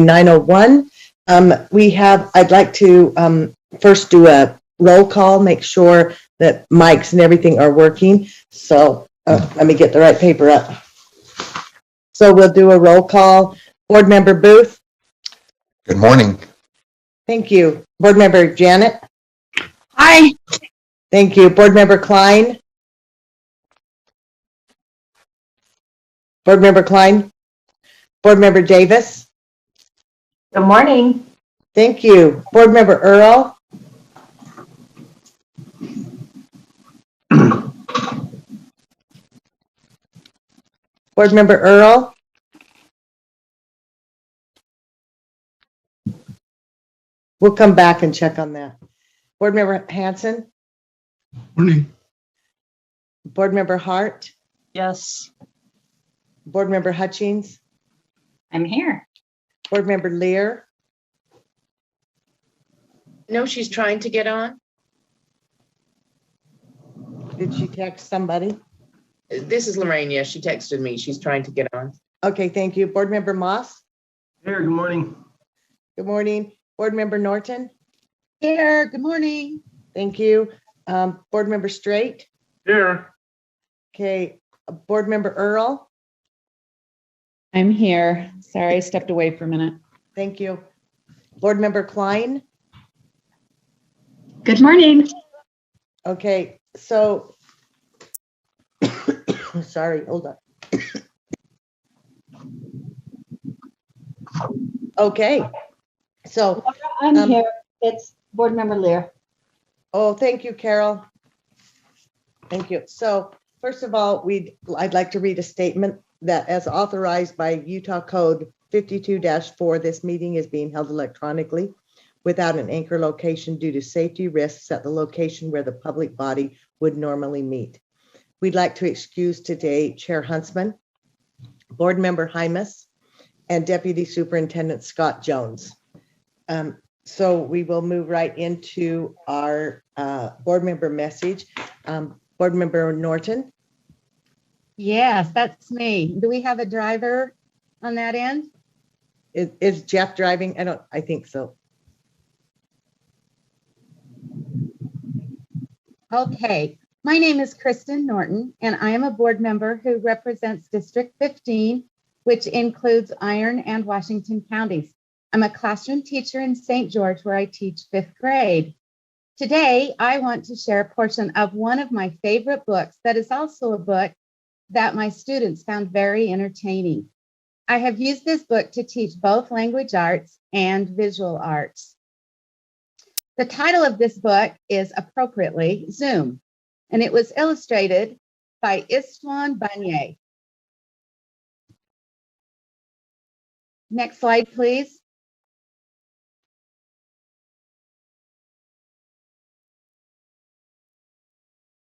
9:01. I'd like to first do a roll call, make sure that mics and everything are working. So let me get the right paper up. So we'll do a roll call. Board Member Booth. Good morning. Thank you. Board Member Janet. Hi. Thank you. Board Member Klein. Board Member Klein. Board Member Davis. Good morning. Thank you. Board Member Earl. Board Member Earl. We'll come back and check on that. Board Member Hanson. Morning. Board Member Hart. Yes. Board Member Hutchings. I'm here. Board Member Lear. No, she's trying to get on. Did she text somebody? This is Lorraine. Yes, she texted me. She's trying to get on. Okay, thank you. Board Member Moss. Here, good morning. Good morning. Board Member Norton. Here. Good morning. Thank you. Board Member Straight. Here. Okay. Board Member Earl. I'm here. Sorry, I stepped away for a minute. Thank you. Board Member Klein. Good morning. Okay, so sorry, hold on. Okay, so I'm here. It's Board Member Lear. oh, thank you, Carol. Thank you. So first of all, I'd like to read a statement that as authorized by Utah Code 52-4, this meeting is being held electronically without an anchor location due to safety risks at the location where the public body would normally meet. We'd like to excuse today Chair Huntsman, Board Member Hymas, and Deputy Superintendent Scott Jones. So we will move right into our board member message. Board Member Norton. Yes, that's me. Do we have a driver on that end? Is Jeff driving? I think so. Okay, my name is Kristen Norton, and I am a board member who represents District 15, which includes Iron and Washington counties. I'm a classroom teacher in St. George, where I teach 5th grade. Today, I want to share a portion of one of my favorite books that is also a book that my students found very entertaining. I have used this book to teach both language arts and visual arts. The title of this book is appropriately Zoom, and it was illustrated by Istvan Banye. Next slide, please.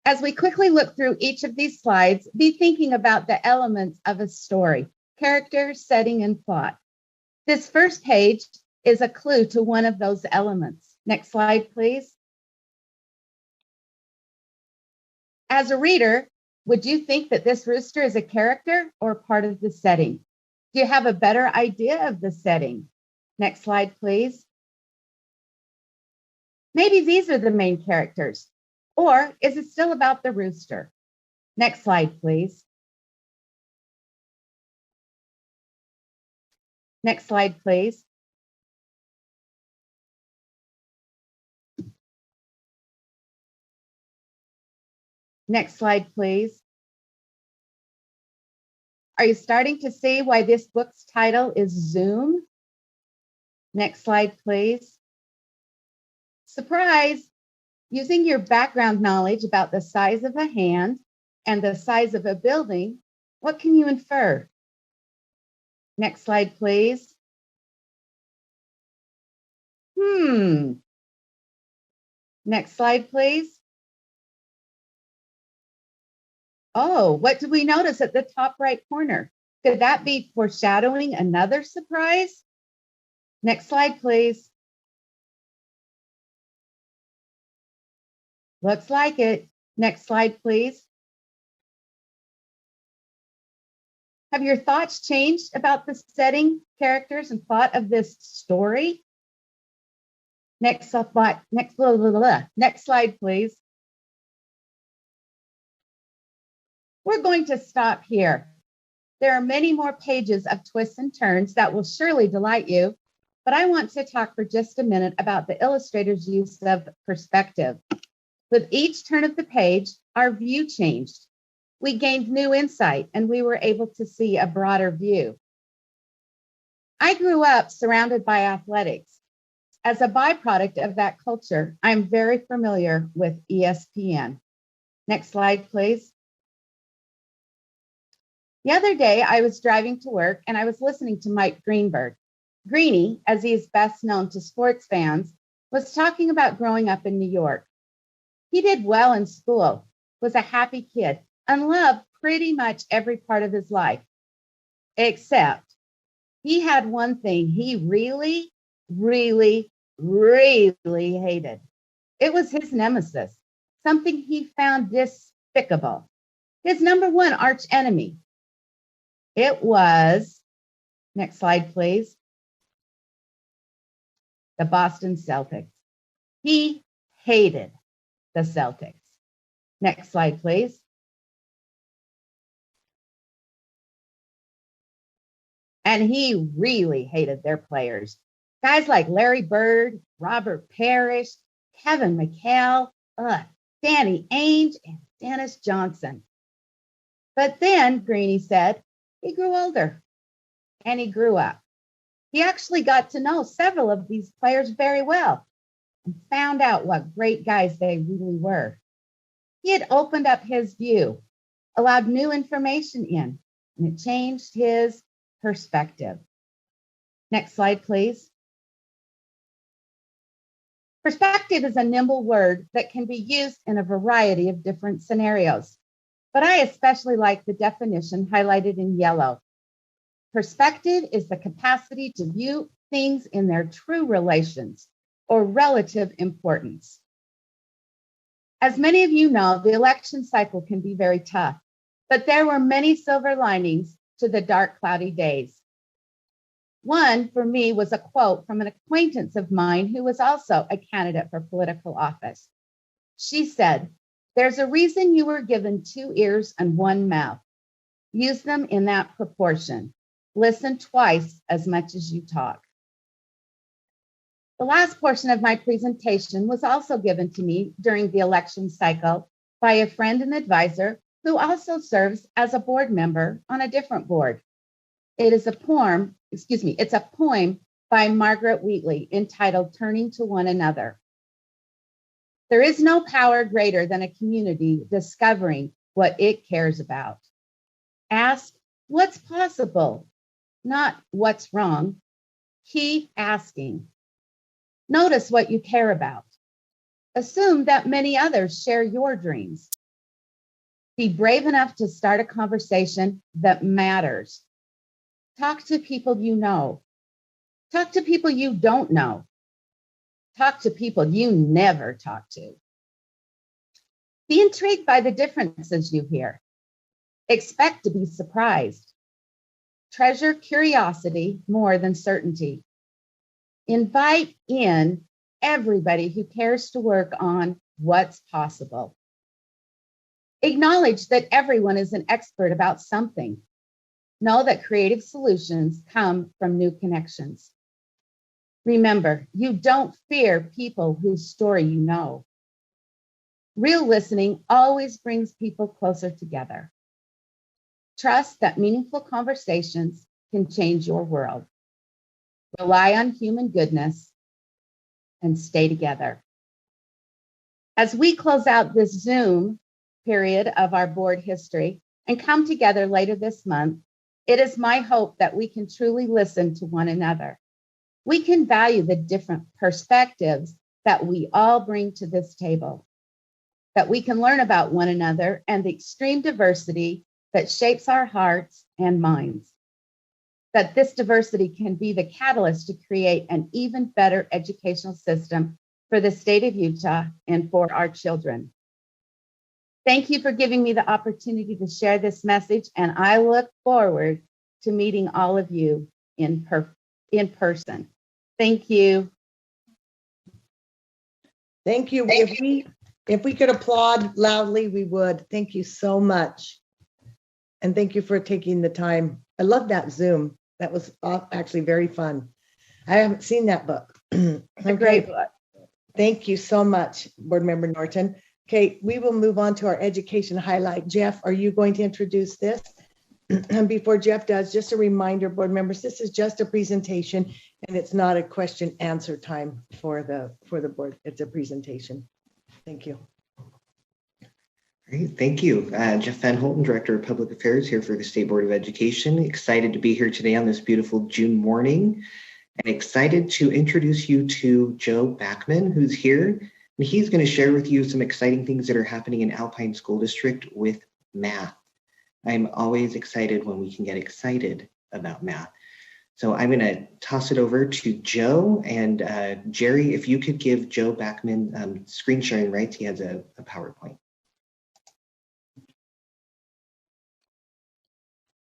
As we quickly look through each of these slides, be thinking about the elements of a story, character, setting, and plot. This first page is a clue to one of those elements. Next slide, please. As a reader, would you think that this rooster is a character or part of the setting? Do you have a better idea of the setting? Next slide, please. Maybe these are the main characters, or is it still about the rooster? Next slide, please. Next slide, please. Next slide, please. Are you starting to see why this book's title is Zoom? Next slide, please. Surprise! Using your background knowledge about the size of a hand and the size of a building, what can you infer? Next slide, please. Next slide, please. Oh, what do we notice at the top right corner? Could that be foreshadowing another surprise? Next slide, please. Looks like it. Next slide, please. Have your thoughts changed about the setting, characters, and plot of this story? Next slide, next slide, please. We're going to stop here. There are many more pages of twists and turns that will surely delight you, but I want to talk for just a minute about the illustrator's use of perspective. With each turn of the page, our view changed. We gained new insight and we were able to see a broader view. I grew up surrounded by athletics. As a byproduct of that culture, I'm very familiar with ESPN. Next slide, please. The other day, I was driving to work and I was listening to Mike Greenberg. Greenie, as he is best known to sports fans, was talking about growing up in New York. He did well in school, was a happy kid, and loved pretty much every part of his life, except he had one thing he really, really, really hated. It was his nemesis, something he found despicable, his number one arch enemy. It was, next slide, please, the Boston Celtics. He hated the Celtics. Next slide, please. And he really hated their players. Guys like Larry Bird, Robert Parrish, Kevin McHale, Danny Ainge, and Dennis Johnson. But then, Greenie said, he grew older and he grew up. He actually got to know several of these players very well and found out what great guys they really were. He had opened up his view, allowed new information in, and it changed his perspective. Next slide, please. Perspective is a nimble word that can be used in a variety of different scenarios, but I especially like the definition highlighted in yellow. Perspective is the capacity to view things in their true relations or relative importance. As many of you know, the election cycle can be very tough, but there were many silver linings to the dark, cloudy days. One for me was a quote from an acquaintance of mine who was also a candidate for political office. She said, "There's a reason you were given 2 ears and 1 mouth. Use them in that proportion. Listen twice as much as you talk." The last portion of my presentation was also given to me during the election cycle by a friend and advisor who also serves as a board member on a different board. It's a poem by Margaret Wheatley entitled "Turning to One Another." There is no power greater than a community discovering what it cares about. Ask what's possible, not what's wrong. Keep asking. Notice what you care about. Assume that many others share your dreams. Be brave enough to start a conversation that matters. Talk to people you know. Talk to people you don't know. Talk to people you never talk to. Be intrigued by the differences you hear. Expect to be surprised. Treasure curiosity more than certainty. Invite in everybody who cares to work on what's possible. Acknowledge that everyone is an expert about something. Know that creative solutions come from new connections. Remember, you don't fear people whose story you know. Real listening always brings people closer together. Trust that meaningful conversations can change your world. Rely on human goodness and stay together. As we close out this Zoom period of our board history and come together later this month, it is my hope that we can truly listen to one another. We can value the different perspectives that we all bring to this table, that we can learn about one another and the extreme diversity that shapes our hearts and minds, that this diversity can be the catalyst to create an even better educational system for the state of Utah and for our children. Thank you for giving me the opportunity to share this message, and I look forward to meeting all of you in person. Thank you. Thank you. If we could applaud loudly, we would. Thank you so much. And thank you for taking the time. I love that Zoom. That was actually very fun. I haven't seen that book. It's a great book. Thank you so much, Board Member Norton. Okay, we will move on to our education highlight. Jeff, are you going to introduce this? And before Jeff does, just a reminder, board members, this is just a presentation and it's not a question answer time for the board. It's a presentation. Thank you. Great, thank you. Jeff Van Holten, Director of Public Affairs here for the State Board of Education. Excited to be here today on this beautiful June morning and excited to introduce you to Joe Backman, who's here. And he's going to share with you some exciting things that are happening in Alpine School District with math. I'm always excited when we can get excited about math. So I'm going to toss it over to Joe, and Jerry, if you could give Joe Backman screen sharing rights, he has a PowerPoint.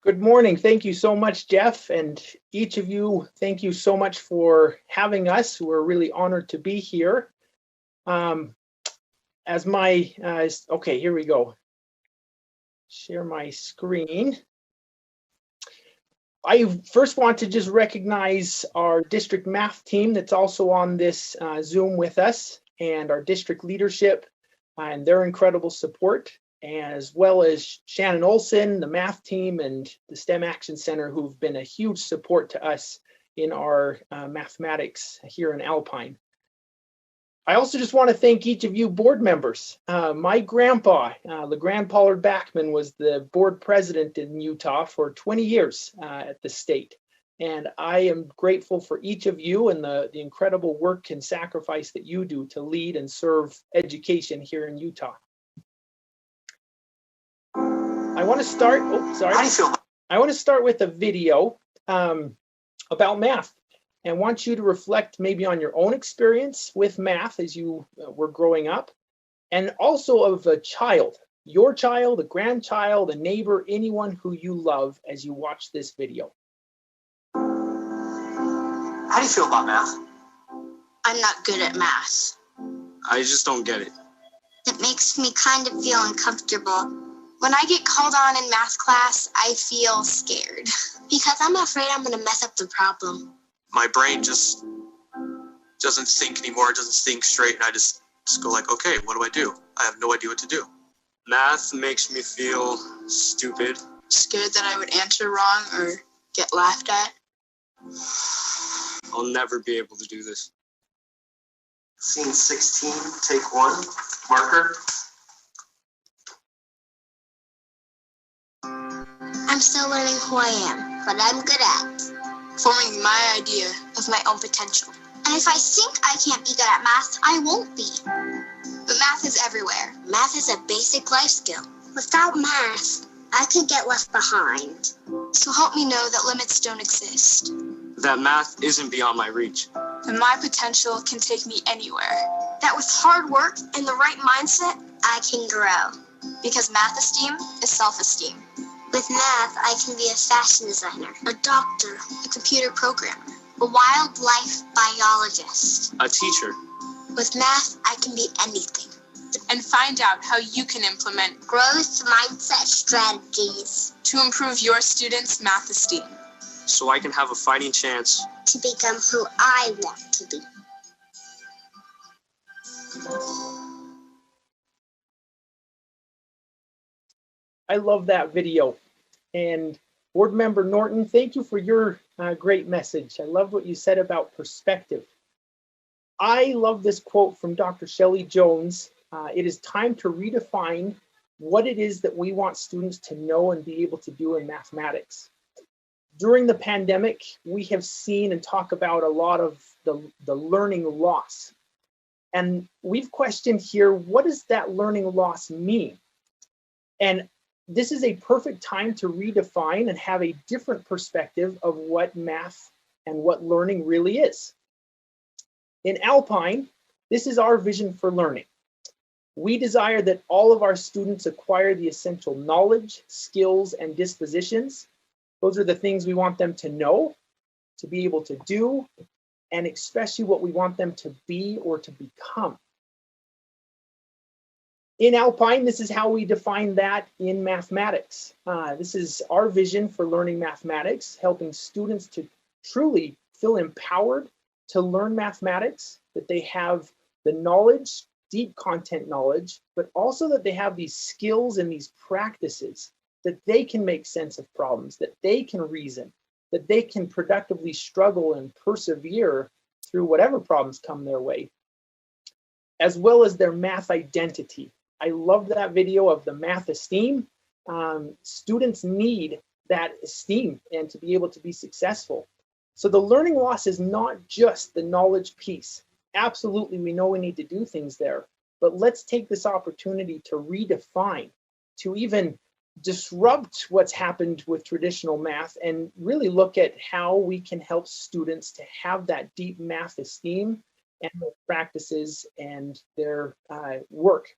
Good morning. Thank you so much, Jeff, and each of you, thank you so much for having us. We're really honored to be here. Okay, here we go. Share my screen. I first want to just recognize our district math team that's also on this Zoom with us, and our district leadership and their incredible support, as well as Shannon Olson, the math team, and the STEM Action Center, who've been a huge support to us in our mathematics here in Alpine. I also just want to thank each of you board members. My grandpa, LeGrand Pollard Backman, was the board president in Utah for 20 years at the state. And I am grateful for each of you and the incredible work and sacrifice that you do to lead and serve education here in Utah. I want to start, I want to start with a video about math. And want you to reflect maybe on your own experience with math as you were growing up, and also of a child, your child, a grandchild, a neighbor, anyone who you love as you watch this video. How do you feel about math? I'm not good at math. I just don't get it. It makes me kind of feel uncomfortable. When I get called on in math class, I feel scared because I'm afraid I'm going to mess up the problem. My brain just doesn't think anymore. It doesn't think straight. And I just go like, okay, what do I do? I have no idea what to do. Math makes me feel stupid. Scared that I would answer wrong or get laughed at. I'll never be able to do this. Scene 16, take 1, marker. I'm still learning who I am, but I'm good at forming my idea of my own potential. And if I think I can't be good at math, I won't be. But math is everywhere. Math is a basic life skill. Without math, I could get left behind. So help me know that limits don't exist. That math isn't beyond my reach. And my potential can take me anywhere. That with hard work and the right mindset, I can grow. Because math esteem is self-esteem. With math, I can be a fashion designer, a doctor, a computer programmer, a wildlife biologist, a teacher. With math, I can be anything. And find out how you can implement growth mindset strategies to improve your students' math esteem. So I can have a fighting chance to become who I want to be. I love that video. And Board Member Norton, thank you for your great message. I love what you said about perspective. I love this quote from Dr. Shelley Jones. It is time to redefine what it is that we want students to know and be able to do in mathematics. During the pandemic, we have seen and talk about a lot of the learning loss. And we've questioned here, what does that learning loss mean? And this is a perfect time to redefine and have a different perspective of what math and what learning really is. In Alpine, this is our vision for learning. We desire that all of our students acquire the essential knowledge, skills, and dispositions Those are the things we want them to know, to be able to do, and especially what we want them to be or to become. In Alpine, this is how we define that in mathematics. This is our vision for learning mathematics, helping students to truly feel empowered to learn mathematics, that they have the knowledge, deep content knowledge, but also that they have these skills and these practices, that they can make sense of problems, that they can reason, that they can productively struggle and persevere through whatever problems come their way, as well as their math identity. I love that video of the math esteem. Students need that esteem and to be able to be successful. So the learning loss is not just the knowledge piece. Absolutely, we know we need to do things there, but let's take this opportunity to redefine, to even disrupt what's happened with traditional math and really look at how we can help students to have that deep math esteem and their practices and their work.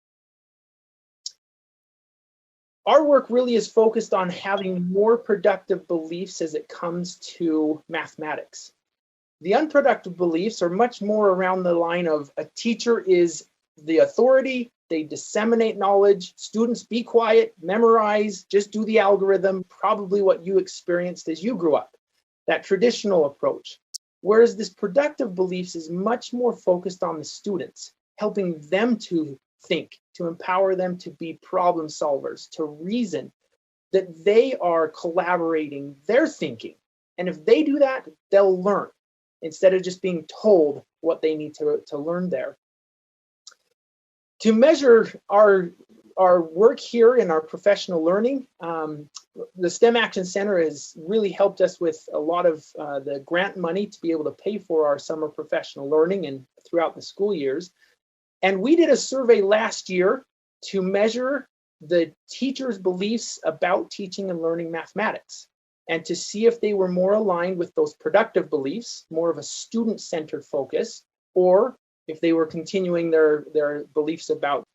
Our work really is focused on having more productive beliefs as it comes to mathematics. The unproductive beliefs are much more around the line of a teacher is the authority, they disseminate knowledge, students be quiet, memorize, just do the algorithm, probably what you experienced as you grew up, that traditional approach. Whereas this productive beliefs is much more focused on the students, helping them to think, to empower them to be problem solvers, to reason, that they are collaborating, they're thinking. And if they do that, they'll learn instead of just being told what they need to learn there. To measure our work here in our professional learning, the STEM Action Center has really helped us with a lot of the grant money to be able to pay for our summer professional learning and throughout the school years. And we did a survey last year to measure the teachers' beliefs about teaching and learning mathematics, and to see if they were more aligned with those productive beliefs, more of a student-centered focus, or if they were continuing their beliefs about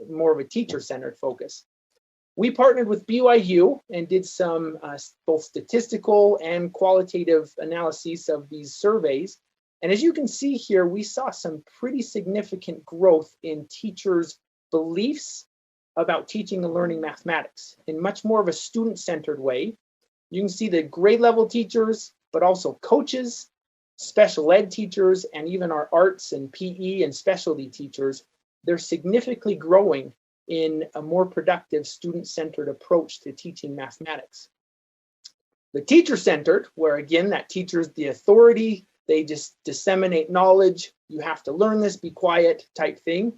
more of a teacher-centered focus. We partnered with BYU and did some both statistical and qualitative analyses of these surveys. And as you can see here, we saw some pretty significant growth in teachers' beliefs about teaching and learning mathematics in much more of a student-centered way. You can see the grade level teachers, but also coaches, special ed teachers, and even our arts and PE and specialty teachers. They're significantly growing in a more productive student-centered approach to teaching mathematics. The teacher-centered, where again, that teacher's the authority, they just disseminate knowledge, you have to learn this, be quiet type thing.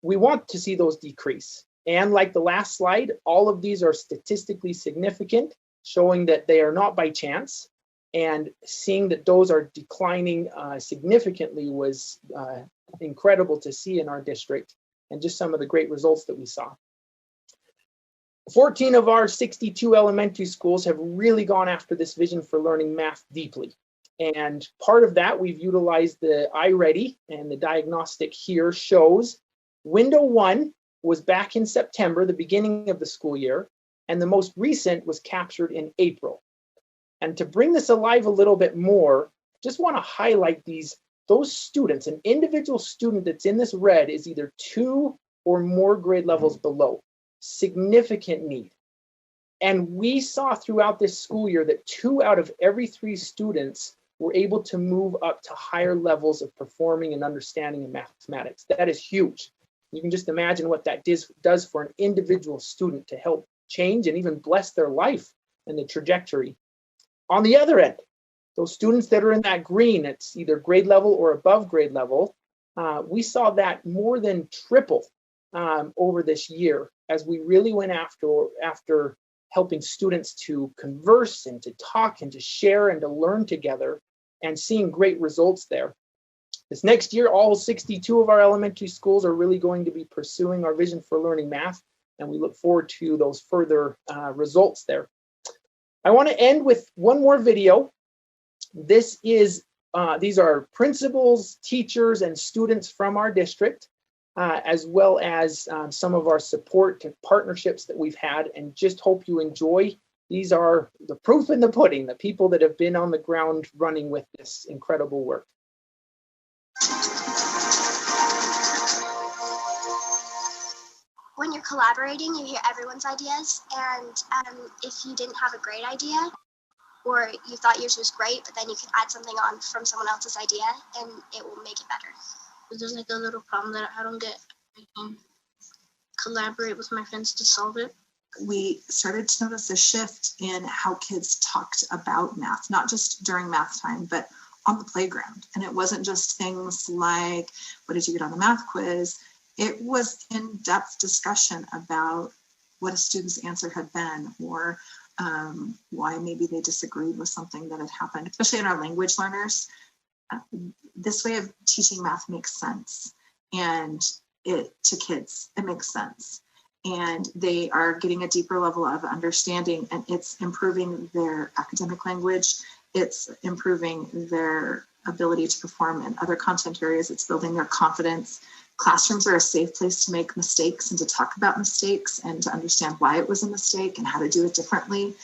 We want to see those decrease. And like the last slide, all of these are statistically significant, showing that they are not by chance. And seeing that those are declining significantly was incredible to see in our district, and just some of the great results that we saw. 14 of our 62 elementary schools have really gone after this vision for learning math deeply. And part of that, we've utilized the iReady, and the diagnostic here shows window 1 was back in September, the beginning of the school year, and the most recent was captured in April. And to bring this alive a little bit more, just want to highlight those students. An individual student that's in this red is either 2 or more grade levels below. Significant need. And we saw throughout this school year that 2 out of every 3 students were able to move up to higher levels of performing and understanding in mathematics. That is huge. You can just imagine what that does for an individual student to help change and even bless their life and the trajectory. On the other end, those students that are in that green, it's either grade level or above grade level, we saw that more than triple over this year as we really went after helping students to converse and to talk and to share and to learn together, and seeing great results there. This next year, all 62 of our elementary schools are really going to be pursuing our vision for learning math, and we look forward to those further results there. I want to end with one more video. These are principals, teachers, and students from our district, as well as some of our support and partnerships that we've had, and just hope you enjoy These are the proof in the pudding, the people that have been on the ground running with this incredible work. When you're collaborating, you hear everyone's ideas, and if you didn't have a great idea, or you thought yours was great, but then you can add something on from someone else's idea, and it will make it better. If there's like a little problem that I don't get, I can collaborate with my friends to solve it. We started to notice a shift in how kids talked about math, not just during math time, but on the playground. And it wasn't just things like, what did you get on the math quiz? It was in-depth discussion about what a student's answer had been, or why maybe they disagreed with something that had happened, especially in our language learners. This way of teaching math makes sense, and to kids, it makes sense. And they are getting a deeper level of understanding, and it's improving their academic language. It's improving their ability to perform in other content areas. It's building their confidence. Classrooms are a safe place to make mistakes and to talk about mistakes and to understand why it was a mistake and how to do it differently.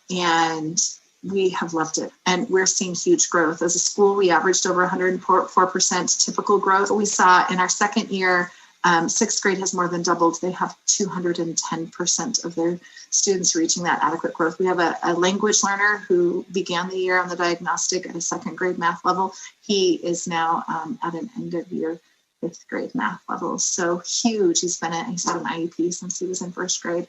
And we have loved it. And we're seeing huge growth. As a school, we averaged over 104% typical growth. We saw in our second year, sixth grade has more than doubled. They have 210% of their students reaching that adequate growth. We have a language learner who began the year on the diagnostic at a second grade math level. He is now at an end of year fifth grade math level. So huge. He's had an IEP since he was in first grade.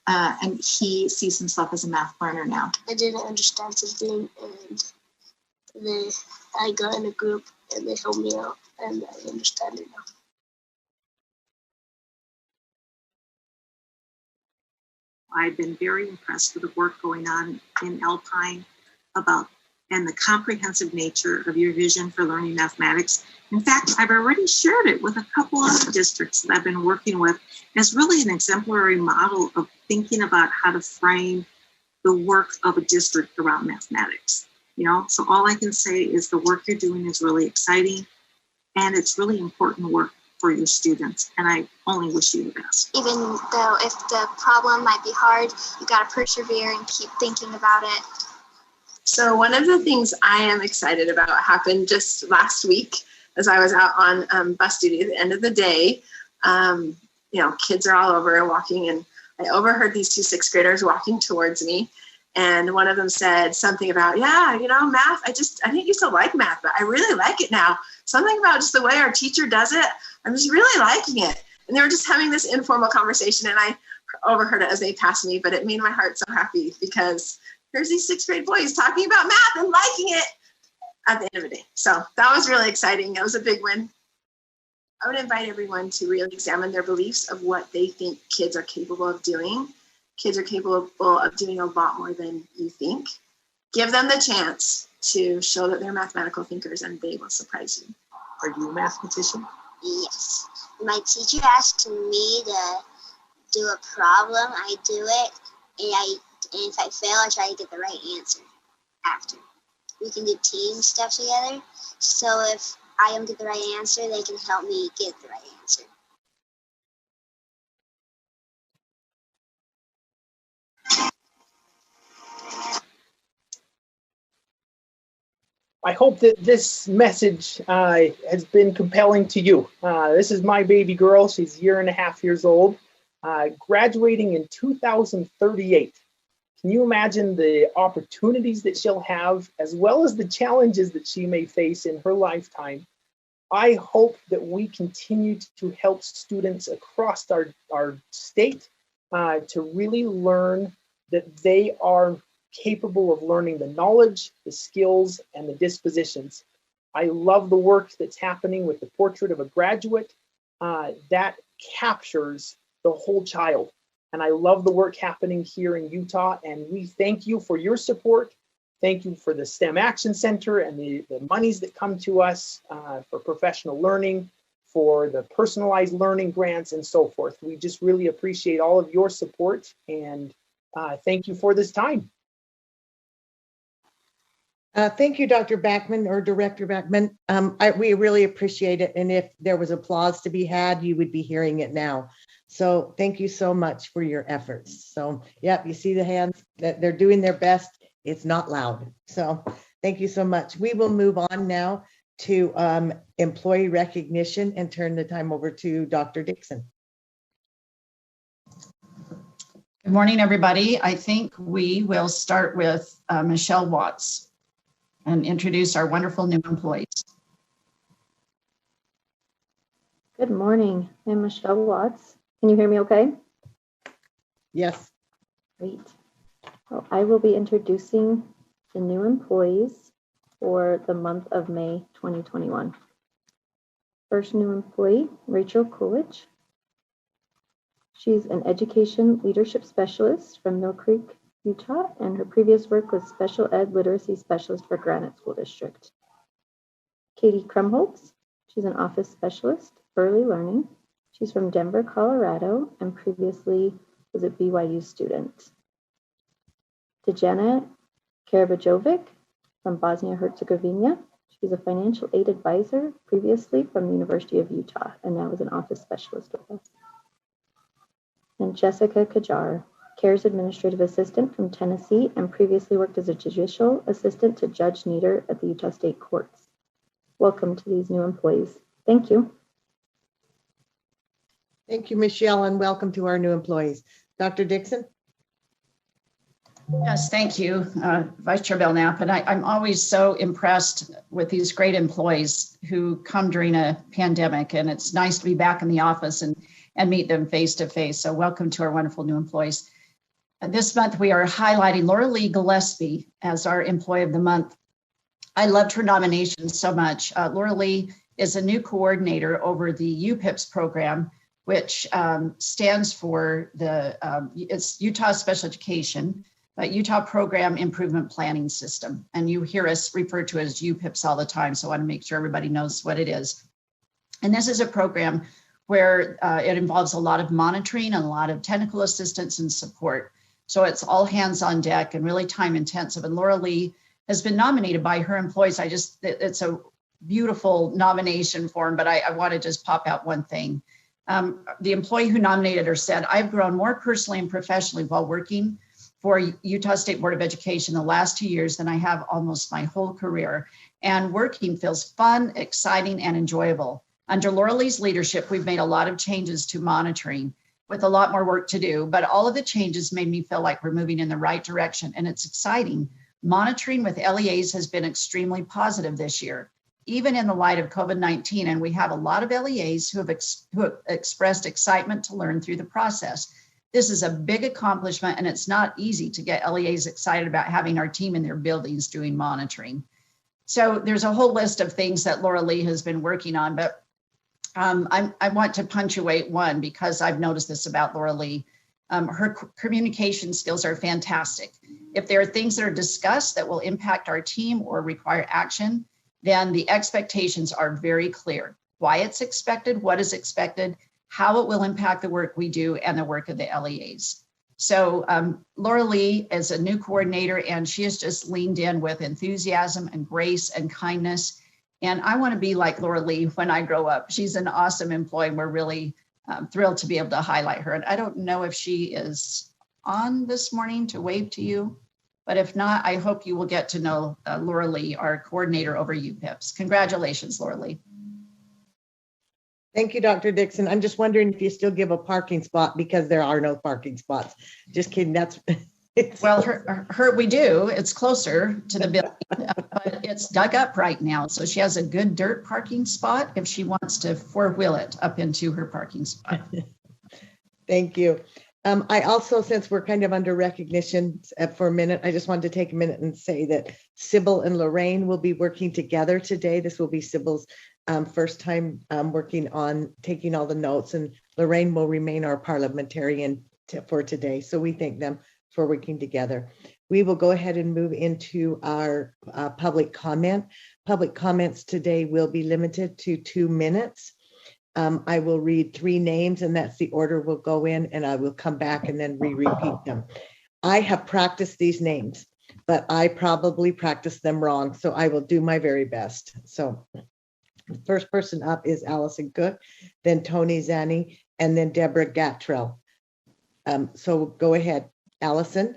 And he sees himself as a math learner now. I didn't understand something, and I got in a group and they helped me out, and I understand it now. I've been very impressed with the work going on in Alpine and the comprehensive nature of your vision for learning mathematics. In fact, I've already shared it with a couple other districts that I've been working with as really an exemplary model of thinking about how to frame the work of a district around mathematics. So all I can say is the work you're doing is really exciting, and it's really important work for your students, and I only wish you the best. Even though if the problem might be hard, you got to persevere and keep thinking about it. So one of the things I am excited about happened just last week as I was out on bus duty at the end of the day. Kids are all over and walking, and I overheard these two sixth graders walking towards me. And one of them said something about, math, I didn't used to like math, but I really like it now. Something about just the way our teacher does it, I'm just really liking it. And they were just having this informal conversation, and I overheard it as they passed me, but it made my heart so happy because here's these sixth grade boys talking about math and liking it at the end of the day. So that was really exciting. That was a big win. I would invite everyone to really examine their beliefs of what they think kids are capable of doing. Kids are capable of doing a lot more than you think. Give them the chance to show that they're mathematical thinkers, and they will surprise you. Are you a mathematician? Yes. My teacher asked me to do a problem. I do it, and if I fail, I try to get the right answer after. We can do team stuff together. So if I don't get the right answer, they can help me get the right answer. I hope that this message has been compelling to you. This is my baby girl. She's 1.5 years old, graduating in 2038. Can you imagine the opportunities that she'll have, as well as the challenges that she may face in her lifetime? I hope that we continue to help students across our state to really learn that they are capable of learning the knowledge, the skills, and the dispositions. I love the work that's happening with the portrait of a graduate that captures the whole child. And I love the work happening here in Utah, and we thank you for your support. Thank you for the STEM Action Center and the monies that come to us for professional learning, for the personalized learning grants, and so forth. We just really appreciate all of your support, and thank you for this time. Thank you, Dr. Backman or Director Backman. We really appreciate it. And if there was applause to be had, you would be hearing it now. So thank you so much for your efforts. So, yep, you see the hands that they're doing their best. It's not loud. So thank you so much. We will move on now to employee recognition and turn the time over to Dr. Dixon. Good morning, everybody. I think we will start with Michelle Watts and introduce our wonderful new employees. Good morning. I'm Michelle Watts. Can you hear me okay? Yes. Great. Well, I will be introducing the new employees for the month of May 2021. First new employee, Rachel Coolidge. She's an education leadership specialist from Mill Creek, Utah, and her previous work was special ed literacy specialist for Granite School District. Katie Krumholtz, she's an office specialist, early learning. She's from Denver, Colorado, and previously was a BYU student. Dejana Karabajovic from Bosnia-Herzegovina. She's a financial aid advisor, previously from the University of Utah, and now is an office specialist with us. And Jessica Kajar, CARES Administrative Assistant from Tennessee, and previously worked as a judicial assistant to Judge Nieder at the Utah State Courts. Welcome to these new employees. Thank you. Thank you, Michelle, and welcome to our new employees. Dr. Dixon? Yes, thank you, Vice Chair Belknap. And I'm always so impressed with these great employees who come during a pandemic, and it's nice to be back in the office and meet them face to face. So welcome to our wonderful new employees. This month, we are highlighting Laura Lee Gillespie as our Employee of the Month. I loved her nomination so much. Laura Lee is a new coordinator over the UPIPS program, which stands for it's Utah Special Education, but Utah Program Improvement Planning System. And you hear us refer to it as UPIPS all the time, so I want to make sure everybody knows what it is. And this is a program where it involves a lot of monitoring and a lot of technical assistance and support. So it's all hands on deck and really time intensive. And Laura Lee has been nominated by her employees. It's a beautiful nomination form, but I want to just pop out one thing. The employee who nominated her said, "I've grown more personally and professionally while working for Utah State Board of Education the last 2 years than I have almost my whole career. And working feels fun, exciting, and enjoyable. Under Laura Lee's leadership, we've made a lot of changes to monitoring with a lot more work to do, but all of the changes made me feel like we're moving in the right direction, and it's exciting. Monitoring with LEAs has been extremely positive this year, even in the light of COVID-19, and we have a lot of LEAs who have expressed excitement to learn through the process. This is a big accomplishment, and it's not easy to get LEAs excited about having our team in their buildings doing monitoring." So there's a whole list of things that Laura Lee has been working on, but I want to punctuate one because I've noticed this about Laura Lee. Her communication skills are fantastic. If there are things that are discussed that will impact our team or require action, then the expectations are very clear. Why it's expected, what is expected, how it will impact the work we do and the work of the LEAs. So Laura Lee is a new coordinator, and she has just leaned in with enthusiasm and grace and kindness. And I want to be like Laura Lee when I grow up. She's an awesome employee. We're really thrilled to be able to highlight her. And I don't know if she is on this morning to wave to you, but if not, I hope you will get to know Laura Lee, our coordinator over UPIPS. Congratulations, Laura Lee. Thank you, Dr. Dixon. I'm just wondering if you still give a parking spot because there are no parking spots. Just kidding. That's well, we do. It's closer to the building, but it's dug up right now. So she has a good dirt parking spot if she wants to four-wheel it up into her parking spot. Thank you. I also, since we're kind of under recognition for a minute, I just wanted to take a minute and say that Sybil and Lorraine will be working together today. This will be Sybil's first time working on taking all the notes, and Lorraine will remain our parliamentarian for today. So we thank them for working together. We will go ahead and move into our public comment. Public comments today will be limited to 2 minutes. I will read 3 names, and that's the order we'll go in, and I will come back and then repeat them. I have practiced these names. but I probably practiced them wrong. So I will do my very best. So the first person up is Allison Cook, then Tony Zani, and then Deborah Gatrell. So go ahead, Allison.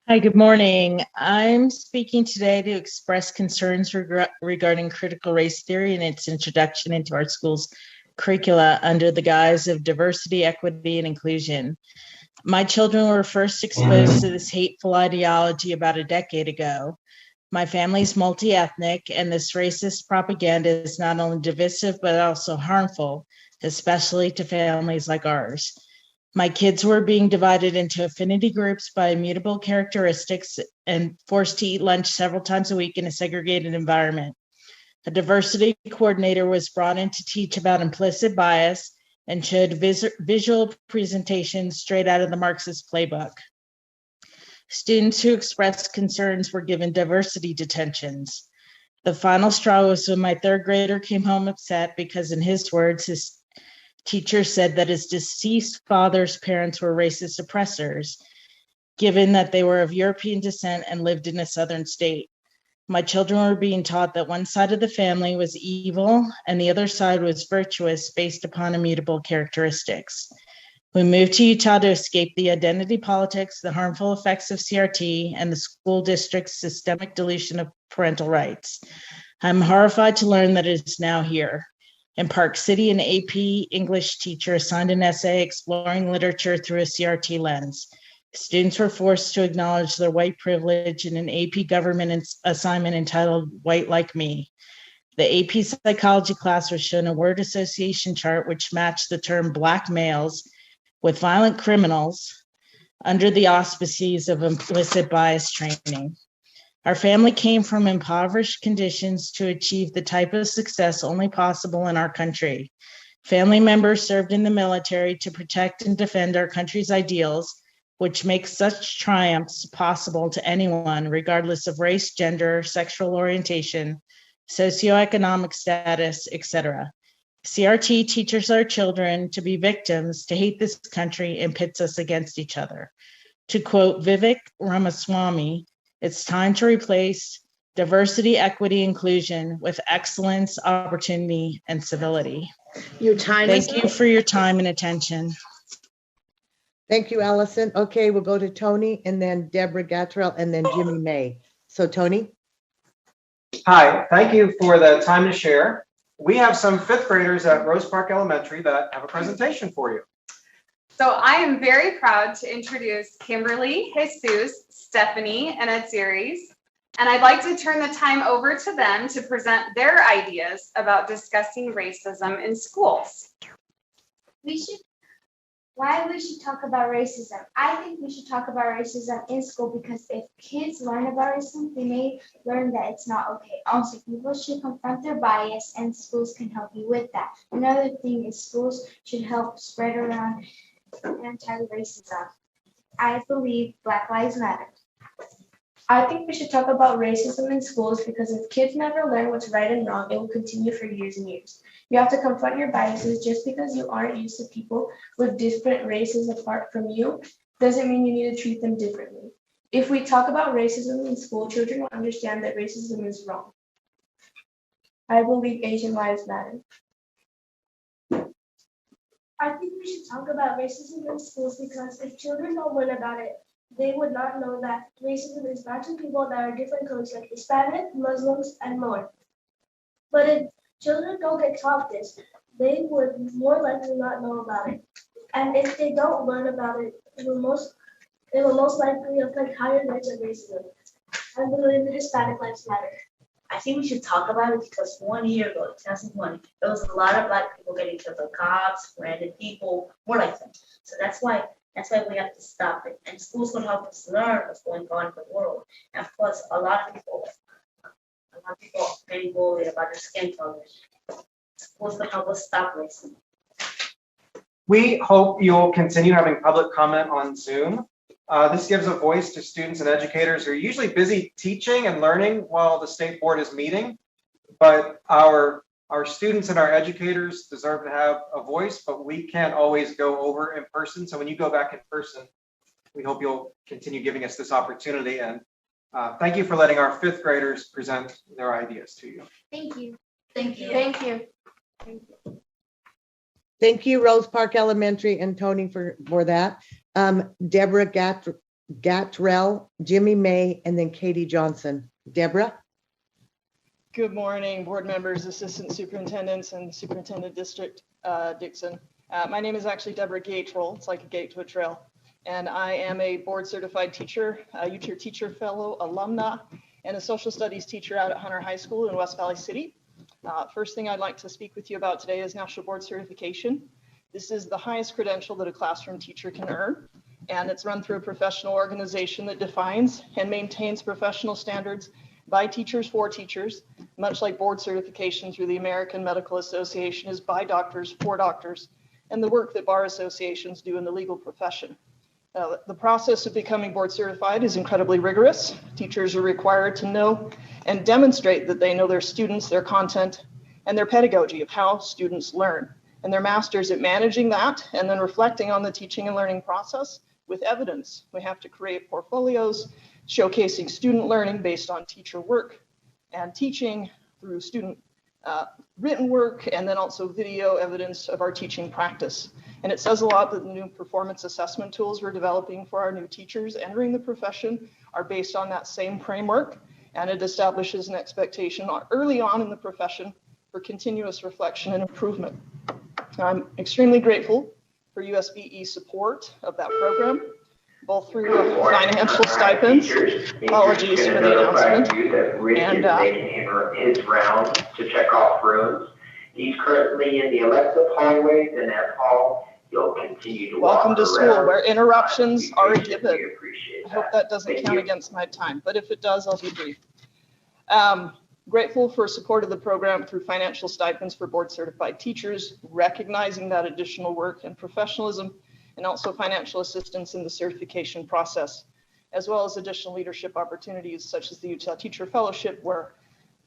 Hi, good morning. I'm speaking today to express concerns regarding critical race theory and its introduction into our schools' curricula under the guise of diversity, equity, and inclusion. My children were first exposed to this hateful ideology about a decade ago. My family's multi-ethnic, and this racist propaganda is not only divisive, but also harmful, especially to families like ours. My kids were being divided into affinity groups by immutable characteristics and forced to eat lunch several times a week in a segregated environment. A diversity coordinator was brought in to teach about implicit bias and showed visual presentations straight out of the Marxist playbook. Students who expressed concerns were given diversity detentions. The final straw was when my third grader came home upset because, in his words, his teacher said that his deceased father's parents were racist oppressors, given that they were of European descent and lived in a southern state. My children were being taught that one side of the family was evil and the other side was virtuous based upon immutable characteristics. We moved to Utah to escape the identity politics, the harmful effects of CRT, and the school district's systemic dilution of parental rights. I'm horrified to learn that it is now here. In Park City, an AP English teacher assigned an essay exploring literature through a CRT lens. Students were forced to acknowledge their white privilege in an AP government assignment entitled White Like Me. The AP psychology class was shown a word association chart which matched the term Black males with violent criminals under the auspices of implicit bias training. Our family came from impoverished conditions to achieve the type of success only possible in our country. Family members served in the military to protect and defend our country's ideals, which makes such triumphs possible to anyone, regardless of race, gender, sexual orientation, socioeconomic status, etc. CRT teaches our children to be victims, to hate this country, and pits us against each other. To quote Vivek Ramaswamy, it's time to replace diversity, equity, inclusion with excellence, opportunity, and civility. Your time Thank you for your time and attention. Thank you, Allison. Okay, we'll go to Tony and then Deborah Gatrell and then Jimmy May. So Tony. Hi, thank you for the time to share. We have some fifth graders at Rose Park Elementary that have a presentation for you. So I am very proud to introduce Kimberly, Jesus, Stephanie, and Adziris. And I'd like to turn the time over to them to present their ideas about discussing racism in schools. Why we should talk about racism? I think we should talk about racism in school because if kids learn about racism, they may learn that it's not okay. Also, people should confront their bias and schools can help you with that. Another thing is schools should help spread around anti-racism. I believe Black Lives Matter. I think we should talk about racism in schools because if kids never learn what's right and wrong, it will continue for years and years. You have to confront your biases. Just because you aren't used to people with different races apart from you doesn't mean you need to treat them differently. If we talk about racism in school, children will understand that racism is wrong. I believe Asian lives matter. I think we should talk about racism in schools because if children don't learn about it, they would not know that racism is not to people that are different colors like Hispanic, Muslims, and more. But if children don't get taught this, they would more likely not know about it. And if they don't learn about it, it will most likely affect higher rates of racism. I believe the Hispanic lives matter. I think we should talk about it because 1 year ago, 2020, there was a lot of Black people getting killed by cops, random people, more like them. So that's why we have to stop it. And schools can help us learn what's going on in the world. And plus, a lot of people are getting bullied about their skin color. Schools can help us stop racism. We hope you'll continue having public comment on Zoom. This gives a voice to students and educators who are usually busy teaching and learning while the state board is meeting. But our students and our educators deserve to have a voice, but we can't always go over in person. So when you go back in person, We hope you'll continue giving us this opportunity, and thank you for letting our fifth graders present their ideas to you. Thank you. Thank you. Thank you. Thank you, Rose Park Elementary and Tony for that. Deborah Gatrell, Jimmy May, and then Katie Johnson. Deborah? Good morning, board members, assistant superintendents, and Superintendent District Dixon. My name is actually Deborah Gatrell. It's like a gate to a trail. And I am a board certified teacher, a UTIER Teacher Fellow, alumna, and a social studies teacher out at Hunter High School in West Valley City. First thing I'd like to speak with you about today is National Board Certification. This is the highest credential that a classroom teacher can earn, and it's run through a professional organization that defines and maintains professional standards by teachers for teachers, much like board certification through the American Medical Association is by doctors for doctors, and the work that bar associations do in the legal profession. The process of becoming board certified is incredibly rigorous. Teachers are required to know and demonstrate that they know their students, their content, and their pedagogy of how students learn. And they're masters at managing that and then reflecting on the teaching and learning process with evidence. We have to create portfolios showcasing student learning based on teacher work and teaching through student written work, and then also video evidence of our teaching practice. And it says a lot that the new performance assessment tools we're developing for our new teachers entering the profession are based on that same framework, and it establishes an expectation early on in the profession for continuous reflection and improvement. I'm extremely grateful for USBE support of that program, both through financial stipends. Apologies for the announcement. And his round to check off rooms. He's currently in the elective hallways in that hall. You'll continue to welcome to school around. Where interruptions are a given. I hope that doesn't Thank count you. against my time, but if it does, I'll be brief. Grateful for support of the program through financial stipends for board certified teachers, recognizing that additional work and professionalism, and also financial assistance in the certification process, as well as additional leadership opportunities such as the UTIER Teacher Fellowship, where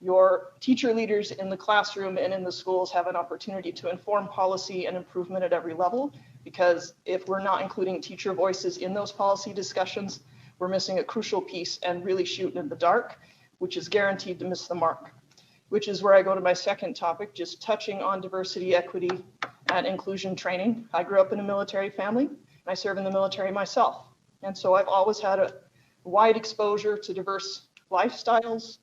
your teacher leaders in the classroom and in the schools have an opportunity to inform policy and improvement at every level, because if we're not including teacher voices in those policy discussions, we're missing a crucial piece and really shooting in the dark, which is guaranteed to miss the mark, which is where I go to my second topic, just touching on diversity, equity, and inclusion training. I grew up in a military family, and I serve in the military myself. And so I've always had a wide exposure to diverse lifestyles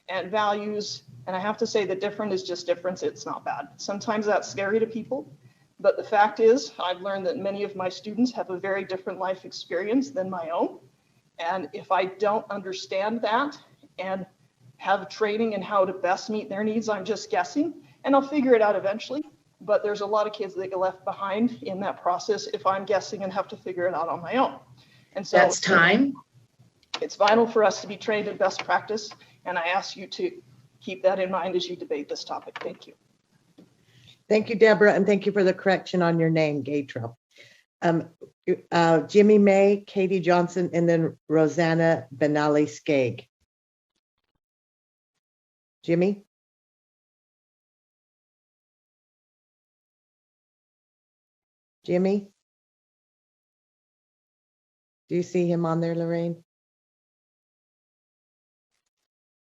and values. And I have to say that different is just difference. It's not bad. Sometimes that's scary to people. But the fact is, I've learned that many of my students have a very different life experience than my own. And if I don't understand that and have training in how to best meet their needs, I'm just guessing, and I'll figure it out eventually. But there's a lot of kids that get left behind in that process if I'm guessing and have to figure it out on my own. And so That's time. It's vital for us to be trained in best practice, and I ask you to keep that in mind as you debate this topic. Thank you. Thank you, Deborah, and thank you for the correction on your name, Gatrell. Jimmy May, Katie Johnson, and then Rosanna Benali Skagg. Jimmy? Jimmy? Do you see him on there, Lorraine?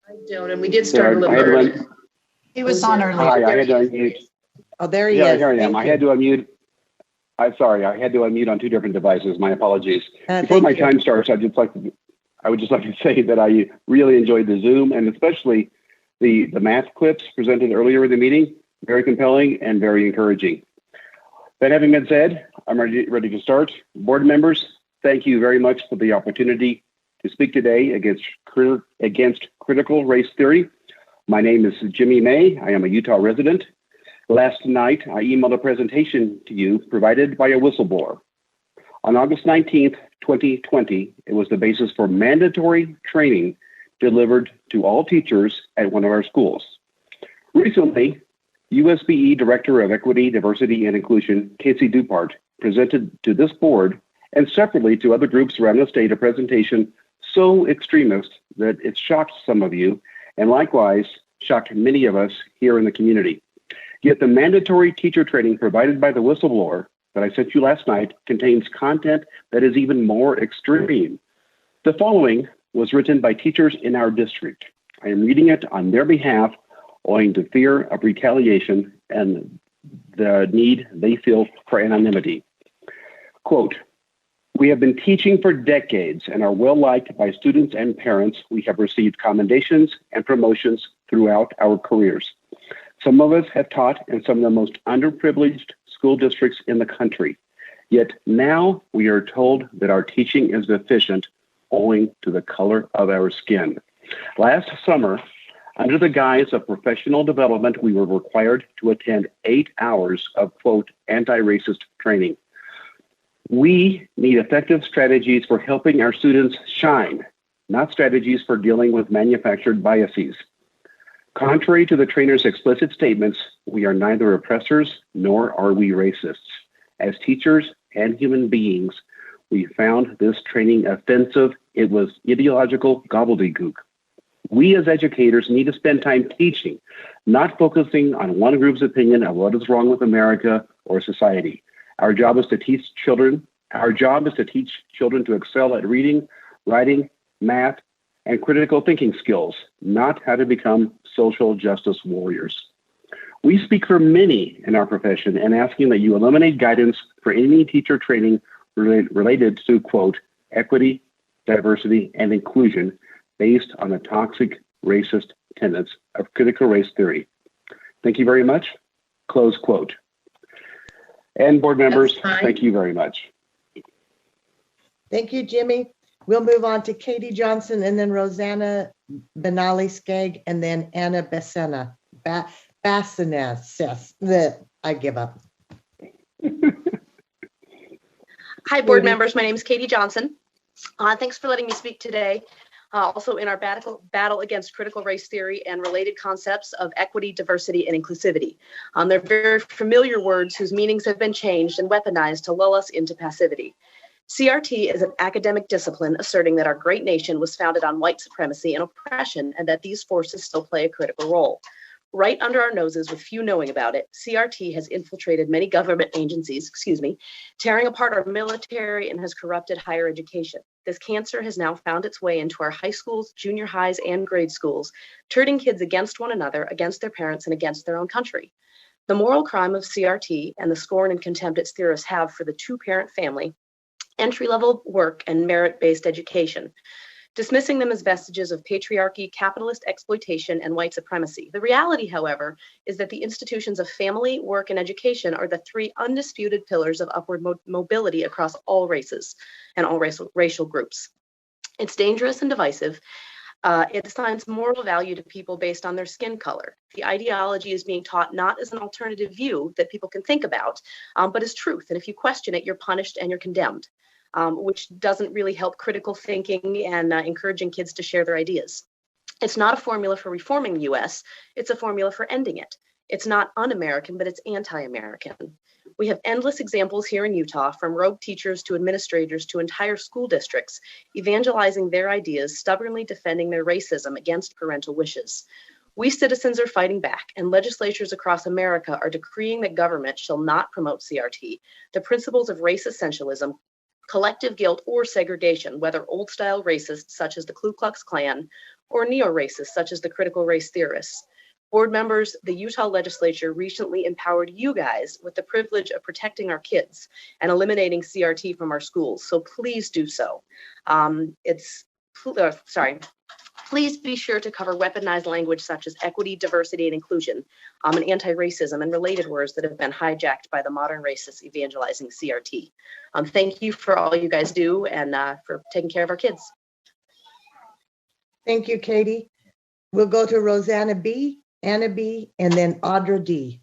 I don't, and we did start a little early. He was on earlier. Hi, I had to unmute. Oh, there he Yeah, is. here I am. Thank I you. had to unmute. I'm sorry, I had to unmute on two different devices. My apologies. Before thank my you. time starts, I would just like to say that I really enjoyed the Zoom and especially the math clips presented earlier in the meeting. Very compelling and very encouraging. That having been said, I'm ready to start. Board members, thank you very much for the opportunity to speak today against critical race theory. My name is Jimmy May. I am a Utah resident. Last night, I emailed a presentation to you provided by a whistleblower. On August 19th, 2020, it was the basis for mandatory training delivered to all teachers at one of our schools. Recently, USBE Director of Equity, Diversity, and Inclusion, Casey Dupart, presented to this board and separately to other groups around the state a presentation so extremist that it shocked some of you and likewise shocked many of us here in the community. Yet the mandatory teacher training provided by the whistleblower that I sent you last night contains content that is even more extreme. The following was written by teachers in our district. I am reading it on their behalf, owing to fear of retaliation and the need they feel for anonymity. Quote, "We have been teaching for decades and are well liked by students and parents. We have received commendations and promotions throughout our careers. Some of us have taught in some of the most underprivileged school districts in the country. Yet now we are told that our teaching is deficient owing to the color of our skin. Last summer, under the guise of professional development, we were required to attend 8 hours of, quote, anti-racist training. We need effective strategies for helping our students shine, not strategies for dealing with manufactured biases. Contrary to the trainer's explicit statements, we are neither oppressors nor are we racists. As teachers and human beings, we found this training offensive. It was ideological gobbledygook. We as educators need to spend time teaching, not focusing on one group's opinion of what is wrong with America or society. Our job is to teach children to excel at reading, writing, math, and critical thinking skills, not how to become social justice warriors. We speak for many in our profession and asking that you eliminate guidance for any teacher training related to, quote, equity, diversity, and inclusion based on the toxic racist tenets of critical race theory. Thank you very much. Close quote. And board members, thank you very much. Thank you, Jimmy. We'll move on to Katie Johnson and then Rosanna Benali Skagg and then Anna Bassena. I give up. Hi, board members. My name is Katie Johnson. Thanks for letting me speak today. Also in our battle against critical race theory and related concepts of equity, diversity, and inclusivity. They're very familiar words whose meanings have been changed and weaponized to lull us into passivity. CRT is an academic discipline asserting that our great nation was founded on white supremacy and oppression, and that these forces still play a critical role. Right under our noses, with few knowing about it, CRT has infiltrated many government agencies, tearing apart our military and has corrupted higher education. This cancer has now found its way into our high schools, junior highs, and grade schools, turning kids against one another, against their parents, and against their own country. The moral crime of CRT and the scorn and contempt its theorists have for the two-parent family, entry-level work, and merit-based education, dismissing them as vestiges of patriarchy, capitalist exploitation, and white supremacy. The reality, however, is that the institutions of family, work, and education are the three undisputed pillars of upward mobility across all races and all racial groups. It's dangerous and divisive. It assigns moral value to people based on their skin color. The ideology is being taught not as an alternative view that people can think about, but as truth. And if you question it, you're punished and you're condemned. Which doesn't really help critical thinking and encouraging kids to share their ideas. It's not a formula for reforming the US, it's a formula for ending it. It's not un-American, but it's anti-American. We have endless examples here in Utah, from rogue teachers to administrators to entire school districts, evangelizing their ideas, stubbornly defending their racism against parental wishes. We citizens are fighting back, and legislatures across America are decreeing that government shall not promote CRT, the principles of race essentialism, collective guilt, or segregation, whether old-style racists such as the Ku Klux Klan or neo-racists such as the critical race theorists. Board members, the Utah legislature recently empowered you guys with the privilege of protecting our kids and eliminating CRT from our schools, so please do so. Please be sure to cover weaponized language such as equity, diversity, and inclusion, and anti-racism and related words that have been hijacked by the modern racists evangelizing CRT. Thank you for all you guys do and for taking care of our kids. Thank you, Katie. We'll go to Rosanna B., Anna B., and then Audra D.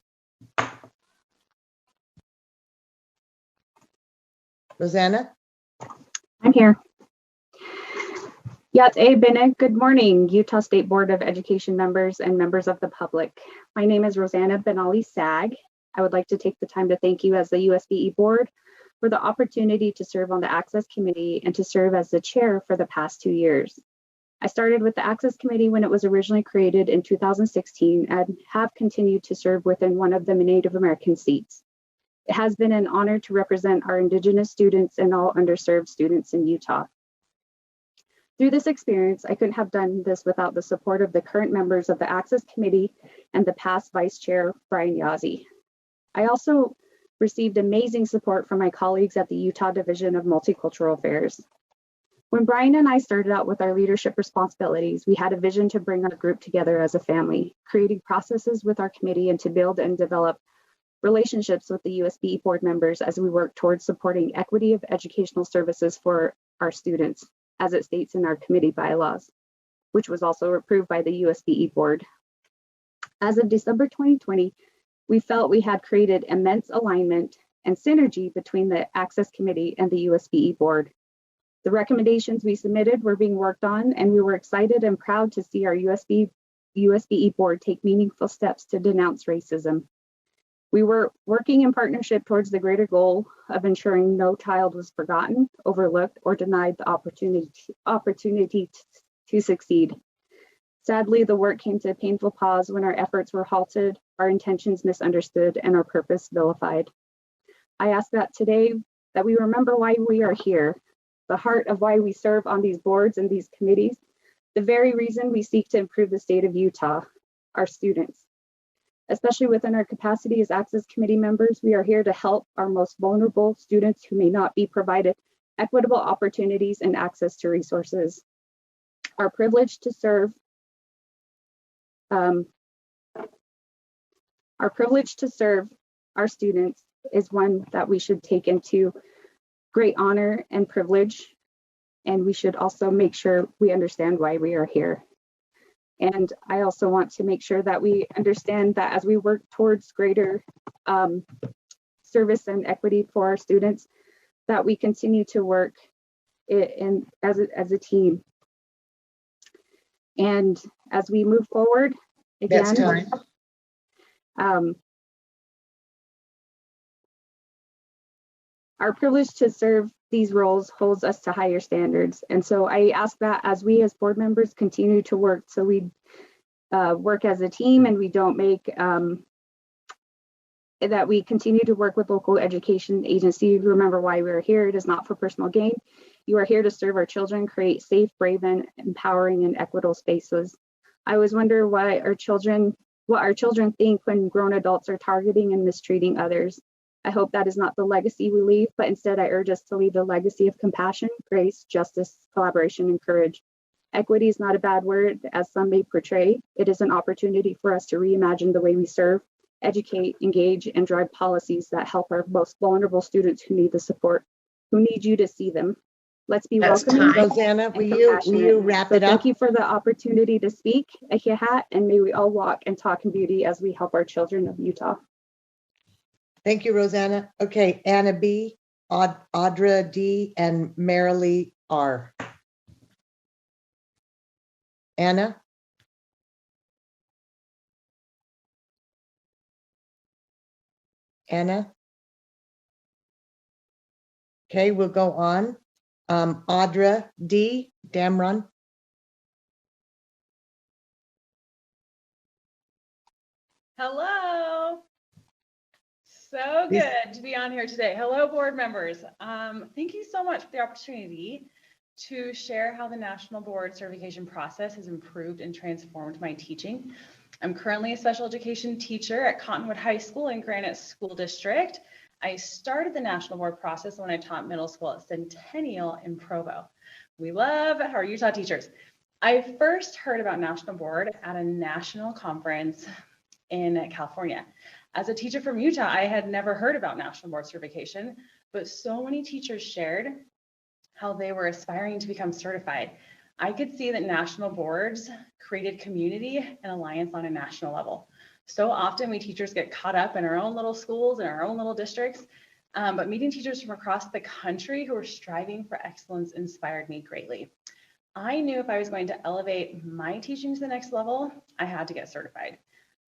Rosanna? I'm here. Yat A. Bene, good morning, Utah State Board of Education members and members of the public. My name is Rosanna Benali Skagg. I would like to take the time to thank you as the USBE board for the opportunity to serve on the Access Committee and to serve as the chair for the past 2 years. I started with the Access Committee when it was originally created in 2016 and have continued to serve within one of the Native American seats. It has been an honor to represent our Indigenous students and all underserved students in Utah. Through this experience, I couldn't have done this without the support of the current members of the Access Committee and the past Vice Chair, Brian Yazzie. I also received amazing support from my colleagues at the Utah Division of Multicultural Affairs. When Brian and I started out with our leadership responsibilities, we had a vision to bring our group together as a family, creating processes with our committee and to build and develop relationships with the USBE board members as we work towards supporting equity of educational services for our students, as it states in our committee bylaws, which was also approved by the USBE board. As of December 2020, we felt we had created immense alignment and synergy between the Access Committee and the USBE board. The recommendations we submitted were being worked on, and we were excited and proud to see our USBE board take meaningful steps to denounce racism. We were working in partnership towards the greater goal of ensuring no child was forgotten, overlooked, or denied the opportunity to succeed. Sadly, the work came to a painful pause when our efforts were halted, our intentions misunderstood, and our purpose vilified. I ask that today that we remember why we are here, the heart of why we serve on these boards and these committees, the very reason we seek to improve the state of Utah, our students. Especially within our capacity as Access Committee members, we are here to help our most vulnerable students who may not be provided equitable opportunities and access to resources. Our privilege to serve our students is one that we should take into great honor and privilege, and we should also make sure we understand why we are here. And I also want to make sure that we understand that as we work towards greater service and equity for our students, that we continue to work as a team. And as we move forward, again, That's time. Our privilege to serve these roles holds us to higher standards. And so I ask that as we as board members continue to work, so we work as a team and we don't make, that we continue to work with local education agencies. Remember why we're here. It is not for personal gain. You are here to serve our children, create safe, brave, and empowering and equitable spaces. I always wonder what our children think when grown adults are targeting and mistreating others. I hope that is not the legacy we leave, but instead I urge us to leave a legacy of compassion, grace, justice, collaboration, and courage. Equity is not a bad word, as some may portray. It is an opportunity for us to reimagine the way we serve, educate, engage, and drive policies that help our most vulnerable students who need the support, who need you to see them. Let's be welcoming. Rosanna, will you wrap it up? Thank you for the opportunity to speak. Ekehat, and may we all walk and talk in beauty as we help our children of Utah. Thank you, Rosanna. Okay, Anna B, Audra D, and Marilee R. Anna? Anna? Okay, we'll go on. Audra D, Damron. Hello. So good to be on here today. Hello, board members. Thank you so much for the opportunity to share how the National Board certification process has improved and transformed my teaching. I'm currently a special education teacher at Cottonwood High School in Granite School District. I started the National Board process when I taught middle school at Centennial in Provo. We love our Utah teachers. I first heard about National Board at a national conference in California. As a teacher from Utah, I had never heard about National Board certification, but so many teachers shared how they were aspiring to become certified. I could see that national boards created community and alliance on a national level. So often we teachers get caught up in our own little schools and our own little districts, but meeting teachers from across the country who are striving for excellence inspired me greatly. I knew if I was going to elevate my teaching to the next level, I had to get certified.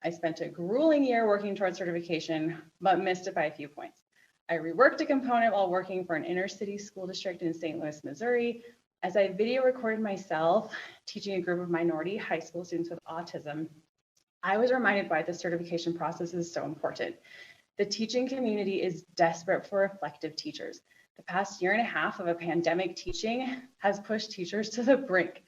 I spent a grueling year working towards certification, but missed it by a few points. I reworked a component while working for an inner city school district in St. Louis, Missouri. As I video recorded myself teaching a group of minority high school students with autism, I was reminded why the certification process is so important. The teaching community is desperate for reflective teachers. The past year and a half of a pandemic teaching has pushed teachers to the brink.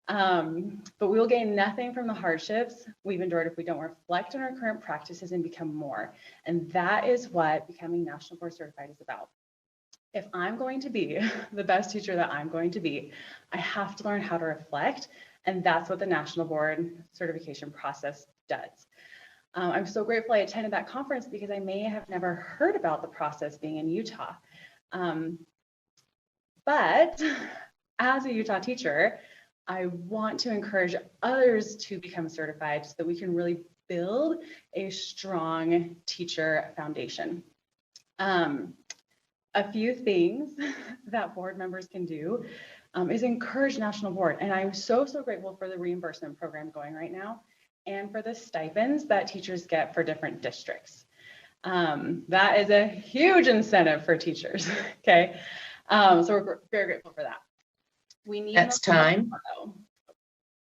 But we will gain nothing from the hardships we've endured if we don't reflect on our current practices and become more. And that is what becoming National Board Certified is about. If I'm going to be the best teacher that I'm going to be, I have to learn how to reflect. And that's what the National Board Certification process does. I'm so grateful I attended that conference because I may have never heard about the process being in Utah. But as a Utah teacher, I want to encourage others to become certified so that we can really build a strong teacher foundation. A few things that board members can do is encourage National Board. And I'm so grateful for the reimbursement program going right now and for the stipends that teachers get for different districts. That is a huge incentive for teachers, okay? So we're very grateful for that. We need That's time.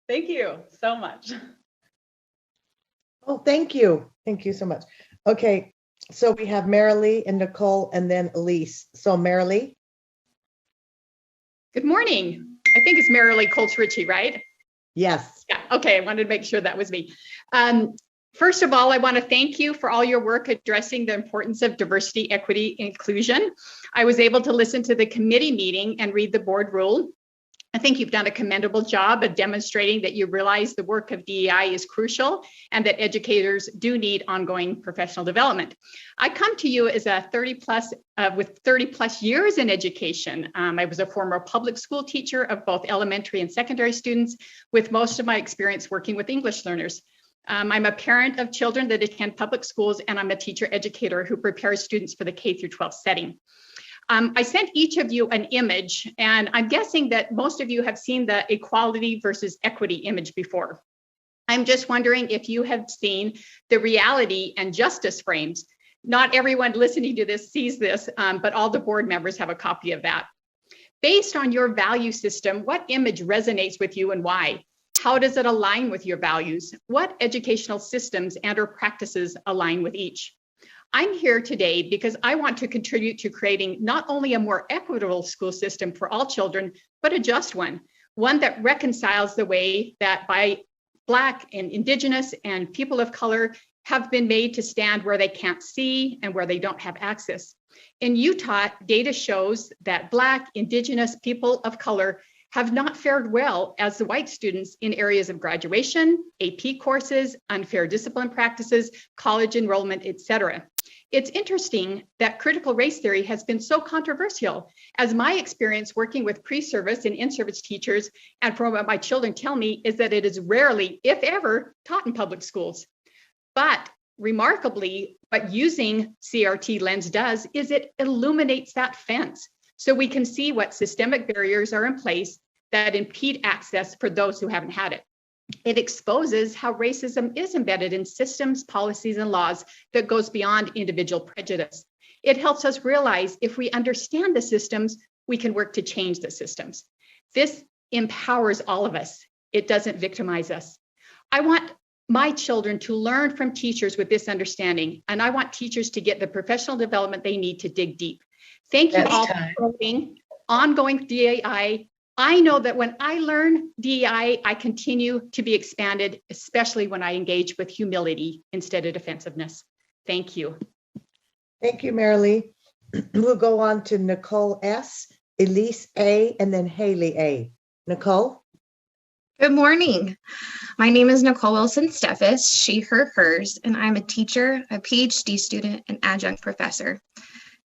Thank you so much. Oh, thank you. Thank you so much. Okay, so we have Marilee and Nicole and then Elise. So Marilee. Good morning. I think it's Marilee Colts-Ritchie, right? Yes. Yeah, okay, I wanted to make sure that was me. First of all, I want to thank you for all your work addressing the importance of diversity, equity, and inclusion. I was able to listen to the committee meeting and read the board rule. I think you've done a commendable job of demonstrating that you realize the work of DEI is crucial and that educators do need ongoing professional development. I come to you as a 30 plus years in education. I was a former public school teacher of both elementary and secondary students, with most of my experience working with English learners. I'm a parent of children that attend public schools, and I'm a teacher educator who prepares students for the K-12 setting. I sent each of you an image, and I'm guessing that most of you have seen the equality versus equity image before. I'm just wondering if you have seen the reality and justice frames. Not everyone listening to this sees this, but all the board members have a copy of that. Based on your value system, what image resonates with you and why? How does it align with your values? What educational systems and/or practices align with each? I'm here today because I want to contribute to creating not only a more equitable school system for all children, but a just one that reconciles the way that Black and Indigenous and people of color have been made to stand where they can't see and where they don't have access. In Utah, data shows that Black, Indigenous, people of color have not fared well as the white students in areas of graduation, AP courses, unfair discipline practices, college enrollment, etc. It's interesting that critical race theory has been so controversial, as my experience working with pre-service and in-service teachers and from what my children tell me is that it is rarely, if ever, taught in public schools. But remarkably, what using CRT lens does is it illuminates that fence so we can see what systemic barriers are in place that impede access for those who haven't had it. It exposes how racism is embedded in systems, policies, and laws that goes beyond individual prejudice. It helps us realize if we understand the systems, we can work to change the systems. This empowers all of us. It doesn't victimize us. I want my children to learn from teachers with this understanding, and I want teachers to get the professional development they need to dig deep. Thank you all for promoting ongoing DEI. I know that when I learn DEI, I continue to be expanded, especially when I engage with humility instead of defensiveness. Thank you. Thank you, Marilee. We'll go on to Nicole S., Elise A., and then Haley A. Nicole? Good morning. My name is Nicole Wilson Steffes, she, her, hers, and I'm a teacher, a PhD student, and adjunct professor.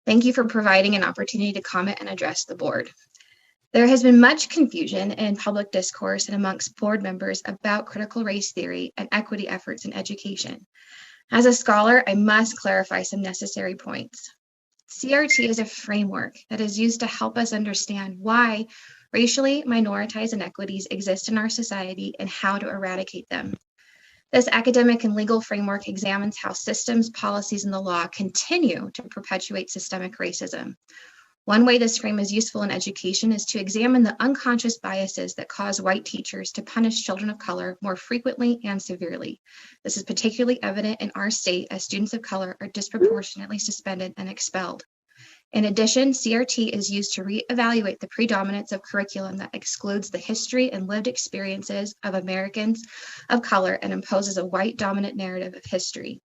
Thank you for providing an opportunity to comment and address the board. There has been much confusion in public discourse and amongst board members about critical race theory and equity efforts in education. As a scholar, I must clarify some necessary points. CRT is a framework that is used to help us understand why racially minoritized inequities exist in our society and how to eradicate them. This academic and legal framework examines how systems, policies, and the law continue to perpetuate systemic racism. One way this frame is useful in education is to examine the unconscious biases that cause white teachers to punish children of color more frequently and severely. This is particularly evident in our state as students of color are disproportionately suspended and expelled. In addition, CRT is used to reevaluate the predominance of curriculum that excludes the history and lived experiences of Americans of color and imposes a white dominant narrative of history.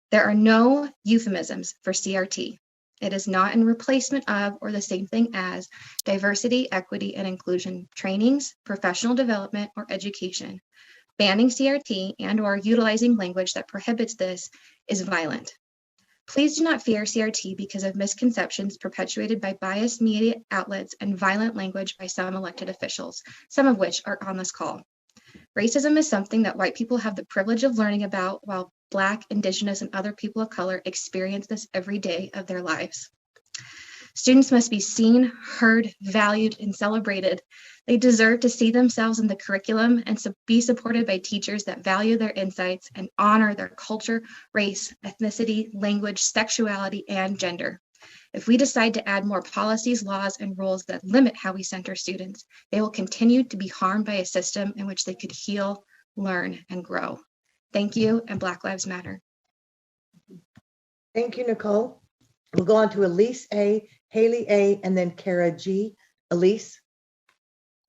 There are no euphemisms for CRT. It is not in replacement of or the same thing as diversity, equity, and inclusion trainings, professional development, or education. Banning CRT and/or utilizing language that prohibits this is violent. Please do not fear CRT because of misconceptions perpetuated by biased media outlets and violent language by some elected officials, some of which are on this call. Racism is something that white people have the privilege of learning about, while Black, Indigenous, and other people of color experience this every day of their lives. Students must be seen, heard, valued, and celebrated. They deserve to see themselves in the curriculum and be supported by teachers that value their insights and honor their culture, race, ethnicity, language, sexuality, and gender. If we decide to add more policies, laws, and rules that limit how we center students, they will continue to be harmed by a system in which they could heal, learn, and grow. Thank you, and Black Lives Matter. Thank you, Nicole. We'll go on to Elise A, Haley A, and then Kara G. Elise.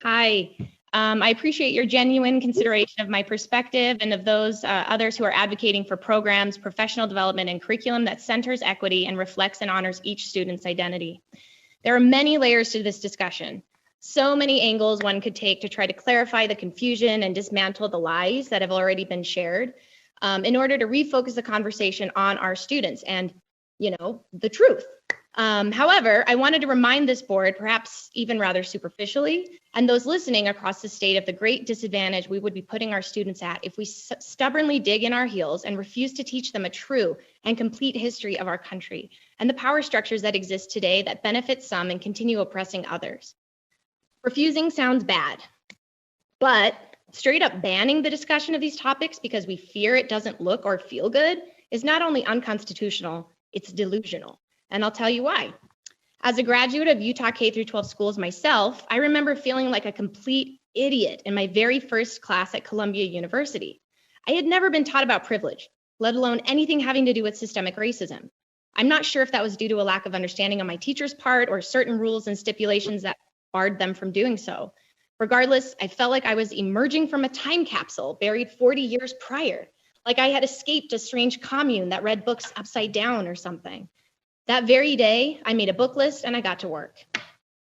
Hi, I appreciate your genuine consideration of my perspective and of those others who are advocating for programs, professional development, and curriculum that centers equity and reflects and honors each student's identity. There are many layers to this discussion. So many angles one could take to try to clarify the confusion and dismantle the lies that have already been shared in order to refocus the conversation on our students and, the truth. However, I wanted to remind this board, perhaps even rather superficially, and those listening across the state of the great disadvantage we would be putting our students at if we stubbornly dig in our heels and refuse to teach them a true and complete history of our country and the power structures that exist today that benefit some and continue oppressing others. Refusing sounds bad, but straight up banning the discussion of these topics because we fear it doesn't look or feel good is not only unconstitutional, it's delusional. And I'll tell you why. As a graduate of Utah K-12 schools myself, I remember feeling like a complete idiot in my very first class at Columbia University. I had never been taught about privilege, let alone anything having to do with systemic racism. I'm not sure if that was due to a lack of understanding on my teacher's part or certain rules and stipulations that barred them from doing so. Regardless, I felt like I was emerging from a time capsule buried 40 years prior, like I had escaped a strange commune that read books upside down or something. That very day, I made a book list and I got to work.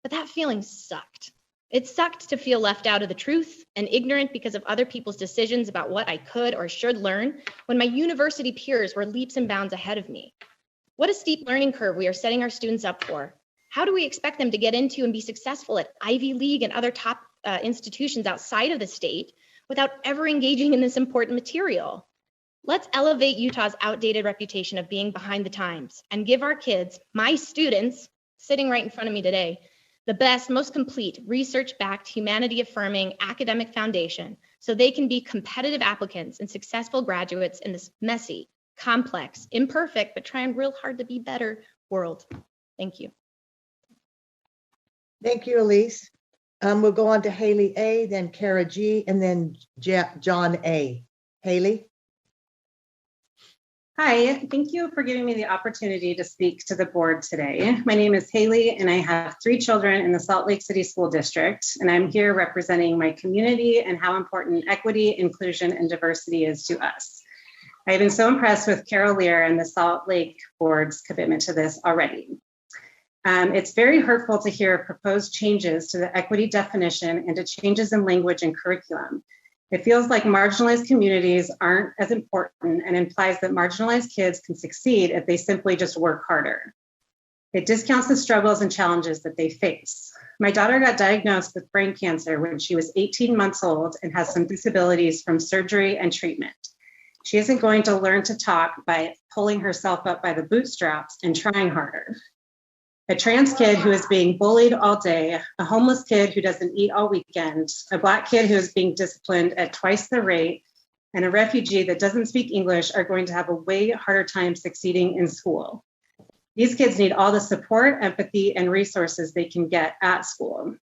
But that feeling sucked. It sucked to feel left out of the truth and ignorant because of other people's decisions about what I could or should learn when my university peers were leaps and bounds ahead of me. What a steep learning curve we are setting our students up for. How do we expect them to get into and be successful at Ivy League and other top institutions outside of the state without ever engaging in this important material? Let's elevate Utah's outdated reputation of being behind the times and give our kids, my students, sitting right in front of me today, the best, most complete, research-backed, humanity-affirming academic foundation so they can be competitive applicants and successful graduates in this messy, complex, imperfect, but trying real hard to be better world. Thank you. Thank you, Elise. We'll go on to Haley A, then Kara G, and then John A. Haley. Hi, thank you for giving me the opportunity to speak to the board today. My name is Haley and I have 3 children in the Salt Lake City School District, and I'm here representing my community and how important equity, inclusion, and diversity is to us. I've been so impressed with Carol Lear and the Salt Lake Board's commitment to this already. It's very hurtful to hear proposed changes to the equity definition and to changes in language and curriculum. It feels like marginalized communities aren't as important and implies that marginalized kids can succeed if they simply just work harder. It discounts the struggles and challenges that they face. My daughter got diagnosed with brain cancer when she was 18 months old and has some disabilities from surgery and treatment. She isn't going to learn to talk by pulling herself up by the bootstraps and trying harder. A trans kid who is being bullied all day, a homeless kid who doesn't eat all weekend, a Black kid who is being disciplined at twice the rate, and a refugee that doesn't speak English are going to have a way harder time succeeding in school. These kids need all the support, empathy, and resources they can get at school.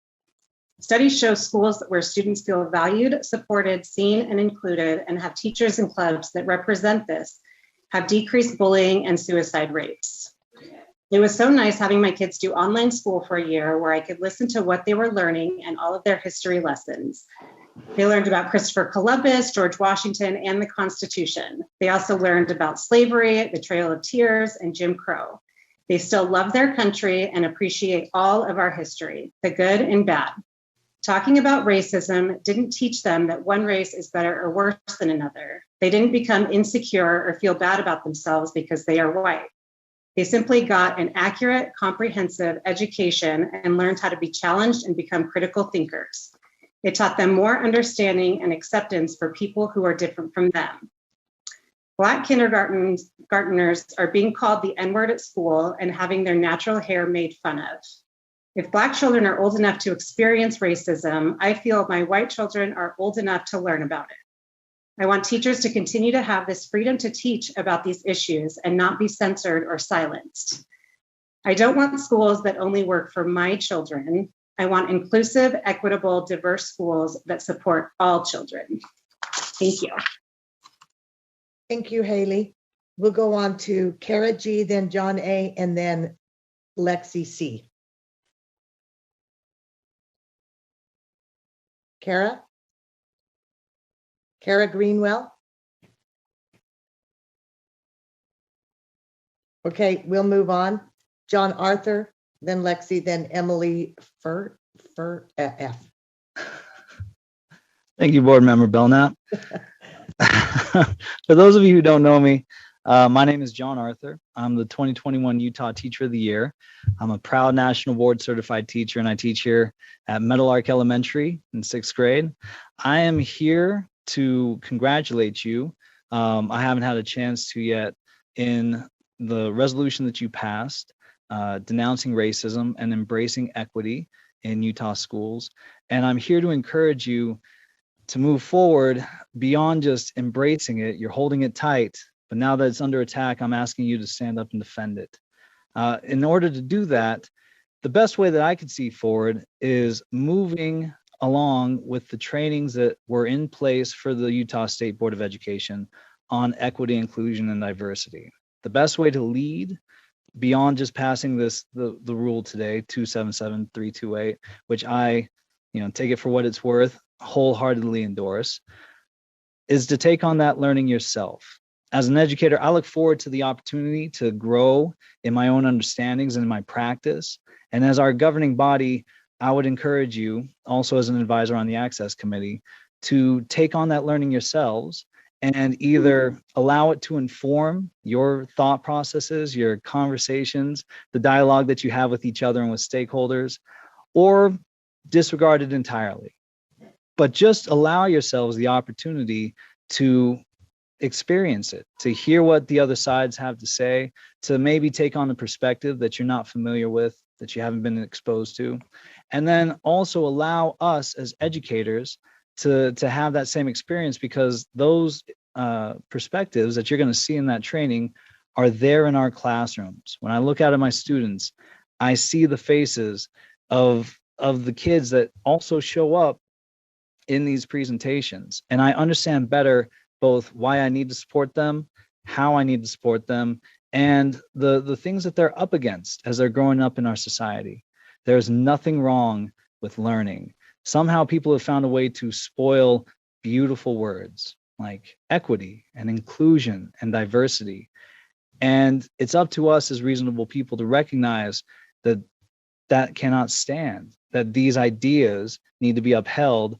Studies show schools where students feel valued, supported, seen, and included, and have teachers and clubs that represent this, have decreased bullying and suicide rates. It was so nice having my kids do online school for a year where I could listen to what they were learning and all of their history lessons. They learned about Christopher Columbus, George Washington, and the Constitution. They also learned about slavery, the Trail of Tears, and Jim Crow. They still love their country and appreciate all of our history, the good and bad. Talking about racism didn't teach them that one race is better or worse than another. They didn't become insecure or feel bad about themselves because they are white. They simply got an accurate, comprehensive education and learned how to be challenged and become critical thinkers. It taught them more understanding and acceptance for people who are different from them. Black kindergartners are being called the N-word at school and having their natural hair made fun of. If Black children are old enough to experience racism, I feel my white children are old enough to learn about it. I want teachers to continue to have this freedom to teach about these issues and not be censored or silenced. I don't want schools that only work for my children. I want inclusive, equitable, diverse schools that support all children. Thank you. Thank you, Haley. We'll go on to Kara G, then John A, and then Lexi C. Kara? Kara Greenwell? Okay, we'll move on. John Arthur, then Lexi, then Emily F. Thank you, Board Member Belknap. For those of you who don't know me, my name is John Arthur. I'm the 2021 Utah Teacher of the Year. I'm a proud National Board Certified Teacher, and I teach here at Meadowlark Elementary in 6th grade. I am here to congratulate you. I haven't had a chance to yet in the resolution that you passed, denouncing racism and embracing equity in Utah schools. And I'm here to encourage you to move forward beyond just embracing it. You're holding it tight, but now that it's under attack, I'm asking you to stand up and defend it. In order to do that, the best way that I could see forward is moving along with the trainings that were in place for the Utah State Board of Education on equity, inclusion, and diversity. The best way to lead beyond just passing the rule today, 277328, which I, take it for what it's worth, wholeheartedly endorse, is to take on that learning yourself. As an educator, I look forward to the opportunity to grow in my own understandings and in my practice. And as our governing body, I would encourage you, also as an advisor on the Access Committee, to take on that learning yourselves and either allow it to inform your thought processes, your conversations, the dialogue that you have with each other and with stakeholders, or disregard it entirely. But just allow yourselves the opportunity to experience it, to hear what the other sides have to say, to maybe take on a perspective that you're not familiar with, that you haven't been exposed to, and then also allow us as educators to have that same experience, because those perspectives that you're going to see in that training are there in our classrooms. When I look out at my students, I see the faces of the kids that also show up in these presentations, and I understand better both why I need to support them, how I need to support them, and the things that they're up against as they're growing up in our society. There's nothing wrong with learning. Somehow people have found a way to spoil beautiful words like equity and inclusion and diversity. And it's up to us as reasonable people to recognize that that cannot stand, that these ideas need to be upheld.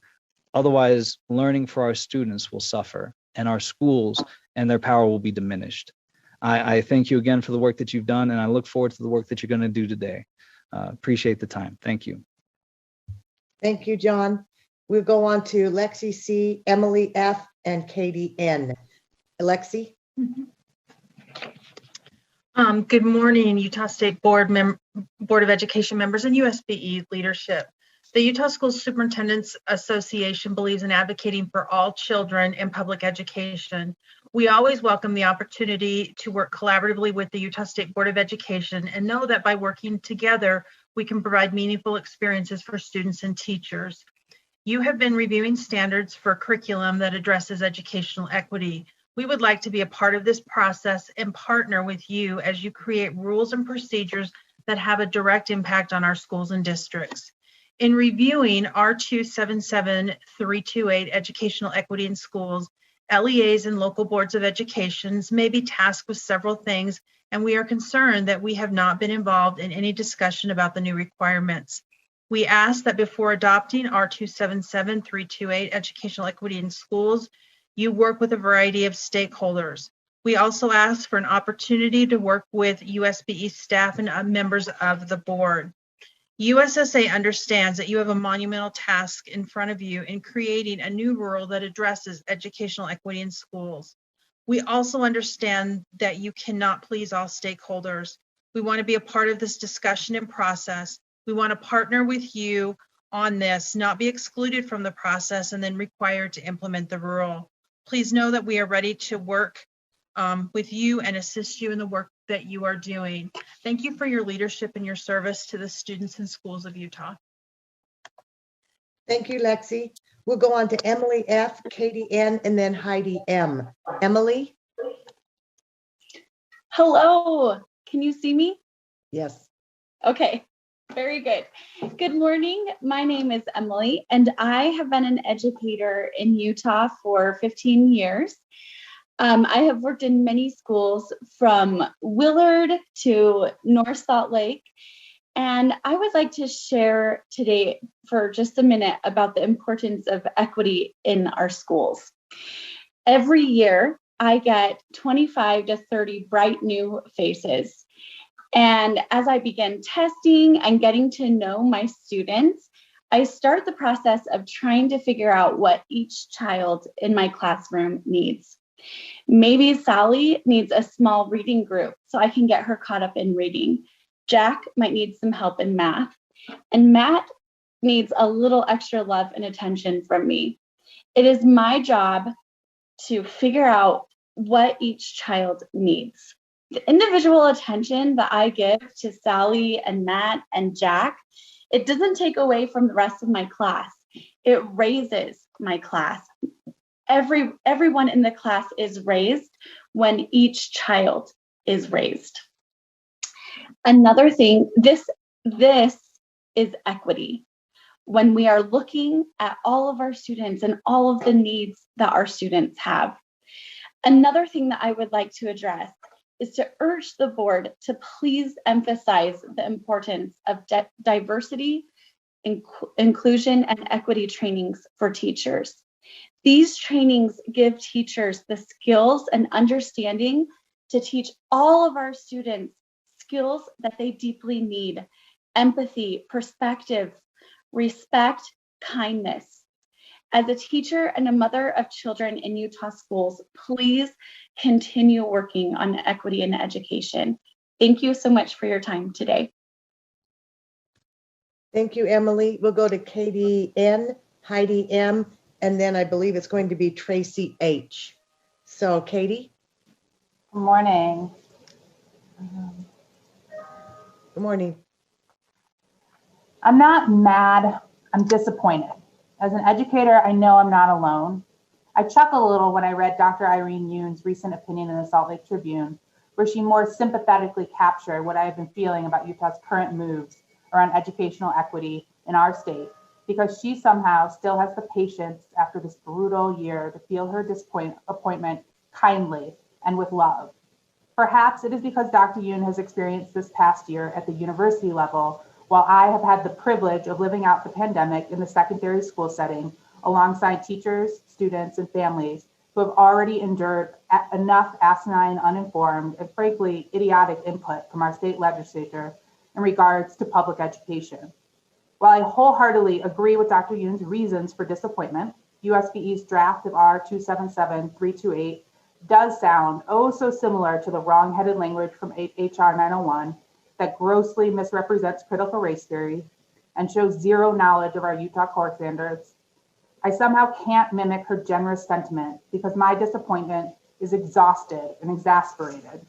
Otherwise, learning for our students will suffer, and our schools and their power will be diminished. I thank you again for the work that you've done, and I look forward to the work that you're going to do today. Appreciate the time. Thank you. Thank you, John. We'll go on to Lexi C, Emily F, and Katie N. Lexi? Good morning, Utah State Board of Education members and USBE leadership. The Utah Schools Superintendents Association believes in advocating for all children in public education. We always welcome the opportunity to work collaboratively with the Utah State Board of Education and know that by working together, we can provide meaningful experiences for students and teachers. You have been reviewing standards for curriculum that addresses educational equity. We would like to be a part of this process and partner with you as you create rules and procedures that have a direct impact on our schools and districts. In reviewing R277328 Educational Equity in Schools, LEAs and local boards of education may be tasked with several things, and we are concerned that we have not been involved in any discussion about the new requirements. We ask that before adopting R277328 Educational Equity in Schools, you work with a variety of stakeholders. We also ask for an opportunity to work with USBE staff and members of the board. USSA understands that you have a monumental task in front of you in creating a new rule that addresses educational equity in schools. We also understand that you cannot please all stakeholders. We want to be a part of this discussion and process. We want to partner with you on this, not be excluded from the process and then required to implement the rule. Please know that we are ready to work with you and assist you in the work that you are doing. Thank you for your leadership and your service to the students and schools of Utah. Thank you, Lexi. We'll go on to Emily F., Katie N., and then Heidi M. Emily? Hello, can you see me? Yes. Okay, very good. Good morning, my name is Emily, and I have been an educator in Utah for 15 years. I have worked in many schools from Willard to North Salt Lake, and I would like to share today for just a minute about the importance of equity in our schools. Every year, I get 25 to 30 bright new faces. And as I begin testing and getting to know my students, I start the process of trying to figure out what each child in my classroom needs. Maybe Sally needs a small reading group so I can get her caught up in reading. Jack might need some help in math. And Matt needs a little extra love and attention from me. It is my job to figure out what each child needs. The individual attention that I give to Sally and Matt and Jack, it doesn't take away from the rest of my class. It raises my class. Everyone in the class is raised when each child is raised. Another thing, this is equity. When we are looking at all of our students and all of the needs that our students have. Another thing that I would like to address is to urge the board to please emphasize the importance of diversity, inclusion, and equity trainings for teachers. These trainings give teachers the skills and understanding to teach all of our students skills that they deeply need: empathy, perspective, respect, kindness. As a teacher and a mother of children in Utah schools, please continue working on equity in education. Thank you so much for your time today. Thank you, Emily. We'll go to Katie N., Heidi M., and then I believe it's going to be Tracy H. So, Katie? Good morning. Good morning. I'm not mad, I'm disappointed. As an educator, I know I'm not alone. I chuckled a little when I read Dr. Irene Yoon's recent opinion in the Salt Lake Tribune, where she more sympathetically captured what I have been feeling about Utah's current moves around educational equity in our state, because she somehow still has the patience after this brutal year to feel her disappointment kindly and with love. Perhaps it is because Dr. Yoon has experienced this past year at the university level, while I have had the privilege of living out the pandemic in the secondary school setting alongside teachers, students, and families who have already endured enough asinine, uninformed, and frankly idiotic input from our state legislature in regards to public education. While I wholeheartedly agree with Dr. Yoon's reasons for disappointment, USBE's draft of R277328 does sound oh so similar to the wrong-headed language from HR 901 that grossly misrepresents critical race theory, and shows zero knowledge of our Utah core standards. I somehow can't mimic her generous sentiment because my disappointment is exhausted and exasperated.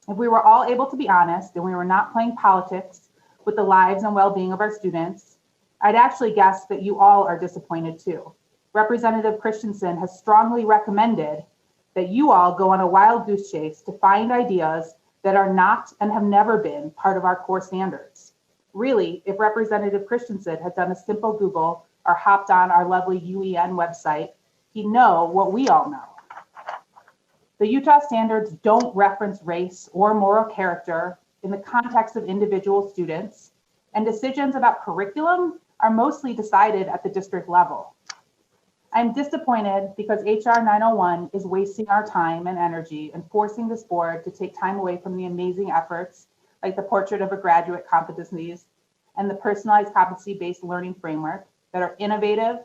If we were all able to be honest and we were not playing politics with the lives and well-being of our students, I'd actually guess that you all are disappointed too. Representative Christensen has strongly recommended that you all go on a wild goose chase to find ideas that are not and have never been part of our core standards. Really, if Representative Christensen had done a simple Google or hopped on our lovely UEN website, he'd know what we all know. The Utah standards don't reference race or moral character in the context of individual students, and decisions about curriculum are mostly decided at the district level. I'm disappointed because HR 901 is wasting our time and energy and forcing this board to take time away from the amazing efforts like the Portrait of a Graduate Competencies and the Personalized Competency-Based Learning Framework that are innovative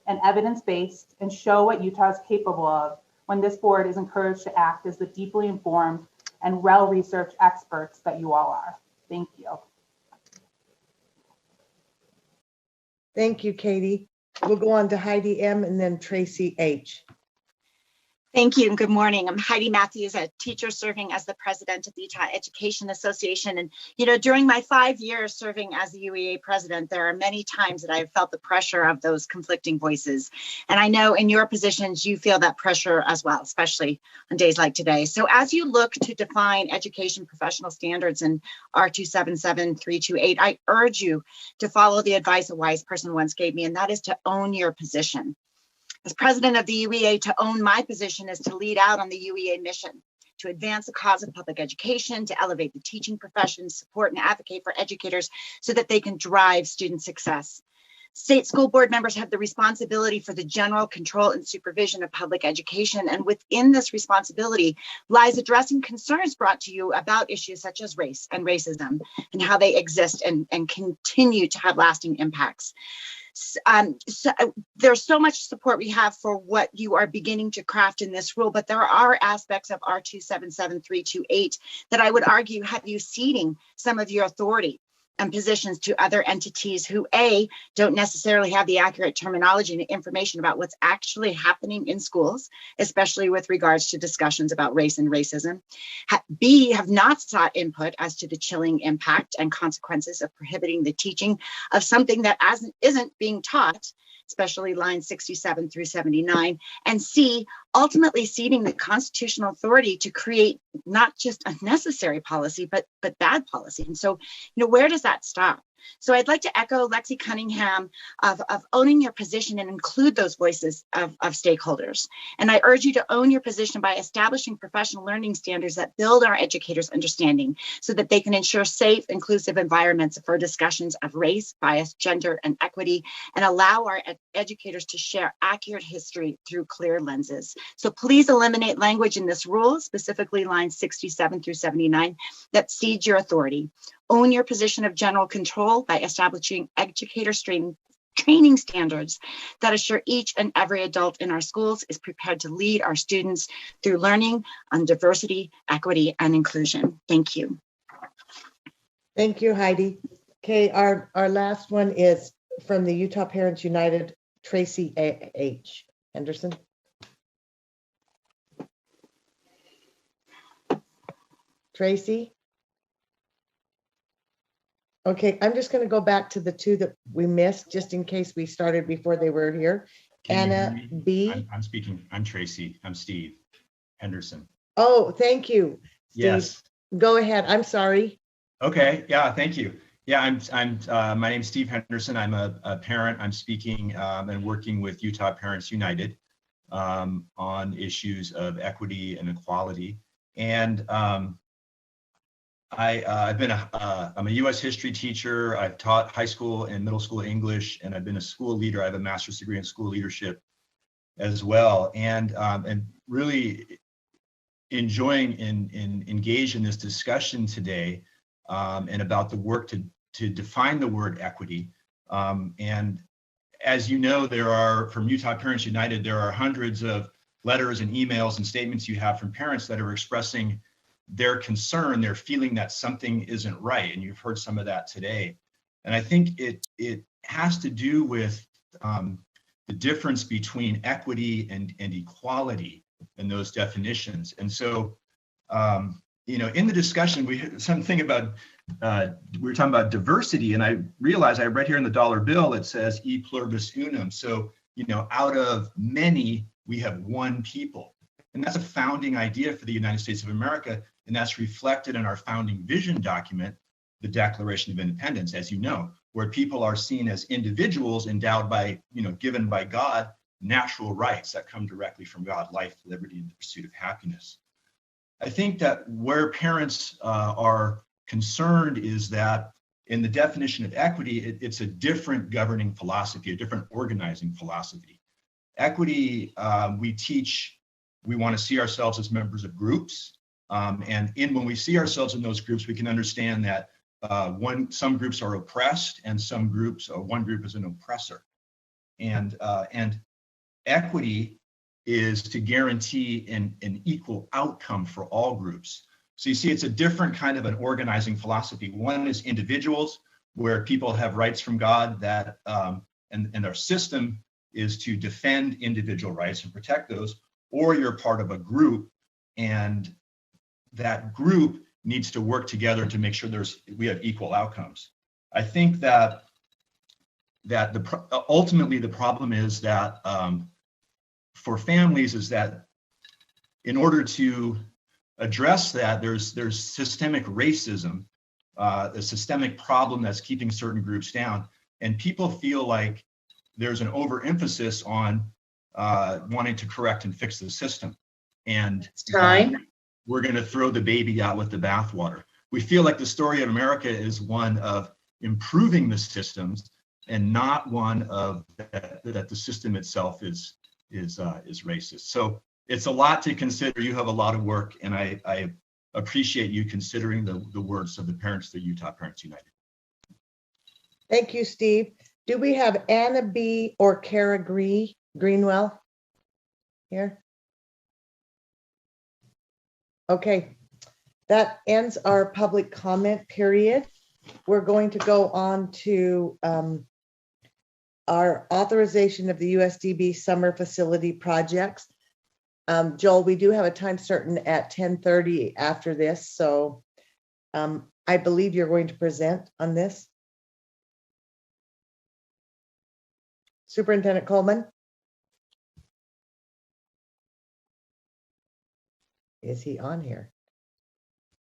and evidence-based and show what Utah is capable of when this board is encouraged to act as the deeply informed and well-researched experts that you all are. Thank you. Thank you, Katie. We'll go on to Heidi M. and then Tracy H. Thank you and good morning. I'm Heidi Matthews, a teacher serving as the president of the Utah Education Association. And, during my 5 years serving as the UEA president, there are many times that I've felt the pressure of those conflicting voices. And I know in your positions, you feel that pressure as well, especially on days like today. So as you look to define education professional standards in R277328, I urge you to follow the advice a wise person once gave me, and that is to own your position. As president of the UEA, to own my position is to lead out on the UEA mission, to advance the cause of public education, to elevate the teaching profession, support and advocate for educators so that they can drive student success. State school board members have the responsibility for the general control and supervision of public education, and within this responsibility lies addressing concerns brought to you about issues such as race and racism and how they exist and continue to have lasting impacts. So there's so much support we have for what you are beginning to craft in this rule, but there are aspects of R277328 that I would argue have you ceding some of your authority and positions to other entities who, A, don't necessarily have the accurate terminology and information about what's actually happening in schools, especially with regards to discussions about race and racism. B, have not sought input as to the chilling impact and consequences of prohibiting the teaching of something that isn't being taught, especially lines 67 through 79, and C, ultimately ceding the constitutional authority to create not just unnecessary policy, but bad policy. And so, where does that stop? So I'd like to echo Lexi Cunningham of owning your position and include those voices of stakeholders. And I urge you to own your position by establishing professional learning standards that build our educators' understanding so that they can ensure safe, inclusive environments for discussions of race, bias, gender, and equity, and allow our educators to share accurate history through clear lenses. So please eliminate language in this rule, specifically lines 67 through 79, that cedes your authority. Own your position of general control by establishing educator training standards that assure each and every adult in our schools is prepared to lead our students through learning on diversity, equity, and inclusion. Thank you. Thank you, Heidi. Okay, our last one is from the Utah Parents United, Tracy H. Henderson. Tracy? Okay, I'm just going to go back to the two that we missed, just in case we started before they were here. Anna B. I'm speaking. I'm Tracy. I'm Steve Henderson. Oh, thank you, Steve. Yes. Go ahead. I'm sorry. Okay. Yeah. Thank you. Yeah. My name's Steve Henderson. I'm a parent. I'm speaking and working with Utah Parents United on issues of equity and equality. And I'm a U.S. history teacher. I've taught high school and middle school English, and I've been a school leader. I have a master's degree in school leadership as well, and really enjoying and engage in this discussion today and about the work to define the word equity. And as you know, from Utah Parents United, there are hundreds of letters and emails and statements you have from parents that are expressing their concern, their feeling that something isn't right. And you've heard some of that today. And I think it has to do with the difference between equity and equality in those definitions. And so, in the discussion, we had something about, we were talking about diversity, and I realized I read here in the dollar bill, it says e pluribus unum. So, out of many, we have one people. And that's a founding idea for the United States of America. And that's reflected in our founding vision document, the Declaration of Independence, as you know, where people are seen as individuals endowed by, given by God, natural rights that come directly from God, life, liberty, and the pursuit of happiness. I think that where parents are concerned is that in the definition of equity, it's a different governing philosophy, a different organizing philosophy. Equity, we teach, we want to see ourselves as members of groups. And when we see ourselves in those groups, we can understand that some groups are oppressed and some groups, or one group is an oppressor. And equity is to guarantee an equal outcome for all groups. So you see, it's a different kind of an organizing philosophy. One is individuals, where people have rights from God that, and our system is to defend individual rights and protect those, or you're part of a group, and that group needs to work together to make sure we have equal outcomes. I think that ultimately the problem is that for families is that in order to address that, there's systemic racism, a systemic problem that's keeping certain groups down, and people feel like there's an overemphasis on wanting to correct and fix the system, and we're going to throw the baby out with the bathwater. We feel like the story of America is one of improving the systems and not one of that the system itself is racist. So it's a lot to consider. You have a lot of work, and I appreciate you considering the words of the parents, the Utah Parents United. Thank you, Steve. Do we have Anna B. or Kara Greenwell here? Okay, that ends our public comment period. We're going to go on to our authorization of the USDB summer facility projects. Joel, we do have a time certain at 10:30 after this, so I believe you're going to present on this. Superintendent Coleman? Is he on here?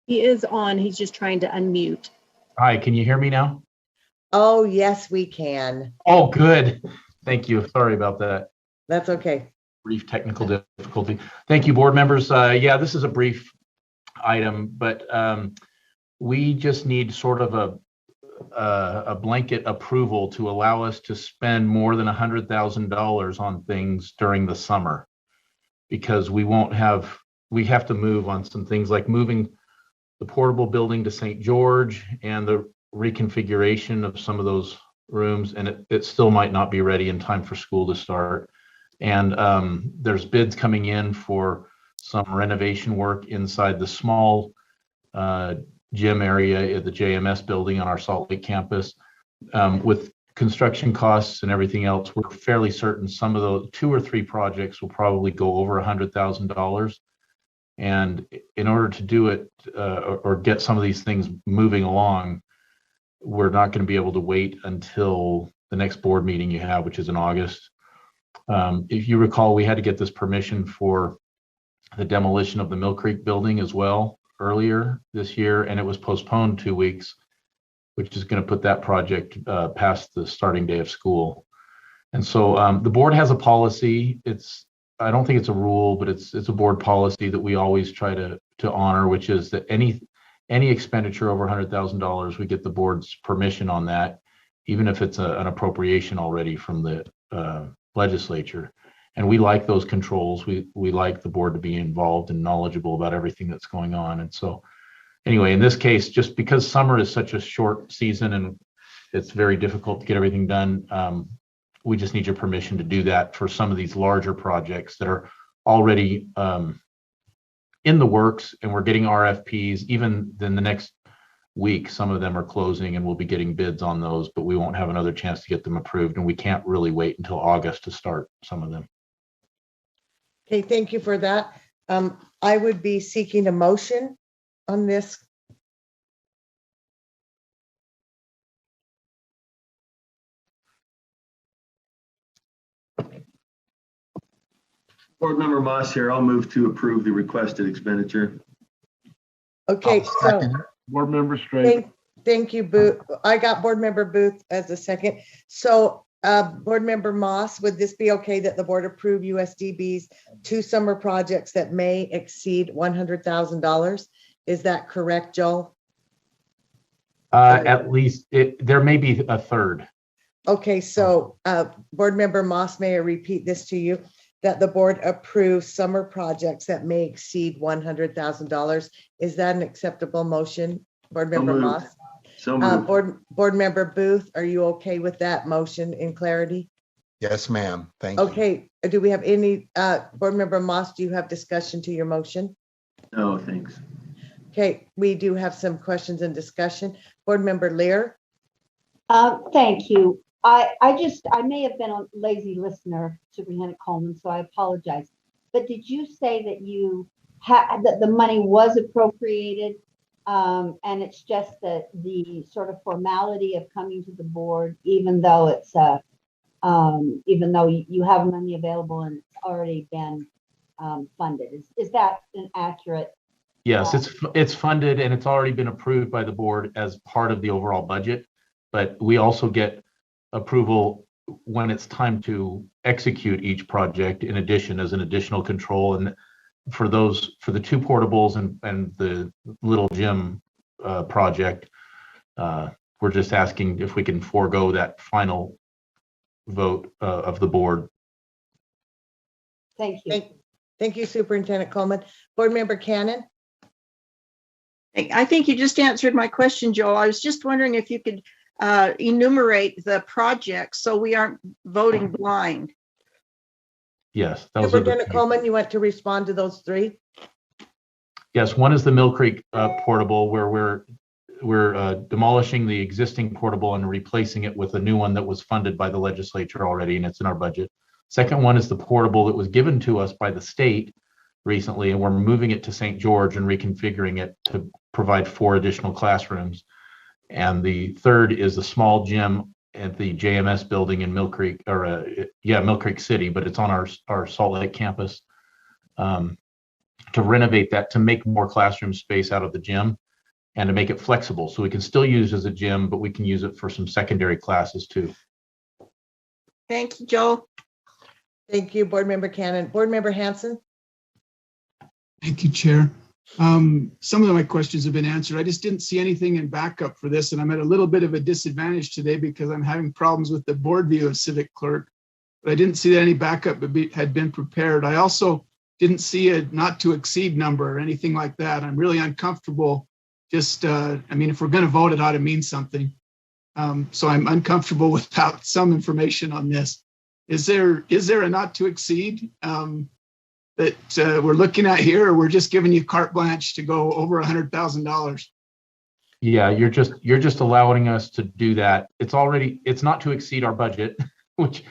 He is on, he's just trying to unmute. Hi, can you hear me now? Oh, yes, we can. Oh, good. Thank you. Sorry about that. That's okay. Brief technical difficulty. Thank you, board members. Yeah, this is a brief item, but we just need sort of a blanket approval to allow us to spend more than $100,000 on things during the summer, because we have to move on some things like moving the portable building to St. George and the reconfiguration of some of those rooms, and it still might not be ready in time for school to start. And there's bids coming in for some renovation work inside the small gym area at the JMS building on our Salt Lake campus. With construction costs and everything else, we're fairly certain some of those 2 or 3 projects will probably go over $100,000. And in order to do it or get some of these things moving along, we're not going to be able to wait until the next board meeting you have, which is in August. If you recall, we had to get this permission for the demolition of the Mill Creek building as well earlier this year, and it was postponed 2 weeks, which is going to put that project past the starting day of school. And so the board has a policy. I don't think it's a rule, but it's a board policy that we always try to honor, which is that any expenditure over $100,000, we get the board's permission on that, even if it's an appropriation already from the legislature. And we like those controls. We like the board to be involved and knowledgeable about everything that's going on. And so anyway, in this case, just because summer is such a short season and it's very difficult to get everything done, we just need your permission to do that for some of these larger projects that are already in the works, and we're getting RFPs. Even in the next week. Some of them are closing and we'll be getting bids on those, but we won't have another chance to get them approved. And we can't really wait until August to start some of them. Okay, thank you for that. I would be seeking a motion on this. Board Member Moss here. I'll move to approve the requested expenditure. Okay, so Board Member Straight. thank you, Booth. I got Board Member Booth as a second. So Board Member Moss, would this be okay that the board approve USDB's 2 summer projects that may exceed $100,000? Is that correct, Joel? At least there may be a third. Okay, so Board Member Moss, may I repeat this to you? That the board approves summer projects that may exceed $100,000. Is that an acceptable motion, Board Member Moss? So moved. Board Member Booth, are you okay with that motion in clarity? Yes, ma'am. Thank you. Okay, do we have any, Board Member Moss, do you have discussion to your motion? No, thanks. Okay, we do have some questions and discussion. Board Member Lear? Thank you. I may have been a lazy listener, Superintendent Coleman, so I apologize. But did you say that that the money was appropriated, and it's just that the sort of formality of coming to the board, even though it's even though you have money available and it's already been funded? Is that an accurate? Yes, it's funded and it's already been approved by the board as part of the overall budget, but we also get approval when it's time to execute each project in addition as an additional control. And for the 2 portables and the little gym project, we're just asking if we can forego that final vote of the board. Thank you. Thank you, Superintendent Coleman. Board Member Cannon? I think you just answered my question, Joel. I was just wondering if you could enumerate the projects so we aren't voting blind. Yes. Superintendent Coleman, you want to respond to those 3? Yes, one is the Mill Creek portable, where we're demolishing the existing portable and replacing it with a new one that was funded by the legislature already, and it's in our budget. Second one is the portable that was given to us by the state recently, and we're moving it to St. George and reconfiguring it to provide 4 additional classrooms. And the third is the small gym at the JMS building in Mill Creek, or Mill Creek City, but it's on our Salt Lake campus, to renovate that, to make more classroom space out of the gym and to make it flexible. So we can still use it as a gym, but we can use it for some secondary classes too. Thank you, Joel. Thank you, Board Member Cannon. Board Member Hanson? Thank you, Chair. Some of my questions have been answered. I just didn't see anything in backup for this, and I'm at a little bit of a disadvantage today because I'm having problems with the board view of Civic Clerk, but I didn't see that any backup had been prepared. I also didn't see a not to exceed number or anything like that. I'm really uncomfortable. Just, I mean, if we're going to vote, it ought to mean something. So I'm uncomfortable without some information on this. Is there a not to exceed that we're looking at here, or we're just giving you carte blanche to go over $100,000? Yeah, you're just allowing us to do that. It's not to exceed our budget, which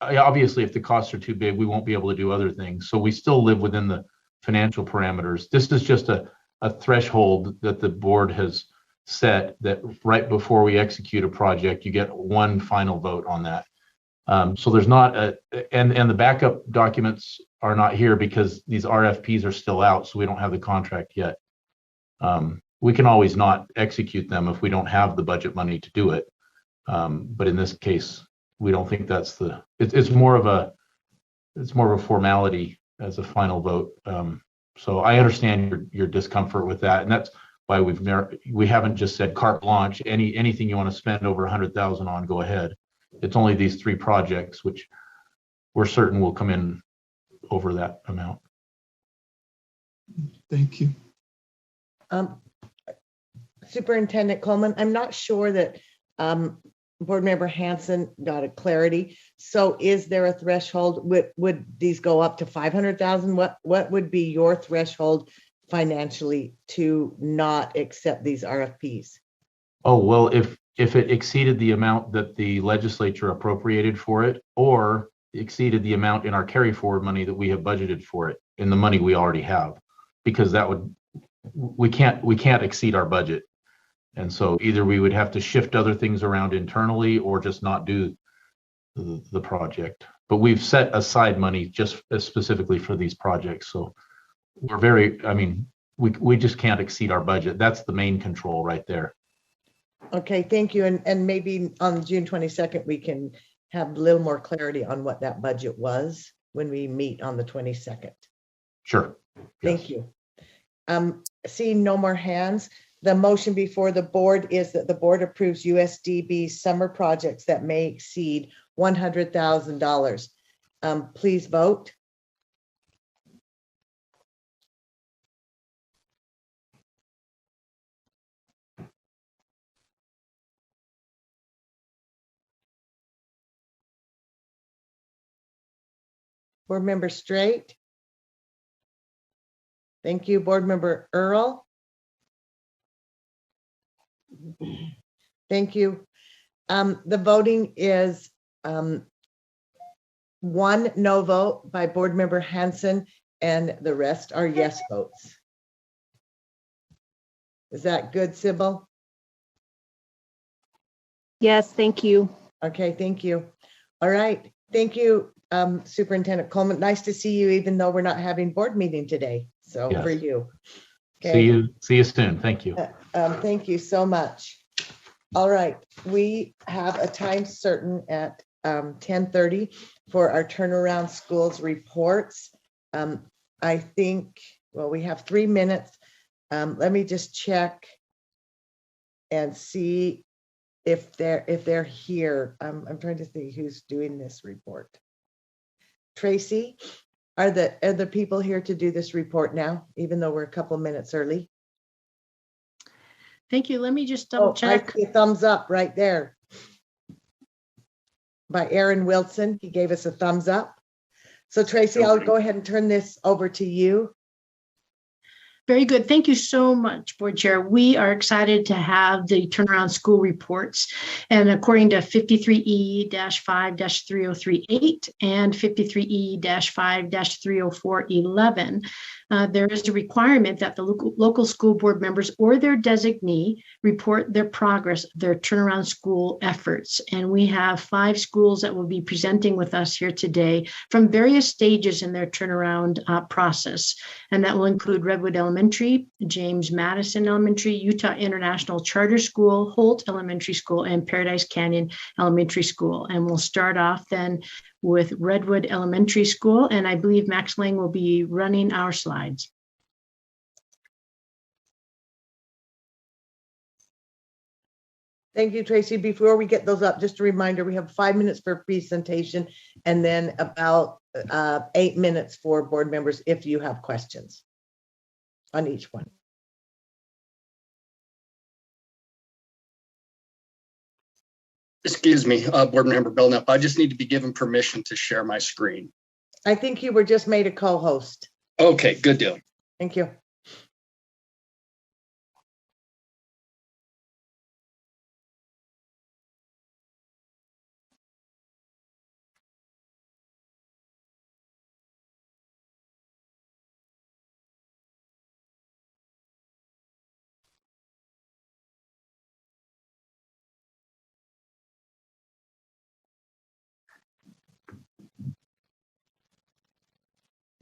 obviously if the costs are too big, we won't be able to do other things. So we still live within the financial parameters. This is just a threshold that the board has set, that right before we execute a project, you get one final vote on that. So there's not and the backup documents are not here because these RFPs are still out, so we don't have the contract yet. We can always not execute them if we don't have the budget money to do it. But in this case, we don't think that's it's more of a formality as a final vote. So I understand your discomfort with that, and that's why we haven't just said carte blanche. Anything you want to spend over 100,000 on, go ahead. It's only these 3 projects, which we're certain will come in over that amount. Thank you. Superintendent Coleman, I'm not sure that Board Member Hanson got a clarity. So is there a threshold? Would these go up to 500,000? What would be your threshold financially to not accept these RFPs? Oh, well, if it exceeded the amount that the legislature appropriated for it, or exceeded the amount in our carry forward money that we have budgeted for it, in the money we already have, because we can't exceed our budget. And so either we would have to shift other things around internally or just not do the project. But we've set aside money just specifically for these projects. So we just can't exceed our budget. That's the main control right there. Okay, thank you. And maybe on June 22nd, we can have a little more clarity on what that budget was when we meet on the 22nd. Sure. Thank you. Seeing no more hands, the motion before the board is that the board approves USDB summer projects that may exceed $100,000. Please vote. Board Member Straight. Thank you. Board Member Earl. Thank you. The voting is 1 no vote by Board Member Hanson, and the rest are yes votes. Is that good, Sybil? Yes, thank you. Okay, thank you. All right. Thank you, Superintendent Coleman. Nice to see you, even though we're not having board meeting today. So Yes. for you. Okay. See you soon. Thank you. Thank you so much. All right, we have a time certain at 10:30 for our turnaround schools reports. I think, well, we have 3 minutes. Let me just check and see if they're here. I'm trying to see who's doing this report. Tracy, are the people here to do this report now, even though we're a couple minutes early? Thank you. Let me just double check. I see a thumbs up right there by Aaron Wilson. He gave us a thumbs up. So Tracy, I'll go ahead and turn this over to you. Very good. Thank you so much, Board Chair. We are excited to have the turnaround school reports. And according to 53E-5-3038 and 53E-5-30411, there is a requirement that the local school board members or their designee report their progress of their turnaround school efforts. And we have 5 schools that will be presenting with us here today from various stages in their turnaround process. And that will include Redwood Elementary, James Madison Elementary, Utah International Charter School, Holt Elementary School, and Paradise Canyon Elementary School. And we'll start off then with Redwood Elementary School, and I believe Max Lang will be running our slides. Thank you, Tracy. Before we get those up, just a reminder, we have 5 minutes for presentation and then about 8 minutes for board members if you have questions on each one. Excuse me, Board Member Belknap, I just need to be given permission to share my screen. I think you were just made a co-host. Okay, good deal. Thank you.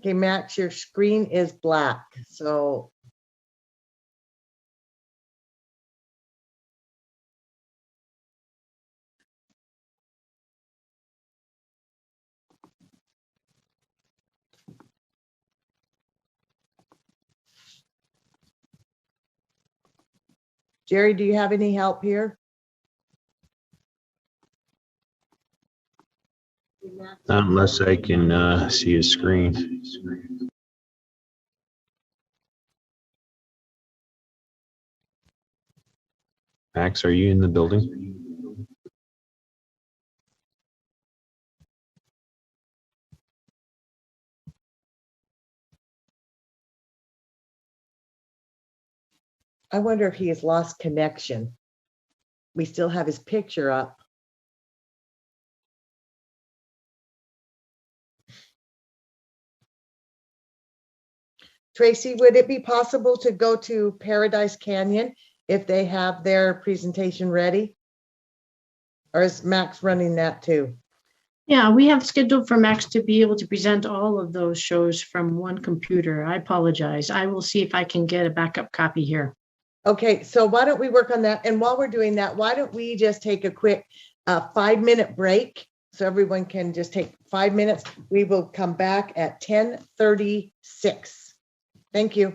Okay, Max, your screen is black, so. Jerry, do you have any help here? Not unless I can see his screen. Max, are you in the building? I wonder if he has lost connection. We still have his picture up. Tracy, would it be possible to go to Paradise Canyon if they have their presentation ready? Or is Max running that too? Yeah, we have scheduled for Max to be able to present all of those shows from one computer. I apologize. I will see if I can get a backup copy here. Okay, so why don't we work on that? And while we're doing that, why don't we just take a quick 5-minute break so everyone can just take 5 minutes. We will come back at 10:36. Thank you.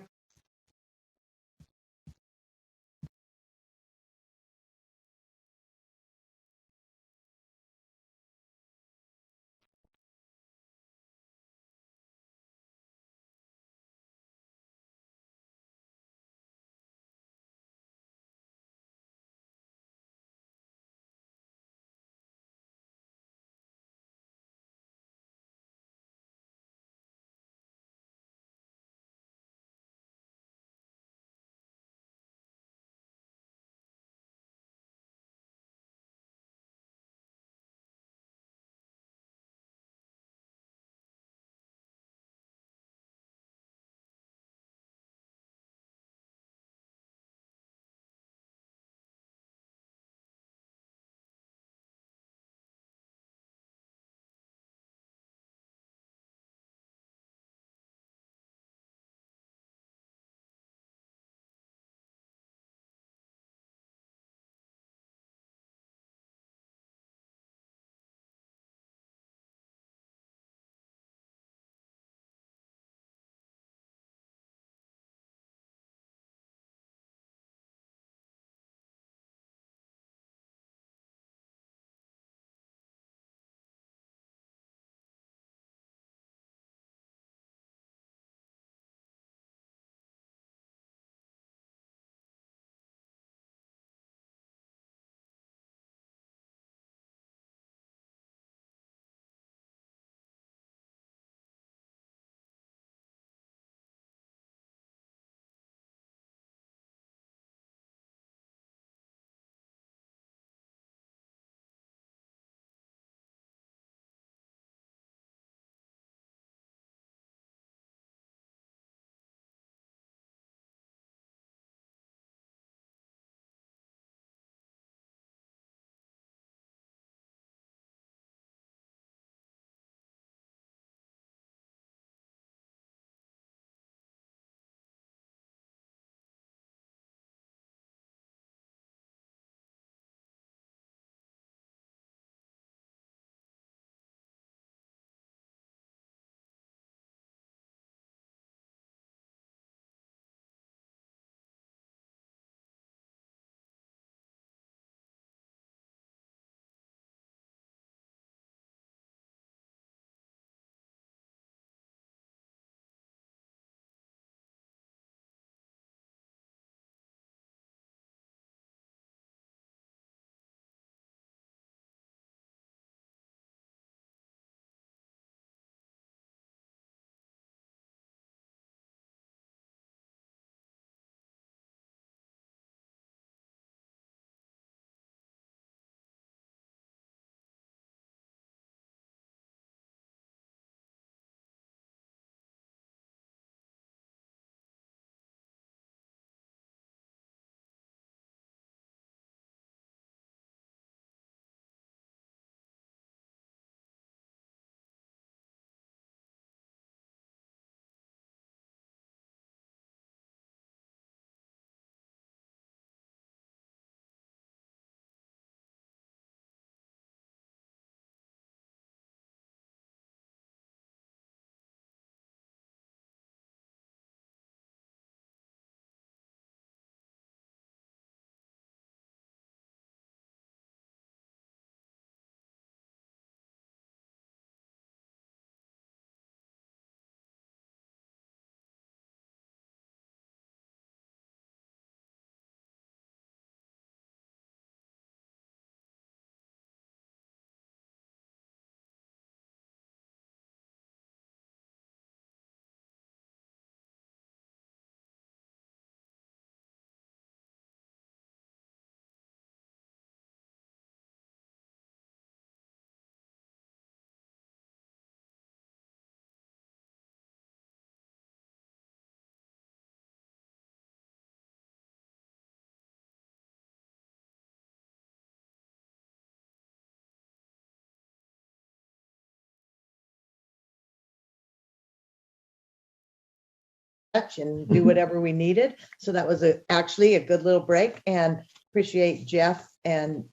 and do whatever we needed. So that was actually a good little break, and appreciate Jeff and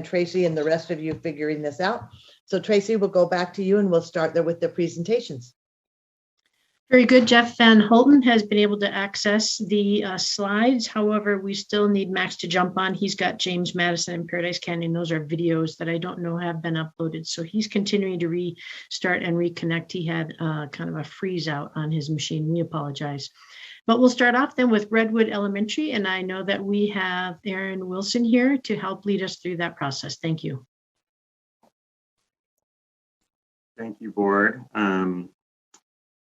Tracy and the rest of you figuring this out. So Tracy, we'll go back to you and we'll start there with the presentations. Very good. Jeff Van Holten has been able to access the slides. However, we still need Max to jump on. He's got James Madison and Paradise Canyon. Those are videos that I don't know have been uploaded. So he's continuing to restart and reconnect. He had kind of a freeze out on his machine. We apologize. But we'll start off then with Redwood Elementary. And I know that we have Aaron Wilson here to help lead us through that process. Thank you. Thank you, board.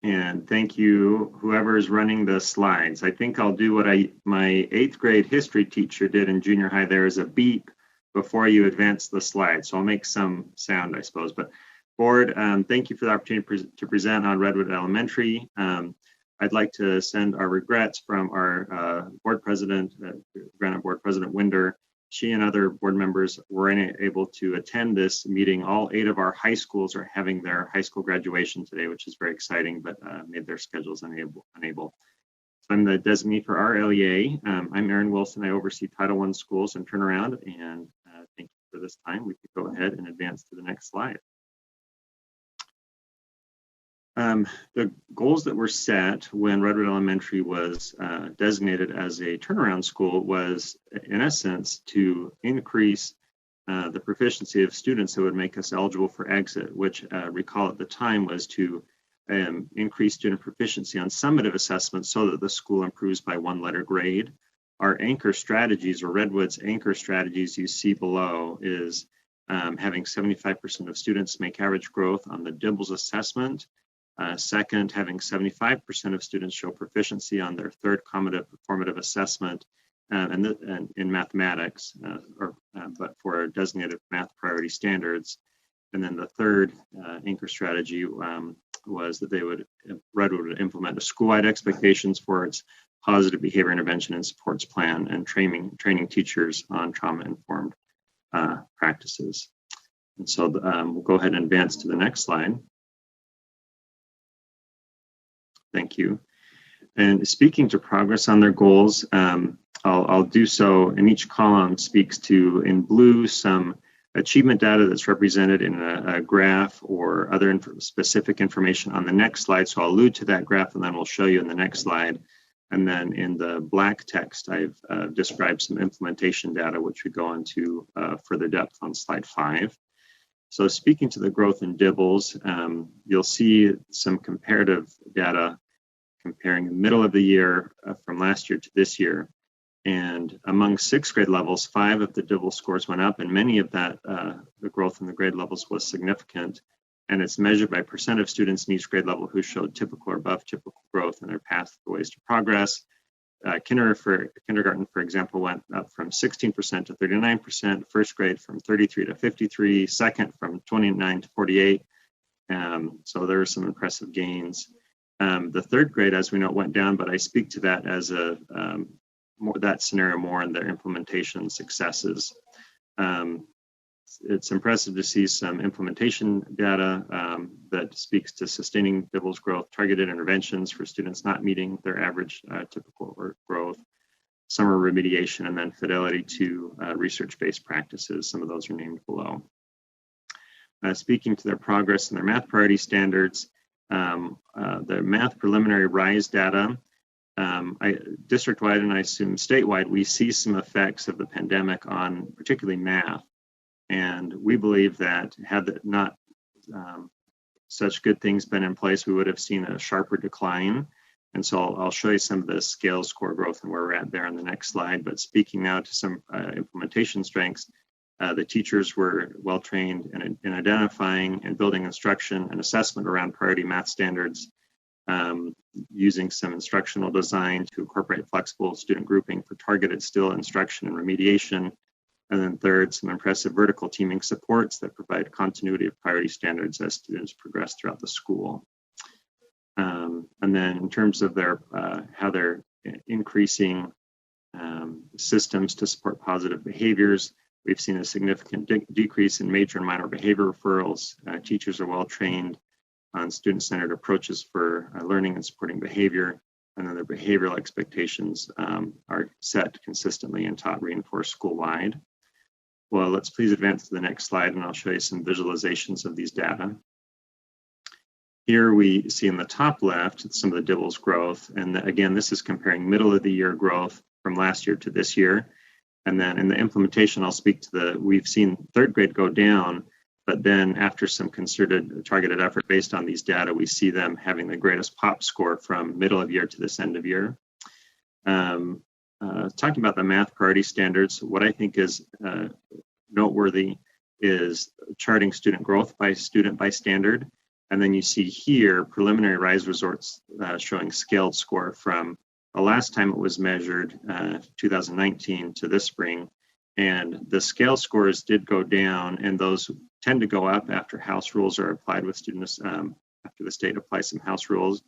And thank you, whoever is running the slides. I think I'll do what my 8th grade history teacher did in junior high. There is a beep before you advance the slide. So I'll make some sound, I suppose. But board, thank you for the opportunity to present on Redwood Elementary. I'd like to send our regrets from our board president, Granite Board President Winder. She and other board members were unable to attend this meeting. All 8 of our high schools are having their high school graduation today, which is very exciting, but made their schedules unable. So I'm the designee for our LEA. I'm Aaron Wilson. I oversee Title I schools and turnaround. And thank you for this time. We could go ahead and advance to the next slide. The goals that were set when Redwood Elementary was designated as a turnaround school was, in essence, to increase the proficiency of students that would make us eligible for exit, which recall at the time was to increase student proficiency on summative assessments so that the school improves by 1 letter grade. Our anchor strategies, or Redwood's anchor strategies you see below, is having 75% of students make average growth on the DIBELS assessment. Second, having 75% of students show proficiency on their 3rd formative assessment and in mathematics, but for designated math priority standards. And then the 3rd anchor strategy was that Redwood would implement a school-wide expectations for its positive behavior intervention and supports plan and training teachers on trauma-informed practices. And so we'll go ahead and advance to the next slide. Thank you. And speaking to progress on their goals, I'll do so, and each column speaks to, in blue, some achievement data that's represented in a graph or other specific information on the next slide. So I'll allude to that graph and then we'll show you in the next slide. And then in the black text, I've described some implementation data, which we go into further depth on slide 5. So speaking to the growth in DIBELS, you'll see some comparative data comparing the middle of the year from last year to this year. And among 6th grade levels, 5 of the DIBELS scores went up, and many of that, the growth in the grade levels was significant. And it's measured by percent of students in each grade level who showed typical or above typical growth in their pathways to progress. Kindergarten, for example, went up from 16% to 39%, 1st grade from 33 to 53, 2nd from 29 to 48. So there were some impressive gains. The 3rd grade, as we know, went down, but I speak to that as that scenario more in their implementation successes. It's impressive to see some implementation data that speaks to sustaining DIBELS growth, targeted interventions for students not meeting their average typical growth, summer remediation, and then fidelity to research-based practices. Some of those are named below. Speaking to their progress in their math priority standards, the math preliminary RISE data, district-wide and I assume statewide, we see some effects of the pandemic on particularly math. And we believe that had not such good things been in place, we would have seen a sharper decline. And so I'll show you some of the scale score growth and where we're at there on the next slide. But speaking now to some implementation strengths, the teachers were well trained in identifying and building instruction and assessment around priority math standards, using some instructional design to incorporate flexible student grouping for targeted still instruction and remediation. And then 3rd, some impressive vertical teaming supports that provide continuity of priority standards as students progress throughout the school. And then in terms of their how they're increasing systems to support positive behaviors, we've seen a significant decrease in major and minor behavior referrals. Teachers are well trained on student-centered approaches for learning and supporting behavior. and then their behavioral expectations are set consistently and taught reinforced school-wide. Well, let's please advance to the next slide, and I'll show you some visualizations of these data. Here we see in the top left some of the DIBELS growth, and again, this is comparing middle of the year growth from last year to this year. And then in the implementation, I'll speak to we've seen third grade go down, but then after some concerted targeted effort based on these data, we see them having the greatest POP score from middle of year to this end of year. Talking about the math priority standards, what I think is noteworthy is charting student growth by student by standard. And then you see here preliminary RISE results showing scaled score from the last time it was measured, 2019 to this spring. And the scale scores did go down, and those tend to go up after house rules are applied with students, after the state applies some house rules.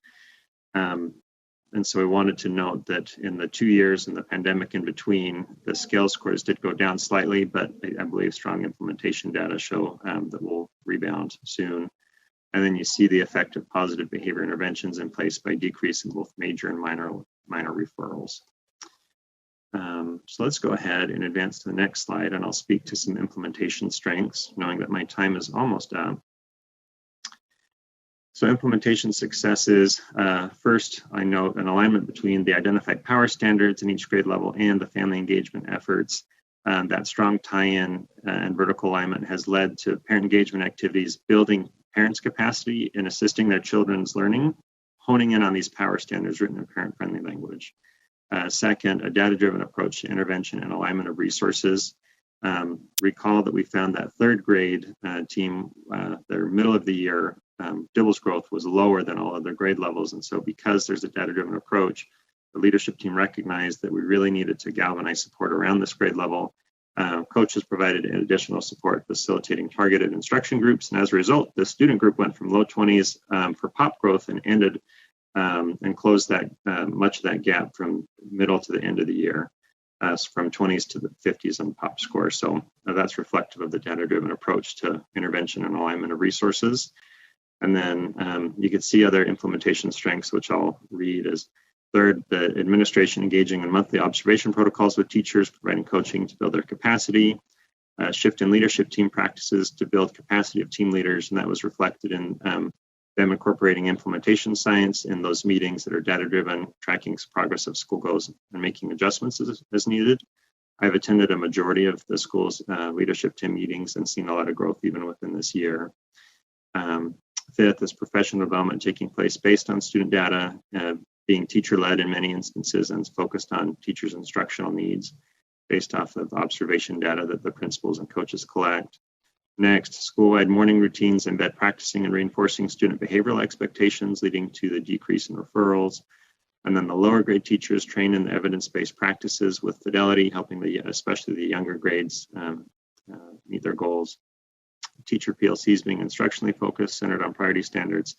And so we wanted to note that in the 2 years and the pandemic in between, the scale scores did go down slightly, but I believe strong implementation data show that we'll rebound soon. And then you see the effect of positive behavior interventions in place by decreasing both major and minor referrals. So let's go ahead and advance to the next slide, and I'll speak to some implementation strengths, knowing that my time is almost up. So implementation successes, first, I note an alignment between the identified power standards in each grade level and the family engagement efforts. That strong tie-in and vertical alignment has led to parent engagement activities, building parents' capacity in assisting their children's learning, honing in on these power standards written in parent-friendly language. Second, a data-driven approach to intervention and alignment of resources. Recall that we found that third grade team, their middle of the year DIBELS growth was lower than all other grade levels. And so because there's a data-driven approach, the leadership team recognized that we really needed to galvanize support around this grade level. Coaches provided additional support facilitating targeted instruction groups. And as a result, the student group went from low 20s for POP growth and ended and closed that much of that gap from middle to the end of the year, from 20s to the 50s on POP score. So that's reflective of the data-driven approach to intervention and alignment of resources. And then you can see other implementation strengths, which I'll read as third, the administration engaging in monthly observation protocols with teachers, providing coaching to build their capacity, shift in leadership team practices to build capacity of team leaders. And that was reflected in them incorporating implementation science in those meetings that are data-driven, tracking progress of school goals and making adjustments as needed. I've attended a majority of the school's leadership team meetings and seen a lot of growth even within this year. Fifth is professional development taking place based on student data, being teacher-led in many instances, and focused on teachers' instructional needs based off of observation data that the principals and coaches collect. Next, school-wide morning routines embed practicing and reinforcing student behavioral expectations, leading to the decrease in referrals. And then the lower grade teachers train in the evidence-based practices with fidelity, helping especially the younger grades meet their goals. Teacher PLCs being instructionally focused, centered on priority standards,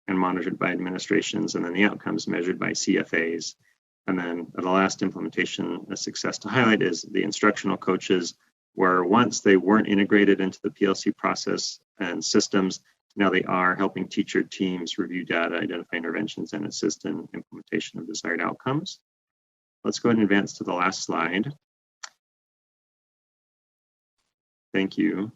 and monitored by administrations, and then the outcomes measured by CFAs. And then the last implementation success to highlight is the instructional coaches, where once they weren't integrated into the PLC process and systems, now they are helping teacher teams review data, identify interventions, and assist in implementation of desired outcomes. Let's go ahead and advance to the last slide. Thank you.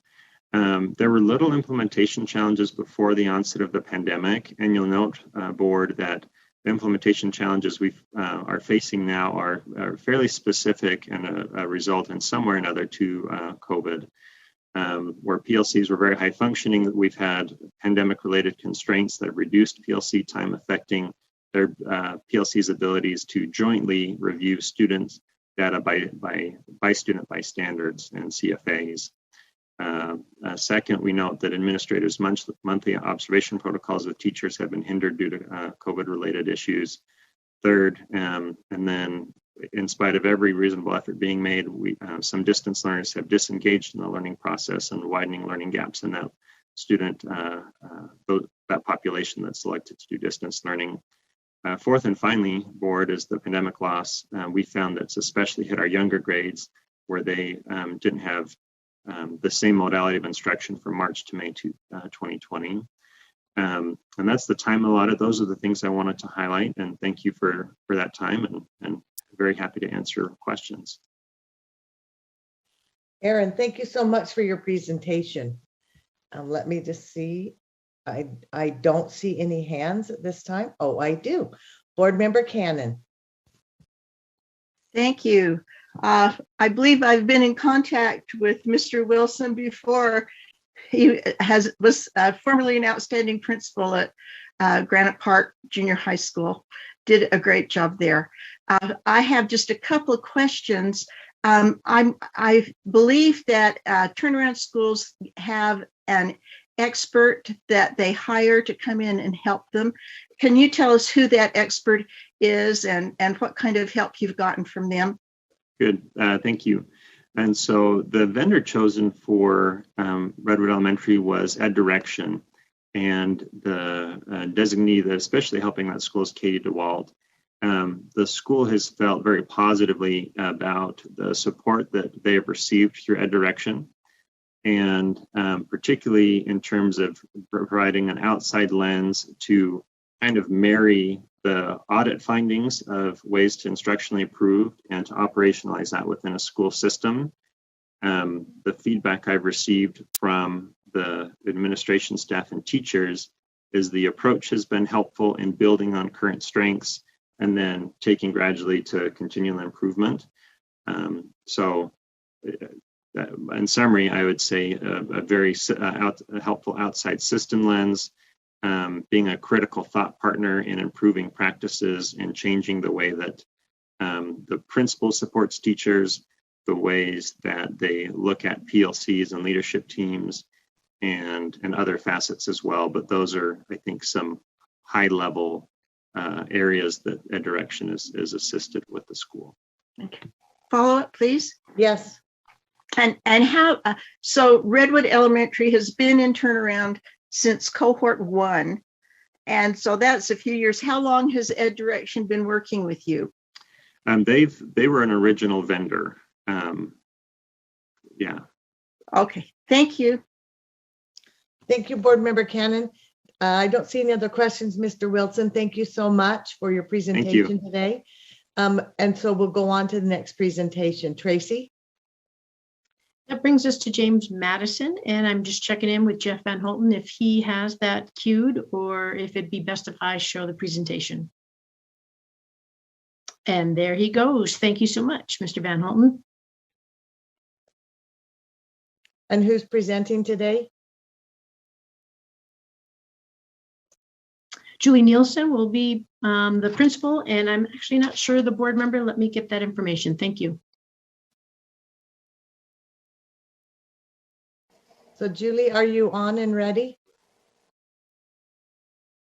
There were little implementation challenges before the onset of the pandemic, and you'll note, board, that the implementation challenges we are facing now are fairly specific and a result in some way or another to COVID, where PLCs were very high functioning. We've had pandemic-related constraints that have reduced PLC time, affecting their PLC's abilities to jointly review students' data by student by standards and CFAs. Second, we note that administrators' monthly observation protocols with teachers have been hindered due to COVID-related issues. Third, and then in spite of every reasonable effort being made, some distance learners have disengaged in the learning process and widening learning gaps in that student, that population that's selected to do distance learning. Fourth and finally, board, is the pandemic loss. We found that's especially hit our younger grades, where they didn't have the same modality of instruction from March to May 2020. And that's the time allotted. Those are the things I wanted to highlight, and thank you for that time, and very happy to answer questions. Aaron, thank you so much for your presentation. Let me just see. I don't see any hands at this time. Oh, I do. Board Member Cannon. Thank you. I believe I've been in contact with Mr. Wilson before. He was formerly an outstanding principal at Granite Park Junior High School. Did a great job there. I have just a couple of questions. I believe that turnaround schools have an expert that they hire to come in and help them. Can you tell us who that expert is and what kind of help you've gotten from them? Good, thank you. And so the vendor chosen for Redwood Elementary was Ed Direction, and the designee that especially helping that school is Katie DeWald. The school has felt very positively about the support that they have received through Ed Direction, and particularly in terms of providing an outside lens to kind of marry the audit findings of ways to instructionally improve and to operationalize that within a school system. The feedback I've received from the administration staff and teachers is the approach has been helpful in building on current strengths and then taking gradually to continual improvement. So in summary, I would say a very helpful outside system lens, being a critical thought partner in improving practices and changing the way that the principal supports teachers, the ways that they look at PLCs and leadership teams, and other facets as well. But those are, I think, some high level areas that Ed Direction is assisted with the school. Okay. Follow up, please. Yes. And how, so Redwood Elementary has been in turnaround since cohort 1. And so that's a few years. How long has Ed Direction been working with you? They were an original vendor. Yeah. Okay, thank you. Thank you, Board Member Cannon. I don't see any other questions, Mr. Wilson. Thank you so much for your presentation today. And so we'll go on to the next presentation. Tracy? That brings us to James Madison, and I'm just checking in with Jeff Van Holten if he has that queued or if it'd be best if I show the presentation. And there he goes. Thank you so much, Mr. Van Holten. And who's presenting today? Julie Nielsen will be the principal, and I'm actually not sure the board member. Let me get that information. Thank you. So Julie, are you on and ready?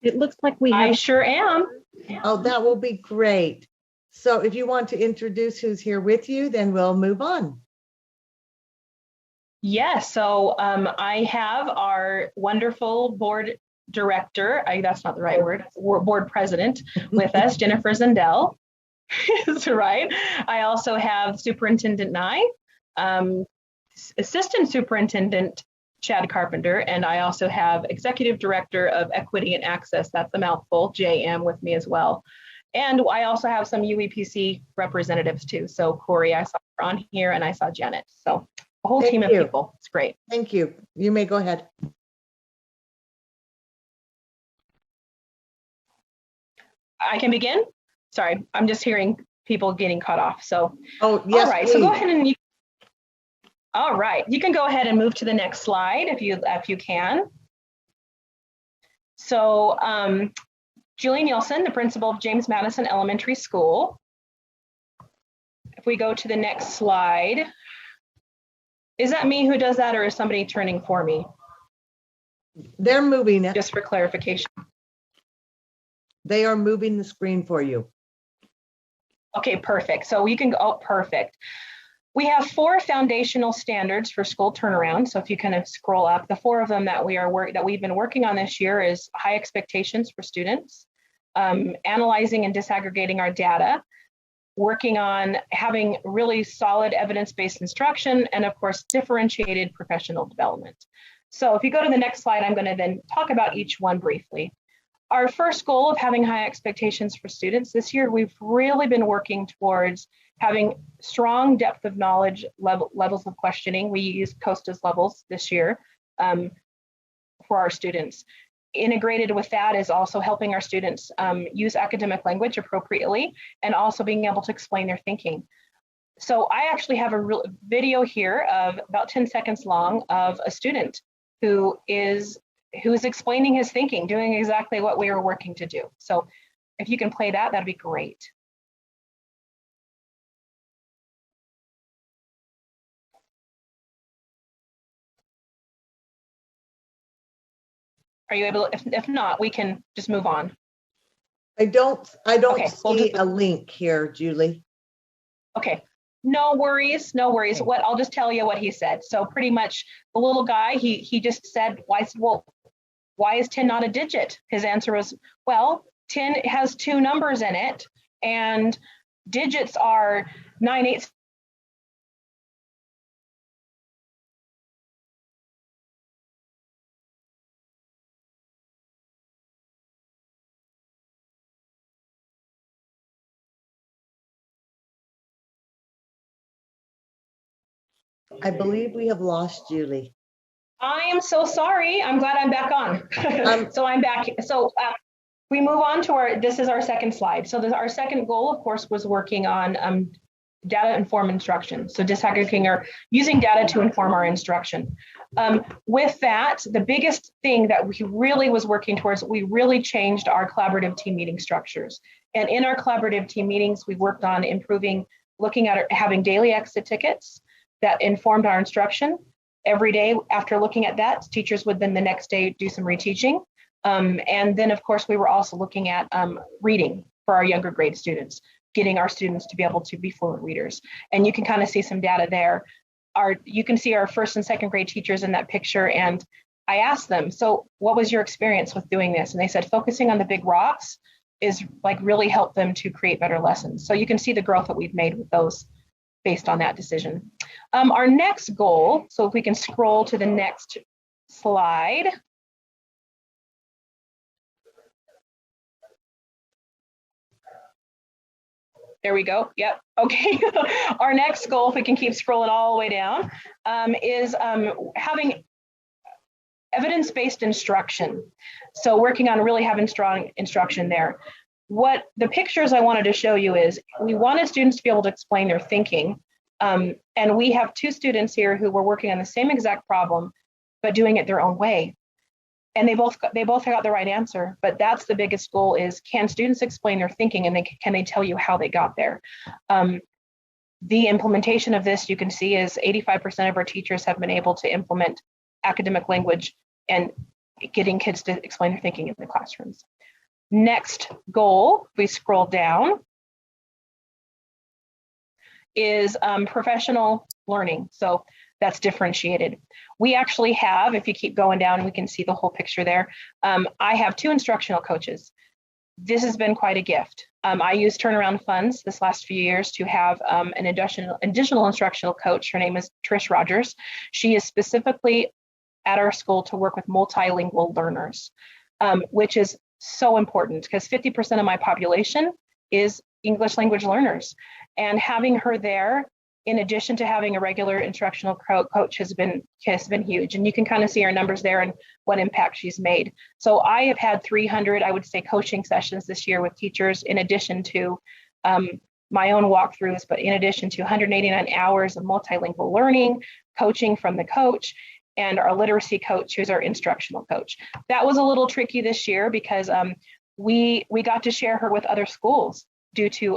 It looks like we have. I sure am. Oh, that will be great. So if you want to introduce who's here with you, then we'll move on. Yes, so I have our wonderful board director, that's not the right word, board president with us, Jennifer Zendel. That's right. I also have Superintendent Nye, Assistant Superintendent Chad Carpenter, and I also have Executive Director of Equity and Access, that's a mouthful, JM, with me as well. And I also have some UEPC representatives too. So Corey, I saw her on here, and I saw Janet. So a whole team of people. It's great. Thank you. You may go ahead. I can begin? Sorry, I'm just hearing people getting cut off. So, oh, yes, all right, please. So go ahead and all right, you can go ahead and move to the next slide if you can. So Julie Nielsen, the principal of James Madison Elementary School. If we go to the next slide, is that me who does that, or is somebody turning for me? They're moving it. Just for clarification. They are moving the screen for you. Okay, perfect. So you can go, oh, perfect. We have 4 foundational standards for school turnaround. So if you kind of scroll up, the 4 of them that we've been working on this year is high expectations for students, analyzing and disaggregating our data, working on having really solid evidence-based instruction, and of course, differentiated professional development. So if you go to the next slide, I'm going to then talk about each one briefly. Our first goal of having high expectations for students this year, we've really been working towards having strong depth of knowledge levels of questioning. We use COSTAS levels this year for our students. Integrated with that is also helping our students use academic language appropriately and also being able to explain their thinking. So I actually have a real video here of about 10 seconds long of a student who is explaining his thinking, doing exactly what we were working to do. So if you can play that, that'd be great. Are you able, if not, we can just move on. I don't Okay, see a link here, Julie. Okay, no worries, no worries. Okay. I'll just tell you what he said. So pretty much the little guy, he just said, well, why is 10 not a digit? His answer was, well, 10 has 2 numbers in it, and digits are 9/8. I believe we have lost Julie. I am so sorry. I'm glad I'm back on. So I'm back. So we move on to this is our second slide. So our second goal, of course, was working on data-informed instruction. So disaggregating or using data to inform our instruction. With that, the biggest thing that we really was working towards, we really changed our collaborative team meeting structures. And in our collaborative team meetings, we worked on improving, looking at having daily exit tickets that informed our instruction. Every day after looking at that, teachers would then the next day do some reteaching. And then of course, we were also looking at reading for our younger grade students, getting our students to be able to be fluent readers. And you can kind of see some data there. You can see our first and second grade teachers in that picture. And I asked them, so what was your experience with doing this? And they said, focusing on the big rocks is like really helped them to create better lessons. So you can see the growth that we've made with those based on that decision. Our next goal, so if we can scroll to the next slide. There we go. Yep. Okay. Our next goal, if we can keep scrolling all the way down, is having evidence-based instruction. So working on really having strong instruction there. What the pictures I wanted to show you is we wanted students to be able to explain their thinking. And we have 2 students here who were working on the same exact problem, but doing it their own way. And they both got the right answer, but that's the biggest goal is, can students explain their thinking and can they tell you how they got there? The implementation of this, you can see, is 85% of our teachers have been able to implement academic language and getting kids to explain their thinking in the classrooms. Next goal, we scroll down, is professional learning. So that's differentiated. We actually have, if you keep going down, we can see the whole picture there. I have 2 instructional coaches. This has been quite a gift. I used turnaround funds this last few years to have an additional instructional coach. Her name is Trish Rogers. She is specifically at our school to work with multilingual learners, which is so important because 50% of my population is English language learners. And having her there, in addition to having a regular instructional coach, has been huge. And you can kind of see our numbers there and what impact she's made. So I have had 300, I would say, coaching sessions this year with teachers, in addition to my own walkthroughs, but in addition to 189 hours of multilingual learning, coaching from the coach, and our literacy coach, who's our instructional coach. That was a little tricky this year because we got to share her with other schools due to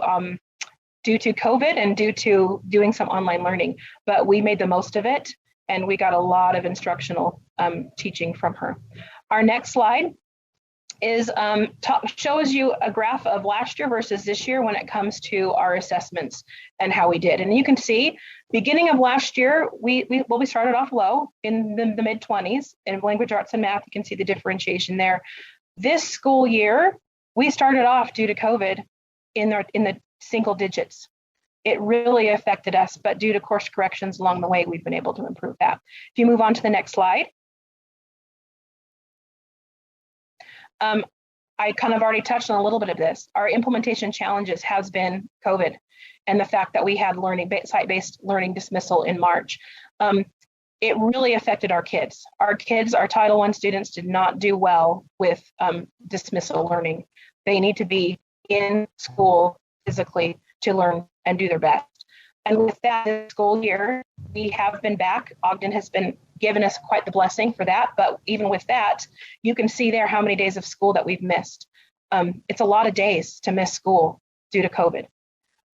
COVID and due to doing some online learning, but we made the most of it and we got a lot of instructional teaching from her. Our next slide is shows you a graph of last year versus this year when it comes to our assessments and how we did. And you can see beginning of last year, we started off low in the mid 20s in language arts and math. You can see the differentiation there. This school year, we started off due to COVID in the single digits. It really affected us, but due to course corrections along the way, we've been able to improve that. If you move on to the next slide. I kind of already touched on a little bit of this. Our implementation challenges has been COVID and the fact that we had site-based learning dismissal in March. It really affected our kids. Our Title I students did not do well with dismissal learning. They need to be in school physically to learn and do their best. And with that this school year, we have been back. Ogden has been given us quite the blessing for that. But even with that, you can see there how many days of school that we've missed. It's a lot of days to miss school due to COVID.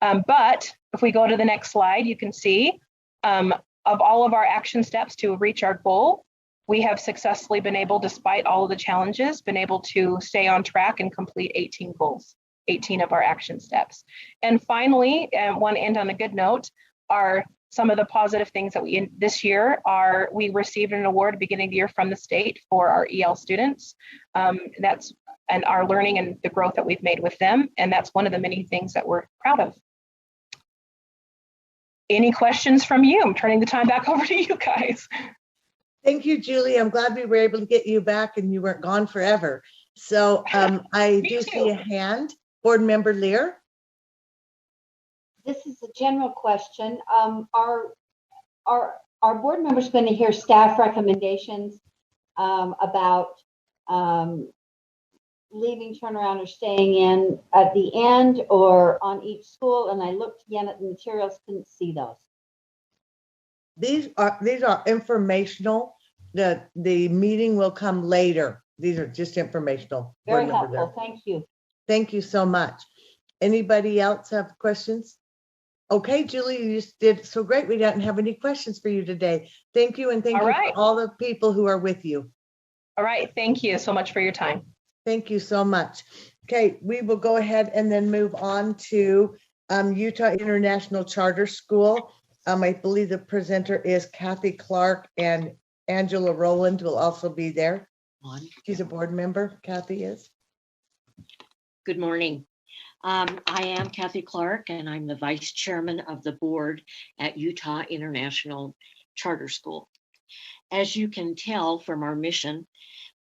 But if we go to the next slide, you can see of all of our action steps to reach our goal, we have successfully been able, despite all of the challenges, been able to stay on track and complete 18 goals, 18 of our action steps. And finally, and want to end on a good note, are some of the positive things that this year are, we received an award at the beginning of the year from the state for our EL students. And our learning and the growth that we've made with them. And that's one of the many things that we're proud of. Any questions from you? I'm turning the time back over to you guys. Thank you, Julie. I'm glad we were able to get you back and you weren't gone forever. So I do see a hand. Board Member Lear. This is a general question. Are board members going to hear staff recommendations about leaving turnaround or staying in at the end or on each school? And I looked again at the materials, couldn't see those. These are informational. The meeting will come later. These are just informational. Very helpful. Thank you. Thank you so much. Anybody else have questions? Okay, Julie, you just did so great. We didn't have any questions for you today. Thank you, and thank you for all the people who are with you. All right, thank you so much for your time. Thank you so much. Okay, we will go ahead and then move on to Utah International Charter School. I believe the presenter is Kathy Clark, and Angela Rowland will also be there. She's a board member, Kathy is. Good morning. I am Kathy Clark, and I'm the vice chairman of the board at Utah International Charter School. As you can tell from our mission,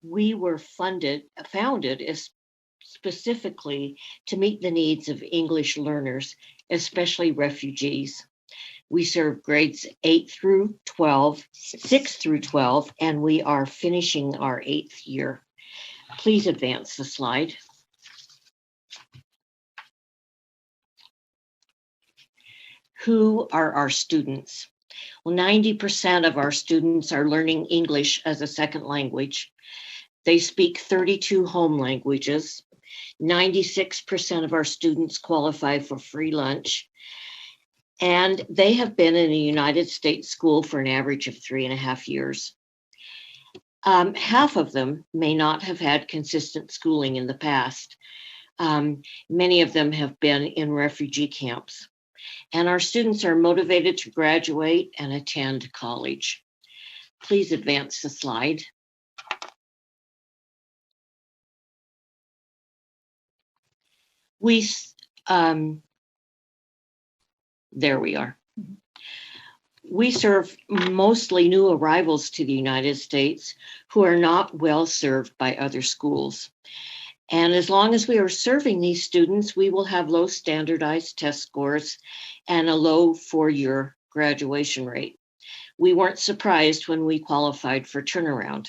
we were founded specifically to meet the needs of English learners, especially refugees. We serve grades 8 through 12, 6 through 12, and we are finishing our 8th year. Please advance the slide. Who are our students? Well, 90% of our students are learning English as a second language. They speak 32 home languages. 96% of our students qualify for free lunch. And they have been in a United States school for an average of 3.5 years. Half of them may not have had consistent schooling in the past. Many of them have been in refugee camps. And our students are motivated to graduate and attend college. Please advance the slide. There we are. We serve mostly new arrivals to the United States who are not well served by other schools. And as long as we are serving these students, we will have low standardized test scores and a low 4-year graduation rate. We weren't surprised when we qualified for turnaround,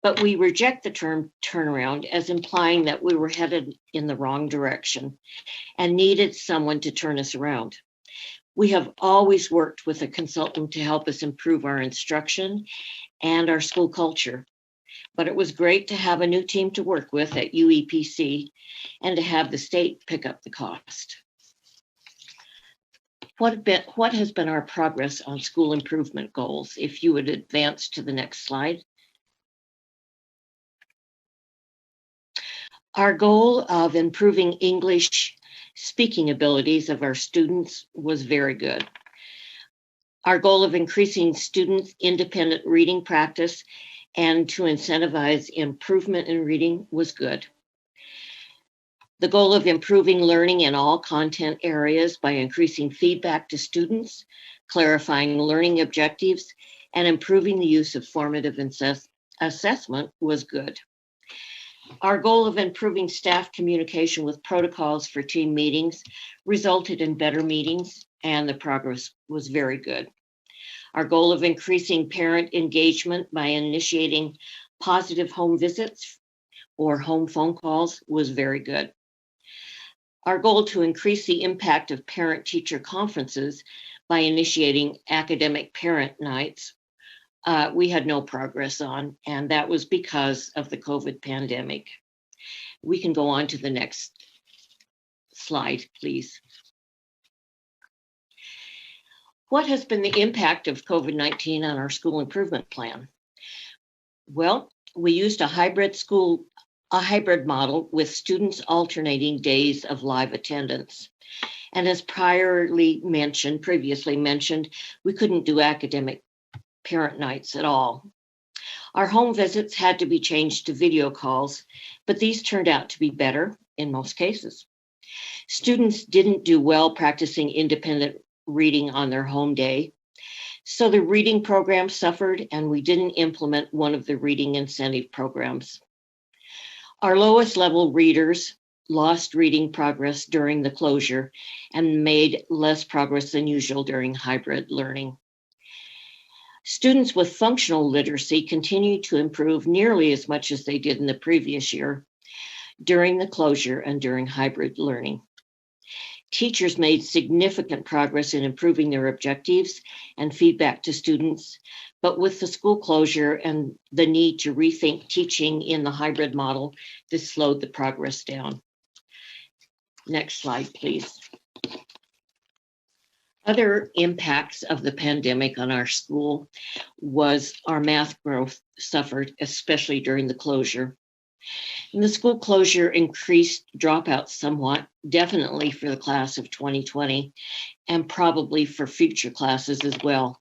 but we reject the term turnaround as implying that we were headed in the wrong direction and needed someone to turn us around. We have always worked with a consultant to help us improve our instruction and our school culture. But it was great to have a new team to work with at UEPC and to have the state pick up the cost. What has been our progress on school improvement goals? If you would advance to the next slide. Our goal of improving English speaking abilities of our students was very good. Our goal of increasing students' independent reading practice and to incentivize improvement in reading was good. The goal of improving learning in all content areas by increasing feedback to students, clarifying learning objectives, and improving the use of formative assessment was good. Our goal of improving staff communication with protocols for team meetings resulted in better meetings, and the progress was very good. Our goal of increasing parent engagement by initiating positive home visits or home phone calls was very good. Our goal to increase the impact of parent-teacher conferences by initiating academic parent nights, we had no progress on, and that was because of the COVID pandemic. We can go on to the next slide, please. What has been the impact of COVID-19 on our school improvement plan? Well, we used a hybrid model with students alternating days of live attendance. And as previously mentioned, we couldn't do academic parent nights at all. Our home visits had to be changed to video calls, but these turned out to be better in most cases. Students didn't do well practicing independent reading on their home day, so the reading program suffered, and we didn't implement one of the reading incentive programs. Our lowest level readers lost reading progress during the closure and made less progress than usual during hybrid learning. Students with functional literacy continued to improve nearly as much as they did in the previous year during the closure and during hybrid learning. Teachers made significant progress in improving their objectives and feedback to students, but with the school closure and the need to rethink teaching in the hybrid model, this slowed the progress down. Next slide, please. Other impacts of the pandemic on our school was our math growth suffered, especially during the closure. And the school closure increased dropouts somewhat, definitely for the class of 2020, and probably for future classes as well.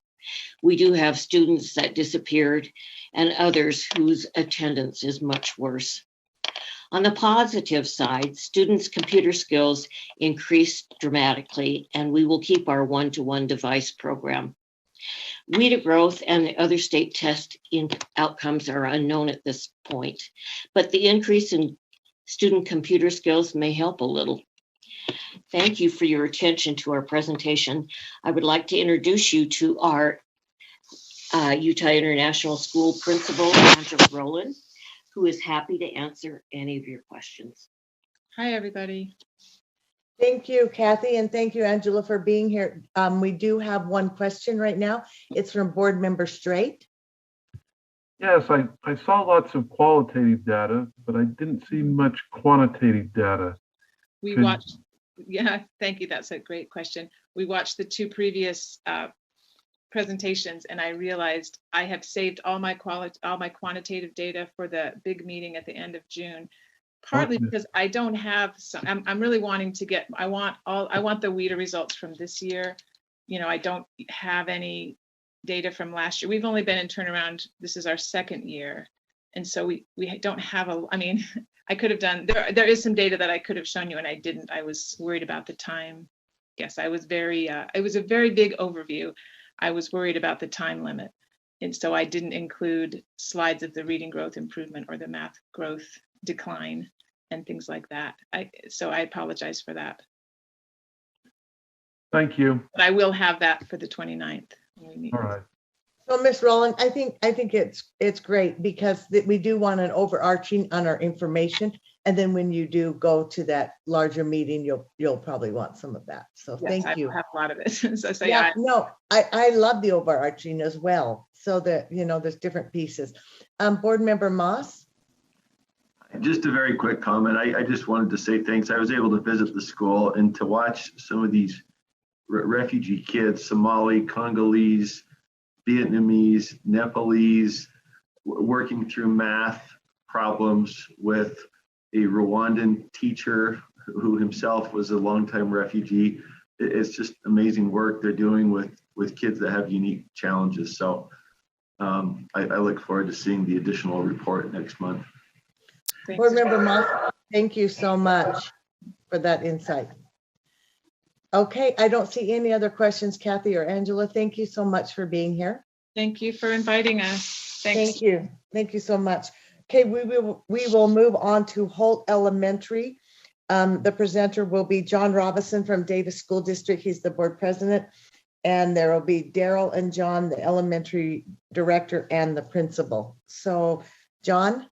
We do have students that disappeared and others whose attendance is much worse. On the positive side, students' computer skills increased dramatically, and we will keep our one-to-one device program. Reader growth and the other state test outcomes are unknown at this point, but the increase in student computer skills may help a little. Thank you for your attention to our presentation. I would like to introduce you to our Utah International School Principal, Angela Rowland, who is happy to answer any of your questions. Hi, everybody. Thank you, Kathy, and thank you, Angela, for being here. We do have one question right now. It's from Board Member Straight. Yes, I saw lots of qualitative data, but I didn't see much quantitative data. We watched, yeah, thank you. That's a great question. We watched the two previous presentations, and I realized I have saved all my quantitative data for the big meeting at the end of June. Partly because I don't have some, I'm really wanting to get, I want the WIDA results from this year. You know, I don't have any data from last year. We've only been in turnaround, this is our second year. And so we don't have I mean, I could have done, there is some data that I could have shown you and I didn't. I was worried about the time. Yes, I was it was a very big overview. I was worried about the time limit. And so I didn't include slides of the reading growth improvement or the math growth decline and things like that. So I apologize for that. Thank you. But I will have that for the 29th. When we meet. All right. So Ms. Rowland, I think it's great because we do want an overarching on our information. And then when you do go to that larger meeting, you'll probably want some of that. So yes, thank you. I have a lot of it. So yeah, no, I love the overarching as well. So that, you know, there's different pieces. Board Member Moss. Just a very quick comment. I just wanted to say thanks. I was able to visit the school and to watch some of these refugee kids, Somali, Congolese, Vietnamese, Nepalese, working through math problems with a Rwandan teacher who himself was a longtime refugee. It's just amazing work they're doing with kids that have unique challenges. So I look forward to seeing the additional report next month. Board Member Moss, thank you so much for that insight. Okay, I don't see any other questions, Kathy or Angela. Thank you so much for being here. Thank you for inviting us. Thanks. Thank you. Thank you so much. Okay, we will move on to Holt Elementary. The presenter will be John Robinson from Davis School District. He's the board president. And there will be Daryl and John, the elementary director and the principal. So, John?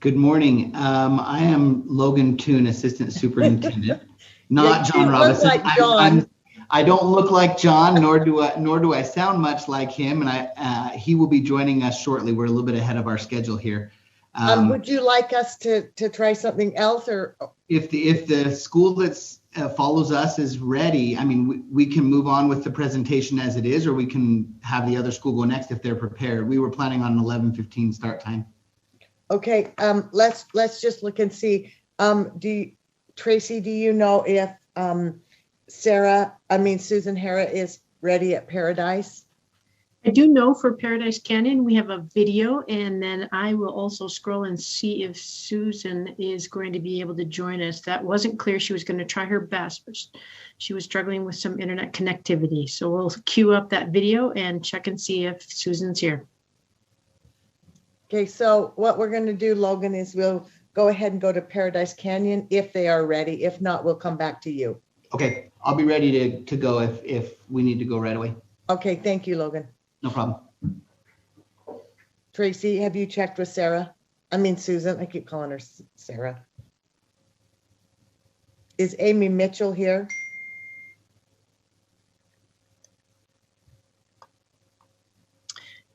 Good morning. I am Logan Toon, Assistant Superintendent, not John Robinson. Like John. I don't look like John, nor do I sound much like him. And he will be joining us shortly. We're a little bit ahead of our schedule here. Would you like us to try something else, or if the school that follows us is ready? I mean, we can move on with the presentation as it is, or we can have the other school go next if they're prepared. We were planning on an 11:15 start time. Okay, let's just look and see. Tracy, do you know if Susan Hara is ready at Paradise? I do know for Paradise Canyon, we have a video, and then I will also scroll and see if Susan is going to be able to join us. That wasn't clear. She was going to try her best, but she was struggling with some internet connectivity. So we'll queue up that video and check and see if Susan's here. Okay, so what we're going to do, Logan, is we'll go ahead and go to Paradise Canyon if they are ready. If not, we'll come back to you. Okay, I'll be ready to go if we need to go right away. Okay, thank you, Logan. No problem. Tracy, have you checked with Susan? I keep calling her Sarah. Is Amy Mitchell here?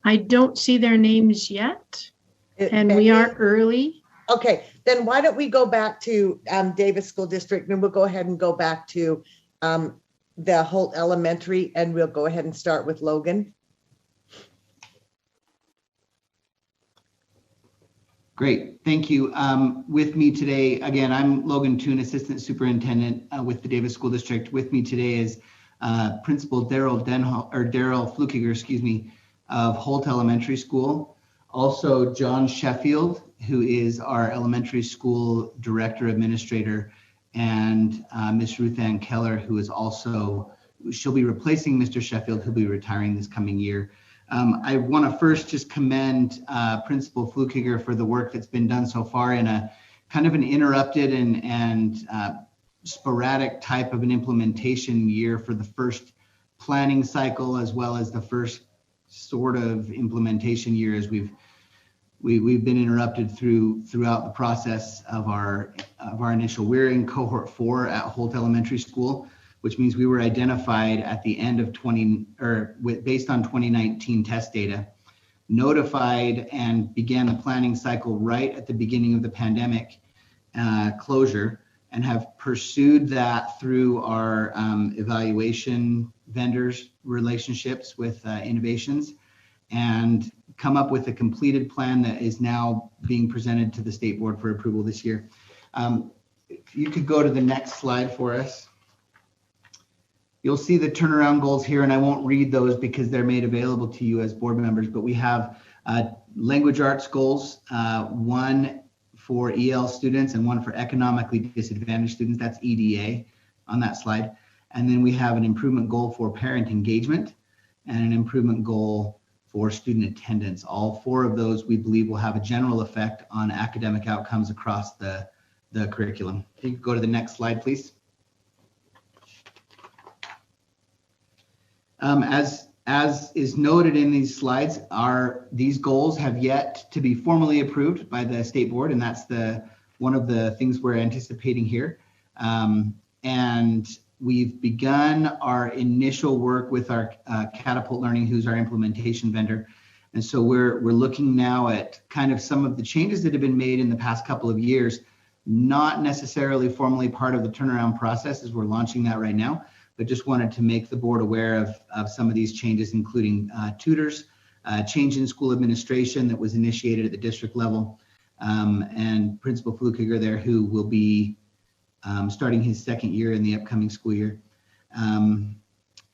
I don't see their names yet, and we are early. Okay, then why don't we go back to Davis School District, and we'll go ahead and go back to the Holt Elementary, and we'll go ahead and start with Logan. Great, thank you. With me today, again, I'm Logan Toon, Assistant Superintendent with the Davis School District. With me today is Principal Daryl Flukiger, of Holt Elementary School. Also, John Sheffield, who is our elementary school director administrator, and Miss Ruth Ann Keller, who is also, she'll be replacing Mr. Sheffield, who'll be retiring this coming year. I want to first just commend Principal Flukiger for the work that's been done so far in a kind of an interrupted and sporadic type of an implementation year for the first planning cycle, as well as the first sort of implementation year, as we've been interrupted throughout the process of our initial. We're in cohort 4 at Holt Elementary School, which means we were identified at the end of based on 2019 test data, notified and began the planning cycle right at the beginning of the pandemic closure, and have pursued that through our evaluation vendors relationships with Innovations, and come up with a completed plan that is now being presented to the state board for approval this year. If you could go to the next slide for us. You'll see the turnaround goals here, and I won't read those because they're made available to you as board members, but we have language arts goals, one for EL students and one for economically disadvantaged students. That's EDA on that slide. And then we have an improvement goal for parent engagement and an improvement goal for student attendance. All 4 of those we believe will have a general effect on academic outcomes across the curriculum. If you could go to the next slide, please. As is noted in these slides, these goals have yet to be formally approved by the state board, and that's one of the things we're anticipating here. And we've begun our initial work with our Catapult Learning, who's our implementation vendor. And so we're looking now at kind of some of the changes that have been made in the past couple of years, not necessarily formally part of the turnaround process as we're launching that right now, but just wanted to make the board aware of some of these changes, including tutors, change in school administration that was initiated at the district level, and Principal Flukiger there, who will be starting his 2nd year in the upcoming school year. And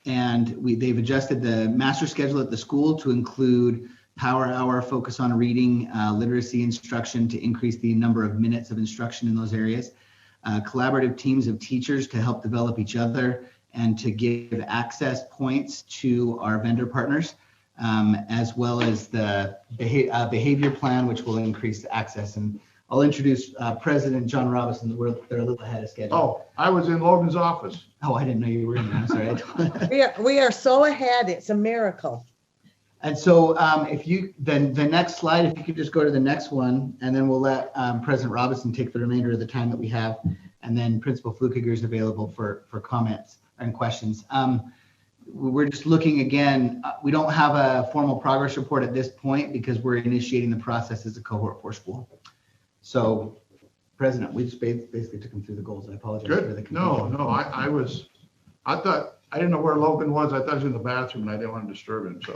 they've adjusted the master schedule at the school to include power hour focus on reading, literacy instruction to increase the number of minutes of instruction in those areas, collaborative teams of teachers to help develop each other and to give access points to our vendor partners as well as the behavior plan, which will increase access. And I'll introduce President John Robinson. They're a little ahead of schedule. Oh, I was in Logan's office. Oh, I didn't know you were in there. I'm sorry. We are so ahead. It's a miracle. And so if you, then the next slide, if you could just go to the next one, and then we'll let President Robinson take the remainder of the time that we have. And then Principal Flukiger is available for comments and questions. We're just looking again, we don't have a formal progress report at this point because we're initiating the process as a cohort 4 school. So President, we just basically took him through the goals. I apologize for the confusion. No, I thought, I didn't know where Logan was. I thought he was in the bathroom and I didn't want to disturb him. So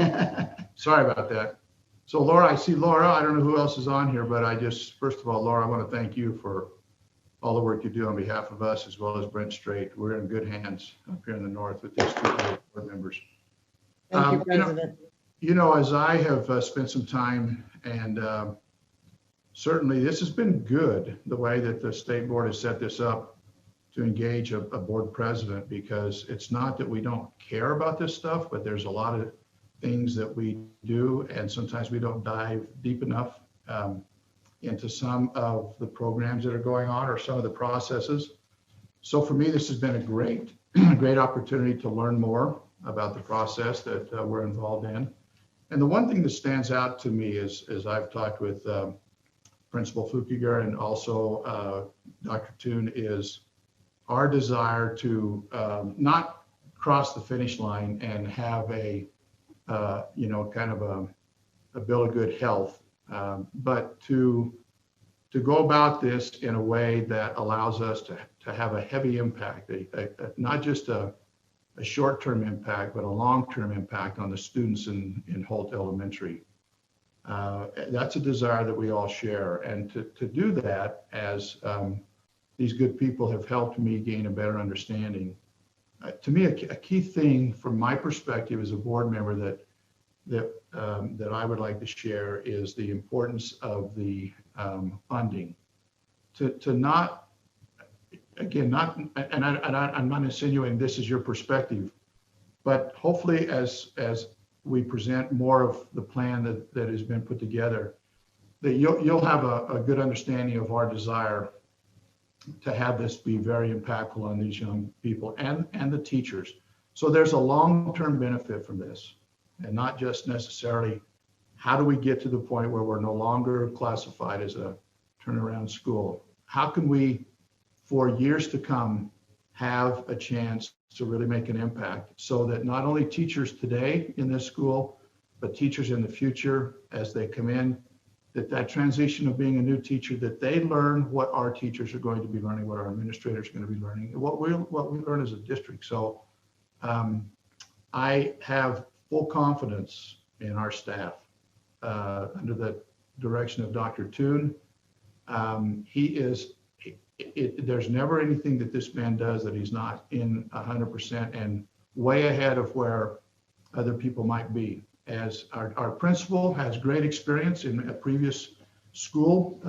sorry about that. So Laura, I see Laura. I don't know who else is on here, but first of all, Laura, I want to thank you for all the work you do on behalf of us, as well as Brent Strait. We're in good hands up here in the north with these 2 board members. Thank you, President. As I have spent some time, and certainly this has been good, the way that the state board has set this up to engage a board president, because it's not that we don't care about this stuff, but there's a lot of things that we do, and sometimes we don't dive deep enough into some of the programs that are going on or some of the processes. So for me, this has been a great opportunity to learn more about the process that we're involved in. And the one thing that stands out to me is, as I've talked with Principal Flukiger and also Dr. Toon, is our desire to not cross the finish line and have a kind of a bill of good health, but to go about this in a way that allows us to have a heavy impact, not just a short-term impact, but a long-term impact on the students in Holt Elementary. That's a desire that we all share. And to do that, as these good people have helped me gain a better understanding. To me, a key thing from my perspective as a board member that I would like to share is the importance of the funding. To not, again, and I'm not insinuating this is your perspective, but hopefully as we present more of the plan that has been put together, that you'll have a good understanding of our desire to have this be very impactful on these young people and the teachers. So there's a long-term benefit from this, and not just necessarily how do we get to the point where we're no longer classified as a turnaround school? How can we, for years to come, have a chance to really make an impact so that not only teachers today in this school, but teachers in the future as they come in, that transition of being a new teacher, that they learn what our teachers are going to be learning, what our administrators are going to be learning, what we learn as a district. So I have full confidence in our staff under the direction of Dr. Toon. There's never anything that this man does that he's not in 100% and way ahead of where other people might be. As our principal has great experience in a previous school,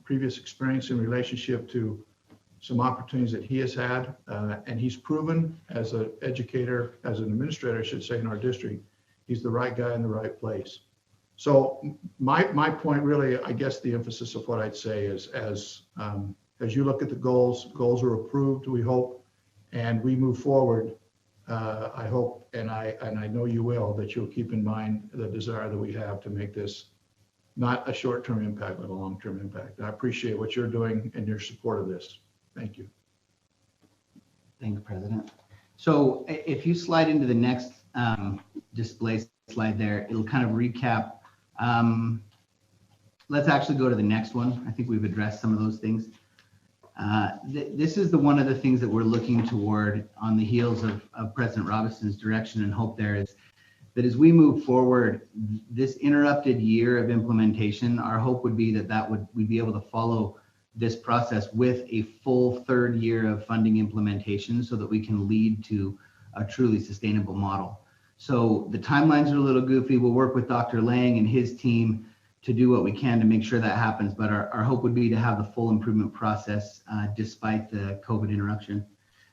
previous experience in relationship to some opportunities that he has had, and he's proven as an educator, as an administrator, I should say, in our district, he's the right guy in the right place. So my point really, I guess the emphasis of what I'd say is as you look at the goals are approved, we hope, and we move forward. I hope, and I know you will, that you'll keep in mind the desire that we have to make this not a short-term impact, but a long-term impact. I appreciate what you're doing and your support of this. Thank you. Thank you, President. So if you slide into the next display slide there, it'll kind of recap. Let's actually go to the next one. I think we've addressed some of those things. This is one of the things that we're looking toward on the heels of President Robinson's direction and hope there is that as we move forward, this interrupted year of implementation, our hope would be that we'd be able to follow this process with a full third year of funding implementation so that we can lead to a truly sustainable model. So the timelines are a little goofy. We'll work with Dr. Lang and his team to do what we can to make sure that happens. But our hope would be to have the full improvement process despite the COVID interruption.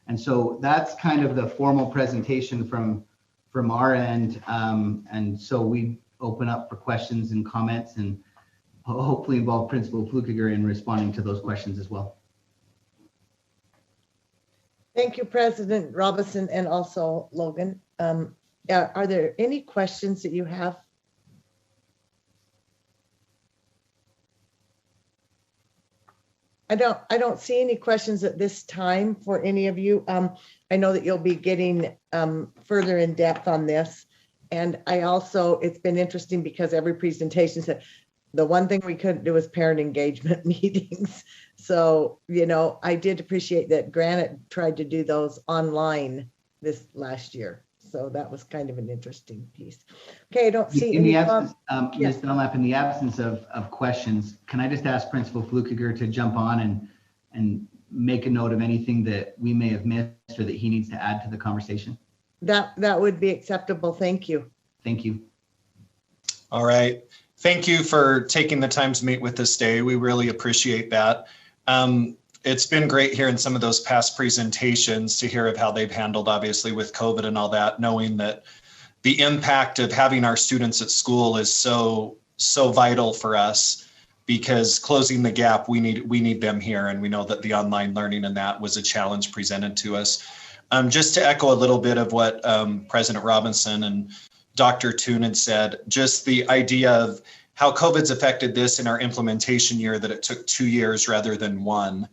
And so that's kind of the formal presentation from from our end. And so we open up for questions and comments, and hopefully involve Principal Flukiger in responding to those questions as well. Thank you, President Robinson, and also Logan. Are there any questions that you have? I don't see any questions at this time for any of you. I know that you'll be getting further in depth on this. And I also, it's been interesting because every presentation said, the one thing we couldn't do was parent engagement meetings. So, you know, I did appreciate that Granite tried to do those online this last year. So that was kind of an interesting piece. Okay, I don't see in any. the absence, Yes. Ms. Dunlap, in the absence of questions, can I just ask Principal Flukiger to jump on and make a note of anything that we may have missed or that he needs to add to the conversation? That would be acceptable. Thank you. Thank you. All right. Thank you for taking the time to meet with us today. We really appreciate that. It's been great hearing some of those past presentations to hear of how they've handled, obviously, with COVID and all that, knowing that the impact of having our students at school is so vital for us, because closing the gap, we need them here. And we know that the online learning and that was a challenge presented to us. Just to echo a little bit of what President Robinson and Dr. Toon had said, just the idea of how COVID's affected this in our implementation year, that it took 2 years rather than 1.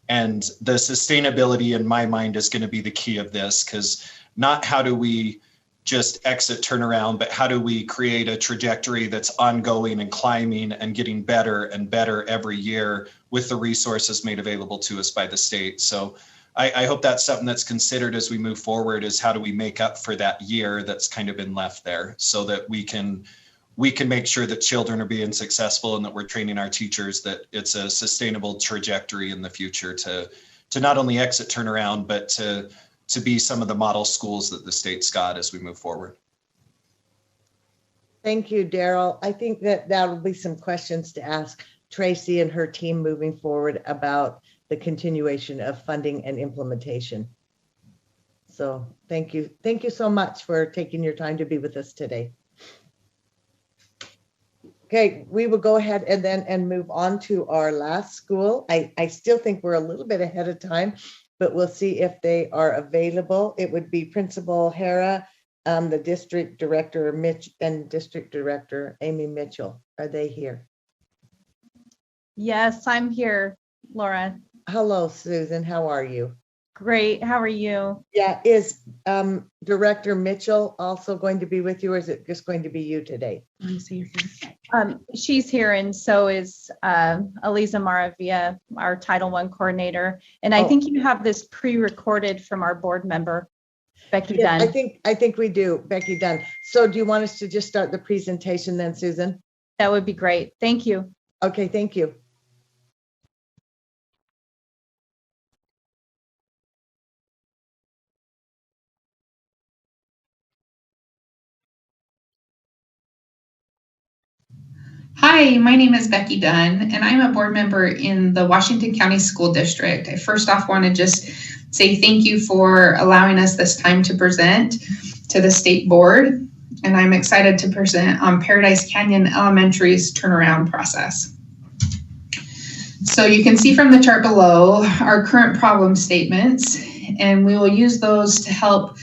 And the sustainability in my mind is going to be the key of this, because not how do we just exit turnaround, but how do we create a trajectory that's ongoing and climbing and getting better and better every year with the resources made available to us by the state. So I hope that's something that's considered as we move forward, is how do we make up for that year that's kind of been left there, so that we can make sure that children are being successful and that we're training our teachers that it's a sustainable trajectory in the future to not only exit turnaround, but to be some of the model schools that the state's got as we move forward. Thank you, Daryl. I think that that'll be some questions to ask Tracy and her team moving forward about the continuation of funding and implementation. So thank you. Thank you so much for taking your time to be with us today. Okay, we will go ahead and move on to our last school. I still think we're a little bit ahead of time, but we'll see if they are available. It would be Principal Hara, the District Director Mitch, and District Director Amy Mitchell. Are they here? Yes, I'm here, Laura. Hello, Susan. How are you? Great. How are you? Yeah. Is Director Mitchell also going to be with you, or is it just going to be you today? Let me see. She's here, and so is Eliza Maravilla, our Title I coordinator. And I think you have this pre-recorded from our board member, Becky Dunn. I think we do, Becky Dunn. So do you want us to just start the presentation then, Susan? That would be great. Thank you. Okay, thank you. Hi, my name is Becky Dunn, and I'm a board member in the Washington County School District. I first off want to just say thank you for allowing us this time to present to the state board, and I'm excited to present on Paradise Canyon Elementary's turnaround process. So you can see from the chart below our current problem statements, and we will use those to help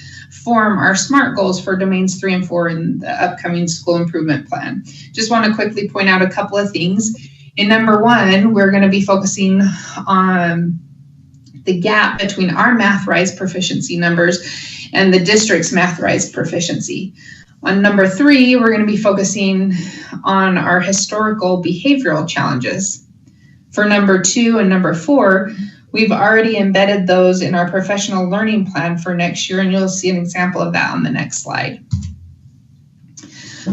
form our SMART goals for domains 3 and 4 in the upcoming school improvement plan. Just want to quickly point out a couple of things. In number 1, we're going to be focusing on the gap between our MathRise proficiency numbers and the district's MathRise proficiency. On number 3, we're going to be focusing on our historical behavioral challenges. For number 2 and number 4, we've already embedded those in our professional learning plan for next year, and you'll see an example of that on the next slide.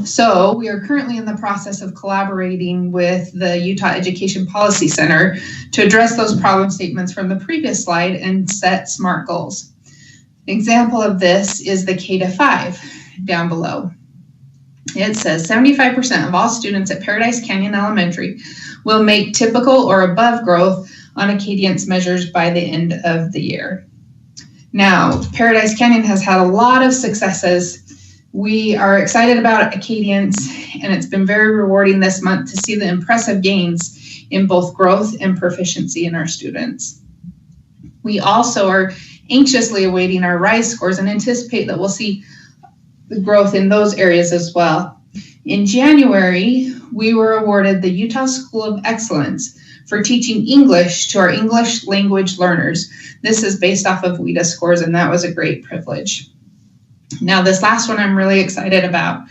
So we are currently in the process of collaborating with the Utah Education Policy Center to address those problem statements from the previous slide and set SMART goals. An example of this is the K-5 down below. It says 75% of all students at Paradise Canyon Elementary will make typical or above growth on Acadience measures by the end of the year. Now, Paradise Canyon has had a lot of successes We are excited about Acadians, and it's been very rewarding this month to see the impressive gains in both growth and proficiency in our students. We also are anxiously awaiting our RISE scores and anticipate that we'll see the growth in those areas as well. In January, we were awarded the Utah School of Excellence for teaching English to our English language learners. This is based off of WIDA scores, and that was a great privilege. Now, this last one I'm really excited about.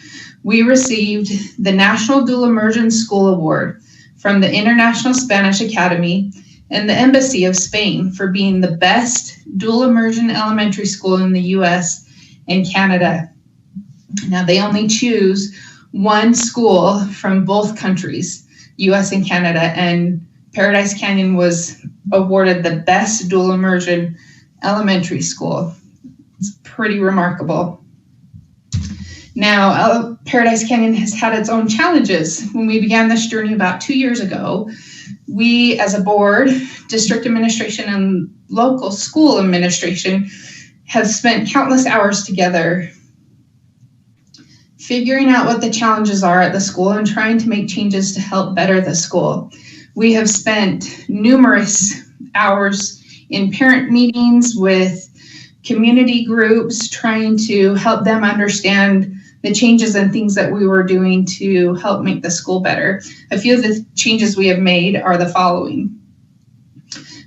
We received the National Dual Immersion School Award from the International Spanish Academy and the Embassy of Spain for being the best dual immersion elementary school in the US and Canada. Now, they only choose one school from both countries, US and Canada, and Paradise Canyon was awarded the best dual immersion elementary school. It's pretty remarkable. Now, Paradise Canyon has had its own challenges. When we began this journey about 2 years ago, we as a board, district administration, and local school administration have spent countless hours together figuring out what the challenges are at the school and trying to make changes to help better the school. We have spent numerous hours in parent meetings with community groups trying to help them understand the changes and things that we were doing to help make the school better. A few of the changes we have made are the following.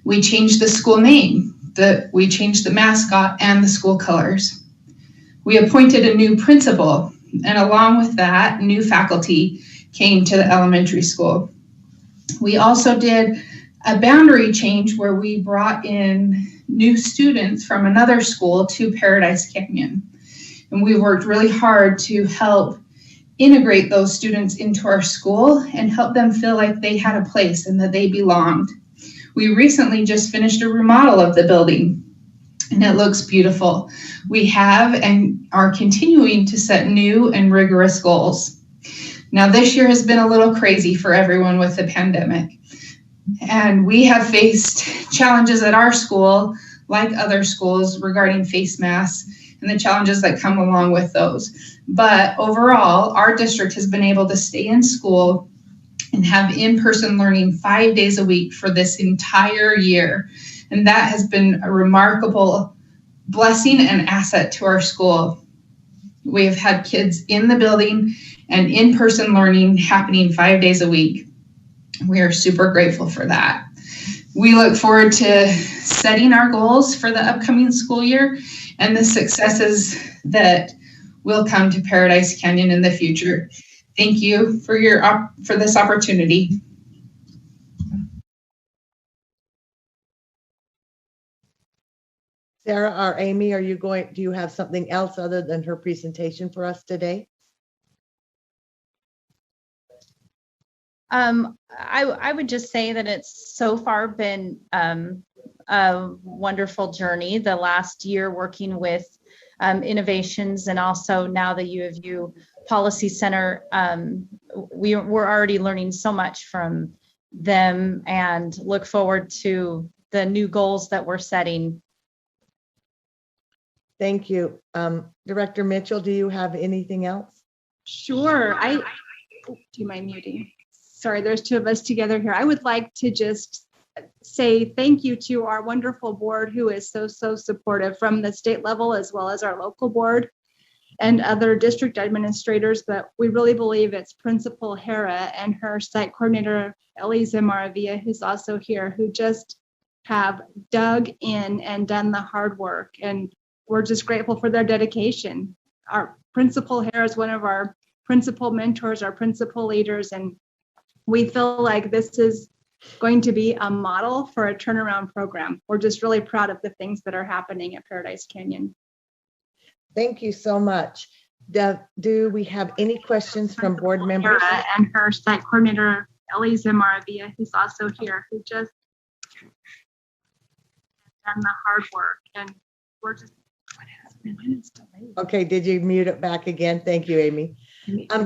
We changed the school name, we changed the mascot and the school colors. We appointed a new principal, and along with that, new faculty came to the elementary school. We also did a boundary change where we brought in new students from another school to Paradise Canyon. And we worked really hard to help integrate those students into our school and help them feel like they had a place and that they belonged. We recently just finished a remodel of the building, and it looks beautiful. We have and are continuing to set new and rigorous goals. Now, this year has been a little crazy for everyone with the pandemic, and we have faced challenges at our school, like other schools, regarding face masks and the challenges that come along with those. But overall, our district has been able to stay in school and have in-person learning 5 days a week for this entire year. And that has been a remarkable blessing and asset to our school. We have had kids in the building and in-person learning happening 5 days a week. We are super grateful for that. We look forward to setting our goals for the upcoming school year and the successes that will come to Paradise Canyon in the future. Thank you for this opportunity. Sarah or Amy, do you have something else other than her presentation for us today? I would just say that it's so far been a wonderful journey. The last year working with innovations and also now the U of U Policy Center, we're already learning so much from them and look forward to the new goals that we're setting. Thank you. Director Mitchell, do you have anything else? Sure. Do you mind muting? Sorry, there's two of us together here. I would like to just say thank you to our wonderful board who is so supportive from the state level as well as our local board and other district administrators. But we really believe it's Principal Hera and her site coordinator, Elisa Maravilla, who's also here, who just have dug in and done the hard work. And we're just grateful for their dedication. Our Principal Hera is one of our principal mentors, our principal leaders, and we feel like this is going to be a model for a turnaround program. We're just really proud of the things that are happening at Paradise Canyon. Thank you so much. Do we have any questions from board members? And her site coordinator, Elisa Maravilla, who's also here, who just done the hard work. And we're just, okay, did you mute it back again? Thank you, Amy.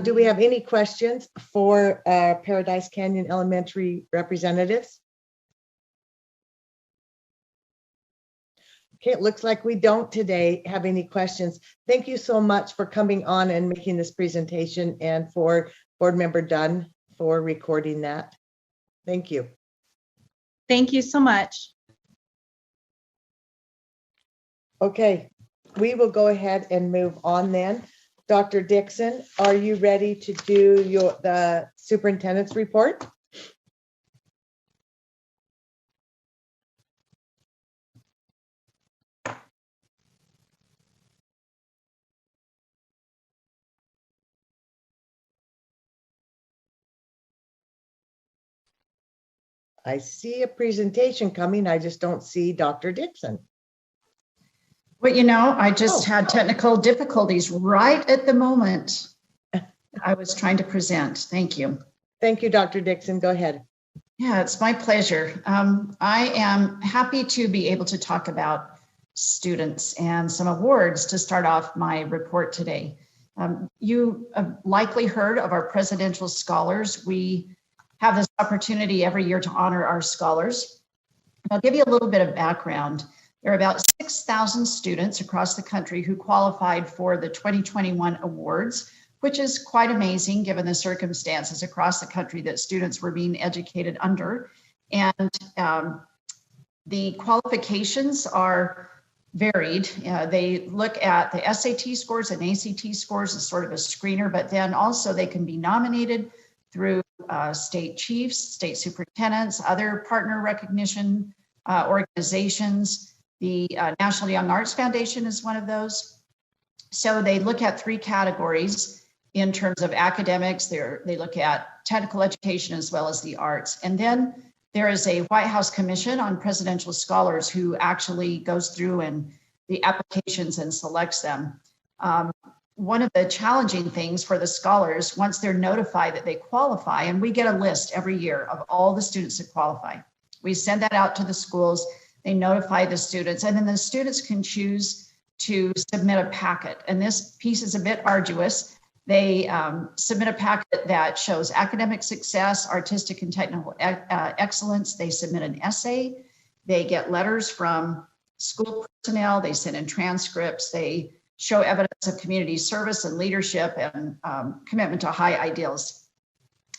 Do we have any questions for Paradise Canyon Elementary representatives? Okay, it looks like we don't today have any questions. Thank you so much for coming on and making this presentation, and for Board Member Dunn for recording that. Thank you. Thank you so much. Okay, we will go ahead and move on then. Dr. Dixon, are you ready to do the superintendent's report? I see a presentation coming. I just don't see Dr. Dixon. Well, you know, I just had technical difficulties right at the moment I was trying to present. Thank you. Thank you, Dr. Dixon. Go ahead. Yeah, it's my pleasure. I am happy to be able to talk about students and some awards to start off my report today. You have likely heard of our presidential scholars. We have this opportunity every year to honor our scholars. I'll give you a little bit of background. There are about 6,000 students across the country who qualified for the 2021 awards, which is quite amazing given the circumstances across the country that students were being educated under. And the qualifications are varied. They look at the SAT scores and ACT scores as sort of a screener, but then also they can be nominated through state chiefs, state superintendents, other partner recognition organizations. The National Young Arts Foundation is one of those. So they look at 3 categories in terms of academics. They look at technical education as well as the arts. And then there is a White House Commission on Presidential Scholars who actually goes through and the applications and selects them. One of the challenging things for the scholars, once they're notified that they qualify, and we get a list every year of all the students that qualify. We send that out to the schools, they notify the students, and then the students can choose to submit a packet. And this piece is a bit arduous. They submit a packet that shows academic success, artistic and technical excellence. They submit an essay. They get letters from school personnel. They send in transcripts. They show evidence of community service and leadership and commitment to high ideals.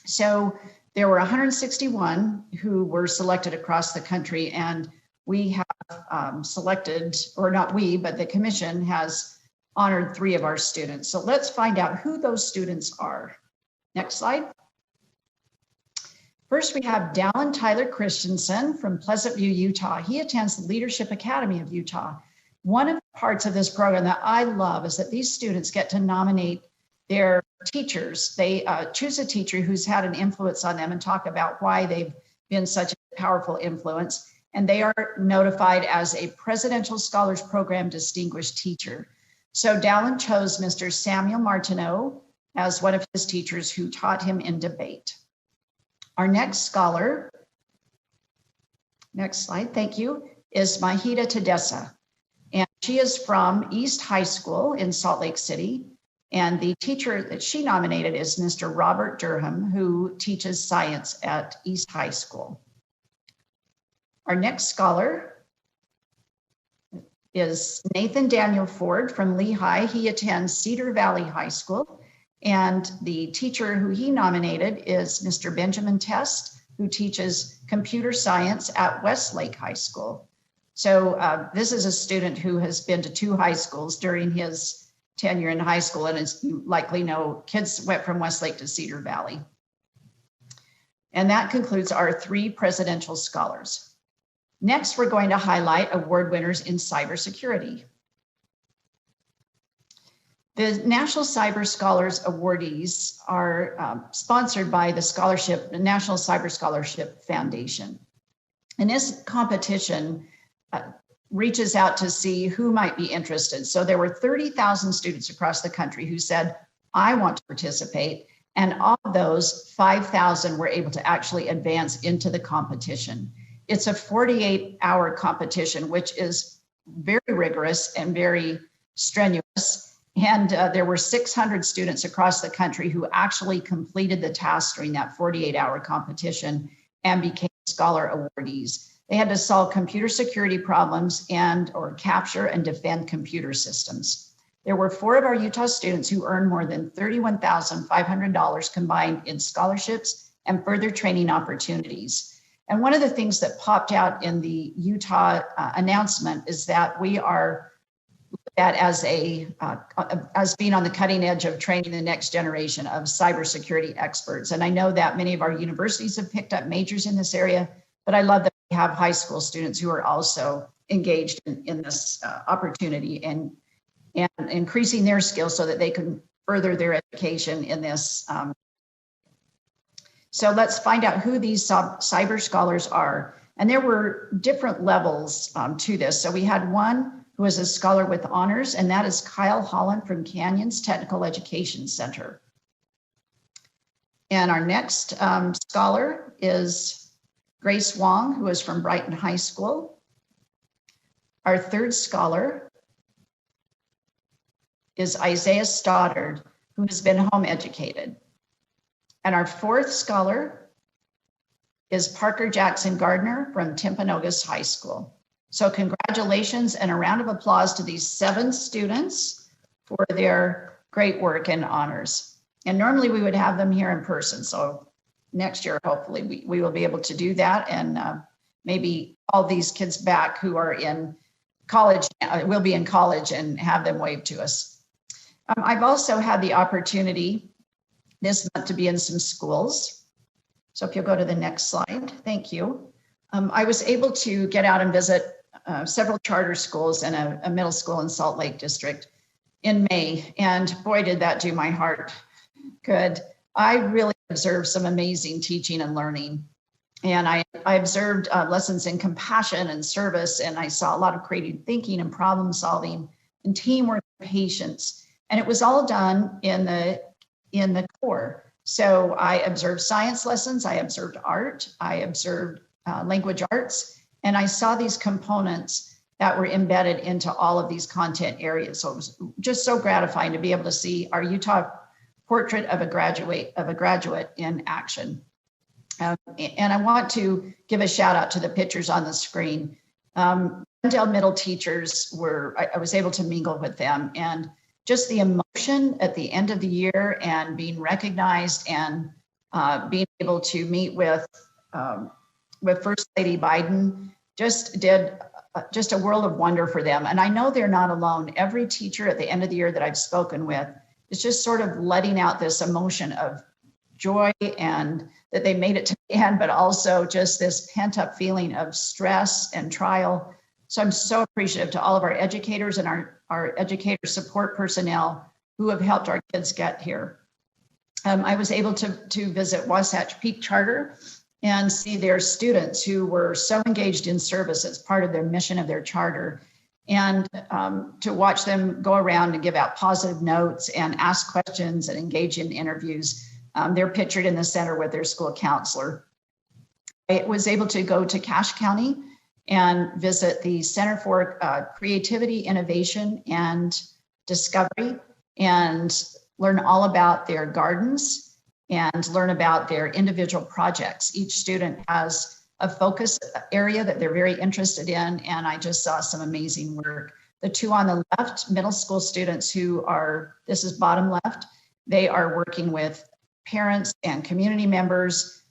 So there were 161 who were selected across the country, and we have selected, or not we, but the commission has honored 3 of our students. So let's find out who those students are. Next slide. First, we have Dallin Tyler Christensen from Pleasant View, Utah. He attends the Leadership Academy of Utah. One of the parts of this program that I love is that these students get to nominate their teachers. They choose a teacher who's had an influence on them and talk about why they've been such a powerful influence. And they are notified as a Presidential Scholars Program Distinguished Teacher. So Dallin chose Mr. Samuel Martineau as one of his teachers who taught him in debate. Our next scholar, next slide, thank you, is Mahida Tedessa. And she is from East High School in Salt Lake City. And the teacher that she nominated is Mr. Robert Durham, who teaches science at East High School. Our next scholar is Nathan Daniel Ford from Lehigh. He attends Cedar Valley High School. And the teacher who he nominated is Mr. Benjamin Test, who teaches computer science at Westlake High School. So this is a student who has been to 2 high schools during his tenure in high school. And as you likely know, kids went from Westlake to Cedar Valley. And that concludes our 3 presidential scholars. Next, we're going to highlight award winners in cybersecurity. The National Cyber Scholars awardees are sponsored by the National Cyber Scholarship Foundation. And this competition reaches out to see who might be interested. So there were 30,000 students across the country who said, I want to participate. And of those, 5,000 were able to actually advance into the competition. It's a 48-hour competition, which is very rigorous and very strenuous. And there were 600 students across the country who actually completed the task during that 48-hour competition and became scholar awardees. They had to solve computer security problems and or capture and defend computer systems. There were 4 of our Utah students who earned more than $31,500 combined in scholarships and further training opportunities. And one of the things that popped out in the Utah announcement is that we are looked at as being on the cutting edge of training the next generation of cybersecurity experts. And I know that many of our universities have picked up majors in this area, but I love that we have high school students who are also engaged in this opportunity and increasing their skills so that they can further their education in this. So let's find out who these cyber scholars are. And there were different levels to this. So we had one who was a scholar with honors, and that is Kyle Holland from Canyons Technical Education Center. And our next scholar is Grace Wong, who is from Brighton High School. Our third scholar is Isaiah Stoddard, who has been home educated. And our fourth scholar is Parker Jackson Gardner from Timpanogos High School. So congratulations and a round of applause to these 7 students for their great work and honors. And normally we would have them here in person. So next year, hopefully we will be able to do that, and maybe all these kids back who are in college will be in college and have them wave to us. I've also had the opportunity this month to be in some schools. So if you'll go to the next slide, thank you. I was able to get out and visit several charter schools and a middle school in Salt Lake District in May. And boy, did that do my heart good. I really observed some amazing teaching and learning. And I observed lessons in compassion and service, and I saw a lot of creative thinking and problem solving and teamwork and patience. And it was all done in the core. So I observed science lessons, I observed art, I observed language arts, and I saw these components that were embedded into all of these content areas. So it was just so gratifying to be able to see our Utah portrait of a graduate in action. And I want to give a shout out to the pictures on the screen. Glendale middle teachers I was able to mingle with them, and just the emotion at the end of the year and being recognized and being able to meet with First Lady Biden just did just a world of wonder for them. And I know they're not alone. Every teacher at the end of the year that I've spoken with is just sort of letting out this emotion of joy and that they made it to the end, but also just this pent up feeling of stress and trial. So I'm so appreciative to all of our educators and our educator support personnel who have helped our kids get here. I was able to visit Wasatch Peak Charter and see their students who were so engaged in service as part of their mission of their charter, and to watch them go around and give out positive notes and ask questions and engage in interviews. They're pictured in the center with their school counselor. I was able to go to Cache County and visit the Center for Creativity, Innovation, and Discovery, and learn all about their gardens and learn about their individual projects. Each student has a focus area that they're very interested in, and I just saw some amazing work. The 2 on the left, middle school students who are, this is bottom left, they are working with parents and community members,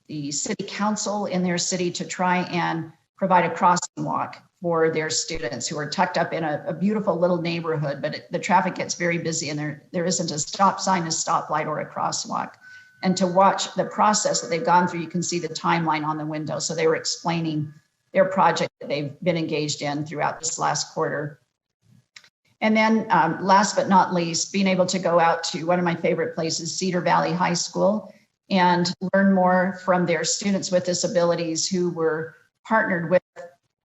the city council in their city to try and provide a crosswalk for their students who are tucked up in a beautiful little neighborhood, but the traffic gets very busy and there isn't a stop sign, a stoplight, or a crosswalk. And to watch the process that they've gone through, you can see the timeline on the window. So they were explaining their project that they've been engaged in throughout this last quarter. And then last but not least, being able to go out to one of my favorite places, Cedar Valley High School, and learn more from their students with disabilities who were partnered with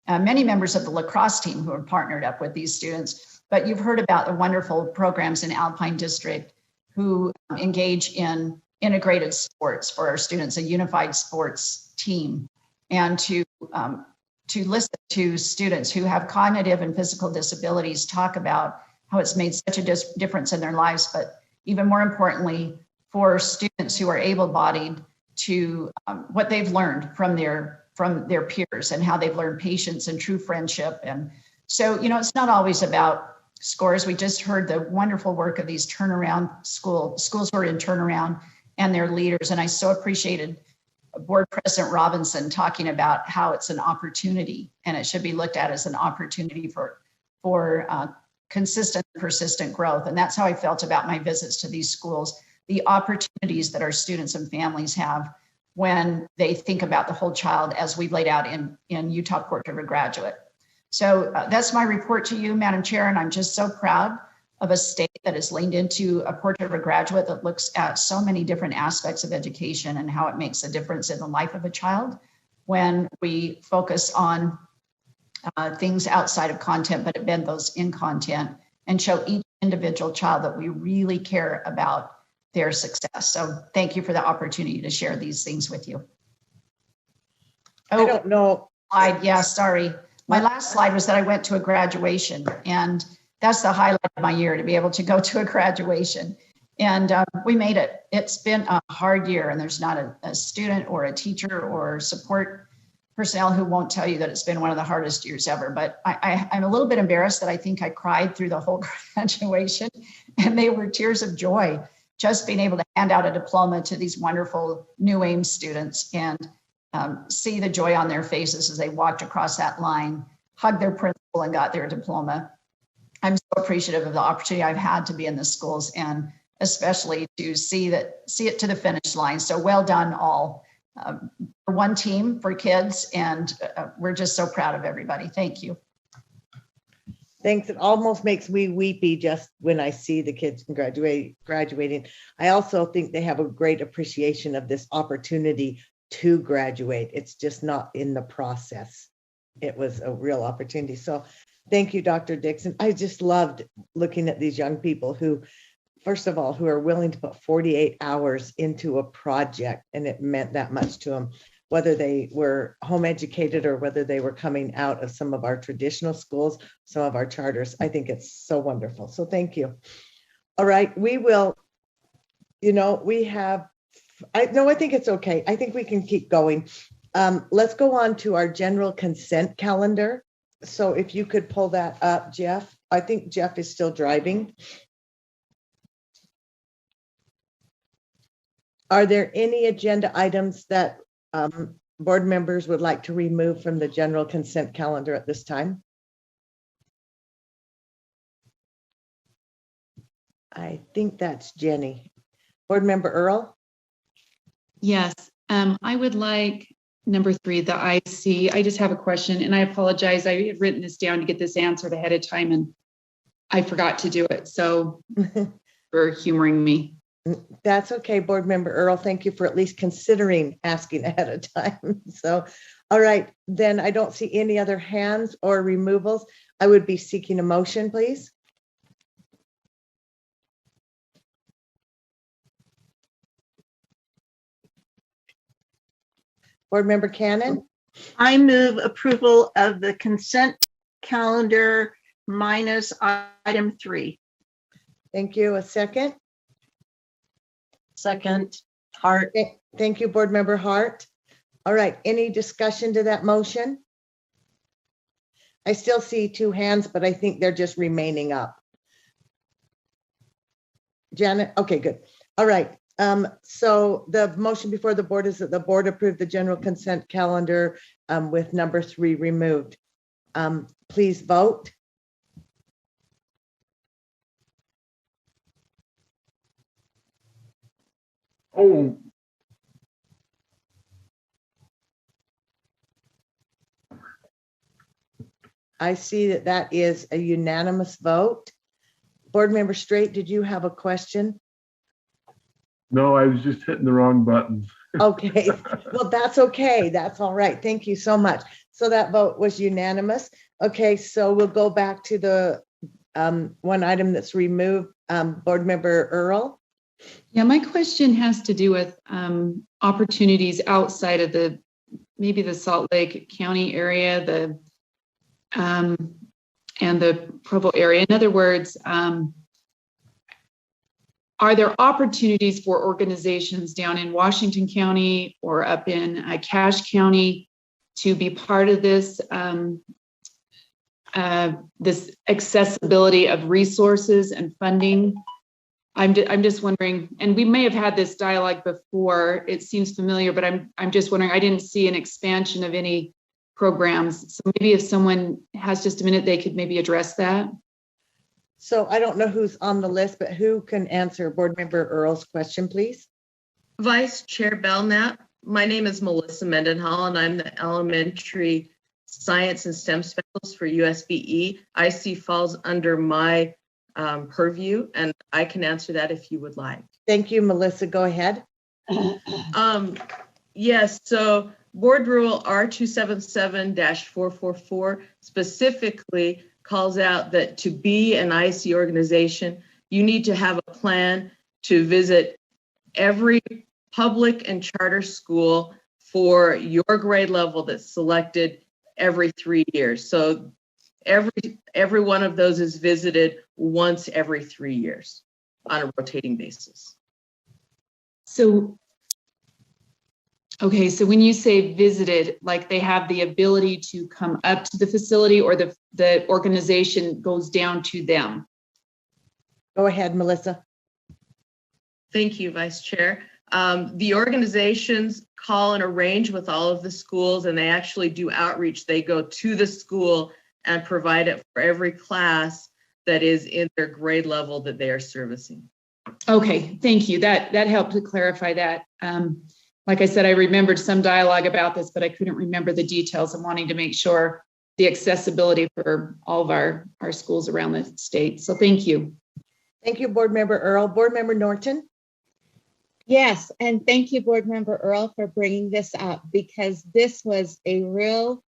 many members of the lacrosse team who are partnered up with these students. But you've heard about the wonderful programs in Alpine District who engage in integrated sports for our students, a unified sports team, and to listen to students who have cognitive and physical disabilities talk about how it's made such a difference in their lives, but even more importantly, for students who are able-bodied to what they've learned from their from their peers and how they've learned patience and true friendship. And so, you know, it's not always about scores. We just heard the wonderful work of these turnaround schools who are in turnaround and their leaders. And I so appreciated Board President Robinson talking about how it's an opportunity and it should be looked at as an opportunity for consistent, persistent growth. And that's how I felt about my visits to these schools, the opportunities that our students and families have when they think about the whole child as we've laid out in Utah Portrait of a Graduate. So that's my report to you, Madam Chair, and I'm just so proud of a state that has leaned into a Portrait of a Graduate that looks at so many different aspects of education and how it makes a difference in the life of a child when we focus on things outside of content, but embed those in content and show each individual child that we really care about their success. So thank you for the opportunity to share these things with you. I don't know. Yeah, sorry. My last slide was that I went to a graduation, and that's the highlight of my year, to be able to go to a graduation. And we made it. It's been a hard year, and there's not a student or a teacher or support personnel who won't tell you that it's been one of the hardest years ever. But I'm a little bit embarrassed that I think I cried through the whole graduation, and they were tears of joy, just being able to hand out a diploma to these wonderful new Ames students and see the joy on their faces as they walked across that line, hugged their principal and got their diploma. I'm so appreciative of the opportunity I've had to be in the schools and especially to see it to the finish line. So well done all. For one team for kids, and we're just so proud of everybody. Thank you. Thanks. It almost makes me weepy just when I see the kids graduating. I also think they have a great appreciation of this opportunity to graduate. It's just not in the process. It was a real opportunity. So thank you, Dr. Dixon. I just loved looking at these young people who, first of all, who are willing to put 48 hours into a project, and it meant that much to them, whether they were home educated or whether they were coming out of some of our traditional schools, some of our charters. I think it's so wonderful. So thank you. All right, we will, I think it's okay. I think we can keep going. Let's go on to our general consent calendar. So if you could pull that up, Jeff. I think Jeff is still driving. Are there any agenda items that board members would like to remove from the general consent calendar at this time? I think that's Jenny. Board Member Earl? Yes, I would like number 3, the IC. I just have a question, and I apologize. I had written this down to get this answered ahead of time, and I forgot to do it. So for humoring me. That's okay, Board Member Earl. Thank you for at least considering asking ahead of time. So, all right, then I don't see any other hands or removals. I would be seeking a motion, please. Board Member Cannon? I move approval of the consent calendar minus item 3. Thank you. A second? Second, Hart. Thank you, Board Member Hart. All right, any discussion to that motion? I still see 2 hands, but I think they're just remaining up. Janet, okay, good. All right, so the motion before the board is that the board approve the general consent calendar with number 3 removed. Please vote. Oh, I see that that is a unanimous vote. Board Member Straight, did you have a question? no, I was just hitting the wrong buttons. Okay, well, that's okay. That's all right. Thank you so much. So that vote was unanimous. Okay, so we'll go back to the one item that's removed. Board Member Earl? Yeah, my question has to do with opportunities outside of maybe the Salt Lake County area, and the Provo area. In other words, are there opportunities for organizations down in Washington County or up in Cache County to be part of this, this accessibility of resources and funding. I'm just wondering, and we may have had this dialogue before, it seems familiar, but I'm just wondering, I didn't see an expansion of any programs. So maybe if someone has just a minute, they could maybe address that. So I don't know who's on the list, but who can answer Board Member Earl's question, please? Vice Chair Belknap, my name is Melissa Mendenhall, and I'm the Elementary Science and STEM Specialist for USBE. IC falls under my purview, and I can answer that if you would like. Thank you, Melissa. Go ahead. Yes, so Board Rule R277-444 specifically calls out that to be an IC organization, you need to have a plan to visit every public and charter school for your grade level that's selected every 3 years. So every one of those is visited once every 3 years on a rotating basis. So, okay, so when you say visited, like they have the ability to come up to the facility, or the organization goes down to them? Go ahead, Melissa. Thank you, Vice Chair. The organizations call and arrange with all of the schools, and they actually do outreach. They go to the school and provide it for every class that is in their grade level that they are servicing. Okay, thank you. That helped to clarify that. Like I said, I remembered some dialogue about this, but I couldn't remember the details. I'm wanting to make sure the accessibility for all of our schools around the state. So thank you. Thank you, Board Member Earl. Board Member Norton. Yes, and thank you, Board Member Earl, for bringing this up, because this was a real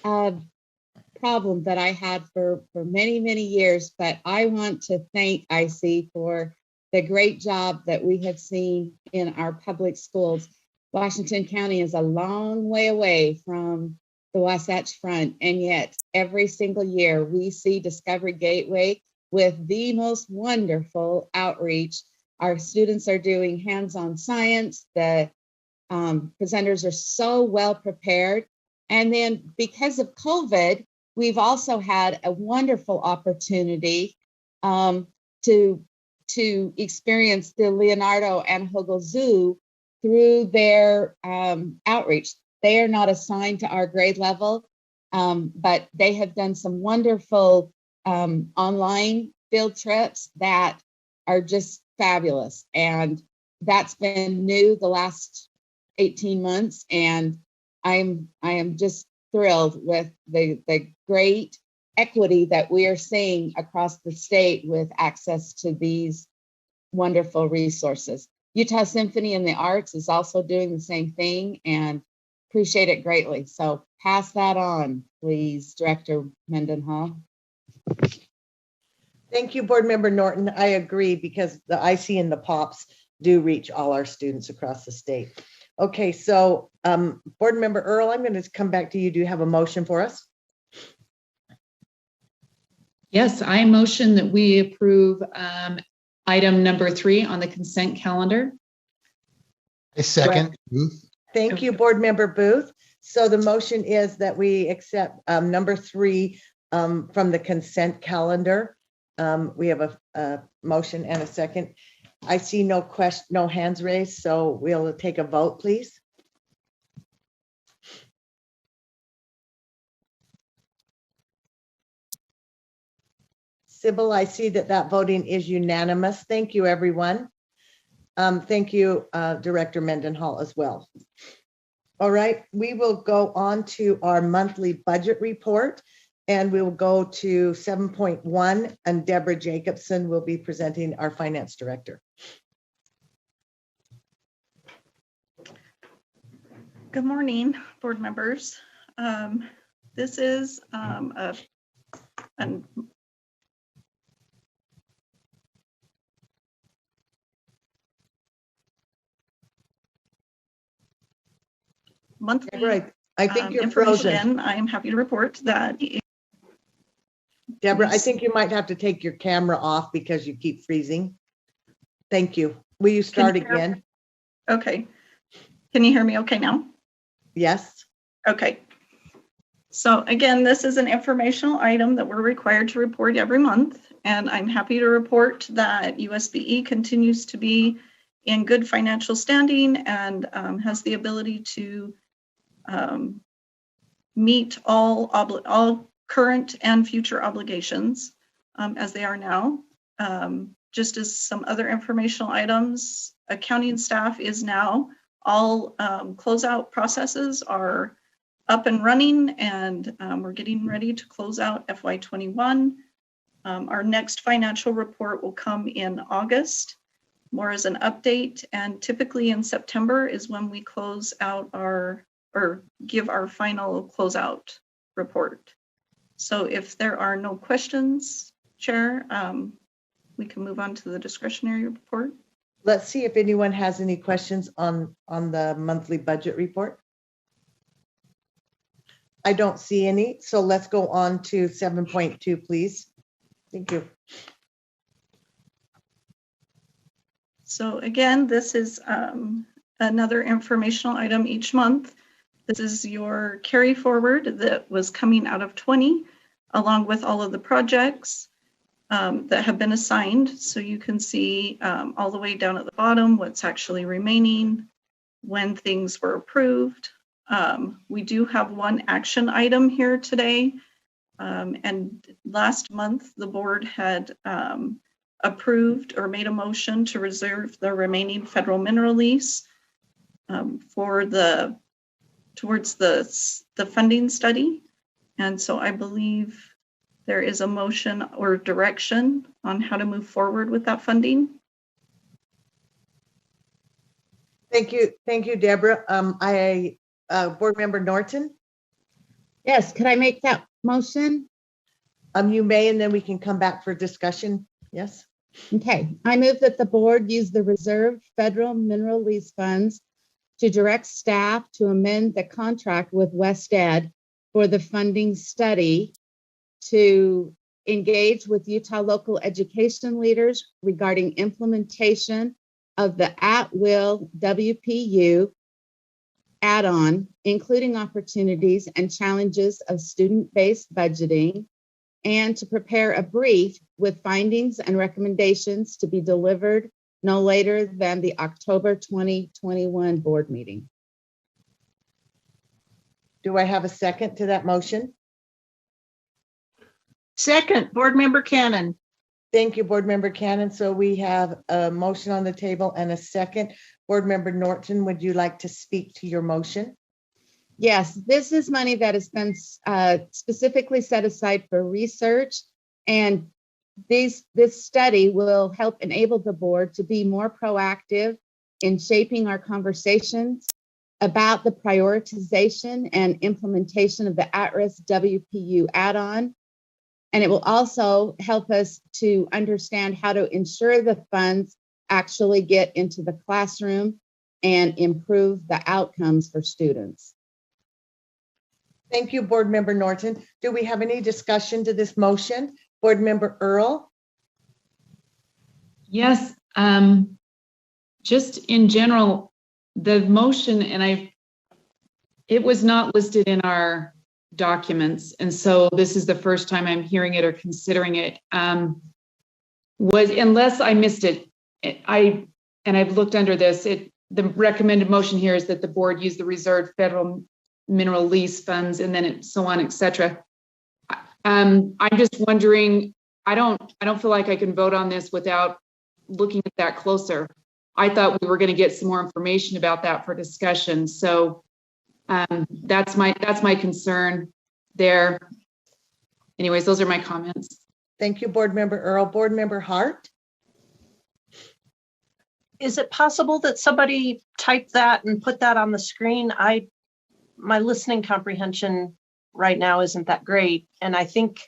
problem that I had for many, many years. But I want to thank IC for the great job that we have seen in our public schools. Washington County is a long way away from the Wasatch Front, and yet every single year we see Discovery Gateway with the most wonderful outreach. Our students are doing hands-on science. The presenters are so well prepared. And then because of COVID, we've also had a wonderful opportunity to experience the Leonardo and Hogel Zoo through their outreach. They are not assigned to our grade level, but they have done some wonderful online field trips that are just fabulous. And that's been new the last 18 months. And I am just thrilled with the great equity that we are seeing across the state with access to these wonderful resources. Utah Symphony in the Arts is also doing the same thing, and appreciate it greatly. So pass that on, please, Director Mendenhall. Thank you, Board Member Norton. I agree, because the IC and the POPs do reach all our students across the state. Okay, so Board Member Earl, I'm going to come back to you. Do you have a motion for us? Yes, I motion that we approve item number 3 on the consent calendar. A second. Booth. Thank you, Board Member Booth. So the motion is that we accept number 3 from the consent calendar. We have a motion and a second. I see no hands raised, so we'll take a vote, please. Sybil, I see that voting is unanimous. Thank you, everyone. Thank you, Director Mendenhall, as well. All right, we will go on to our monthly budget report, and we will go to 7.1, and Deborah Jacobson will be presenting, our Finance Director. Good morning, board members. This is monthly right. I think you're information. frozen. I am happy to report that. Deborah, I think you might have to take your camera off because you keep freezing. Thank you. Will you start again? Okay. Can you hear me okay now? Yes. Okay. So again, this is an informational item that we're required to report every month. And I'm happy to report that USBE continues to be in good financial standing and has the ability to meet all current and future obligations as they are now. Just as some other informational items, accounting staff is now, all closeout processes are up and running, and we're getting ready to close out FY21. Our next financial report will come in August, more as an update, and typically in September is when we close out or give our final closeout report. So if there are no questions, Chair, we can move on to the discretionary report. Let's see if anyone has any questions on the monthly budget report. I don't see any, so let's go on to 7.2, please. Thank you. So again, this is another informational item each month. This is your carry forward that was coming out of 20, along with all of the projects that have been assigned. So you can see all the way down at the bottom what's actually remaining, when things were approved. We do have one action item here today. And last month, the board had approved or made a motion to reserve the remaining federal mineral lease towards the funding study. And so I believe there is a motion or direction on how to move forward with that funding. Thank you, Deborah. Board Member Norton? Yes, could I make that motion? You may, and then we can come back for discussion. Yes. Okay, I move that the board use the reserved federal mineral lease funds to direct staff to amend the contract with WestEd for the funding study, to engage with Utah local education leaders regarding implementation of the at-will WPU add-on, including opportunities and challenges of student-based budgeting, and to prepare a brief with findings and recommendations to be delivered no later than the October 2021 board meeting. Do I have a second to that motion? Second, Board Member Cannon. Thank you, Board Member Cannon. So we have a motion on the table and a second. Board Member Norton, would you like to speak to your motion? Yes, this is money that has been specifically set aside for research, and this study will help enable the board to be more proactive in shaping our conversations about the prioritization and implementation of the at-risk WPU add-on. And it will also help us to understand how to ensure the funds actually get into the classroom and improve the outcomes for students. Thank you, Board Member Norton. Do we have any discussion to this motion? Board Member Earl? Yes, just in general, the motion, and it was not listed in our documents, and so this is the first time I'm hearing it or considering it. Was, unless I missed it, I've looked under this, the recommended motion here is that the board use the reserved federal mineral lease funds, and then so on, et cetera. I'm just wondering, I don't feel like I can vote on this without looking at that closer. I thought we were going to get some more information about that for discussion. So that's my concern there. Anyways, those are my comments. Thank you, Board Member Earl. Board Member Hart? Is it possible that somebody typed that and put that on the screen? My listening comprehension right now isn't that great, and I think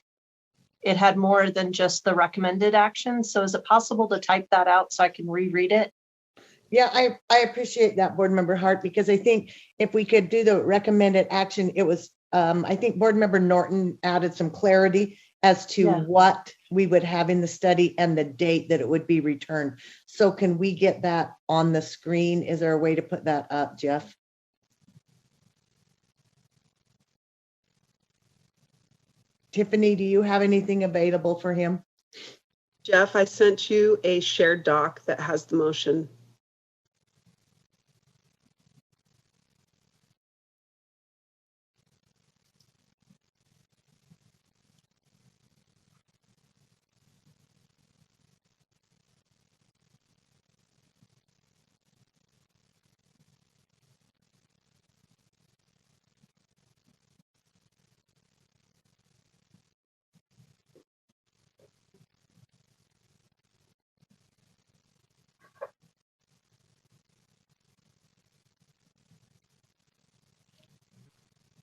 it had more than just the recommended action. So is it possible to type that out so I can reread it? Yeah, I appreciate that, Board Member Hart, because I think if we could do the recommended action, it was, I think Board Member Norton added some clarity as to what we would have in the study and the date that it would be returned. So can we get that on the screen? Is there a way to put that up, Jeff? Tiffany, do you have anything available for him? Jeff, I sent you a shared doc that has the motion.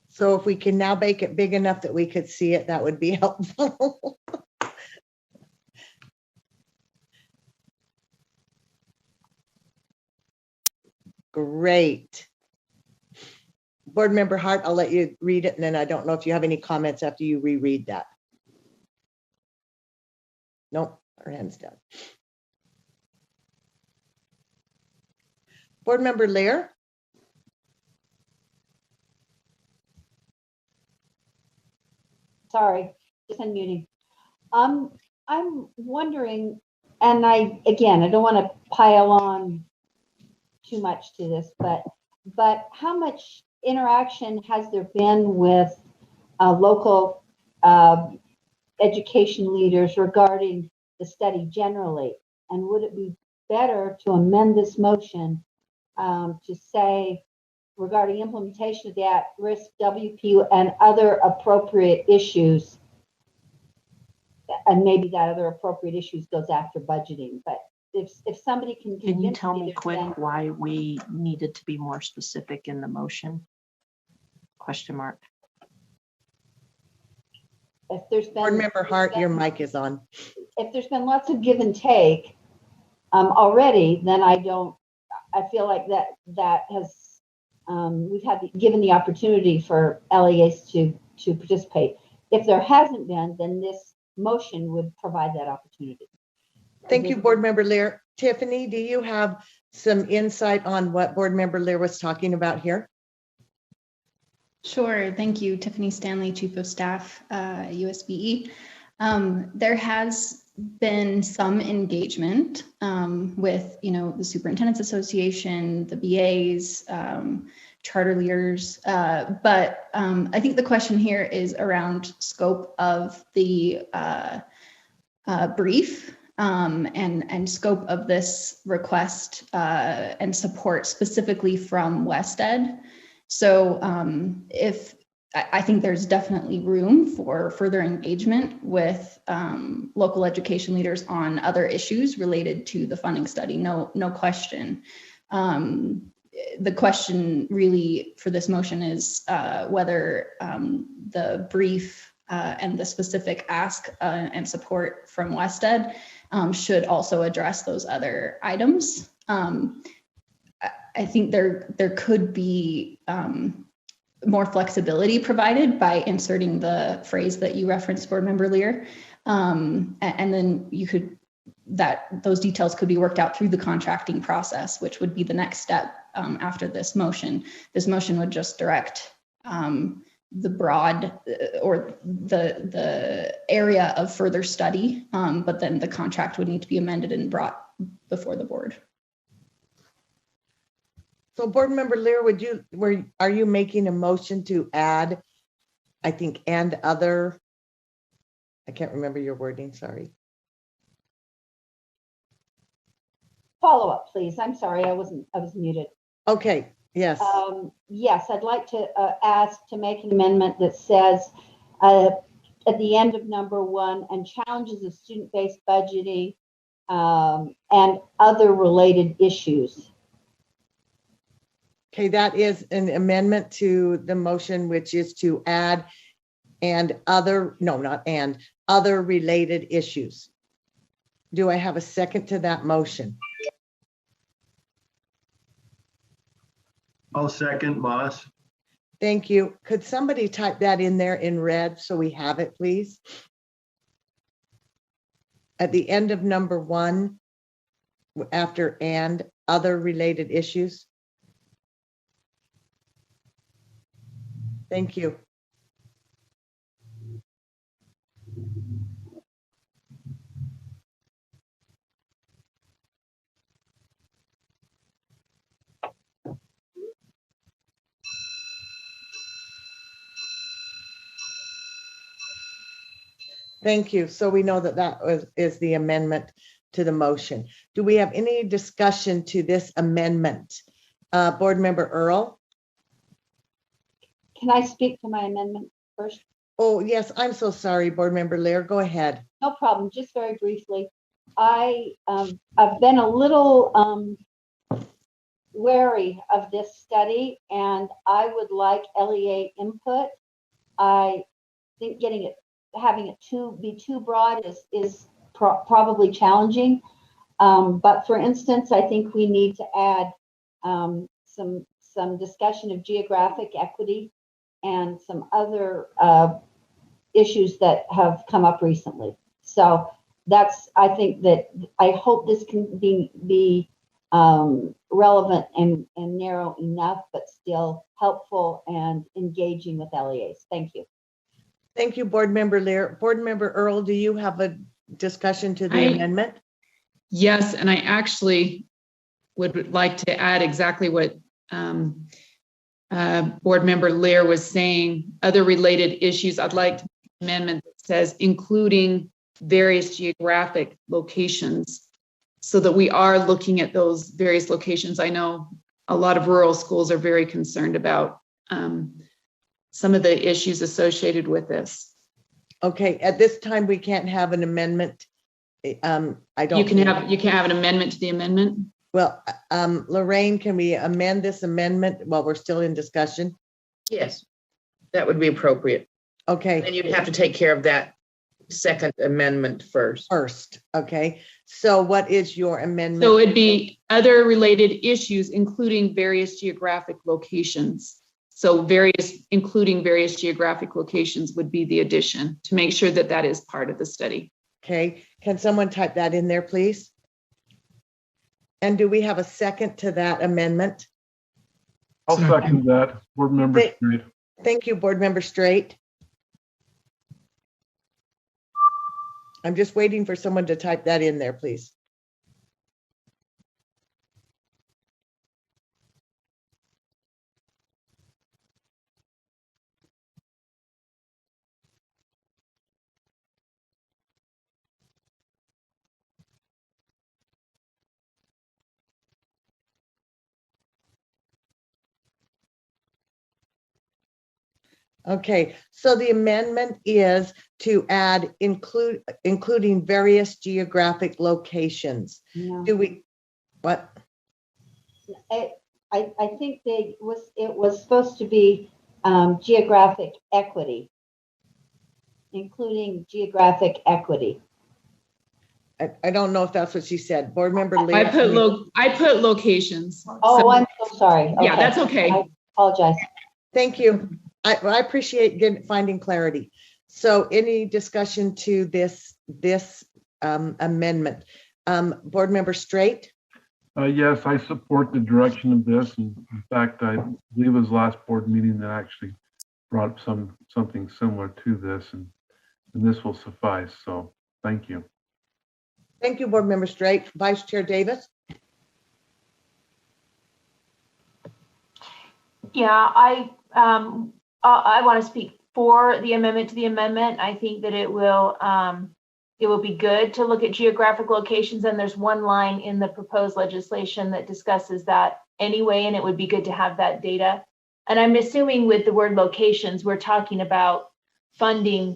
So if we can now make it big enough that we could see it, that would be helpful. Great. Board Member Hart, I'll let you read it, and then I don't know if you have any comments after you reread that. Nope, her hand's down. Board Member Lear? Sorry, just unmuting. I'm wondering, and I don't want to pile on too much to this, but how much interaction has there been with local education leaders regarding the study generally? And would it be better to amend this motion to say regarding implementation of the at-risk WPU and other appropriate issues, and maybe that other appropriate issues goes after budgeting, but if somebody can you tell me that quick then- why we needed to be more specific in the motion? Question mark. If there's been Board Member Hart, your mic is on. if there's been lots of give and take already, then I feel like that has we've given the opportunity for LEAs to participate. If there hasn't been, then this motion would provide that opportunity. Thank you, Board Member Lear. Tiffany, do you have some insight on what Board Member Lear was talking about here? Sure, thank you. Tiffany Stanley, Chief of Staff, USBE. There has been some engagement with, the Superintendent's Association, the BAs, charter leaders, but I think the question here is around scope of the brief and scope of this request and support specifically from WestEd. So I think there's definitely room for further engagement with local education leaders on other issues related to the funding study. No question. The question really for this motion is whether the brief and the specific ask and support from WestEd should also address those other items. I think there could be more flexibility provided by inserting the phrase that you referenced, Board Member Lear, and then those details could be worked out through the contracting process, which would be the next step after this motion. This motion would just direct the broad or the area of further study, but then the contract would need to be amended and brought before the board. So Board Member Lear, are you making a motion to add, I think, and other, I can't remember your wording, sorry. Follow up, please. I'm sorry, I was muted. Okay, yes. Yes, I'd like to ask to make an amendment that says at the end of number 1, and challenges of student-based budgeting and other related issues. Okay, that is an amendment to the motion, which is to add other related issues. Do I have a second to that motion? I'll second, Moss. Thank you. Could somebody type that in there in red so we have it, please? At the end of number 1, after and other related issues. Thank you. Thank you. So we know that is the amendment to the motion. Do we have any discussion to this amendment? Board Member Earl? Can I speak to my amendment first? Oh, yes, I'm so sorry, Board Member Lear. Go ahead. No problem. Just very briefly. I've been a little wary of this study, and I would like LEA input. I think having it be too broad is probably challenging. But for instance, I think we need to add some discussion of geographic equity and some other issues that have come up recently. So I hope this can be relevant and narrow enough, but still helpful and engaging with LEAs. Thank you. Thank you, Board Member Lear. Board Member Earl, do you have a discussion to the amendment? Yes, and I actually would like to add exactly what Board Member Lear was saying. Other related issues, I'd like to make an amendment that says including various geographic locations, so that we are looking at those various locations. I know a lot of rural schools are very concerned about some of the issues associated with this. Okay, at this time, we can't have an amendment. You can have an amendment to the amendment. Well, Lorraine, can we amend this amendment while we're still in discussion? Yes, that would be appropriate. Okay. And you'd have to take care of that second amendment first. Okay. So what is your amendment? So it'd be other related issues, including various geographic locations. So including various geographic locations would be the addition to make sure that that is part of the study. Okay. Can someone type that in there, please? And do we have a second to that amendment? I'll second that. Board Member Straight. Thank you, Board Member Straight. I'm just waiting for someone to type that in there, please. Okay, so the amendment is to add including various geographic locations. No. Do we, what? I think it was supposed to be geographic equity, including geographic equity. I don't know if that's what she said. Board Member Lee. I put locations. Oh, So, I'm so sorry. Okay. Yeah, that's okay. I apologize. Thank you. I appreciate finding clarity. So any discussion to this amendment? Board Member Straight? Yes, I support the direction of this. And in fact, I believe it was last board meeting that actually brought up something similar to this, and this will suffice. So thank you. Thank you, Board Member Straight. Vice Chair Davis? Yeah, I want to speak for the amendment to the amendment. I think that it will be good to look at geographic locations, and there's one line in the proposed legislation that discusses that anyway, and it would be good to have that data. And I'm assuming with the word locations, we're talking about funding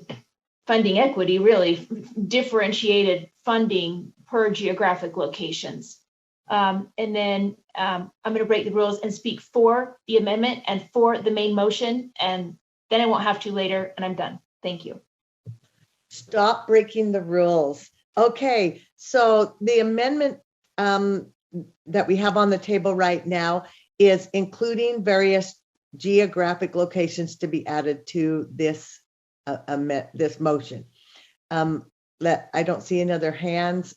equity, really differentiated funding per geographic locations. And then I'm going to break the rules and speak for the amendment and for the main motion, and then I won't have to later, and I'm done. Thank you. Stop breaking the rules. Okay, so the amendment that we have on the table right now is including various geographic locations to be added to this this motion. I don't see any other hands.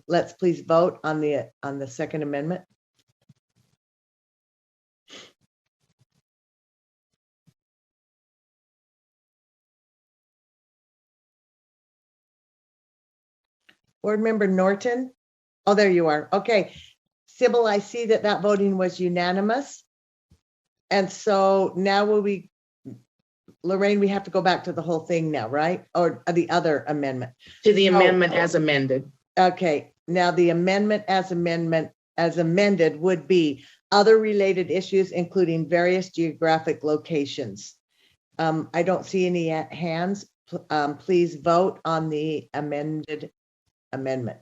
Let's please vote on the second amendment. Board Member Norton? Oh, there you are. Okay. Sybil, I see that voting was unanimous. And so now will we Lorraine, we have to go back to the whole thing now, right? Or the other amendment? To the So- amendment as amended. Okay, now the amendment as amended would be other related issues, including various geographic locations. I don't see any hands. Please vote on the amended amendment.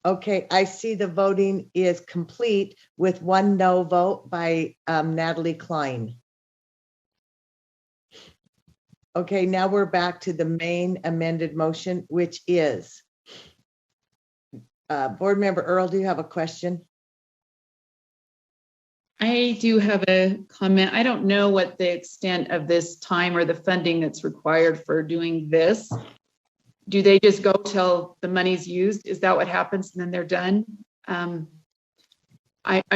Okay, I see the voting is complete with one no vote by Natalie Klein. Okay, now we're back to the main amended motion, which is, Board Member Earl, do you have a question? I do have a comment. I don't know what the extent of this time or the funding that's required for doing this. Do they just go till the money's used? Is that what happens and then they're done? I'm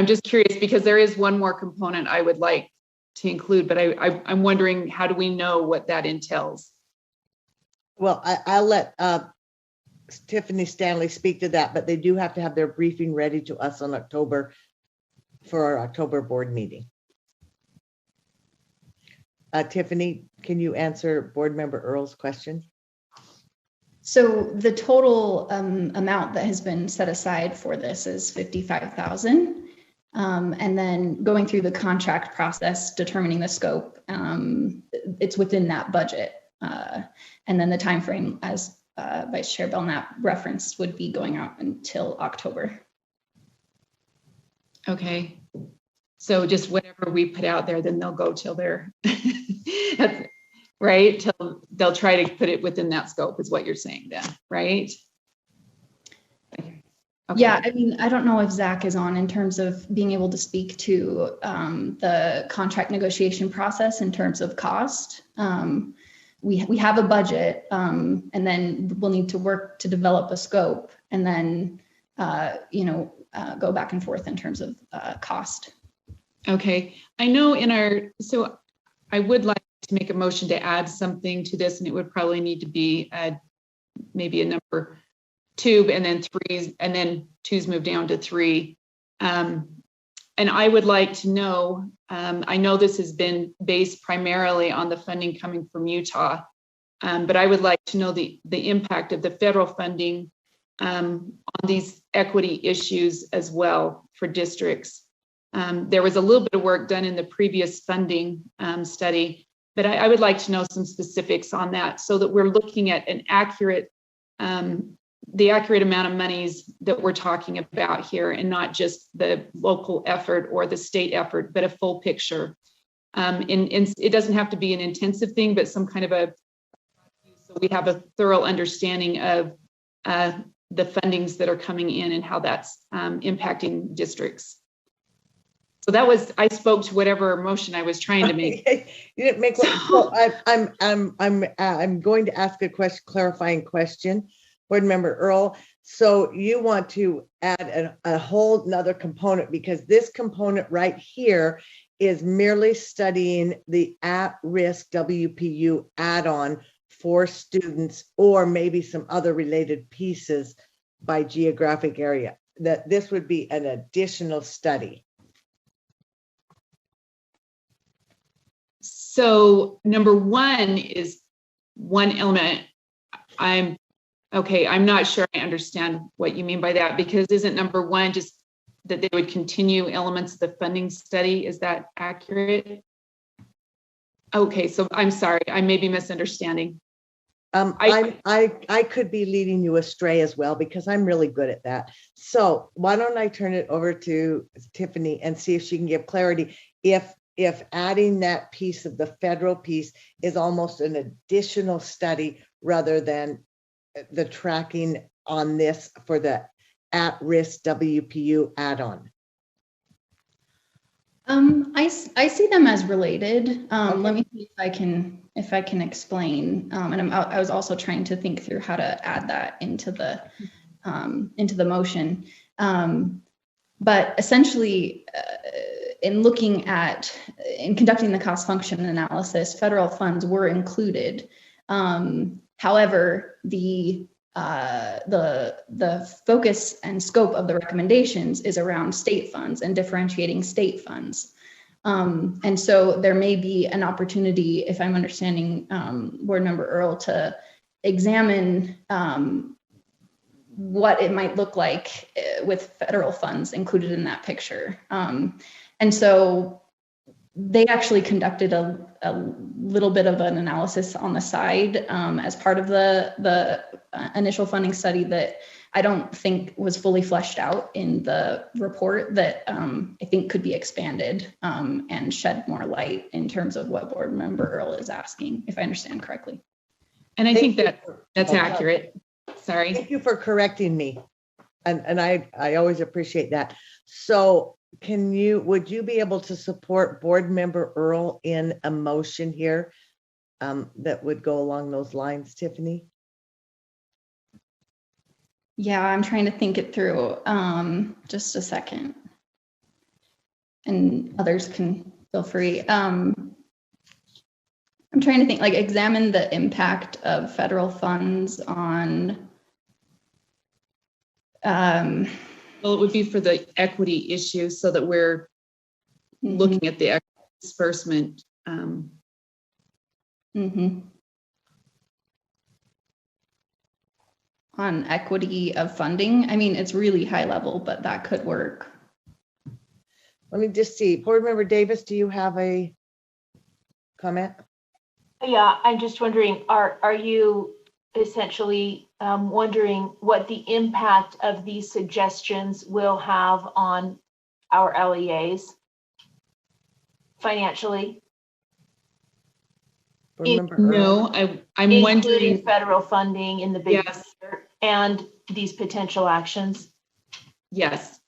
just curious because there is one more component I would like to include, but I'm wondering, how do we know what that entails? Well, I'll let Tiffany Stanley speak to that, but they do have to have their briefing ready to us on October for our October board meeting. Tiffany, can you answer Board Member Earl's question? So the total amount that has been set aside for this is $55,000. And then going through the contract process, determining the scope, it's within that budget. And then the time frame, as Vice Chair Belknap referenced, would be going out until October. Okay. So just whatever we put out there, then they'll go till they're, right? Till they'll try to put it within that scope is what you're saying then, right? Okay. Yeah, I mean, I don't know if Zach is on in terms of being able to speak to the contract negotiation process in terms of cost. We have a budget, and then we'll need to work to develop a scope, and then go back and forth in terms of cost. Okay, I know so I would like to make a motion to add something to this, and it would probably need to be maybe a number 2 and then 3, and then 2's moved down to 3. And I would like to know, I know this has been based primarily on the funding coming from Utah, but I would like to know the impact of the federal funding on these equity issues as well for districts. There was a little bit of work done in the previous funding study, but I would like to know some specifics on that so that we're looking at an accurate, the accurate amount of monies that we're talking about here, and not just the local effort or the state effort, but a full picture. And it doesn't have to be an intensive thing, but some kind of so we have a thorough understanding of the fundings that are coming in and how that's impacting districts. So that was, I spoke to whatever motion I was trying to make. You didn't make one. So I'm going to ask a clarifying question, Board Member Earl. So you want to add a whole nother component, because this component right here is merely studying the at-risk WPU add-on for students, or maybe some other related pieces by geographic area, that this would be an additional study. So number 1 is one element. I'm not sure I understand what you mean by that, because isn't number 1 just that they would continue elements of the funding study? Is that accurate? Okay, so I'm sorry, I may be misunderstanding. I could be leading you astray as well, because I'm really good at that. So why don't I turn it over to Tiffany and see if she can give clarity if adding that piece of the federal piece is almost an additional study rather than the tracking on this for the at-risk WPU add-on. I see them as related. Let me see if I can explain. And I was also trying to think through how to add that into the motion. But essentially, in conducting the cost function analysis, federal funds were included. However, the the focus and scope of the recommendations is around state funds and differentiating state funds. And so there may be an opportunity, if I'm understanding Board Member Earl, to examine what it might look like with federal funds included in that picture. And so they actually conducted a little bit of an analysis on the side as part of the initial funding study that I don't think was fully fleshed out in the report that I think could be expanded and shed more light in terms of what Board Member Earl is asking, if I understand correctly. And I think that's accurate. Sorry. Thank you for correcting me. And I always appreciate that. So would you be able to support Board Member Earl in a motion here that would go along those lines, Tiffany? Yeah, I'm trying to think it through. Just a second. And others can feel free. I'm trying to think, like, examine the impact of federal funds on. Well, it would be for the equity issue so that we're looking at the disbursement. On equity of funding. I mean, it's really high level, but that could work. Let me just see. Board Member Davis, do you have a comment? Yeah, I'm just wondering, are you essentially wondering what the impact of these suggestions will have on our LEAs financially? No, I'm wondering. Including federal funding in the big picture and these potential actions? Yes.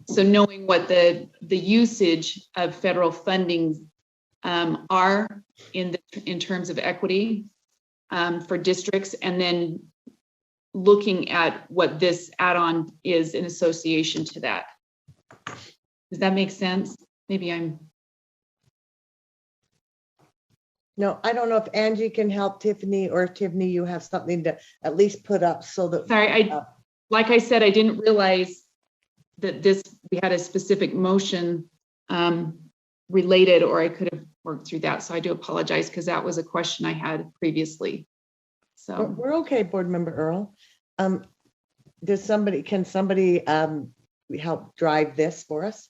So knowing what the usage of federal funding are in terms of equity for districts, and then looking at what this add-on is in association to that. Does that make sense? Maybe I'm. No, I don't know if Angie can help Tiffany, or if Tiffany, you have something to at least put up so that. Sorry, like I said, I didn't realize that we had a specific motion related, or I could have worked through that. So I do apologize, because that was a question I had previously. So we're okay, Board Member Earl. Can somebody help drive this for us?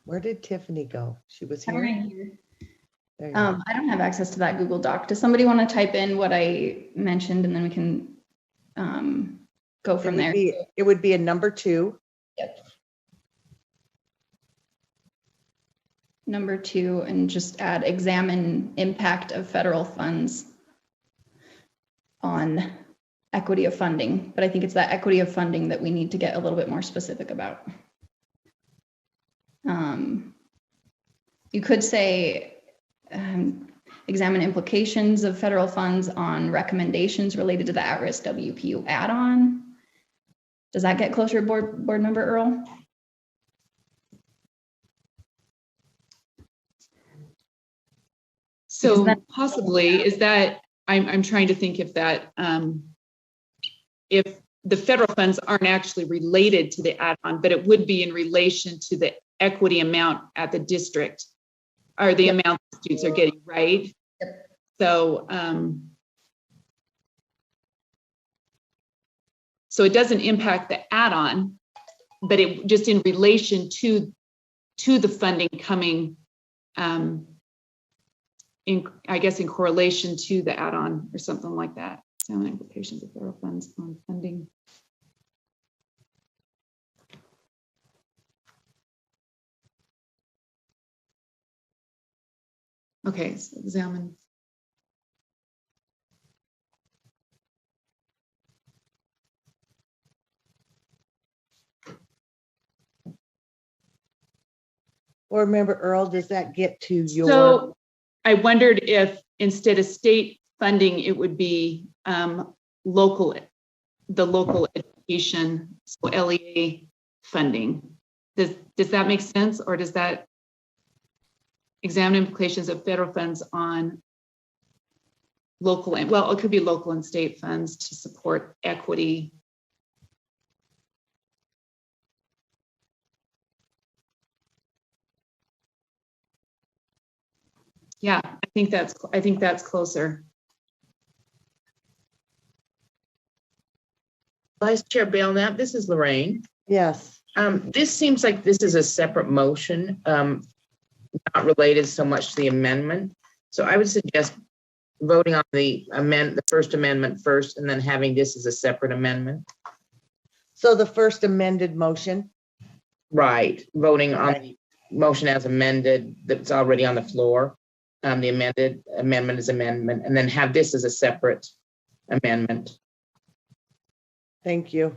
Where did Tiffany go? She was here. There you go. I don't have access to that Google Doc. Does somebody want to type in what I mentioned, and then we can go from there? It would be a number 2. Yep. Number 2, and just add examine impact of federal funds on equity of funding. But I think it's that equity of funding that we need to get a little bit more specific about. You could say examine implications of federal funds on recommendations related to the at-risk WPU add-on. Does that get closer, Board Member Earl? So possibly, is that, I'm trying to think if that, if the federal funds aren't actually related to the add-on, but it would be in relation to the equity amount at the district, or the amount the students are getting, right? Yep. So, so it doesn't impact the add-on, but it just in relation to the funding coming, I guess in correlation to the add-on or something like that. Sound implications of federal funds on funding. Okay, so examine. Board Member Earl, does that get to your? So I wondered if instead of state funding, it would be the local education, so LEA funding. Does that make sense, or does that examine implications of federal funds on local, and well, it could be local and state funds to support equity? Yeah, I think that's closer. Vice Chair Belknap, this is Lorraine. Yes. This seems like this is a separate motion, not related so much to the amendment. So I would suggest voting on the first amendment first, and then having this as a separate amendment. So the first amended motion. Right, voting on the motion as amended that's already on the floor. The amended amendment is amendment, and then have this as a separate amendment. Thank you.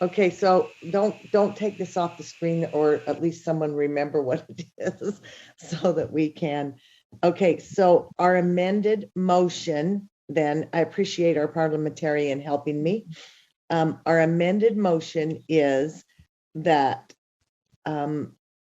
Okay, so don't take this off the screen, or at least someone remember what it is so that we can. Okay, so our amended motion, then I appreciate our parliamentarian helping me. Our amended motion is that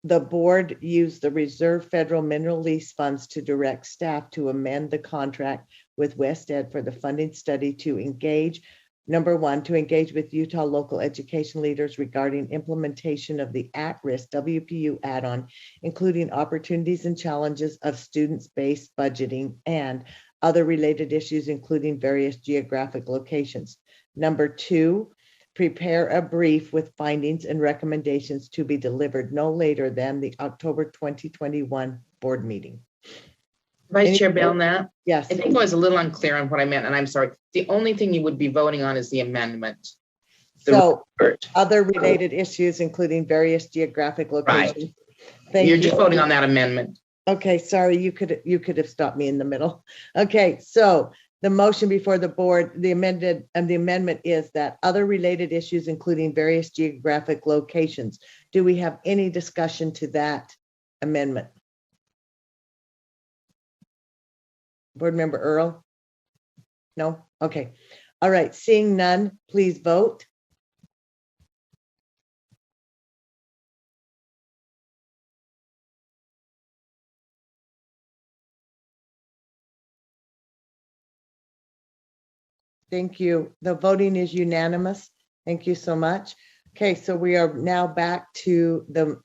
the board use the reserve federal mineral lease funds to direct staff to amend the contract with West Ed for the funding study to engage, number one, to engage with Utah local education leaders regarding implementation of the at-risk WPU add-on, including opportunities and challenges of students-based budgeting and other related issues, including various geographic locations. Number two, prepare a brief with findings and recommendations to be delivered no later than the October 2021 board meeting. Vice Chair Belknap? Yes. I think I was a little unclear on what I meant, and I'm sorry. The only thing you would be voting on is the amendment. So other related issues, including various geographic locations. Right. You're just voting on that amendment. Okay, sorry, you could have stopped me in the middle. Okay, so the motion before the board, the amendment is that other related issues, including various geographic locations. Do we have any discussion to that amendment? Board Member Earl? No? Okay. All right, seeing none, please vote. Thank you. The voting is unanimous. Thank you so much. Okay, so we are now back to the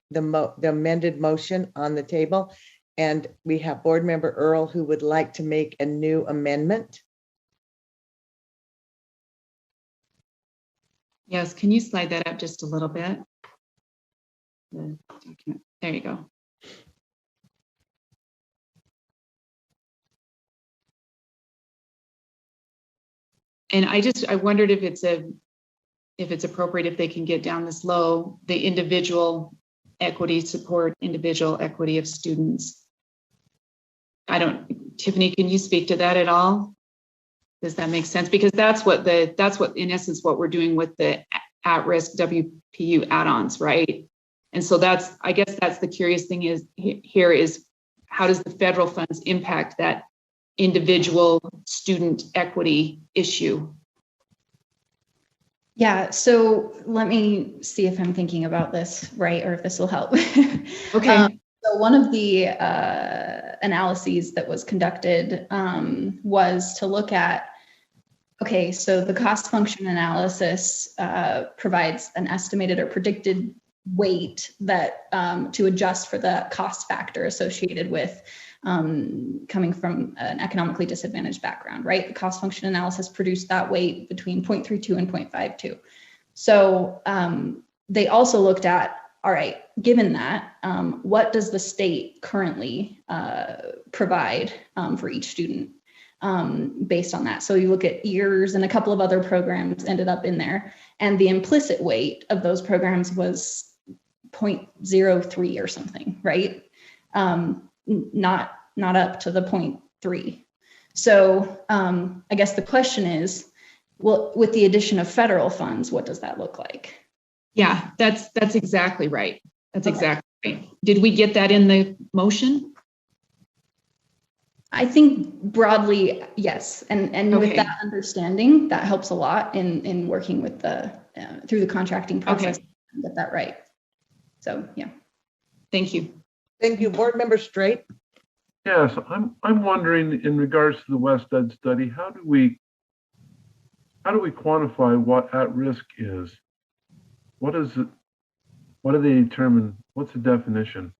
amended motion on the table. And we have Board Member Earl who would like to make a new amendment. Yes, can you slide that up just a little bit? There you go. And I wondered if it's appropriate if they can get down this low, the individual equity support, individual equity of students. Tiffany, can you speak to that at all? Does that make sense? Because that's what in essence what we're doing with the at-risk WPU add-ons, right? And so I guess that's the curious thing is how does the federal funds impact that individual student equity issue? Yeah, so let me see if I'm thinking about this right, or if this will help. Okay. So one of the analyses that was conducted was to look at, okay, so the cost function analysis provides an estimated or predicted weight that to adjust for the cost factor associated with coming from an economically disadvantaged background, right? The cost function analysis produced that weight between 0.32 and 0.52. So they also looked at, all right, given that, what does the state currently provide for each student based on that? So you look at EARS and a couple of other programs ended up in there, and the implicit weight of those programs was 0.03 or something, right? Not up to the 0.3. So I guess the question is, well, with the addition of federal funds, what does that look like? Yeah, that's exactly right. That's exactly right. Did we get that in the motion? I think broadly, yes. And with that understanding, that helps a lot in working with through the contracting process. get that right. So, yeah. Thank you. Thank you. Board Member Straight. Yes, I'm wondering in regards to the West Ed study, how do we quantify what at risk is? What is it? What do they determine? What's the definition?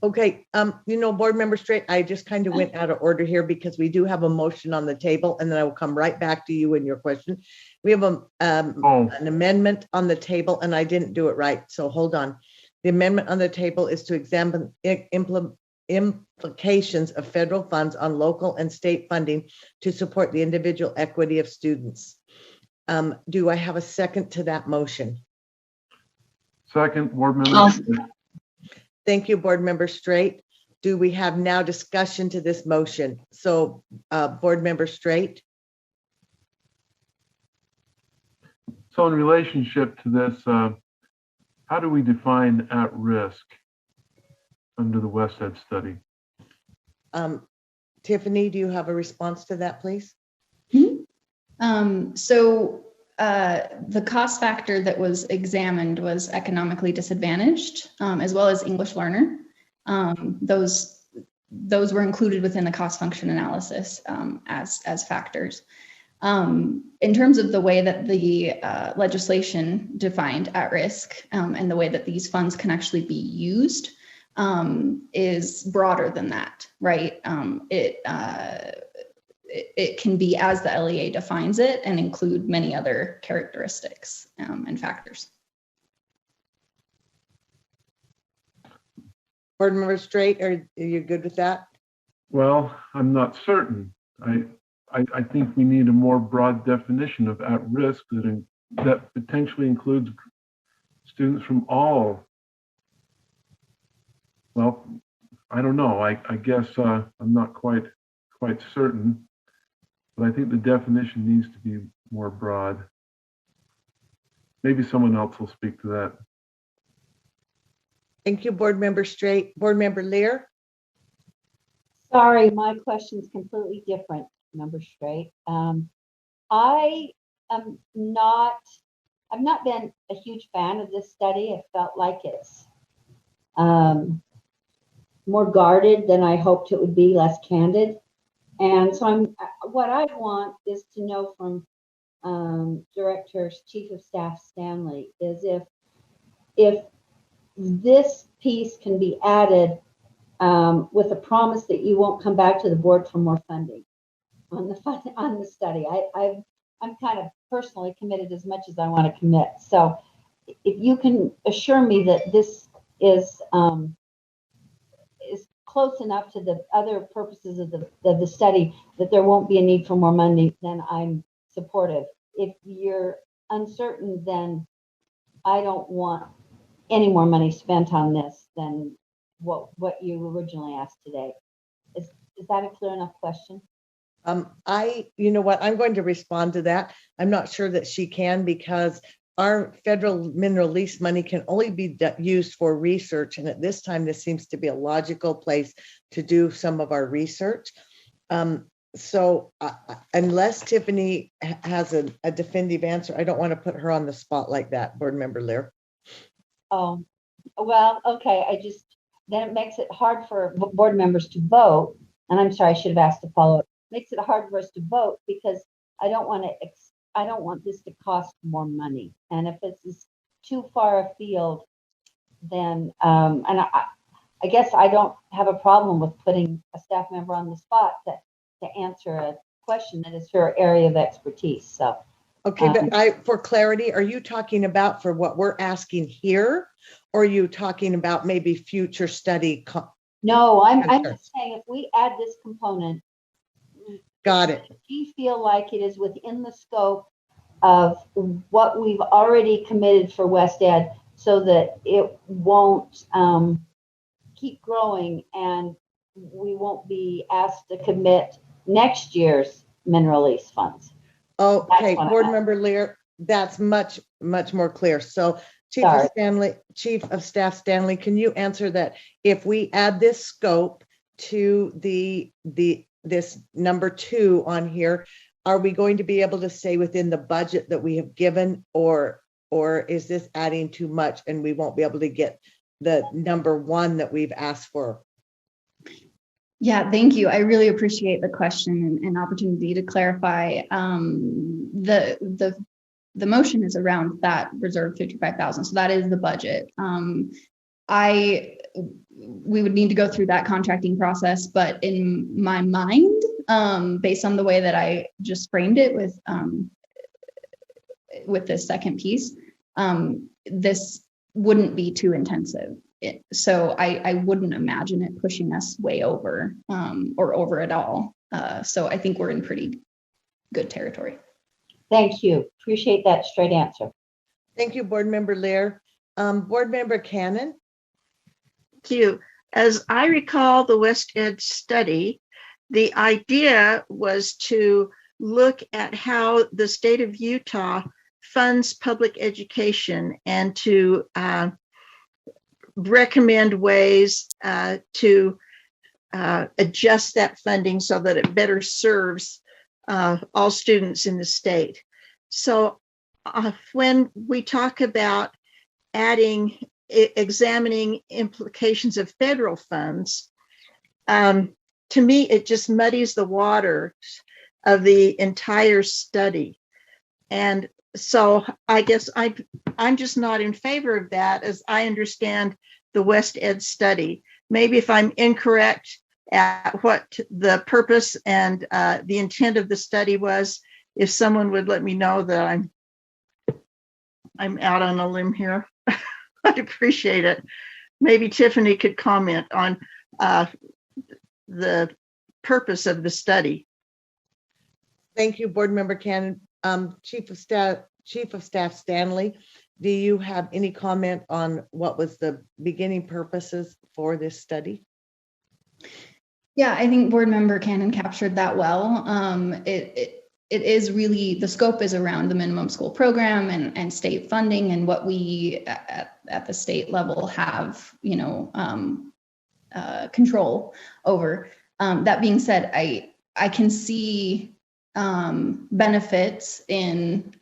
Okay, Board Member Straight, I just kind of went out of order here because we do have a motion on the table, and then I will come right back to you in your question. We have an amendment on the table, and I didn't do it right, so hold on. The amendment on the table is to examine implications of federal funds on local and state funding to support the individual equity of students. Do I have a second to that motion? Second, Board Member. Thank you, Board Member Straight. Do we have now discussion to this motion? So, Board Member Straight. So in relationship to this, how do we define at risk under the West Ed study? Tiffany, do you have a response to that, please? The cost factor that was examined was economically disadvantaged, as well as English learner. Those were included within the cost function analysis as factors. In terms of the way that the legislation defined at risk and the way that these funds can actually be used is broader than that, right? It can be as the LEA defines it and include many other characteristics and factors. Board Member Straight, are you good with that? Well, I'm not certain. I think we need a more broad definition of at risk that potentially includes students from all. Well, I don't know. I guess I'm not quite certain, but I think the definition needs to be more broad. Maybe someone else will speak to that. Thank you, Board Member Straight. Board Member Lear. Sorry, my question's completely different, Member Straight. I've not been a huge fan of this study. It felt like it's more guarded than I hoped it would be, less candid. And so what I want is to know from Chief of Staff Stanley is if this piece can be added with a promise that you won't come back to the board for more funding on the study. I'm kind of personally committed as much as I want to commit. So if you can assure me that this is close enough to the other purposes of the study that there won't be a need for more money, then I'm supportive. If you're uncertain, then I don't want any more money spent on this than what you originally asked today. Is that a clear enough question? You know what, I'm going to respond to that. I'm not sure that she can, because our federal mineral lease money can only be used for research. And at this time, this seems to be a logical place to do some of our research. So unless Tiffany has a definitive answer, I don't want to put her on the spot like that, Board Member Lear. Oh, well, okay. Then it makes it hard for board members to vote. And I'm sorry, I should have asked to follow up. Makes it hard for us to vote because I don't want this to cost more money. And if it's too far afield, then, and I guess I don't have a problem with putting a staff member on the spot to answer a question that is her area of expertise. So. Okay, but for clarity, are you talking about for what we're asking here, or are you talking about maybe future study? No, I'm just saying if we add this component. Got it. Do you feel like it is within the scope of what we've already committed for West Ed so that it won't keep growing and we won't be asked to commit next year's mineral lease funds? Okay, Board Member Lear, that's much more clear. So Chief of Staff Stanley, can you answer that? If we add this scope to this number 2 on here, are we going to be able to say within the budget that we have given, or or is this adding too much and we won't be able to get the number one that we've asked for? Yeah, thank you. I really appreciate the question and opportunity to clarify. The motion is around that reserve 55,000. So that is the budget. We would need to go through that contracting process, but in my mind, based on the way that I just framed it with this second piece, this wouldn't be too intensive. So I wouldn't imagine it pushing us way over or over at all. So I think we're in pretty good territory. Thank you. Appreciate that straight answer. Thank you, Board Member Lear. Board Member Cannon. Thank you. As I recall the West Ed study, the idea was to look at how the state of Utah funds public education and to recommend ways to adjust that funding so that it better serves all students in the state. So when we talk about examining implications of federal funds, to me, it just muddies the waters of the entire study. And so I guess I'm just not in favor of that as I understand the West Ed study. Maybe if I'm incorrect at what the purpose and the intent of the study was, if someone would let me know that I'm out on a limb here, I'd appreciate it. Maybe Tiffany could comment on the purpose of the study. Thank you, Board Member Cannon. Chief of Staff Stanley, do you have any comment on what was the beginning purposes for this study? Yeah, I think Board Member Cannon captured that well. It is really, the scope is around the minimum school program and state funding and what we at the state level have, control over. That being said, I can see benefits in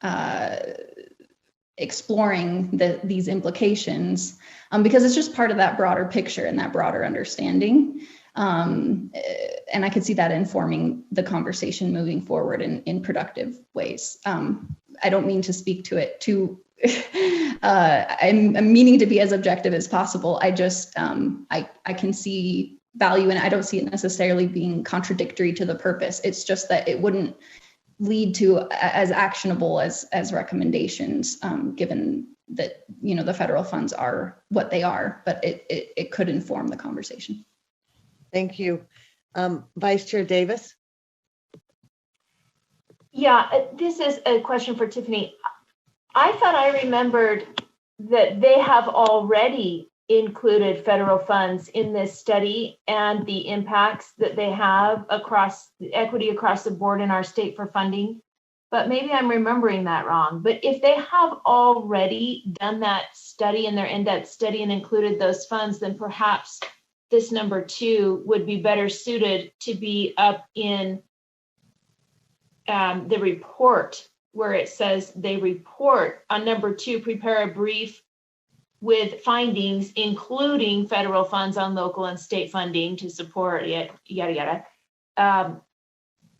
exploring these implications because it's just part of that broader picture and that broader understanding. And I could see that informing the conversation moving forward in productive ways. I don't mean to speak to it too, I'm meaning to be as objective as possible. I just, I can see value and I don't see it necessarily being contradictory to the purpose. It's just that it wouldn't lead to as actionable as recommendations, given that, the federal funds are what they are, but it could inform the conversation. Thank you. Vice Chair Davis. Yeah, this is a question for Tiffany. I thought I remembered that they have already included federal funds in this study and the impacts that they have across equity across the board in our state for funding. But maybe I'm remembering that wrong. But if they have already done that study in their in-depth study and included those funds, then perhaps this number 2 would be better suited to be up in the report where it says they report on number 2, prepare a brief with findings, including federal funds on local and state funding to support it, yada, yada.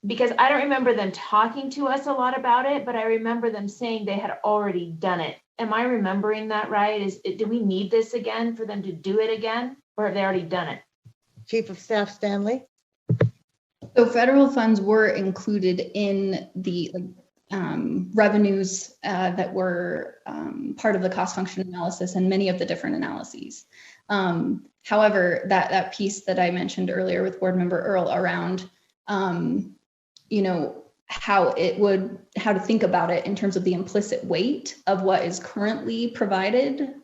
Because I don't remember them talking to us a lot about it, but I remember them saying they had already done it. Am I remembering that right? Do we need this again for them to do it again, or have they already done it? Chief of Staff Stanley. So federal funds were included in the revenues that were part of the cost function analysis and many of the different analyses. However, that piece that I mentioned earlier with Board Member Earl around, how to think about it in terms of the implicit weight of what is currently provided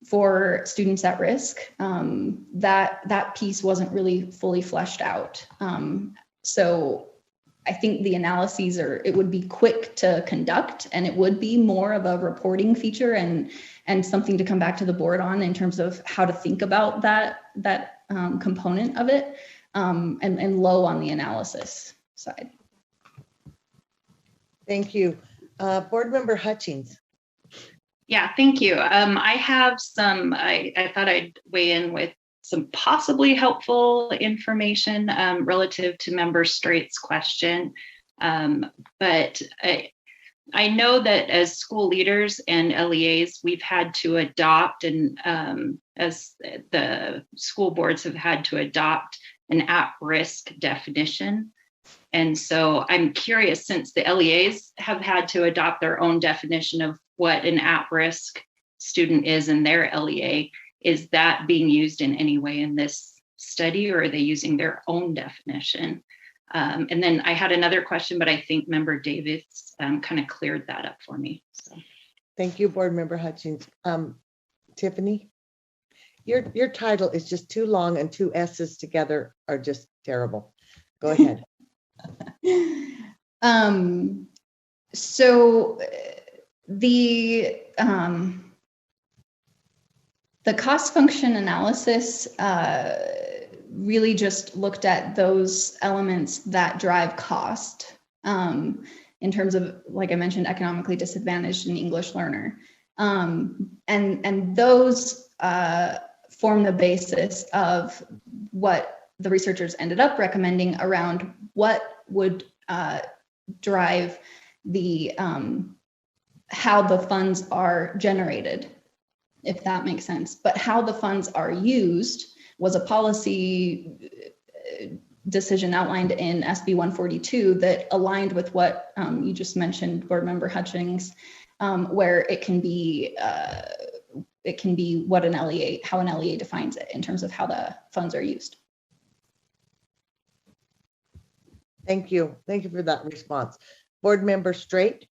for students at risk, that piece wasn't really fully fleshed out. So I think the analyses it would be quick to conduct, and it would be more of a reporting feature and something to come back to the board on in terms of how to think about that component of it, and low on the analysis side. Thank you. Board Member Hutchings. Yeah, thank you. I have some, I thought I'd weigh in with some possibly helpful information relative to Member Straight's question. But I know that as school leaders and LEAs, we've had to adopt, and as the school boards have had to adopt, an at-risk definition. And so I'm curious, since the LEAs have had to adopt their own definition of what an at-risk student is in their LEA, is that being used in any way in this study, or are they using their own definition? And then I had another question, but I think Member Davis kind of cleared that up for me. So. Thank you, Board Member Hutchins. Tiffany, your title is just too long, and two S's together are just terrible. Go ahead. So the cost function analysis really just looked at those elements that drive cost in terms of, like I mentioned, economically disadvantaged and English learner. And those form the basis of what the researchers ended up recommending around what would drive the how the funds are generated, if that makes sense. But how the funds are used was a policy decision outlined in SB 142 that aligned with what you just mentioned, Board Member Hutchings, where it can be what an LEA, how an LEA defines it in terms of how the funds are used. Thank you. Thank you for that response. Board Member Straight.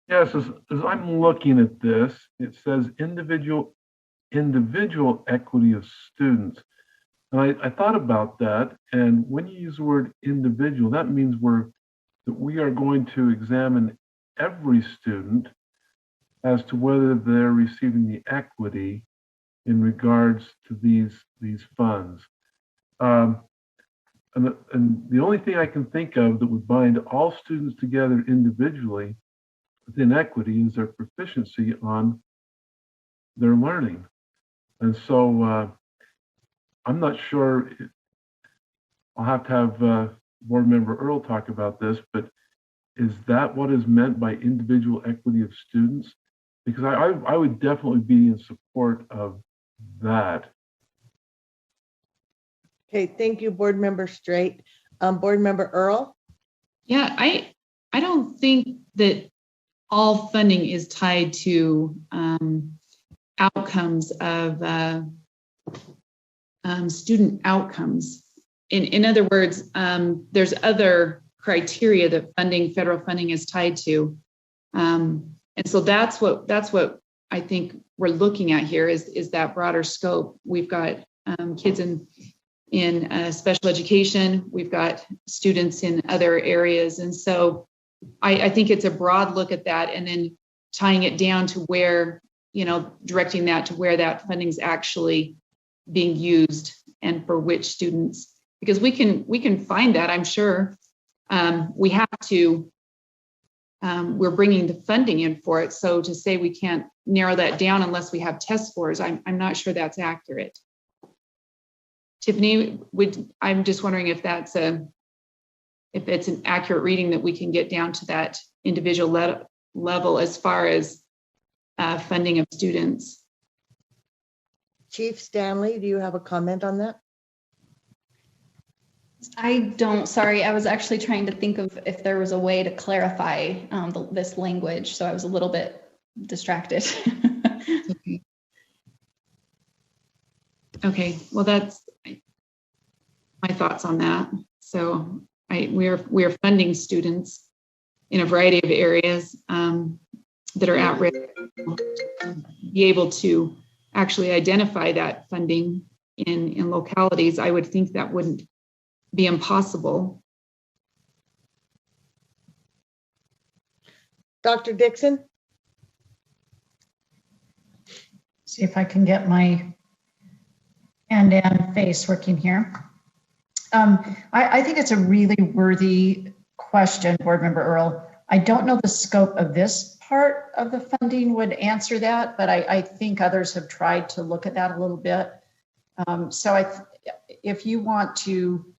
Yes, as I'm looking at this, it says individual equity of students. And I thought about that. And when you use the word individual, that means that we are going to examine every student as to whether they're receiving the equity in regards to these funds. And the only thing I can think of that would bind all students together individually within equity is their proficiency on their learning. And so I'm not sure, I'll have to have Board Member Earl talk about this, but is that what is meant by individual equity of students? Because I would definitely be in support of that. Okay, thank you, Board Member Straight. Board Member Earl? Yeah, I don't think that all funding is tied to outcomes of student outcomes. In other words, there's other criteria that federal funding is tied to. And so that's what I think we're looking at here is that broader scope. We've got kids in special education, we've got students in other areas. And so I think it's a broad look at that, and then tying it down to where, directing that to where that funding is actually being used and for which students, because we can find that, I'm sure. We have to, we're bringing the funding in for it. So to say we can't narrow that down unless we have test scores, I'm not sure that's accurate. Tiffany, I'm just wondering if it's an accurate reading that we can get down to that individual level as far as funding of students. Chief Stanley, do you have a comment on that? I don't, sorry. I was actually trying to think of if there was a way to clarify this language. So I was a little bit distracted. Okay, well, that's my thoughts on that. So we are funding students in a variety of areas that are at risk. Be able to actually identify that funding in localities, I would think that wouldn't be impossible. Dr. Dixon? See if I can get my hand and face working here. I think it's a really worthy question, Board Member Earl. I don't know the scope of this part of the funding would answer that, but I think others have tried to look at that a little bit. If you want to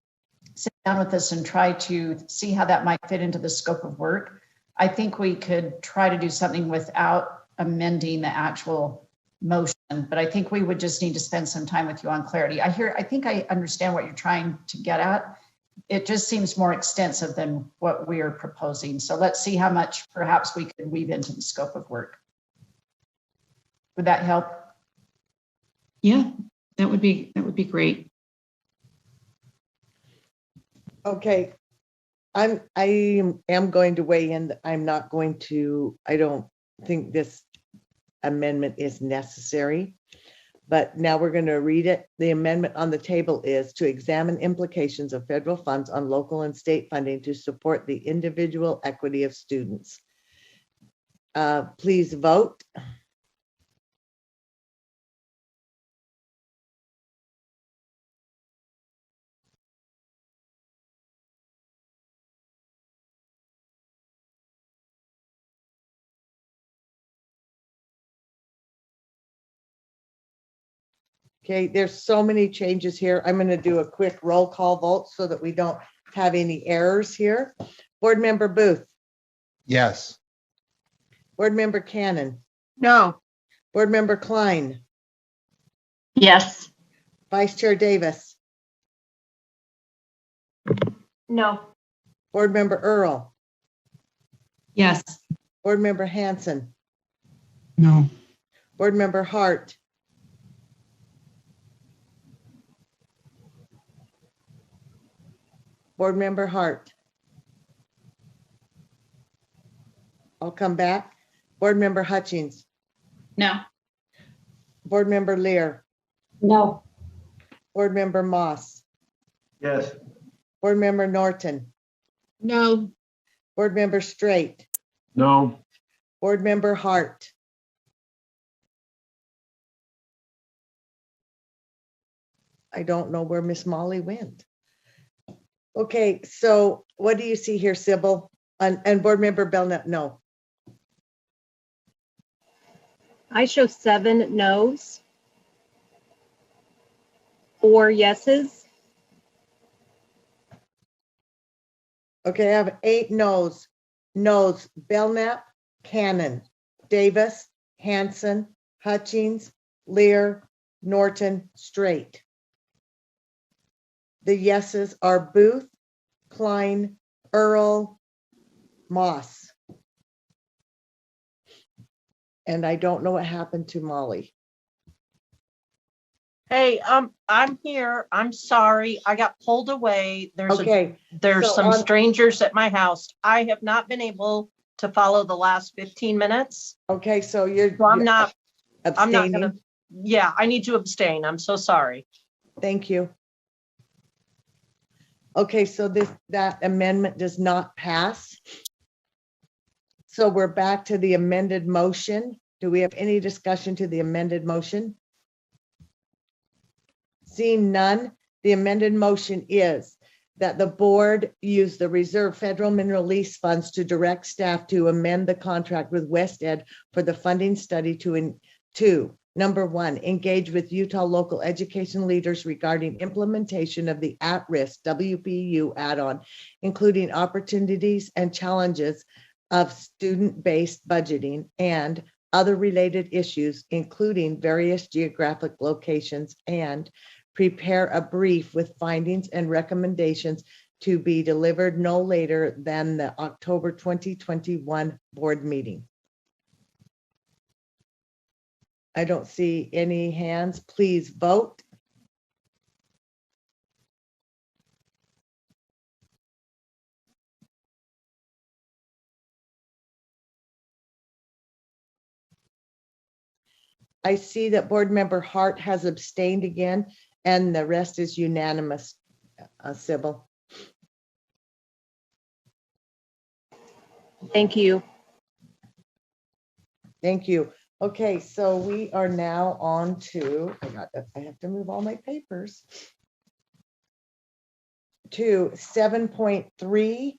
sit down with us and try to see how that might fit into the scope of work, I think we could try to do something without amending the actual motion, but I think we would just need to spend some time with you on clarity. I think I understand what you're trying to get at. It just seems more extensive than what we are proposing. So let's see how much perhaps we could weave into the scope of work. Would that help? Yeah, that would be great. Okay, I am going to weigh in. I don't think this amendment is necessary, but now we're going to read it. The amendment on the table is to examine implications of federal funds on local and state funding to support the individual equity of students. Please vote. Okay, there's so many changes here. I'm going to do a quick roll call vote so that we don't have any errors here. Board Member Booth. Yes. Board Member Cannon. No. Board Member Klein. Yes. Vice Chair Davis. No. Board Member Earl. Yes. Board Member Hanson. No. Board Member Hart. Board Member Hart. I'll come back. Board Member Hutchings. No. Board Member Lear. No. Board Member Moss. Yes. Board Member Norton. No. Board Member Straight. No. Board Member Hart. I don't know where Miss Molly went. Okay, so what do you see here, Sybil? And Board Member Belknap, no. I show 7 no's, 4 yeses. Okay, I have 8 no's. No's, Belknap, Cannon, Davis, Hanson, Hutchings, Lear, Norton, Straight. The yeses are Booth, Klein, Earl, Moss. And I don't know what happened to Molly. Hey, I'm here. I'm sorry. I got pulled away. There's Okay, so some on- strangers at my house. I have not been able to follow the last 15 minutes. Okay, so I'm not abstaining. gonna, yeah, I need to abstain. I'm so sorry. Thank you. Okay, so that amendment does not pass. So we're back to the amended motion. Do we have any discussion to the amended motion? Seeing none, the amended motion is that the board use the reserve federal mineral lease funds to direct staff to amend the contract with West Ed for the funding study to number 1, engage with Utah local education leaders regarding implementation of the at-risk WPU add-on, including opportunities and challenges of student-based budgeting and other related issues, including various geographic locations, and prepare a brief with findings and recommendations to be delivered no later than the October 2021 board meeting. I don't see any hands. Please vote. I see that Board Member Hart has abstained again, and the rest is unanimous, Sybil. Thank you. Thank you. Okay, so we are now on to, I have to move all my papers, to 7.3,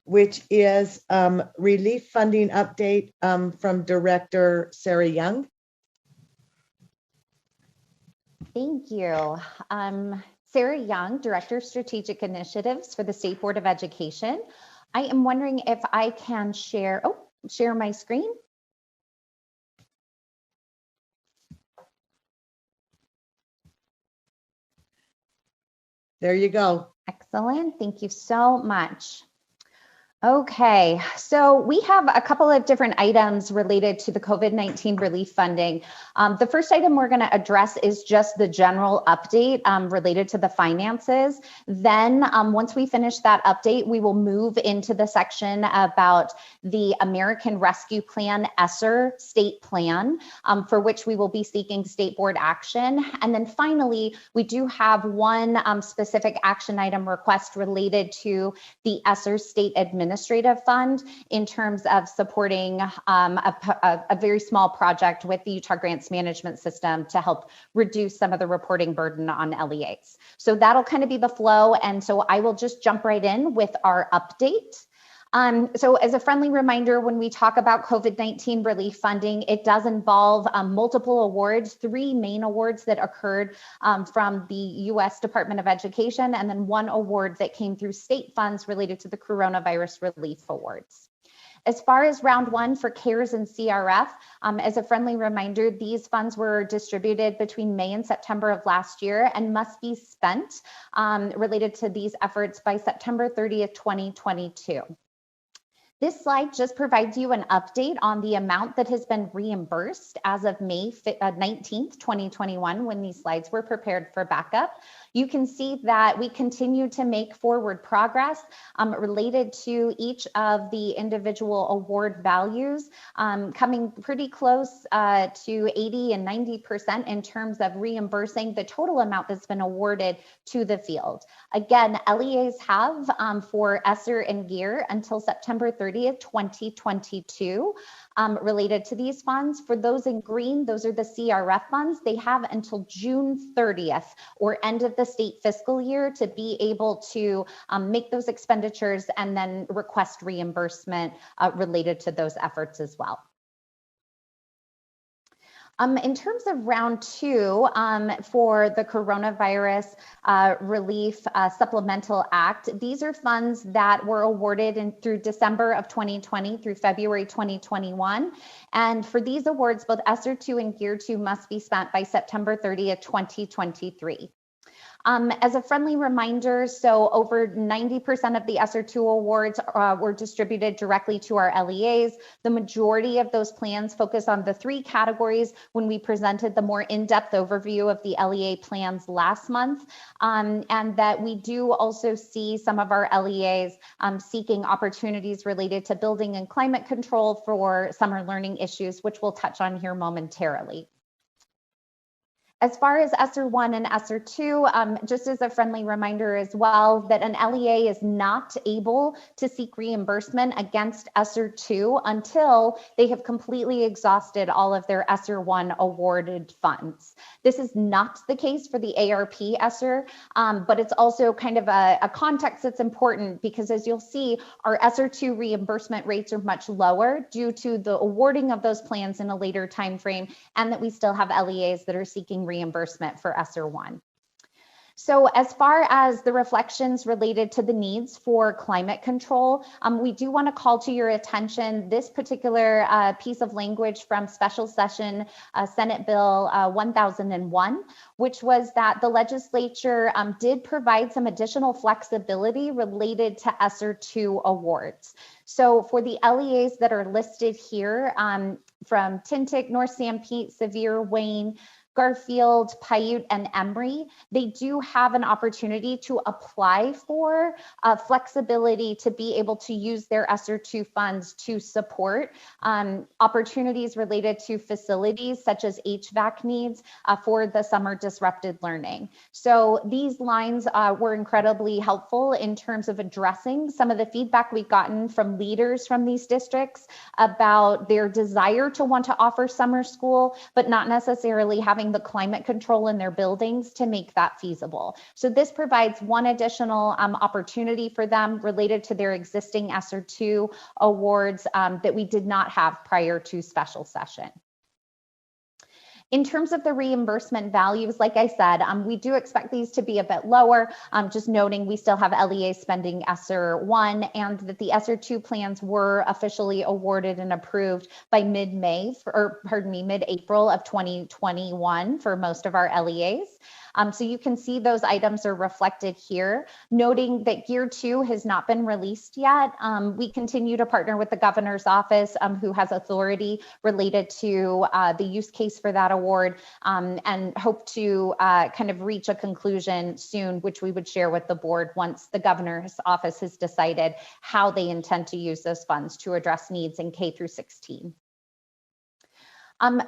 which is relief funding update from Director Sarah Young. Thank you. Sarah Young, Director of Strategic Initiatives for the State Board of Education. I am wondering if I can share my screen. There you go. Excellent. Thank you so much. Okay, so we have a couple of different items related to the COVID-19 relief funding. The first item we're going to address is just the general update related to the finances. Then once we finish that update, we will move into the section about the American Rescue Plan ESSER state plan, for which we will be seeking state board action. And then finally, we do have one specific action item request related to the ESSER state administrative fund in terms of supporting a very small project with the Utah Grants Management System to help reduce some of the reporting burden on LEAs. So that'll kind of be the flow. And so I will just jump right in with our update. So as a friendly reminder, when we talk about COVID-19 relief funding, it does involve multiple awards, 3 main awards that occurred from the U.S. Department of Education, and then 1 award that came through state funds related to the coronavirus relief awards. As far as round 1 for CARES and CRF, as a friendly reminder, these funds were distributed between May and September of last year and must be spent related to these efforts by September 30th, 2022. This slide just provides you an update on the amount that has been reimbursed as of May 19th, 2021, when these slides were prepared for backup. You can see that we continue to make forward progress related to each of the individual award values, coming pretty close to 80 and 90% in terms of reimbursing the total amount that's been awarded to the field. Again, LEAs have for ESSER and GEAR until September 30th, 2022. Related to these funds. For those in green, those are the CRF funds. They have until June 30th or end of the state fiscal year to be able to make those expenditures and then request reimbursement related to those efforts as well. In terms of round 2 for the coronavirus relief supplemental act, these are funds that were awarded through December of 2020 through February 2021. And for these awards, both ESSER 2 and GEAR 2 must be spent by September 30th, 2023. As a friendly reminder, so over 90% of the ESSER 2 awards were distributed directly to our LEAs. The majority of those plans focus on the 3 categories when we presented the more in-depth overview of the LEA plans last month, and that we do also see some of our LEAs seeking opportunities related to building and climate control for summer learning issues, which we'll touch on here momentarily. As far as ESSER 1 and ESSER 2, just as a friendly reminder as well, that an LEA is not able to seek reimbursement against ESSER 2 until they have completely exhausted all of their ESSER 1 awarded funds. This is not the case for the ARP ESSER, but it's also kind of a context that's important because as you'll see, our ESSER 2 reimbursement rates are much lower due to the awarding of those plans in a later time frame, and that we still have LEAs that are seeking reimbursement for ESSER 1. So as far as the reflections related to the needs for climate control, we do want to call to your attention this particular piece of language from Special Session Senate Bill 1001, which was that the legislature did provide some additional flexibility related to ESSER 2 awards. So for the LEAs that are listed here from Tintic, North Sanpete, Sevier, Wayne, Garfield, Paiute, and Emory, they do have an opportunity to apply for flexibility to be able to use their ESSER 2 funds to support opportunities related to facilities such as HVAC needs for the summer disrupted learning. So these lines were incredibly helpful in terms of addressing some of the feedback we've gotten from leaders from these districts about their desire to want to offer summer school, but not necessarily having having the climate control in their buildings to make that feasible. So this provides one additional opportunity for them related to their existing ESSER 2 awards that we did not have prior to special session. In terms of the reimbursement values, like I said, we do expect these to be a bit lower, just noting we still have LEA spending ESSER 1 and that the ESSER 2 plans were officially awarded and approved by mid-April of 2021 for most of our LEAs. So you can see those items are reflected here, noting that Gear 2 has not been released yet. We continue to partner with the governor's office, who has authority related to the use case for that award, and hope to kind of reach a conclusion soon, which we would share with the board once the governor's office has decided how they intend to use those funds to address needs in K through 16.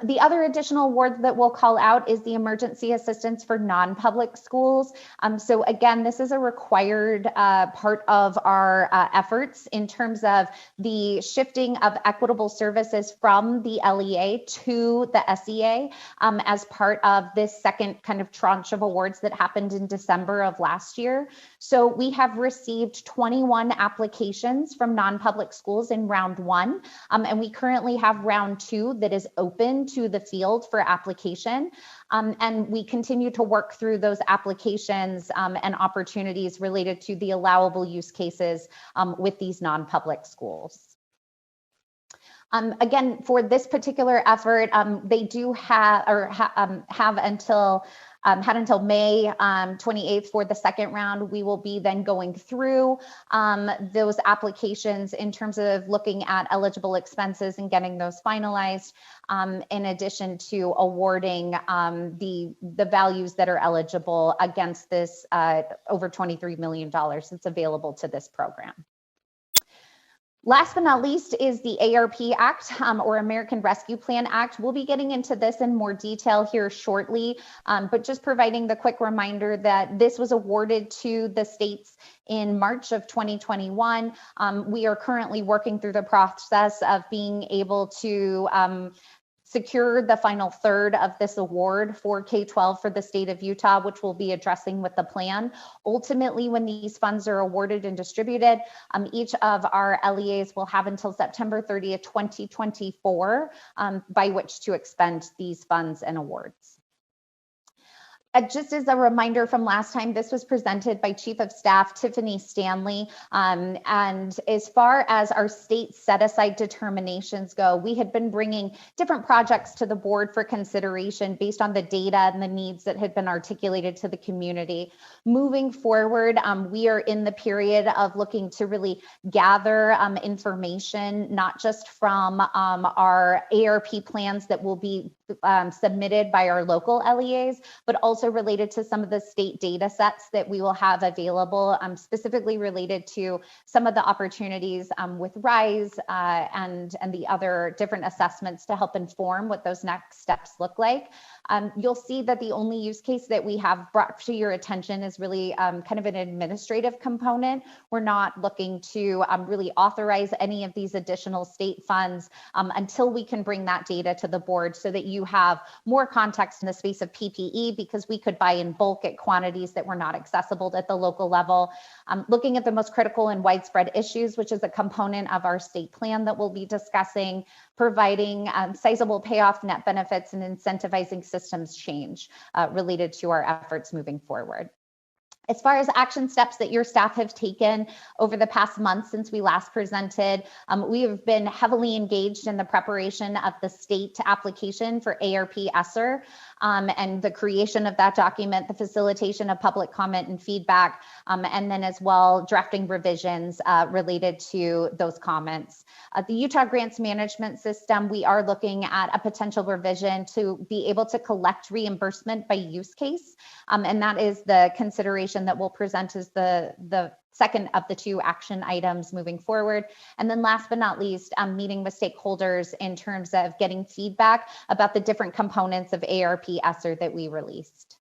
The other additional award that we'll call out is the emergency assistance for non-public schools. So again, this is a required part of our efforts in terms of the shifting of equitable services from the LEA to the SEA as part of this second kind of tranche of awards that happened in December of last year. So we have received 21 applications from non-public schools in round 1, and we currently have round 2 that is open to the field for application. And we continue to work through those applications and opportunities related to the allowable use cases with these non-public schools. Again, for this particular effort, they do have had until May 28th for the second round. We will be then going through those applications in terms of looking at eligible expenses and getting those finalized, in addition to awarding the values that are eligible against this over $23 million that's available to this program. Last but not least is the ARP Act, or American Rescue Plan Act. We'll be getting into this in more detail here shortly, but just providing the quick reminder that this was awarded to the states in March of 2021. We are currently working through the process of being able to secure the final third of this award for K-12 for the state of Utah, which we'll be addressing with the plan. Ultimately, when these funds are awarded and distributed, each of our LEAs will have until September 30th, 2024, by which to expend these funds and awards. Just as a reminder from last time, this was presented by Chief of Staff Tiffany Stanley. And as far as our state set-aside determinations go, we had been bringing different projects to the board for consideration based on the data and the needs that had been articulated to the community. Moving forward, we are in the period of looking to really gather information, not just from our ARP plans that will be submitted by our local LEAs, but also related to some of the state data sets that we will have available, specifically related to some of the opportunities with RISE and the other different assessments to help inform what those next steps look like. You'll see that the only use case that we have brought to your attention is really kind of an administrative component. We're not looking to really authorize any of these additional state funds until we can bring that data to the board so that you have more context in the space of PPE, because we could buy in bulk at quantities that were not accessible at the local level. Looking at the most critical and widespread issues, which is a component of our state plan that we'll be discussing, providing sizable payoff net benefits and incentivizing systems change related to our efforts moving forward. As far as action steps that your staff have taken over the past month since we last presented, we have been heavily engaged in the preparation of the state application for ARP ESSER and the creation of that document, the facilitation of public comment and feedback, and then as well drafting revisions related to those comments. The Utah Grants Management System, we are looking at a potential revision to be able to collect reimbursement by use case, and that is the consideration that we'll present as the second of the two action items moving forward. And then last but not least, meeting with stakeholders in terms of getting feedback about the different components of ARP ESSER that we released.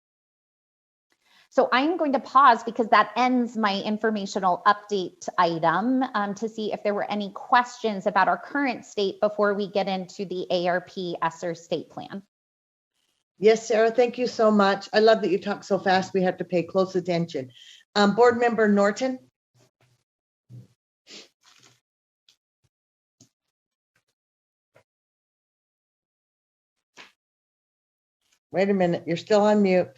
So I'm going to pause because that ends my informational update item to see if there were any questions about our current state before we get into the ARP ESSER state plan. Yes, Sarah, thank you so much. I love that you talk so fast. We have to pay close attention. Board Member Norton. Wait a minute, you're still on mute.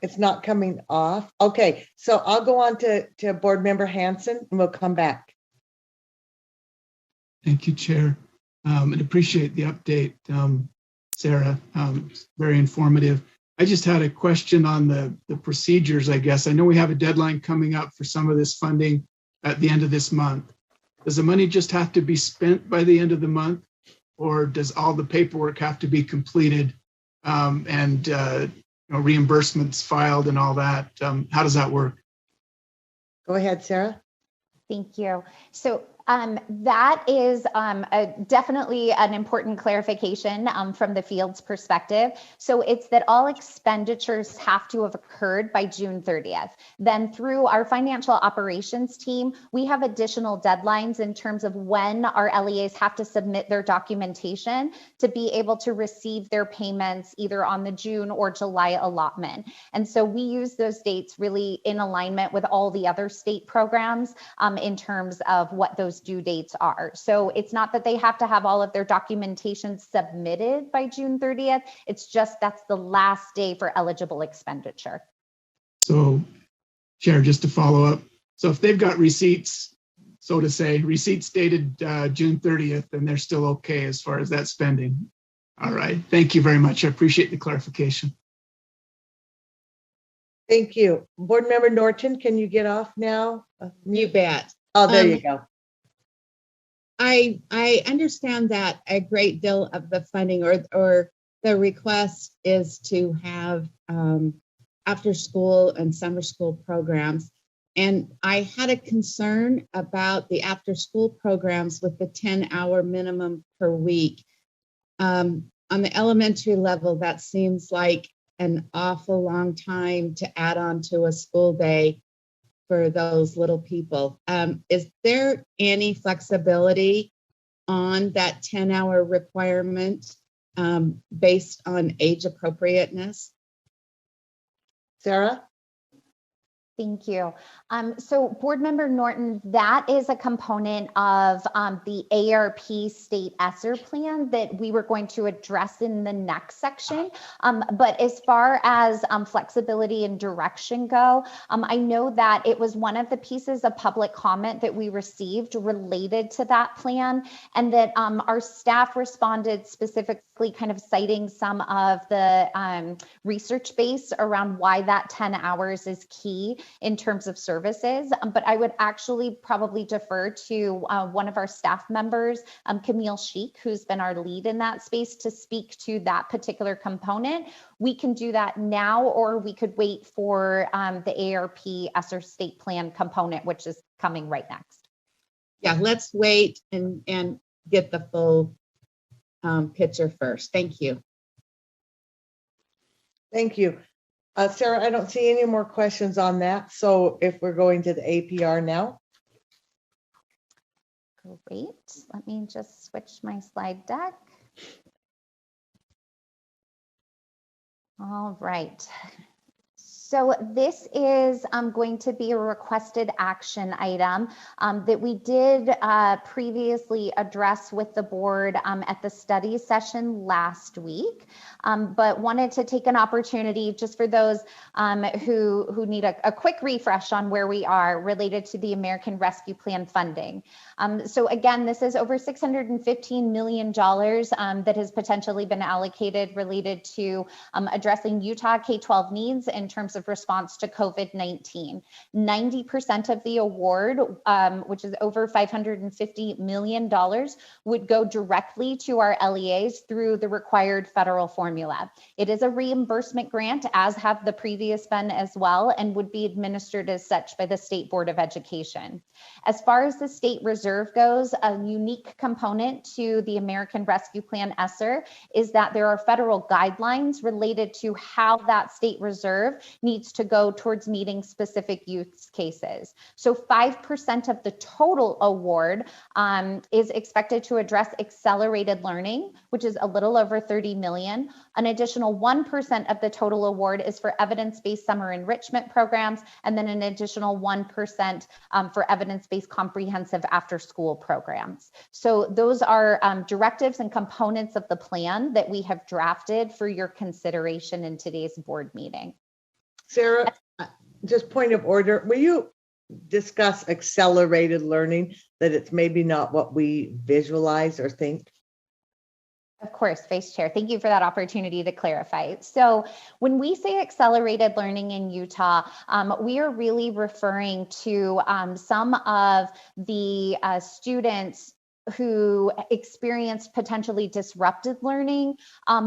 It's not coming off. Okay, so I'll go on to Board Member Hanson and we'll come back. Thank you, Chair, and appreciate the update, Sarah. Very informative. I just had a question on the procedures, I guess. I know we have a deadline coming up for some of this funding at the end of this month. Does the money just have to be spent by the end of the month, or does all the paperwork have to be completed and reimbursements filed and all that? How does that work? Go ahead, Sarah. Thank you. So that is definitely an important clarification from the field's perspective. So it's that all expenditures have to have occurred by June 30th. Then through our financial operations team, we have additional deadlines in terms of when our LEAs have to submit their documentation to be able to receive their payments either on the June or July allotment. And so we use those dates really in alignment with all the other state programs in terms of what those due dates are. So it's not that they have to have all of their documentation submitted by June 30th. It's just that's the last day for eligible expenditure. So, Chair, just to follow up. So if they've got receipts, so to say, receipts dated June 30th, then they're still okay as far as that spending. All right. Thank you very much. I appreciate the clarification. Thank you. Board Member Norton, can you get off now? You bet. Oh, there you go. I understand that a great deal of the funding or the request is to have after school and summer school programs. And I had a concern about the after school programs with the 10-hour minimum per week. On the elementary level, that seems like an awful long time to add on to a school day for those little people. Is there any flexibility on that 10-hour requirement based on age appropriateness? Sarah? Thank you. So Board Member Norton, that is a component of the ARP state ESSER plan that we were going to address in the next section. But as far as flexibility and direction go, I know that it was one of the pieces of public comment that we received related to that plan, and that our staff responded specifically kind of citing some of the research base around why that 10 hours is key in terms of services, but I would actually probably defer to one of our staff members, Camille Sheik, who's been our lead in that space, to speak to that particular component. We can do that now, or we could wait for the ARP ESSER state plan component, which is coming right next. Yeah, let's wait and get the full picture first. Thank you. Thank you. Sarah, I don't see any more questions on that. So if we're going to the APR now. Great. Let me just switch my slide deck. All right. So this is going to be a requested action item that we did previously address with the board at the study session last week, but wanted to take an opportunity just for those who need a quick refresh on where we are related to the American Rescue Plan funding. So again, this is over $615 million that has potentially been allocated related to addressing Utah K-12 needs in terms of response to COVID-19. 90% of the award, which is over $550 million, would go directly to our LEAs through the required federal formula. It is a reimbursement grant, as have the previous been as well, and would be administered as such by the State Board of Education. As far as the state reserve goes, a unique component to the American Rescue Plan ESSER is that there are federal guidelines related to how that state reserve needs to go towards meeting specific use cases. So 5% of the total award is expected to address accelerated learning, which is a little over 30 million. An additional 1% of the total award is for evidence-based summer enrichment programs, and then an additional 1% for evidence-based comprehensive after-school programs. So those are directives and components of the plan that we have drafted for your consideration in today's board meeting. Sarah, just point of order, will you discuss accelerated learning, that it's maybe not what we visualize or think? Of course, Vice Chair. Thank you for that opportunity to clarify. So when we say accelerated learning in Utah, we are really referring to some of the students who experienced potentially disrupted learning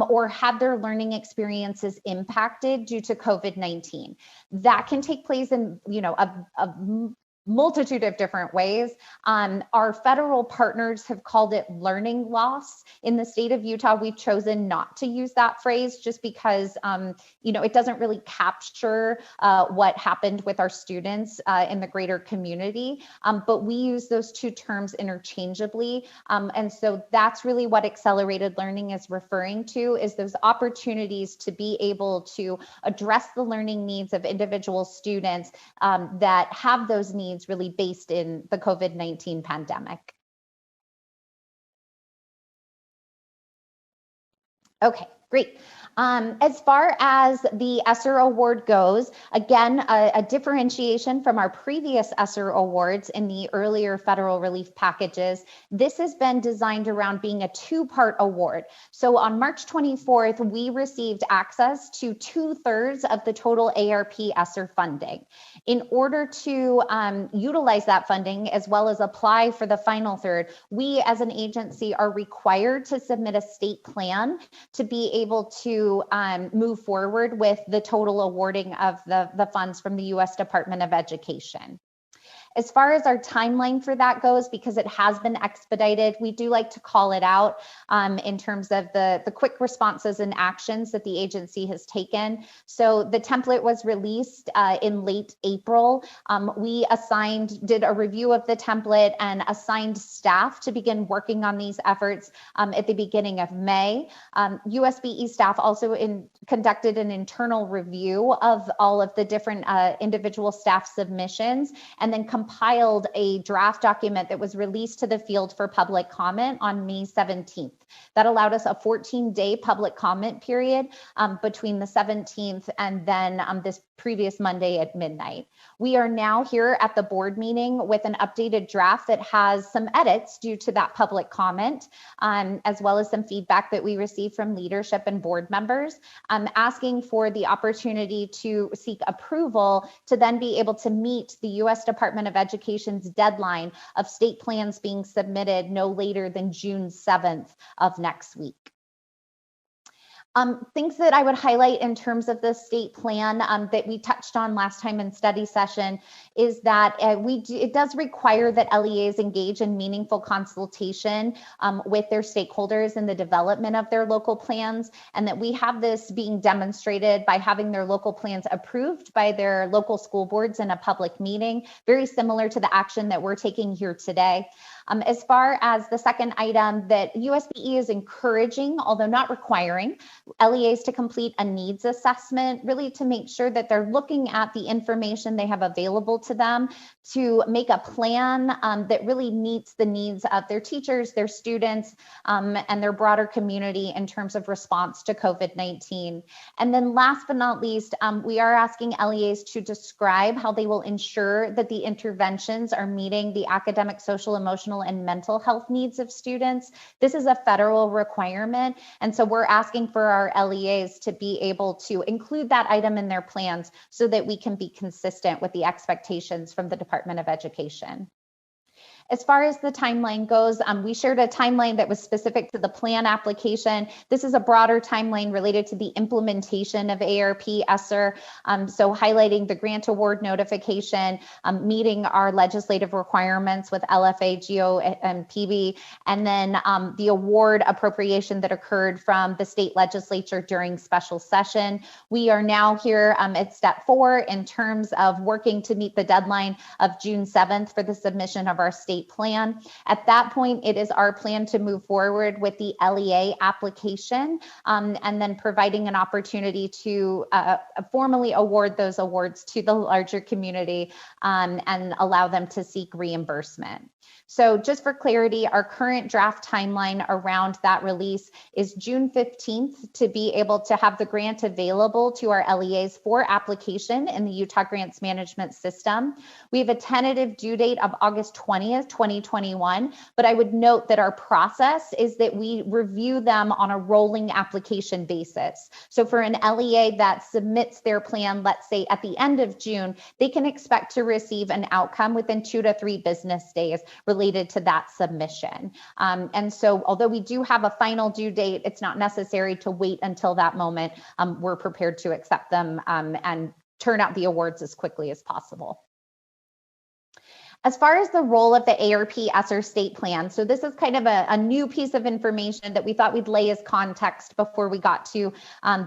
or had their learning experiences impacted due to COVID-19. That can take place in, a multitude of different ways. Our federal partners have called it learning loss. In the state of Utah, we've chosen not to use that phrase just because, it doesn't really capture what happened with our students in the greater community. But we use those two terms interchangeably. And so that's really what accelerated learning is referring to, is those opportunities to be able to address the learning needs of individual students that have those needs really based in the COVID-19 pandemic. Okay, great. As far as the ESSER award goes, again, a differentiation from our previous ESSER awards in the earlier federal relief packages, this has been designed around being a two-part award. So on March 24th, we received access to 2/3 of the total ARP ESSER funding. In order to utilize that funding, as well as apply for the final third, we as an agency are required to submit a state plan to be able to move forward with the total awarding of the funds from the U.S. Department of Education. As far as our timeline for that goes, because it has been expedited, we do like to call it out in terms of the quick responses and actions that the agency has taken. So the template was released in late April. We did a review of the template and assigned staff to begin working on these efforts at the beginning of May. USBE staff also conducted an internal review of all of the different individual staff submissions, and then compiled a draft document that was released to the field for public comment on May 17th. That allowed us a 14-day public comment period between the 17th and then this previous Monday at midnight. We are now here at the board meeting with an updated draft that has some edits due to that public comment, as well as some feedback that we received from leadership and board members, asking for the opportunity to seek approval to then be able to meet the U.S. Department of Education's deadline of state plans being submitted no later than June 7th of next week. Things that I would highlight in terms of the state plan that we touched on last time in study session is that it does require that LEAs engage in meaningful consultation with their stakeholders in the development of their local plans, and that we have this being demonstrated by having their local plans approved by their local school boards in a public meeting, very similar to the action that we're taking here today. As far as the second item, that USBE is encouraging, although not requiring, LEAs to complete a needs assessment, really to make sure that they're looking at the information they have available to them to make a plan that really meets the needs of their teachers, their students, and their broader community in terms of response to COVID-19. And then last but not least, we are asking LEAs to describe how they will ensure that the interventions are meeting the academic, social, emotional, and mental health needs of students. This is a federal requirement, and so we're asking for our LEAs to be able to include that item in their plans so that we can be consistent with the expectations from the Department of Education. As far as the timeline goes, we shared a timeline that was specific to the plan application. This is a broader timeline related to the implementation of ARP ESSER. So highlighting the grant award notification, meeting our legislative requirements with LFA, GO, and PB, and then the award appropriation that occurred from the state legislature during special session. We are now here at step 4 in terms of working to meet the deadline of June 7th for the submission of our state plan. At that point, it is our plan to move forward with the LEA application and then providing an opportunity to formally award those awards to the larger community and allow them to seek reimbursement. So just for clarity, our current draft timeline around that release is June 15th to be able to have the grant available to our LEAs for application in the Utah Grants Management System. We have a tentative due date of August 20th, 2021, but I would note that our process is that we review them on a rolling application basis. So for an LEA that submits their plan, let's say at the end of June, they can expect to receive an outcome within 2 to 3 business days related to that submission. And so although we do have a final due date, it's not necessary to wait until that moment. We're prepared to accept them and turn out the awards as quickly as possible. As far as the role of the ARP ESSER state plan, so this is kind of a new piece of information that we thought we'd lay as context before we got to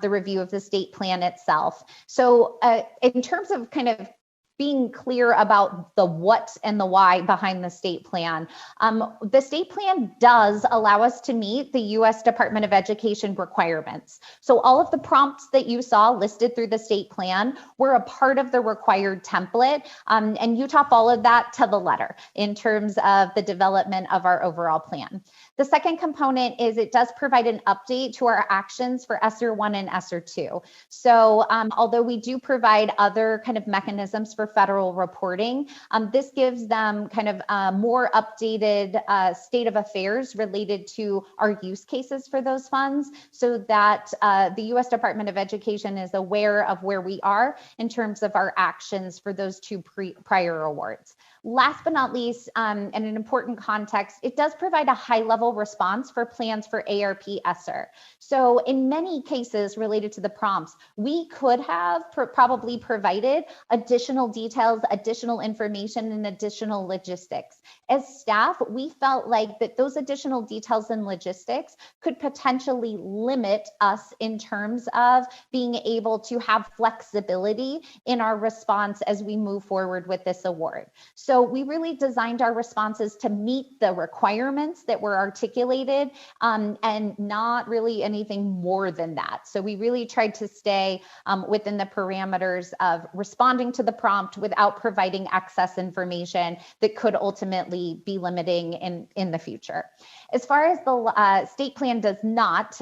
the review of the state plan itself. So in terms of kind of being clear about the what and the why behind the state plan. The state plan does allow us to meet the U.S. Department of Education requirements. So all of the prompts that you saw listed through the state plan were a part of the required template, and Utah followed that to the letter in terms of the development of our overall plan. The second component is it does provide an update to our actions for ESSER 1 and ESSER 2. So although we do provide other kind of mechanisms for federal reporting, this gives them kind of a more updated state of affairs related to our use cases for those funds so that the U.S. Department of Education is aware of where we are in terms of our actions for those 2 prior awards. Last but not least, and an important context, it does provide a high-level response for plans for ARP ESSER. So in many cases related to the prompts, we could have probably provided additional details, additional information, and additional logistics. As staff, we felt like that those additional details and logistics could potentially limit us in terms of being able to have flexibility in our response as we move forward with this award. So we really designed our responses to meet the requirements that were articulated and not really anything more than that. So we really tried to stay within the parameters of responding to the prompt without providing excess information that could ultimately be limiting in the future. As far as the state plan does not,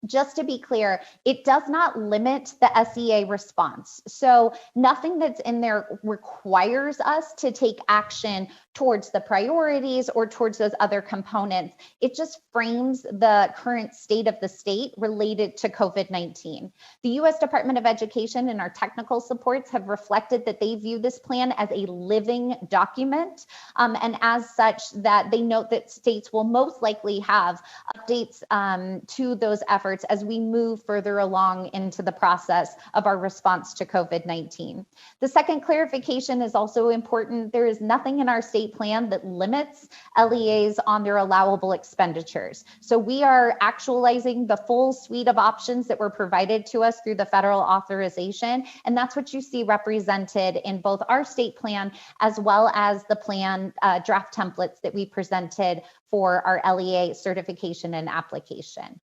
just to be clear, it does not limit the SEA response. So nothing that's in there requires us to take action towards the priorities or towards those other components. It just frames the current state of the state related to COVID-19. The U.S. Department of Education and our technical supports have reflected that they view this plan as a living document, and as such that they note that states will most likely have updates to those efforts as we move further along into the process of our response to COVID-19. The second clarification is also important. There is nothing in our state plan that limits LEAs on their allowable expenditures. So we are actualizing the full suite of options that were provided to us through the federal authorization. And that's what you see represented in both our state plan as well as the plan draft templates that we presented for our LEA certification and application.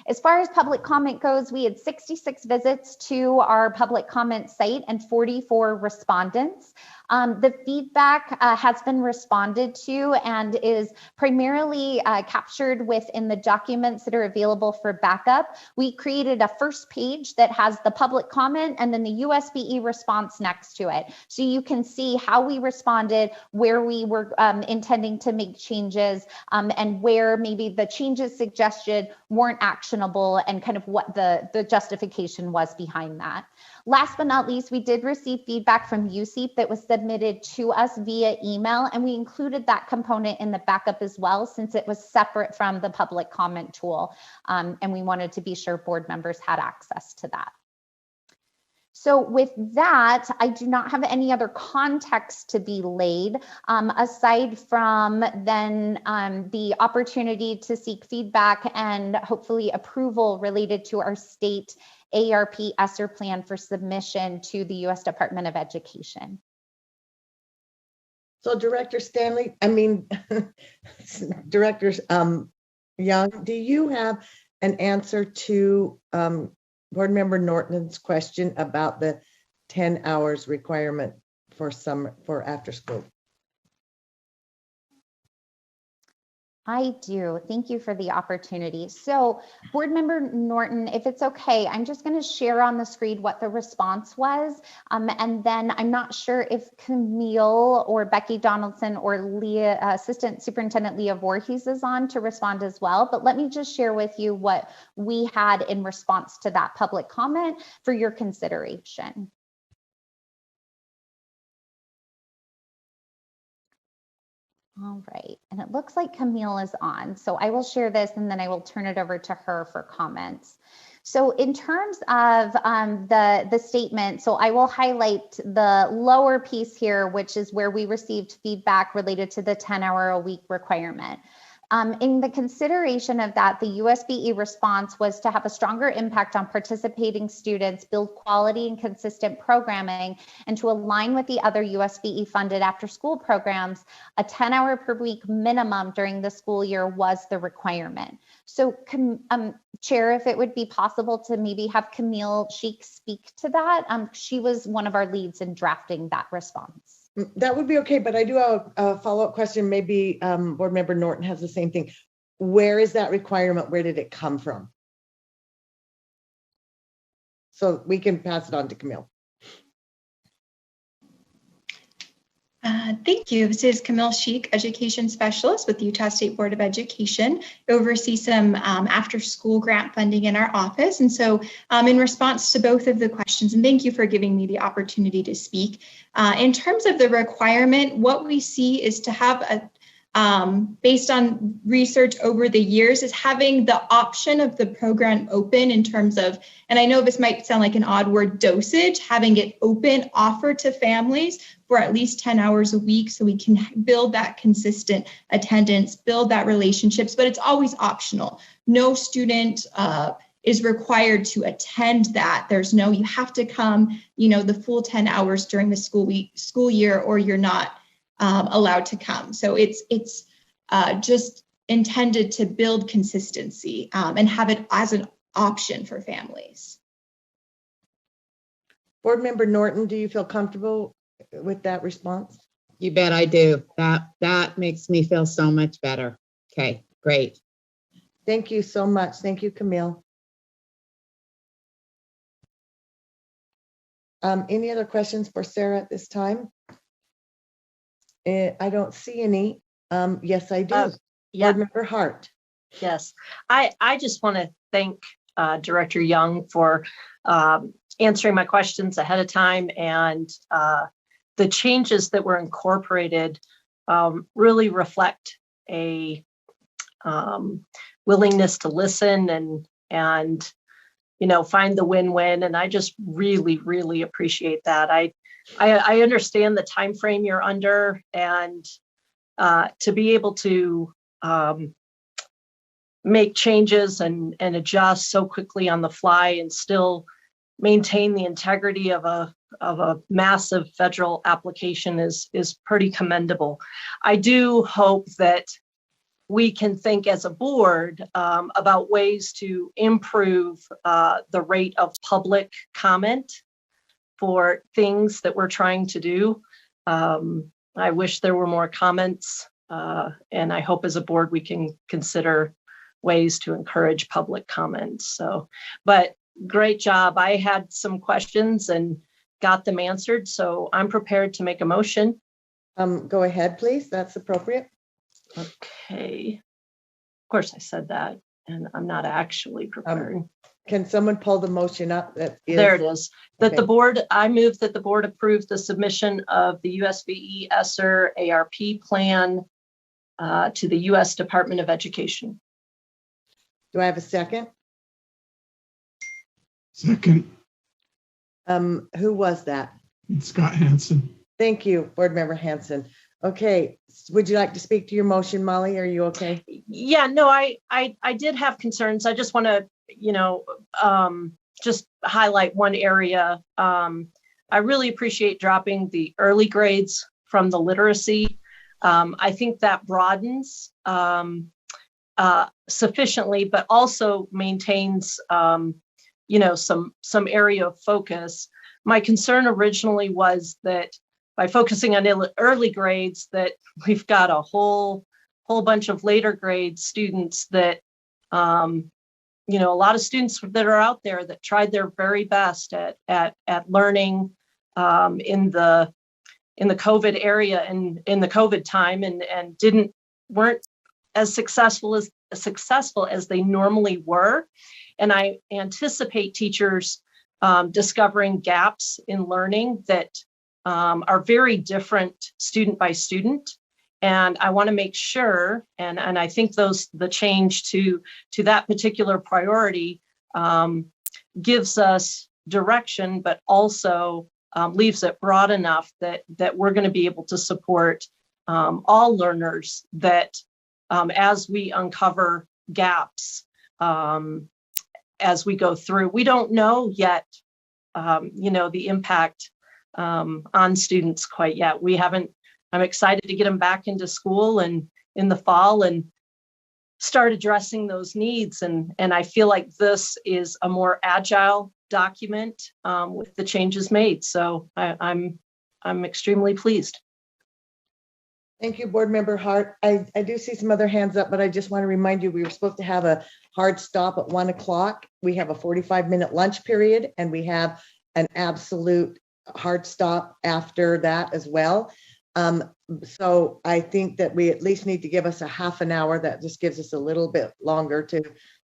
As far as public comment goes, we had 66 visits to our public comment site and 44 respondents. The feedback has been responded to and is primarily captured within the documents that are available for backup. We created a first page that has the public comment and then the USBE response next to it. So you can see how we responded, where we were intending to make changes, and where maybe the changes suggested weren't actionable and kind of what the justification was behind that. Last but not least, we did receive feedback from USEEP that was submitted to us via email, and we included that component in the backup as well, since it was separate from the public comment tool, and we wanted to be sure board members had access to that. So with that, I do not have any other context to be laid, aside from then the opportunity to seek feedback and hopefully approval related to our state ARP ESSER plan for submission to the U.S. Department of Education. So Director Stanley, Director Young, do you have an answer to Board Member Norton's question about the 10 hours requirement for after school? I do. Thank you for the opportunity. So Board Member Norton, if it's okay, I'm just going to share on the screen what the response was. And then I'm not sure if Camille or Becky Donaldson or Leah, Assistant Superintendent Leah Voorhees is on to respond as well. But let me just share with you what we had in response to that public comment for your consideration. All right, and it looks like Camille is on, so I will share this and then I will turn it over to her for comments. So in terms of the statement, so I will highlight the lower piece here, which is where we received feedback related to the 10-hour-a-week requirement. In the consideration of that, the USBE response was to have a stronger impact on participating students, build quality and consistent programming, and to align with the other USBE funded after school programs, a 10-hour per week minimum during the school year was the requirement. So Chair, if it would be possible to maybe have Camille Sheik speak to that. She was one of our leads in drafting that response. That would be okay, but I do have a follow-up question. Maybe Board Member Norton has the same thing. Where is that requirement? Where did it come from? So we can pass it on to Camille. Thank you. This is Camille Sheik, Education Specialist with the Utah State Board of Education. I oversee some after-school grant funding in our office. And so in response to both of the questions, and thank you for giving me the opportunity to speak, in terms of the requirement, what we see is to have a based on research over the years, is having the option of the program open in terms of, and I know this might sound like an odd word, dosage, having it open, offered to families for at least 10 hours a week so we can build that consistent attendance, build that relationships, but it's always optional. No student is required to attend that. There's no, you have to come, the full 10 hours during the school year, or you're not allowed to come. So it's just intended to build consistency and have it as an option for families. Board Member Norton, do you feel comfortable with that response? You bet I do. That makes me feel so much better. Okay, great. Thank you so much. Thank you, Camille. Any other questions for Sarah at this time? I don't see any. Yes, I do. Yeah. Board Member Hart. Yes, I just want to thank Director Young for answering my questions ahead of time, and the changes that were incorporated really reflect a willingness to listen and find the win-win. And I just really appreciate that. I understand the time frame you're under, and to be able to make changes and adjust so quickly on the fly and still maintain the integrity of a massive federal application is pretty commendable. I do hope that we can think as a board about ways to improve the rate of public comment for things that we're trying to do. I wish there were more comments, and I hope as a board we can consider ways to encourage public comments. So, but great job. I had some questions and got them answered, so I'm prepared to make a motion. Go ahead, please. That's appropriate. Okay. Of course I said that, and I'm not actually prepared. can someone pull the motion up? There it is. That the Okay. board, I move that the board approve the submission of the USBE ESSER ARP plan to the U.S. Department of Education. Do I have a second? Second, Who was that? Scott Hansen. Thank you, Board Member Hanson. Okay, would you like to speak to your motion, Molly? Are you okay? Yeah, no, I did have concerns. I just want to, just highlight one area. I really appreciate dropping the early grades from the literacy. I think that broadens sufficiently, but also maintains, some area of focus. My concern originally was that by focusing on early grades, that we've got a whole bunch of later grade students that, a lot of students that are out there that tried their very best at learning in the COVID area and in the COVID time and weren't as successful as they normally were. And I anticipate teachers discovering gaps in learning that are very different student by student. And I want to make sure, and I think the change to that particular priority gives us direction, but also leaves it broad enough that we're going to be able to support all learners that as we uncover gaps as we go through. We don't know yet, the impact on students quite yet. I'm excited to get them back into school and in the fall and start addressing those needs. And I feel like this is a more agile document with the changes made. So I'm extremely pleased. Thank you, Board Member Hart. I do see some other hands up, but I just want to remind you, we were supposed to have a hard stop at 1 o'clock. We have a 45-minute lunch period, and we have an absolute hard stop after that as well. So I think that we at least need to give us a half an hour. That just gives us a little bit longer to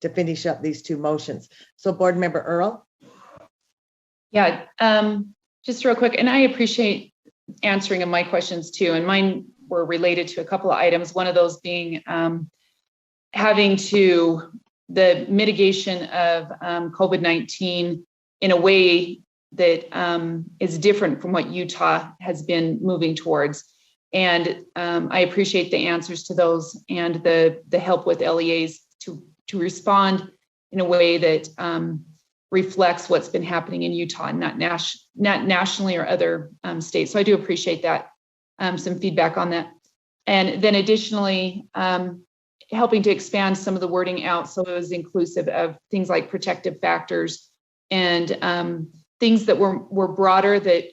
finish up these two motions. So Board Member Earl. Yeah, just real quick, and I appreciate answering of my questions too, and mine were related to a couple of items. One of those being having to the mitigation of COVID-19 in a way that is different from what Utah has been moving towards. And I appreciate the answers to those and the help with LEAs to respond in a way that reflects what's been happening in Utah and not nationally or other states. So I do appreciate that, some feedback on that. And then additionally, helping to expand some of the wording out so it was inclusive of things like protective factors and things that were broader, that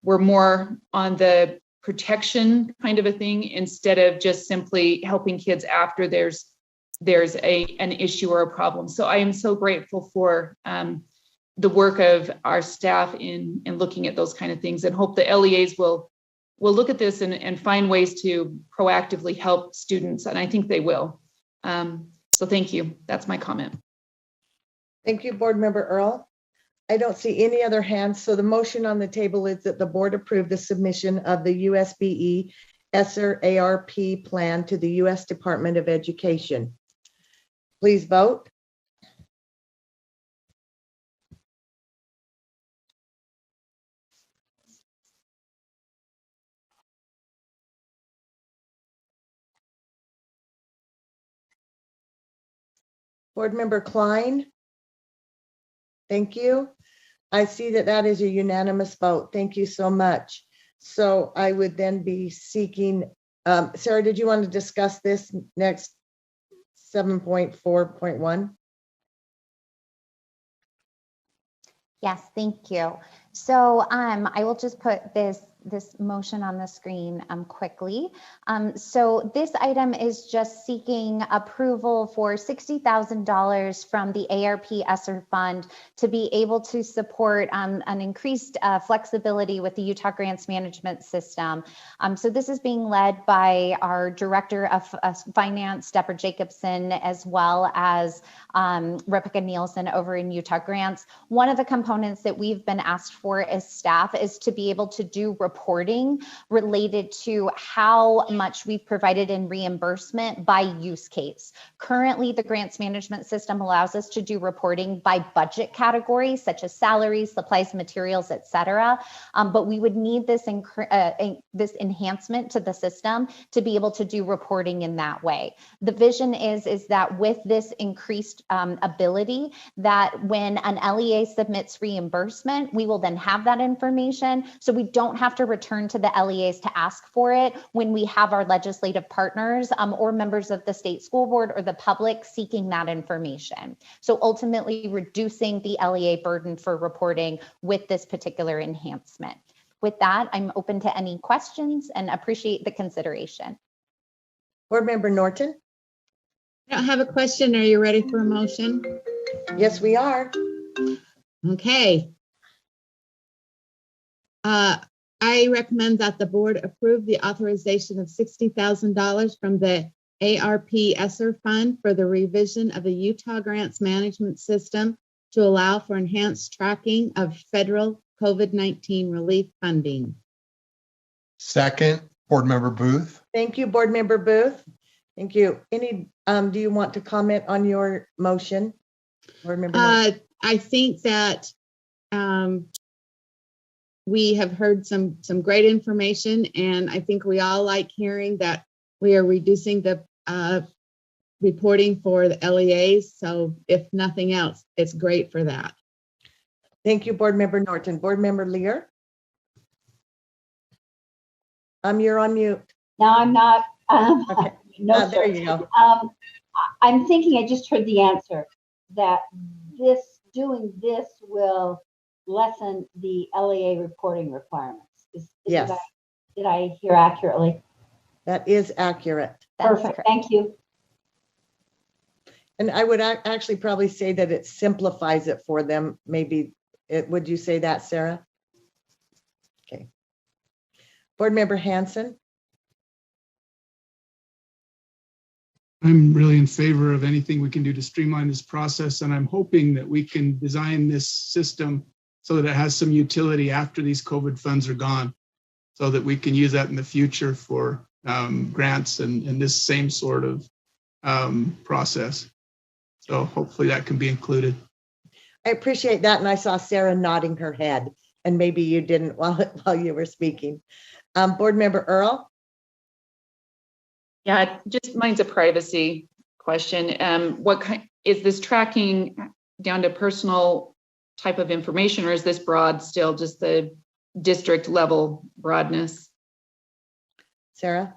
were more on the protection kind of a thing, instead of just simply helping kids after there's an issue or a problem. So I am so grateful for the work of our staff in looking at those kind of things, and hope the LEAs will look at this and find ways to proactively help students. And I think they will. So thank you. That's my comment. Thank you, Board Member Earl. I don't see any other hands. So the motion on the table is that the board approve the submission of the USBE ESSER ARP plan to the U.S. Department of Education. Please vote. Board Member Klein. Thank you. I see that is a unanimous vote. Thank you so much. So I would then be seeking, Sarah, did you want to discuss this next 7.4.1? Yes, thank you. So I will just put this this motion on the screen quickly. So this item is just seeking approval for $60,000 from the ARP ESSER fund to be able to support an increased flexibility with the Utah Grants Management System. So this is being led by our Director of Finance, Deborah Jacobson, as well as Rebecca Nielsen over in Utah Grants. One of the components that we've been asked for as staff is to be able to do reporting related to how much we've provided in reimbursement by use case. Currently, the grants management system allows us to do reporting by budget categories, such as salaries, supplies, materials, et cetera. But we would need this enhancement to the system to be able to do reporting in that way. The vision is that with this increased ability, that when an LEA submits reimbursement, we will then have that information. So we don't have to return to the LEAs to ask for it when we have our legislative partners or members of the state school board or the public seeking that information. So ultimately reducing the LEA burden for reporting with this particular enhancement. With that, I'm open to any questions and appreciate the consideration. Board Member Norton? I don't have a question. Are you ready for a motion? Yes, we are. Okay. I recommend that the board approve the authorization of $60,000 from the ARP ESSER fund for the revision of the Utah Grants Management System to allow for enhanced tracking of federal COVID-19 relief funding. Second, Board Member Booth. Thank you, Board Member Booth. Thank you. Any, do you want to comment on your motion? Board Member Norton? I think that we have heard some great information, and I think we all like hearing that we are reducing the reporting for the LEAs. So if nothing else, it's great for that. Thank you, Board Member Norton. Board Member Lear? You're on mute. No, I'm not. Okay. No, there you go. I'm thinking I just heard the answer that doing this will lessen the LEA reporting requirements. Yes. Did I hear accurately? That is accurate. Perfect. Thank you. And I would actually probably say that it simplifies it for them. Maybe would you say that, Sarah? Okay. Board Member Hanson? I'm really in favor of anything we can do to streamline this process, and I'm hoping that we can design this system so that it has some utility after these COVID funds are gone, so that we can use that in the future for grants and this same sort of process. So hopefully that can be included. I appreciate that, and I saw Sarah nodding her head, and maybe you didn't while you were speaking. Board Member Earl? Yeah, just mine's a privacy question. What kind is this tracking down to personal type of information, or is this broad still, just the district level broadness? Sarah?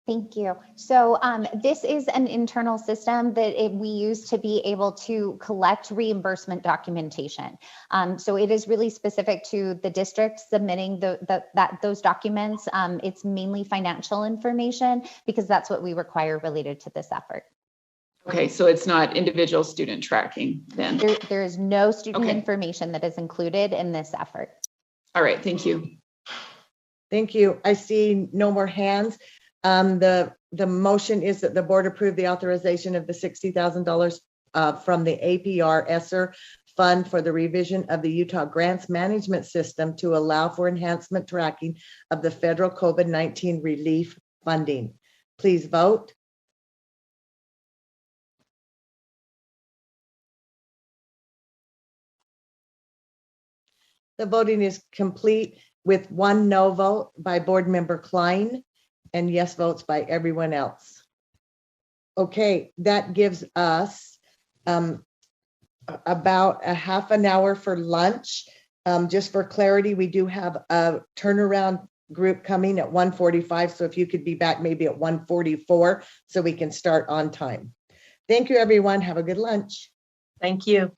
Thank you. So this is an internal system that we use to be able to collect reimbursement documentation. So it is really specific to the district submitting those documents. It's mainly financial information because that's what we require related to this effort. Okay, so it's not individual student tracking then? There is no student information that is included in this effort. All right, thank you. Thank you. I see no more hands. The motion is that the board approve the authorization of the $60,000 from the APR ESSER fund for the revision of the Utah Grants Management System to allow for enhancement tracking of the federal COVID-19 relief funding. Please vote. The voting is complete with one no vote by Board Member Klein and yes votes by everyone else. Okay, that gives us about a half an hour for lunch. Just for clarity, we do have a turnaround group coming at 1:45. So if you could be back maybe at 1:44 so we can start on time. Thank you, everyone. Have a good lunch. Thank you.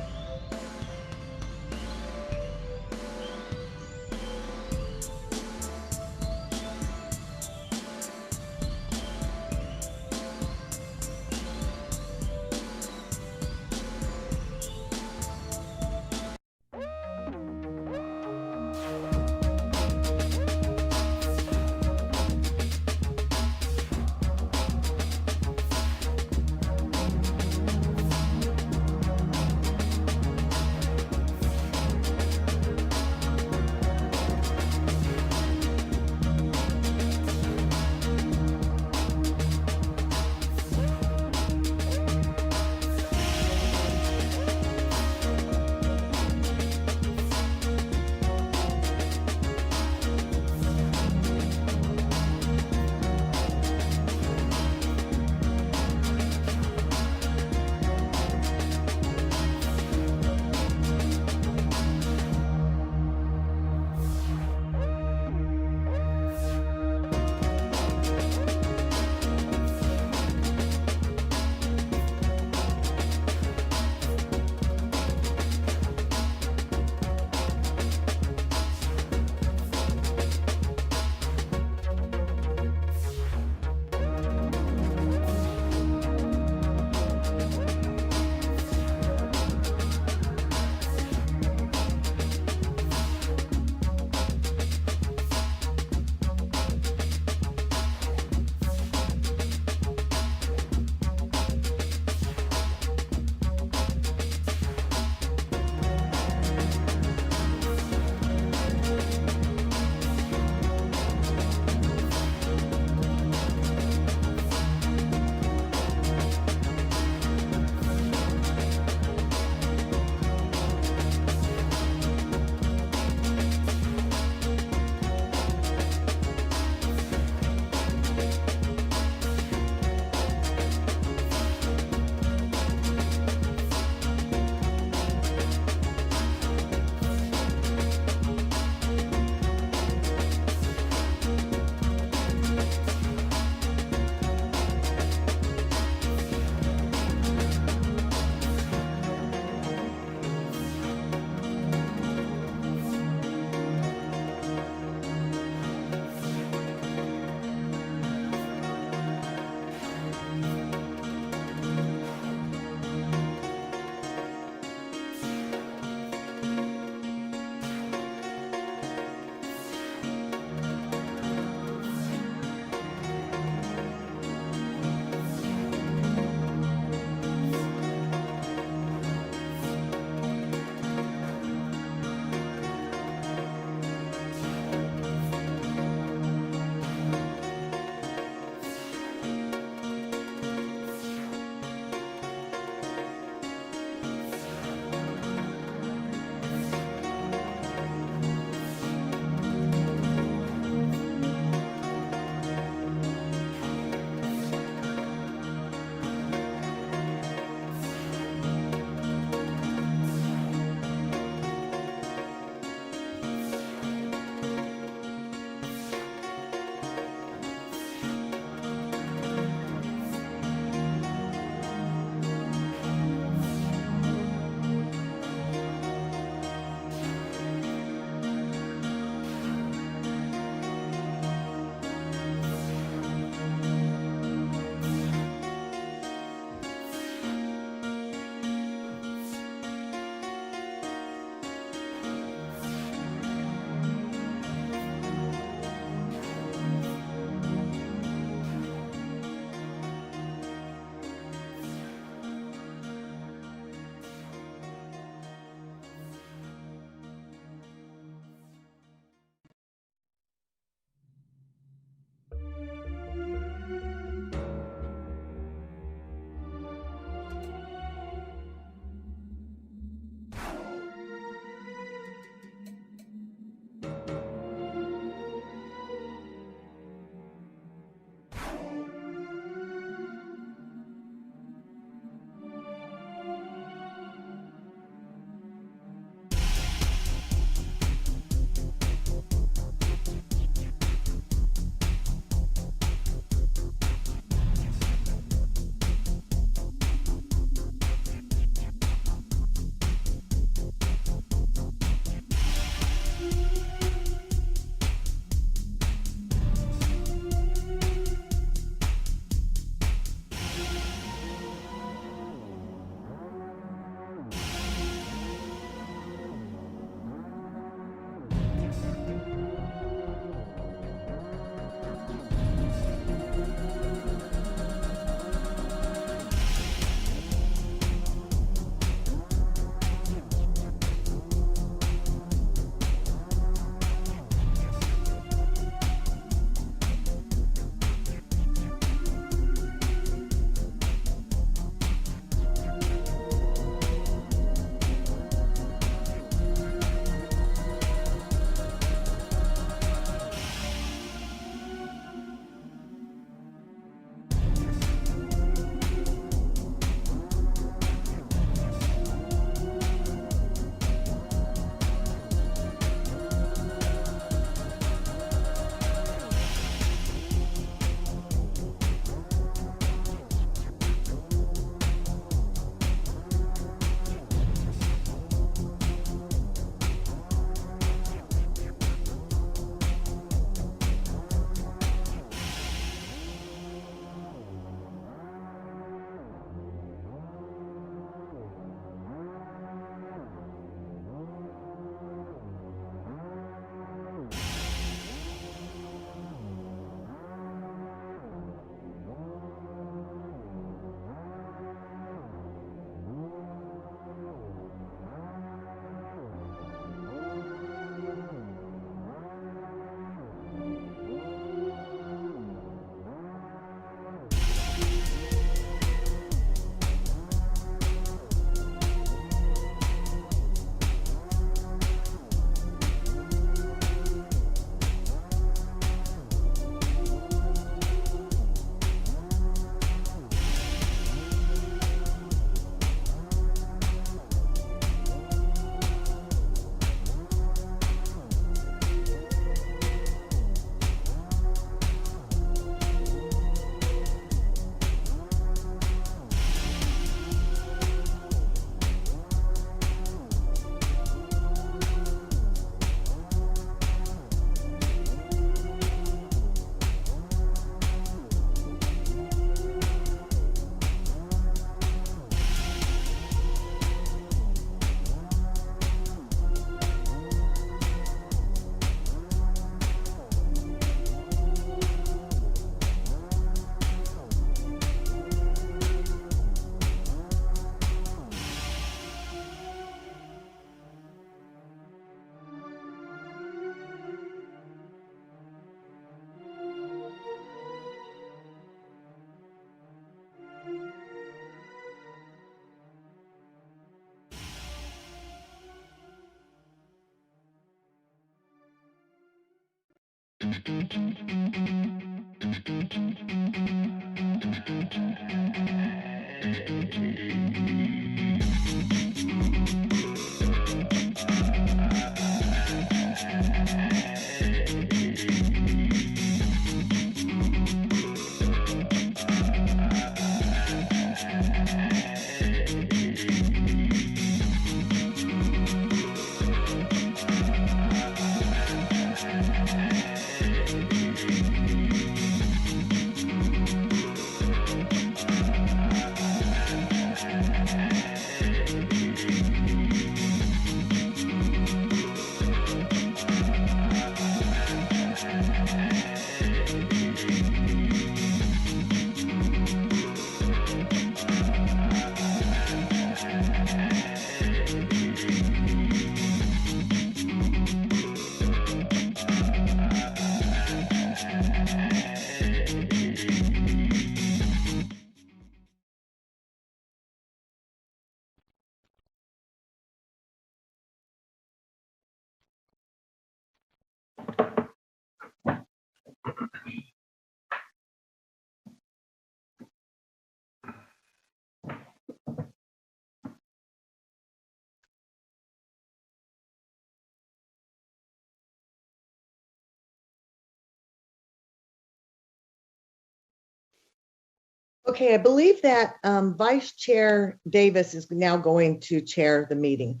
Okay, I believe that Vice Chair Davis is now going to chair the meeting.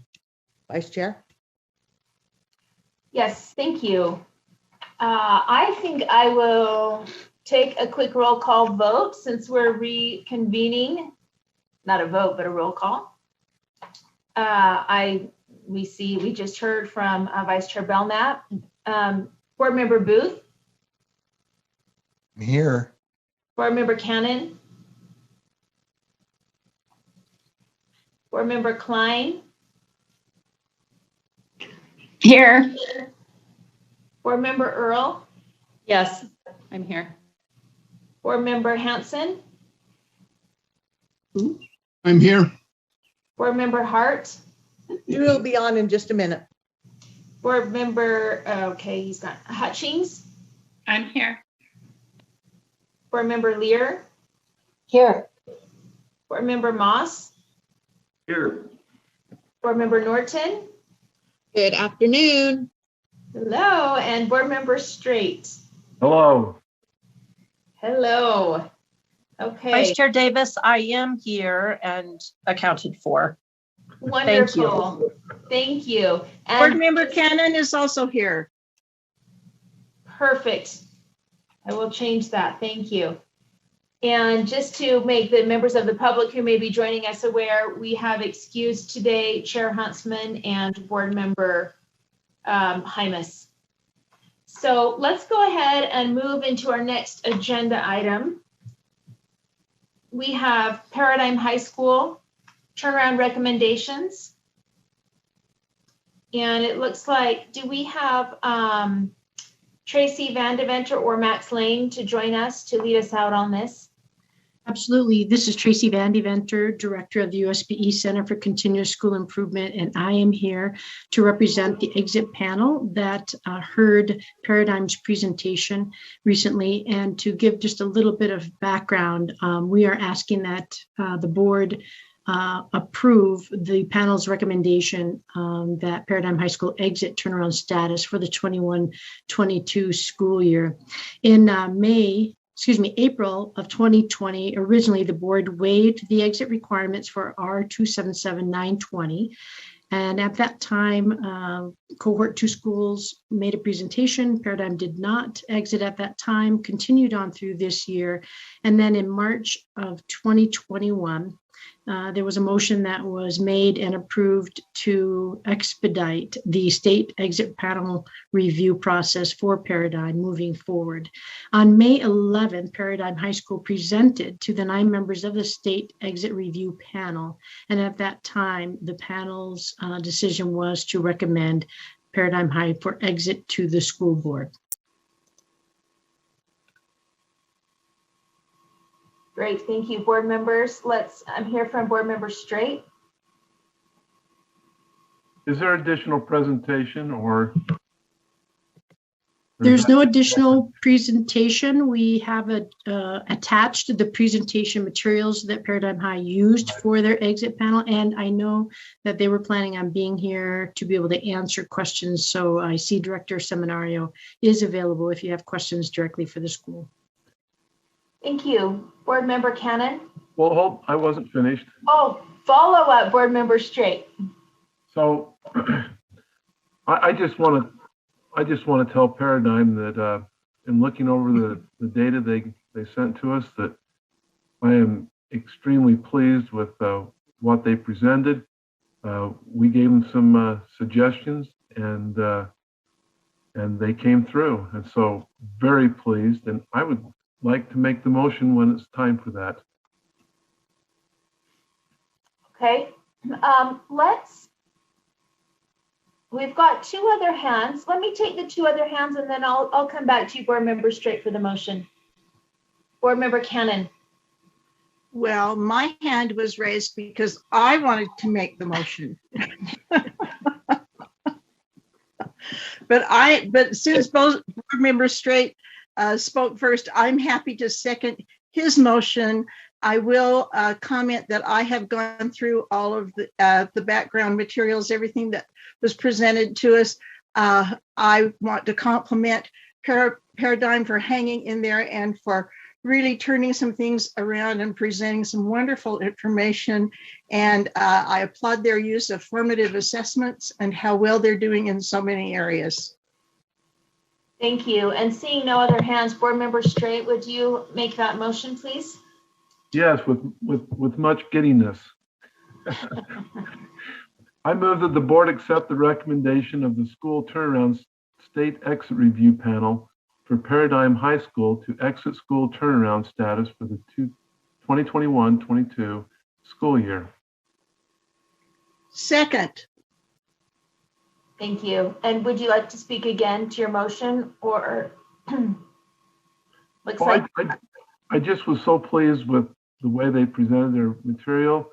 Vice Chair? Yes, thank you. I think I will take a quick roll call vote since we're reconvening. Not a vote, but a roll call. We just heard from Vice Chair Belknap. Board Member Booth. I'm here. Board Member Cannon. Board Member Klein. Here. Board Member Earl. Yes, I'm here. Board Member Hanson. I'm here. Board Member Hart. You will be on in just a minute. Board Member, okay, he's got Hutchings. I'm here. Board Member Lear. Here. Board Member Moss. Here. Board Member Norton. Good afternoon. Hello, and Board Member Straight. Hello. Hello. Okay. Vice Chair Davis, I am here and accounted for. Wonderful. Thank you. Board Member Cannon is also here. Perfect. I will change that. Thank you. And just to make the members of the public who may be joining us aware, we have excused today Chair Huntsman and Board Member Hymas. So let's go ahead and move into our next agenda item. We have Paradigm High School turnaround recommendations. And it looks like, do we have Tracy Van Deventer or Max Lane to join us to lead us out on this? Absolutely. This is Tracy Van Deventer, Director of the USPE Center for Continuous School Improvement, and I am here to represent the exit panel that heard Paradigm's presentation recently. And to give just a little bit of background, we are asking that the board approve the panel's recommendation that Paradigm High School exit turnaround status for the 21-22 school year. In April of 2020, originally the board waived the exit requirements for R277920. And at that time, cohort 2 schools made a presentation. Paradigm did not exit at that time, continued on through this year. And then in March of 2021, there was a motion that was made and approved to expedite the state exit panel review process for Paradigm moving forward. On May 11th, Paradigm High School presented to the 9 members of the state exit review panel. And at that time, the panel's decision was to recommend Paradigm High for exit to the school board. Great, thank you, board members. I'm here from Board Member Straight. Is there additional presentation or? There's no additional presentation. We have attached the presentation materials that Paradigm High used for their exit panel. And I know that they were planning on being here to be able to answer questions. So I see Director Seminario is available if you have questions directly for the school. Thank you. Board Member Cannon? Well, hold, I wasn't finished. Oh, follow up, Board Member Straight. So I just want to tell Paradigm that in looking over the data they sent to us, that I am extremely pleased with what they presented. We gave them some suggestions, and they came through, and so very pleased. And I would like to make the motion when it's time for that. Okay, we've got two other hands. Let me take the two other hands and then I'll come back to you, Board Member Straight, for the motion. Board Member Cannon. Well, my hand was raised because I wanted to make the motion. But since both Board Member Straight spoke first, I'm happy to second his motion. I will comment that I have gone through all of the background materials, everything that was presented to us. I want to compliment Paradigm for hanging in there and for really turning some things around and presenting some wonderful information. And I applaud their use of formative assessments and how well they're doing in so many areas. Thank you. And seeing no other hands, Board Member Straight, would you make that motion, please? Yes, with much giddiness. I move that the board accept the recommendation of the school turnaround state exit review panel for Paradigm High School to exit school turnaround status for the 2021-22 school year. Second. Thank you. And would you like to speak again to your motion, or looks like I just was so pleased with the way they presented their material.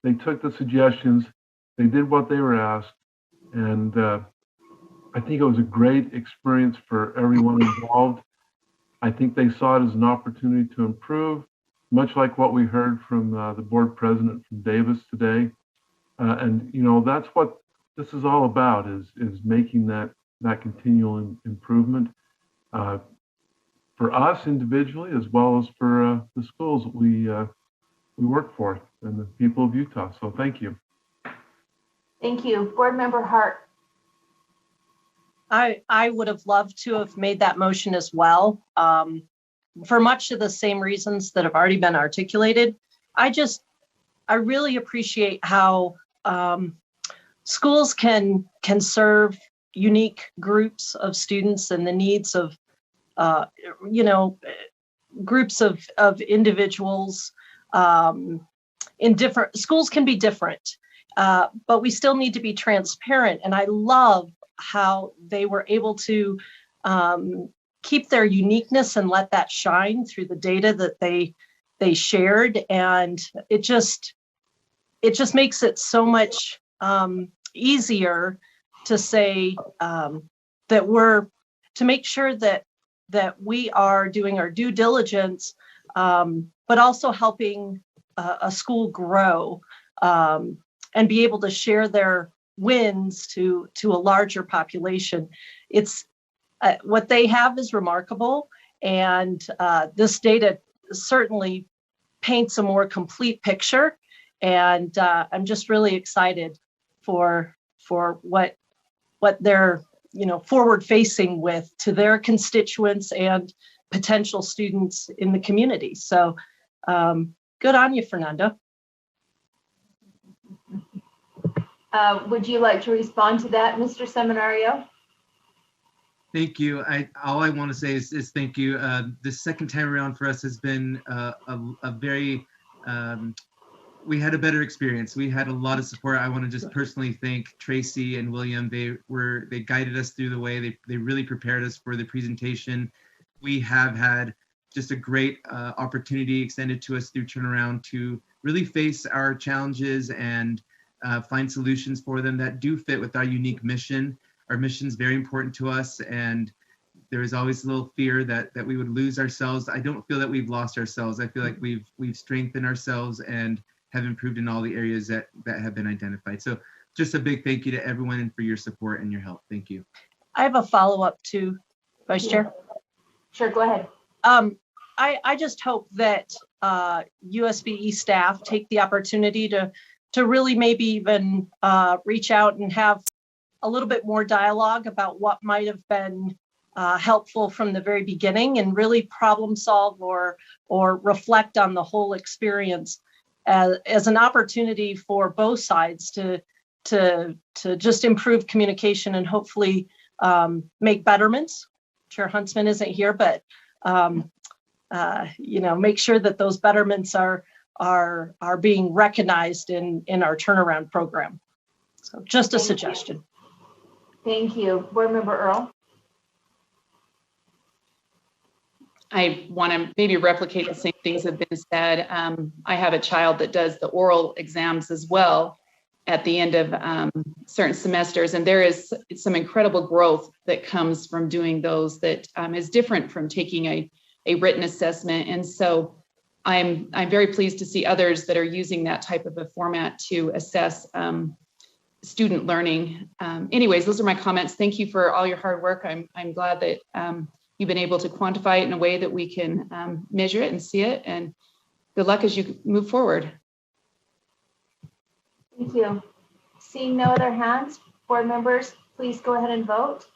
They took the suggestions, they did what they were asked, and I think it was a great experience for everyone involved. I think they saw it as an opportunity to improve, much like what we heard from the board president from Davis today. And you know, that's what this is all about, is making that continual improvement for us individually, as well as for the schools that we work for and the people of Utah. So thank you. Thank you. Board Member Hart. I would have loved to have made that motion as well, for much of the same reasons that have already been articulated. I really appreciate how schools can serve unique groups of students and the needs of groups of individuals in different schools. Can be different, but we still need to be transparent. And I love how they were able to keep their uniqueness and let that shine through the data that they shared. And it just makes it so much easier to say that to make sure that we are doing our due diligence, but also helping a school grow and be able to share their wins to a larger population. It's what they have is remarkable, and this data certainly paints a more complete picture. And I'm just really excited for what they're forward facing with to their constituents and potential students in the community. So good on you, Fernando. Would you like to respond to that, Mr. Seminario? Thank you. All I want to say is thank you. The second time around for us has been a very, we had a better experience. We had a lot of support. I want to just personally thank Tracy and William. They guided us through the way. They really prepared us for the presentation. We have had just a great opportunity extended to us through Turnaround to really face our challenges and find solutions for them that do fit with our unique mission. Our mission is very important to us, and there was always a little fear that we would lose ourselves. I don't feel that we've lost ourselves. I feel like we've strengthened ourselves and have improved in all the areas that have been identified. So just a big thank you to everyone and for your support and your help. Thank you. I have a follow-up too, Vice Chair. Sure, go ahead. I just hope that USBE staff take the opportunity to really maybe even reach out and have a little bit more dialogue about what might have been helpful from the very beginning, and really problem solve or reflect on the whole experience as an opportunity for both sides to just improve communication and hopefully make betterments. Chair Huntsman isn't here, but make sure that those betterments are being recognized in our turnaround program. So just a suggestion. Thank you. Board Member Earl. I want to maybe replicate the same things that have been said. I have a child that does the oral exams as well at the end of certain semesters, and there is some incredible growth that comes from doing those that is different from taking a written assessment. And so I'm very pleased to see others that are using that type of a format to assess student learning. Anyways, those are my comments. Thank you for all your hard work. I'm glad that you've been able to quantify it in a way that we can measure it and see it, and good luck as you move forward. Thank you. Seeing no other hands, board members, please go ahead and vote.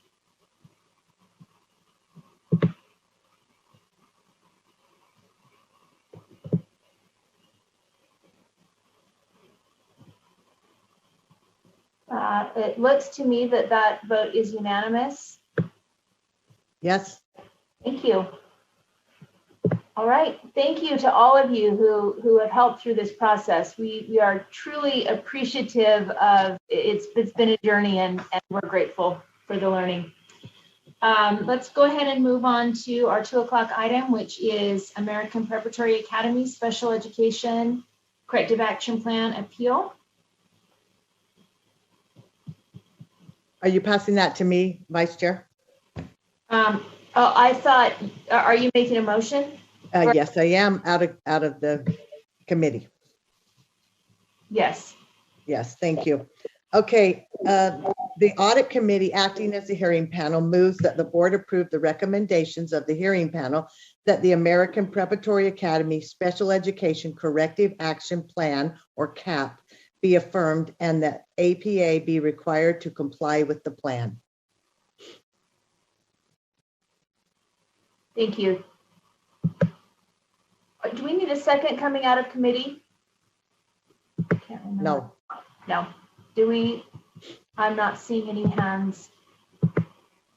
It looks to me that vote is unanimous. Yes. Thank you. All right. Thank you to all of you who have helped through this process. We are truly appreciative of it's been a journey, and we're grateful for the learning. Let's go ahead and move on to our 2 o'clock item, which is American Preparatory Academy Special Education Corrective Action Plan Appeal. Are you passing that to me, Vice Chair? I thought, are you making a motion? Yes, I am out of the committee. Yes. Yes, thank you. Okay, the audit committee acting as the hearing panel moves that the board approve the recommendations of the hearing panel that the American Preparatory Academy Special Education Corrective Action Plan, or CAP, be affirmed, and that APA be required to comply with the plan. Thank you. Do we need a second coming out of committee? Can't remember. No. No. Do we? I'm not seeing any hands.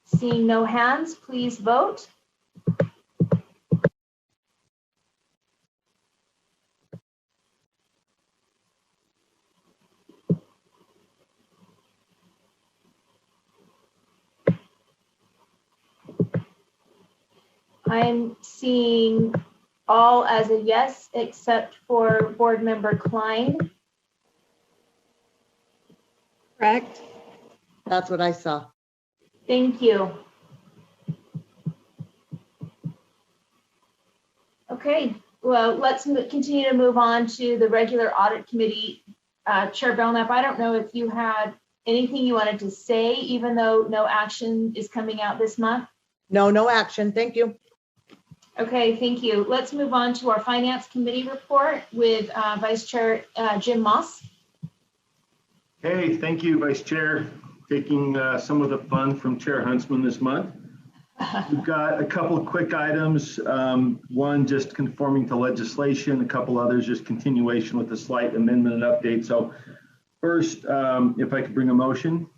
Seeing no hands, please vote. I'm seeing all as a yes, except for board member Klein. Correct. That's what I saw. Thank you. Okay, well, let's continue to move on to the regular audit committee. Chair Belknap, I don't know if you had anything you wanted to say, even though no action is coming out this month. No action. Thank you. Okay, thank you. Let's move on to our Finance Committee report with Vice Chair Jim Moss. Hey, thank you, Vice Chair. Taking some of the fun from Chair Huntsman this month. We've got a couple of quick items. One just conforming to legislation, a couple others just continuation with a slight amendment and update. So first, if I could bring a motion.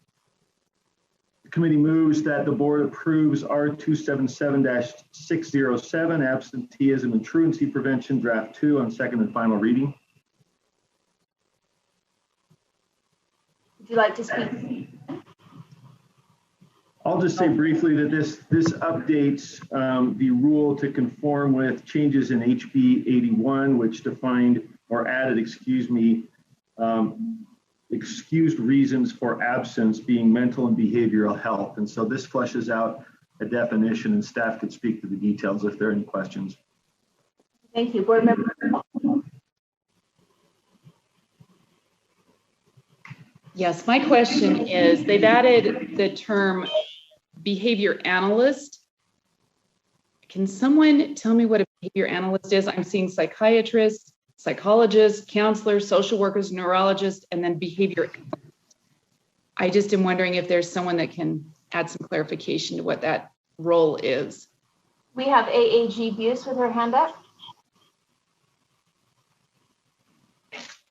The committee moves that the board approves R277-607, absenteeism and truancy prevention, draft 2 on second and final reading. Would you like to speak? I'll just say briefly that this updates the rule to conform with changes in HB 81, which defined or added, excused reasons for absence being mental and behavioral health. And so this fleshes out a definition, and staff could speak to the details if there are any questions. Thank you. Board Member. Yes, my question is, they've added the term behavior analyst. Can someone tell me what a behavior analyst is? I'm seeing psychiatrists, psychologists, counselors, social workers, neurologists, and then behavior. I just am wondering if there's someone that can add some clarification to what that role is. We have AAG Buse with her hand up.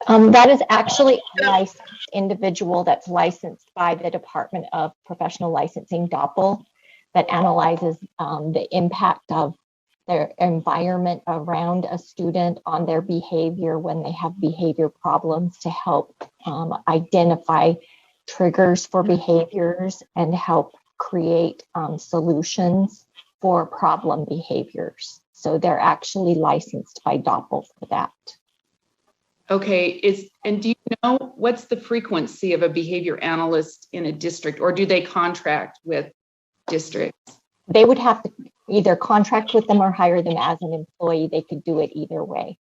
That is actually a licensed individual that's licensed by the Department of Professional Licensing, DOPL, that analyzes the impact of their environment around a student on their behavior when they have behavior problems, to help identify triggers for behaviors and help create solutions for problem behaviors. So they're actually licensed by DOPL for that. Okay, and do you know what's the frequency of a behavior analyst in a district, or do they contract with districts? They would have to either contract with them or hire them as an employee. They could do it either way.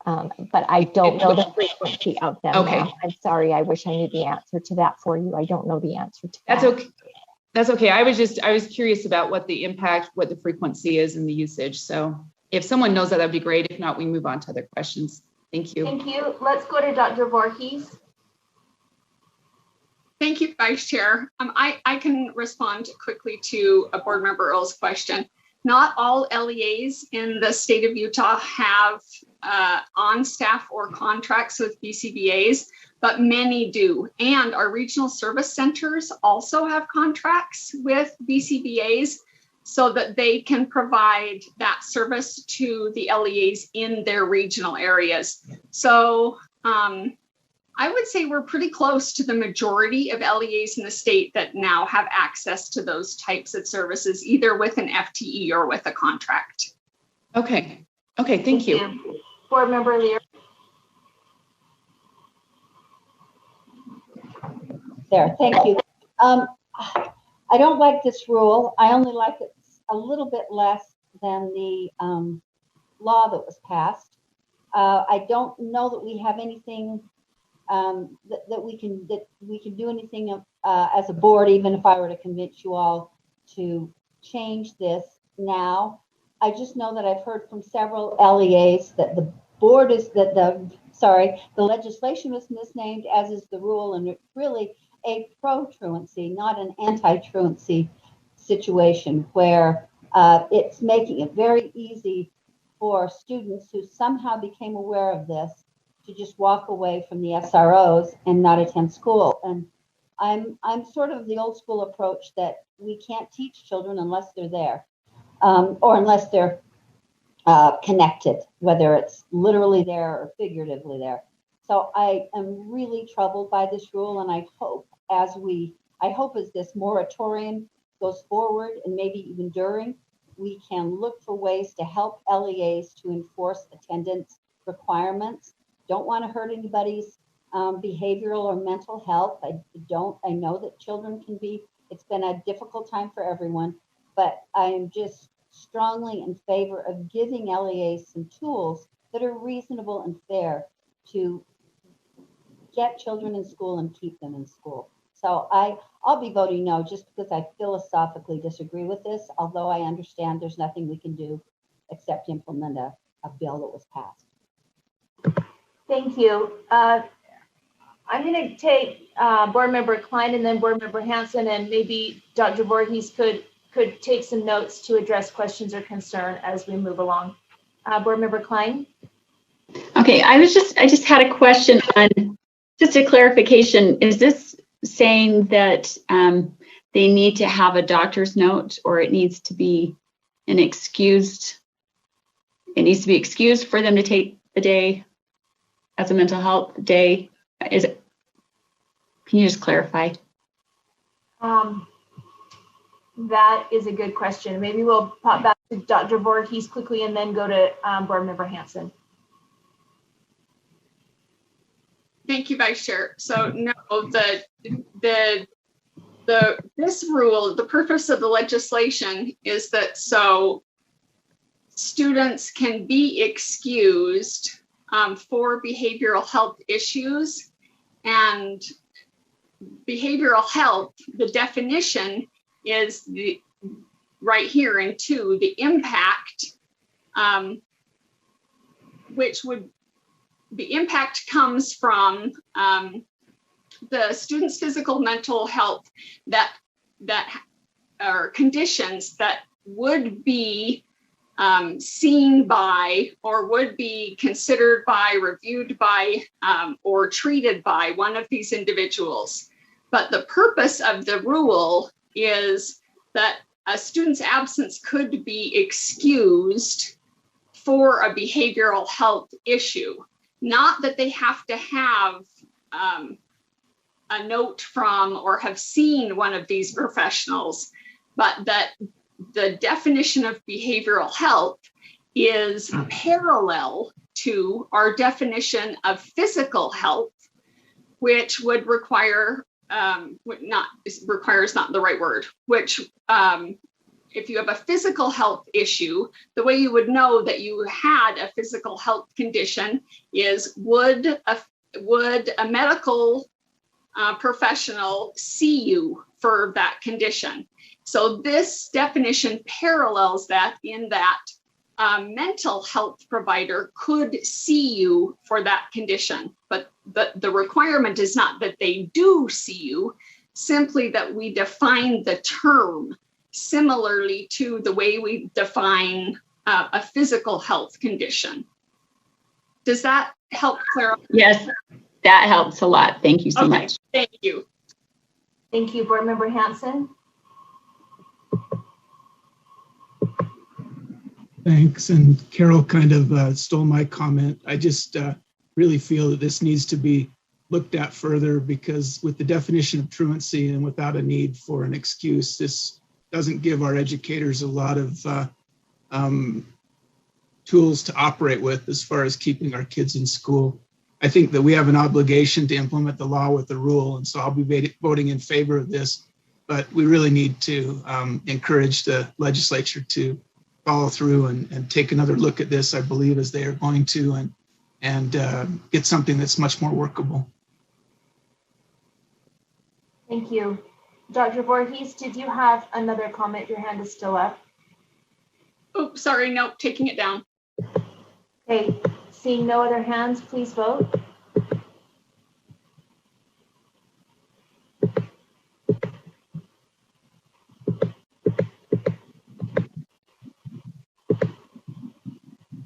But I don't know the frequency of them. Okay. Now. I'm sorry. I wish I knew the answer to that for you. I don't know the answer to that. That's okay. That's okay. I was curious about what the impact, what the frequency is and the usage. So if someone knows that, that'd be great. If not, we move on to other questions. Thank you. Thank you. Let's go to Dr. Voorhees. Thank you, Vice Chair. I can respond quickly to a board member Earl's question. Not all LEAs in the state of Utah have on-staff or contracts with BCBAs, but many do. And our regional service centers also have contracts with BCBAs so that they can provide that service to the LEAs in their regional areas. So I would say we're pretty close to the majority of LEAs in the state that now have access to those types of services, either with an FTE or with a contract. Okay. Okay, thank you. Board Member Lear. There, thank you. I don't like this rule. I only like it a little bit less than the law that was passed. I don't know that we have anything that we can do anything as a board, even if I were to convince you all to change this now. I just know that I've heard from several LEAs that the board is the legislation was misnamed, as is the rule, and it's really a pro-truancy, not an anti-truancy situation, where it's making it very easy for students who somehow became aware of this to just walk away from the SROs and not attend school. And I'm sort of the old school approach that we can't teach children unless they're there, or unless they're connected, whether it's literally there or figuratively there. So I am really troubled by this rule, and I hope as this moratorium goes forward, and maybe even during, we can look for ways to help LEAs to enforce attendance requirements. Don't want to hurt anybody's behavioral or mental health. I know that children it's been a difficult time for everyone, but I am just strongly in favor of giving LEAs some tools that are reasonable and fair to get children in school and keep them in school. So I'll be voting no, just because I philosophically disagree with this, although I understand there's nothing we can do except implement a bill that was passed. Thank you. I'm going to take Board Member Klein and then Board Member Hanson, and maybe Dr. Voorhees could take some notes to address questions or concern as we move along. Board Member Klein. Okay, I just had a question on just a clarification. Is this saying that they need to have a doctor's note, or it needs to be excused for them to take the day as a mental health day? Can you just clarify? That is a good question. Maybe we'll pop back to Dr. Voorhees quickly and then go to Board Member Hanson. Thank you, Vice Chair. So no, the this rule, the purpose of the legislation is that so students can be excused for behavioral health issues. And behavioral health, the definition is right here in 2, the impact, the impact comes from the student's physical, mental health that are conditions that would be seen by or would be considered by, reviewed by, or treated by one of these individuals. But the purpose of the rule is that a student's absence could be excused for a behavioral health issue. Not that they have to have a note from or have seen one of these professionals, but that the definition of behavioral health is parallel to our definition of physical health, which would require, require is not the right word, which if you have a physical health issue, the way you would know that you had a physical health condition is would a medical professional see you for that condition? So this definition parallels that in that a mental health provider could see you for that condition, but the requirement is not that they do see you, simply that we define the term similarly to the way we define a physical health condition. Does that help clarify? Yes, that helps a lot. Thank you so much. Thank you. Thank you, Board Member Hanson. Thanks. And Carol kind of stole my comment. I just really feel that this needs to be looked at further, because with the definition of truancy and without a need for an excuse, this doesn't give our educators a lot of tools to operate with as far as keeping our kids in school. I think that we have an obligation to implement the law with the rule, and so I'll be voting in favor of this, but we really need to encourage the legislature to follow through and take another look at this, I believe, as they are going to, and get something that's much more workable. Thank you. Dr. Voorhees, did you have another comment? Your hand is still up. Oh, sorry, no, taking it down. Okay, seeing no other hands, please vote.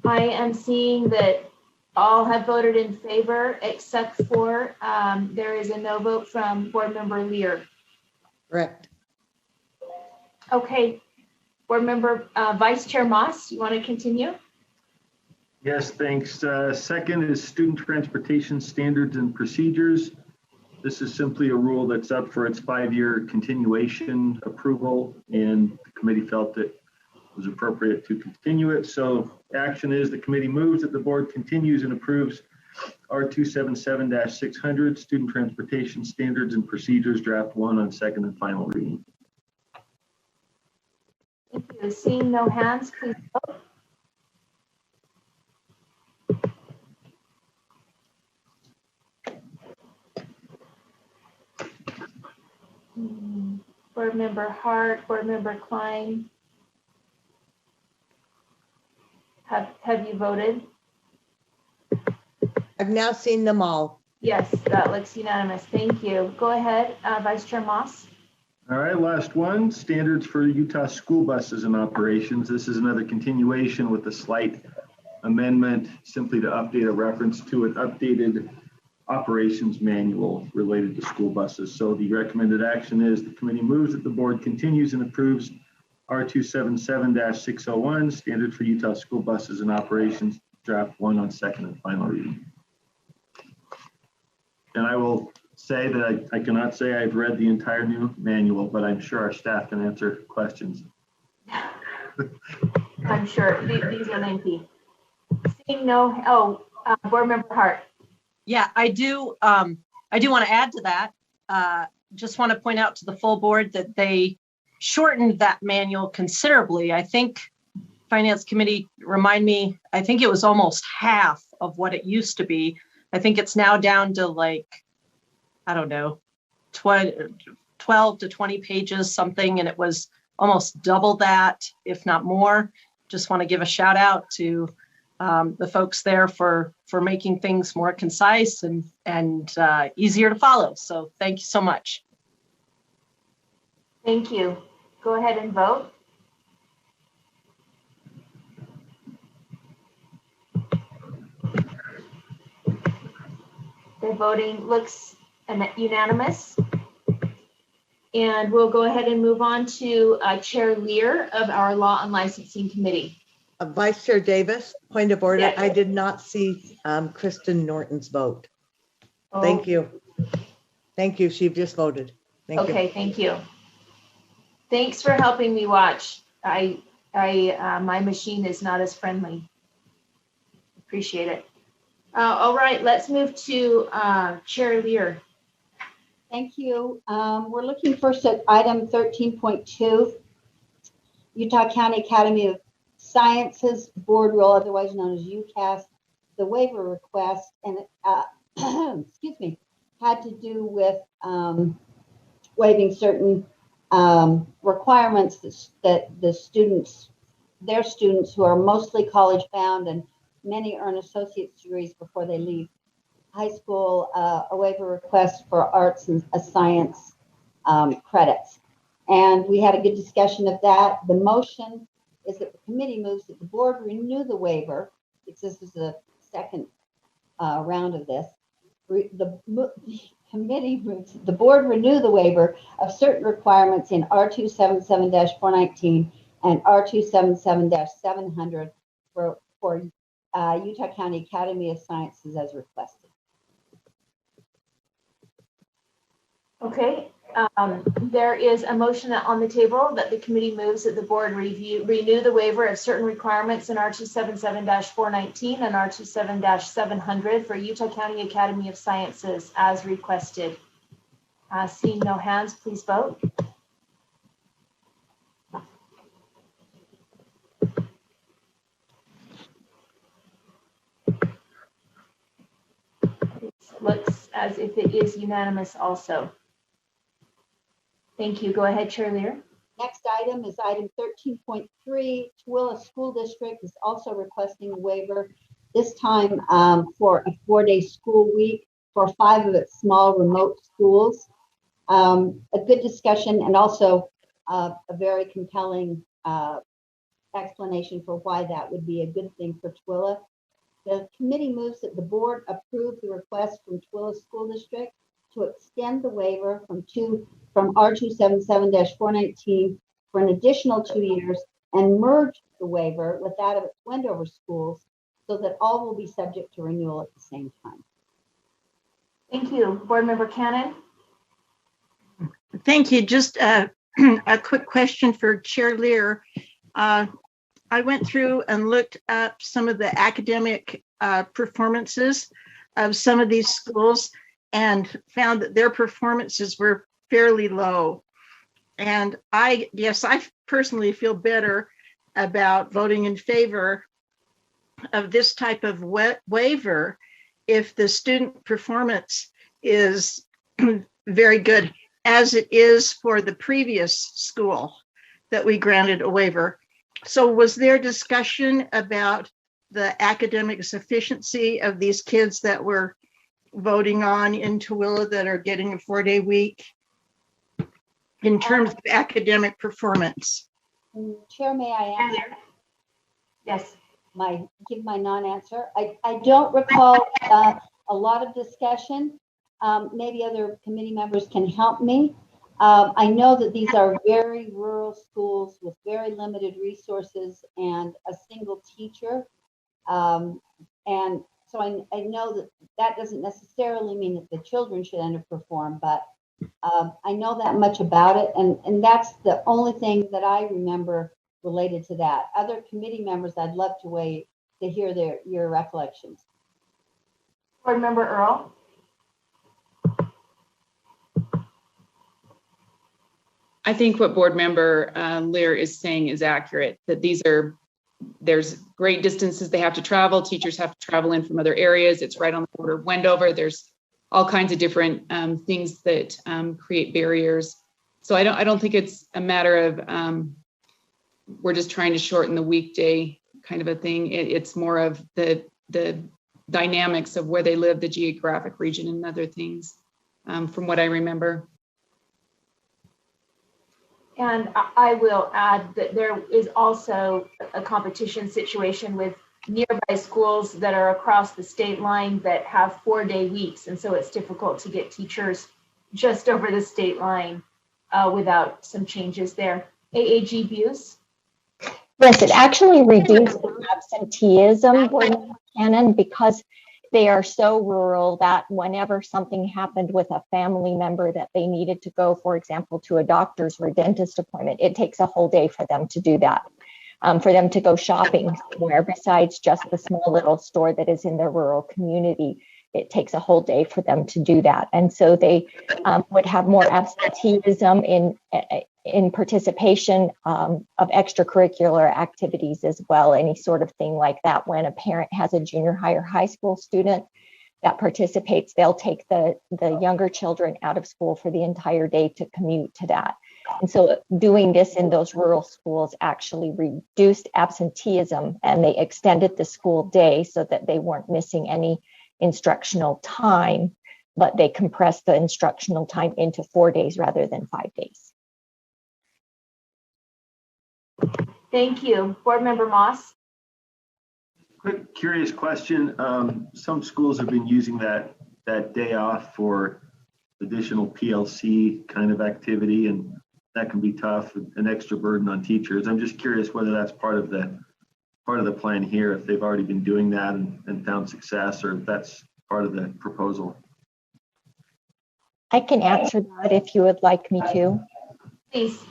I am seeing that all have voted in favor except for there is a no vote from Board Member Lear. Correct. Okay, Board Member Vice Chair Moss, you want to continue? Yes, thanks. Second is student transportation standards and procedures. This is simply a rule that's up for its 5-year continuation approval, and the committee felt it was appropriate to continue it. So action is the committee moves that the board continues and approves R277-600 student transportation standards and procedures draft 1 on second and final reading. Thank you. Seeing no hands, please vote. Board Member Hart, Board Member Klein. Have you voted? I've now seen them all. Yes, that looks unanimous. Thank you. Go ahead, Vice Chair Moss. All right, last one, standards for Utah school buses and operations. This is another continuation with a slight amendment, simply to update a reference to an updated operations manual related to school buses. So the recommended action is the committee moves that the board continues and approves R277-601, standard for Utah school buses and operations, draft 1 on second and final reading. And I will say that I cannot say I've read the entire new manual, but I'm sure our staff can answer questions. I'm sure these are lengthy. Seeing no, Board Member Hart. Yeah, I do want to add to that. just want to point out to the full board that they shortened that manual considerably. I think Finance Committee, remind me, I think it was almost half of what it used to be. I think it's now down to like, I don't know, 12 to 20 pages, something, and it was almost double that, if not more. Just want to give a shout out to the folks there for making things more concise and easier to follow. So thank you so much. Thank you. Go ahead and vote. The voting looks unanimous. And we'll go ahead and move on to Chair Lear of our Law and Licensing Committee. Vice Chair Davis, point of order. Yes. I did not see Kristen Norton's vote. Oh. Thank you. Thank you. She just voted. Thank you. Okay, thank you. Thanks for helping me watch. My machine is not as friendly. Appreciate it. All right, let's move to Chair Lear. Thank you. We're looking first at item 13.2, Utah County Academy of Sciences Board Rule, otherwise known as UCAS, the waiver request, and excuse me, had to do with waiving certain requirements that the students, their students who are mostly college bound and many earn associate's degrees before they leave high school, a waiver request for arts and science credits. And we had a good discussion of that. The motion is that the committee moves that the board renew the waiver, because this is the second round of this. The committee moves the board renew the waiver of certain requirements in R277-419 and R277-700 for Utah County Academy of Sciences as requested. Okay, there is a motion on the table that the committee moves that the board renew the waiver of certain requirements in R277-419 and R27-700 for Utah County Academy of Sciences as requested. Seeing no hands, please vote. It looks as if it is unanimous also. Thank you. Go ahead, Chair Lear. Next item is item 13.3. Tooele School District is also requesting a waiver, this time for a 4-day school week for 5 of its small remote schools. A good discussion and also a very compelling explanation for why that would be a good thing for Tooele. The committee moves that the board approve the request from Tooele School District to extend the waiver from R277-419 for an additional 2 years and merge the waiver with that of its Wendover schools so that all will be subject to renewal at the same time. Thank you. Board Member Cannon. Thank you. Just a quick question for Chair Lear. I went through and looked up some of the academic performances of some of these schools and found that their performances were fairly low. And I personally feel better about voting in favor of this type of waiver if the student performance is very good, as it is for the previous school that we granted a waiver. So was there discussion about the academic sufficiency of these kids that we're voting on in Tooele that are getting a 4-day week in terms of academic performance? Chair, may I answer? Yes. Give my non-answer. I don't recall a lot of discussion. Maybe other committee members can help me. I know that these are very rural schools with very limited resources and a single teacher. And so I know that doesn't necessarily mean that the children should underperform, but I know that much about it. And that's the only thing that I remember related to that. Other committee members, I'd love to hear your recollections. Board Member Earl. I think what board member Lear is saying is accurate, that there's great distances they have to travel. Teachers have to travel in from other areas. It's right on the border of Wendover. There's all kinds of different things that create barriers. So I don't think it's a matter of we're just trying to shorten the weekday kind of a thing. It's more of the dynamics of where they live, the geographic region, and other things, from what I remember. And I will add that there is also a competition situation with nearby schools that are across the state line that have 4-day weeks. And so it's difficult to get teachers just over the state line without some changes there. AAG Buse? Yes, it actually reduces absenteeism, Board Member Cannon, because they are so rural that whenever something happened with a family member that they needed to go, for example, to a doctor's or a dentist appointment, it takes a whole day for them to do that, for them to go shopping somewhere besides just the small little store that is in their rural community. It takes a whole day for them to do that. And so they would have more absenteeism in participation of extracurricular activities as well, any sort of thing like that. When a parent has a junior high or high school student that participates, they'll take the younger children out of school for the entire day to commute to that. And so doing this in those rural schools actually reduced absenteeism, and they extended the school day so that they weren't missing any instructional time, but they compressed the instructional time into 4 days rather than 5 days. Thank you. Board Member Moss? Quick, curious question. Some schools have been using that day off for additional PLC kind of activity, and that can be tough, an extra burden on teachers. I'm just curious whether that's part of the plan here, if they've already been doing that and found success, or if that's part of the proposal. I can answer that if you would like me to. Please.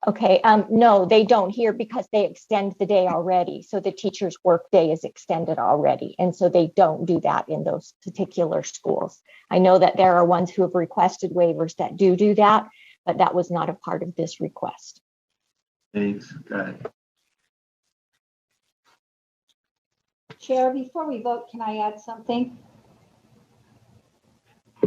Okay, no, they don't here because they extend the day already. So the teacher's work day is extended already. And so they don't do that in those particular schools. I know that there are ones who have requested waivers that do that, but that was not a part of this request. Thanks, got it. Chair, before we vote, can I add something?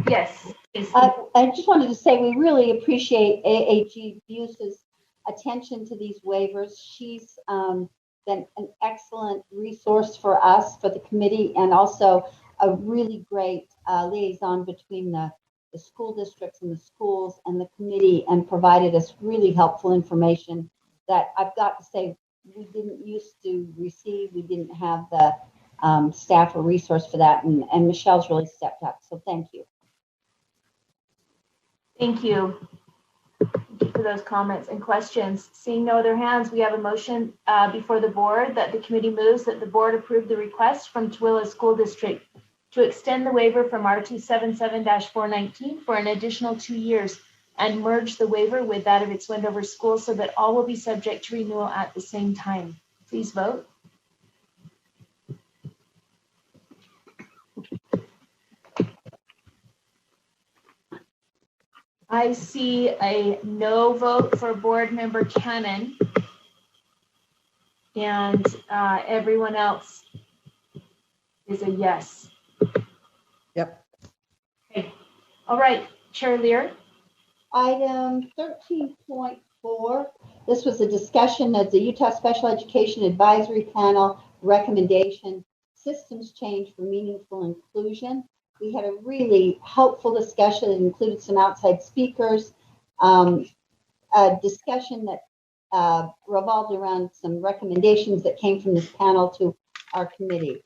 Yes. I just wanted to say we really appreciate AAG Buse's attention to these waivers. She's been an excellent resource for us, for the committee, and also a really great liaison between the school districts and the schools and the committee, and provided us really helpful information that I've got to say we didn't used to receive. We didn't have the staff or resource for that, and Michelle's really stepped up. So thank you. Thank you. Thank you for those comments and questions. Seeing no other hands, we have a motion before the board that the committee moves that the board approve the request from Tooele School District to extend the waiver from R277-419 for an additional 2 years and merge the waiver with that of its Wendover school so that all will be subject to renewal at the same time. Please vote. I see a no vote for Board Member Cannon, and everyone else is a yes. Yep. Okay. All right, Chair Lear. Item 13.4. This was a discussion of the Utah Special Education Advisory Panel recommendation, systems change for meaningful inclusion. We had a really helpful discussion that included some outside speakers, a discussion that revolved around some recommendations that came from this panel to our committee.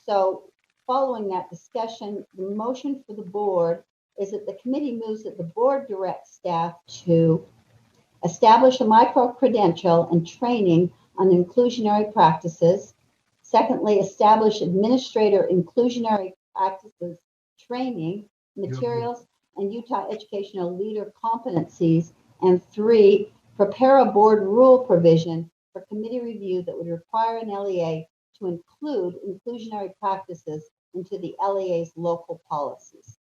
So following that discussion, the motion for the board is that the committee moves that the board directs staff to establish a micro-credential and training on inclusionary practices. Secondly, establish administrator inclusionary practices training, materials, and Utah educational leader competencies. And 3, prepare a board rule provision for committee review that would require an LEA to include inclusionary practices into the LEA's local policies.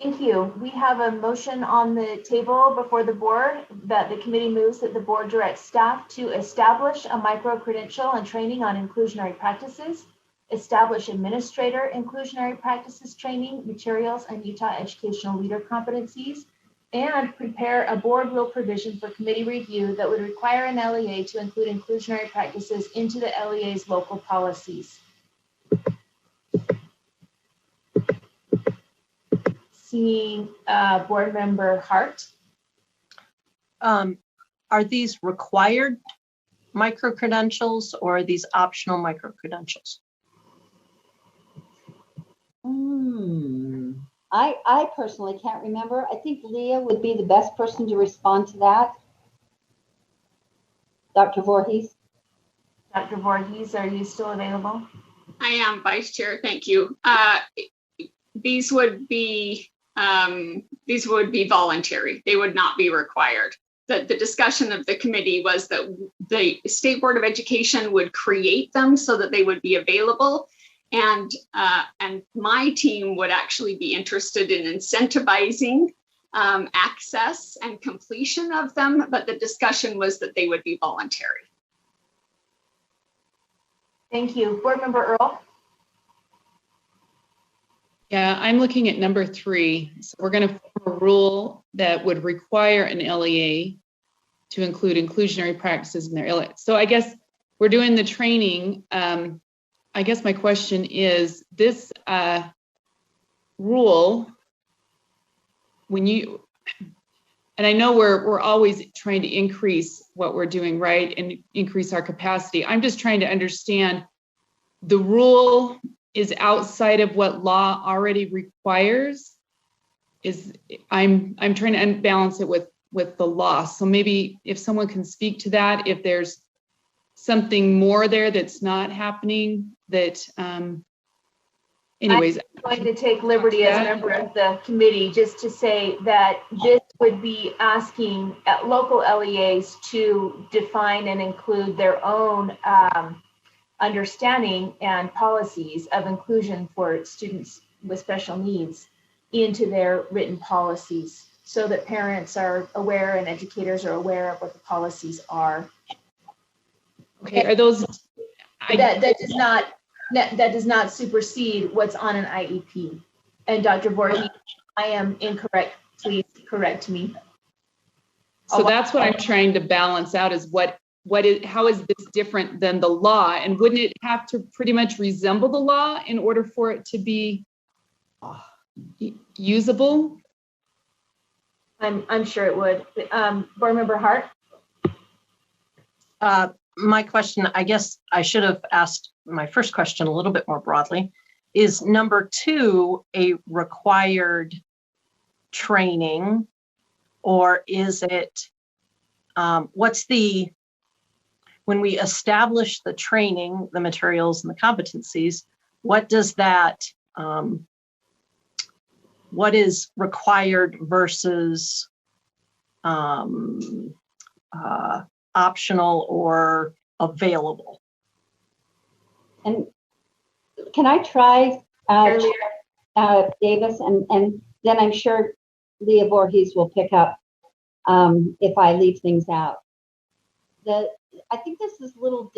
Thank you. We have a motion on the table before the board that the committee moves that the board directs staff to establish a micro-credential and training on inclusionary practices, establish administrator inclusionary practices training, materials, and Utah educational leader competencies, and prepare a board rule provision for committee review that would require an LEA to include inclusionary practices into the LEA's local policies. Seeing board member Hart. Are these required micro-credentials or are these optional micro-credentials? I personally can't remember. I think Leah would be the best person to respond to that. Dr. Voorhees. Dr. Voorhees, are you still available? I am, Vice Chair. Thank you. These would be voluntary. They would not be required. The discussion of the committee was that the State Board of Education would create them so that they would be available. And my team would actually be interested in incentivizing access and completion of them, but the discussion was that they would be voluntary. Thank you. Board Member Earl. Yeah, I'm looking at number 3. So we're going to form a rule that would require an LEA to include inclusionary practices in their LEA. So I guess we're doing the training. I guess my question is this rule, when you, and I know we're always trying to increase what we're doing, right, and increase our capacity. I'm just trying to understand the rule is outside of what law already requires. I'm trying to unbalance it with the law. So maybe if someone can speak to that, if there's something more there that's not happening, that anyways. I'm going to take liberty as a member of the committee just to say that this would be asking local LEAs to define and include their own understanding and policies of inclusion for students with special needs into their written policies so that parents are aware and educators are aware of what the policies are. Okay, are those that does not supersede what's on an IEP. And Dr. Voorhees, I am incorrect. Please correct me. So that's what I'm trying to balance out is how is this different than the law? And wouldn't it have to pretty much resemble the law in order for it to be usable? I'm sure it would. Board Member Hart. My question, I guess I should have asked my first question a little bit more broadly. Is number 2 a required training, or is it, when we establish the training, the materials and the competencies, what does that, what is required versus optional or available? And can I try, Davis, and then I'm sure Leah Voorhees will pick up if I leave things out. I think this is a little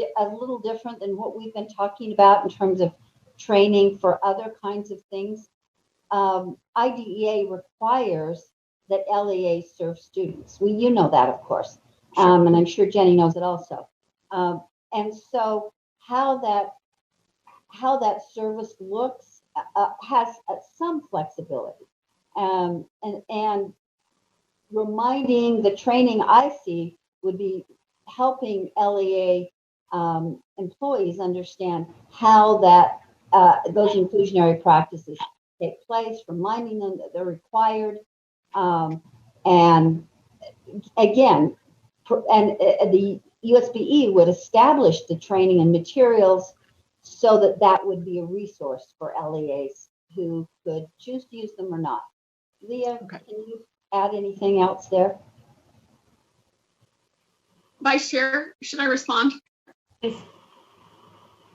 different than what we've been talking about in terms of training for other kinds of things. IDEA requires that LEAs serve students. You know that, of course, and I'm sure Jenny knows it also. And so how that service looks has some flexibility, and reminding the training I see would be helping LEA employees understand how that those inclusionary practices take place, reminding them that they're required, and again, the USBE would establish the training and materials so that would be a resource for LEAs who could choose to use them or not. Leah, can you add anything else there? Vice Chair, should I respond?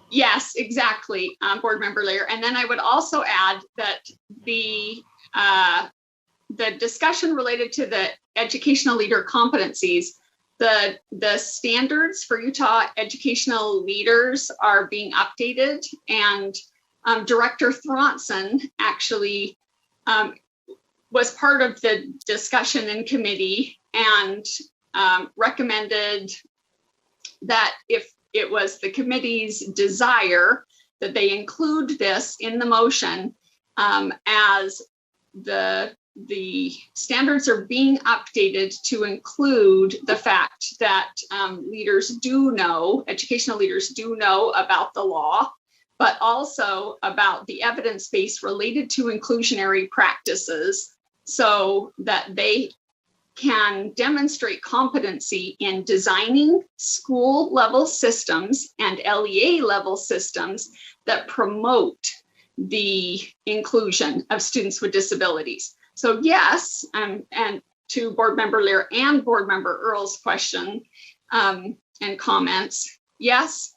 Yes, exactly, Board Member Lair. And then I would also add that the the discussion related to the educational leader competencies, the standards for Utah educational leaders are being updated, and Director Thronson actually was part of the discussion in committee and recommended that if it was the committee's desire that they include this in the motion, as the standards are being updated to include the fact that educational leaders do know about the law, but also about the evidence base related to inclusionary practices, so that they can demonstrate competency in designing school level systems and LEA level systems that promote the inclusion of students with disabilities. So yes, and to Board Member Lear and Board Member Earl's question and comments, yes,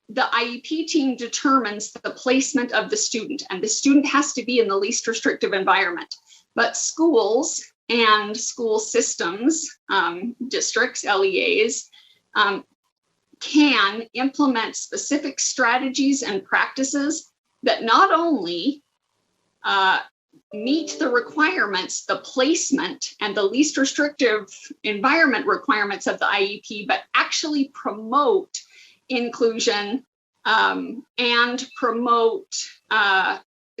the IEP team determines the placement of the student, and the student has to be in the least restrictive environment. But schools and school systems, districts, LEAs, can implement specific strategies and practices that not only meet the requirements, the placement and the least restrictive environment requirements of the IEP, but actually promote inclusion and promote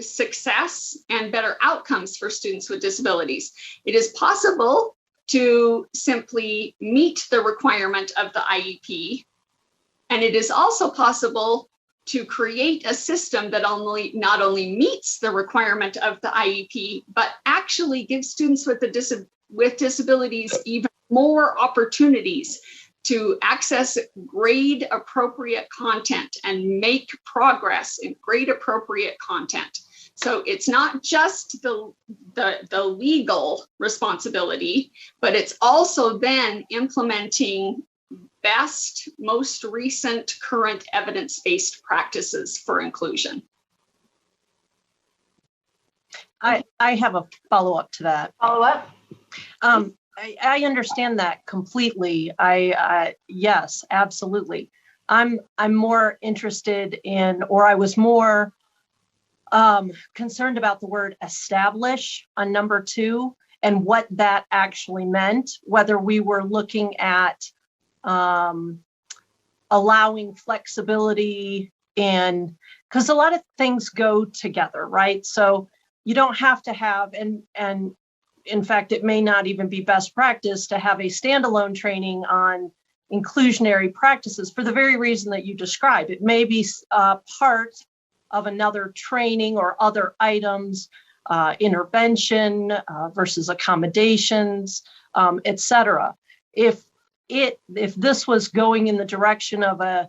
success and better outcomes for students with disabilities. It is possible to simply meet the requirement of the IEP, and it is also possible to create a system that not only meets the requirement of the IEP, but actually gives students with disabilities even more opportunities to access grade appropriate content and make progress in grade appropriate content. So it's not just the legal responsibility, but it's also then implementing best, most recent current evidence-based practices for inclusion. I have a follow-up to that. Follow-up? I understand that completely. Yes, absolutely. I'm more interested in, or I was more concerned about the word establish on number 2 and what that actually meant, whether we were looking at allowing flexibility, and because a lot of things go together, right? So you don't have to have, and in fact, it may not even be best practice to have a standalone training on inclusionary practices for the very reason that you described. It may be part of another training or other items, intervention versus accommodations, et cetera. If this was going in the direction of a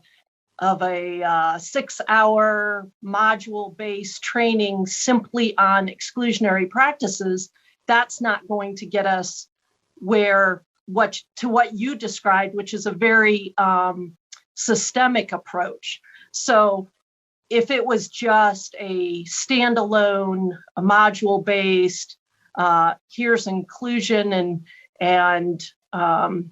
6-hour module-based training simply on exclusionary practices, that's not going to get us what you described, which is a very systemic approach. So if it was just a standalone, a module-based, here's inclusion and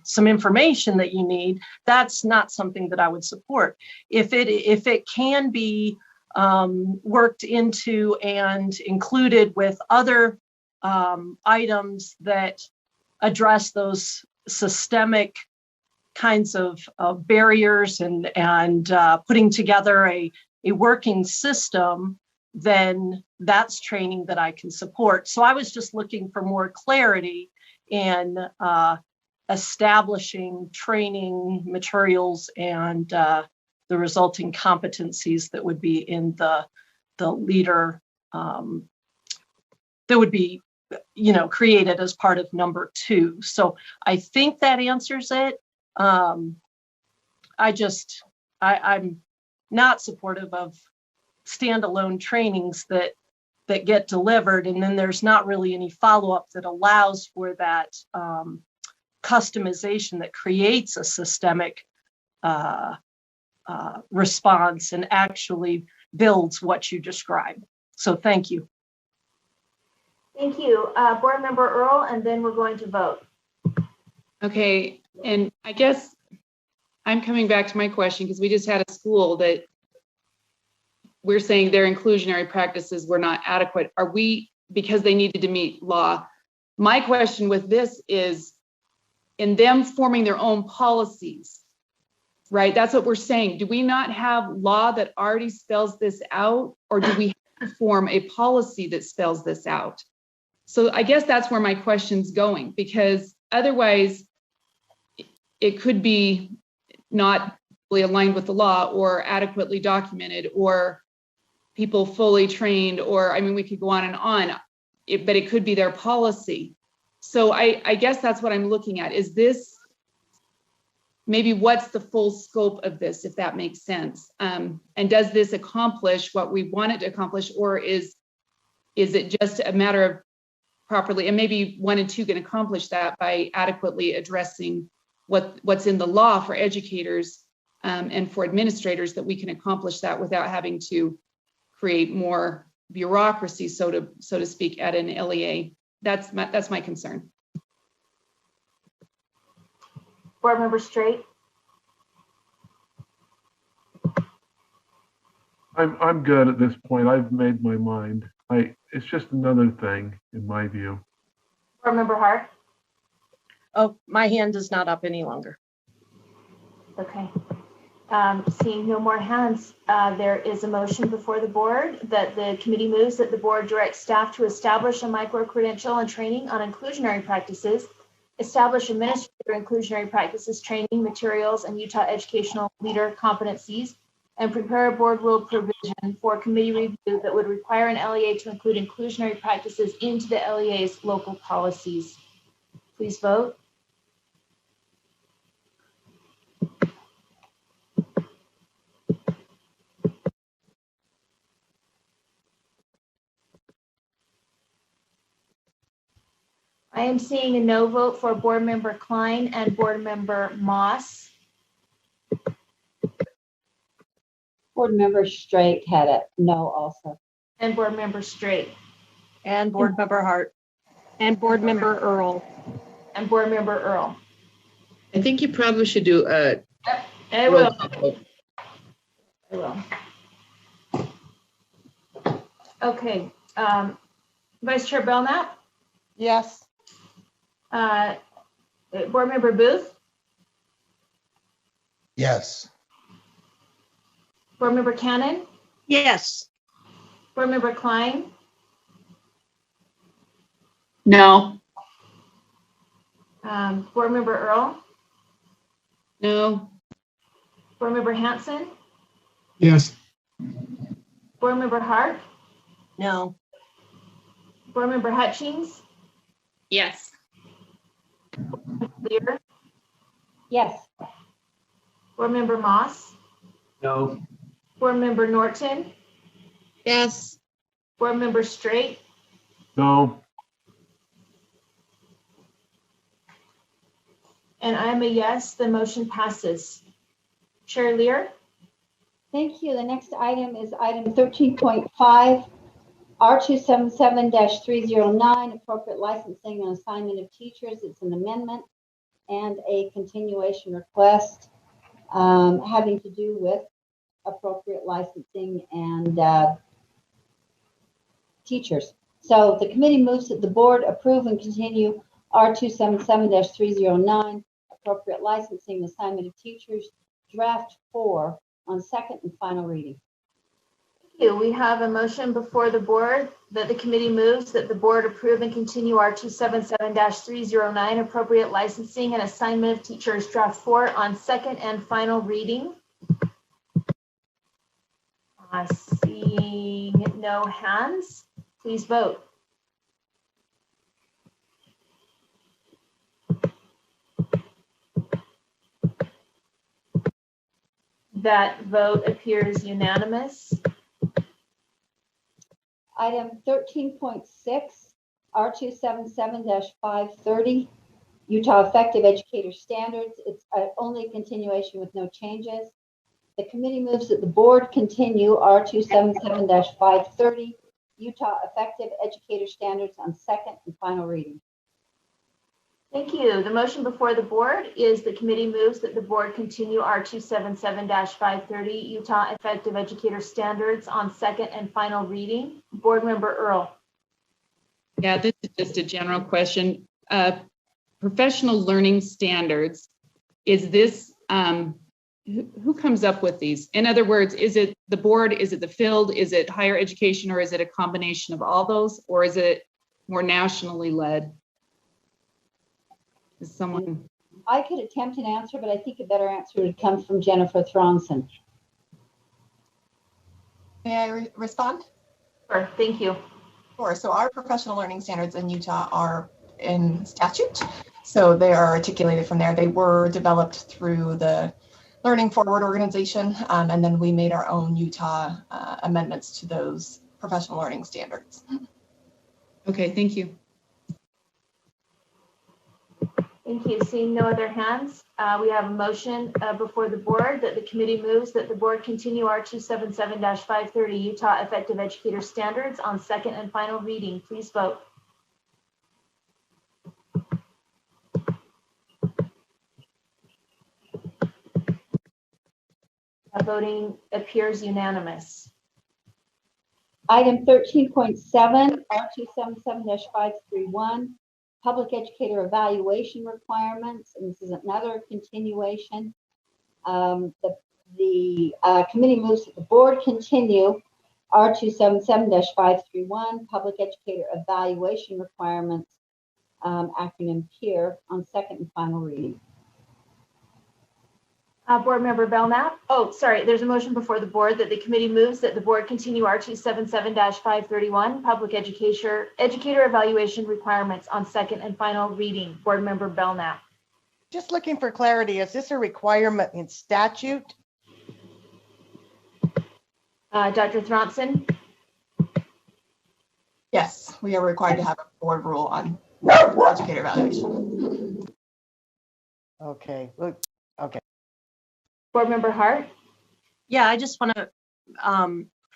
some information that you need, that's not something that I would support. If it can be worked into and included with other items that address those systemic kinds of barriers and putting together a working system, then that's training that I can support. So I was just looking for more clarity in establishing training materials and the resulting competencies that would be in the leader that would be created as part of number 2. So I think that answers it. I'm not supportive of standalone trainings that get delivered, and then there's not really any follow-up that allows for that customization that creates a systemic response and actually builds what you describe. So thank you. Thank you. Board Member Earl, and then we're going to vote. Okay, and I guess I'm coming back to my question because we just had a school that we're saying their inclusionary practices were not adequate. Are we, because they needed to meet law? My question with this is, in them forming their own policies, right? That's what we're saying. Do we not have law that already spells this out, or do we have to form a policy that spells this out? So I guess that's where my question's going, because otherwise it could be not fully aligned with the law or adequately documented or people fully trained, or I mean, we could go on and on, but it could be their policy. So I guess that's what I'm looking at. Is this, maybe what's the full scope of this, if that makes sense? And does this accomplish what we want it to accomplish, or is it just a matter of properly, and maybe 1 and 2 can accomplish that by adequately addressing what's in the law for educators and for administrators, that we can accomplish that without having to create more bureaucracy, so to speak, at an LEA. That's my concern. Board Member Straight. I'm good at this point. I've made my mind. It's just another thing in my view. Board Member Hart. Oh, my hand is not up any longer. Okay. Seeing no more hands, there is a motion before the board that the committee moves that the board direct staff to establish a micro-credential and training on inclusionary practices, establish administrator inclusionary practices training materials and Utah educational leader competencies, and prepare a board rule provision for committee review that would require an LEA to include inclusionary practices into the LEA's local policies. Please vote. I am seeing a no vote for Board Member Klein and Board Member Moss. Board Member Straight had a no also. And Board Member Straight. And Board Member Hart. And Board Member Earl. And Board Member Earl. I think you probably should do a. I will. I will. Okay. Vice Chair Belknap? Yes. Board Member Booth? Yes. Board Member Cannon? Yes. Board Member Klein? No. Board Member Earl? No. Board Member Hanson? Yes. Board Member Hart? No. Board Member Hutchings? Yes. Lear? Yes. Board Member Moss? No. Board Member Norton? Yes. Board Member Straight? No. And I'm a yes, the motion passes. Chair Lear? Thank you. The next item is item 13.5, R277-309, appropriate licensing and assignment of teachers. It's an amendment and a continuation request having to do with appropriate licensing and teachers. So the committee moves that the board approve and continue R277-309, appropriate licensing and assignment of teachers, draft 4 on second and final reading. Thank you. We have a motion before the board that the committee moves that the board approve and continue R277-309, appropriate licensing and assignment of teachers, draft 4 on second and final reading. Seeing no hands, please vote. That vote appears unanimous. Item 13.6, R277-530, Utah Effective Educator Standards. It's only a continuation with no changes. The committee moves that the board continue R277-530, Utah Effective Educator Standards on second and final reading. Thank you. The motion before the board is the committee moves that the board continue R277-530 Utah Effective Educator Standards on second and final reading. Board Member Earl. Yeah, this is just a general question. Professional learning standards, is this, who comes up with these? In other words, is it the board, is it the field, is it higher education, or is it a combination of all those, or is it more nationally led? Is someone? I could attempt an answer, but I think a better answer would come from Jennifer Thronson. May I respond? Sure, thank you. Sure. So our professional learning standards in Utah are in statute. So they are articulated from there. They were developed through the Learning Forward organization, and then we made our own Utah amendments to those professional learning standards. Okay, thank you. Thank you. Seeing no other hands, we have a motion before the board that the committee moves that the board continue R277-530 Utah Effective Educator Standards on second and final reading. Please vote. Voting appears unanimous. Item 13.7, R277-531, Public Educator Evaluation Requirements, and this is another continuation. The committee moves that the board continue R277-531, Public Educator Evaluation Requirements, acronym PEER, on second and final reading. Board Member Belknap. Oh, sorry. There's a motion before the board that the committee moves that the board continue R277-531 Public Educator Evaluation Requirements on second and final reading. Board Member Belknap. Just looking for clarity, is this a requirement in statute? Dr. Thronson? Yes, we are required to have a board rule on educator evaluation. Okay, look, okay. Board Member Hart? Yeah, I just want to,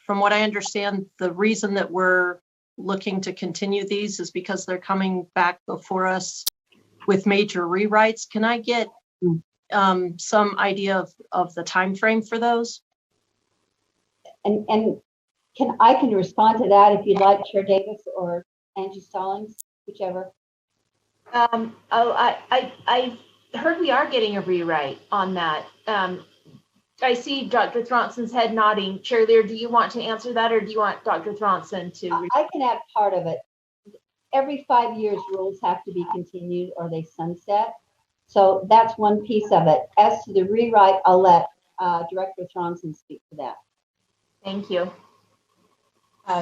from what I understand, the reason that we're looking to continue these is because they're coming back before us with major rewrites. Can I get some idea of the time frame for those? And I can respond to that if you'd like, Chair Davis or Angie Stallings, whichever. I heard we are getting a rewrite on that. I see Dr. Thronson's head nodding. Chair Lear, do you want to answer that, or do you want Dr. Thronson to? I can add part of it. Every 5 years, rules have to be continued or they sunset. So that's one piece of it. As to the rewrite, I'll let Director Thronson speak to that. Thank you.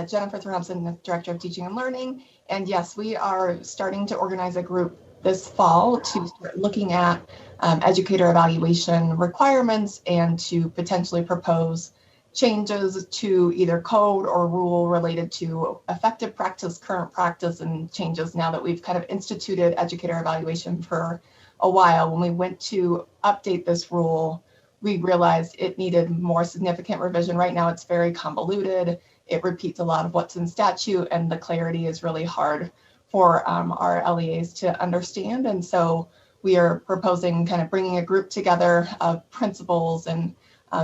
Jennifer Thronson, Director of Teaching and Learning. And yes, we are starting to organize a group this fall to start looking at educator evaluation requirements and to potentially propose changes to either code or rule related to effective practice, current practice, and changes now that we've kind of instituted educator evaluation for a while. When we went to update this rule, we realized it needed more significant revision. Right now, it's very convoluted. It repeats a lot of what's in statute, and the clarity is really hard for our LEAs to understand. And so we are proposing kind of bringing a group together of principals and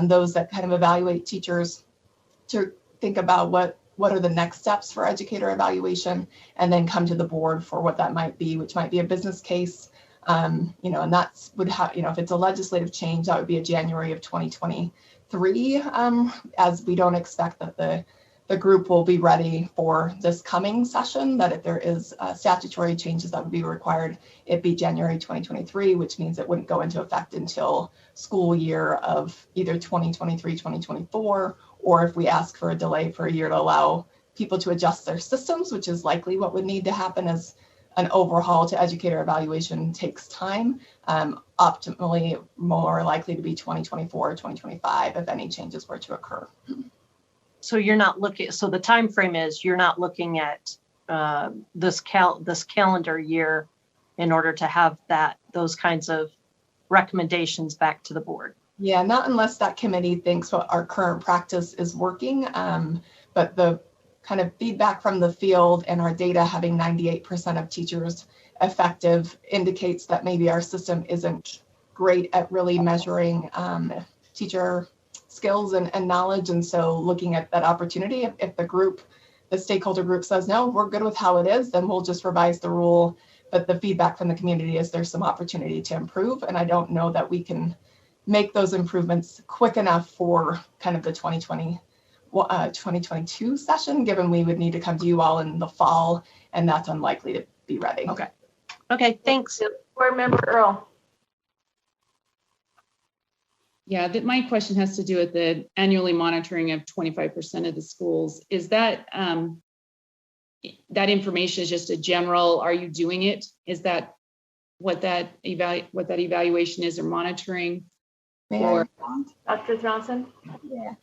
those that kind of evaluate teachers to think about what are the next steps for educator evaluation, and then come to the board for what that might be, which might be a business case. And that's would have, if it's a legislative change, that would be a January of 2023, as we don't expect that the group will be ready for this coming session, that if there is statutory changes that would be required, it'd be January 2023, which means it wouldn't go into effect until school year of either 2023, 2024, or if we ask for a delay for a year to allow people to adjust their systems, which is likely what would need to happen as an overhaul to educator evaluation takes time. Optimally, more likely to be 2024 or 2025 if any changes were to occur. So you're not looking, so the time frame is you're not looking at this calendar year in order to have those kinds of recommendations back to the board. Yeah, not unless that committee thinks what our current practice is working. But kind of feedback from the field and our data having 98% of teachers effective indicates that maybe our system isn't great at really measuring teacher skills and knowledge. And so looking at that opportunity, if the stakeholder group says, no, we're good with how it is, then we'll just revise the rule. But the feedback from the community is there's some opportunity to improve. And I don't know that we can make those improvements quick enough for kind of the 2022 session, given we would need to come to you all in the fall, and that's unlikely to be ready. Okay. Okay, thanks. Board Member Earl. Yeah, my question has to do with the annually monitoring of 25% of the schools. Is that that information is just a general, are you doing it? Is that what that evaluation is or monitoring? Or Dr. Johnson? Yeah.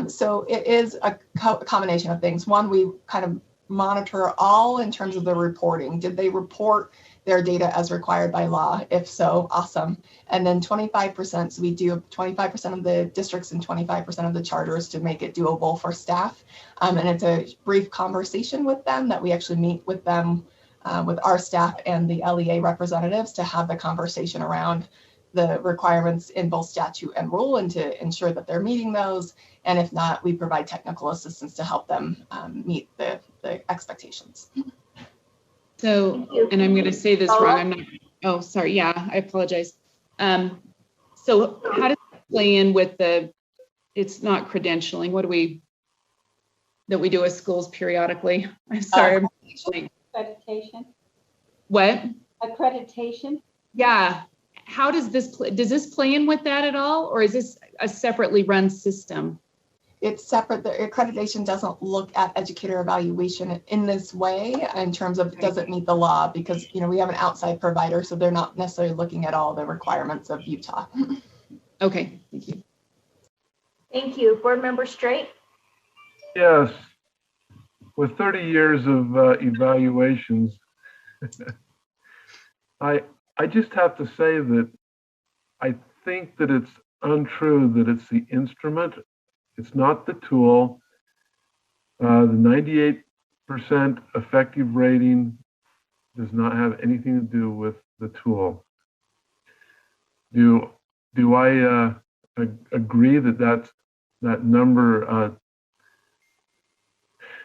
So it is a combination of things. One, we kind of monitor all in terms of the reporting. Did they report their data as required by law? If so, awesome. And then 25%, so we do 25% of the districts and 25% of the charters to make it doable for staff. And it's a brief conversation with them that we actually meet with them, with our staff and the LEA representatives to have the conversation around the requirements in both statute and rule and to ensure that they're meeting those. And if not, we provide technical assistance to help them meet the expectations. So, and I'm going to say this wrong. I'm not, oh, sorry. Yeah, I apologize. So how does it play in with it's not credentialing. What do we do with schools periodically? I'm sorry. Accreditation. What? Accreditation. Yeah. How does this play in with that at all? Or is this a separately run system? It's separate. The accreditation doesn't look at educator evaluation in this way in terms of does it meet the law, because we have an outside provider, so they're not necessarily looking at all the requirements of Utah. Okay, thank you. Thank you. Board Member Straight? Yes. With 30 years of evaluations, I just have to say that I think that it's untrue that it's the instrument. It's not the tool. The 98% effective rating does not have anything to do with the tool. Do I agree that that number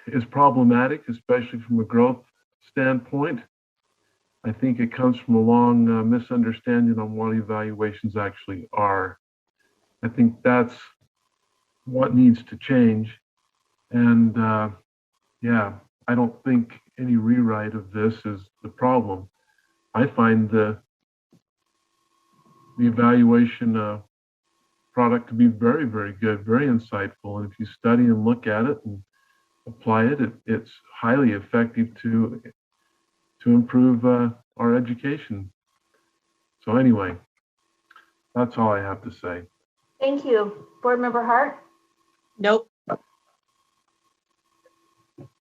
is problematic, especially from a growth standpoint? I think it comes from a long misunderstanding on what evaluations actually are. I think that's what needs to change. And yeah, I don't think any rewrite of this is the problem. I find the evaluation product to be very, very good, very insightful. And if you study and look at it and apply it, it's highly effective to improve our education. So anyway, that's all I have to say. Thank you. Board Member Hart? Nope.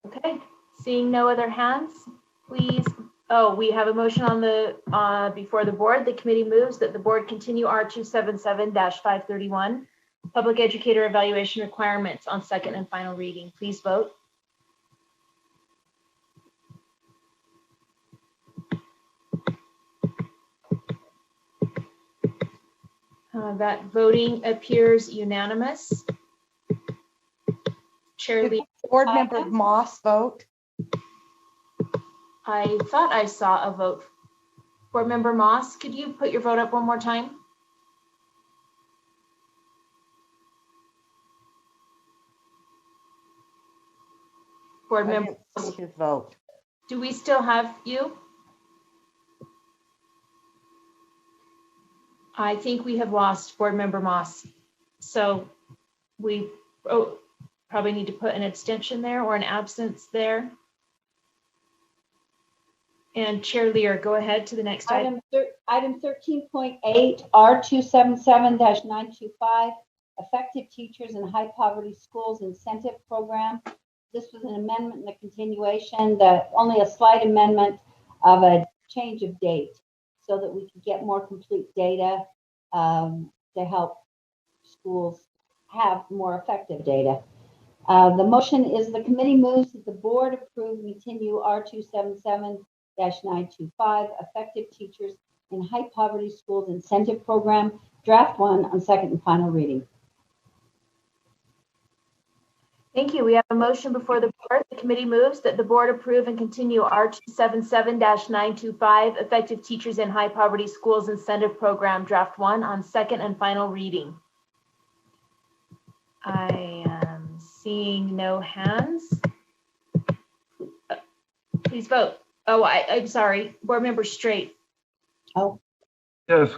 Okay, seeing no other hands, please. Oh, we have a motion on the before the board. The committee moves that the board continue R277-531, public educator evaluation requirements on second and final reading. Please vote. That voting appears unanimous. Chair Lee. Board Member Moss vote. I thought I saw a vote. Board Member Moss, could you put your vote up one more time? Board Member Moss, his vote. Do we still have you? I think we have lost Board Member Moss. So we probably need to put an abstention there or an absence there. And Chair Lear, go ahead to the next item. Item 13.8, R277-925, Effective Teachers in High Poverty Schools Incentive Program. This was an amendment and a continuation, only a slight amendment of a change of date so that we could get more complete data to help schools have more effective data. The motion is the committee moves that the board approve and continue R277-925, effective teachers in high poverty schools incentive program, draft 1 on second and final reading. Thank you. We have a motion before the board. The committee moves that the board approve and continue R277-925, effective teachers in high poverty schools incentive program, draft 1 on second and final reading. I am seeing no hands. Please vote. Oh, I'm sorry. Board Member Straight. Oh. Yes,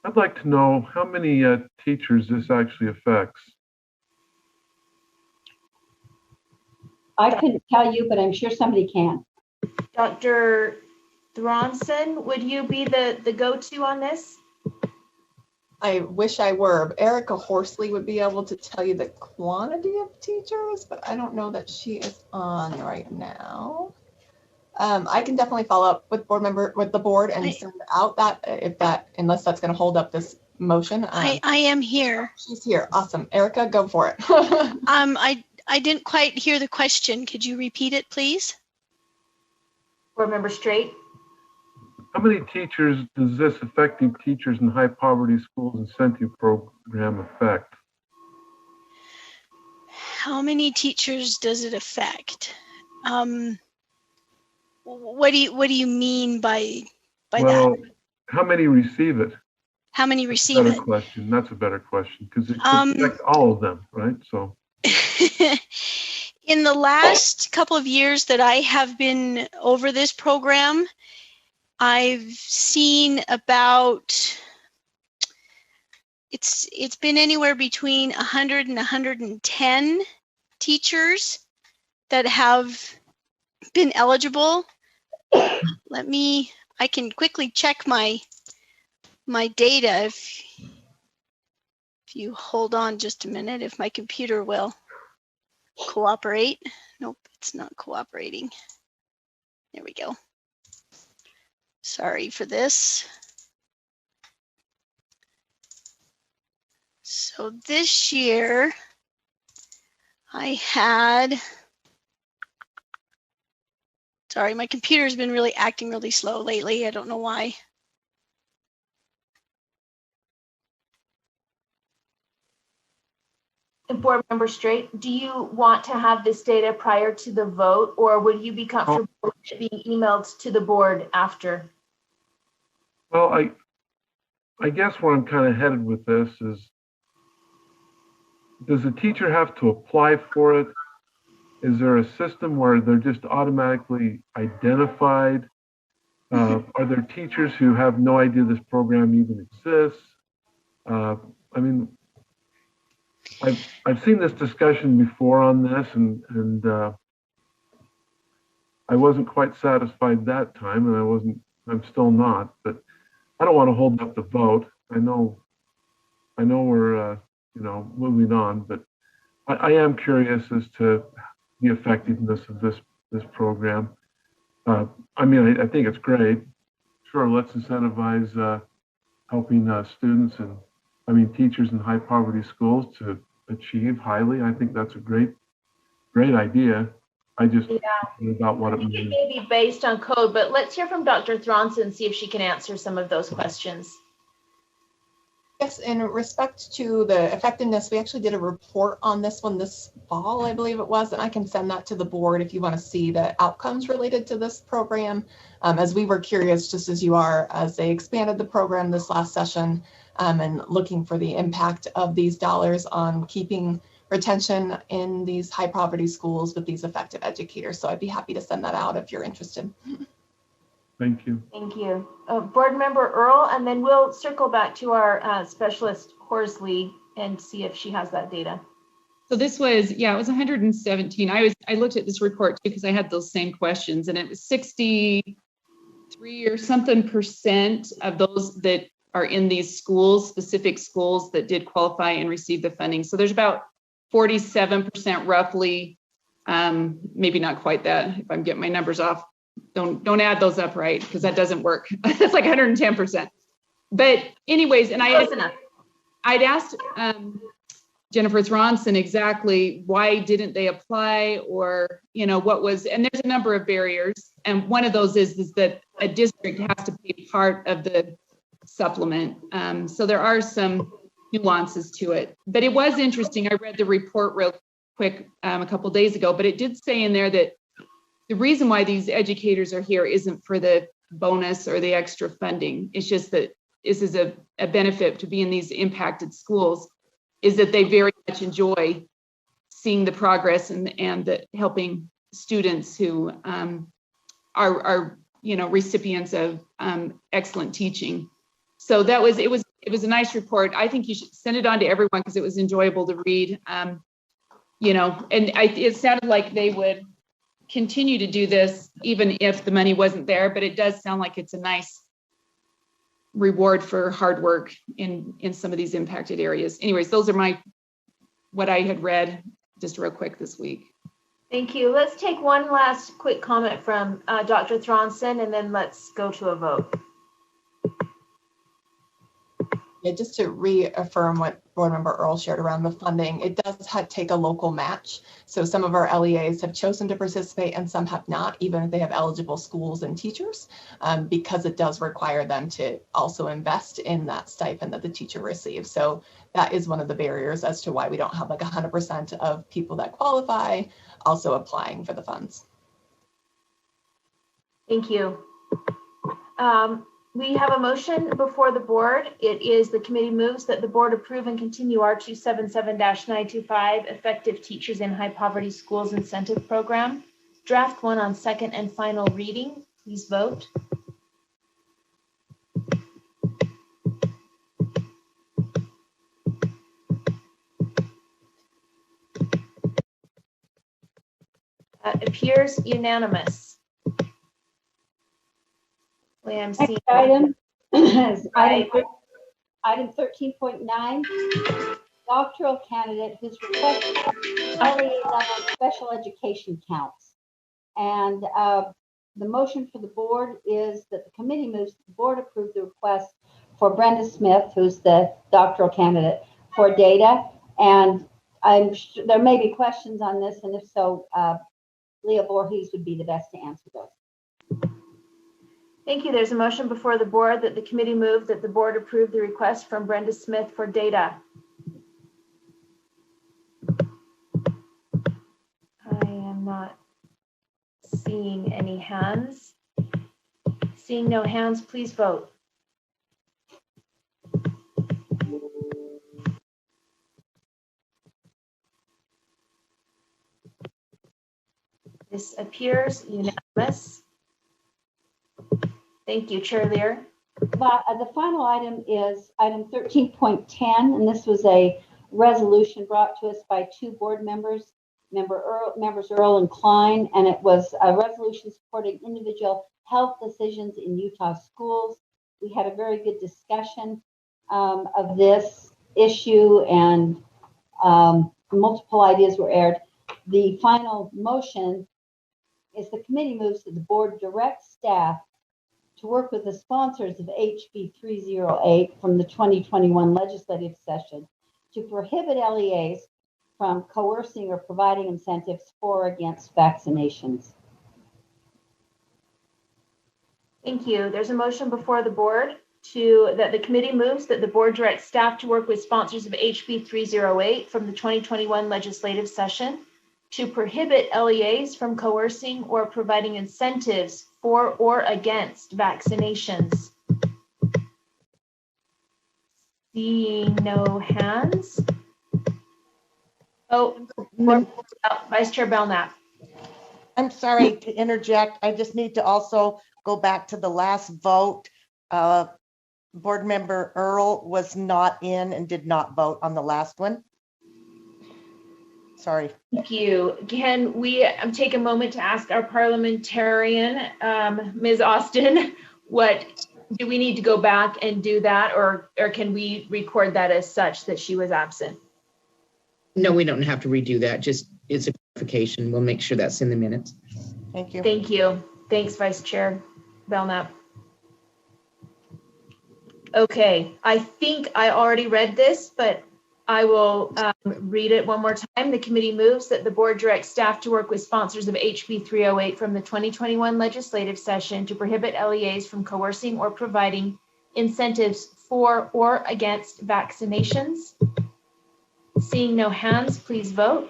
I'd like to know how many teachers this actually affects. I couldn't tell you, but I'm sure somebody can. Dr. Thronson, would you be the go-to on this? I wish I were. Erica Horsley would be able to tell you the quantity of teachers, but I don't know that she is on right now. I can definitely follow up with the board and send out unless that's going to hold up this motion. I am here. She's here. Awesome. Erica, go for it. I didn't quite hear the question. Could you repeat it, please? Board Member Straight. How many teachers does this effective teachers in high poverty schools incentive program affect? How many teachers does it affect? What do you mean by that? How many receive it? How many receive it? Question. That's a better question because it could affect all of them, right? So. In the last couple of years that I have been over this program, I've seen about, it's been anywhere between 100 and 110 teachers that have been eligible. I can quickly check my data if you hold on just a minute, if my computer will cooperate. Nope, it's not cooperating. There we go. Sorry for this. So this year I had, sorry, my computer's been really acting really slow lately. I don't know why. Board Member Straight, do you want to have this data prior to the vote, or would you be comfortable with it being emailed to the board after? Well, I guess where I'm kind of headed with this is, does the teacher have to apply for it? Is there a system where they're just automatically identified? Are there teachers who have no idea this program even exists? I mean, I've seen this discussion before on this, and I wasn't quite satisfied that time, and I'm still not. But I don't want to hold up the vote. I know we're moving on, but I am curious as to the effectiveness of this program. I mean, I think it's great. Sure, let's incentivize helping students and teachers in high poverty schools to achieve highly. I think that's a great idea. I just about what it means. It may be based on code, but let's hear from Dr. Thronson and see if she can answer some of those questions. Yes, in respect to the effectiveness, we actually did a report on this one this fall, I believe it was, and I can send that to the board if you want to see the outcomes related to this program. As we were curious, just as you are, as they expanded the program this last session, and looking for the impact of these dollars on keeping retention in these high poverty schools with these effective educators. So I'd be happy to send that out if you're interested. Thank you. Thank you. Board Member Earl, and then we'll circle back to our specialist Horsley and see if she has that data. So this was, it was 117. I looked at this report too because I had those same questions, and it was 63 or something % of those that are in these schools, specific schools that did qualify and receive the funding. So there's about 47% roughly, maybe not quite that if I'm getting my numbers off. Don't add those up, right? Because that doesn't work. That's like 110%. But anyways, and I'd asked Jennifer Thronson exactly why didn't they apply, or what was, and there's a number of barriers, and one of those is that a district has to pay part of the supplement. So there are some nuances to it, but it was interesting. I read the report real quick a couple of days ago, but it did say in there that the reason why these educators are here isn't for the bonus or the extra funding. It's just that this is a benefit to be in these impacted schools, is that they very much enjoy seeing the progress and the helping students who are recipients of excellent teaching. So it was a nice report. I think you should send it on to everyone because it was enjoyable to read. And it sounded like they would continue to do this even if the money wasn't there, but it does sound like it's a nice reward for hard work in some of these impacted areas. Anyways, those are what I had read just real quick this week. Thank you. Let's take one last quick comment from Dr. Thronson, and then let's go to a vote. Yeah, just to reaffirm what Board Member Earl shared around the funding, it does take a local match. So some of our LEAs have chosen to participate and some have not, even if they have eligible schools and teachers, because it does require them to also invest in that stipend that the teacher receives. So that is one of the barriers as to why we don't have like 100% of people that qualify also applying for the funds. Thank you. We have a motion before the board. It is the committee moves that the board approve and continue R277-925 effective teachers in high poverty schools incentive program. Draft 1 on second and final reading. Please vote. Appears unanimous. Next item is item 13.9, doctoral candidate whose request LEA level special education counts. And the motion for the board is that the committee moves the board approve the request for Brenda Smith, who's the doctoral candidate, for data. And there may be questions on this, and if so, Leah Voorhees would be the best to answer those. Thank you. There's a motion before the board that the committee move that the board approve the request from Brenda Smith for data. I am not seeing any hands. Seeing no hands, please vote. This appears unanimous. Thank you, Chair Lear. The final item is item 13.10, and this was a resolution brought to us by two board members, members Earl and Klein, and it was a resolution supporting individual health decisions in Utah schools. We had a very good discussion of this issue, and multiple ideas were aired. The final motion is the committee moves that the board direct staff to work with the sponsors of HB 308 from the 2021 legislative session to prohibit LEAs from coercing or providing incentives for or against vaccinations. Thank you. There's a motion before the board that the committee moves that the board directs staff to work with sponsors of HB 308 from the 2021 legislative session to prohibit LEAs from coercing or providing incentives for or against vaccinations. Seeing no hands. Oh, Vice Chair Belknap. I'm sorry to interject. I just need to also go back to the last vote. Board Member Earl was not in and did not vote on the last one. Sorry. Thank you. Can we take a moment to ask our parliamentarian, Ms. Austin, do we need to go back and do that, or can we record that as such that she was absent? No, we don't have to redo that. Just it's a clarification. We'll make sure that's in the minutes. Thank you. Thank you. Thanks, Vice Chair Belknap. Okay, I think I already read this, but I will read it one more time. The committee moves that the board directs staff to work with sponsors of HB 308 from the 2021 legislative session to prohibit LEAs from coercing or providing incentives for or against vaccinations. Seeing no hands, please vote.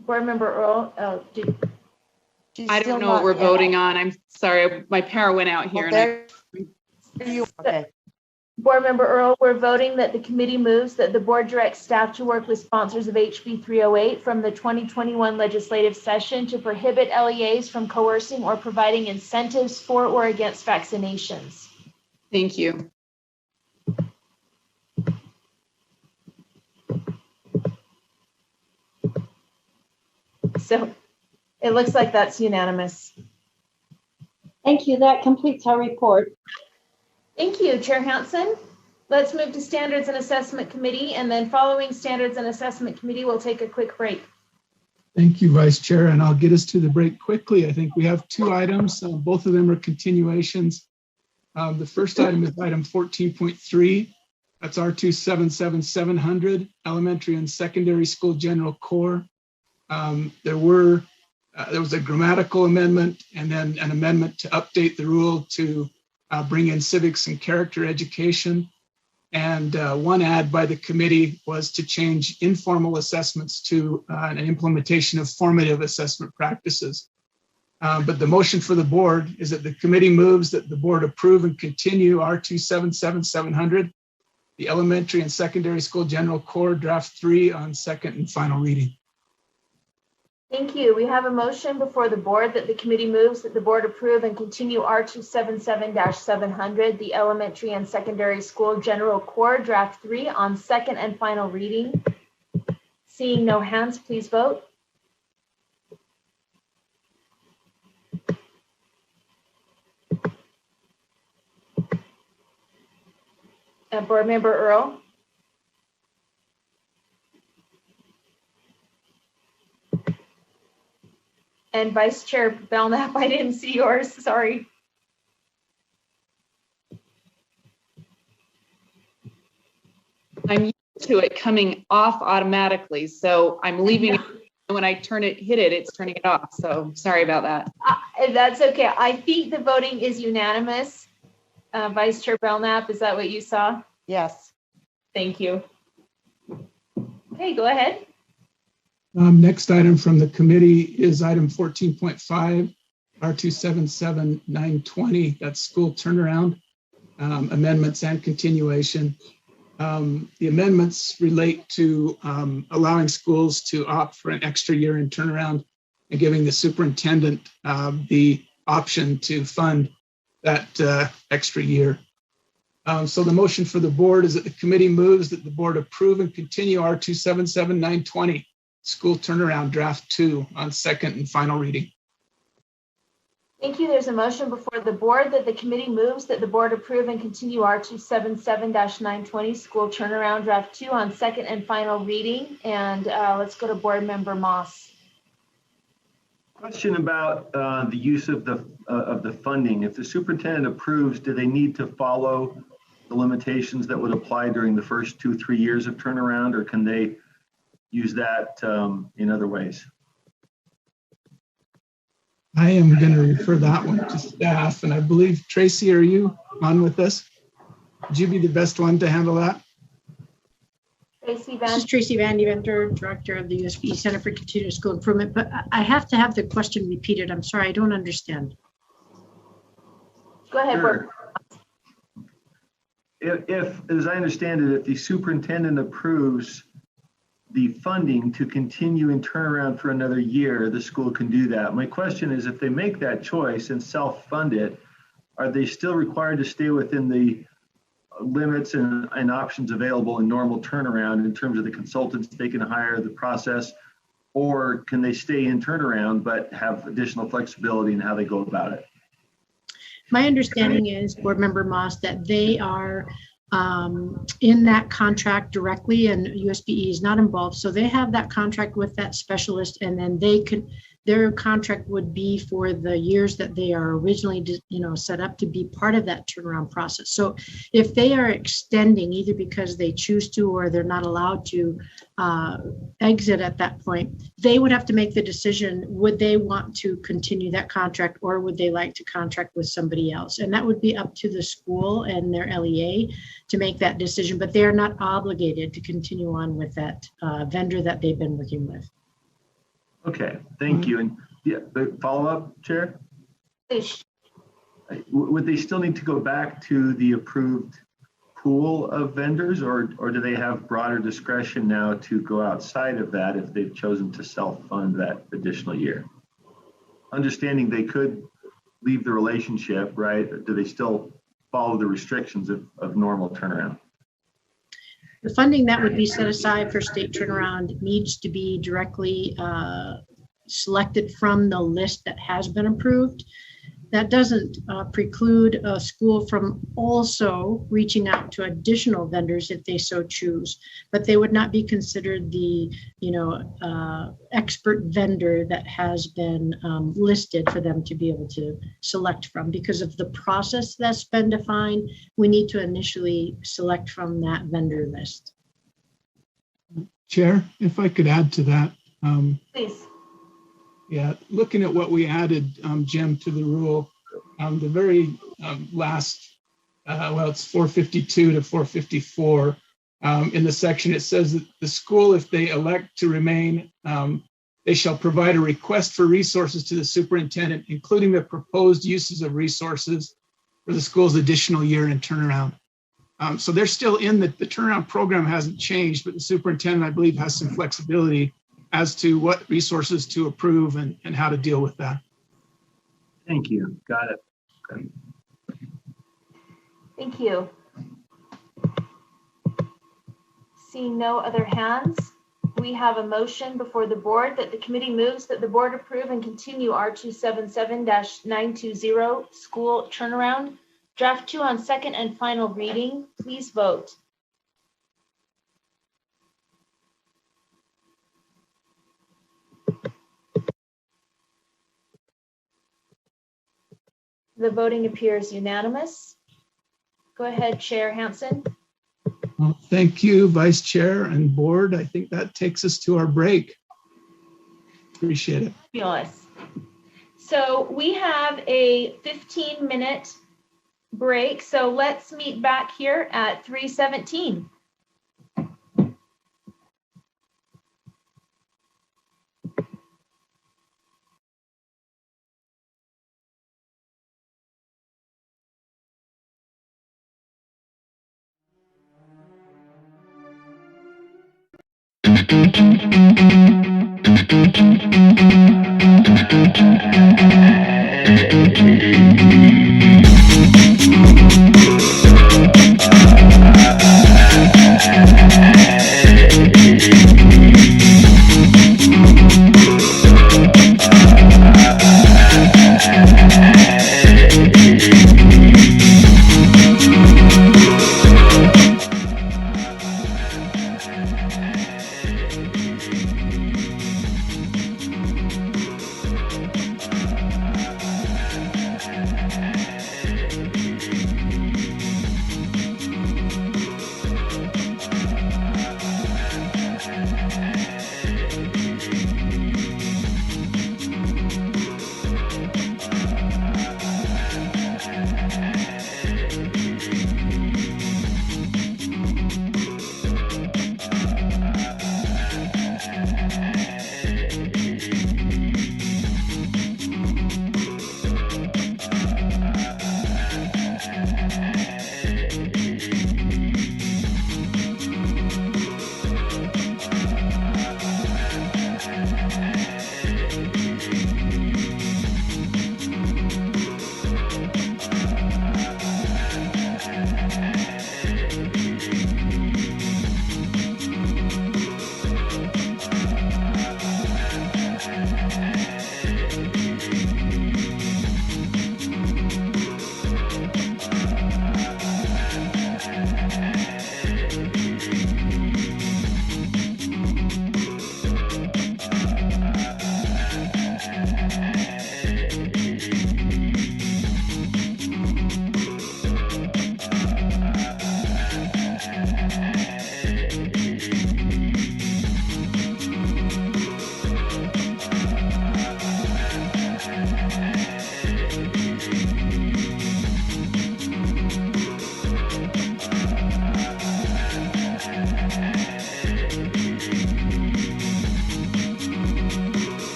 Board Member Earl, I don't know what we're voting on. I'm sorry, my power went out here. Okay. Board Member Earl, we're voting that the committee moves that the board directs staff to work with sponsors of HB 308 from the 2021 legislative session to prohibit LEAs from coercing or providing incentives for or against vaccinations. Thank you. So it looks like that's unanimous. Thank you. That completes our report. Thank you, Chair Hansen. Let's move to Standards and Assessment Committee, and then following Standards and Assessment Committee, we'll take a quick break. Thank you, Vice Chair, and I'll get us to the break quickly. I think we have two items. Both of them are continuations. The first item is item 14.3. That's R277700, Elementary and Secondary School General Core. There was a grammatical amendment and then an amendment to update the rule to bring in civics and character education. And one add by the committee was to change informal assessments to an implementation of formative assessment practices. But the motion for the board is that the committee moves that the board approve and continue R277700, the Elementary and Secondary School General Core Draft 3 on second and final reading. Thank you. We have a motion before the board that the committee moves that the board approve and continue R277-700, the Elementary and Secondary School General Core Draft 3 on second and final reading. Seeing no hands, please vote. Board Member Earl. And Vice Chair Belknap, I didn't see yours, sorry. I'm used to it coming off automatically, so I'm leaving it. When I hit it, it's turning it off. So sorry about that. That's okay. I think the voting is unanimous. Vice Chair Belknap, is that what you saw? Yes. Thank you. Okay, go ahead. Next item from the committee is item 14.5, R277920, that's school turnaround, amendments and continuation. The amendments relate to allowing schools to opt for an extra year in turnaround and giving the superintendent the option to fund that extra year. So the motion for the board is that the committee moves that the board approve and continue R277920, School Turnaround Draft 2 on second and final reading. Thank you. There's a motion before the board that the committee moves that the board approve and continue R277-920 School Turnaround Draft 2 on second and final reading. And let's go to Board Member Moss. Question about the use of the funding. If the superintendent approves, do they need to follow the limitations that would apply during the first 2-3 years of turnaround, or can they use that in other ways? I am going to refer that one to staff, and I believe, Tracy, are you on with this? Would you be the best one to handle that? This is Tracy Van Deventer, Director of the USP Center for Continuous School Improvement, but I have to have the question repeated. I'm sorry, I don't understand. Go ahead, Sure. If, as I understand it, if the superintendent approves the funding to continue in turnaround for another year, the school can do that. My question is, if they make that choice and self-fund it, are they still required to stay within the limits and options available in normal turnaround in terms of the consultants they can hire, the process, or can they stay in turnaround but have additional flexibility in how they go about it? My understanding is, Board Member Moss, that they are in that contract directly, and USBE is not involved. So they have that contract with that specialist, and then their contract would be for the years that they are originally, set up to be part of that turnaround process. So if they are extending, either because they choose to or they're not allowed to exit at that point, they would have to make the decision, would they want to continue that contract or would they like to contract with somebody else? And that would be up to the school and their LEA to make that decision, but they are not obligated to continue on with that vendor that they've been working with. Okay, thank you. And yeah, the follow-up, Chair? Please. Would they still need to go back to the approved pool of vendors, or do they have broader discretion now to go outside of that if they've chosen to self-fund that additional year? Understanding they could leave the relationship, right? Do they still follow the restrictions of normal turnaround? The funding that would be set aside for state turnaround needs to be directly selected from the list that has been approved. That doesn't preclude a school from also reaching out to additional vendors if they so choose, but they would not be considered the expert vendor that has been listed for them to be able to select from. Because of the process that's been defined, we need to initially select from that vendor list. Chair, if I could add to that. Please. Yeah, looking at what we added, Jim, to the rule, the very last, it's 452 to 454. In the section, it says that the school, if they elect to remain, they shall provide a request for resources to the superintendent, including the proposed uses of resources for the school's additional year in turnaround. So they're still in the turnaround program hasn't changed, but the superintendent, I believe, has some flexibility as to what resources to approve and how to deal with that. Thank you. Got it. Okay. Thank you. Seeing no other hands, we have a motion before the board that the committee moves that the board approve and continue R277-920 school turnaround. Draft 2 on second and final reading. Please vote. The voting appears unanimous. Go ahead, Chair Hansen. Well, thank you, Vice Chair and Board. I think that takes us to our break. Appreciate it. Fabulous. So we have a 15-minute break. So let's meet back here at 3:17.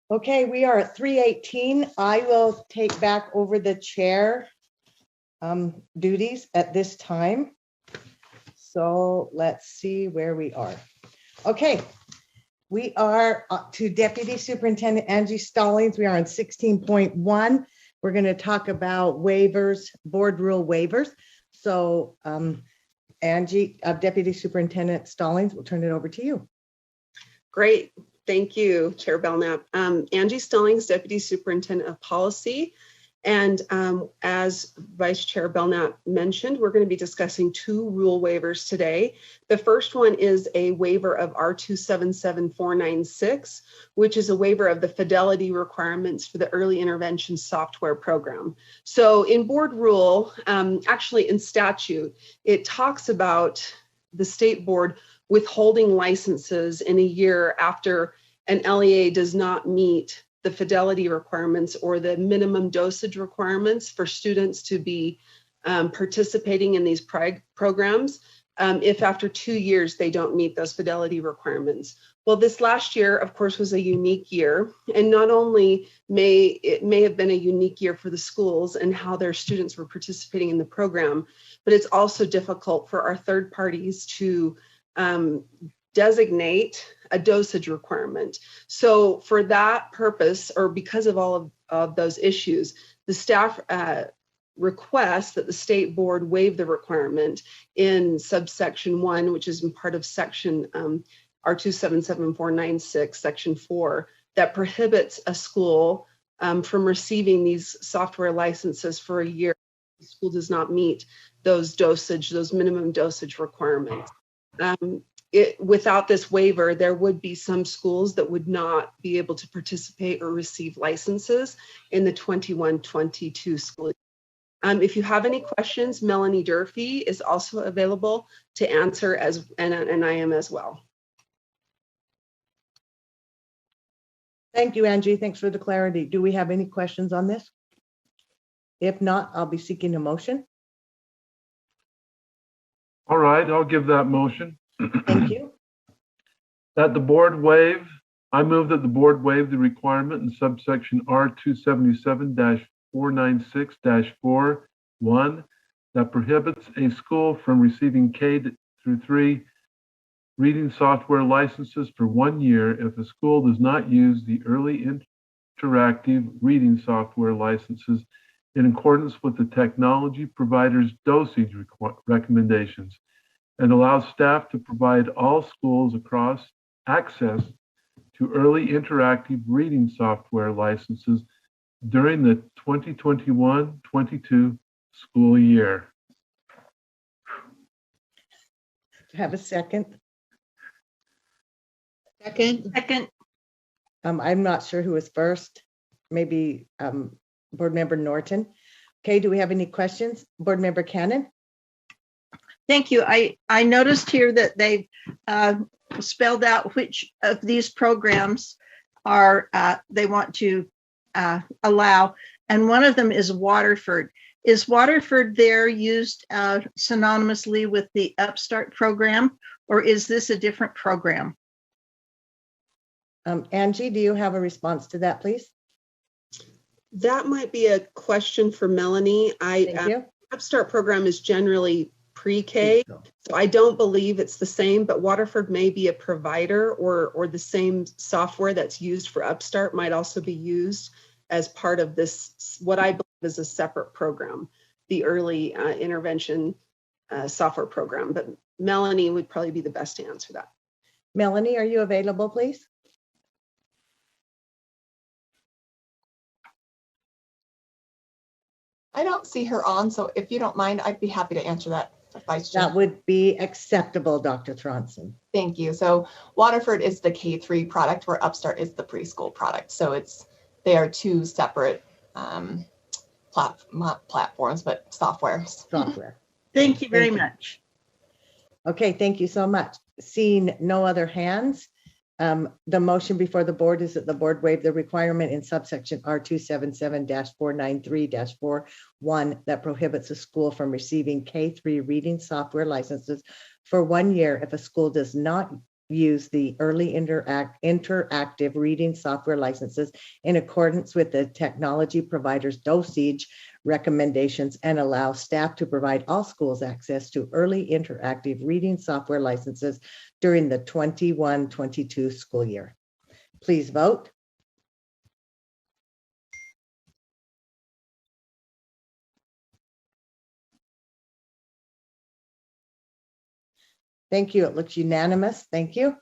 Okay, we are at 3:18. I will take back over the chair duties at this time. So let's see where we are. Okay, we are to Deputy Superintendent Angie Stallings. We are on 16.1. We're going to talk about waivers, board rule waivers. So Angie, Deputy Superintendent Stallings, we'll turn it over to you. Great. Thank you, Chair Belknap. Angie Stallings, Deputy Superintendent of Policy. And as Vice Chair Belknap mentioned, we're going to be discussing 2 rule waivers today. The first one is a waiver of R277496, which is a waiver of the fidelity requirements for the early intervention software program. So in board rule, actually in statute, it talks about the state board withholding licenses in a year after an LEA does not meet the fidelity requirements or the minimum dosage requirements for students to be participating in these programs if after 2 years they don't meet those fidelity requirements. Well, this last year, of course, was a unique year. And not only may have been a unique year for the schools and how their students were participating in the program, but it's also difficult for our third parties to designate a dosage requirement. So for that purpose, or because of all of those issues, the staff requests that the state board waive the requirement in subsection 1, which is in part of section R277496, section 4, that prohibits a school from receiving these software licenses for a year if the school does not meet those minimum dosage requirements. Without this waiver, there would be some schools that would not be able to participate or receive licenses in the 21-22 school year. If you have any questions, Melanie Durfee is also available to answer, and I am as well. Thank you, Angie. Thanks for the clarity. Do we have any questions on this? If not, I'll be seeking a motion. All right, I'll give that motion. Thank you. I move that the board waive the requirement in subsection R277-496-4(1) that prohibits a school from receiving K-3 reading software licenses for 1 year if a school does not use the early interactive reading software licenses in accordance with the technology provider's dosage recommendations, and allows staff to provide all schools across access to early interactive reading software licenses during the 2021-22 school year. Have a second? Second. I'm not sure who was first. Maybe Board Member Norton. Okay, do we have any questions? Board Member Cannon? Thank you. I noticed here that they've spelled out which of these programs are they want to allow, and one of them is Waterford. Is Waterford there used synonymously with the Upstart program, or is this a different program? Angie, do you have a response to that, please? That might be a question for Melanie. Thank you. Upstart program is generally pre-K, so I don't believe it's the same, but Waterford may be a provider, or the same software that's used for Upstart might also be used as part of this, what I believe is a separate program, the early intervention software program. But Melanie would probably be the best to answer that. Melanie, are you available, please? I don't see her on, so if you don't mind, I'd be happy to answer that, Vice Chair. That would be acceptable, Dr. Thronson. Thank you. So Waterford is the K-3 product, where Upstart is the preschool product. So they are 2 separate platforms, but softwares. Software. Thank you very much. Okay, thank you so much. Seeing no other hands, the motion before the board is that the board waive the requirement in subsection R277-493-41 that prohibits a school from receiving K-3 reading software licenses for 1 year if a school does not use the early interactive reading software licenses in accordance with the technology provider's dosage recommendations and allow staff to provide all schools access to early interactive reading software licenses during the 21-22 school year. Please vote. Thank you. It looks unanimous. Thank you.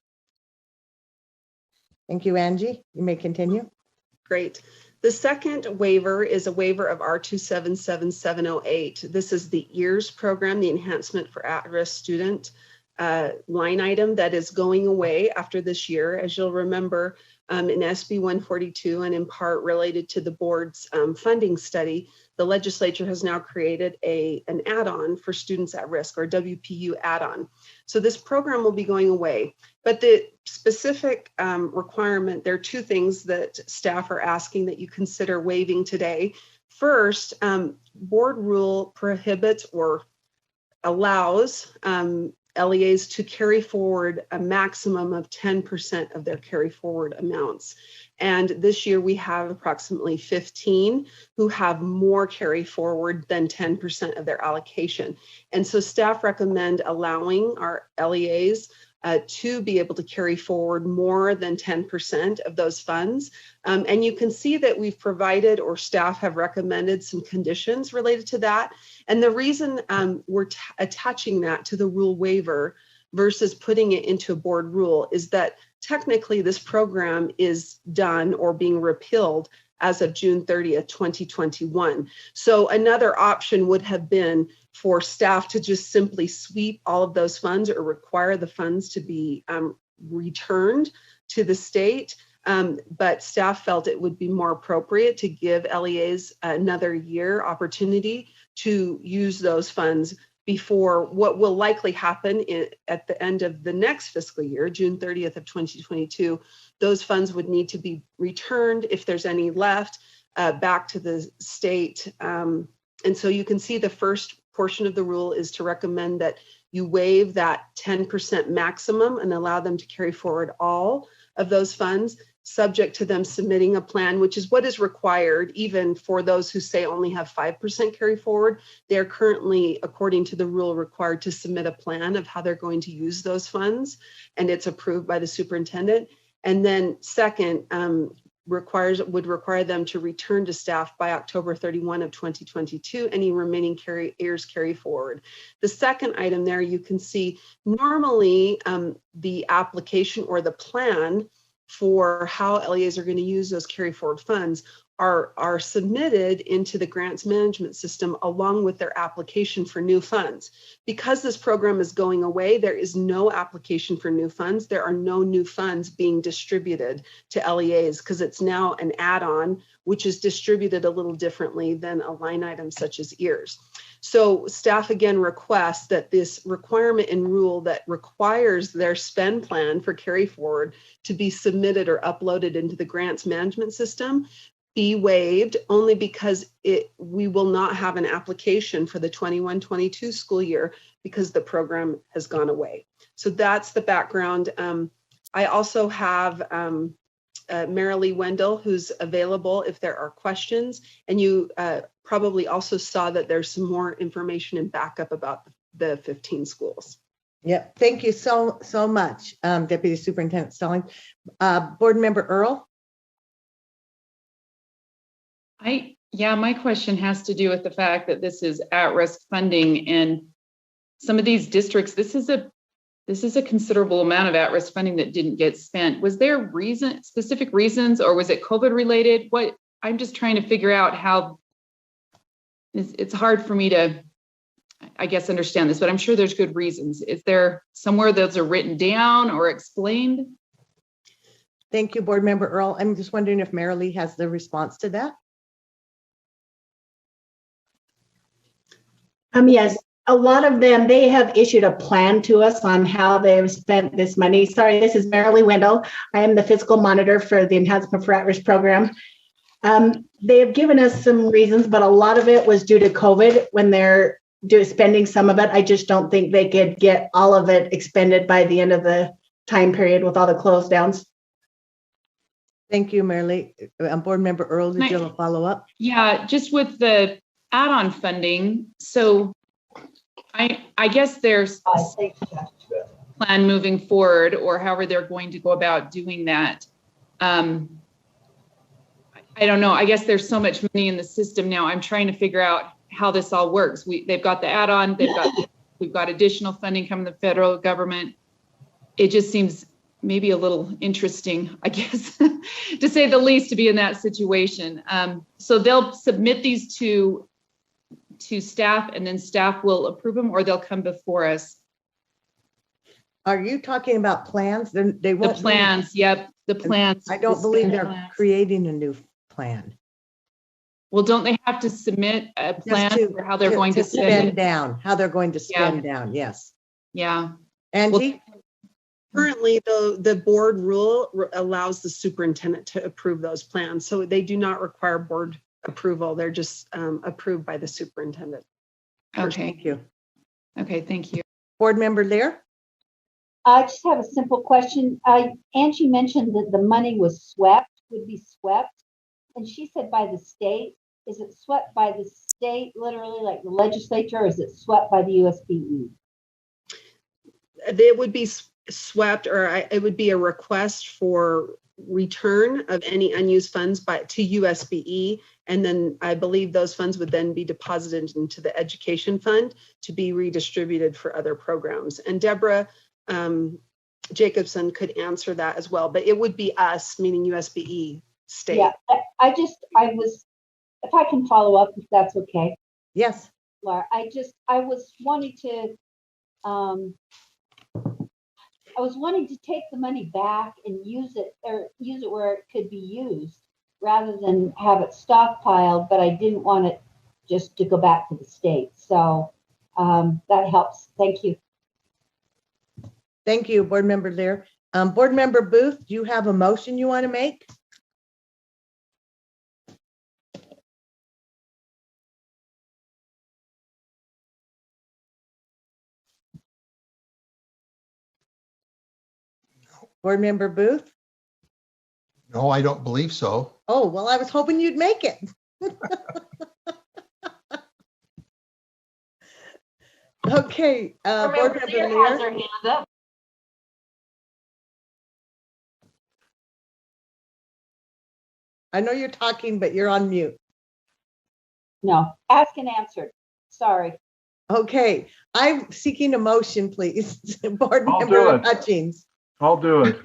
Thank you, Angie. You may continue. Great. The second waiver is a waiver of R277708. This is the EARS program, the Enhancement for At-Risk Student line item that is going away after this year. As you'll remember, in SB 142 and in part related to the board's funding study, the legislature has now created an add-on for students at risk, or WPU add-on. So this program will be going away. But the specific requirement, there are two things that staff are asking that you consider waiving today. First, board rule prohibits or allows LEAs to carry forward a maximum of 10% of their carry forward amounts. And this year we have approximately 15 who have more carry forward than 10% of their allocation. And so staff recommend allowing our LEAs to be able to carry forward more than 10% of those funds. And you can see that we've provided, or staff have recommended, some conditions related to that. And the reason we're attaching that to the rule waiver versus putting it into a board rule is that technically this program is done or being repealed as of June 30th, 2021. So another option would have been for staff to just simply sweep all of those funds or require the funds to be returned to the state. But staff felt it would be more appropriate to give LEAs another year opportunity to use those funds before what will likely happen at the end of the next fiscal year, June 30th of 2022. Those funds would need to be returned, if there's any left, back to the state. And so you can see the first portion of the rule is to recommend that you waive that 10% maximum and allow them to carry forward all of those funds, subject to them submitting a plan, which is what is required even for those who say only have 5% carry forward. They're currently, according to the rule, required to submit a plan of how they're going to use those funds, and it's approved by the superintendent. And then second, would require them to return to staff by October 31 of 2022 any remaining EARS carry forward. The second item there, you can see normally the application or the plan for how LEAs are going to use those carry forward funds are submitted into the grants management system along with their application for new funds. Because this program is going away, there is no application for new funds. There are no new funds being distributed to LEAs because it's now an add-on, which is distributed a little differently than a line item such as EARS. So staff again requests that this requirement in rule that requires their spend plan for carry forward to be submitted or uploaded into the grants management system be waived, only because we will not have an application for the 21-22 school year because the program has gone away. So that's the background. I also have Marilee Wendell, who's available if there are questions. And you probably also saw that there's some more information and backup about the 15 schools. Yeah, thank you so much, Deputy Superintendent Stelling. Board Member Earl? My question has to do with the fact that this is at-risk funding, and some of these districts, this is a considerable amount of at-risk funding that didn't get spent. Was there specific reasons, or was it COVID related? I'm just trying to figure out how. It's hard for me to, I guess, understand this, but I'm sure there's good reasons. Is there somewhere those are written down or explained? Thank you, Board Member Earl. I'm just wondering if Marilee has the response to that. Yes, a lot of them, they have issued a plan to us on how they've spent this money. Sorry, this is Marilee Wendell. I am the fiscal monitor for the Enhancement for At-Risk program. They have given us some reasons, but a lot of it was due to COVID when they're spending some of it. I just don't think they could get all of it expended by the end of the time period with all the close downs. Thank you, Marilee. Board Member Earl, did you have a follow-up? Yeah, just with the add-on funding. So I guess there's a plan moving forward, or however they're going to go about doing that. I don't know. I guess there's so much money in the system now. I'm trying to figure out how this all works. They've got the add-on. We've got additional funding coming from the federal government. It just seems maybe a little interesting, I guess, to say the least, to be in that situation. So they'll submit these to staff, and then staff will approve them, or they'll come before us. Are you talking about plans? They won't. The plans, yep, the plans. I don't believe they're creating a new plan. Well, don't they have to submit a plan for how they're going to spend down, how they're going to spend down? Yes. Yeah. Angie? Currently, though, the board rule allows the superintendent to approve those plans. So they do not require board approval. They're just approved by the superintendent. Okay. Thank you. Okay, thank you. Board Member Lear? I just have a simple question. Angie mentioned that the money would be swept. And she said by the state. Is it swept by the state, literally like the legislature, or is it swept by the USBE? It would be swept, or it would be a request for return of any unused funds to USBE. And then I believe those funds would then be deposited into the education fund to be redistributed for other programs. And Deborah Jacobson could answer that as well, but it would be us, meaning USBE state. Yeah, if I can follow up, if that's okay. Yes. Laura, I was wanting to, take the money back and use it where it could be used rather than have it stockpiled, but I didn't want it just to go back to the state. So that helps. Thank you. Thank you, Board Member Lear. Board Member Booth, do you have a motion you want to make? Board Member Booth? No, I don't believe so. Oh, well, I was hoping you'd make it. Okay, Board Member Lear has her hand up. I know you're talking, but you're on mute. No, asked and answered. Sorry. Okay, I'm seeking a motion, please. Board Member Hutchins. I'll do it.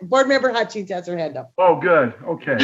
Board Member Hutchins has her hand up. Oh, good. Okay.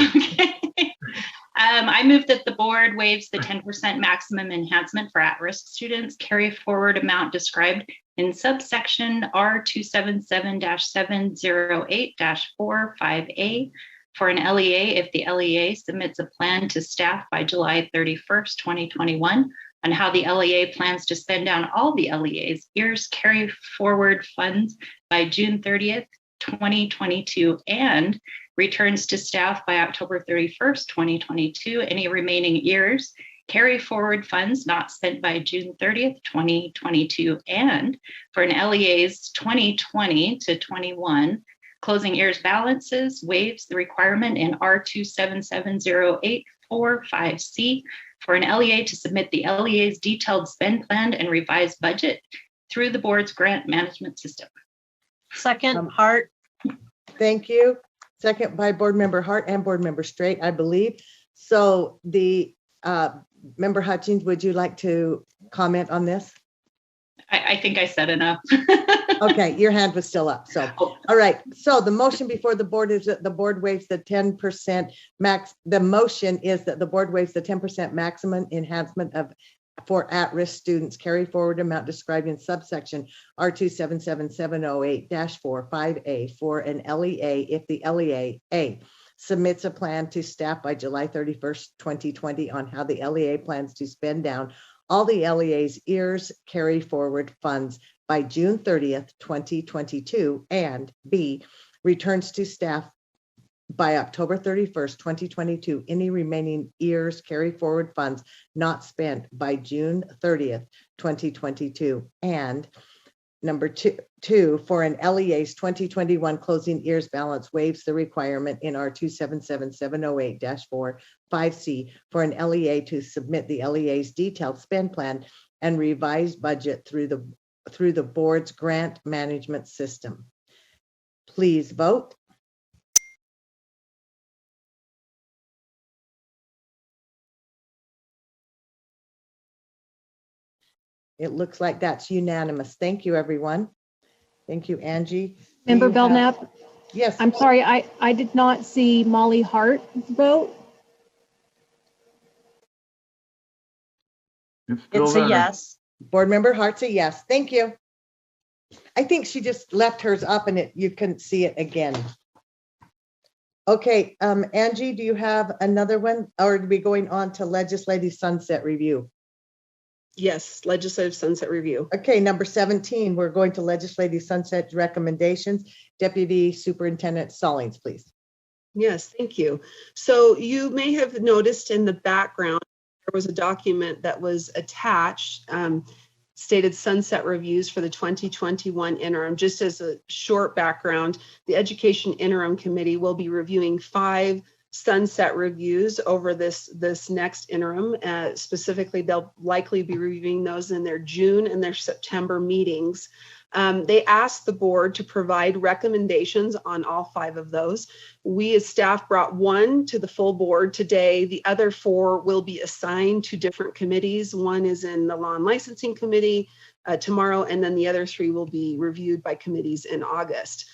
I move that the board waives the 10% maximum enhancement for at-risk students, carry forward amount described in subsection R277-708-45A for an LEA if the LEA submits a plan to staff by July 31st, 2021 on how the LEA plans to spend down all the LEA's years carry forward funds by June 30th, 2022, and returns to staff by October 31st, 2022, any remaining years carry forward funds not spent by June 30th, 2022, and for an LEA's 2020 to 21 closing years balances waives the requirement in R2770845C for an LEA to submit the LEA's detailed spend plan and revised budget through the board's grant management system. Second, Hart. Thank you. Second by Board Member Hart and Board Member Straight, I believe. So the Member Hutchins, would you like to comment on this? I think I said enough. Okay, your hand was still up. So, all right. So the motion before the board is that the board waives the 10% max. The motion is that the board waives the 10% maximum enhancement for at-risk students carry forward amount described in subsection R277-708-45A for an LEA if the LEA A submits a plan to staff by July 31st, 2020 on how the LEA plans to spend down all the LEA's years carry forward funds by June 30th, 2022, and B, returns to staff by October 31st, 2022, any remaining years carry forward funds not spent by June 30th, 2022, and Number two, for an LEA's 2021 closing ears balance waives the requirement in R 277708-4 5C for an LEA to submit the LEA's detailed spend plan and revised budget through the board's grant management system. Please vote. It looks like that's unanimous. Thank you, everyone. Thank you, Angie. Member Belknap? Yes. I'm sorry, I did not see Molly Hart vote. It's a yes. Board Member Hart's a yes. Thank you. I think she just left hers up and you couldn't see it again. Okay, Angie, do you have another one, or are we going on to legislative sunset review? Yes, legislative sunset review. Okay, number 17, we're going to legislative sunset recommendations. Deputy Superintendent Stallings, please. Yes, thank you. So you may have noticed in the background, there was a document that was attached, stated sunset reviews for the 2021 interim. Just as a short background, the Education Interim Committee will be reviewing 5 sunset reviews over this next interim. Specifically, they'll likely be reviewing those in their June and their September meetings. They asked the board to provide recommendations on all 5 of those. We as staff brought 1 to the full board today. The other 4 will be assigned to different committees. 1 is in the Law and Licensing Committee tomorrow, and then the other 3 will be reviewed by committees in August.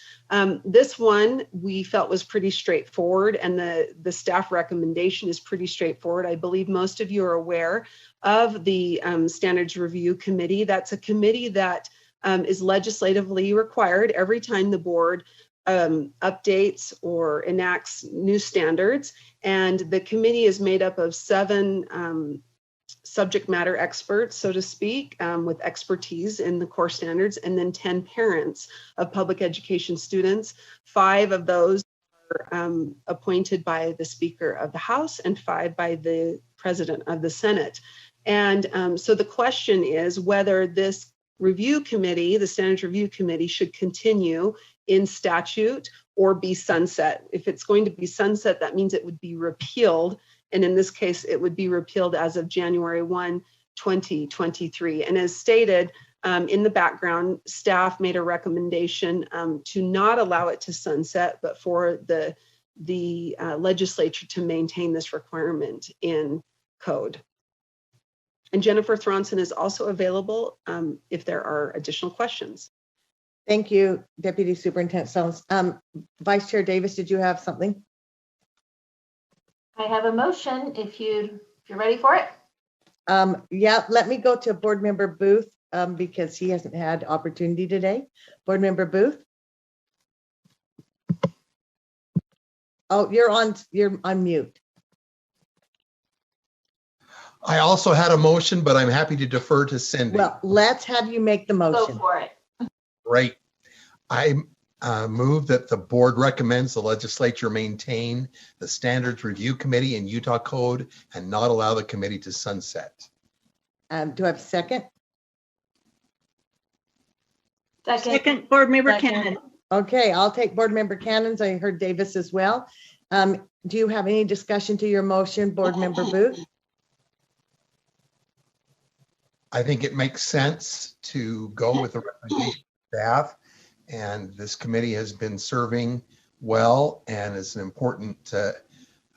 This one we felt was pretty straightforward, and the staff recommendation is pretty straightforward. I believe most of you are aware of the Standards Review Committee. That's a committee that is legislatively required every time the board updates or enacts new standards. And the committee is made up of 7 subject matter experts, so to speak, with expertise in the core standards, and then 10 parents of public education students. 5 of those are appointed by the Speaker of the House and 5 by the President of the Senate. And so the question is whether this review committee, the Standards Review Committee, should continue in statute or be sunset. If it's going to be sunset, that means it would be repealed. And in this case, it would be repealed as of January 1, 2023. And as stated in the background, staff made a recommendation to not allow it to sunset, but for the legislature to maintain this requirement in code. And Jennifer Thronson is also available if there are additional questions. Thank you, Deputy Superintendent Stallings. Vice Chair Davis, did you have something? I have a motion if you're ready for it. Yeah, let me go to Board Member Booth because he hasn't had opportunity today. Board Member Booth. Oh, you're on mute. I also had a motion, but I'm happy to defer to Cindy. Well, let's have you make the motion. Go for it. Right. I move that the board recommends the legislature maintain the Standards Review Committee in Utah Code and not allow the committee to sunset. Do I have a second? Second, Board Member Cannon. Okay, I'll take Board Member Cannon's. I heard Davis as well. Do you have any discussion to your motion, Board Member Booth? I think it makes sense to go with the recommendation of staff, and this committee has been serving well and is an important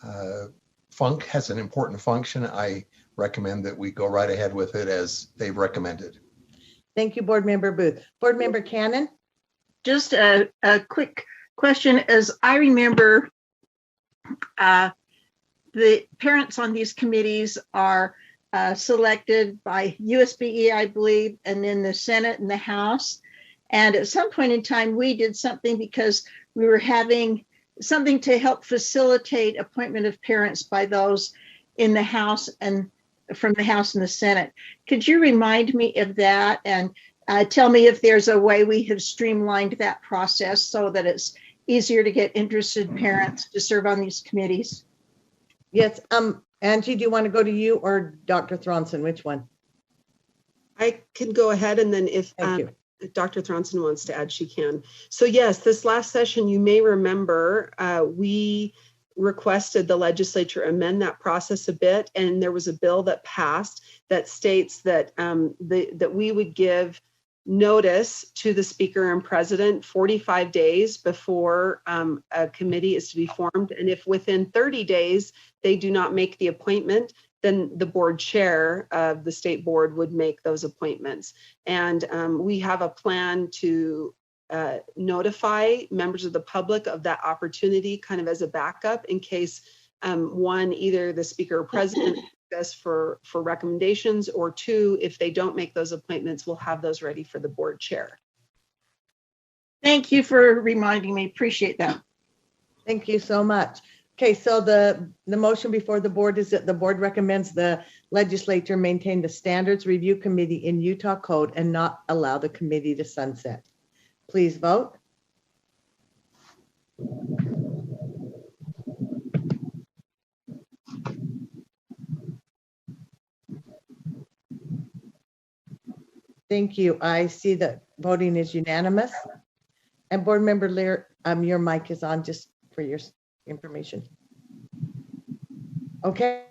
has an important function. I recommend that we go right ahead with it as they've recommended. Thank you, Board Member Booth. Board Member Cannon? Just a quick question. As I remember, the parents on these committees are selected by USBE, I believe, and then the Senate and the House. And at some point in time, we did something because we were having something to help facilitate appointment of parents by those in the House and from the House and the Senate. Could you remind me of that and tell me if there's a way we have streamlined that process so that it's easier to get interested parents to serve on these committees? Yes. Angie, do you want to go to you or Dr. Thronson? Which one? I can go ahead, and then if Dr. Thronson wants to add, she can. So yes, this last session, you may remember, we requested the legislature amend that process a bit, and there was a bill that passed that states that that we would give notice to the speaker and president 45 days before a committee is to be formed. And if within 30 days they do not make the appointment, then the board chair of the state board would make those appointments. And we have a plan to notify members of the public of that opportunity kind of as a backup in case one, either the speaker or president us for recommendations, or two, if they don't make those appointments, we'll have those ready for the board chair. Thank you for reminding me. Appreciate that. Thank you so much. Okay, so the motion before the board is that the board recommends the legislature maintain the standards review committee in Utah code and not allow the committee to sunset. Please vote. Thank you. I see that voting is unanimous. And board member Lear, your mic is on just for your information. Okay.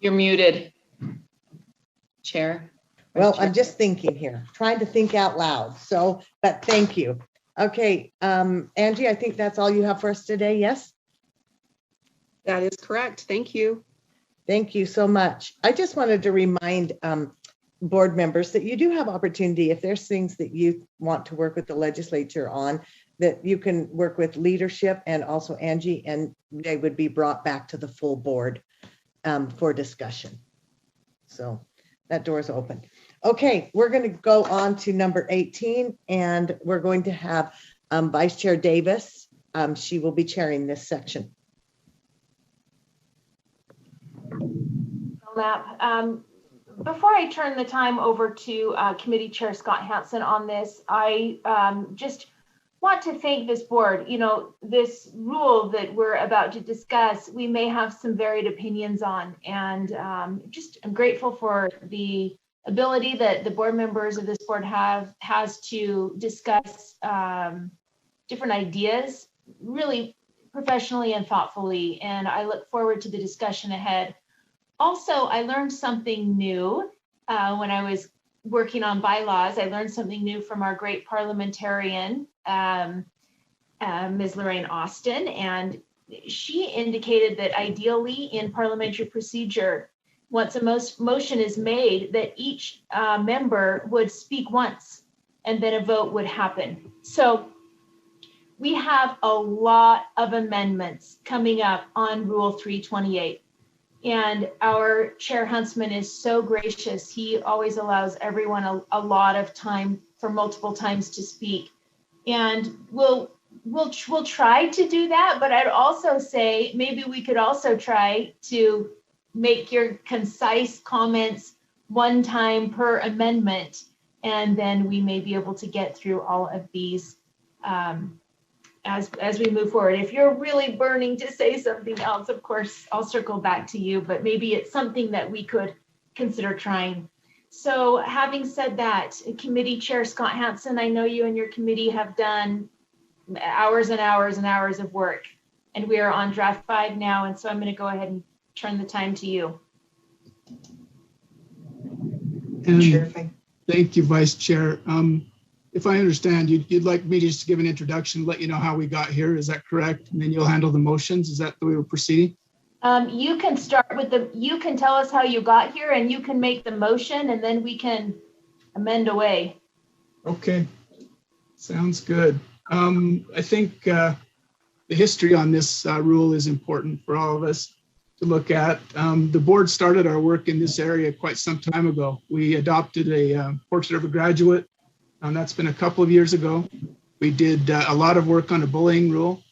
You're muted, Chair. Well, I'm just thinking here, trying to think out loud. So, but thank you. Okay, Angie, I think that's all you have for us today, yes? That is correct. Thank you. Thank you so much. I just wanted to remind board members that you do have opportunity if there's things that you want to work with the legislature on, that you can work with leadership and also Angie, and they would be brought back to the full board for discussion. So that door is open. Okay, we're going to go on to number 18, and we're going to have Vice Chair Davis. She will be chairing this section. Before I turn the time over to Committee Chair Scott Hansen on this, I just want to thank this board. You know, this rule that we're about to discuss, we may have some varied opinions on, and just I'm grateful for the ability that the board members of this board has to discuss different ideas really professionally and thoughtfully, and I look forward to the discussion ahead. Also, I learned something new when I was working on bylaws. I learned something new from our great parliamentarian, Ms. Lorraine Austin, and she indicated that ideally in parliamentary procedure, once a motion is made, that each member would speak once and then a vote would happen. So we have a lot of amendments coming up on Rule 328. And our Chair Huntsman is so gracious. He always allows everyone a lot of time for multiple times to speak. And we'll try to do that, but I'd also say maybe we could also try to make your concise comments one time per amendment, and then we may be able to get through all of these as we move forward. If you're really burning to say something else, of course, I'll circle back to you, but maybe it's something that we could consider trying. So having said that, Committee Chair Scott Hansen, I know you and your committee have done hours and hours and hours of work, and we are on draft 5 now, and so I'm going to go ahead and turn the time to you. And thank you, Vice Chair. If I understand, you'd like me just to give an introduction, let you know how we got here. Is that correct? And then you'll handle the motions. Is that the way we're proceeding? You can start with you can tell us how you got here, and you can make the motion, and then we can amend away. Okay, sounds good. I think the history on this rule is important for all of us to look at. The board started our work in this area quite some time ago. We adopted a portrait of a graduate. That's been a couple of years ago. We did a lot of work on a bullying rule,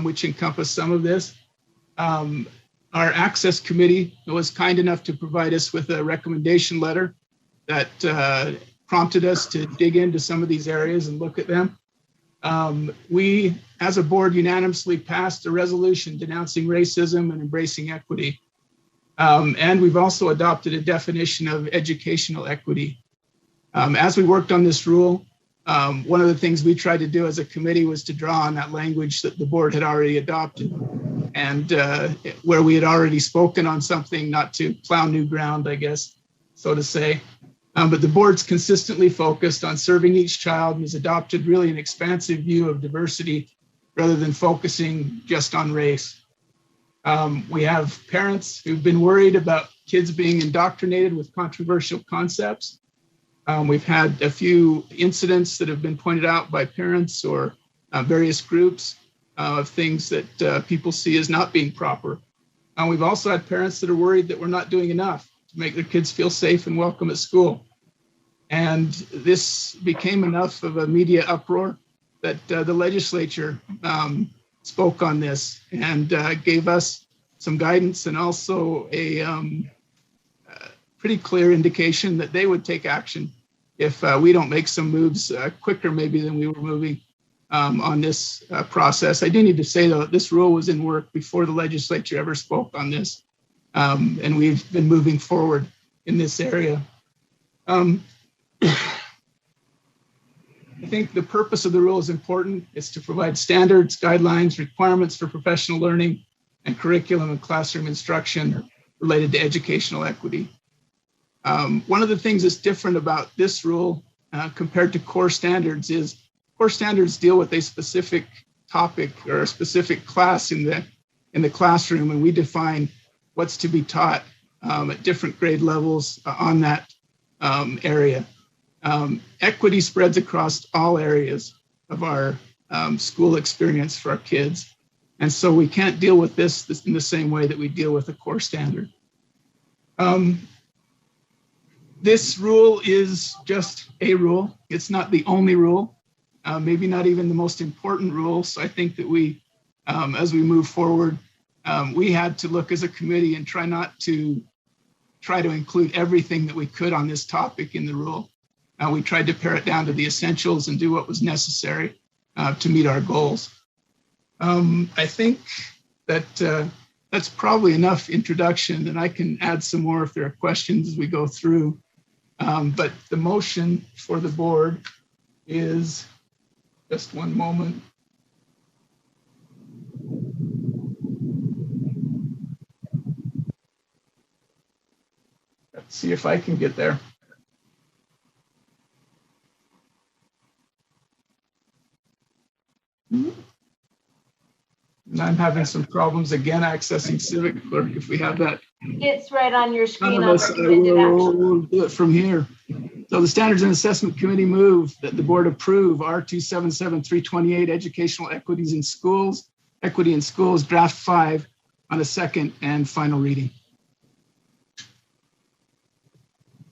which encompassed some of this. Our access committee was kind enough to provide us with a recommendation letter that prompted us to dig into some of these areas and look at them. We, as a board, unanimously passed a resolution denouncing racism and embracing equity. And we've also adopted a definition of educational equity. As we worked on this rule, one of the things we tried to do as a committee was to draw on that language that the board had already adopted, and where we had already spoken on something, not to plow new ground, I guess, so to say. But the board's consistently focused on serving each child and has adopted really an expansive view of diversity rather than focusing just on race. We have parents who've been worried about kids being indoctrinated with controversial concepts. We've had a few incidents that have been pointed out by parents or various groups of things that people see as not being proper. We've also had parents that are worried that we're not doing enough to make their kids feel safe and welcome at school. And this became enough of a media uproar that the legislature spoke on this and gave us some guidance and also a pretty clear indication that they would take action if we don't make some moves quicker maybe than we were moving on this process. I do need to say, though, that this rule was in work before the legislature ever spoke on this. And we've been moving forward in this area. I think the purpose of the rule is important. It's to provide standards, guidelines, requirements for professional learning and curriculum and classroom instruction related to educational equity. One of the things that's different about this rule compared to core standards is core standards deal with a specific topic or a specific class in the classroom, and we define what's to be taught at different grade levels on that area. Equity spreads across all areas of our school experience for our kids. And so we can't deal with this in the same way that we deal with a core standard. This rule is just a rule. It's not the only rule, maybe not even the most important rule. So I think that we, as we move forward, we had to look as a committee and try to include everything that we could on this topic in the rule. We tried to pare it down to the essentials and do what was necessary to meet our goals. I think that that's probably enough introduction, and I can add some more if there are questions as we go through. But the motion for the board is, just one moment. Let's see if I can get there. And I'm having some problems again accessing Civic Clerk if we have that. It's right on your screen. We'll do it from here. So the Standards and Assessment Committee move that the board approve R277328 Educational Equities in Schools, Equity in Schools, Draft 5 on a second and final reading.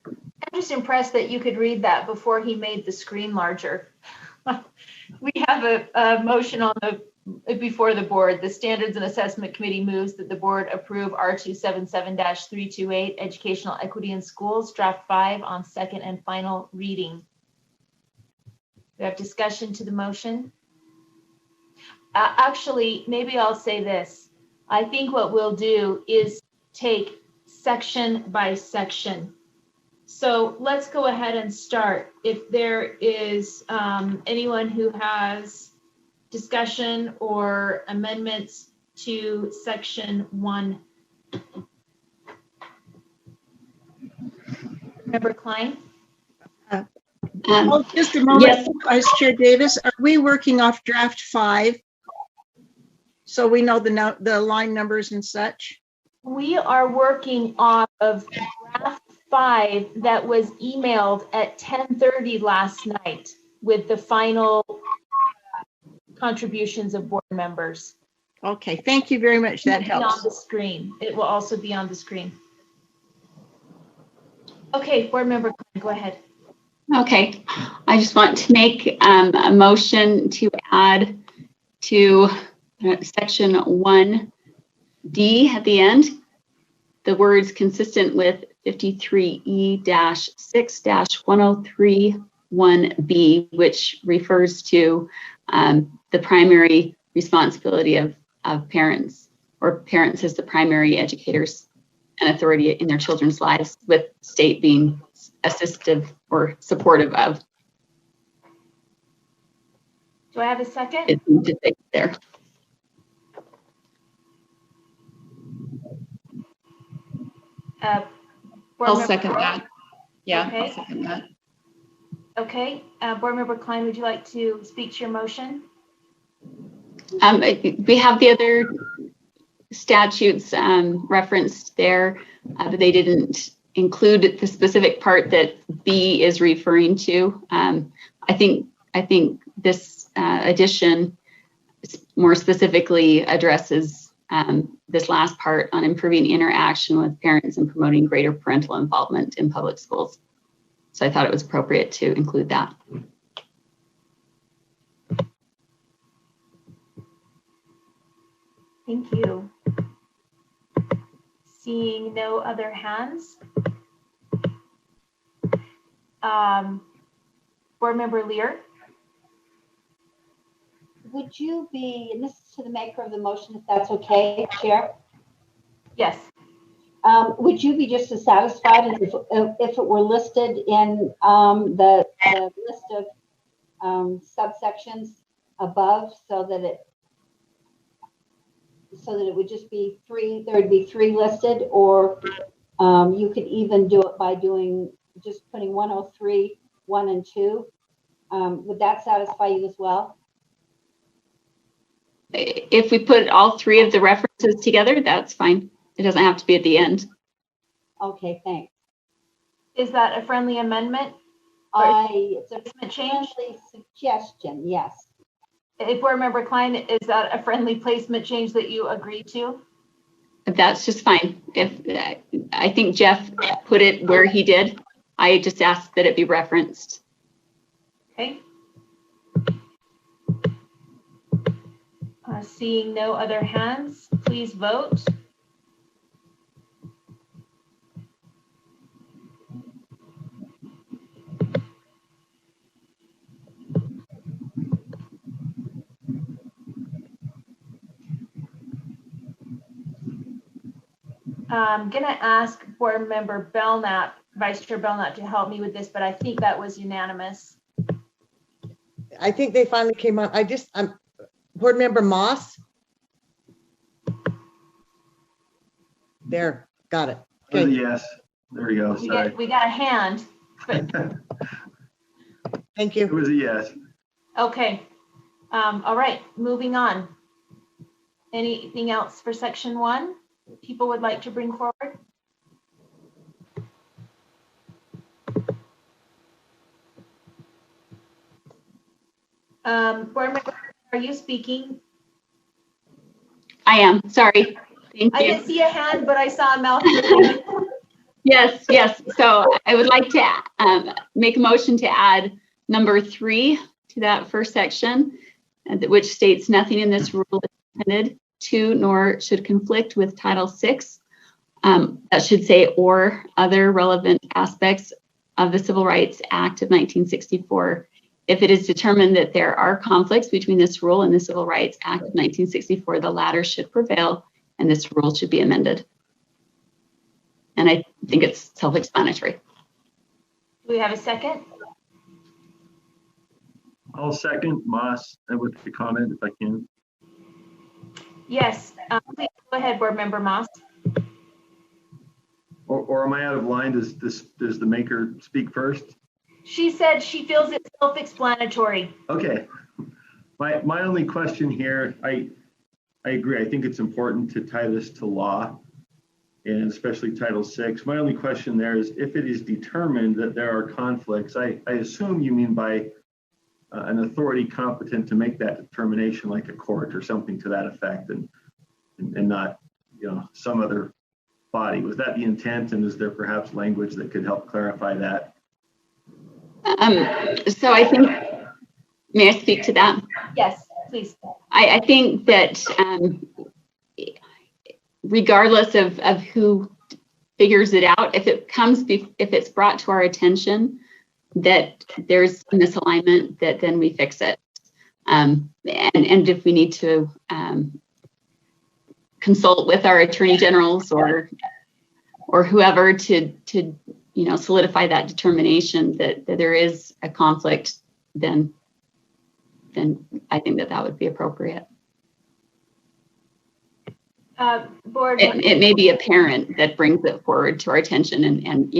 I'm just impressed that you could read that before he made the screen larger. We have a motion on before the board. The Standards and Assessment Committee moves that the board approve R277-328 Educational Equity in Schools, Draft 5 on second and final reading. We have discussion to the motion. Actually, maybe I'll say this. I think what we'll do is take section by section. So let's go ahead and start. If there is anyone who has discussion or amendments to section 1. Member Klein? Just a moment, yes. Vice Chair Davis. Are we working off draft 5? So we know the line numbers and such? We are working off of draft 5 that was emailed at 10:30 last night with the final contributions of board members. Okay, thank you very much. That helps. On the screen. It will also be on the screen. Okay, board member, go ahead. Okay, I just want to make a motion to add to section 1D at the end, the words consistent with 53E-6-1031B, which refers to the primary responsibility of parents, or parents as the primary educators and authority in their children's lives, with state being assistive or supportive of. Do I have a second? It's there. Board I'll Member second Pearl? that. Yeah, Okay. I'll second that. Okay, Board Member Klein, would you like to speak to your motion? We have the other statutes referenced there, but they didn't include the specific part that B is referring to. I think this addition more specifically addresses this last part on improving interaction with parents and promoting greater parental involvement in public schools. So I thought it was appropriate to include that. Thank you. Seeing no other hands. Board Member Lear? Would you be, and this is to the maker of the motion, if that's okay, Chair? Yes. Would you be just as satisfied as if it were listed in the list of subsections above, so that it would just be three? There would be three listed, or you could even do it by just putting 103, 1 and 2. Would that satisfy you as well? If we put all three of the references together, that's fine. It doesn't have to be at the end. Okay, thanks. Is that a friendly amendment? It's a change? friendly suggestion, yes. If Board Member Klein, is that a friendly placement change that you agree to? That's just fine. If I think Jeff put it where he did, I just asked that it be referenced. Okay. Seeing no other hands, please vote. I'm going to ask Board Member Belknap, Vice Chair Belknap, to help me with this, but I think that was unanimous. I think they finally came on. Board Member Moss. There, got it. Okay. Yes, there we go. Sorry. We got a hand. But... Thank you. It was a yes. Okay. All right, moving on. Anything else for section 1 people would like to bring forward? Board Member, are you speaking? I am. Sorry. Thank you. I didn't see a hand, but I saw a mouth. Yes. So I would like to make a motion to add number 3 to that first section, which states nothing in this rule is intended to nor should conflict with Title VI. That should say or other relevant aspects of the Civil Rights Act of 1964. If it is determined that there are conflicts between this rule and the Civil Rights Act of 1964, the latter should prevail and this rule should be amended. And I think it's self-explanatory. Do we have a second? I'll second Moss with the comment if I can. Yes, please go ahead, Board Member Moss. Or am I out of line? Does the maker speak first? She said she feels it's self-explanatory. Okay. My only question here, I agree. I think it's important to tie this to law, and especially Title VI. My only question there is, if it is determined that there are conflicts, I assume you mean by an authority competent to make that determination, like a court or something to that effect, and not, some other body. Was that the intent, and is there perhaps language that could help clarify that? So I think, may I speak to that? Yes, please. I think that regardless of who figures it out, if it's brought to our attention that there's a misalignment, that then we fix it. And if we need to consult with our attorney generals or or whoever to solidify that determination that there is a conflict, then I think that would be appropriate. Board. It may be a parent that brings it forward to our attention, and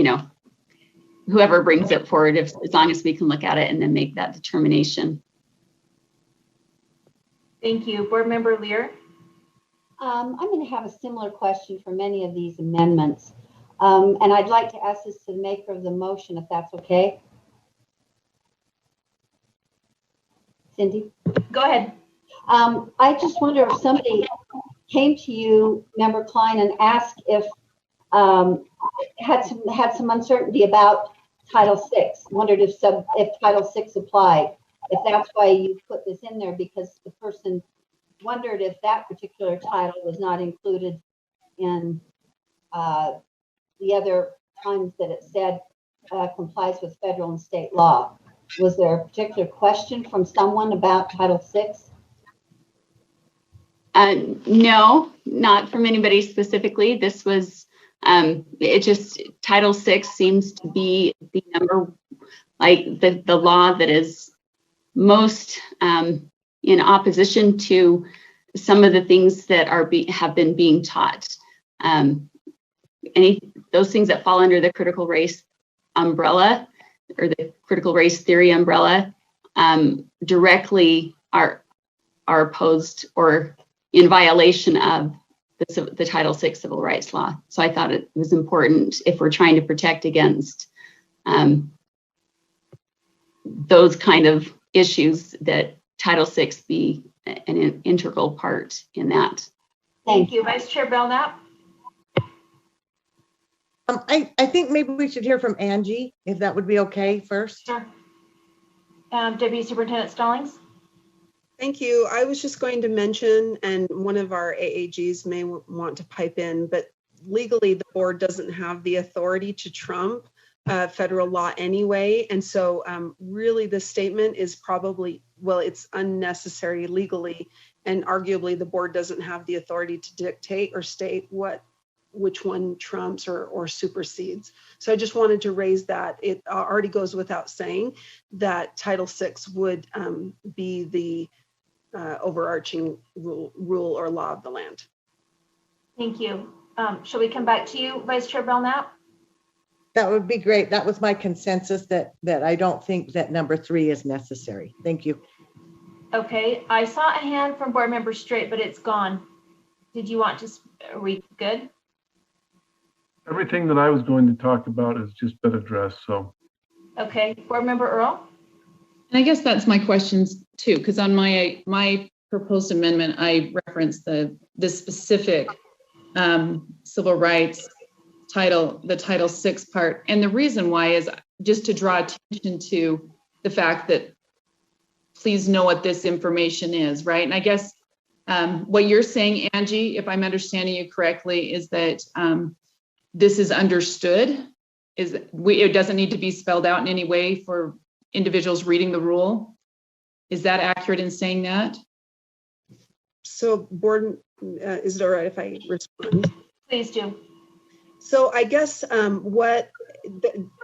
whoever brings it forward, as long as we can look at it and then make that determination. Thank you. Board Member Lear. I'm going to have a similar question for many of these amendments. And I'd like to ask this to the maker of the motion, if that's okay. Cindy? Go ahead. I just wonder if somebody came to you, Member Klein, and asked if had some uncertainty about Title VI. Wondered if Title VI applied. If that's why you put this in there, because the person wondered if that particular title was not included in the other times that it said complies with federal and state law. Was there a particular question from someone about Title VI? No, not from anybody specifically. This was, Title VI seems to be the number, like the law that is most in opposition to some of the things that have been being taught. Those things that fall under the critical race umbrella or the critical race theory umbrella directly are opposed or in violation of the Title VI civil rights law. So I thought it was important, if we're trying to protect against those kind of issues, that Title VI be an integral part in that. Thank you. Vice Chair Belknap. I think maybe we should hear from Angie, if that would be okay first. Sure. Deputy Superintendent Stallings. Thank you. I was just going to mention, and one of our AAGs may want to pipe in, but legally the board doesn't have the authority to trump federal law anyway. And so really the statement is probably, well, it's unnecessary legally, and arguably the board doesn't have the authority to dictate or state which one trumps or supersedes. So I just wanted to raise that. It already goes without saying that Title VI would be the overarching rule or law of the land. Thank you. Shall we come back to you, Vice Chair Belknap? That would be great. That was my consensus, that I don't think that number 3 is necessary. Thank you. Okay, I saw a hand from Board Member Straight, but it's gone. Did you want to, are we good? Everything that I was going to talk about has just been addressed, so. Okay, Board Member Earl? And I guess that's my questions too, because on my proposed amendment, I referenced the specific civil rights title, the Title VI part. And the reason why is just to draw attention to the fact that please know what this information is, right? And I guess what you're saying, Angie, if I'm understanding you correctly, is that this is understood. It doesn't need to be spelled out in any way for individuals reading the rule. Is that accurate in saying that? So board, is it all right if I respond? Please do. So I guess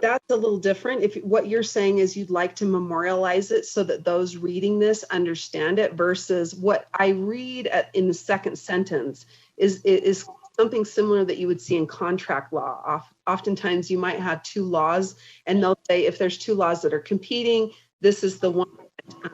that's a little different. If what you're saying is you'd like to memorialize it so that those reading this understand it, versus what I read in the second sentence is something similar that you would see in contract law. Oftentimes you might have 2 laws, and they'll say if there's 2 laws that are competing, this is the one that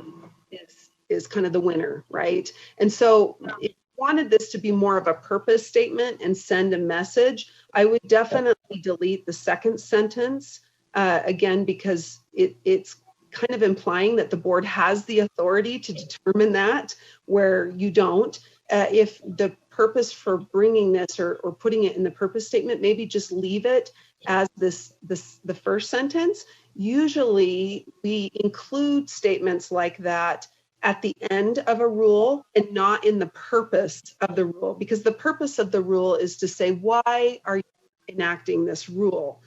is kind of the winner, right? And so if you wanted this to be more of a purpose statement and send a message, I would definitely delete the second sentence, again, because it's kind of implying that the board has the authority to determine that, where you don't. If the purpose for bringing this or putting it in the purpose statement, maybe just leave it as the first sentence. Usually we include statements like that at the end of a rule and not in the purpose of the rule, because the purpose of the rule is to say, why are you enacting this rule?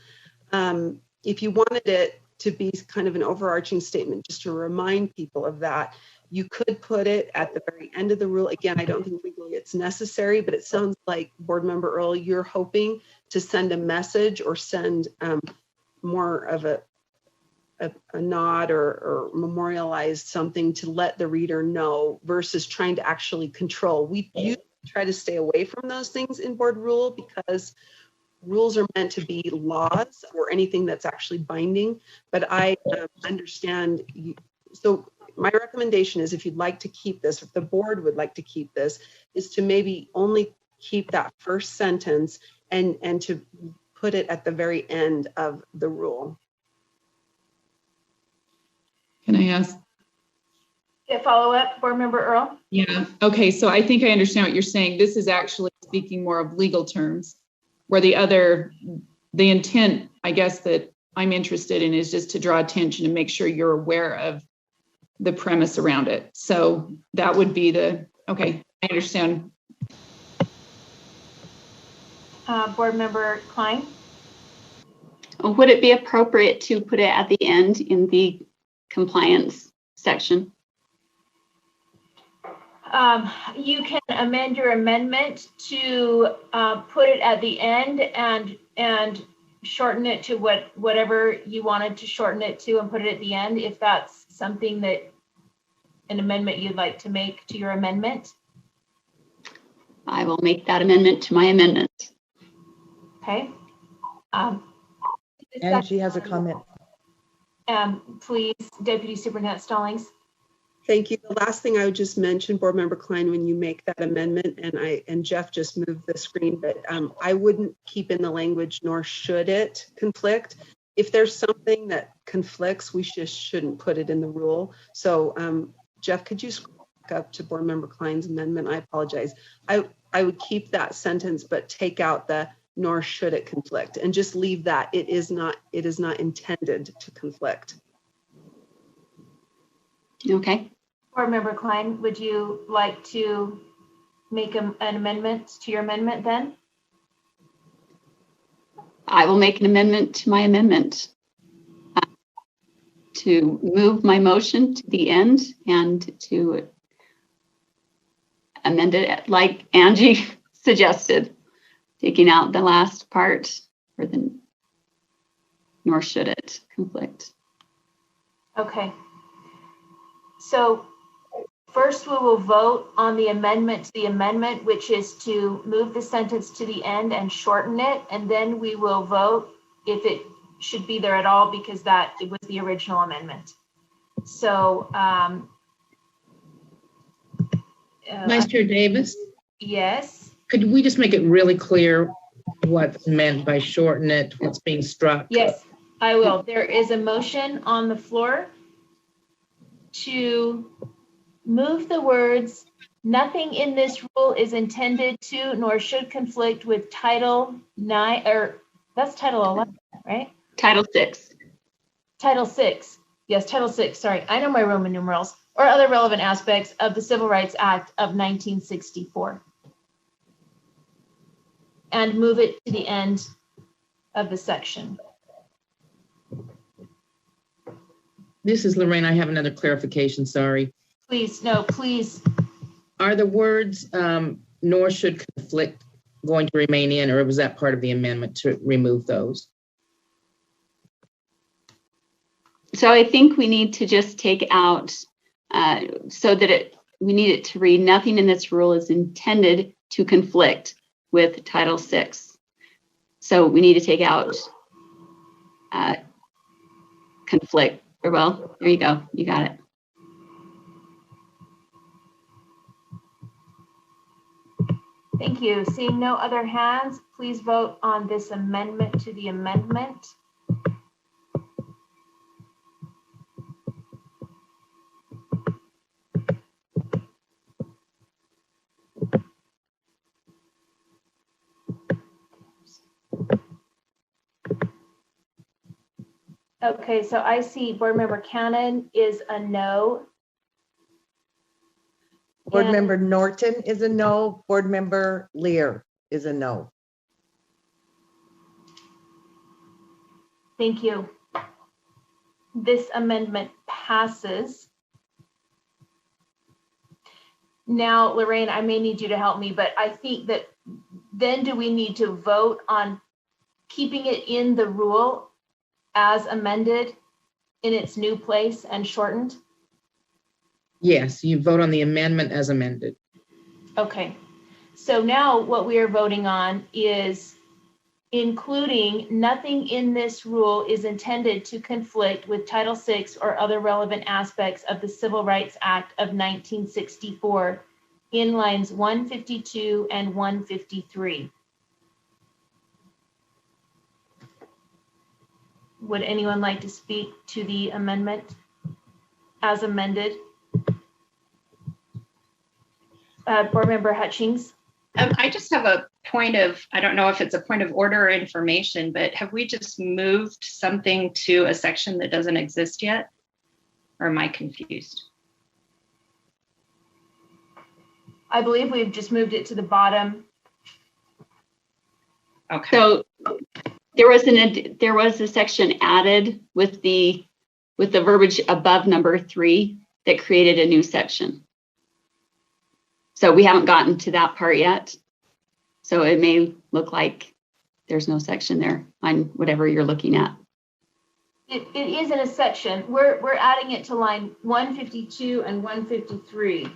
If you wanted it to be kind of an overarching statement, just to remind people of that, You could put it at the very end of the rule. Again, I don't think legally it's necessary, but it sounds like Board Member Earl, you're hoping to send a message or send more of a nod or memorialize something to let the reader know versus trying to actually control. We usually try to stay away from those things in board rule because rules are meant to be laws or anything that's actually binding. But I understand. So my recommendation is, if you'd like to keep this, if the board would like to keep this, is to maybe only keep that first sentence and to put it at the very end of the rule. Can I ask? Yeah, follow up, Board Member Earl? Yeah, okay, so I think I understand what you're saying. This is actually speaking more of legal terms, where the intent, I guess, that I'm interested in is just to draw attention and make sure you're aware of the premise around it. So that would be okay, I understand. Board Member Klein? Would it be appropriate to put it at the end in the compliance section? You can amend your amendment to put it at the end and shorten it to whatever you wanted to shorten it to and put it at the end, if that's something that an amendment you'd like to make to your amendment. I will make that amendment to my amendment. Okay. Angie has a comment. Please, Deputy Superintendent Stallings. Thank you. The last thing I would just mention, Board Member Klein, when you make that amendment, and Jeff just moved the screen, but I wouldn't keep in the language, nor should it conflict. If there's something that conflicts, we just shouldn't put it in the rule. So Jeff, could you scroll back up to Board Member Klein's amendment? I apologize. I would keep that sentence, but take out the nor should it conflict, and just leave that. It is not intended to conflict. Okay. Board Member Klein, would you like to make an amendment to your amendment then? I will make an amendment to my amendment to move my motion to the end and to amend it like Angie suggested, taking out the last part, or the nor should it conflict. Okay. So first we will vote on the amendment to the amendment, which is to move the sentence to the end and shorten it. And then we will vote if it should be there at all, because it was the original amendment. So Vice Chair Davis? Yes. Could we just make it really clear what's meant by shorten it, what's being struck? Yes, I will. There is a motion on the floor to move the words, nothing in this rule is intended to nor should conflict with Title 9, or that's Title 11, right? Title 6. Title 6. Yes, Title 6. Sorry, I know my Roman numerals. Or other relevant aspects of the Civil Rights Act of 1964. And move it to the end of the section. This is Lorraine. I have another clarification. Sorry. Please, no, please. Are the words nor should conflict going to remain in, or was that part of the amendment to remove those? So I think we need to just take out so that we need it to read, nothing in this rule is intended to conflict with Title 6. So we need to take out conflict. Or well, there you go. You got it. Thank you. Seeing no other hands, please vote on this amendment to the amendment. Okay, so I see Board Member Cannon is a no. Board Member Norton is a no. Board Member Lear is a no. Thank you. This amendment passes. Now, Lorraine, I may need you to help me, but I think that then do we need to vote on keeping it in the rule as amended in its new place and shortened? Yes, you vote on the amendment as amended. Okay. So now what we are voting on is including nothing in this rule is intended to conflict with Title VI or other relevant aspects of the Civil Rights Act of 1964 in lines 152 and 153. Would anyone like to speak to the amendment as amended? Board Member Hutchings. I just have a point of, I don't know if it's a point of order or information, but have we just moved something to a section that doesn't exist yet? Or am I confused? I believe we've just moved it to the bottom. Okay. So there was a section added with the verbiage above number 3 that created a new section. So we haven't gotten to that part yet. So it may look like there's no section there on whatever you're looking at. It is in a section. We're adding it to line 152 and 153.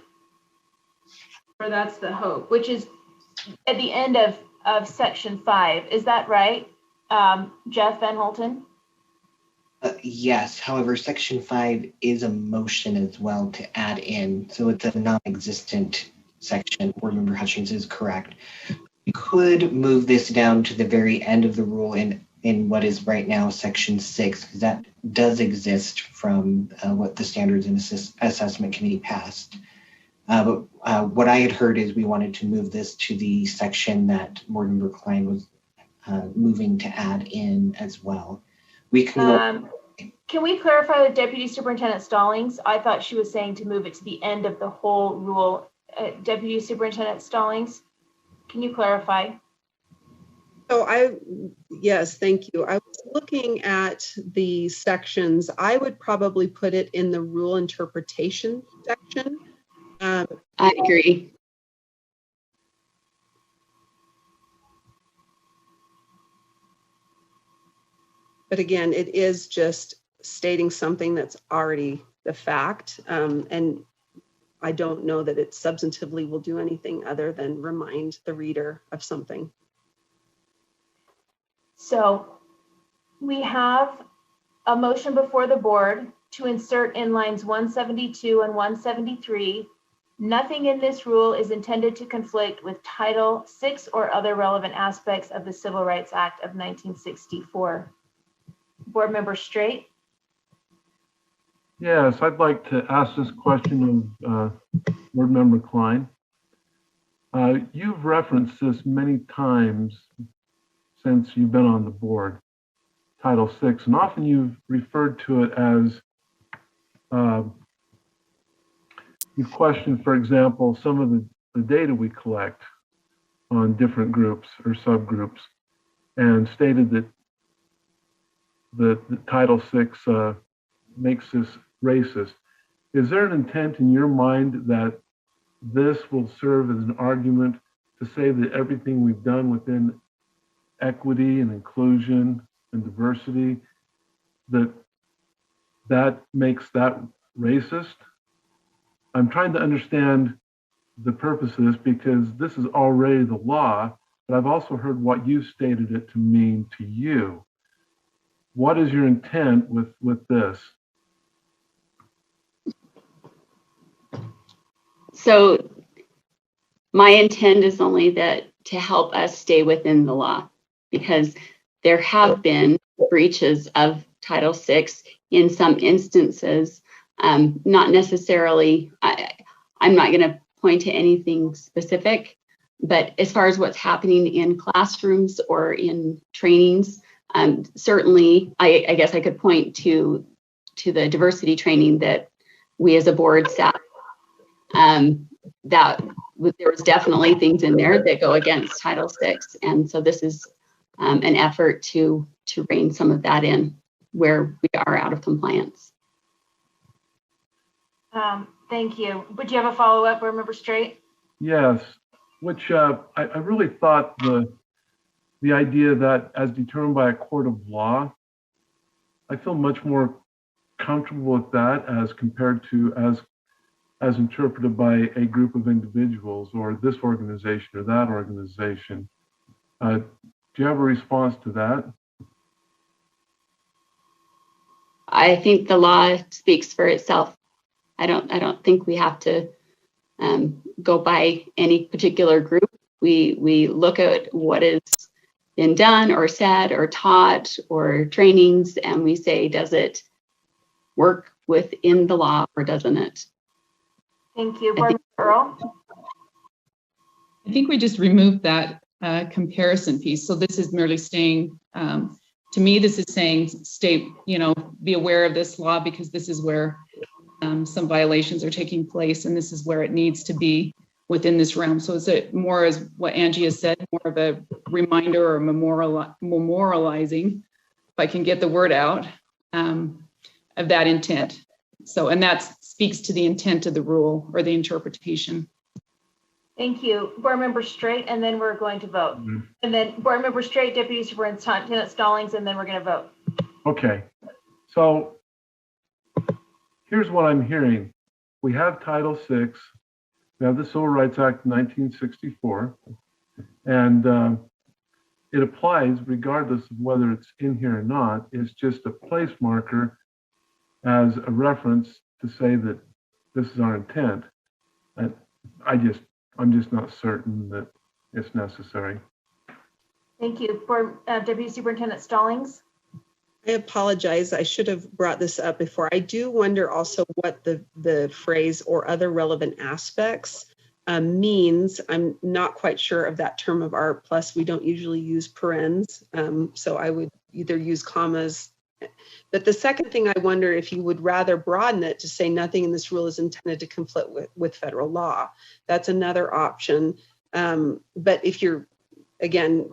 Or that's the hope, which is at the end of section 5. Is that right, Jeff Van Holten? Yes, however, section 5 is a motion as well to add in, so it's a non-existent section. Board Member Hutchins is correct. We could move this down to the very end of the rule in what is right now section 6, because that does exist from what the Standards and Assessment Committee passed. But what I had heard is we wanted to move this to the section that Board Member Klein was moving to add in as well. We can Can we clarify with Deputy Superintendent Stallings? I thought she was saying to move it to the end of the whole rule. Deputy Superintendent Stallings, can you clarify? So yes, thank you. I was looking at the sections. I would probably put it in the rule interpretation section. I agree. But again, it is just stating something that's already the fact. And I don't know that it substantively will do anything other than remind the reader of something. So we have a motion before the board to insert in lines 172 and 173. Nothing in this rule is intended to conflict with Title VI or other relevant aspects of the Civil Rights Act of 1964. Board Member Straight. Yes, I'd like to ask this question of Board Member Klein. You've referenced this many times since you've been on the board, Title VI, and often you've referred to it as, you've questioned, for example, some of the data we collect on different groups or subgroups, and stated that the Title VI makes this racist. Is there an intent in your mind that this will serve as an argument to say that everything we've done within equity and inclusion and diversity, that makes that racist? I'm trying to understand the purpose of this because this is already the law, but I've also heard what you stated it to mean to you. What is your intent with this? So my intent is only that to help us stay within the law, because there have been breaches of Title VI in some instances. Not necessarily, I'm not going to point to anything specific, but as far as what's happening in classrooms or in trainings, certainly I guess I could point to the diversity training that we as a board sat. That there was definitely things in there that go against Title VI, and so this is an effort to rein some of that in where we are out of compliance. Thank you. Would you have a follow-up, Board Member Straight? Yes, which I really thought the idea that as determined by a court of law, I feel much more comfortable with that as compared to as interpreted by a group of individuals or this organization or that organization. Do you have a response to that? I think the law speaks for itself. I don't think we have to go by any particular group. We look at what has been done or said or taught or trainings, and we say, does it work within the law or doesn't it? Thank you. Board Member Earl? I think we just removed that comparison piece. So this is merely saying, to me, this is saying, be aware of this law because this is where some violations are taking place and this is where it needs to be within this realm. So is it more as what Angie has said, more of a reminder or memorializing, if I can get the word out, of that intent. So, and that speaks to the intent of the rule or the interpretation. Thank you. Board Member Straight, and then we're going to vote. Mm-hmm. And then Board Member Straight, Deputy Superintendent Stallings, and then we're going to vote. Okay. So here's what I'm hearing. We have Title VI. We have the Civil Rights Act of 1964. And it applies regardless of whether it's in here or not. It's just a place marker as a reference to say that this is our intent. And I'm just not certain that it's necessary. Thank you. For Deputy Superintendent Stallings. I apologize. I should have brought this up before. I do wonder also what the phrase or other relevant aspects means. I'm not quite sure of that term of art. Plus, we don't usually use parens. So I would either use commas. But the second thing, I wonder if you would rather broaden it to say nothing in this rule is intended to conflict with federal law. That's another option. But if you're, again,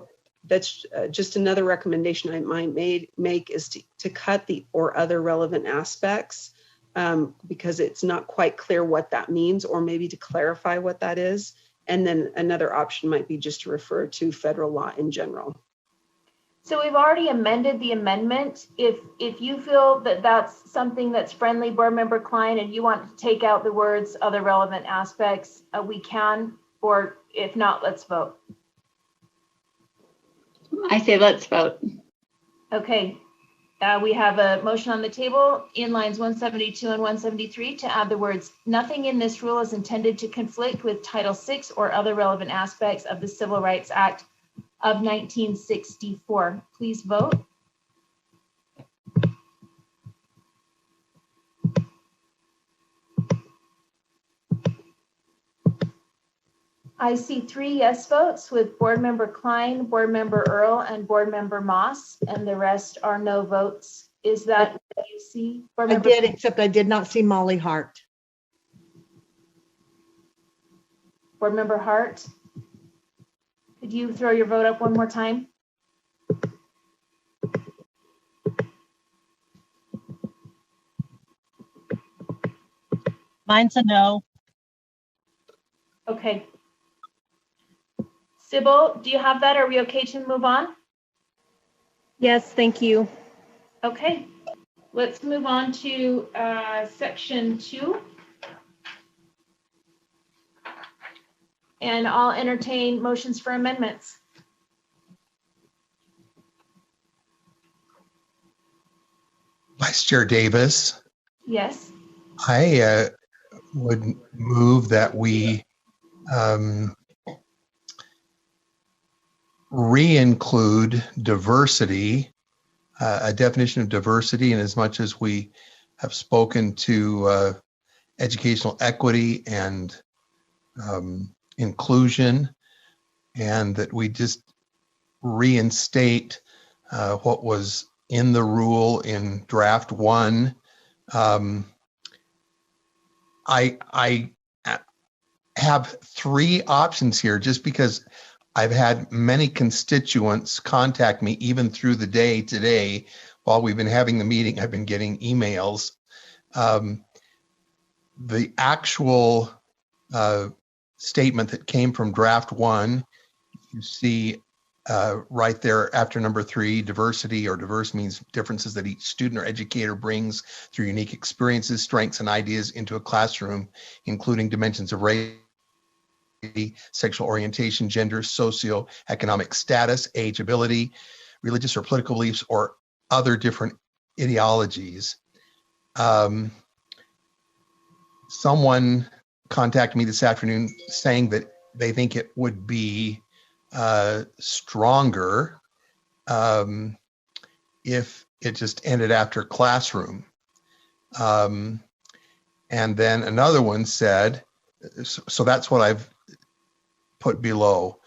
that's just another recommendation I might make is to cut the or other relevant aspects because it's not quite clear what that means, or maybe to clarify what that is. And then another option might be just to refer to federal law in general. So we've already amended the amendment. If you feel that that's something that's friendly, Board Member Klein, and you want to take out the words other relevant aspects, we can, or if not, let's vote. I say let's vote. Okay. We have a motion on the table in lines 172 and 173 to add the words, nothing in this rule is intended to conflict with Title VI or other relevant aspects of the Civil Rights Act of 1964. Please vote. I see 3 yes votes with Board Member Klein, Board Member Earl, and Board Member Moss, and the rest are no votes. Is that what you see? Board Member? I did, except I did not see Molly Hart. Board Member Hart, could you throw your vote up one more time? Mine's a no. Okay. Sybil, do you have that? Are we okay to move on? Yes, thank you. Okay, let's move on to section 2. And I'll entertain motions for amendments. Vice Chair Davis. Yes. I would move that we re-include diversity, a definition of diversity, in as much as we have spoken to educational equity and inclusion, and that we just reinstate what was in the rule in draft 1. I have 3 options here, just because I've had many constituents contact me even through the day today. While we've been having the meeting, I've been getting emails. The actual statement that came from draft 1, you see right there after number 3, diversity or diverse means differences that each student or educator brings through unique experiences, strengths, and ideas into a classroom, including dimensions of race, sexual orientation, gender, socioeconomic status, age, ability, religious or political beliefs, or other different ideologies. Someone contacted me this afternoon saying that they think it would be stronger if it just ended after classroom. And then another one said, so that's what I've put below,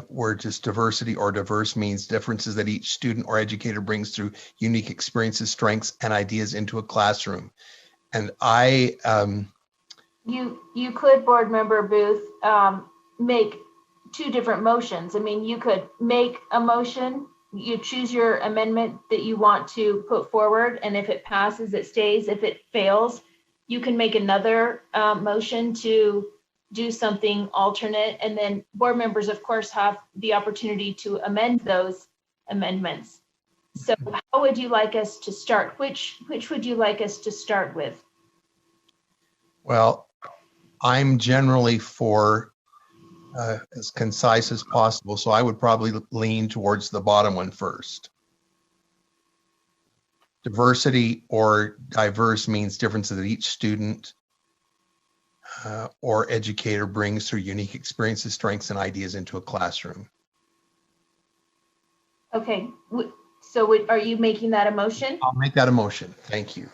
where just diversity or diverse means differences that each student or educator brings through unique experiences, strengths, and ideas into a classroom. And You could, board member Booth, make 2 different motions. I mean, you could make a motion, you choose your amendment that you want to put forward, and if it passes, it stays. If it fails, you can make another motion to do something alternate, and then board members, of course, have the opportunity to amend those amendments. So how would you like us to start? Which would you like us to start with? well, I'm generally for as concise as possible, so I would probably lean towards the bottom one first. Diversity or diverse means differences that each student or educator brings through unique experiences, strengths, and ideas into a classroom. Okay, so are you making that a motion? I'll make that a motion. Thank you.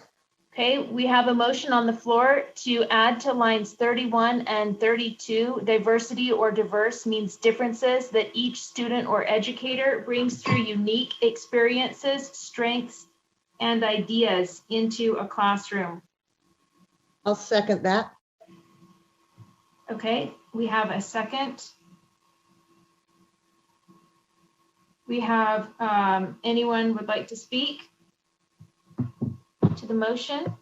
Okay, we have a motion on the floor to add to lines 31 and 32, diversity or diverse means differences that each student or educator brings through unique experiences, strengths, and ideas into a classroom. I'll second that. Okay, we have a second. We have anyone would like to speak to the motion?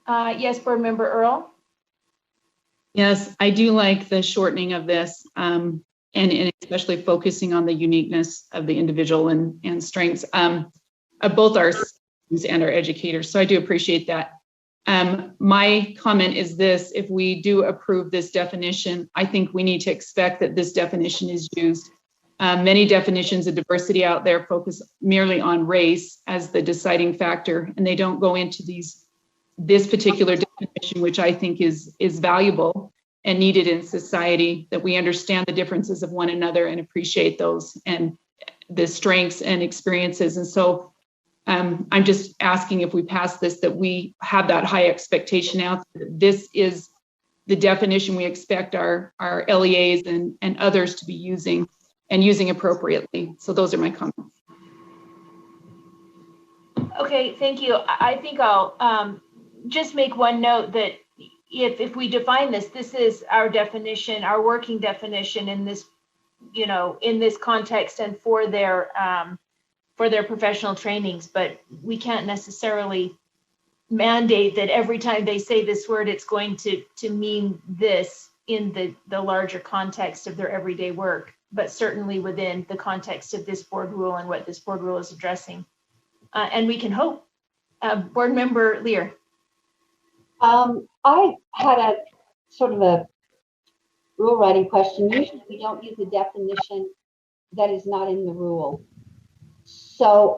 Yes, board member Earl. Yes, I do like the shortening of this, and especially focusing on the uniqueness of the individual and strengths of both our students and our educators. So I do appreciate that. My comment is this: if we do approve this definition, I think we need to expect that this definition is used. Many definitions of diversity out there focus merely on race as the deciding factor, and they don't go into this particular definition, which I think is valuable and needed in society, that we understand the differences of one another and appreciate those and the strengths and experiences. And so I'm just asking, if we pass this, that we have that high expectation out. This is the definition we expect our LEAs and others to be using and using appropriately. So those are my comments. Okay, thank you. I think I'll just make one note that if we define this, this is our definition, our working definition in this, in this context and for their professional trainings, but we can't necessarily mandate that every time they say this word, it's going to mean this in the larger context of their everyday work, but certainly within the context of this board rule and what this board rule is addressing. And we can hope. Board member Lear. I had a sort of a rule writing question. Usually we don't use a definition that is not in the rule. So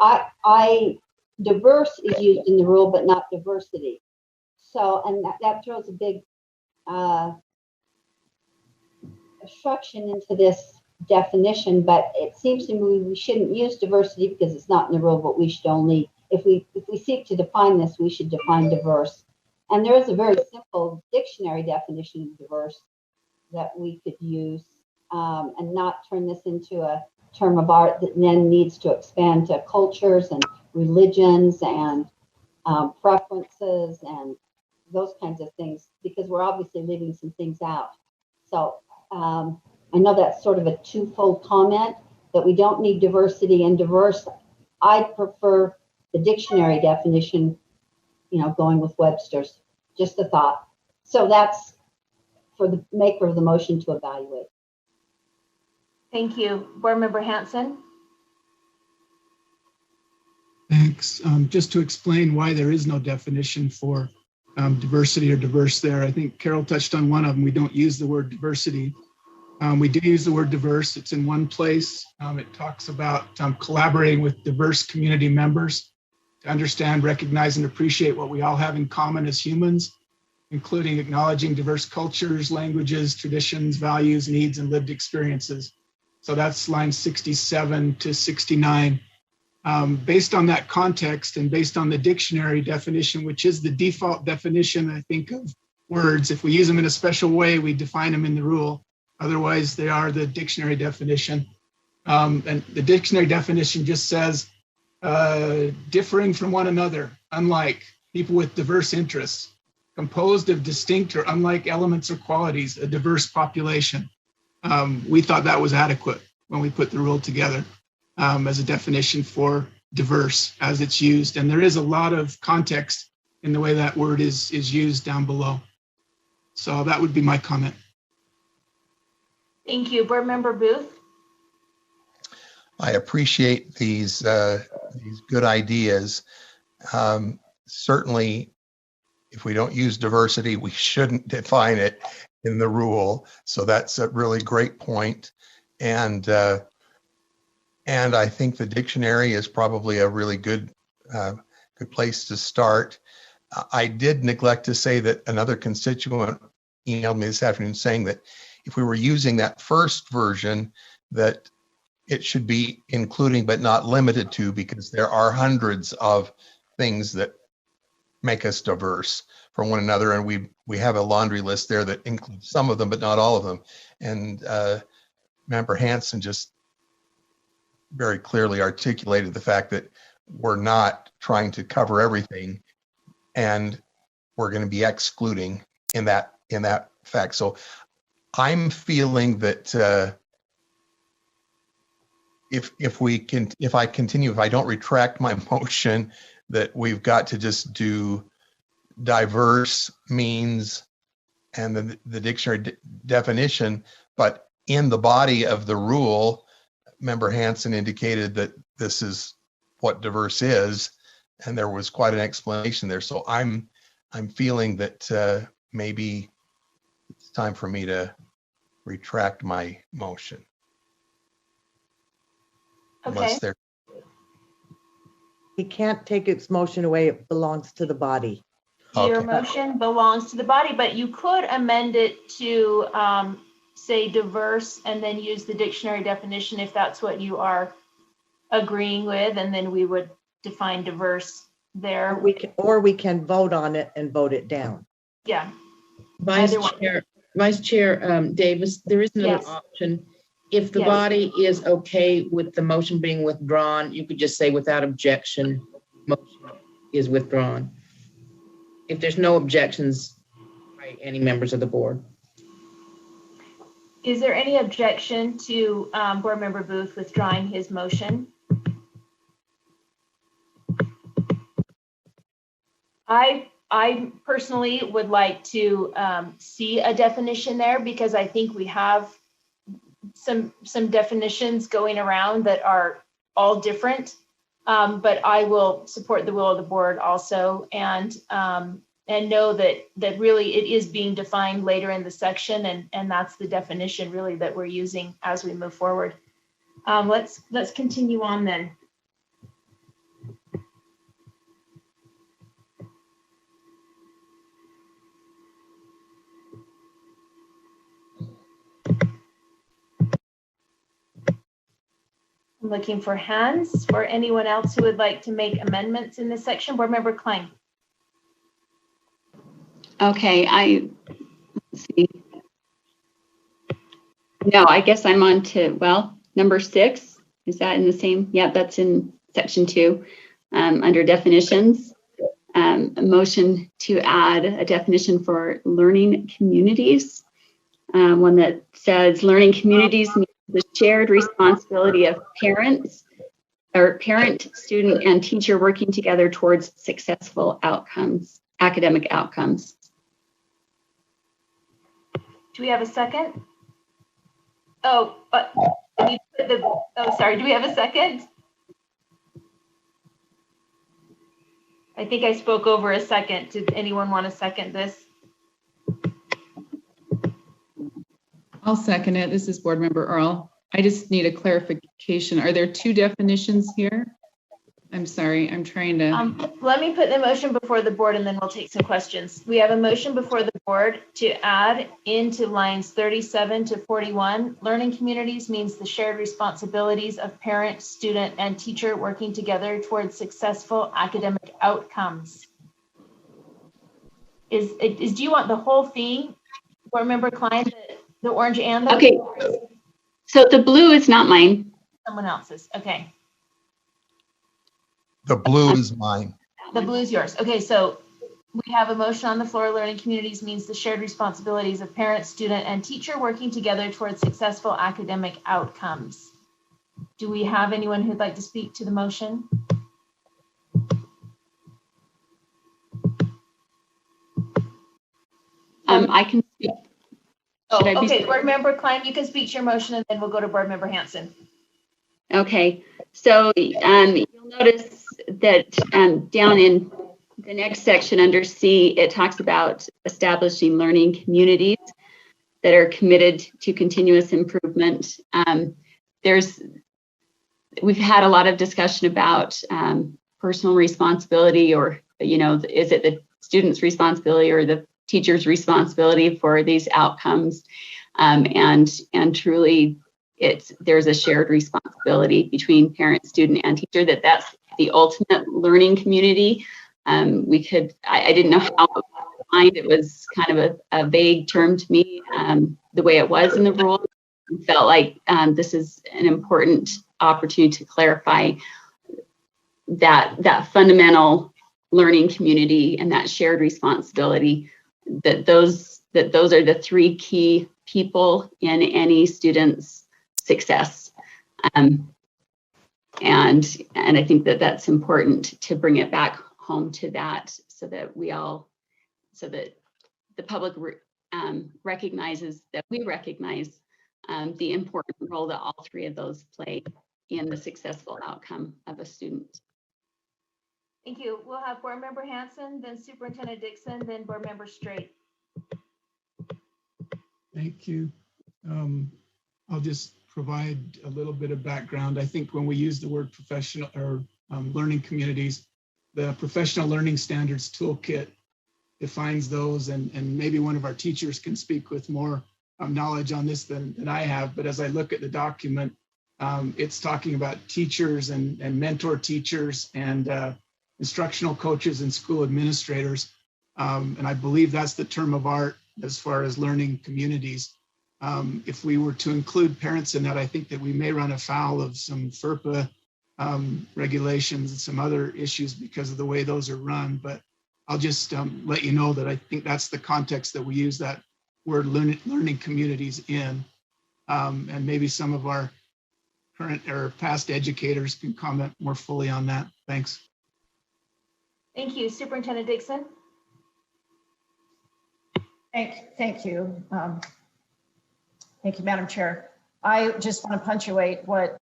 diverse is used in the rule, but not diversity. So, and that throws a big obstruction into this definition, but it seems to me we shouldn't use diversity because it's not in the rule, but we should only, if we seek to define this, we should define diverse. And there is a very simple dictionary definition of diverse that we could use and not turn this into a term of art that then needs to expand to cultures and religions and preferences and those kinds of things, because we're obviously leaving some things out. So I know that's sort of a twofold comment, that we don't need diversity and diverse. I prefer the dictionary definition, going with Webster's. Just a thought. So that's for the maker of the motion to evaluate. Thank you. Board Member Hanson. Thanks. Just to explain why there is no definition for diversity or diverse there. I think Carol touched on one of them. We don't use the word diversity. We do use the word diverse. It's in one place. It talks about collaborating with diverse community members to understand, recognize, and appreciate what we all have in common as humans, including acknowledging diverse cultures, languages, traditions, values, needs, and lived experiences. So that's lines 67 to 69. Based on that context and based on the dictionary definition, which is the default definition, I think, of words, if we use them in a special way, we define them in the rule. Otherwise, they are the dictionary definition. And the dictionary definition just says, differing from one another, unlike, people with diverse interests, composed of distinct or unlike elements or qualities, a diverse population. We thought that was adequate when we put the rule together as a definition for diverse as it's used. And there is a lot of context in the way that word is used down below. So that would be my comment. Thank you. Board Member Booth. I appreciate these good ideas. Certainly, if we don't use diversity, we shouldn't define it in the rule. So that's a really great point. And I think the dictionary is probably a really good place to start. I did neglect to say that another constituent emailed me this afternoon saying that if we were using that first version, that it should be including but not limited to, because there are hundreds of things that make us diverse from one another, and we have a laundry list there that includes some of them but not all of them. And Member Hanson just very clearly articulated the fact that we're not trying to cover everything, and we're going to be excluding in that fact. So I'm feeling that if I don't retract my motion, that we've got to just do diverse means and the dictionary definition, but in the body of the rule, Member Hanson indicated that this is what diverse is, and there was quite an explanation there. So I'm feeling that maybe it's time for me to retract my motion. Okay. He can't take its motion away. It belongs to the body. Your motion belongs to the body, but you could amend it to say diverse and then use the dictionary definition if that's what you are agreeing with, and then we would define diverse there. Or we can vote on it and vote it down. Yeah. Vice Chair Davis, there is another option. If the body is okay with the motion being withdrawn, you could just say without objection, motion is withdrawn. If there's no objections by any members of the board. Is there any objection to Board Member Booth withdrawing his motion? I personally would like to see a definition there, because I think we have some definitions going around that are all different. But I will support the will of the board also, and know that really it is being defined later in the section, and that's the definition really that we're using as we move forward. Let's continue on then. I'm looking for hands for anyone else who would like to make amendments in this section. Board Member Klein. Okay, let's see. No, I guess I'm on to, number 6. Is that in the same? Yeah, that's in section 2 under definitions. A motion to add a definition for learning communities. One that says learning communities mean the shared responsibility of parents or parent, student, and teacher working together towards successful outcomes, academic outcomes. Do we have a second? Oh, sorry, do we have a second? I think I spoke over a second. Did anyone want to second this? I'll second it. This is Board Member Earl. I just need a clarification. Are there two definitions here? I'm sorry, I'm trying to. Let me put the motion before the board and then we'll take some questions. We have a motion before the board to add into lines 37 to 41. Learning communities means the shared responsibilities of parent, student, and teacher working together towards successful academic outcomes. Do you want the whole thing? Board Member Klein, the orange and the okay. So the blue is not mine. Someone else's. Okay. The blue is mine. The blue is yours. Okay, so we have a motion on the floor. Learning communities means the shared responsibilities of parent, student, and teacher working together towards successful academic outcomes. Do we have anyone who'd like to speak to the motion? I can speak. Okay, Board Member Klein, you can speak to your motion and then we'll go to Board Member Hanson. Okay, so you'll notice that down in the next section under C, it talks about establishing learning communities that are committed to continuous improvement. We've had a lot of discussion about personal responsibility, or, is it the student's responsibility or the teacher's responsibility for these outcomes? And truly, there's a shared responsibility between parent, student, and teacher, that's the ultimate learning community. I didn't know how to find it. Was kind of a vague term to me, the way it was in the rule. I felt like this is an important opportunity to clarify that fundamental learning community and that shared responsibility, that those are the three key people in any student's success. And I think that that's important to bring it back home to that, so that the public recognizes that we recognize the important role that all three of those play in the successful outcome of a student. Thank you. We'll have Board Member Hanson, then Superintendent Dixon, then Board Member Straight. Thank you. I'll just provide a little bit of background. I think when we use the word professional or learning communities, the Professional Learning Standards Toolkit defines those, and maybe one of our teachers can speak with more knowledge on this than I have. But as I look at the document, it's talking about teachers and mentor teachers and instructional coaches and school administrators. And I believe that's the term of art as far as learning communities. If we were to include parents in that, I think that we may run afoul of some FERPA regulations and some other issues because of the way those are run. But I'll just let you know that I think that's the context that we use that word learning communities in. And maybe some of our current or past educators can comment more fully on that. Thanks. Thank you. Superintendent Dixon. Thank you. Thank you, Madam Chair. I just want to punctuate what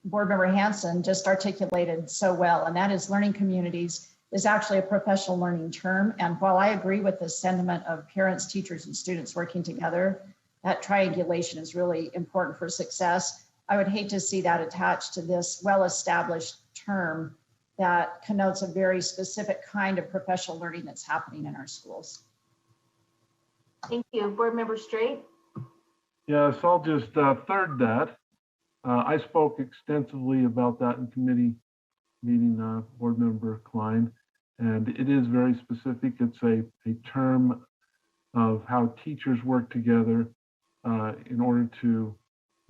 Board Member Hanson just articulated so well, and that is learning communities is actually a professional learning term. And while I agree with the sentiment of parents, teachers, and students working together, that triangulation is really important for success. I would hate to see that attached to this well-established term that connotes a very specific kind of professional learning that's happening in our schools. Thank you. Board Member Straight. Yes, I'll just third that. I spoke extensively about that in committee meeting, Board Member Klein, and it is very specific. It's a term of how teachers work together in order to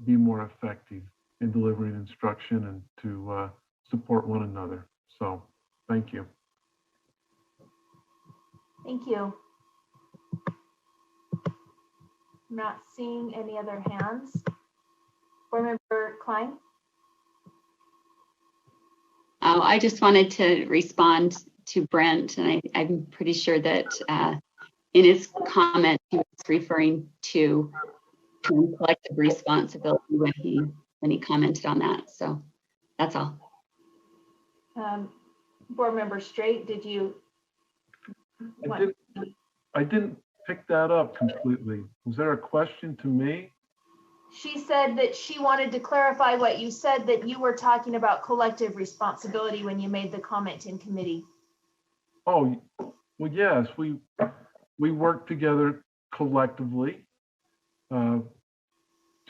be more effective in delivering instruction and to support one another. So, thank you. Thank you. I'm not seeing any other hands. Board Member Klein? Oh, I just wanted to respond to Brent, and I'm pretty sure that in his comment he was referring to collective responsibility when he commented on that. So that's all. Board Member Straight, did you? I didn't pick that up completely. Was there a question to me? She said that she wanted to clarify what you said, that you were talking about collective responsibility when you made the comment in committee. Oh, well, yes, we work together collectively for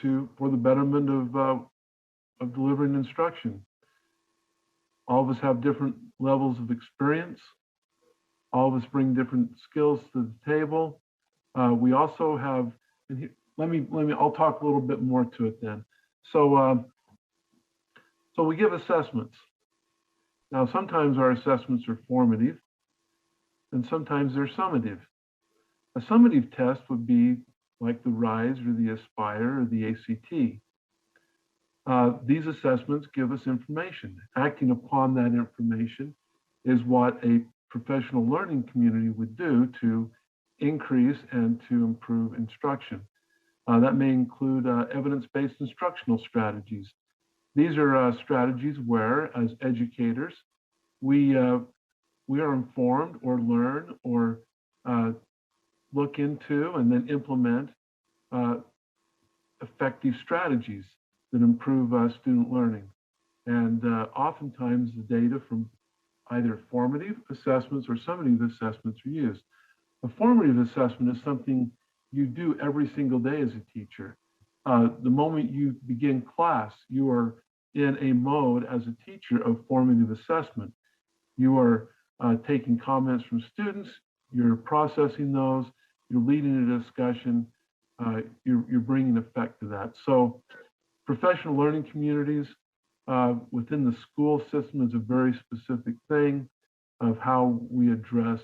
the betterment of delivering instruction. All of us have different levels of experience. All of us bring different skills to the table. We also have, and I'll talk a little bit more to it then. So we give assessments. Now, sometimes our assessments are formative, and sometimes they're summative. A summative test would be like the RISE or the ASPIRE or the ACT. These assessments give us information. Acting upon that information is what a professional learning community would do to increase and to improve instruction. That may include evidence-based instructional strategies. These are strategies where, as educators, we are informed or learn or look into and then implement effective strategies that improve student learning. And oftentimes the data from either formative assessments or summative assessments are used. A formative assessment is something you do every single day as a teacher. The moment you begin class, you are in a mode as a teacher of formative assessment. You are taking comments from students, you're processing those, you're leading a discussion, you're bringing effect to that. So professional learning communities within the school system is a very specific thing of how we address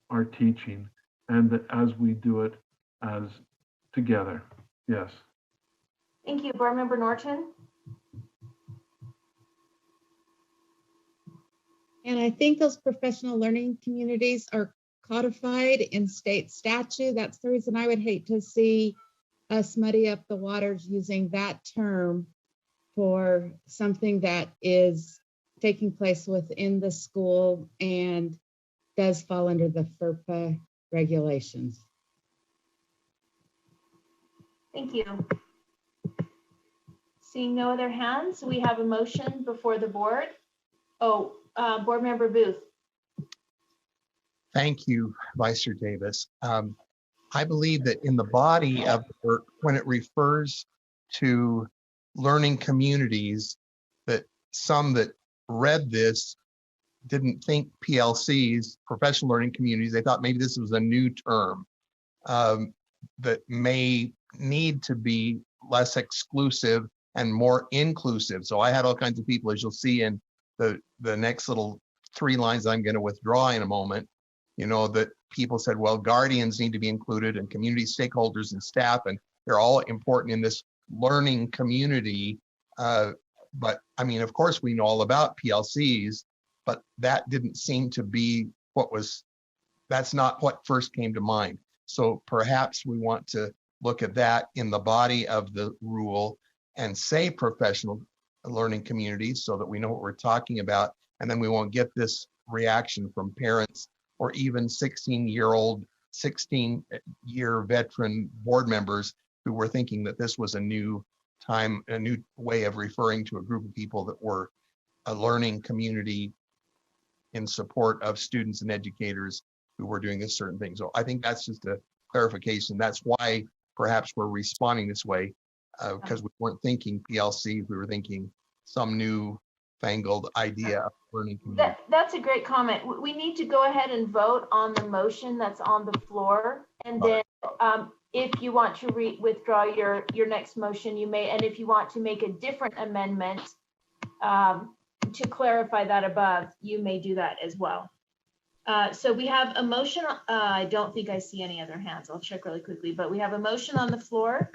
our teaching, and that as we do it as together. Yes. Thank you. Board Member Norton? And I think those professional learning communities are codified in state statute. That's the reason I would hate to see us muddy up the waters using that term for something that is taking place within the school and does fall under the FERPA regulations. Thank you. Seeing no other hands, we have a motion before the board. Oh, Board Member Booth. Thank you, Vice Chair Davis. I believe that in the body of the work, when it refers to learning communities, that some that read this didn't think PLCs, professional learning communities, they thought maybe this was a new term that may need to be less exclusive and more inclusive. So I had all kinds of people, as you'll see in the next little 3 lines I'm going to withdraw in a moment, you know, that people said, well, guardians need to be included and community stakeholders and staff, and they're all important in this learning community. But I mean, of course, we know all about PLCs, but that didn't seem to be that's not what first came to mind. So perhaps we want to look at that in the body of the rule and say professional learning communities so that we know what we're talking about. And then we won't get this reaction from parents or even 16-year veteran board members who were thinking that this was a new way of referring to a group of people that were a learning community in support of students and educators who were doing this certain thing. So I think that's just a clarification. That's why perhaps we're responding this way, because we weren't thinking PLC, we were thinking some new fangled idea of learning community. That's a great comment. We need to go ahead and vote on the motion that's on the floor. And then if you want to withdraw your next motion, you may, and if you want to make a different amendment to clarify that above, you may do that as well. So we have a motion. I don't think I see any other hands. I'll check really quickly, but we have a motion on the floor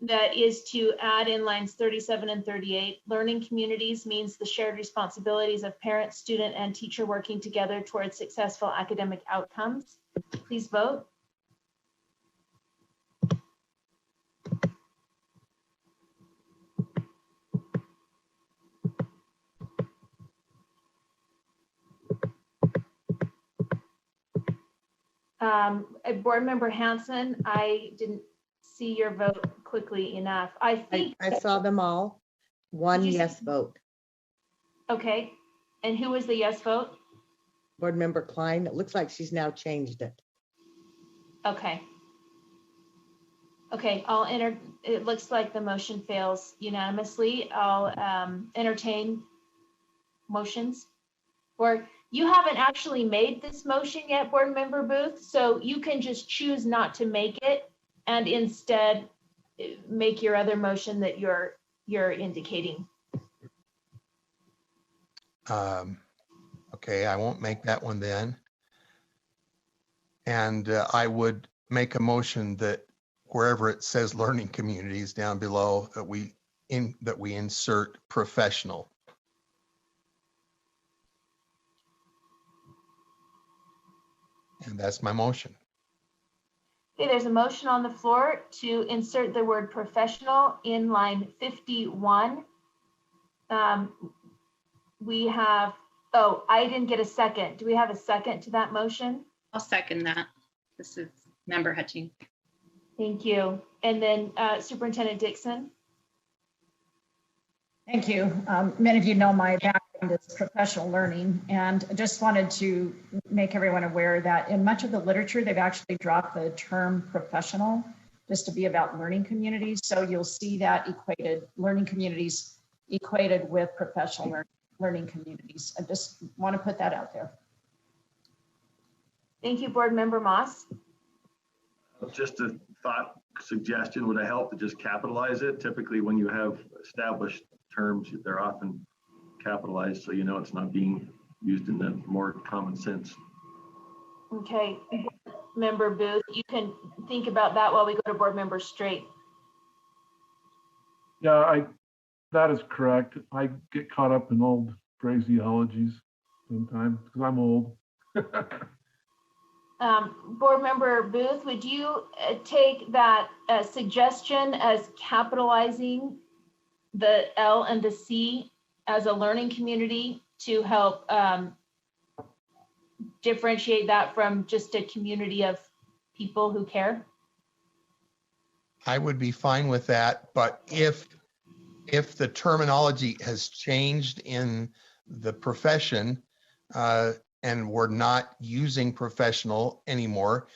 that is to add in lines 37 and 38. Learning communities means the shared responsibilities of parent, student, and teacher working together towards successful academic outcomes. Please vote. Board Member Hanson, I didn't see your vote quickly enough. I think I saw them all. One yes vote. Okay, and who was the yes vote? Board Member Klein. It looks like she's now changed it. Okay. Okay, I'll enter. It looks like the motion fails unanimously. I'll entertain motions. Or you haven't actually made this motion yet, Board Member Booth, so you can just choose not to make it and instead make your other motion that you're indicating. Okay, I won't make that one then. And I would make a motion that wherever it says learning communities down below, that we insert professional. And that's my motion. Okay, there's a motion on the floor to insert the word professional in line 51. We have, oh, I didn't get a second. Do we have a second to that motion? I'll second that. This is Member Hutching. Thank you. And then Superintendent Dixon. Thank you. Many of you know my background is professional learning, and I just wanted to make everyone aware that in much of the literature, they've actually dropped the term professional just to be about learning communities. So you'll see that equated, learning communities equated with professional learning communities. I just want to put that out there. Thank you, Board Member Moss. Just a thought suggestion, would it help to just capitalize it? Typically when you have established terms, they're often capitalized, so you know it's not being used in the more common sense. Okay, Member Booth, you can think about that while we go to Board Member Straight. Yeah, that is correct. I get caught up in old phraseologies sometimes because I'm old. Board Member Booth, would you take that suggestion as capitalizing the L and the C as a learning community to help differentiate that from just a community of people who care? I would be fine with that, but if the terminology has changed in the profession and we're not using professional anymore,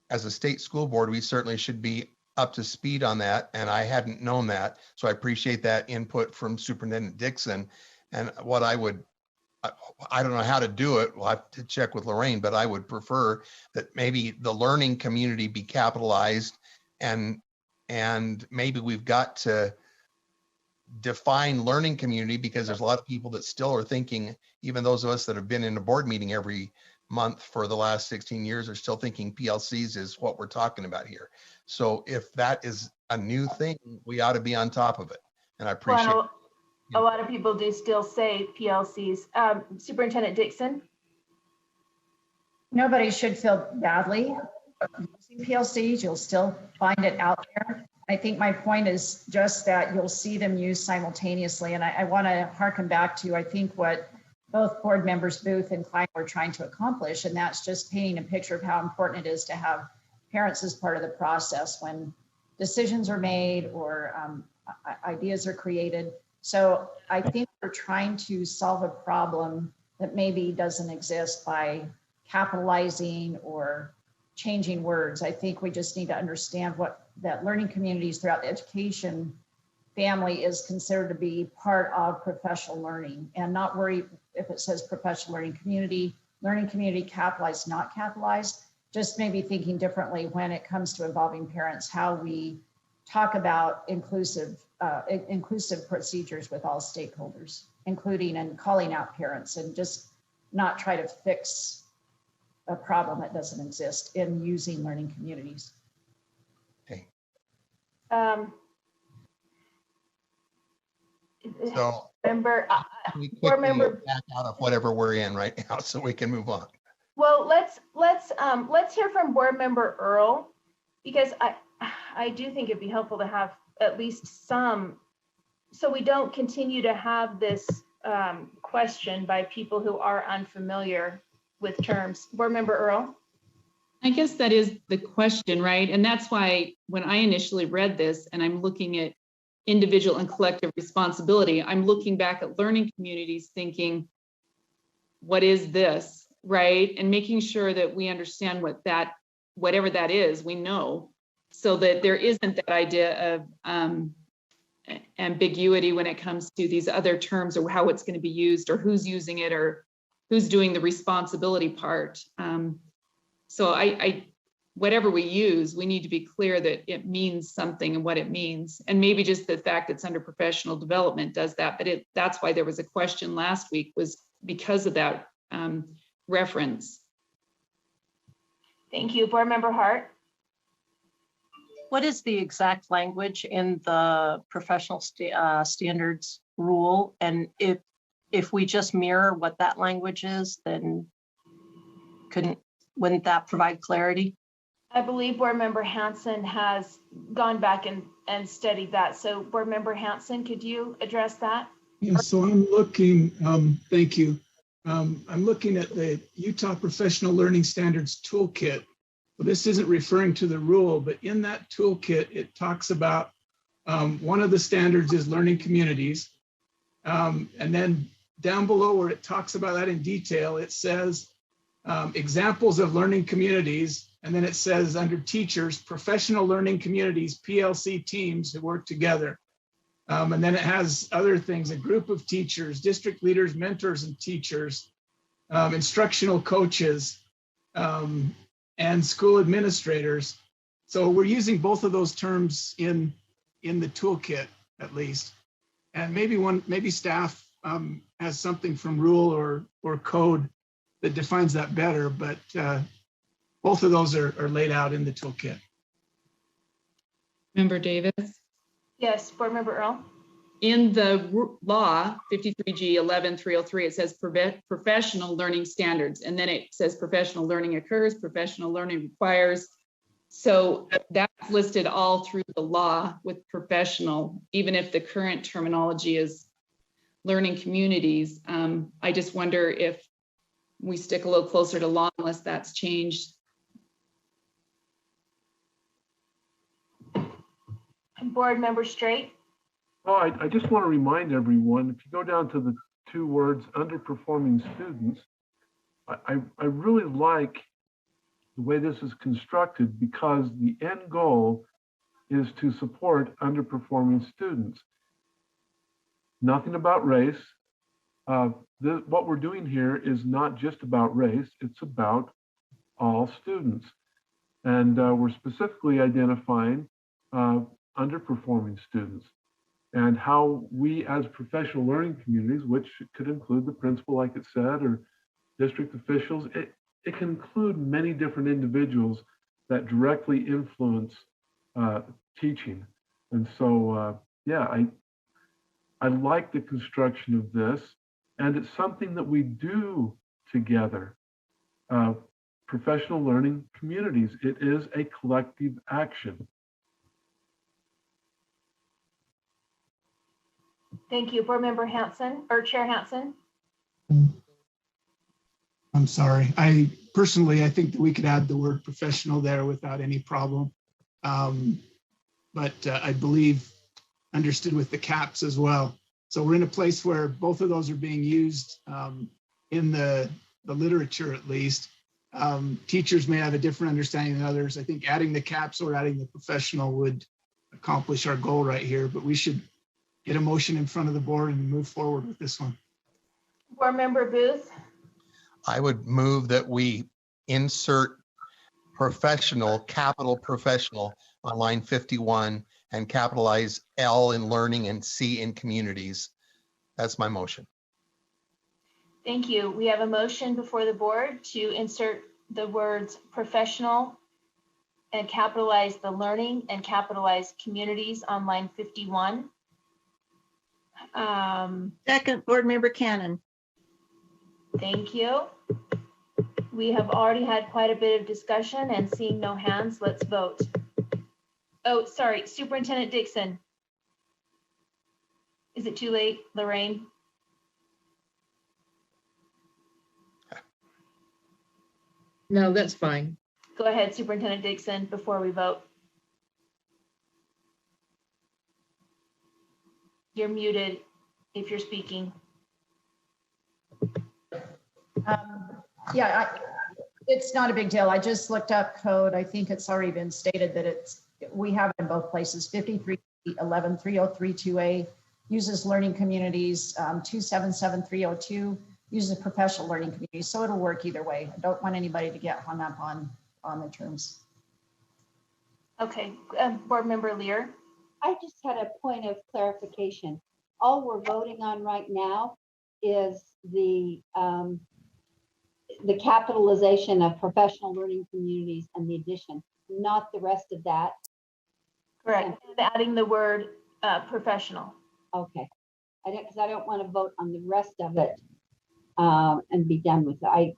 as a state school board, we certainly should be up to speed on that, and I hadn't known that, so I appreciate that input from Superintendent Dixon. And what I don't know how to do it, we'll have to check with Lorraine, but I would prefer that maybe the learning community be capitalized, and maybe we've got to define learning community, because there's a lot of people that still are thinking, even those of us that have been in a board meeting every month for the last 16 years are still thinking PLCs is what we're talking about here. So if that is a new thing, we ought to be on top of it. And I appreciate well, a lot of people do still say PLCs. Superintendent Dixon? Nobody should feel badly using PLCs. You'll still find it out there. I think my point is just that you'll see them used simultaneously. And I want to harken back to, I think, what both board members Booth and Klein were trying to accomplish. And that's just painting a picture of how important it is to have parents as part of the process when decisions are made or ideas are created. So I think we're trying to solve a problem that maybe doesn't exist by capitalizing or changing words. I think we just need to understand that learning communities throughout the education family is considered to be part of professional learning, and not worry if it says professional learning community capitalized, not capitalized, just maybe thinking differently when it comes to involving parents, how we talk about inclusive procedures with all stakeholders, including and calling out parents, and just not try to fix a problem that doesn't exist in using learning communities. Okay. So Remember, we board quickly member, back out of whatever we're in right now so we can move on. well, let's hear from board member Earl, because I do think it'd be helpful to have at least some, so we don't continue to have this question by people who are unfamiliar with terms. Board member Earl? I guess that is the question, right? And that's why when I initially read this and I'm looking at individual and collective responsibility, I'm looking back at learning communities thinking, what is this, right? And making sure that we understand what that, whatever that is, we know, so that there isn't that idea of ambiguity when it comes to these other terms or how it's going to be used or who's using it or who's doing the responsibility part. So whatever we use, we need to be clear that it means something and what it means. And maybe just the fact it's under professional development does that, but that's why there was a question last week, was because of that reference. Thank you. Board member Hart? What is the exact language in the professional standards rule? And if we just mirror what that language is, then wouldn't that provide clarity? I believe board member Hanson has gone back and studied that. So board member Hanson, could you address that? Yeah, so I'm looking, thank you. I'm looking at the Utah Professional Learning Standards Toolkit. Well, this isn't referring to the rule, but in that toolkit, it talks about one of the standards is learning communities. And then down below where it talks about that in detail, it says examples of learning communities. And then it says under teachers, professional learning communities, PLC teams who work together. And then it has other things, a group of teachers, district leaders, mentors, and teachers, instructional coaches, and school administrators. So we're using both of those terms in the toolkit, at least. And maybe staff has something from rule or code that defines that better, but both of those are laid out in the toolkit. Member Davis? Yes, board member Earl? In the law, 53G 11303, it says professional learning standards, and then it says professional learning occurs, professional learning requires. So that's listed all through the law with professional, even if the current terminology is learning communities. I just wonder if we stick a little closer to law unless that's changed. Board member Straight? Oh, I just want to remind everyone, if you go down to the two words underperforming students, I really like the way this is constructed because the end goal is to support underperforming students. Nothing about race. What we're doing here is not just about race, it's about all students. And we're specifically identifying underperforming students and how we as professional learning communities, which could include the principal, like it said, or district officials, it can include many different individuals that directly influence teaching. And so, yeah, I like the construction of this, and it's something that we do together. Professional learning communities, it is a collective action. Thank you. Board member Hanson, or Chair Hanson? I'm sorry. I think that we could add the word professional there without any problem. But I believe understood with the caps as well. So we're in a place where both of those are being used in the literature, at least. Teachers may have a different understanding than others. I think adding the caps or adding the professional would accomplish our goal right here, but we should get a motion in front of the board and move forward with this one. Board member Booth? I would move that we insert professional, capital professional on line 51 and capitalize L in learning and C in communities. That's my motion. Thank you. We have a motion before the board to insert the words professional and capitalize the learning and capitalize communities on line 51. Second, Board Member Cannon. Thank you. We have already had quite a bit of discussion, and seeing no hands, let's vote. Oh, sorry, Superintendent Dixon. Is it too late, Lorraine? No, that's fine. Go ahead, Superintendent Dixon, before we vote. You're muted if you're speaking. Yeah, it's not a big deal. I just looked up code. I think it's already been stated that we have it in both places. 5311 3032A uses learning communities. 277302 uses professional learning communities. So it'll work either way. I don't want anybody to get hung up on the terms. Okay, Board Member Lear. I just had a point of clarification. All we're voting on right now is the capitalization of professional learning communities and the addition, not the rest of that. Correct. And adding the word professional. Okay. Because I don't want to vote on the rest of it and be done with it.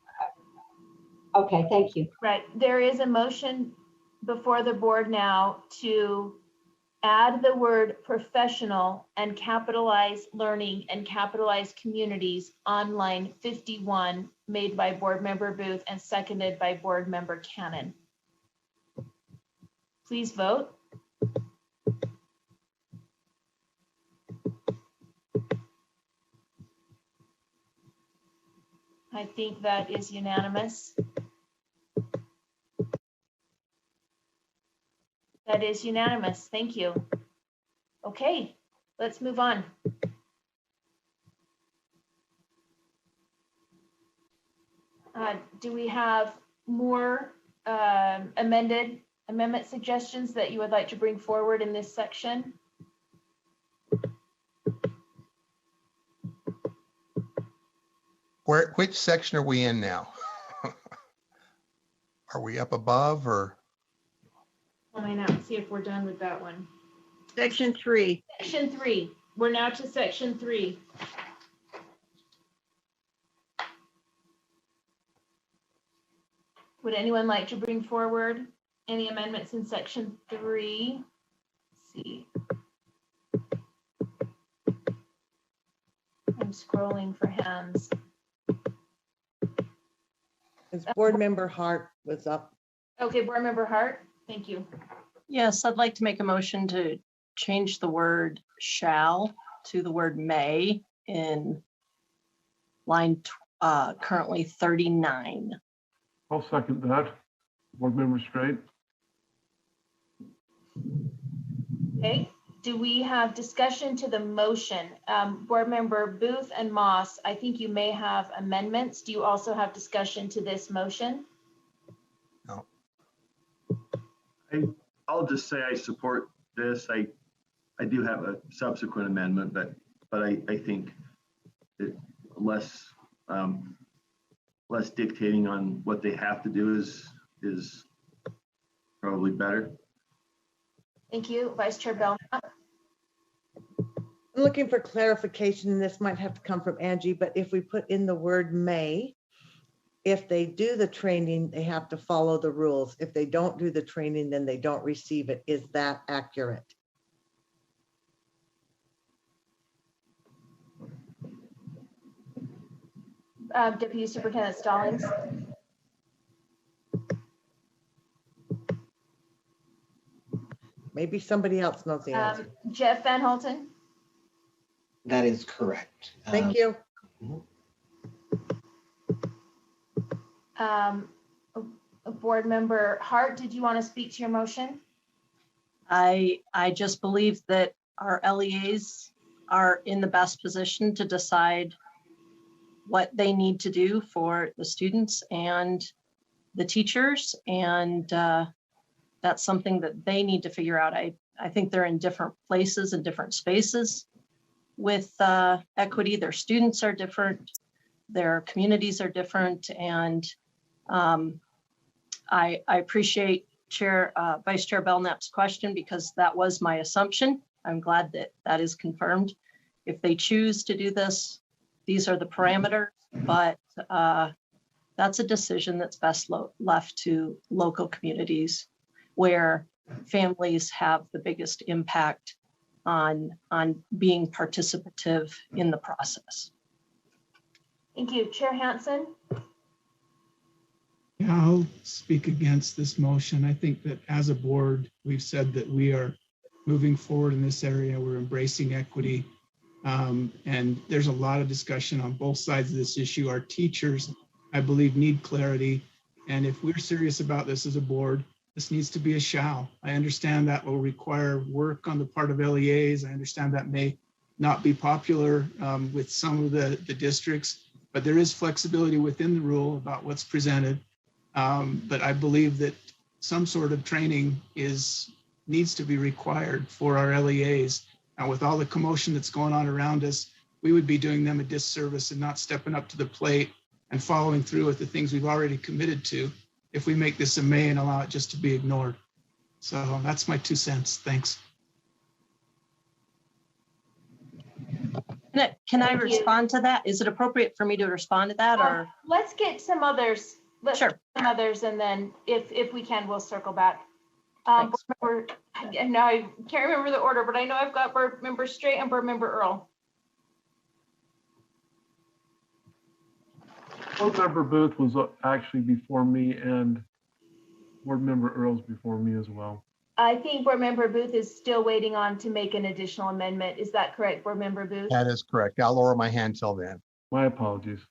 Okay, thank you. Right. There is a motion before the board now to add the word professional and capitalize learning and capitalize communities on line 51, made by Board Member Booth and seconded by Board Member Cannon. Please vote. I think that is unanimous. That is unanimous. Thank you. Okay, let's move on. Do we have more amendment suggestions that you would like to bring forward in this section? Which section are we in now? Are we up above or? Let me now see if we're done with that one. Section 3. Section 3. We're now to section 3. Would anyone like to bring forward any amendments in section 3? Let's see. I'm scrolling for hands. As Board Member Hart was up. Okay, Board Member Hart, thank you. Yes, I'd like to make a motion to change the word shall to the word may in line currently 39. I'll second that. Board Member Straight. Okay, do we have discussion to the motion? Board Member Booth and Moss, I think you may have amendments. Do you also have discussion to this motion? No. I'll just say I support this. I do have a subsequent amendment, but I think that less dictating on what they have to do is probably better. Thank you, Vice Chair Belknap. I'm looking for clarification. This might have to come from Angie, but if we put in the word may, if they do the training, they have to follow the rules. If they don't do the training, then they don't receive it. Is that accurate? Deputy Superintendent Stallings. Maybe somebody else knows the answer. Jeff Van Holten. That is correct. Thank you. Board Member Hart, did you want to speak to your motion? I just believe that our LEAs are in the best position to decide what they need to do for the students and the teachers, and that's something that they need to figure out. I think they're in different places and different spaces with equity. Their students are different, their communities are different, and I appreciate Vice Chair Belknap's question, because that was my assumption. I'm glad that that is confirmed. If they choose to do this, these are the parameters, but that's a decision that's best left to local communities where families have the biggest impact on being participative in the process. Thank you. Chair Hansen? Yeah, I'll speak against this motion. I think that as a board, we've said that we are moving forward in this area. We're embracing equity. And there's a lot of discussion on both sides of this issue. Our teachers, I believe, need clarity. And if we're serious about this as a board, this needs to be a shall. I understand that will require work on the part of LEAs. I understand that may not be popular with some of the districts, but there is flexibility within the rule about what's presented. But I believe that some sort of training needs to be required for our LEAs. And with all the commotion that's going on around us, we would be doing them a disservice and not stepping up to the plate and following through with the things we've already committed to if we make this a may and allow it just to be ignored. So that's my 2 cents. Thanks. Can I respond to that? Is it appropriate for me to respond to that, or? Let's get some others. Let's Sure. get some others, and then if we can, we'll circle back. Board member, now I can't remember the order, but I know I've got Board Member Straight and Board Member Earl. Board Member Booth was actually before me, and Board Member Earl's before me as well. I think Board Member Booth is still waiting on to make an additional amendment. Is that correct, Board Member Booth? That is correct. I'll lower my hand till then. My apologies.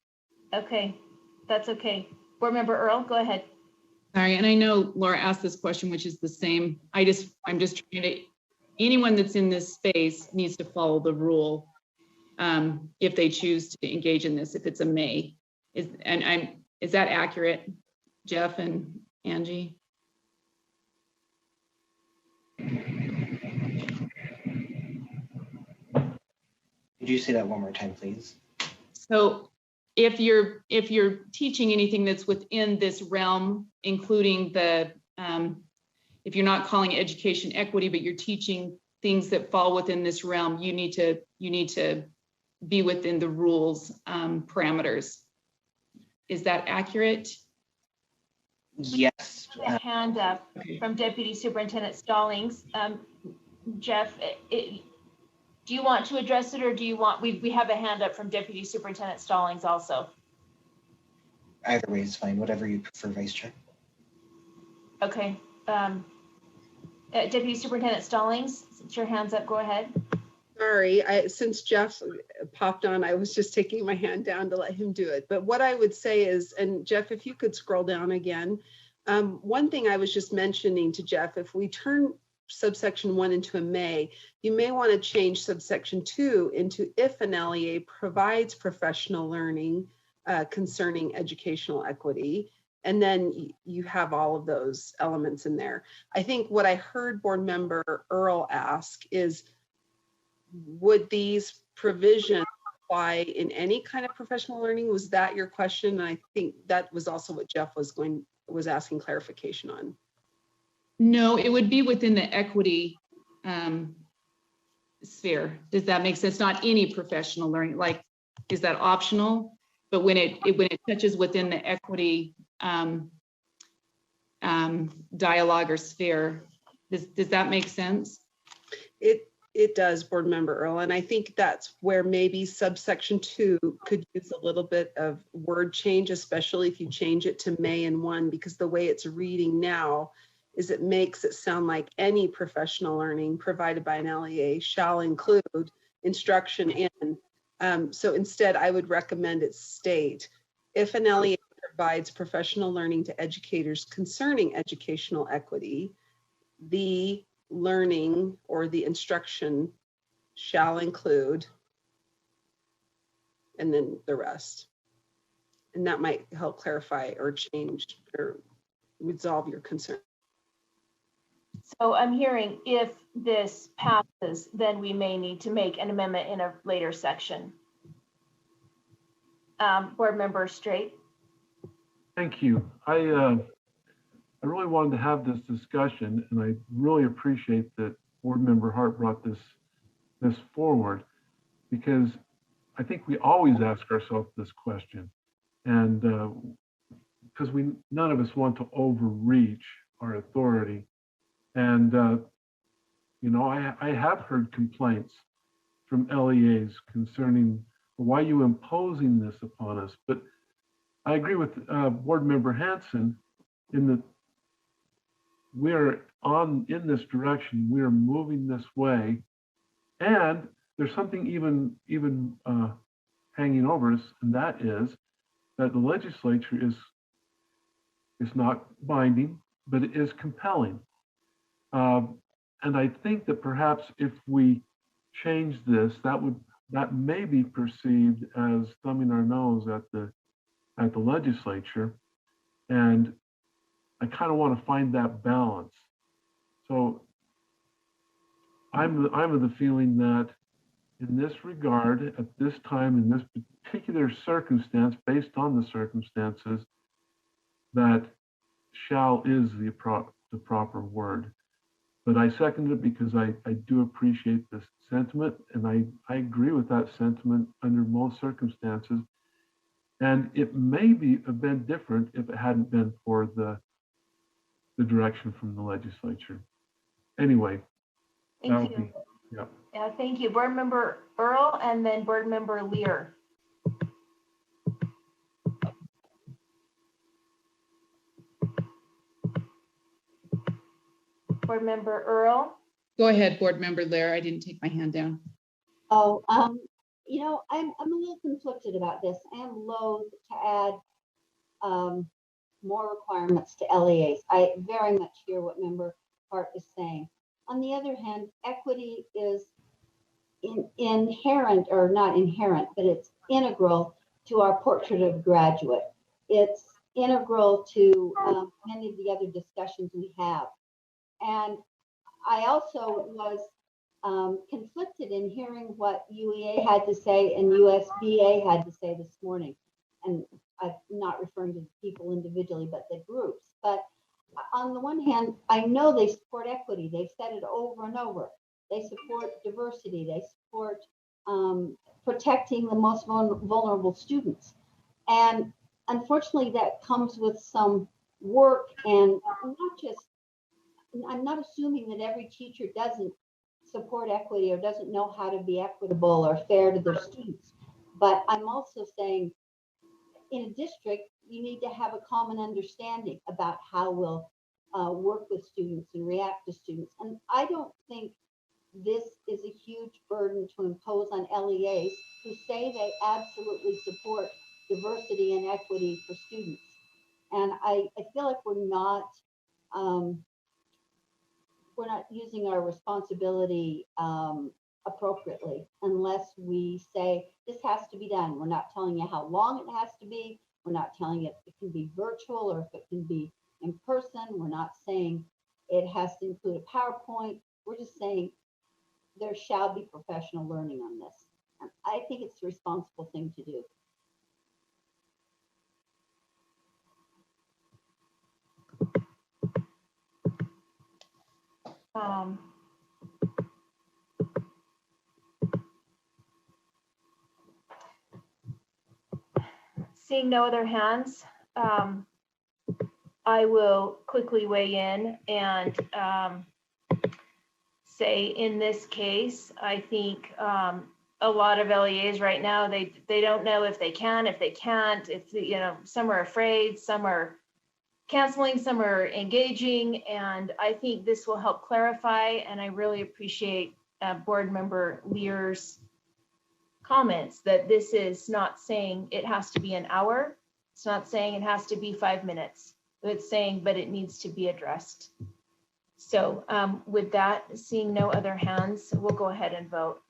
Okay, that's okay. Board Member Earl, go ahead. Sorry, and I know Laura asked this question, which is the same. I'm just trying to, anyone that's in this space needs to follow the rule if they choose to engage in this, if it's a may. Is that accurate, Jeff and Angie? Could you say that one more time, please? So if you're teaching anything that's within this realm, including the, if you're not calling it education equity, but you're teaching things that fall within this realm, you need to be within the rules parameters. Is that accurate? Yes. A hand up from Deputy Superintendent Stallings. Jeff, do you want to address it, or do you want, we have a hand up from Deputy Superintendent Stallings also. Either way is fine, whatever you prefer, Vice Chair. Okay. Deputy Superintendent Stallings, since your hand's up, go ahead. Sorry, since Jeff popped on, I was just taking my hand down to let him do it. But what I would say is, and Jeff, if you could scroll down again, one thing I was just mentioning to Jeff, if we turn subsection 1 into a may, you may want to change subsection 2 into if an LEA provides professional learning concerning educational equity. And then you have all of those elements in there. I think what I heard Board Member Earl ask is, would these provisions apply in any kind of professional learning? Was that your question? And I think that was also what Jeff was asking clarification on. No, it would be within the equity sphere. Does that make sense? Not any professional learning, like, is that optional? But when it touches within the equity dialogue or sphere, does that make sense? It does, Board Member Earl, and I think that's where maybe subsection 2 could use a little bit of word change, especially if you change it to may and 1, because the way it's reading now is it makes it sound like any professional learning provided by an LEA shall include instruction in. So instead, I would recommend it state, if an LEA provides professional learning to educators concerning educational equity, the learning or the instruction shall include, and then the rest. And that might help clarify or change or resolve your concern. So I'm hearing if this passes, then we may need to make an amendment in a later section. Board Member Straight. Thank you. I really wanted to have this discussion, and I really appreciate that Board Member Hart brought this forward. because I think we always ask ourselves this question, and because none of us want to overreach our authority. And I have heard complaints from LEAs concerning why you imposing this upon us. But I agree with Board Member Hanson in that we are in this direction. We are moving this way, and there's something even hanging over us, and that is that the legislature is not binding, but it is compelling. And I think that perhaps if we change this, that may be perceived as thumbing our nose at the legislature, and I kind of want to find that balance. So I'm of the feeling that in this regard, at this time, in this particular circumstance, based on the circumstances, that shall is the proper word. But I second it because I do appreciate this sentiment, and I agree with that sentiment under most circumstances. And it may have been different if it hadn't been for the direction from the legislature. Anyway, Thank you. Yeah. Yeah, thank you. Board Member Earl and then Board Member Lear. Board Member Earl. Go ahead, Board Member Lear. I didn't take my hand down. Oh, I'm a little conflicted about this. I am loath to add more requirements to LEAs. I very much hear what Member Hart is saying. On the other hand, equity is inherent, or not inherent, but it's integral to our portrait of graduate. It's integral to many of the other discussions we have. And I also was conflicted in hearing what UEA had to say and USBA had to say this morning. And I'm not referring to people individually, but the groups. But on the one hand, I know they support equity. They've said it over and over. They support diversity. They support protecting the most vulnerable students. And unfortunately, that comes with some work, and I'm not assuming that every teacher doesn't support equity or doesn't know how to be equitable or fair to their students. But I'm also saying in a district, you need to have a common understanding about how we'll work with students and react to students. And I don't think this is a huge burden to impose on LEAs who say they absolutely support diversity and equity for students. And I feel like we're not using our responsibility appropriately unless we say this has to be done. We're not telling you how long it has to be. We're not telling you if it can be virtual or if it can be in person. We're not saying it has to include a PowerPoint. We're just saying there shall be professional learning on this. And I think it's the responsible thing to do. Seeing no other hands, I will quickly weigh in and say in this case, I think a lot of LEAs right now, they don't know if they can, if they can't, if some are afraid, some are canceling, some are engaging, and I think this will help clarify, and I really appreciate Board Member Lear's comments that this is not saying it has to be an hour. It's not saying it has to be 5 minutes. It's saying, but it needs to be addressed. So with that, seeing no other hands, we'll go ahead and vote.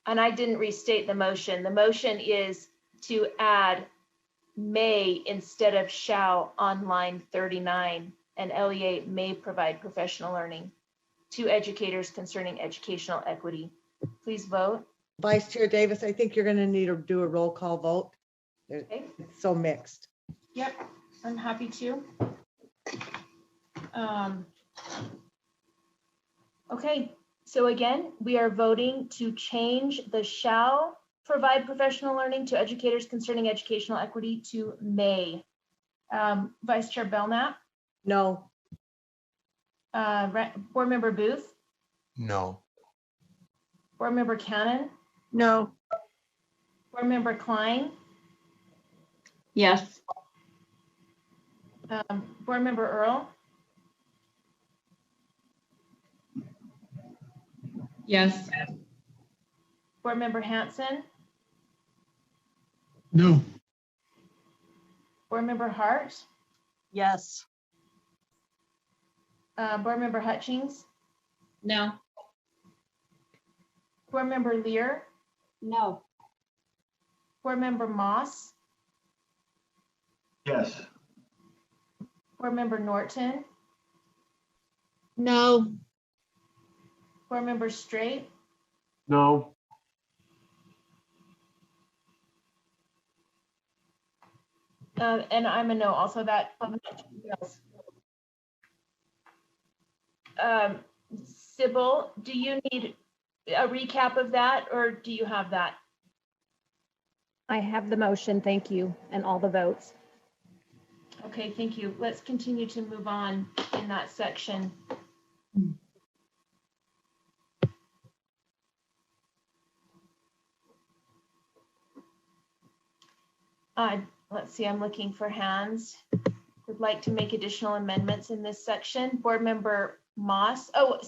And I didn't restate the motion. The motion is to add may instead of shall on line 39. And LEA may provide professional learning to educators concerning educational equity. Please vote. Vice Chair Davis, I think you're going to need to do a roll call vote. Okay. It's so mixed. Yep, I'm happy to. Okay, so again, we are voting to change the shall provide professional learning to educators concerning educational equity to may. Vice Chair Belknap, No. Board Member Booth, No. Board Member Cannon, No. Board Member Klein, Yes. Board Member Earl, Yes. Board Member Hanson, No. Board Member Hart, Yes. Board Member Hutchings, No. Board Member Lear, No. Board Member Moss, Yes. Board Member Norton, No. Board Member Straight, No. and I'm a no also. That Sybil, do you need a recap of that, or do you have that? I have the motion, thank you, and all the votes. Okay, thank you. Let's continue to move on in that section. Let's see, I'm looking for hands. Would like to make additional amendments in this section. Board Member Moss. Oh,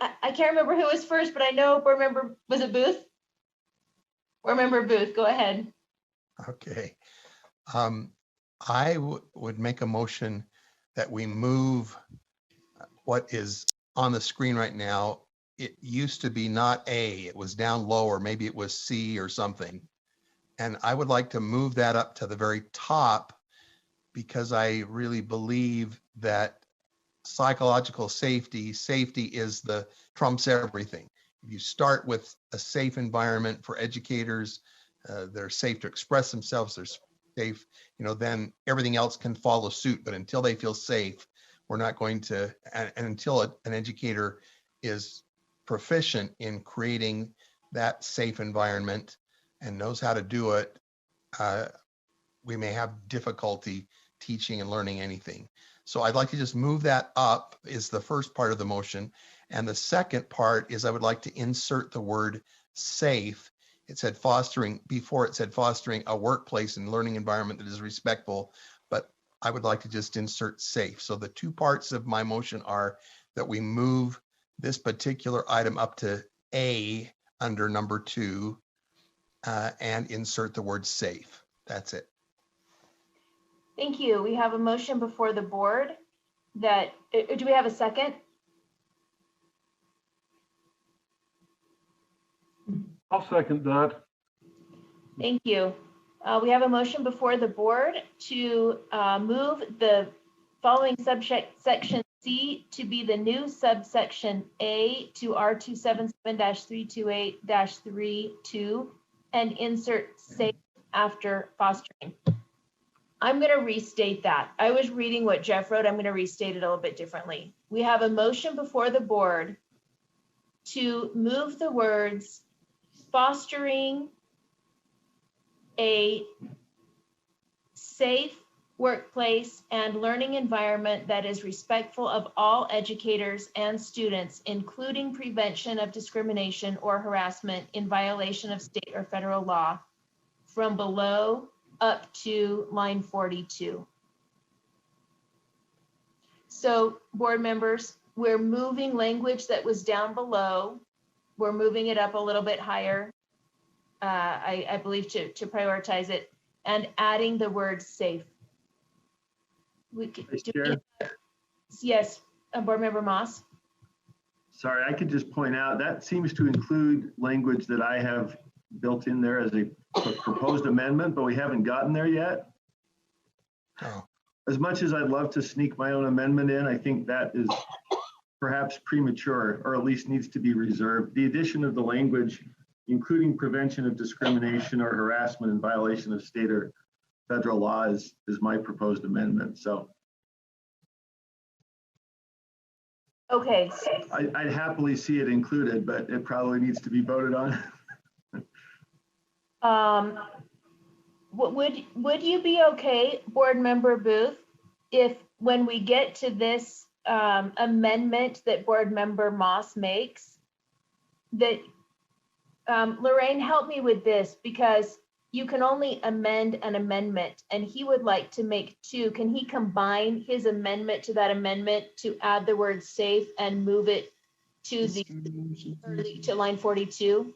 I can't remember who was first, but I know Board Member, was it Booth? Board Member Booth, go ahead. Okay. I would make a motion that we move what is on the screen right now. It used to be not A, it was down low, or maybe it was C or something. And I would like to move that up to the very top, because I really believe that psychological safety is the trumps everything. If you start with a safe environment for educators, they're safe to express themselves, they're safe, then everything else can follow suit. But until they feel safe, we're not going to, and until an educator is proficient in creating that safe environment and knows how to do it, we may have difficulty teaching and learning anything. So I'd like to just move that up is the first part of the motion. And the second part is I would like to insert the word safe. It said fostering, before it said fostering a workplace and learning environment that is respectful, but I would like to just insert safe. So the two parts of my motion are that we move this particular item up to A under number 2 and insert the word safe. That's it. Thank you. We have a motion before the board that, do we have a second? I'll second that. Thank you. We have a motion before the board to move the following subsection C to be the new subsection A to R277-328-32 and insert safe after fostering. I'm going to restate that. I was reading what Jeff wrote. I'm going to restate it a little bit differently. We have a motion before the board to move the words fostering a safe workplace and learning environment that is respectful of all educators and students, including prevention of discrimination or harassment in violation of state or federal law, from below up to line 42. So board members, we're moving language that was down below. We're moving it up a little bit higher, I believe, to prioritize it, and adding the word safe. Yes, Board Member Moss. Sorry, I could just point out that seems to include language that I have built in there as a proposed amendment, but we haven't gotten there yet. Oh. As much as I'd love to sneak my own amendment in, I think that is perhaps premature, or at least needs to be reserved. The addition of the language, including prevention of discrimination or harassment in violation of state or federal law, is my proposed amendment. So Okay, I'd happily see it included, but it probably needs to be voted on. would you be okay, Board Member Booth, if when we get to this amendment that Board Member Moss makes, that Lorraine, help me with this, because you can only amend an amendment, and he would like to make two. Can he combine his amendment to that amendment to add the word safe and move it to to line 42?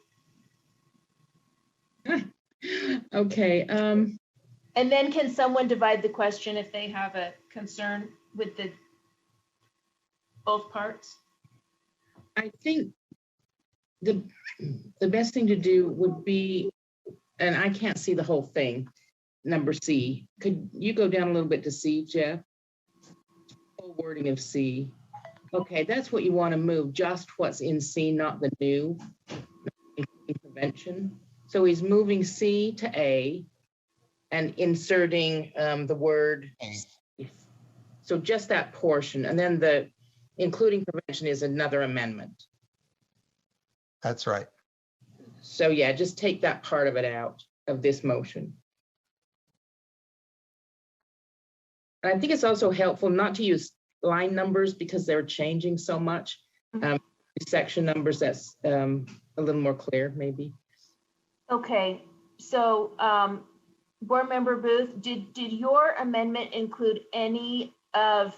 Okay. And then can someone divide the question if they have a concern with both parts? I think the best thing to do would be, and I can't see the whole thing, number C. Could you go down a little bit to C, Jeff? Whole wording of C. Okay, that's what you want to move, just what's in C, not the new prevention. So he's moving C to A and inserting the word. So just that portion, and then the including prevention is another amendment. That's right. So yeah, just take that part of it out of this motion. And I think it's also helpful not to use line numbers because they're changing so much. Section numbers, that's a little more clear maybe. Okay, so Board Member Booth, did your amendment include any of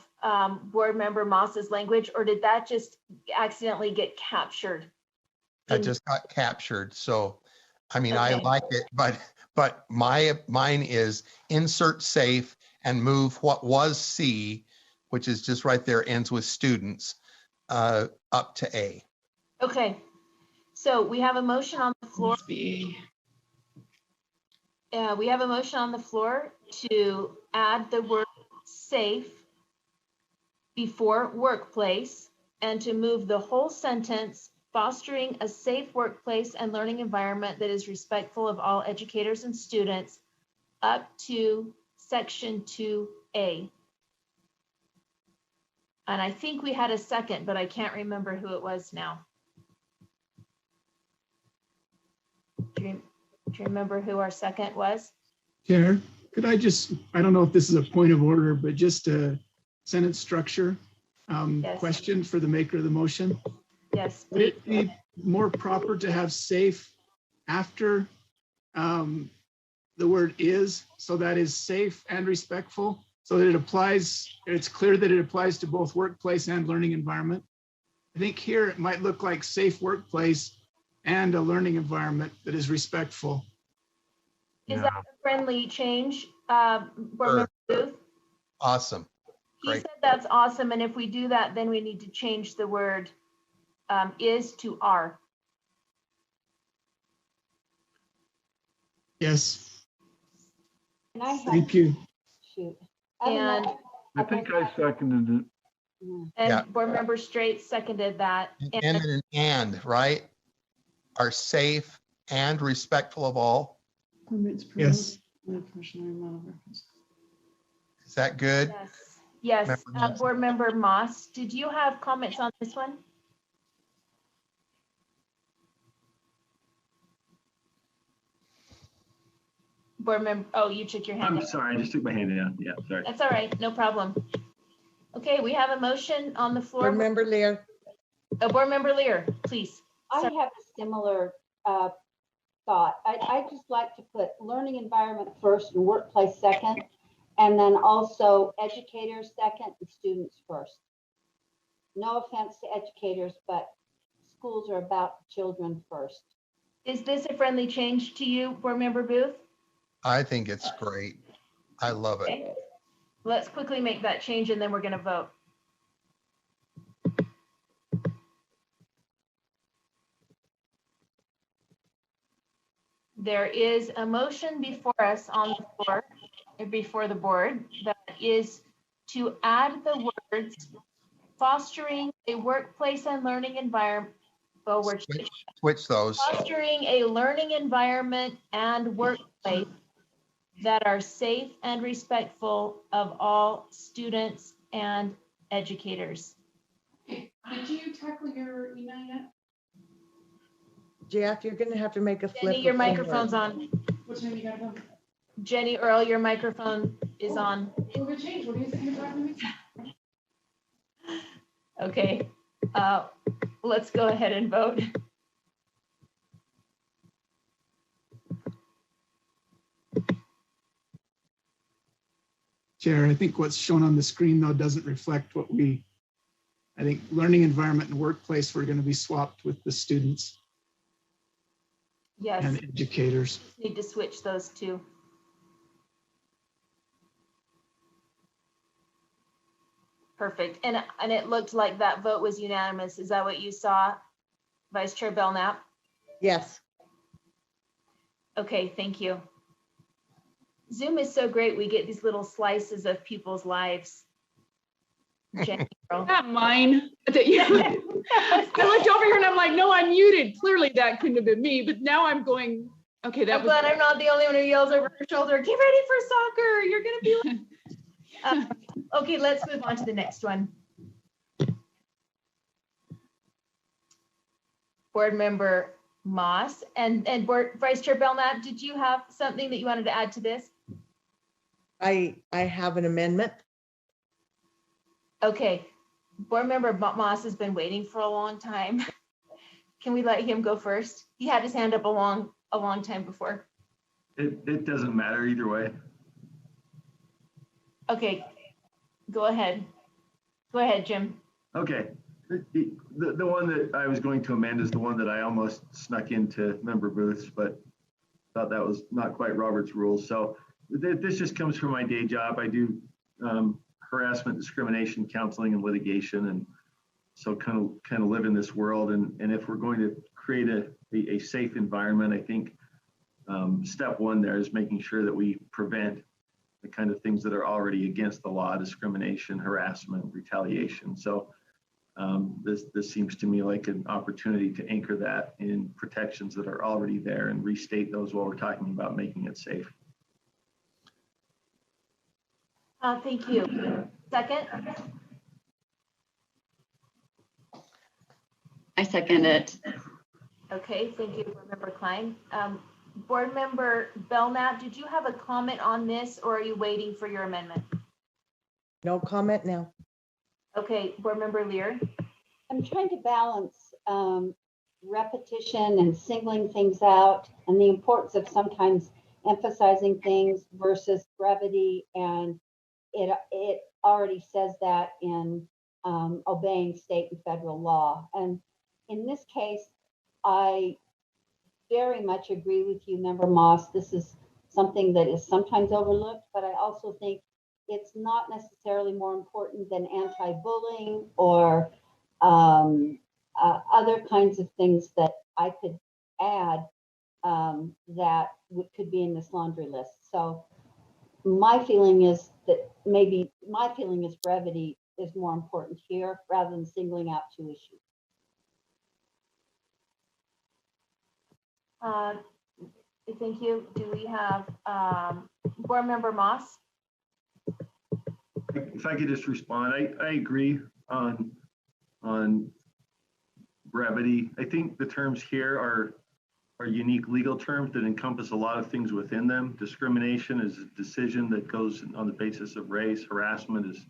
Board Member Moss's language, or did that just accidentally get captured? That just got captured. So, I mean, I Okay. like it, but mine is insert safe and move what was C, which is just right there, ends with students, up to A. Okay, so we have a motion on the floor. We have a motion on the floor to add the word safe before workplace and to move the whole sentence, fostering a safe workplace and learning environment that is respectful of all educators and students, up to section 2A. And I think we had a second, but I can't remember who it was now. Do you remember who our second was? Chair, could I just, I don't know if this is a point of order, but just a sentence structure Yes. question for the maker of the motion. Yes. Would it be more proper to have safe after the word is, so that is safe and respectful, so that it applies, it's clear that it applies to both workplace and learning environment? I think here it might look like safe workplace and a learning environment that is respectful. Is that a friendly change, Board Member Booth? Awesome. He Great. said that's awesome, and if we do that, then we need to change the word is to are. Yes. And I have, Thank you. shoot. And I think I seconded it. Yeah. Board Member Straight seconded that. And, right? Are safe and respectful of all. Yes. Is that good? Yes. Yes. Member Moss? Board Member Moss, did you have comments on this one? Board Member, oh, you took your hand I'm down. sorry, I just took my hand down. Yeah, sorry. That's all right, no problem. Okay, we have a motion on the floor. Board Member Lear. Board Member Lear, please. I have a similar thought. I just like to put learning environment first and workplace second, and then also educators second and students first. No offense to educators, but schools are about children first. Is this a friendly change to you, Board Member Booth? I think it's great. I love it. Okay. Let's quickly make that change and then we're going to vote. There is a motion before us on the floor, before the board, that is to add the words fostering a workplace and learning environment. Oh, we're Switch those. fostering a learning environment and workplace that are safe and respectful of all students and educators. Did you tackle your email yet? Jeff, you're going to have to make a flip. Jenny, your microphone's on. What time you got to go? Jenny Earl, your microphone is on. What would change? What do you think you're talking to me? Okay, let's go ahead and vote. Chair, I think what's shown on the screen though doesn't reflect what I think learning environment and workplace, we're going to be swapped with the students Yes, and educators. need to switch those two. Perfect, and it looked like that vote was unanimous. Is that what you saw, Vice Chair Belknap? Yes. Okay, thank you. Zoom is so great. We get these little slices of people's lives. Jenny Earl. Not mine. I looked over here and I'm like, no, I'm muted. Clearly that couldn't have been me, but now I'm going, okay, that I'm was. glad I'm not the only one who yells over her shoulder, get ready for soccer. You're gonna be like, okay, let's move on to the next one. Board Member Moss and Vice Chair Belknap, did you have something that you wanted to add to this? I have an amendment. Okay, Board Member Moss has been waiting for a long time. Can we let him go first? He had his hand up a long time before. It doesn't matter either way. Okay, go ahead. Go ahead, Jim. Okay. The one that I was going to amend is the one that I almost snuck into member booths, but thought that was not quite Robert's rules. So this just comes from my day job. I do harassment, discrimination, counseling, and litigation, and so kind of live in this world. And if we're going to create a safe environment, I think step one there is making sure that we prevent the kind of things that are already against the law: discrimination, harassment, retaliation. So this seems to me like an opportunity to anchor that in protections that are already there and restate those while we're talking about making it safe. Thank you. Second? I second it. Okay, thank you, Board Member Klein. Board Member Belknap, did you have a comment on this or are you waiting for your amendment? No comment now. Okay, Board Member Lear. I'm trying to balance repetition and singling things out and the importance of sometimes emphasizing things versus brevity, and it already says that in obeying state and federal law. And in this case, I very much agree with you, Member Moss. This is something that is sometimes overlooked, but I also think it's not necessarily more important than anti-bullying or other kinds of things that I could add that could be in this laundry list. So my feeling is brevity is more important here rather than singling out two issues. Thank you. Do we have Board Member Moss? If I could just respond, I agree on brevity. I think the terms here are unique legal terms that encompass a lot of things within them. Discrimination is a decision that goes on the basis of race. Harassment is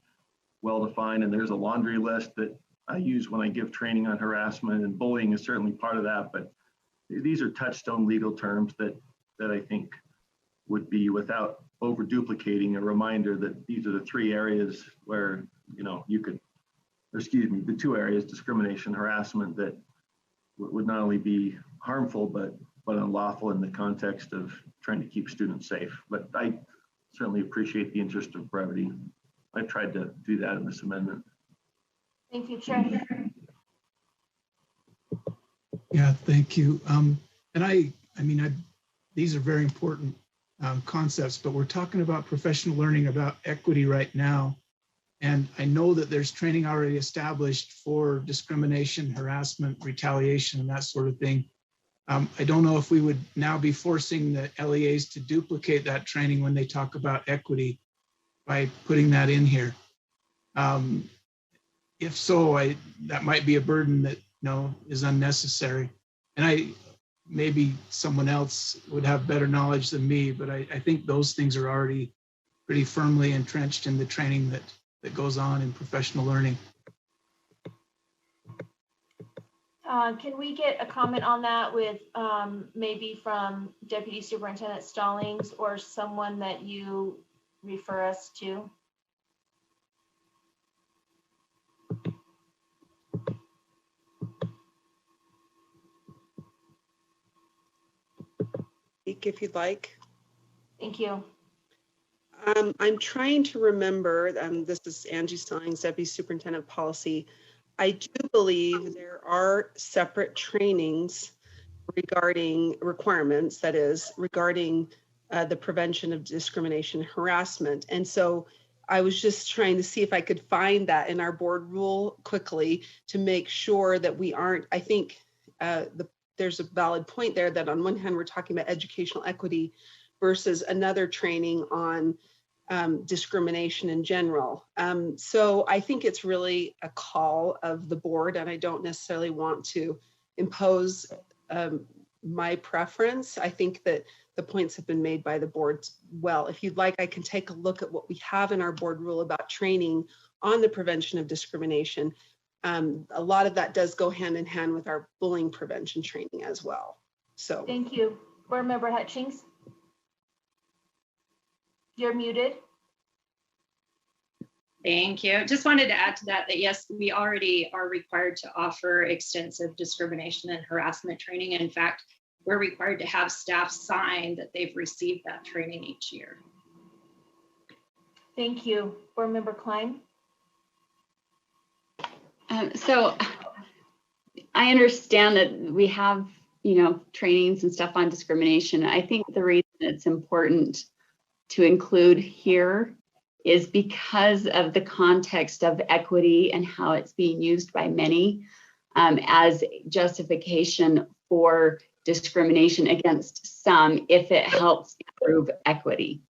well defined, and there's a laundry list that I use when I give training on harassment, and bullying is certainly part of that. But these are touchstone legal terms that I think would be, without over duplicating, a reminder that these are the three areas where, the two areas, discrimination, harassment, that would not only be harmful, but unlawful in the context of trying to keep students safe. But I certainly appreciate the interest of brevity. I tried to do that in this amendment. Thank you, Chair. Yeah, thank you. And these are very important concepts, but we're talking about professional learning, about equity right now. And I know that there's training already established for discrimination, harassment, retaliation, and that sort of thing. I don't know if we would now be forcing the LEAs to duplicate that training when they talk about equity by putting that in here. if so, that might be a burden that is unnecessary. And maybe someone else would have better knowledge than me, but I think those things are already pretty firmly entrenched in the training that goes on in professional learning. Can we get a comment on that with maybe from Deputy Superintendent Stallings or someone that you refer us to? If you'd like. Thank you. I'm trying to remember, this is Angie Stallings, Deputy Superintendent of Policy. I do believe there are separate trainings regarding requirements, that is, regarding the prevention of discrimination and harassment. And so I was just trying to see if I could find that in our board rule quickly to make sure that we aren't, I think there's a valid point there that on one hand, we're talking about educational equity versus another training on discrimination in general. So I think it's really a call of the board, and I don't necessarily want to impose my preference. I think that the points have been made by the board well. If you'd like, I can take a look at what we have in our board rule about training on the prevention of discrimination. A lot of that does go hand in hand with our bullying prevention training as well. So thank you. Board Member Hutchings. You're muted. Thank you. Just wanted to add to that yes, we already are required to offer extensive discrimination and harassment training. In fact, we're required to have staff sign that they've received that training each year. Thank you. Board Member Klein. So I understand that we have, trainings and stuff on discrimination. I think the reason it's important to include here is because of the context of equity and how it's being used by many as justification for discrimination against some if it helps improve equity.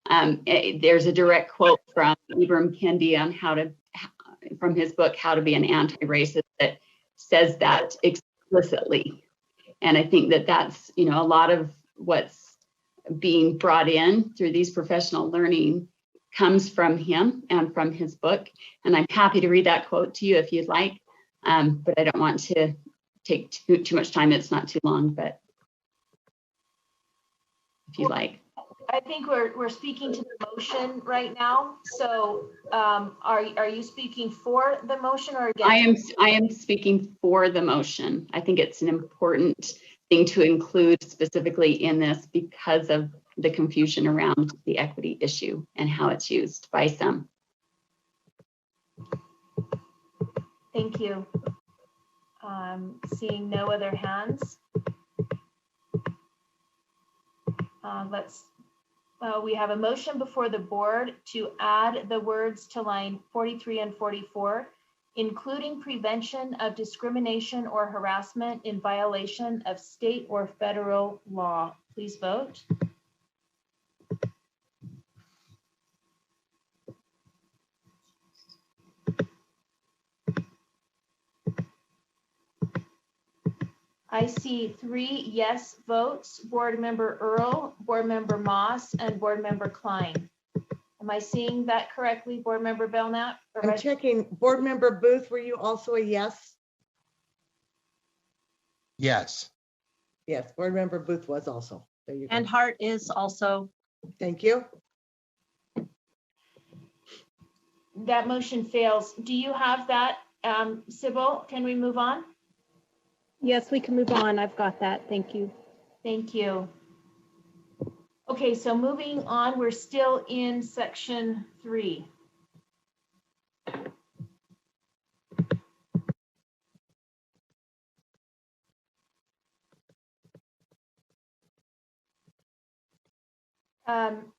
There's a direct quote from Ibram Kendi on from his book, How to Be an Anti-Racist, that says that explicitly. And I think that that's, a lot of what's being brought in through these professional learning comes from him and from his book. And I'm happy to read that quote to you if you'd like, but I don't want to take too much time. It's not too long, but if you'd like. I think we're speaking to the motion right now. So are you speaking for the motion or against? I am speaking for the motion. I think it's an important thing to include specifically in this because of the confusion around the equity issue and how it's used by some. Thank you. Seeing no other hands. We have a motion before the board to add the words to line 43 and 44, including prevention of discrimination or harassment in violation of state or federal law. Please vote. I see 3 yes votes, Board Member Earl, Board Member Moss, and Board Member Klein. Am I seeing that correctly, Board Member Belknap? I'm checking. Board Member Booth, were you also a yes? Yes. Yes, Board Member Booth was also. There you go. And Hart is also. Thank you. That motion fails. Do you have that, Sybil? Can we move on? Yes, we can move on. I've got that. Thank you. Thank you. Okay, so moving on, we're still in section 3.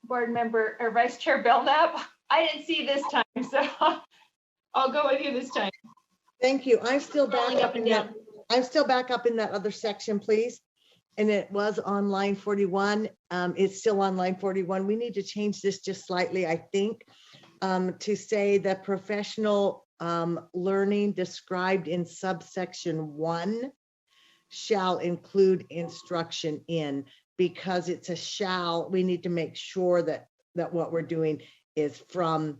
Board Member or Vice Chair Belknap, I didn't see this time, so I'll go with you this time. Thank you. I'm still back Scrolling up in that. I'm still back up in that other section, please. And it was on line 41. It's still on line 41. We need to change this just slightly, I think, to say that professional learning described in subsection 1 shall include instruction in, because it's a shall. We need to make sure that what we're doing is from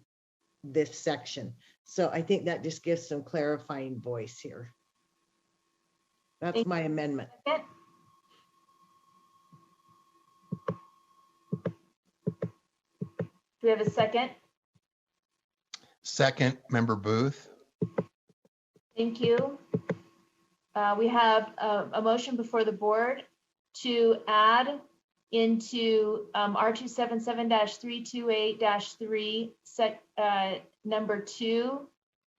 this section. So I think that just gives some clarifying voice here. That's my amendment. Do we have a second? Second, Member Booth. Thank you. We have a motion before the board to add into R277-328-3 number 2,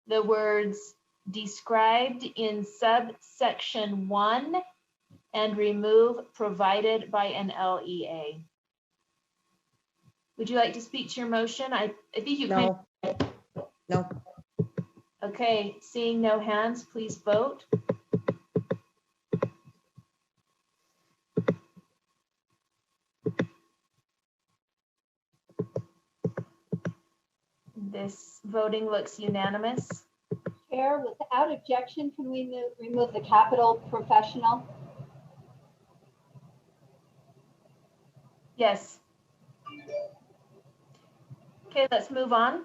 the words described in subsection 1 and remove provided by an LEA. Would you like to speak to your motion? I think you kind of. No. Okay, seeing no hands, please vote. This voting looks unanimous. Chair, without objection, can we remove the capital professional? Yes. Okay, let's move on.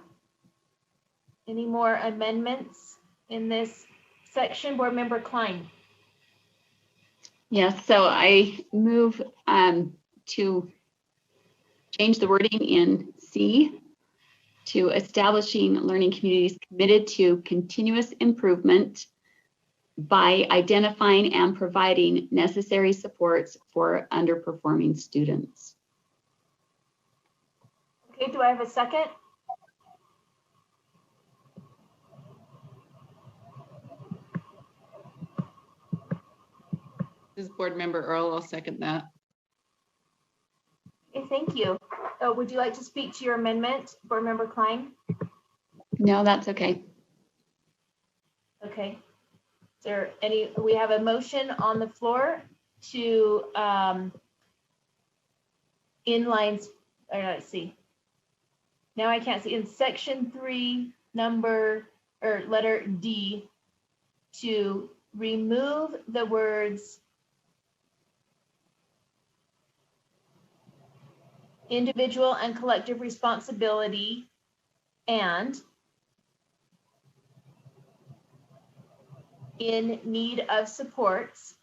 Any more amendments in this section? Board Member Klein. Yes, so I move to change the wording in C to establishing learning communities committed to continuous improvement by identifying and providing necessary supports for underperforming students. Okay, do I have a second? This is Board Member Earl. I'll second that. Okay, thank you. Would you like to speak to your amendment, Board Member Klein? No, that's okay. Okay. Is there any, we have a motion on the floor to inlines, or let's see. Now I can't see, in section 3, letter D, to remove the words individual and collective responsibility and in need of supports,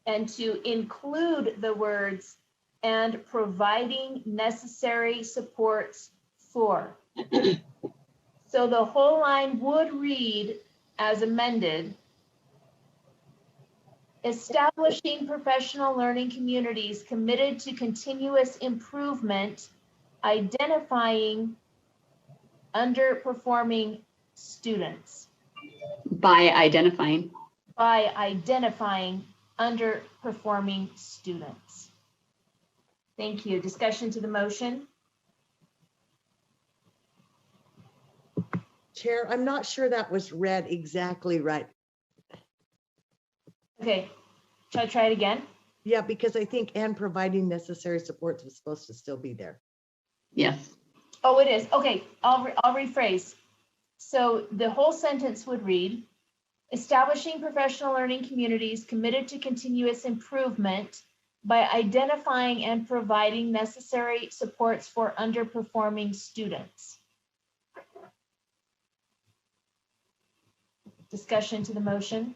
and to include the words and providing necessary supports for. So the whole line would read as amended: establishing professional learning communities committed to continuous improvement, identifying underperforming students. By identifying Underperforming students. Thank you. Discussion to the motion. Chair, I'm not sure that was read exactly right. Okay, shall I try it again? Yeah, because I think and providing necessary supports was supposed to still be there. Yes. Oh, it is. Okay, I'll rephrase. So the whole sentence would read, establishing professional learning communities committed to continuous improvement by identifying and providing necessary supports for underperforming students. Discussion to the motion.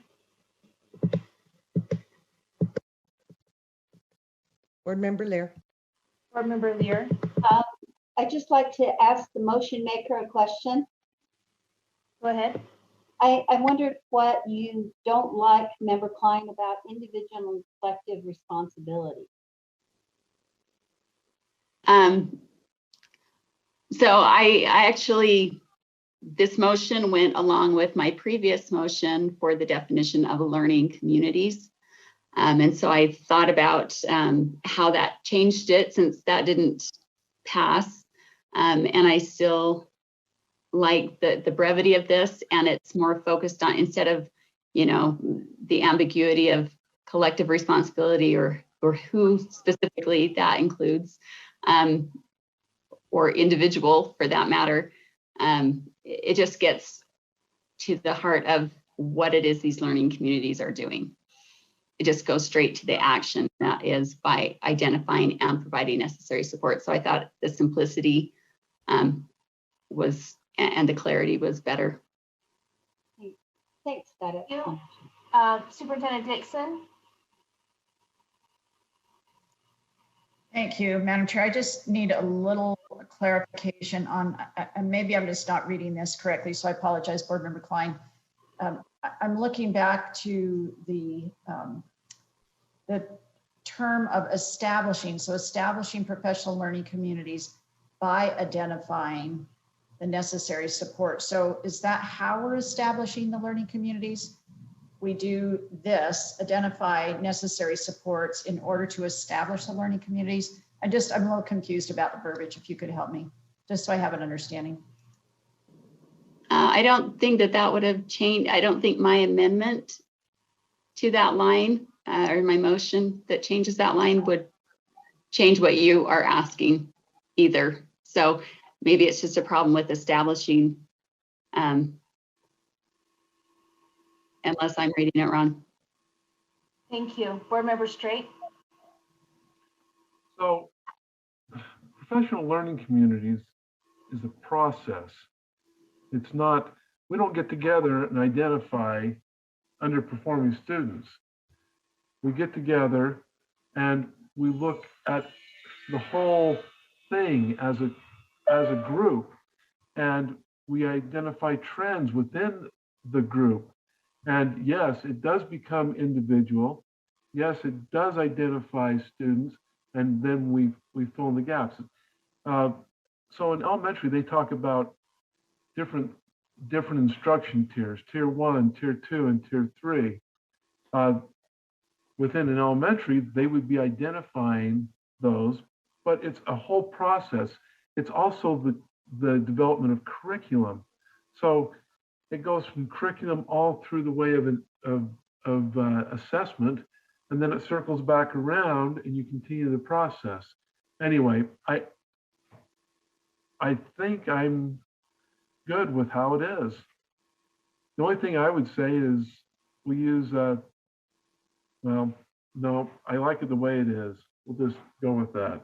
Board Member Lear. Board Member Lear. I'd just like to ask the motion maker a question. Go ahead. I wondered what you don't like, Member Klein, about individual and collective responsibility. So I actually, this motion went along with my previous motion for the definition of learning communities. And so I thought about how that changed it since that didn't pass. And I still like the brevity of this, and it's more focused on, instead of, the ambiguity of collective responsibility or who specifically that includes, or individual for that matter, it just gets to the heart of what it is these learning communities are doing. It just goes straight to the action, that is by identifying and providing necessary support. So I thought the simplicity was, and the clarity was better. Thanks, Betty. Superintendent Dixon. Thank you, Madam Chair. I just need a little clarification on, and maybe I'm just not reading this correctly, so I apologize, Board Member Klein. I'm looking back to the term of establishing, so establishing professional learning communities by identifying the necessary support. So is that how we're establishing the learning communities? We do this, identify necessary supports in order to establish the learning communities. I'm a little confused about the verbiage, if you could help me, just so I have an understanding. I don't think that would have changed. I don't think my amendment to that line or my motion that changes that line would change what you are asking either. So maybe it's just a problem with establishing, unless I'm reading it wrong. Thank you. Board Member Straight. So professional learning communities is a process. It's not, we don't get together and identify underperforming students. We get together and we look at the whole thing as a group, and we identify trends within the group. And yes, it does become individual. Yes, it does identify students, and then we fill in the gaps. So in elementary, they talk about different instruction tiers, tier 1, tier 2, and tier 3. Within an elementary, they would be identifying those, but it's a whole process. It's also the development of curriculum. So it goes from curriculum all through the way of assessment, and then it circles back around and you continue the process. Anyway, I think I'm good with how it is. The only thing I would say is we use, well, no, I like it the way it is. We'll just go with that.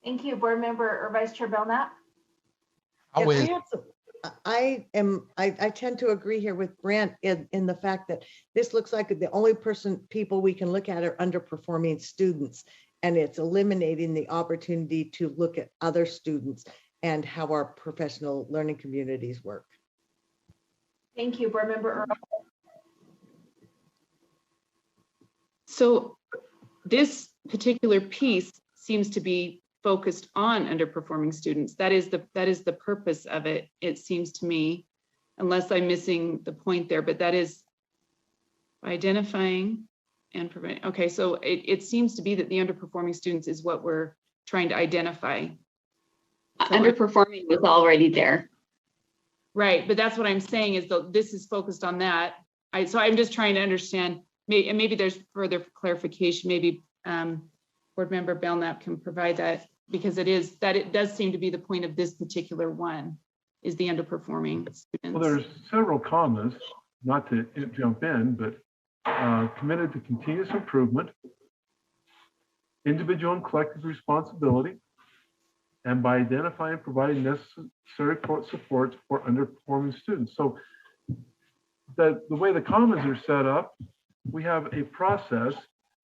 Thank you, Board Member or Vice Chair Belknap. I tend to agree here with Brent in the fact that this looks like the only people we can look at are underperforming students, and it's eliminating the opportunity to look at other students and how our professional learning communities work. Thank you, Board Member Earl. So this particular piece seems to be focused on underperforming students. That is the purpose of it, it seems to me, unless I'm missing the point there, but that is identifying and preventing. Okay, so it seems to be that the underperforming students is what we're trying to identify. So underperforming was already there. Right, but that's what I'm saying is that this is focused on that. So I'm just trying to understand, and maybe there's further clarification, maybe Board Member Belknap can provide that, because it does seem to be the point of this particular one, is the underperforming students. Well, there's several commas, not to jump in, but committed to continuous improvement, individual and collective responsibility, and by identifying and providing necessary supports for underperforming students. So the way the commas are set up, we have a process,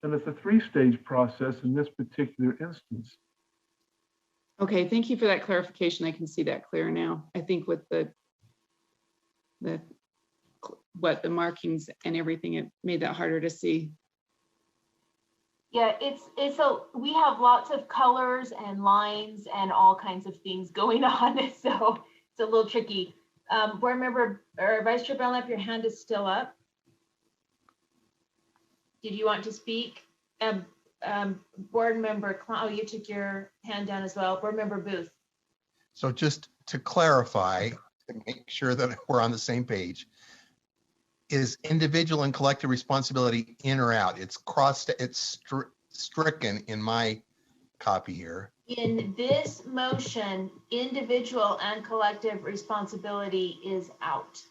and it's a 3-stage process in this particular instance. Okay, thank you for that clarification. I can see that clear now. I think with the markings and everything, it made that harder to see. Yeah, we have lots of colors and lines and all kinds of things going on, so it's a little tricky. Board Member or Vice Chair Belknap, your hand is still up. Did you want to speak? Board Member, oh, you took your hand down as well. Board Member Booth. So just to clarify, to make sure that we're on the same page, is individual and collective responsibility in or out? It's stricken in my copy here. In this motion, individual and collective responsibility is out.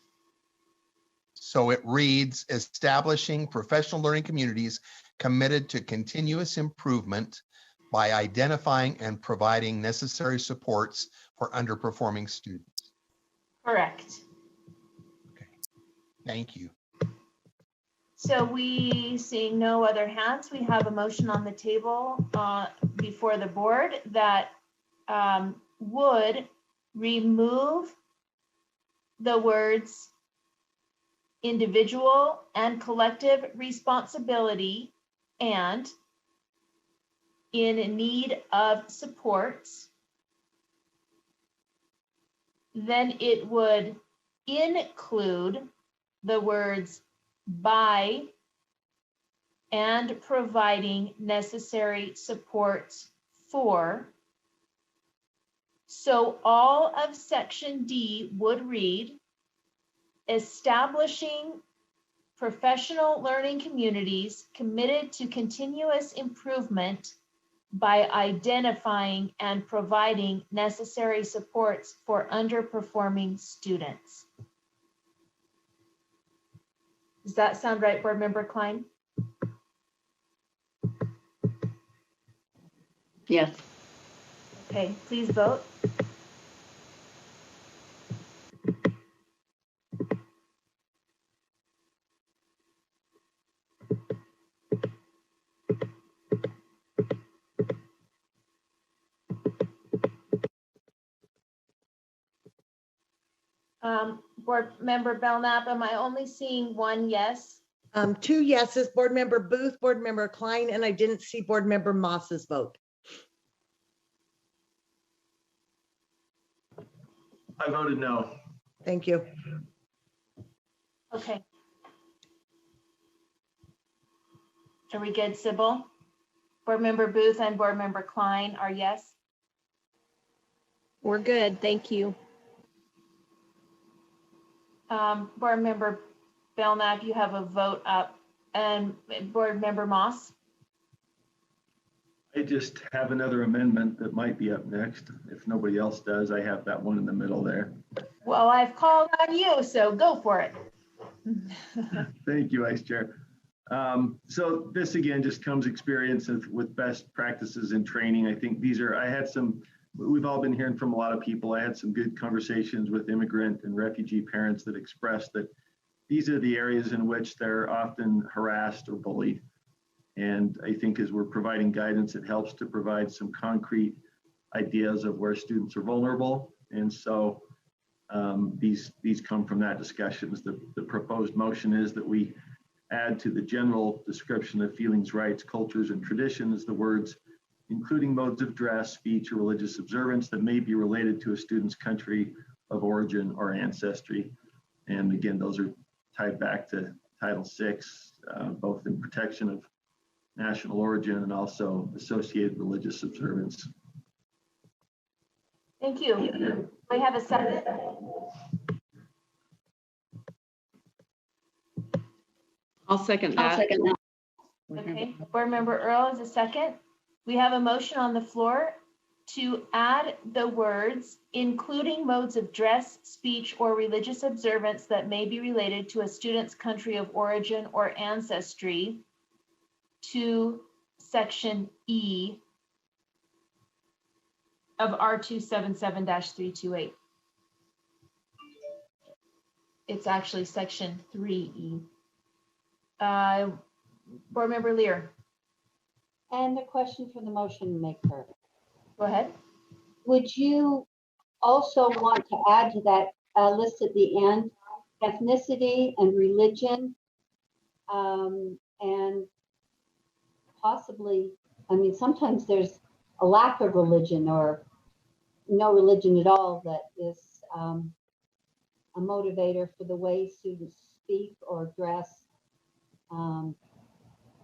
So it reads, establishing professional learning communities committed to continuous improvement by identifying and providing necessary supports for underperforming students. Correct. Thank you. So we, seeing no other hands, we have a motion on the table before the board that would remove the words individual and collective responsibility and in need of supports. Then it would include the words by and providing necessary supports for. So all of section D would read, establishing professional learning communities committed to continuous improvement by identifying and providing necessary supports for underperforming students. Does that sound right, Board Member Klein? Yes. Okay, please vote. Board Member Belknap, am I only seeing one yes? 2 yeses, Board Member Booth, Board Member Klein, and I didn't see Board Member Moss's vote. I voted no. Thank you. Okay. Are we good, Sybil? Board Member Booth and Board Member Klein are yes? We're good, thank you. Board Member Belknap, you have a vote up. And Board Member Moss? I just have another amendment that might be up next. If nobody else does, I have that one in the middle there. Well, I've called on you, so go for it. Thank you, Vice Chair. So this again just comes experience with best practices in training. I think we've all been hearing from a lot of people. I had some good conversations with immigrant and refugee parents that expressed that these are the areas in which they're often harassed or bullied. And I think as we're providing guidance, it helps to provide some concrete ideas of where students are vulnerable. And so these come from that discussions. The proposed motion is that we add to the general description of feelings, rights, cultures, and traditions the words, including modes of dress, speech, or religious observance that may be related to a student's country of origin or ancestry. And again, those are tied back to Title VI, both in protection of national origin and also associated religious observance. Thank you. Do I have a second? I'll second that. Okay, Board Member Earl is a second. We have a motion on the floor to add the words, including modes of dress, speech, or religious observance that may be related to a student's country of origin or ancestry, to section E of R277-328. It's actually section 3E. Board Member Lear. And a question for the motion maker. Go ahead. Would you also want to add to that list at the end, ethnicity and religion, and possibly, I mean, sometimes there's a lack of religion or no religion at all that is a motivator for the way students speak or dress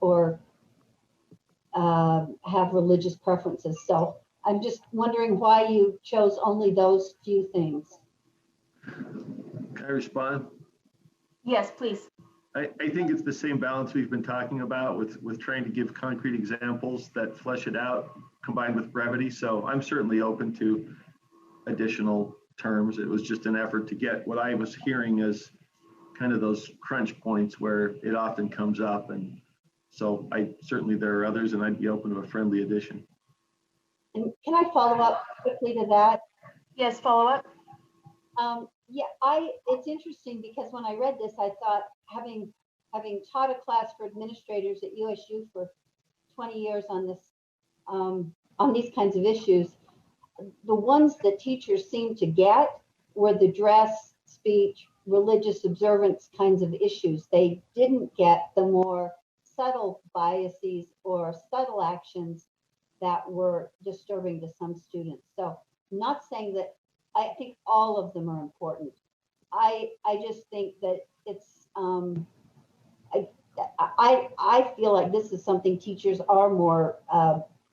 or have religious preferences. So I'm just wondering why you chose only those few things. Can I respond? Yes, please. I think it's the same balance we've been talking about with trying to give concrete examples that flesh it out combined with brevity. So I'm certainly open to additional terms. It was just an effort to get what I was hearing as kind of those crunch points where it often comes up. And so certainly there are others, and I'd be open to a friendly addition. And can I follow up quickly to that? Yes, follow up. Yeah, it's interesting because when I read this, I thought having taught a class for administrators at USU for 20 years on this, on these kinds of issues, the ones that teachers seemed to get were the dress, speech, religious observance kinds of issues. They didn't get the more subtle biases or subtle actions that were disturbing to some students. So I'm not saying that I think all of them are important. I just think that it's I feel like this is something teachers are more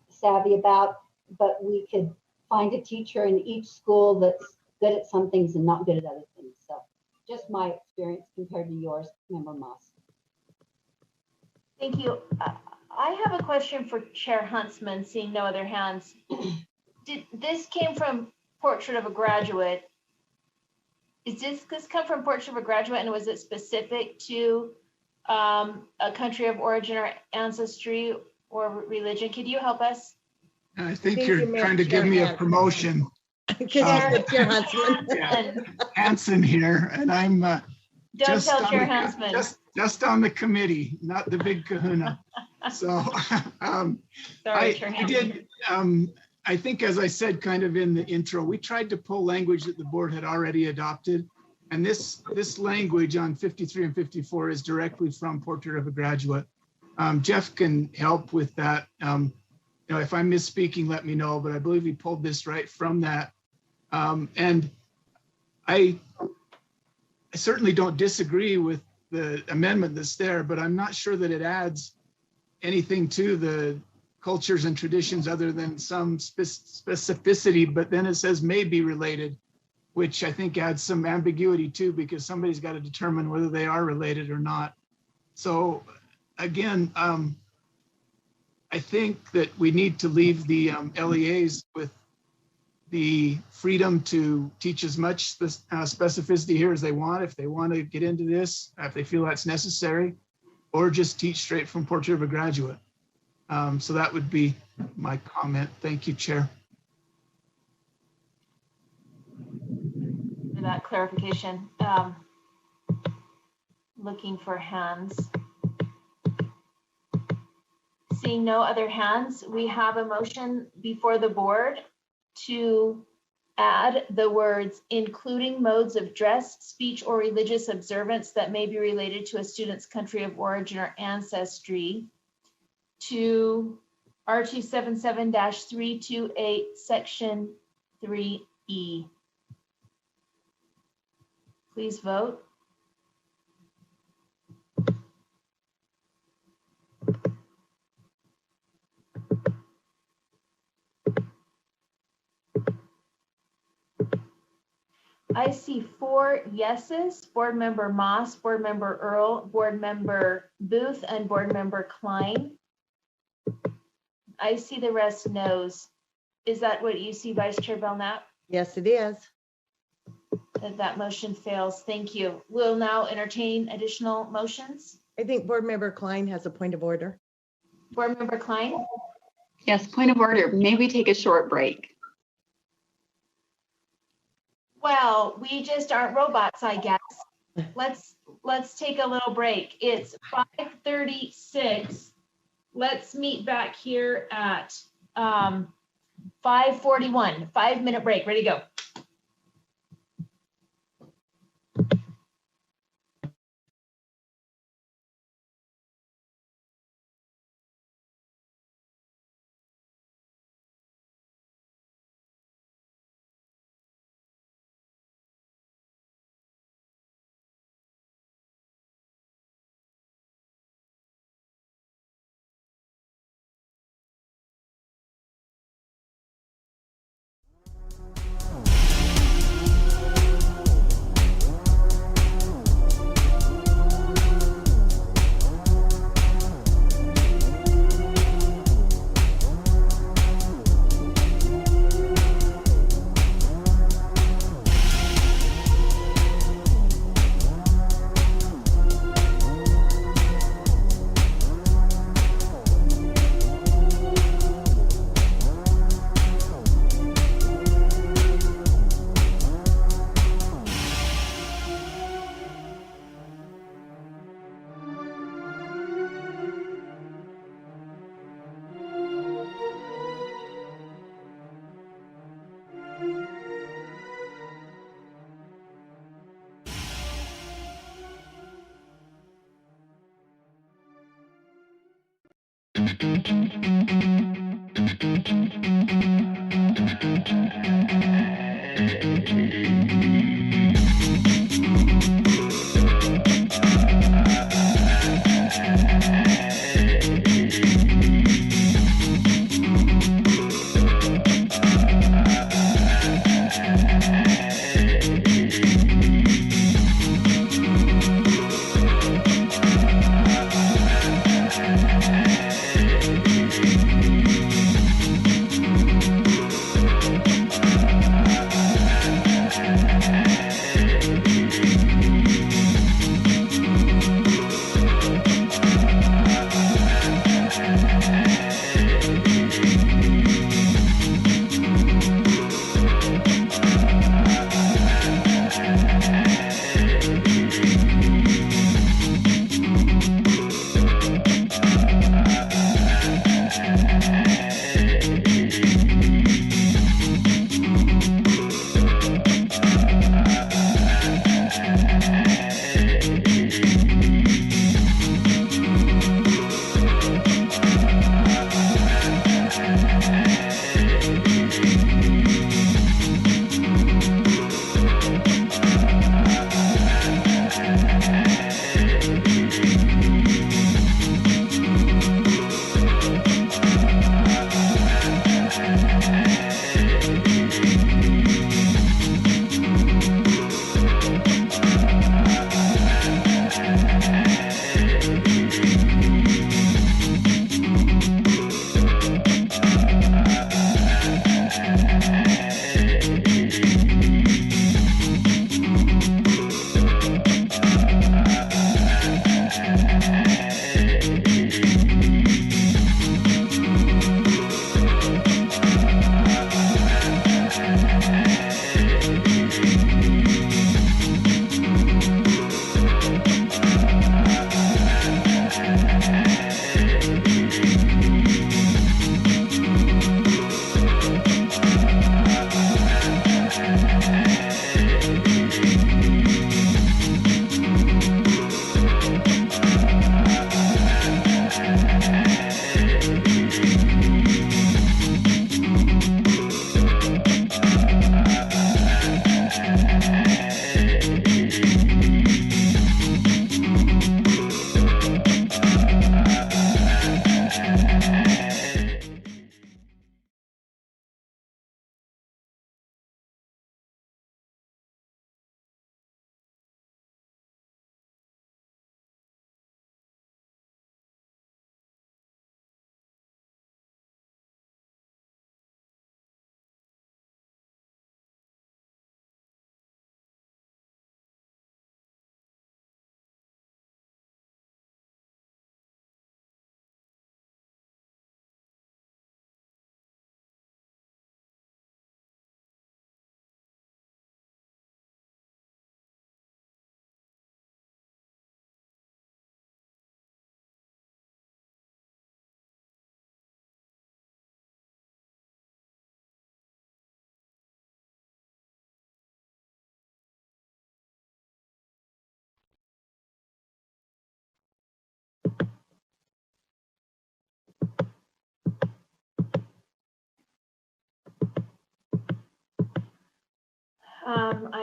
savvy about, but we could find a teacher in each school that's good at some things and not good at other things. So just my experience compared to yours, Member Moss. Thank you. I have a question for Chair Huntsman, seeing no other hands. This came from Portrait of a Graduate. Is this come from Portrait of a Graduate, and was it specific to a country of origin or ancestry or religion? Could you help us? I think you're trying to give me a promotion. Chair Huntsman. Yeah, Hanson here, and I'm Don't tell Chair Huntsman. Just on the committee, not the big kahuna. So Sorry, Chair Huntsman. I think, as I said kind of in the intro, we tried to pull language that the board had already adopted. And this language on 53 and 54 is directly from Portrait of a Graduate. Jeff can help with that. If I'm misspeaking, let me know, but I believe he pulled this right from that. And I certainly don't disagree with the amendment that's there, but I'm not sure that it adds anything to the cultures and traditions other than some specificity, but then it says may be related, which I think adds some ambiguity too, because somebody's got to determine whether they are related or not. So again, I think that we need to leave the LEAs with the freedom to teach as much specificity here as they want, if they want to get into this, if they feel that's necessary, or just teach straight from Portrait of a Graduate. So that would be my comment. Thank you, Chair. For that clarification. Looking for hands. Seeing no other hands, we have a motion before the board to add the words including modes of dress, speech, or religious observance that may be related to a student's country of origin or ancestry to R277-328 section 3E. Please vote. I see 4 yeses, Board Member Moss, Board Member Earl, Board Member Booth, and Board Member Klein. I see the rest no's. Is that what you see, Vice Chair Belknap? Yes, it is. That motion fails. Thank you. We'll now entertain additional motions. I think Board Member Klein has a point of order. Board Member Klein? Yes, point of order. May we take a short break? Well, we just aren't robots, I guess. Let's take a little break. It's 5:36. Let's meet back here at 5:41. 5-minute break. Ready to go.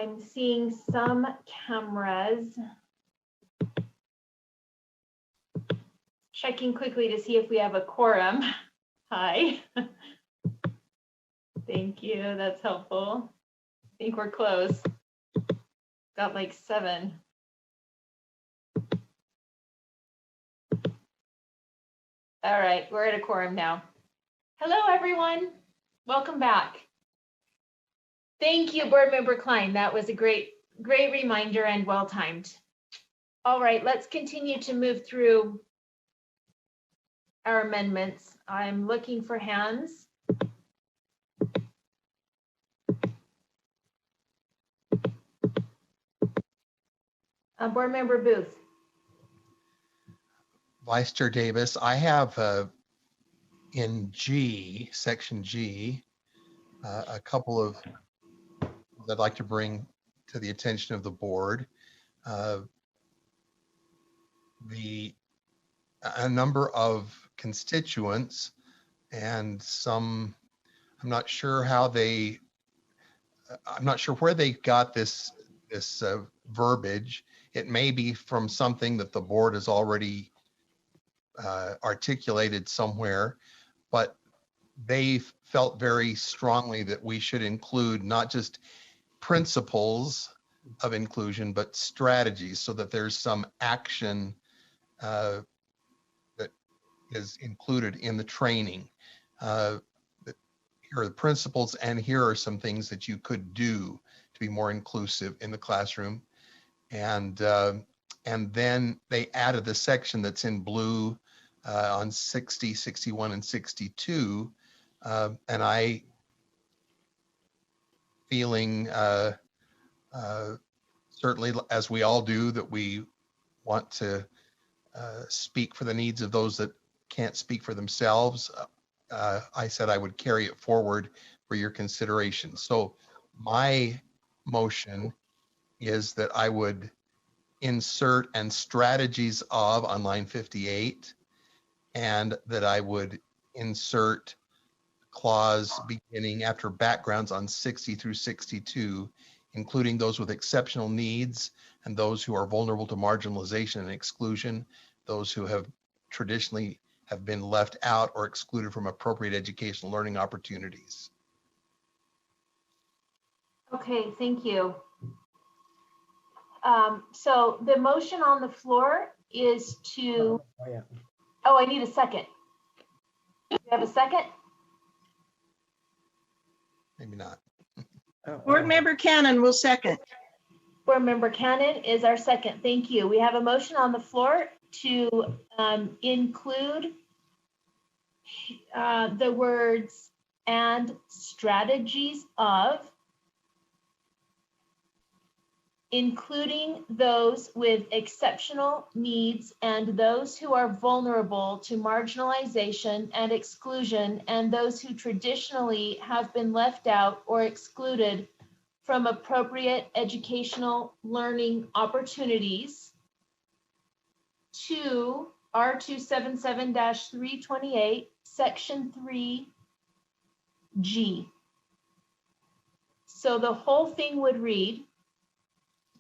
I'm seeing some cameras. Checking quickly to see if we have a quorum. Hi. Thank you, that's helpful. I think we're close. Got like 7. All right, we're at a quorum now. Hello, everyone. Welcome back. Thank you, Board Member Klein. That was a great reminder and well-timed. All right, let's continue to move through our amendments. I'm looking for hands. Board Member Booth. Vice Chair Davis, I have in G, section G, a couple of I'd like to bring to the attention of the board. A number of constituents, and some, I'm not sure how they, I'm not sure where they got this verbiage. It may be from something that the board has already articulated somewhere, but they felt very strongly that we should include not just principles of inclusion, but strategies, so that there's some action that is included in the training. Here are the principles, and here are some things that you could do to be more inclusive in the classroom. And then they added the section that's in blue on 60, 61, and 62. And I feeling certainly, as we all do, that we want to speak for the needs of those that can't speak for themselves. I said I would carry it forward for your consideration. So my motion is that I would insert "and strategies of" on line 58, and that I would insert clause beginning after backgrounds on 60 through 62, including those with exceptional needs and those who are vulnerable to marginalization and exclusion, those who have traditionally have been left out or excluded from appropriate educational learning opportunities. Okay, thank you. So the motion on the floor is to, oh, I need a second. Do you have a second? Maybe not. Board Member Cannon will second. Board Member Cannon is our second. Thank you. We have a motion on the floor to include the words "and strategies of," including those with exceptional needs and those who are vulnerable to marginalization and exclusion, and those who traditionally have been left out or excluded from appropriate educational learning opportunities, to R277-328, Section 3G. So the whole thing would read,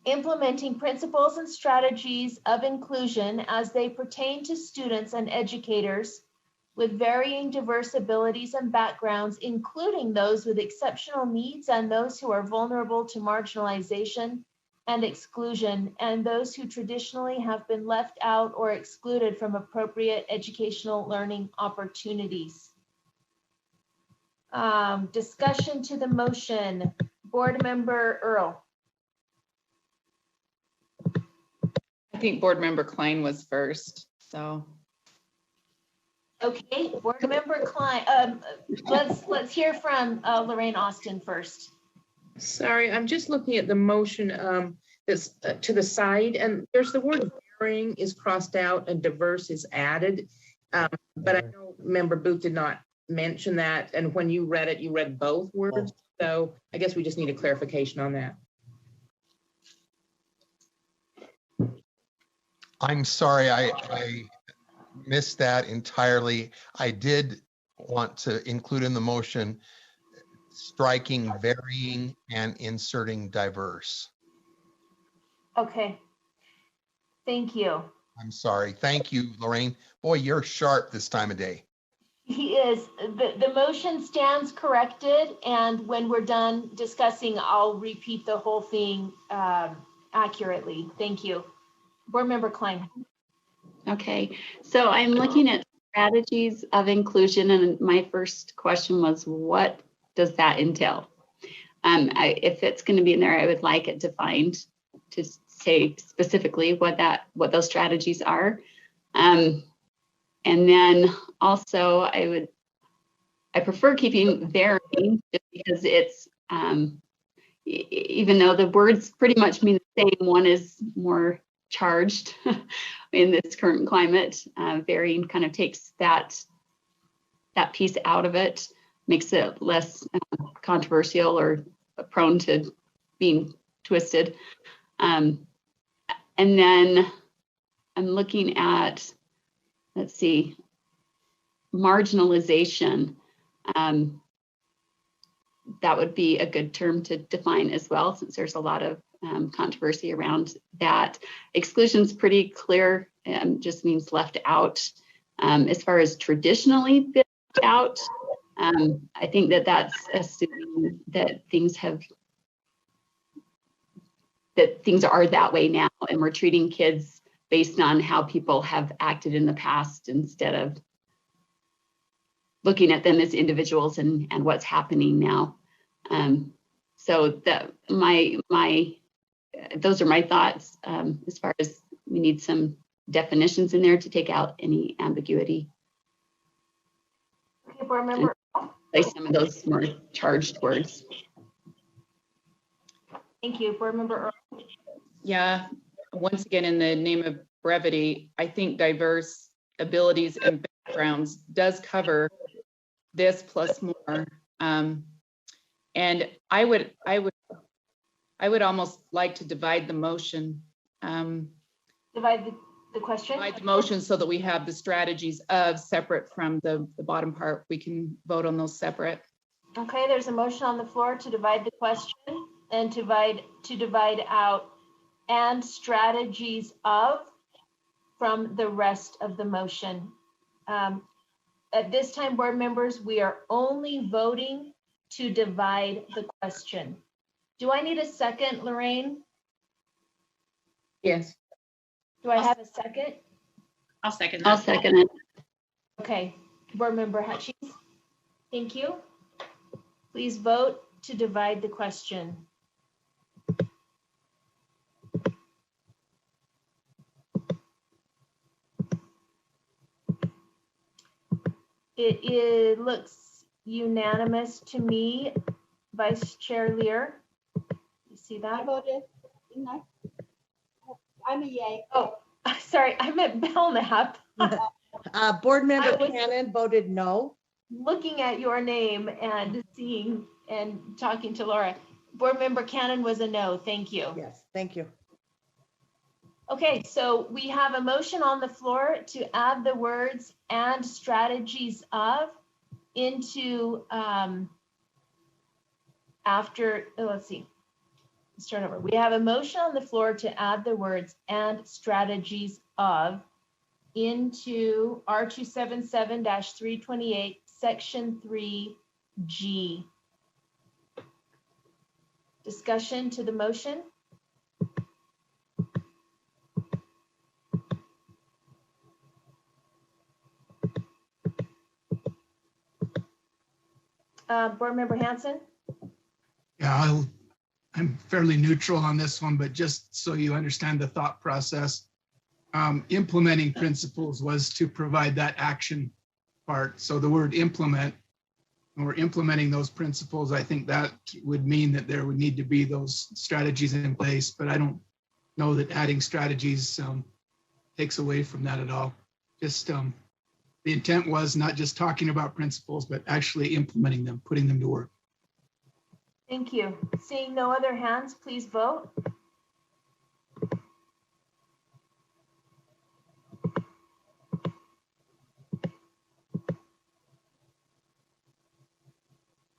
implementing principles and strategies of inclusion as they pertain to students and educators with varying diverse abilities and backgrounds, including those with exceptional needs and those who are vulnerable to marginalization and exclusion, and those who traditionally have been left out or excluded from appropriate educational learning opportunities. Discussion to the motion. Board Member Earl. I think Board Member Klein was first, so. Okay, Board Member Klein, let's hear from Lorraine Austin first. Sorry, I'm just looking at the motion that's to the side, and there's the word varying is crossed out and diverse is added. But I know Member Booth did not mention that, and when you read it, you read both words. So I guess we just need a clarification on that. I'm sorry, I missed that entirely. I did want to include in the motion striking varying and inserting diverse. Okay, thank you. I'm sorry. Thank you, Lorraine. Boy, you're sharp this time of day. He is. The motion stands corrected, and when we're done discussing, I'll repeat the whole thing accurately. Thank you. Board Member Klein. Okay, so I'm looking at strategies of inclusion, and my first question was, what does that entail? If it's going to be in there, I would like it defined to say specifically what those strategies are. And then also I prefer keeping varying, just because it's, even though the words pretty much mean the same, one is more charged in this current climate. Varying kind of takes that piece out of it, makes it less controversial or prone to being twisted. And then I'm looking at, let's see, marginalization, that would be a good term to define as well, since there's a lot of controversy around that. Exclusion's pretty clear, just means left out. As far as traditionally been left out, I think that that's assuming that things are that way now, and we're treating kids based on how people have acted in the past instead of looking at them as individuals and what's happening now. So that those are my thoughts as far as we need some definitions in there to take out any ambiguity. Okay, board member. Place some of those more charged words. Thank you, board member Earl. Yeah, once again, in the name of brevity, I think diverse abilities and backgrounds does cover this plus more. And I would almost like to divide the motion. Divide the question? Divide the motion so that we have the strategies of separate from the bottom part. We can vote on those separate. Okay, there's a motion on the floor to divide the question and to divide out and strategies of from the rest of the motion. At this time, board members, we are only voting to divide the question. Do I need a second, Lorraine? Yes. Do I have a second? I'll second that. I'll second it. Okay, board member Hutchings, thank you. Please vote to divide the question. It looks unanimous to me. Vice Chair Lear, you see that? I voted, didn't I? I'm a yay. Oh, sorry, I meant Belknap. Board member Cannon voted no. Looking at your name and seeing and talking to Laura. Board member Cannon was a no, thank you. Yes, thank you. Okay, so we have a motion on the floor to add the words and strategies of into let's see, let's start over. We have a motion on the floor to add the words and strategies of into R277-328, section 3G. Discussion to the motion? Board member Hanson? Yeah, I'm fairly neutral on this one, but just so you understand the thought process, implementing principles was to provide that action part. So the word implement, when we're implementing those principles, I think that would mean that there would need to be those strategies in place, but I don't know that adding strategies takes away from that at all. Just the intent was not just talking about principles, but actually implementing them, putting them to work. Thank you. Seeing no other hands, please vote.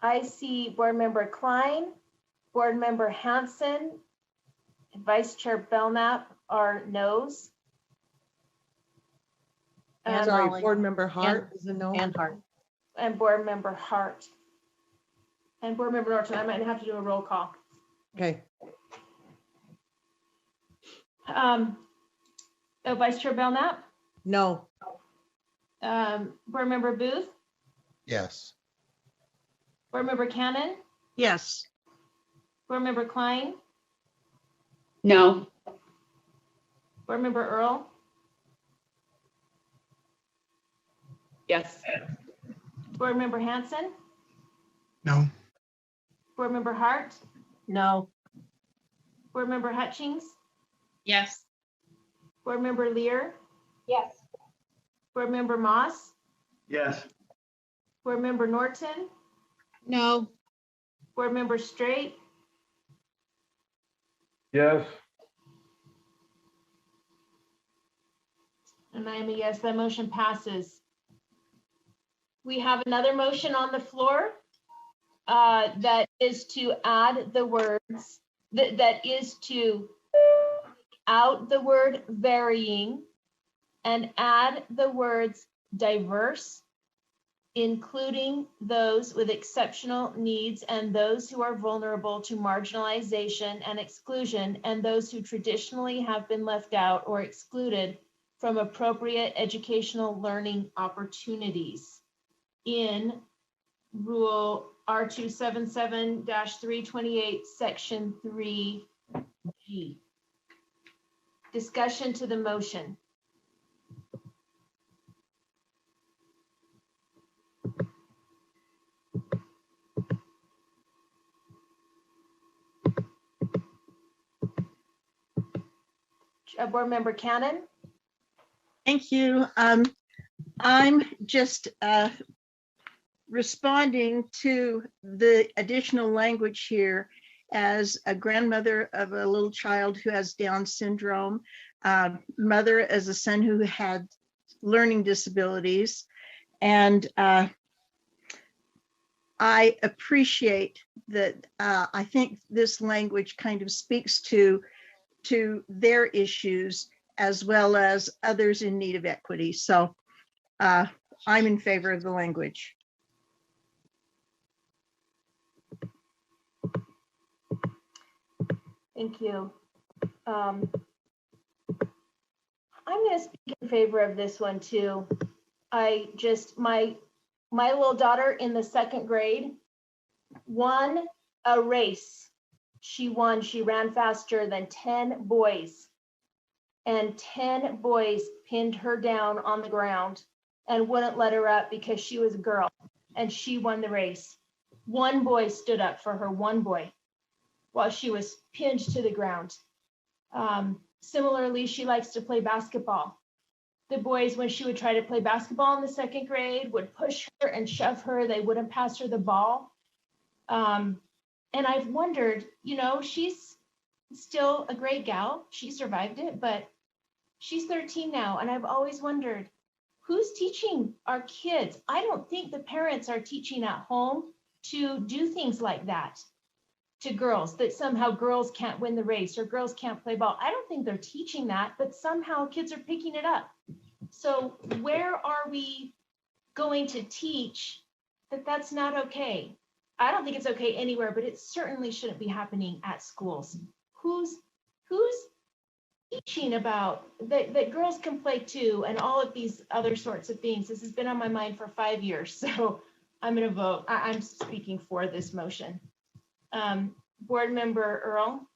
I see board member Klein, board member Hanson, and Vice Chair Belknap are no's. Sorry, board member Hart is a no. And Hart. And board member Hart. And board member Norton, I might have to do a roll call. Okay. Vice Chair Belknap? No. Board member Booth? Yes. Board member Cannon? Yes. Board member Klein? No. Board member Earl? Yes. Board member Hanson? No. Board member Hart? No. Board member Hutchings? Yes. Board member Lear? Yes. Board member Moss? Yes. Board member Norton? No. Board member Straight? Yes. And I am a yes, that motion passes. We have another motion on the floor that is to add the words, that is to out the word varying and add the words diverse, including those with exceptional needs and those who are vulnerable to marginalization and exclusion, and those who traditionally have been left out or excluded from appropriate educational learning opportunities in Rule R277-328, Section 3G. Discussion to the motion. Board Member Cannon. Thank you. I'm just responding to the additional language here as a grandmother of a little child who has Down syndrome, mother as a son who had learning disabilities. And I appreciate that. I think this language kind of speaks to their issues as well as others in need of equity. So I'm in favor of the language. Thank you. I'm going to speak in favor of this one too. I just, my little daughter in the 2nd grade won a race. She won, she ran faster than 10 boys. And 10 boys pinned her down on the ground and wouldn't let her up because she was a girl, and she won the race. One boy stood up for her, one boy, while she was pinned to the ground. Similarly, she likes to play basketball. The boys, when she would try to play basketball in the 2nd grade, would push her and shove her. They wouldn't pass her the ball. And I've wondered, you know, she's still a great gal. She survived it, but she's 13 now. And I've always wondered, who's teaching our kids? I don't think the parents are teaching at home to do things like that to girls, that somehow girls can't win the race or girls can't play ball. I don't think they're teaching that, but somehow kids are picking it up. So where are we going to teach that that's not okay? I don't think it's okay anywhere, but it certainly shouldn't be happening at schools. Who's teaching about that girls can play too, and all of these other sorts of things? This has been on my mind for 5 years, so I'm going to vote. I'm speaking for this motion. Board Member Earl.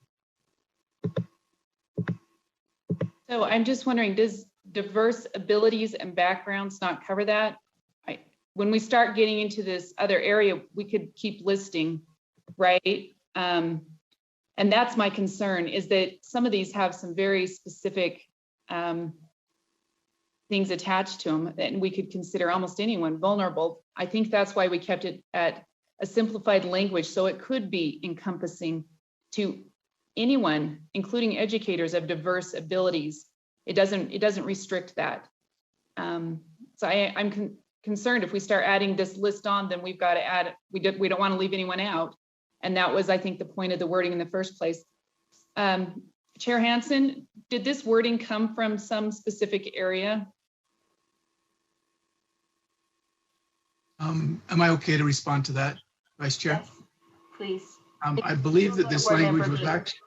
So I'm just wondering, does diverse abilities and backgrounds not cover that? When we start getting into this other area, we could keep listing, right? And that's my concern, is that some of these have some very specific things attached to them, and we could consider almost anyone vulnerable. I think that's why we kept it at a simplified language, so it could be encompassing to anyone, including educators of diverse abilities. It doesn't restrict that. So I'm concerned if we start adding this list on, then we've got to add, we don't want to leave anyone out. And that was, I think, the point of the wording in the first place. Chair Hansen, did this wording come from some specific area? Am I okay to respond to that, Vice Chair? Yes, please. I believe that this language was actually,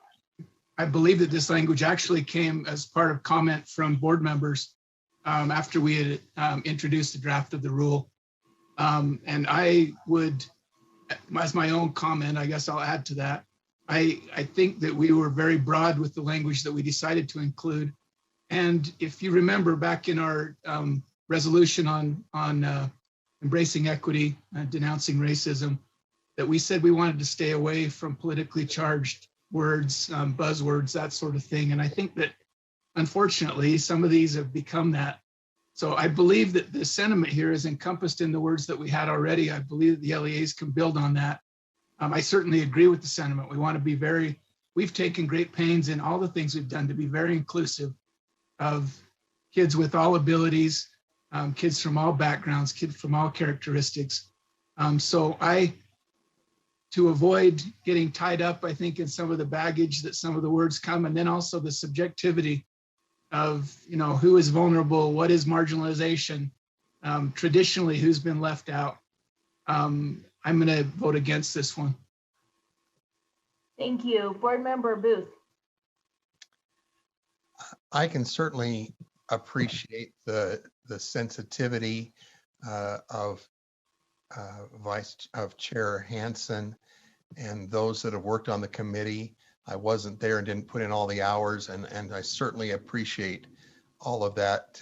actually came as part of comment from board members after we had introduced the draft of the rule. And I would, as my own comment, I guess I'll add to that. I think that we were very broad with the language that we decided to include. And if you remember back in our resolution on embracing equity and denouncing racism, that we said we wanted to stay away from politically charged words, buzzwords, that sort of thing. And I think that unfortunately, some of these have become that. So I believe that the sentiment here is encompassed in the words that we had already. I believe that the LEAs can build on that. I certainly agree with the sentiment. We want to be we've taken great pains in all the things we've done to be very inclusive of kids with all abilities, kids from all backgrounds, kids from all characteristics. So to avoid getting tied up, I think, in some of the baggage that some of the words come, and then also the subjectivity of, who is vulnerable, what is marginalization, traditionally who's been left out. I'm going to vote against this one. Thank you. Board Member Booth. I can certainly appreciate the sensitivity of Chair Hansen and those that have worked on the committee. I wasn't there and didn't put in all the hours, and I certainly appreciate all of that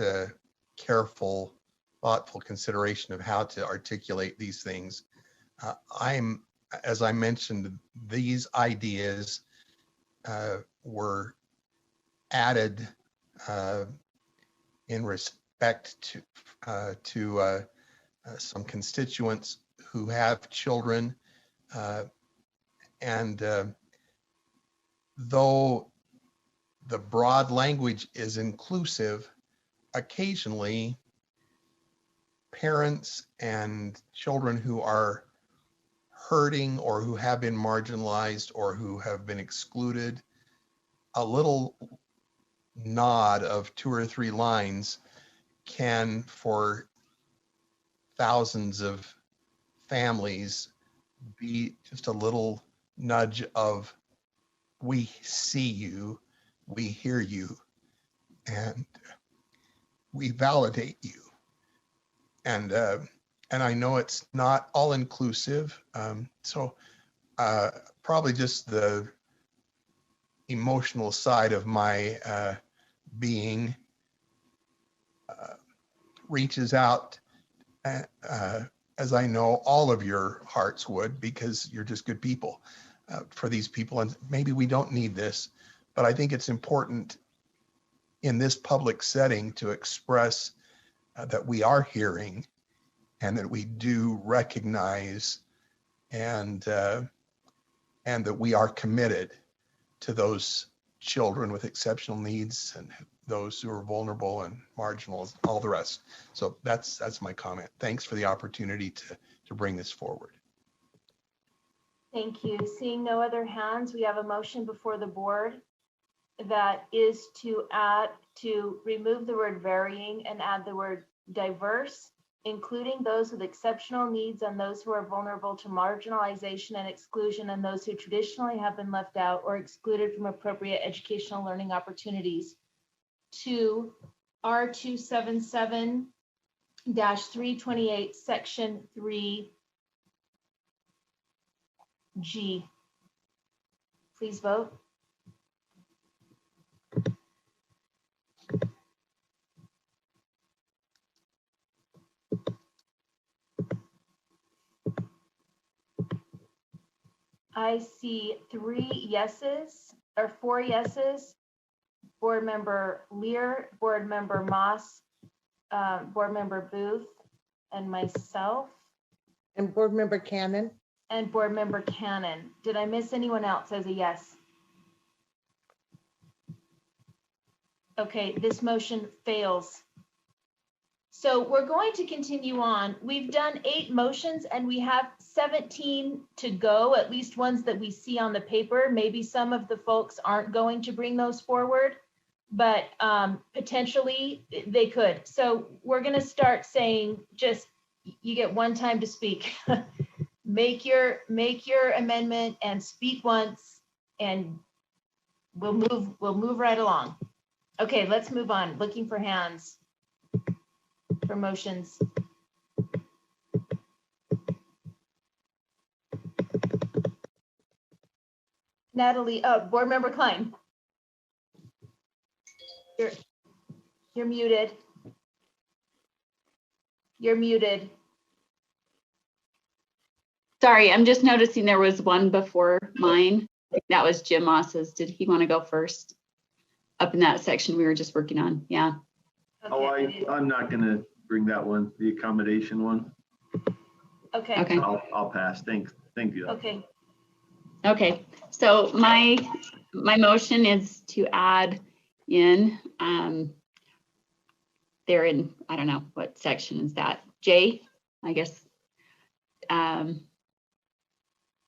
careful, thoughtful consideration of how to articulate these things. As I mentioned, these ideas were added in respect to some constituents who have children, and though the broad language is inclusive, occasionally parents and children who are hurting or who have been marginalized or who have been excluded, a little nod of 2 or 3 lines can, for thousands of families, be just a little nudge of, we see you, we hear you, and we validate you. And I know it's not all inclusive, so probably just the emotional side of my being reaches out, as I know all of your hearts would, because you're just good people for these people. And maybe we don't need this, but I think it's important in this public setting to express that we are hearing and that we do recognize and that we are committed to those children with exceptional needs and those who are vulnerable and marginal, all the rest. So that's my comment. Thanks for the opportunity to bring this forward. Thank you. Seeing no other hands, we have a motion before the board that is to remove the word varying and add the word diverse, including those with exceptional needs and those who are vulnerable to marginalization and exclusion, and those who traditionally have been left out or excluded from appropriate educational learning opportunities. To R277-328, Section 3G. Please vote. I see 3 yeses, or 4 yeses. Board Member Lear, Board Member Moss, Board Member Booth, and myself. And Board Member Cannon. And Board Member Cannon. Did I miss anyone else as a yes? Okay, this motion fails. So we're going to continue on. We've done 8 motions and we have 17 to go, at least ones that we see on the paper. Maybe some of the folks aren't going to bring those forward, but potentially they could. So we're going to start saying, just, you get one time to speak. Make your amendment and speak once, and we'll move right along. Okay, let's move on. Looking for hands for motions. Natalie, Board Member Klein. You're muted. You're muted. Sorry, I'm just noticing there was one before mine. I think that was Jim Moss's. Did he want to go first? Up in that section we were just working on. Yeah. Okay. I'm not going to bring that one, the accommodation one. Okay. Okay. I'll pass. Thank you. Okay. Okay. So my motion is to add in they're in, I don't know, what section is that? J, I guess.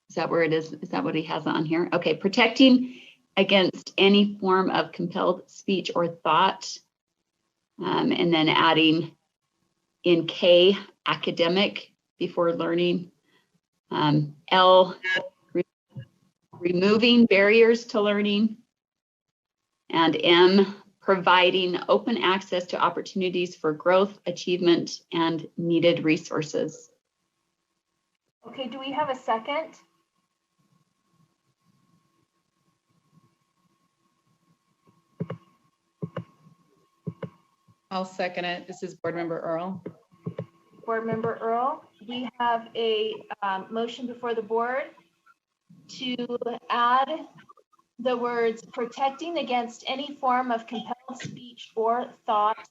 Is that where it is? Is that what he has on here? Okay, protecting against any form of compelled speech or thought. And then adding in K, academic before learning. L, removing barriers to learning. And M, providing open access to opportunities for growth, achievement, and needed resources. Okay, do we have a second? I'll second it. This is Board Member Earl. Board Member Earl, we have a motion before the board to add the words protecting against any form of compelled speech or thought,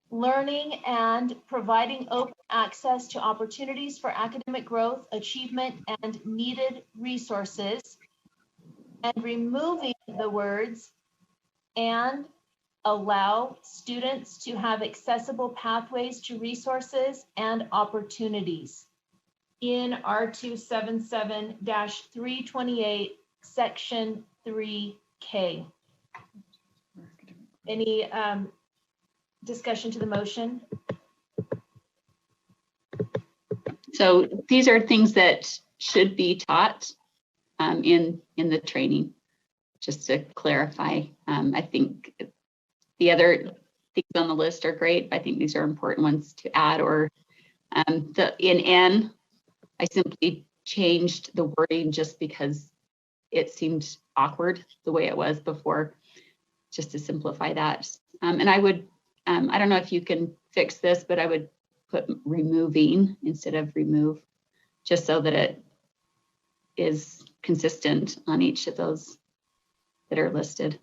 learning and providing open access to opportunities for academic growth, achievement, and needed resources, and removing the words and allow students to have accessible pathways to resources and opportunities in R277-328, Section 3K. Any discussion to the motion? So these are things that should be taught in the training, just to clarify. I think the other things on the list are great. I think these are important ones to add. Or in N, I simply changed the wording just because it seemed awkward the way it was before, just to simplify that. And I would, I don't know if you can fix this, but I would put removing instead of remove, just so that it is consistent on each of those that are listed.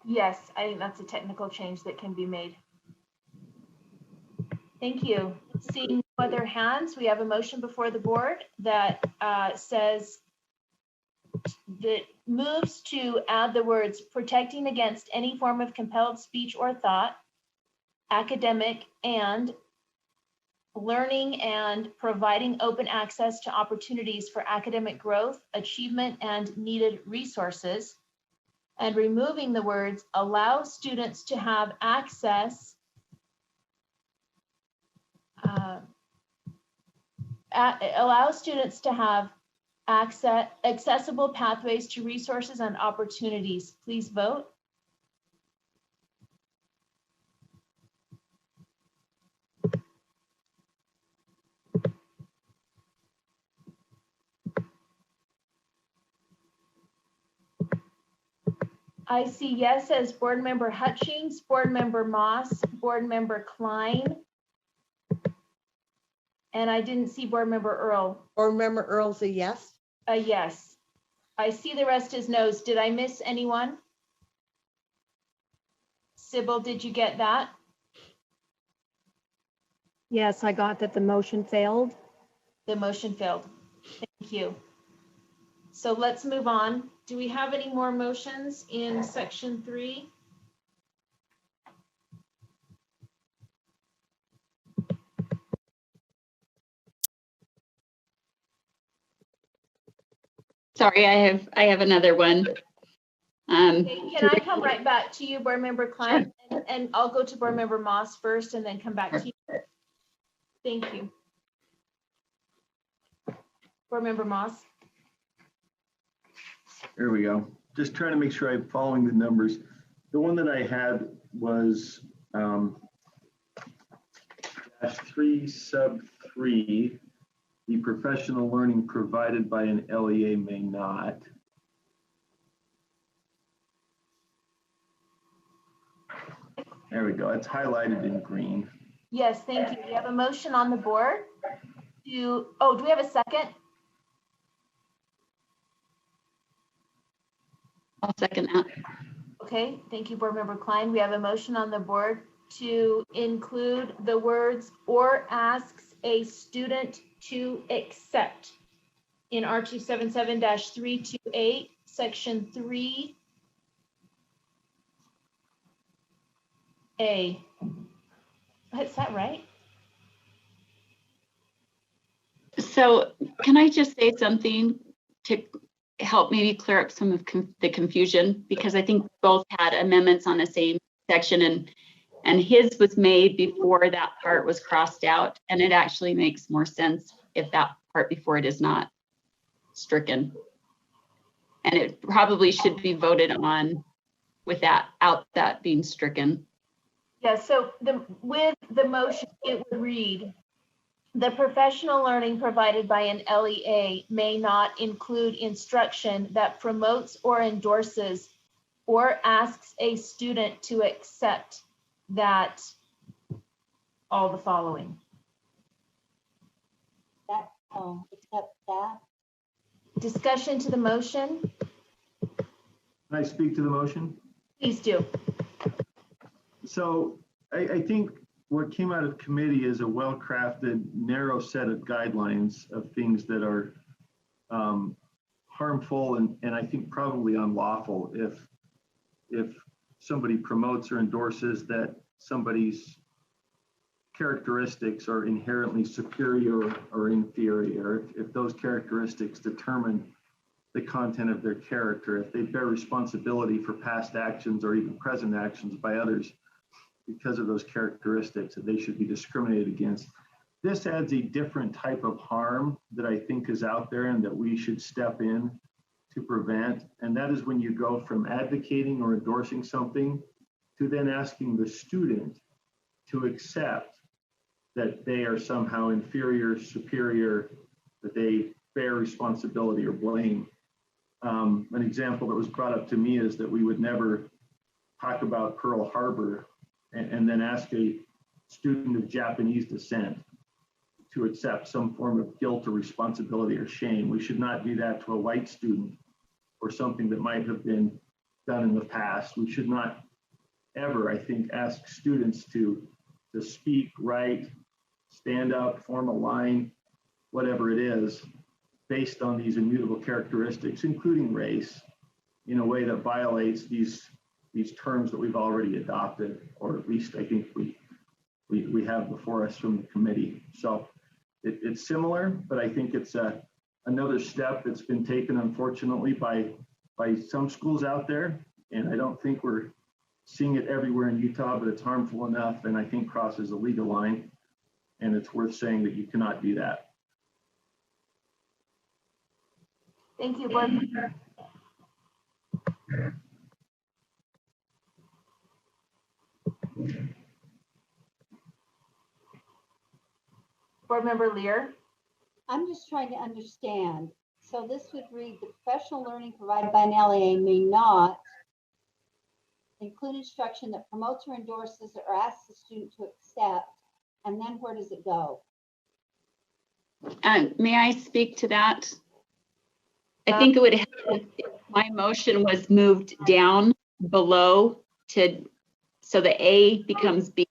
Yes, I think that's a technical change that can be made. Thank you. Seeing no other hands, we have a motion before the board that says that moves to add the words protecting against any form of compelled speech or thought, academic, and learning and providing open access to opportunities for academic growth, achievement, and needed resources, and removing the words allow students to have access accessible pathways to resources and opportunities. Please vote. I see yes as Board Member Hutchings, Board Member Moss, Board Member Klein. And I didn't see Board Member Earl. Board Member Earl's a yes? A yes. I see the rest is no's. Did I miss anyone? Sybil, did you get that? Yes, I got that the motion failed. The motion failed. Thank you. So let's move on. Do we have any more motions in section 3? Sorry, I have another one. Okay, can I come right back to you, Board Member Klein? Sure. And I'll go to Board Member Moss first and then come back to you. Thank you. Board Member Moss. There we go. Just trying to make sure I'm following the numbers. The one that I had was -3 sub 3. The professional learning provided by an LEA may not. There we go. It's highlighted in green. Yes, thank you. We have a motion on the board to, oh, do we have a second? I'll second that. Okay, thank you, Board Member Klein. We have a motion on the board to include the words or asks a student to accept in R277-328, section 3. A. Is that right? So can I just say something to help maybe clear up some of the confusion? Because I think both had amendments on the same section, and his was made before that part was crossed out, and it actually makes more sense if that part before it is not stricken. And it probably should be voted on without that being stricken. Yeah, so with the motion, it would read, the professional learning provided by an LEA may not include instruction that promotes or endorses or asks a student to accept that all the following. Accept that. Discussion to the motion? Can I speak to the motion? Please do. So I think what came out of committee is a well-crafted, narrow set of guidelines of things that are harmful and I think probably unlawful if somebody promotes or endorses that somebody's characteristics are inherently superior or inferior, if those characteristics determine the content of their character, if they bear responsibility for past actions or even present actions by others because of those characteristics, that they should be discriminated against. This adds a different type of harm that I think is out there and that we should step in to prevent. And that is when you go from advocating or endorsing something to then asking the student to accept that they are somehow inferior, superior, that they bear responsibility or blame. An example that was brought up to me is that we would never talk about Pearl Harbor and then ask a student of Japanese descent to accept some form of guilt or responsibility or shame. We should not do that to a white student or something that might have been done in the past. We should not ever, I think, ask students to speak, write, stand up, form a line, whatever it is, based on these immutable characteristics, including race, in a way that violates these terms that we've already adopted, or at least I think we have before us from the committee. So it's similar, but I think it's another step that's been taken, unfortunately, by some schools out there. And I don't think we're seeing it everywhere in Utah, but it's harmful enough, and I think crosses a legal line. And it's worth saying that you cannot do that. Thank you, Board Member. Board Member Lear. I'm just trying to understand. So this would read, the professional learning provided by an LEA may not include instruction that promotes or endorses or asks the student to accept, and then where does it go? May I speak to that? I think it would help if my motion was moved down below so the A becomes B,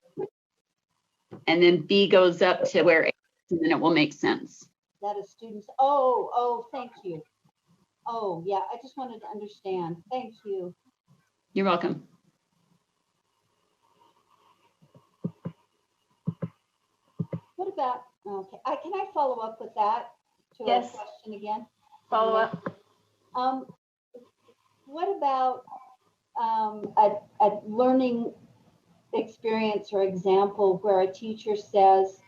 and then B goes up to where A is, and then it will make sense. That is students. Oh, thank you. Oh, yeah, I just wanted to understand. Thank you. You're welcome. What about, okay, can I follow up with that to a question again? Follow up. What about a learning experience or example where a teacher says,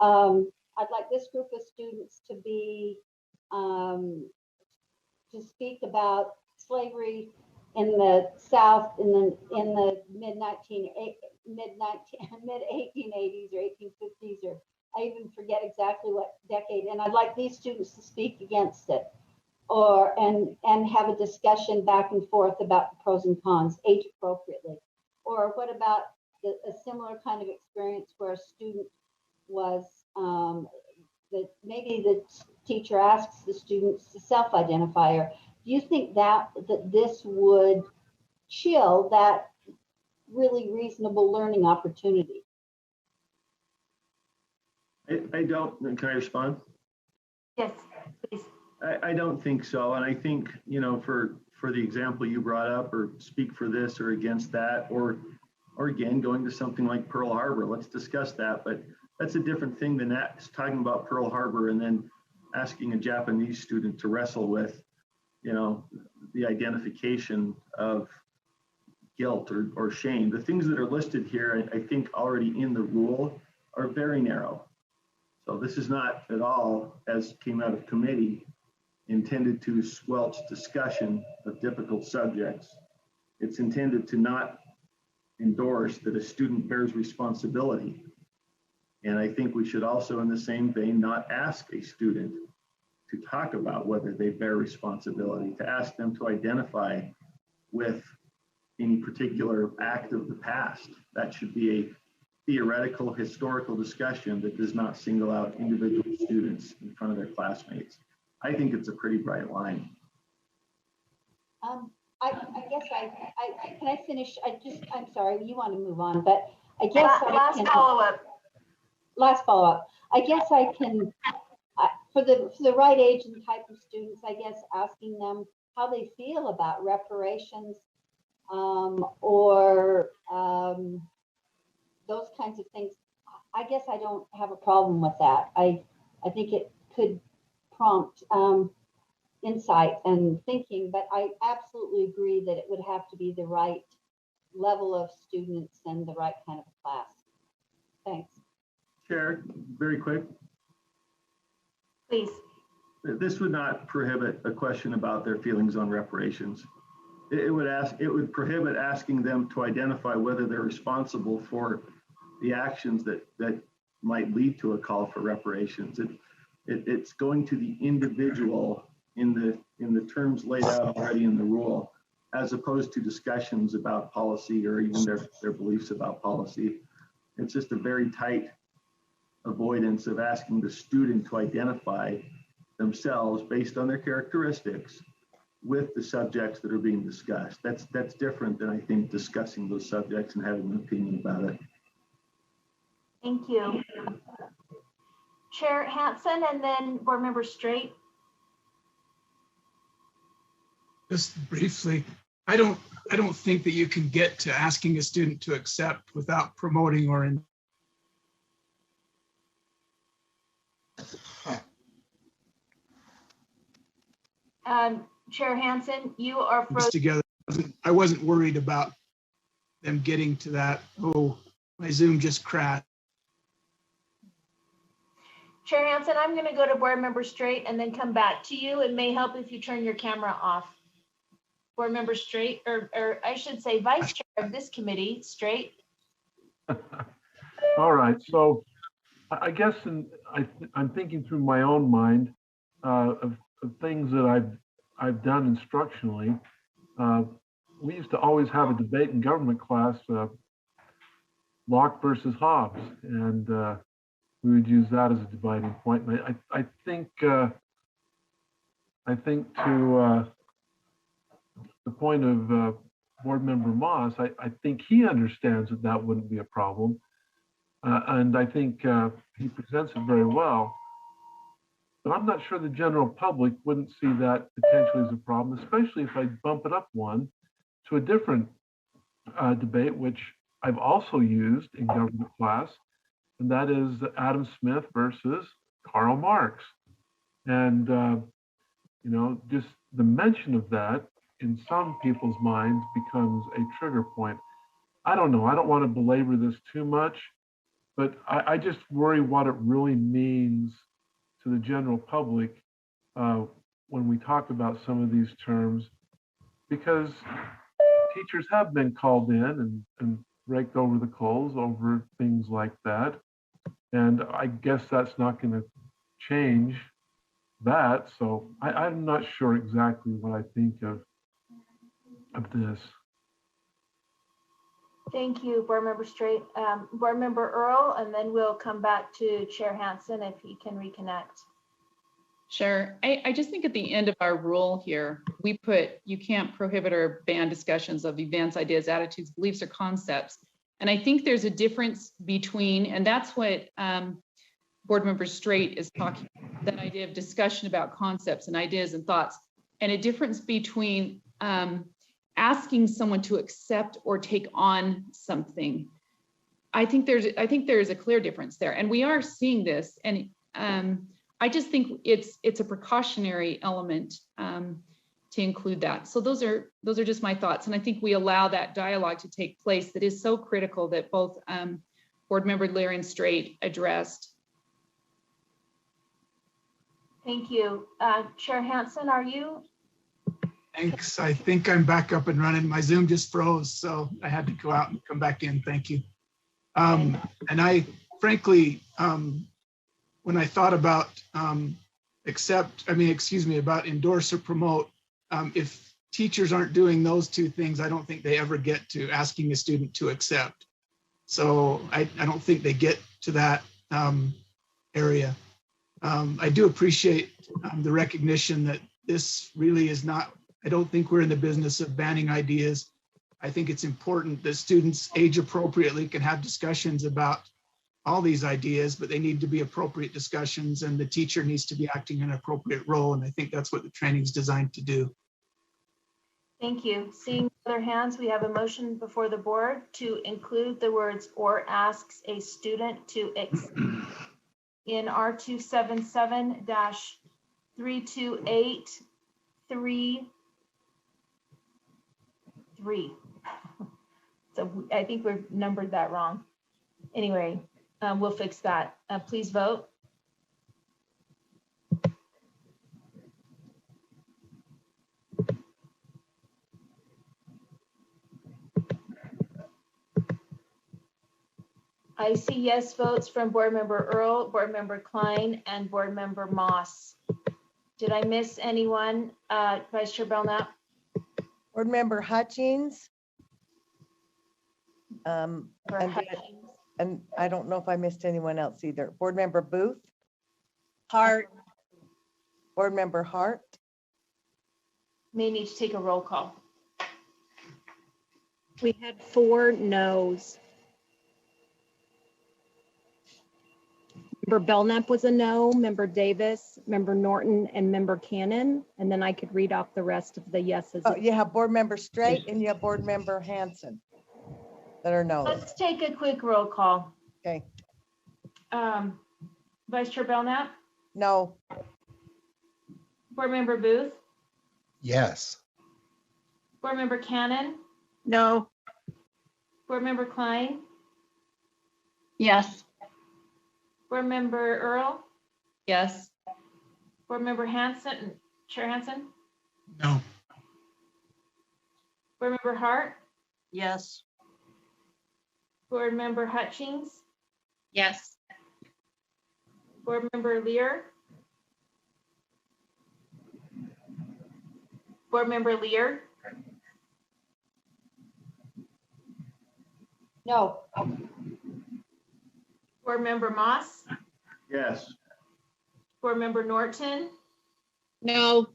I'd like this group of students to be, to speak about slavery in the South in the mid 1880s or 1850s, or I even forget exactly what decade, and I'd like these students to speak against it, and have a discussion back and forth about the pros and cons age appropriately. Or what about a similar kind of experience where a student was that maybe the teacher asks the students to self-identify, or do you think that this would chill that really reasonable learning opportunity? I don't, can I respond? Yes, please. I don't think so. And I think, for the example you brought up, or speak for this or against that, or or again, going to something like Pearl Harbor. Let's discuss that, but that's a different thing than that. It's talking about Pearl Harbor and then asking a Japanese student to wrestle with, you know, the identification of guilt or shame. The things that are listed here, I think already in the rule, are very narrow. So this is not at all, as came out of committee, intended to squelch discussion of difficult subjects. It's intended to not endorse that a student bears responsibility. And I think we should also, in the same vein, not ask a student to talk about whether they bear responsibility, to ask them to identify with any particular act of the past. That should be a theoretical, historical discussion that does not single out individual students in front of their classmates. I think it's a pretty bright line. I guess can I finish? I'm sorry, you want to move on, but I guess last follow-up. Last follow-up. I guess I can, for the right age and type of students, I guess asking them how they feel about reparations or those kinds of things. I guess I don't have a problem with that. I think it could prompt insight and thinking, but I absolutely agree that it would have to be the right level of students and the right kind of class. Thanks. Chair, very quick. Please. This would not prohibit a question about their feelings on reparations. It would prohibit asking them to identify whether they're responsible for the actions that might lead to a call for reparations. It's going to the individual in the terms laid out already in the rule, as opposed to discussions about policy or even their beliefs about policy. It's just a very tight avoidance of asking the student to identify themselves based on their characteristics with the subjects that are being discussed. That's different than, I think, discussing those subjects and having an opinion about it. Thank you. Chair Hansen and then Board Member Straight. Just briefly, I don't think that you can get to asking a student to accept without promoting or in. Chair Hansen, you are frozen. Together. I wasn't worried about them getting to that. Oh, my Zoom just crashed. Chair Hansen, I'm going to go to Board Member Straight and then come back to you. It may help if you turn your camera off. Board Member Straight, or I should say Vice Chair of this committee, Straight. All right, so I guess I'm thinking through my own mind of things that I've done instructionally. We used to always have a debate in government class, Locke versus Hobbes, and we would use that as a dividing point. And I think to the point of Board Member Moss, I think he understands that wouldn't be a problem, and I think he presents it very well. But I'm not sure the general public wouldn't see that potentially as a problem, especially if I bump it up one to a different debate, which I've also used in government class, and that is Adam Smith versus Karl Marx. And, you know, just the mention of that in some people's minds becomes a trigger point. I don't know. I don't want to belabor this too much, but I just worry what it really means to the general public when we talk about some of these terms, because teachers have been called in and raked over the coals over things like that. And I guess that's not going to change that. So I'm not sure exactly what I think of this. Thank you, Board Member Straight. Board Member Earl, and then we'll come back to Chair Hansen if he can reconnect. Sure. I just think at the end of our rule here, we put, you can't prohibit or ban discussions of events, ideas, attitudes, beliefs, or concepts. And I think there's a difference between, and that's what Board Member Straight is talking about, that idea of discussion about concepts and ideas and thoughts, and a difference between asking someone to accept or take on something. I think there's a clear difference there, and we are seeing this. And I just think it's a precautionary element to include that. So those are just my thoughts, and I think we allow that dialogue to take place that is so critical that both Board Member Lear and Straight addressed. Thank you. Chair Hansen, are you? Thanks. I think I'm back up and running. My Zoom just froze, so I had to go out and come back in. Thank you. And I, frankly, when I thought about about endorse or promote, if teachers aren't doing those two things, I don't think they ever get to asking a student to accept. So I don't think they get to that area. I do appreciate the recognition that this really is not, I don't think we're in the business of banning ideas. I think it's important that students age appropriately can have discussions about all these ideas, but they need to be appropriate discussions, and the teacher needs to be acting in an appropriate role. And I think that's what the training is designed to do. Thank you. Seeing other hands, we have a motion before the board to include the words "or asks a student to" in R277-328-3. So I think we've numbered that wrong. Anyway, we'll fix that. Please vote. I see yes votes from Board Member Earl, Board Member Klein, and Board Member Moss. Did I miss anyone? Vice Chair Belknap? Board Member Hutchings. And I don't know if I missed anyone else either. Board Member Booth. Hart. Board Member Hart. May need to take a roll call. We had 4 no's. Member Belknap was a no, Member Davis, Member Norton, and Member Cannon. And then I could read off the rest of the yeses. Oh, you have Board Member Straight and you have Board Member Hansen that are no's. Let's take a quick roll call. Okay. Vice Chair Belknap? No. Board Member Booth? Yes. Board Member Cannon? No. Board Member Klein? Yes. Board Member Earl? Yes. Board Member Hansen, Chair Hansen? No. Board Member Hart? Yes. Board Member Hutchings? Yes. Board Member Lear? Board Member Lear? No. Board Member Moss? Yes. Board Member Norton? No.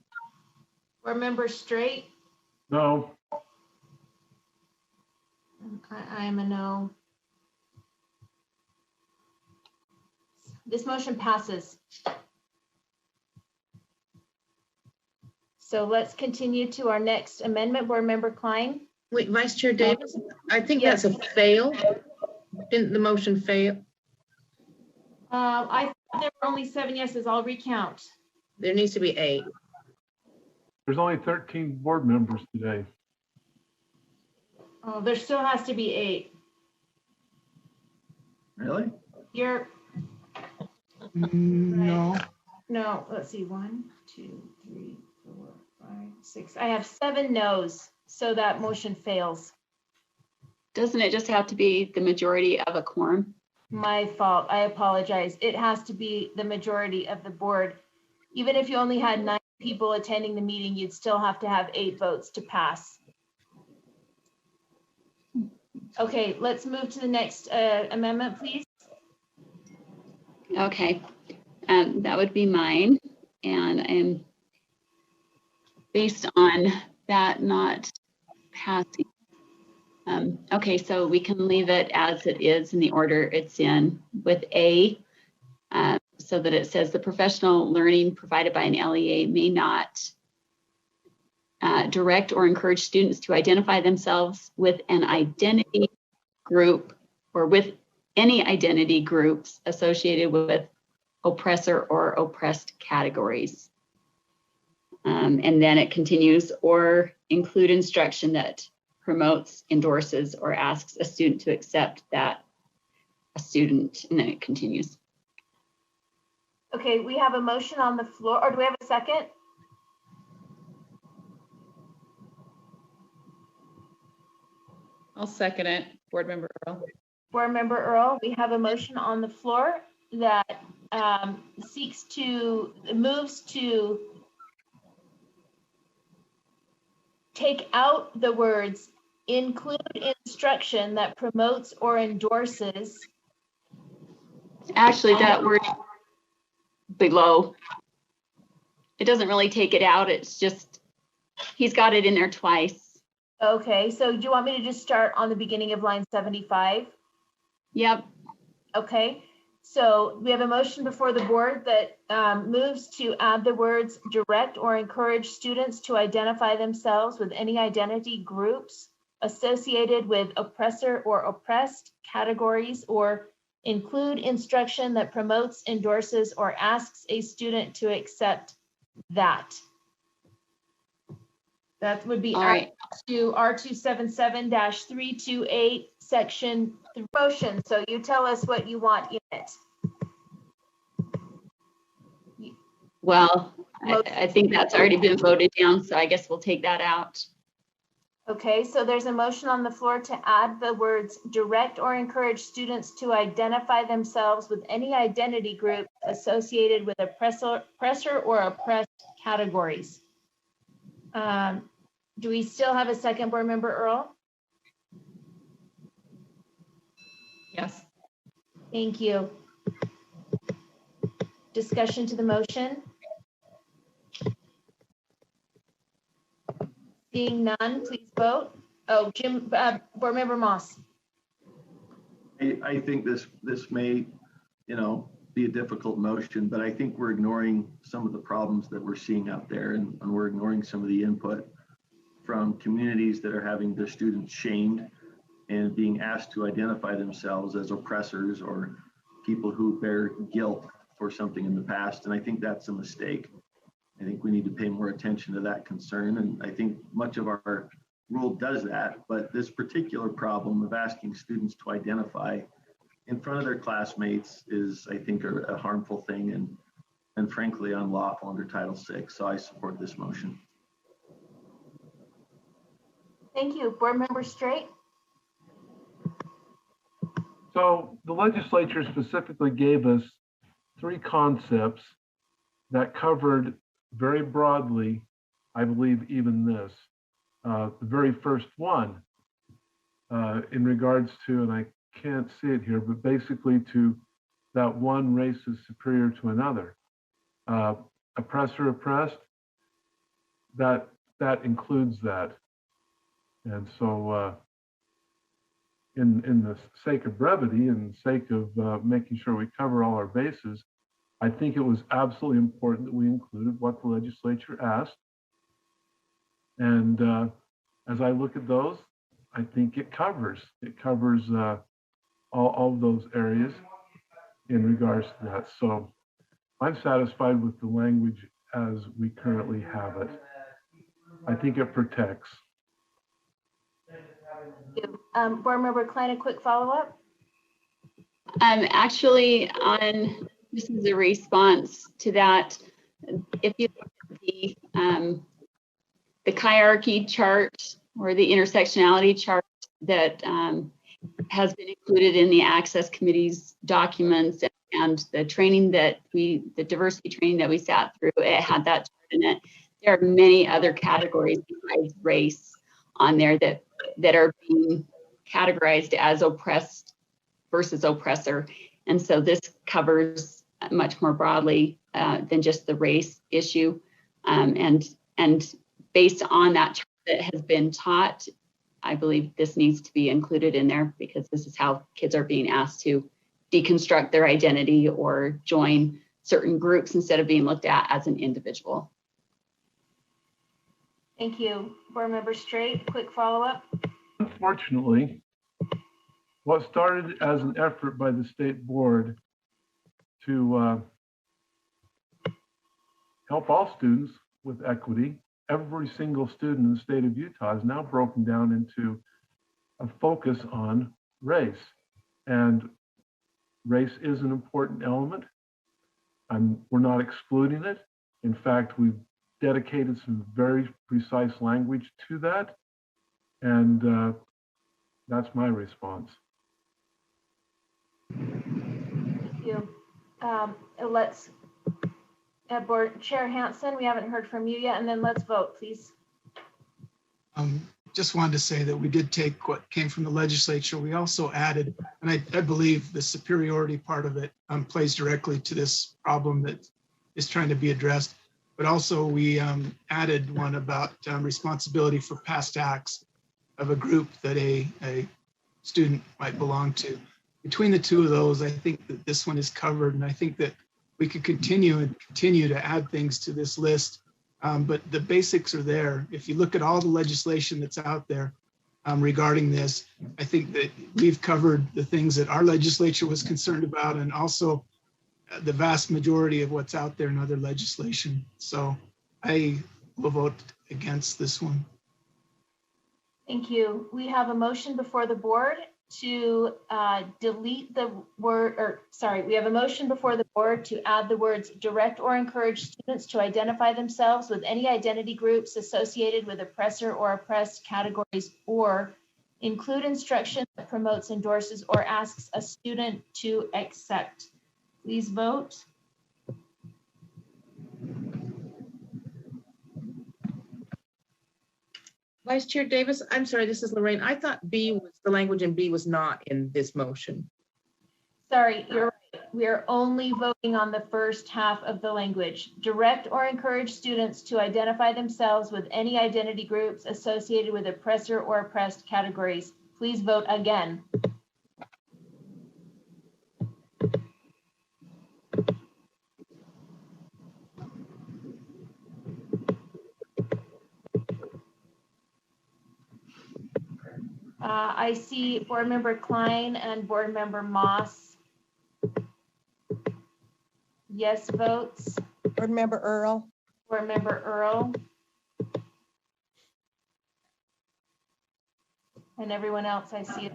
Board Member Straight? No. I am a no. This motion passes. So let's continue to our next amendment. Board Member Klein? Wait, Vice Chair Davis, I think that's a fail. Didn't the motion fail? I thought there were only 7 yeses. I'll recount. There needs to be 8. There's only 13 board members today. Oh, there still has to be 8. Really? You're, No. no, let's see, 1, 2, 3, 4, 5, 6. I have 7 no's, so that motion fails. Doesn't it just have to be the majority of a quorum? My fault. I apologize. It has to be the majority of the board. Even if you only had 9 people attending the meeting, you'd still have to have 8 votes to pass. Okay, let's move to the next amendment, please. Okay, that would be mine. And I'm based on that not passing. Okay, so we can leave it as it is in the order it's in with A, so that it says the professional learning provided by an LEA may not direct or encourage students to identify themselves with an identity group or with any identity groups associated with oppressor or oppressed categories. And then it continues, or include instruction that promotes, endorses, or asks a student to accept that a student, and then it continues. Okay, we have a motion on the floor, or do we have a second? I'll second it, Board Member Earl. Board Member Earl, we have a motion on the floor that moves to take out the words include instruction that promotes or endorses. Actually, that word below, it doesn't really take it out. It's just, he's got it in there twice. Okay, so do you want me to just start on the beginning of line 75? Yep. Okay, so we have a motion before the board that moves to add the words direct or encourage students to identify themselves with any identity groups associated with oppressor or oppressed categories, or include instruction that promotes, endorses, or asks a student to accept that. That would be to R277-328 section 3 motion. So you tell us what you want in it. Well, I think that's already been voted down, so I guess we'll take that out. Okay, so there's a motion on the floor to add the words direct or encourage students to identify themselves with any identity group associated with oppressor or oppressed categories. Do we still have a second, Board Member Earl? Yes. Thank you. Discussion to the motion? Seeing none, please vote. Oh, Board Member Moss. I think this may, be a difficult motion, but I think we're ignoring some of the problems that we're seeing out there, and we're ignoring some of the input from communities that are having their students shamed and being asked to identify themselves as oppressors or people who bear guilt for something in the past. And I think that's a mistake. I think we need to pay more attention to that concern. And I think much of our rule does that, but this particular problem of asking students to identify in front of their classmates is, I think, a harmful thing and frankly unlawful under Title VI. So I support this motion. Thank you. Board Member Straight. So the legislature specifically gave us 3 concepts that covered very broadly, I believe, even this. The very first one in regards to, and I can't see it here, but basically to that one race is superior to another. Oppressor, oppressed, that includes that. And so in the sake of brevity and sake of making sure we cover all our bases, I think it was absolutely important that we included what the legislature asked. And as I look at those, I think it covers all of those areas in regards to that. So I'm satisfied with the language as we currently have it. I think it protects. Board Member Klein, a quick follow-up. Actually, this is a response to that. If you look at the hierarchy chart or the intersectionality chart that has been included in the Access Committee's documents and the training the diversity training that we sat through, it had that chart in it. There are many other categories besides race on there that are being categorized as oppressed versus oppressor. And so this covers much more broadly than just the race issue. And based on that chart that has been taught, I believe this needs to be included in there because this is how kids are being asked to deconstruct their identity or join certain groups instead of being looked at as an individual. Thank you. Board Member Straight, quick follow-up. Unfortunately, what started as an effort by the state board to help all students with equity, every single student in the state of Utah is now broken down into a focus on race. And race is an important element. We're not excluding it. In fact, we've dedicated some very precise language to that. And that's my response. Thank you. Let's, Board Chair Hansen, we haven't heard from you yet, and then let's vote, please. Just wanted to say that we did take what came from the legislature. We also added, and I believe the superiority part of it plays directly to this problem that is trying to be addressed. But also we added one about responsibility for past acts of a group that a student might belong to. Between the two of those, I think that this one is covered, and I think that we could continue to add things to this list. But the basics are there. If you look at all the legislation that's out there regarding this, I think that we've covered the things that our legislature was concerned about, and also the vast majority of what's out there in other legislation. So I will vote against this one. Thank you. We have a motion before the board to delete the word, or sorry, we have a motion before the board to add the words direct or encourage students to identify themselves with any identity groups associated with oppressor or oppressed categories, or include instruction that promotes, endorses, or asks a student to accept. Please vote. Vice Chair Davis, I'm sorry, this is Lorraine. I thought B was, the language in B was not in this motion. Sorry, you're right. We are only voting on the first half of the language. Direct or encourage students to identify themselves with any identity groups associated with oppressor or oppressed categories. Please vote again. I see Board Member Klein and Board Member Moss. Yes votes. Board Member Earl. Board Member Earl. And everyone else, I see it.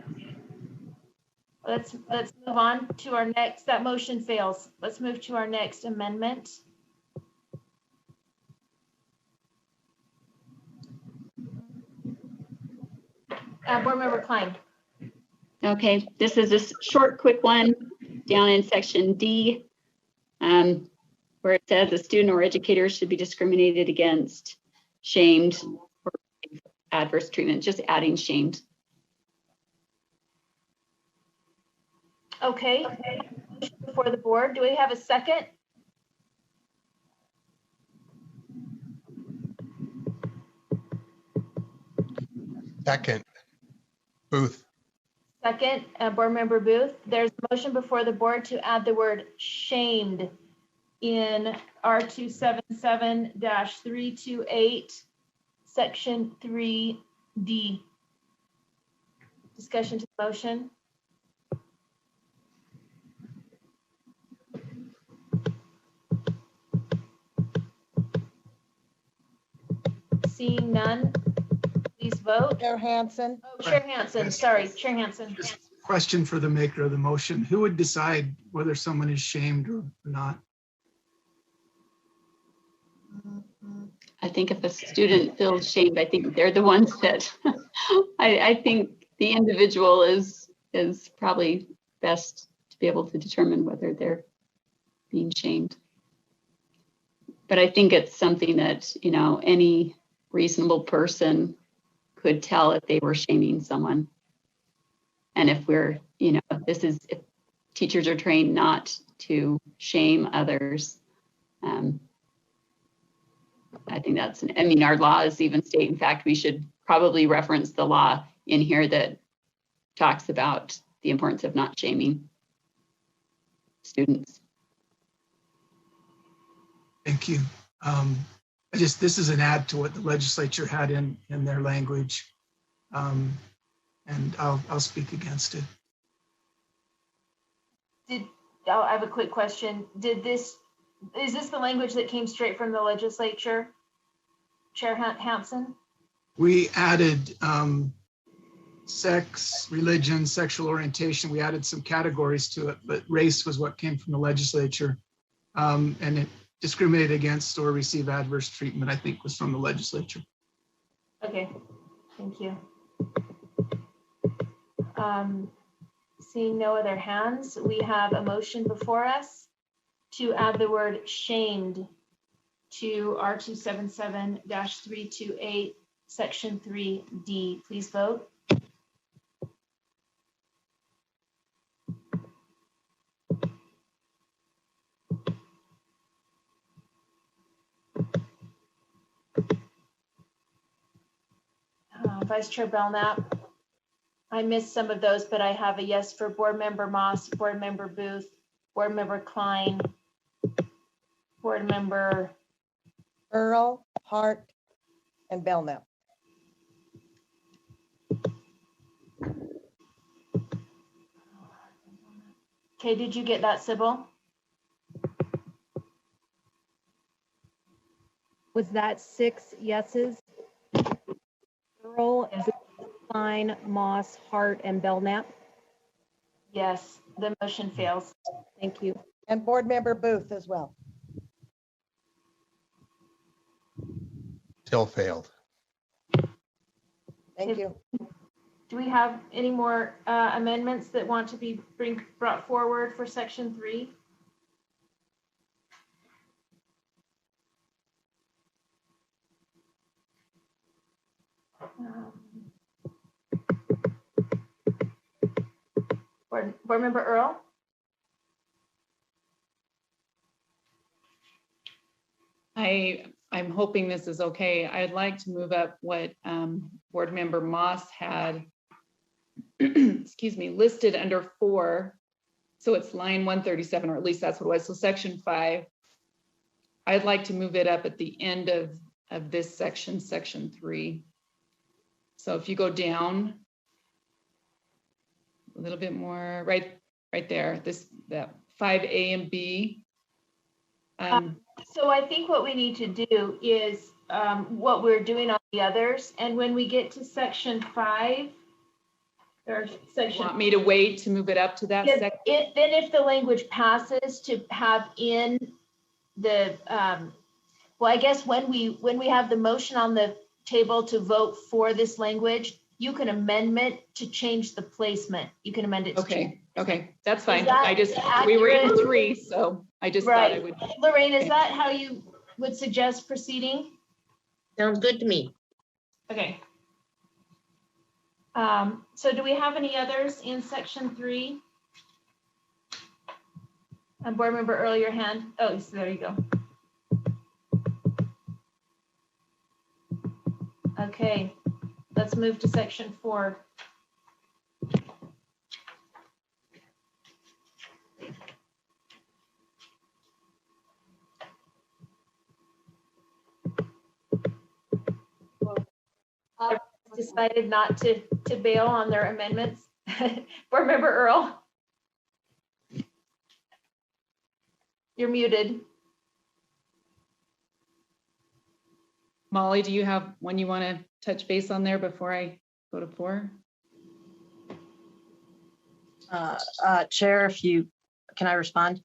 Let's move on to our next, that motion fails. Let's move to our next amendment. Board Member Klein. Okay, this is a short, quick one down in section D, where it says a student or educator should be discriminated against, shamed, or adverse treatment, just adding shamed. Okay, before the board, do we have a second? Second. Booth. Second, Board Member Booth. There's a motion before the board to add the word shamed in R277-328, section 3D. Discussion to the motion. Seeing none, please vote. Chair Hansen. Oh, Chair Hansen, sorry, Chair Hansen. Question for the maker of the motion. Who would decide whether someone is shamed or not? I think if a student feels shamed, I think they're the ones that, I think the individual is probably best to be able to determine whether they're being shamed. But I think it's something that, you know, any reasonable person could tell if they were shaming someone. And if we're, you know, if teachers are trained not to shame others, I think that's, I mean, our laws even state, in fact, we should probably reference the law in here that talks about the importance of not shaming students. Thank you. I this is an add to what the legislature had in their language. And I'll speak against it. I have a quick question. Is this the language that came straight from the legislature, Chair Hansen? We added sex, religion, sexual orientation. We added some categories to it, but race was what came from the legislature. And it discriminated against or receive adverse treatment, I think, was from the legislature. Okay, thank you. Seeing no other hands, we have a motion before us to add the word shamed to R277-328, Section 3D. Please vote. Vice Chair Belknap. I missed some of those, but I have a yes for Board Member Moss, Board Member Booth, Board Member Klein, Board Member Earl, Hart, and Belknap. Okay, did you get that, Sybil? Was that 6 yeses? Earl, Klein, Moss, Hart, and Belknap? Yes, the motion fails. Thank you. And Board Member Booth as well. Still failed. Thank you. Do we have any more amendments that want to be brought forward for Section 3? Board Member Earl? I'm hoping this is okay. I'd like to move up what Board Member Moss had, excuse me, listed under 4. So it's line 137, or at least that's what it was. So Section 5. I'd like to move it up at the end of this section, Section 3. So if you go down a little bit more, right there, that 5A and B. So I think what we need to do is what we're doing on the others, and when we get to Section 5, or Section. Want me to wait to move it up to that section? Then if the language passes, to have in the well, I guess when we have the motion on the table to vote for this language, you can amendment to change the placement. You can amend it. Okay, that's fine. We were in 3, so I just thought I would. Lorraine, is that how you would suggest proceeding? Sounds good to me. Okay. So do we have any others in Section 3? And Board Member Earl, your hand. Oh, so there you go. Okay, let's move to Section 4. Decided not to bail on their amendments. Board Member Earl. You're muted. Molly, do you have one you want to touch base on there before I go to 4? Chair, can I respond?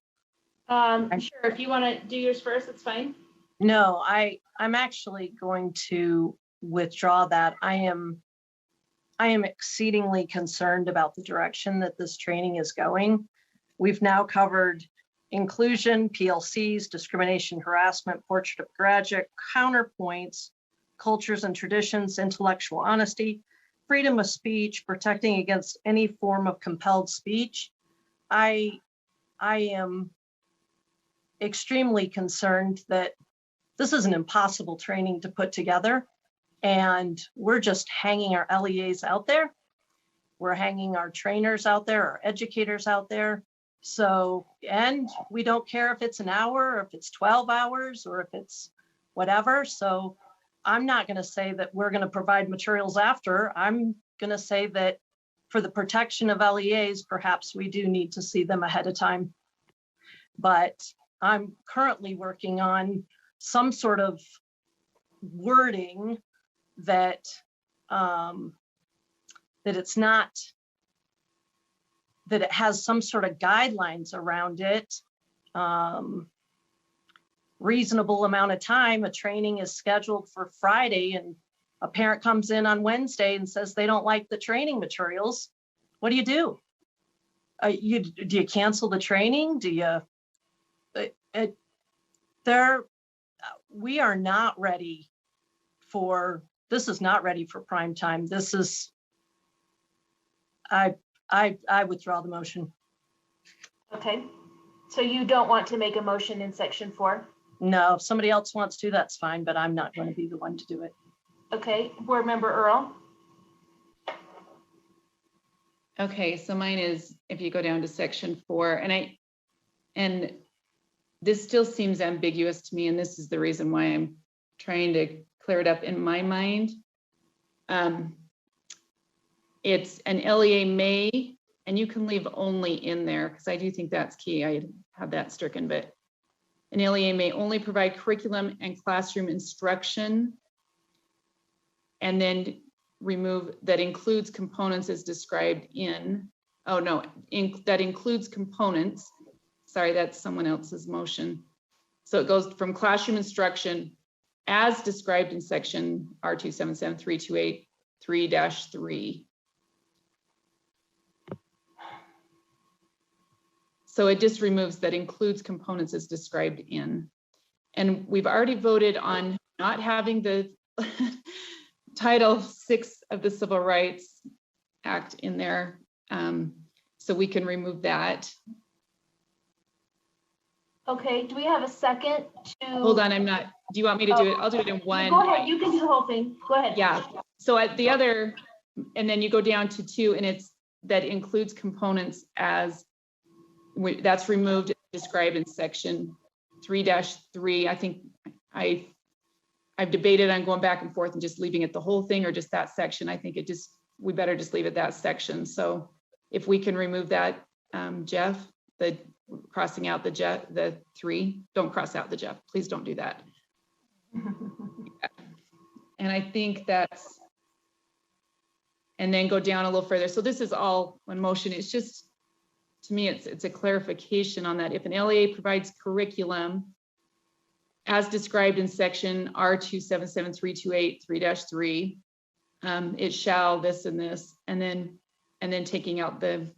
Sure, if you want to do yours first, that's fine. No, I'm actually going to withdraw that. I am exceedingly concerned about the direction that this training is going. We've now covered inclusion, PLCs, discrimination, harassment, portrait of graduate, counterpoints, cultures and traditions, intellectual honesty, freedom of speech, protecting against any form of compelled speech. I am extremely concerned that this is an impossible training to put together, and we're just hanging our LEAs out there. We're hanging our trainers out there, our educators out there. So, and we don't care if it's an hour, or if it's 12 hours, or if it's whatever. So I'm not going to say that we're going to provide materials after. I'm going to say that for the protection of LEAs, perhaps we do need to see them ahead of time. But I'm currently working on some sort of wording that that it's not, that it has some sort of guidelines around it. Reasonable amount of time. A training is scheduled for Friday and a parent comes in on Wednesday and says they don't like the training materials. What do? Do you cancel the training? Do you? We are not ready for, this is not ready for prime time. This is, I withdraw the motion. Okay, so you don't want to make a motion in section 4? No, if somebody else wants to, that's fine, but I'm not going to be the one to do it. Okay, board member Earl. Okay, so mine is, if you go down to section 4, and this still seems ambiguous to me, and this is the reason why I'm trying to clear it up in my mind. It's an LEA may, and you can leave only in there because I do think that's key. I have that stricken, but an LEA may only provide curriculum and classroom instruction, and then remove that includes components as described in, oh no, that includes components. Sorry, that's someone else's motion. So it goes from classroom instruction as described in section R2773283-3. So it just removes that includes components as described in. And we've already voted on not having the Title VI of the Civil Rights Act in there. So we can remove that. Okay, do we have a second to? Hold on, I'm not, do you want me to do it? I'll do it in one. Go ahead, you can do the whole thing. Go ahead. Yeah, so at the other, and then you go down to 2, and it's that includes components as, that's removed, described in section 3-3. I think I've debated on going back and forth and just leaving it the whole thing or just that section. I think we better just leave it that section. So if we can remove that, Jeff, the crossing out the 3, don't cross out the Jeff, please don't do that. And I think that's, and then go down a little further. So this is all one motion. It's just, to me, it's a clarification on that. If an LEA provides curriculum as described in section R2773283-3, it shall this and this, and then taking out the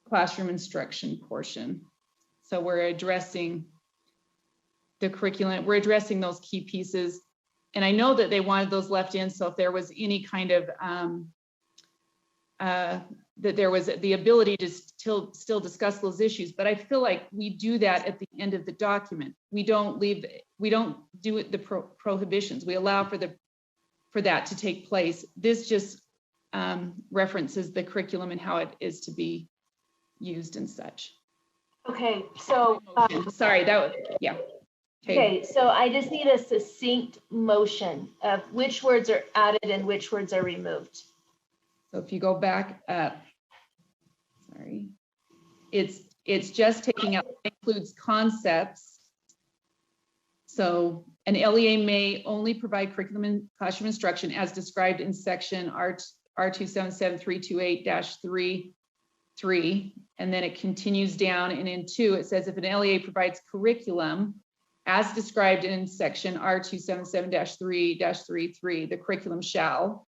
classroom instruction portion. So we're addressing the curriculum, we're addressing those key pieces. And I know that they wanted those left in, so if there was any kind of, that there was the ability to still discuss those issues, but I feel like we do that at the end of the document. We don't do it, the prohibitions. We allow for that to take place. This just references the curriculum and how it is to be used and such. Okay, so sorry, that was, yeah. Okay, so I just need a succinct motion of which words are added and which words are removed. So if you go back up, sorry, it's just taking out, includes concepts. So an LEA may only provide curriculum and classroom instruction as described in section R277328-3, and then it continues down, and in 2 it says if an LEA provides curriculum as described in section R277-3-33, the curriculum shall,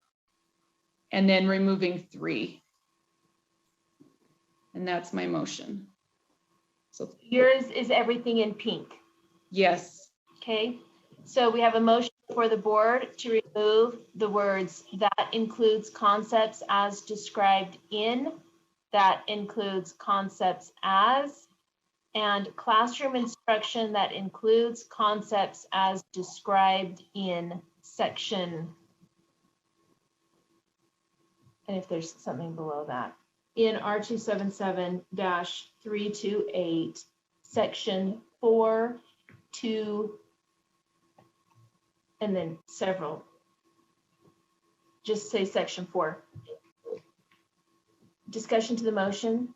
and then removing 3. And that's my motion. So yours is everything in pink. Yes. Okay, so we have a motion for the board to remove the words that includes concepts as described in, that includes concepts as, and classroom instruction that includes concepts as described in section, and if there's something below that, in R277-328, section 4.2 and then several. Just say section 4. Discussion to the motion.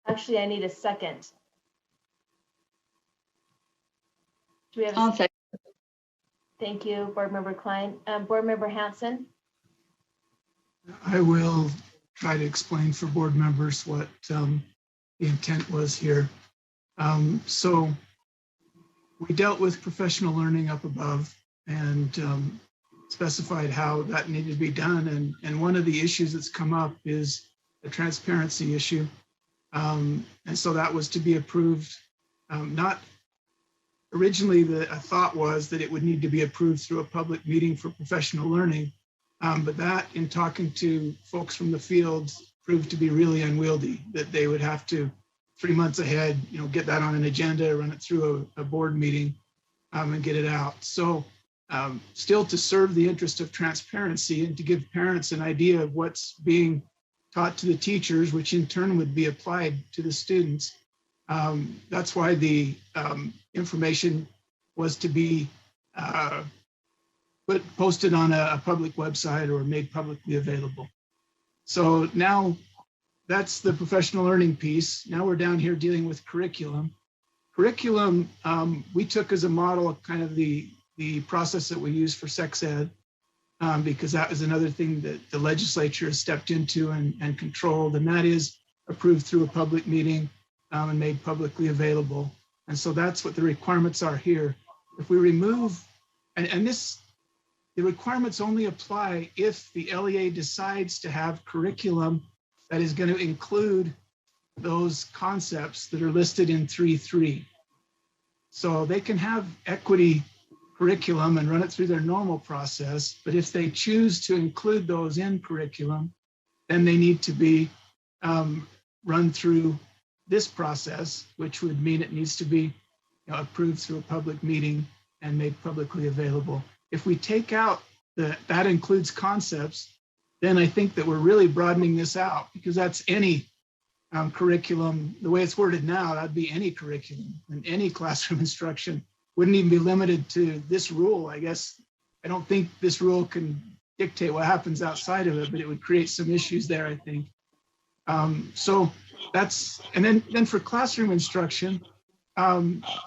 Actually, I need a second. Do we have a second? Thank you, Board Member Klein. Board Member Hanson? I will try to explain for board members what the intent was here. So we dealt with professional learning up above and specified how that needed to be done. And one of the issues that's come up is the transparency issue. And so that was to be approved. Not originally, the thought was that it would need to be approved through a public meeting for professional learning. But that, in talking to folks from the field, proved to be really unwieldy, that they would have to 3 months ahead, get that on an agenda, run it through a board meeting and get it out. So still to serve the interest of transparency and to give parents an idea of what's being taught to the teachers, which in turn would be applied to the students. That's why the information was to be posted on a public website or made publicly available. So now that's the professional learning piece. Now we're down here dealing with curriculum. Curriculum, we took as a model kind of the process that we use for sex ed, because that is another thing that the legislature has stepped into and controlled, and that is approved through a public meeting and made publicly available. And so that's what the requirements are here. If we remove, the requirements only apply if the LEA decides to have curriculum that is going to include those concepts that are listed in 3.3. So they can have equity curriculum and run it through their normal process, but if they choose to include those in curriculum, then they need to be run through this process, which would mean it needs to be approved through a public meeting and made publicly available. If we take out that includes concepts, then I think that we're really broadening this out, because that's any curriculum. The way it's worded now, that'd be any curriculum, and any classroom instruction wouldn't even be limited to this rule. I guess I don't think this rule can dictate what happens outside of it, but it would create some issues there, I think. So that's, and then for classroom instruction,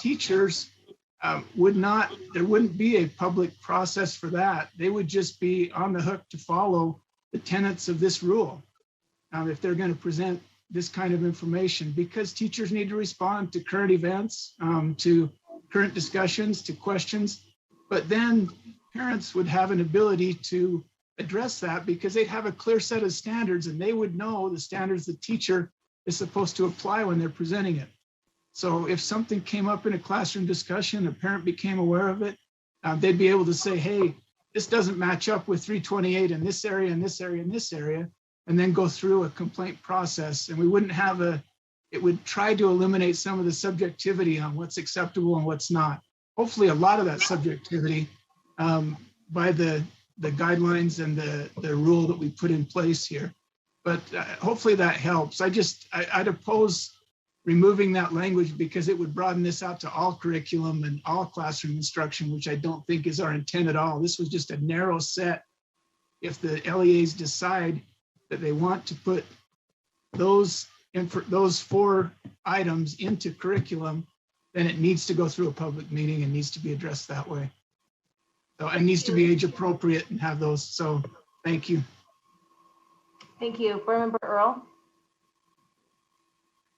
teachers there wouldn't be a public process for that. They would just be on the hook to follow the tenets of this rule if they're going to present this kind of information, because teachers need to respond to current events, to current discussions, to questions. But then parents would have an ability to address that because they'd have a clear set of standards, and they would know the standards the teacher is supposed to apply when they're presenting it. So if something came up in a classroom discussion, a parent became aware of it, they'd be able to say, hey, this doesn't match up with 328 in this area, in this area, in this area, and then go through a complaint process. And we wouldn't have it would try to eliminate some of the subjectivity on what's acceptable and what's not. Hopefully a lot of that subjectivity by the guidelines and the rule that we put in place here. But hopefully that helps. I'd oppose removing that language because it would broaden this out to all curriculum and all classroom instruction, which I don't think is our intent at all. This was just a narrow set. If the LEAs decide that they want to put those 4 items into curriculum, then it needs to go through a public meeting and needs to be addressed that way. So it needs to be age appropriate and have those. So thank you. Thank you. Board Member Earl.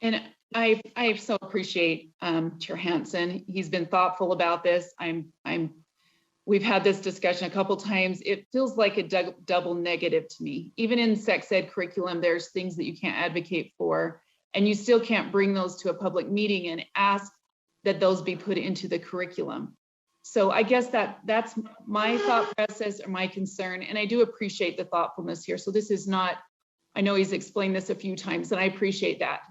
And I so appreciate Chair Hanson. He's been thoughtful about this. We've had this discussion a couple times. It feels like a double negative to me. Even in sex ed curriculum, there's things that you can't advocate for, and you still can't bring those to a public meeting and ask that those be put into the curriculum. So I guess that's my thought process or my concern, and I do appreciate the thoughtfulness here. So this is not, I know he's explained this a few times, and I appreciate that.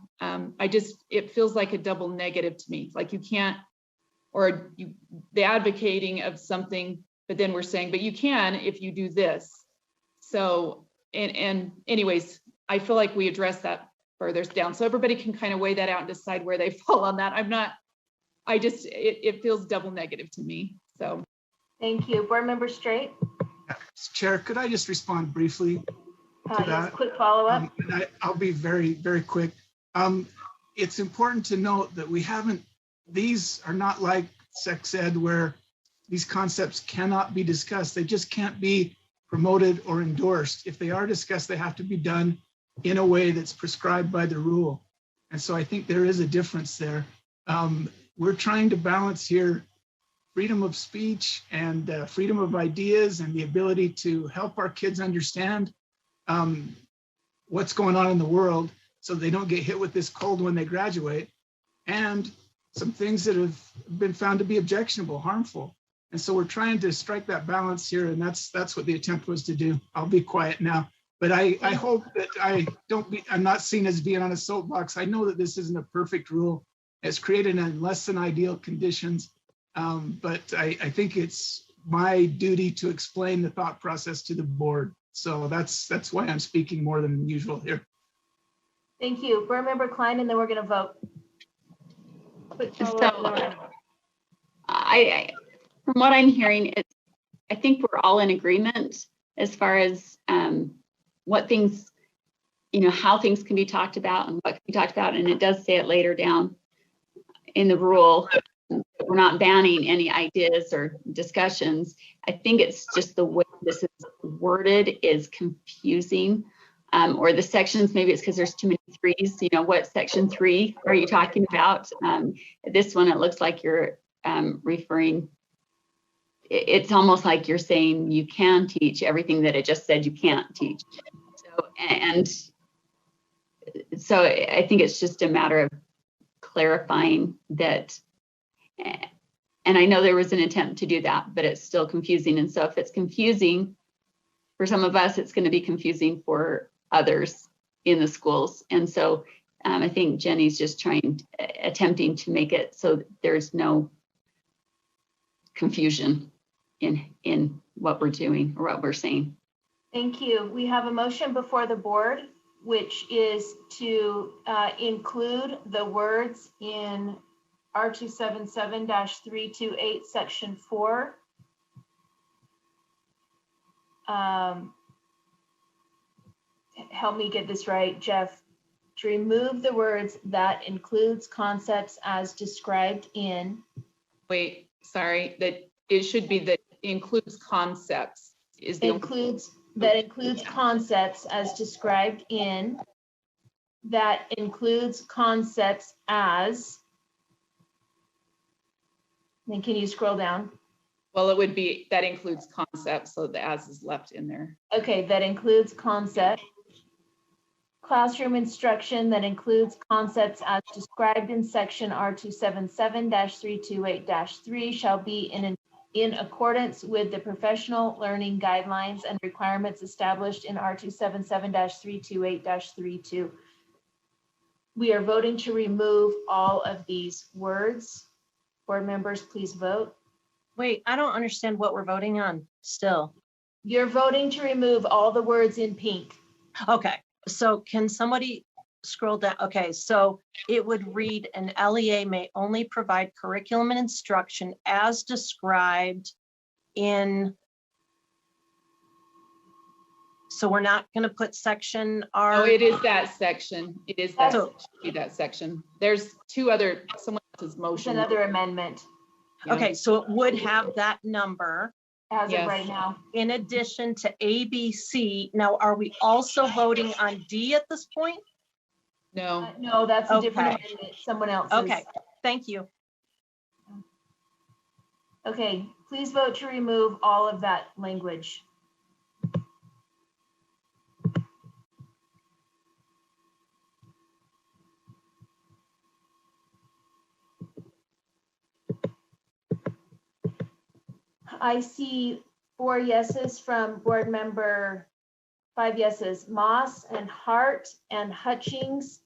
It feels like a double negative to me. Like you can't, or the advocating of something, but then we're saying, but you can if you do this. So, and anyways, I feel like we addressed that further down. So everybody can kind of weigh that out and decide where they fall on that. It feels double negative to me, so. Thank you. Board Member Straight? Chair, could I just respond briefly to that? Yes, quick follow-up. I'll be very, very quick. It's important to note that these are not like sex ed where these concepts cannot be discussed. They just can't be promoted or endorsed. If they are discussed, they have to be done in a way that's prescribed by the rule. And so I think there is a difference there. We're trying to balance here freedom of speech and freedom of ideas and the ability to help our kids understand what's going on in the world so they don't get hit with this cold when they graduate, and some things that have been found to be objectionable, harmful. And so we're trying to strike that balance here, and that's what the attempt was to do. I'll be quiet now, but I hope that I'm not seen as being on a soapbox. I know that this isn't a perfect rule. It's created in less than ideal conditions, but I think it's my duty to explain the thought process to the board. So that's why I'm speaking more than usual here. Thank you. Board Member Klein, and then we're going to vote. From what I'm hearing, I think we're all in agreement as far as what things, how things can be talked about and what can be talked about. And it does say it later down in the rule. We're not banning any ideas or discussions. I think it's just the way this is worded is confusing. Or the sections, maybe it's because there's too many threes. What section 3 are you talking about? This one, it looks like you're referring, it's almost like you're saying you can teach everything that it just said you can't teach. So I think it's just a matter of clarifying that. And I know there was an attempt to do that, but it's still confusing. And so if it's confusing for some of us, it's going to be confusing for others in the schools. And so I think Jenny's just attempting to make it so there's no confusion in what we're doing or what we're saying. Thank you. We have a motion before the board, which is to include the words in R277-328 section 4. Help me get this right, Jeff. To remove the words "that includes concepts as described in." Wait, sorry, that it should be that includes concepts. That includes concepts as described in. That includes concepts as. Then can you scroll down? Well, it would be that includes concepts, so the as is left in there. Okay, that includes concept. Classroom instruction that includes concepts as described in section R277-328-3 shall be in accordance with the professional learning guidelines and requirements established in R277-328-32. We are voting to remove all of these words. Board members, please vote. Wait, I don't understand what we're voting on still. You're voting to remove all the words in pink. Okay, so can somebody scroll down? Okay, so it would read an LEA may only provide curriculum and instruction as described in. So we're not going to put section R. Oh, it is that section. It is that, that section. There's two other, someone else's motion. Another amendment. Yeah. Okay, so it would have that number. As of right now. In addition to A, B, C. Now, are we also voting on D at this point? No. No, that's a different amendment. Someone else. Okay, thank you. Okay, please vote to remove all of that language. I see 4 yeses from board member, 5 yeses, Moss and Hart and Hutchings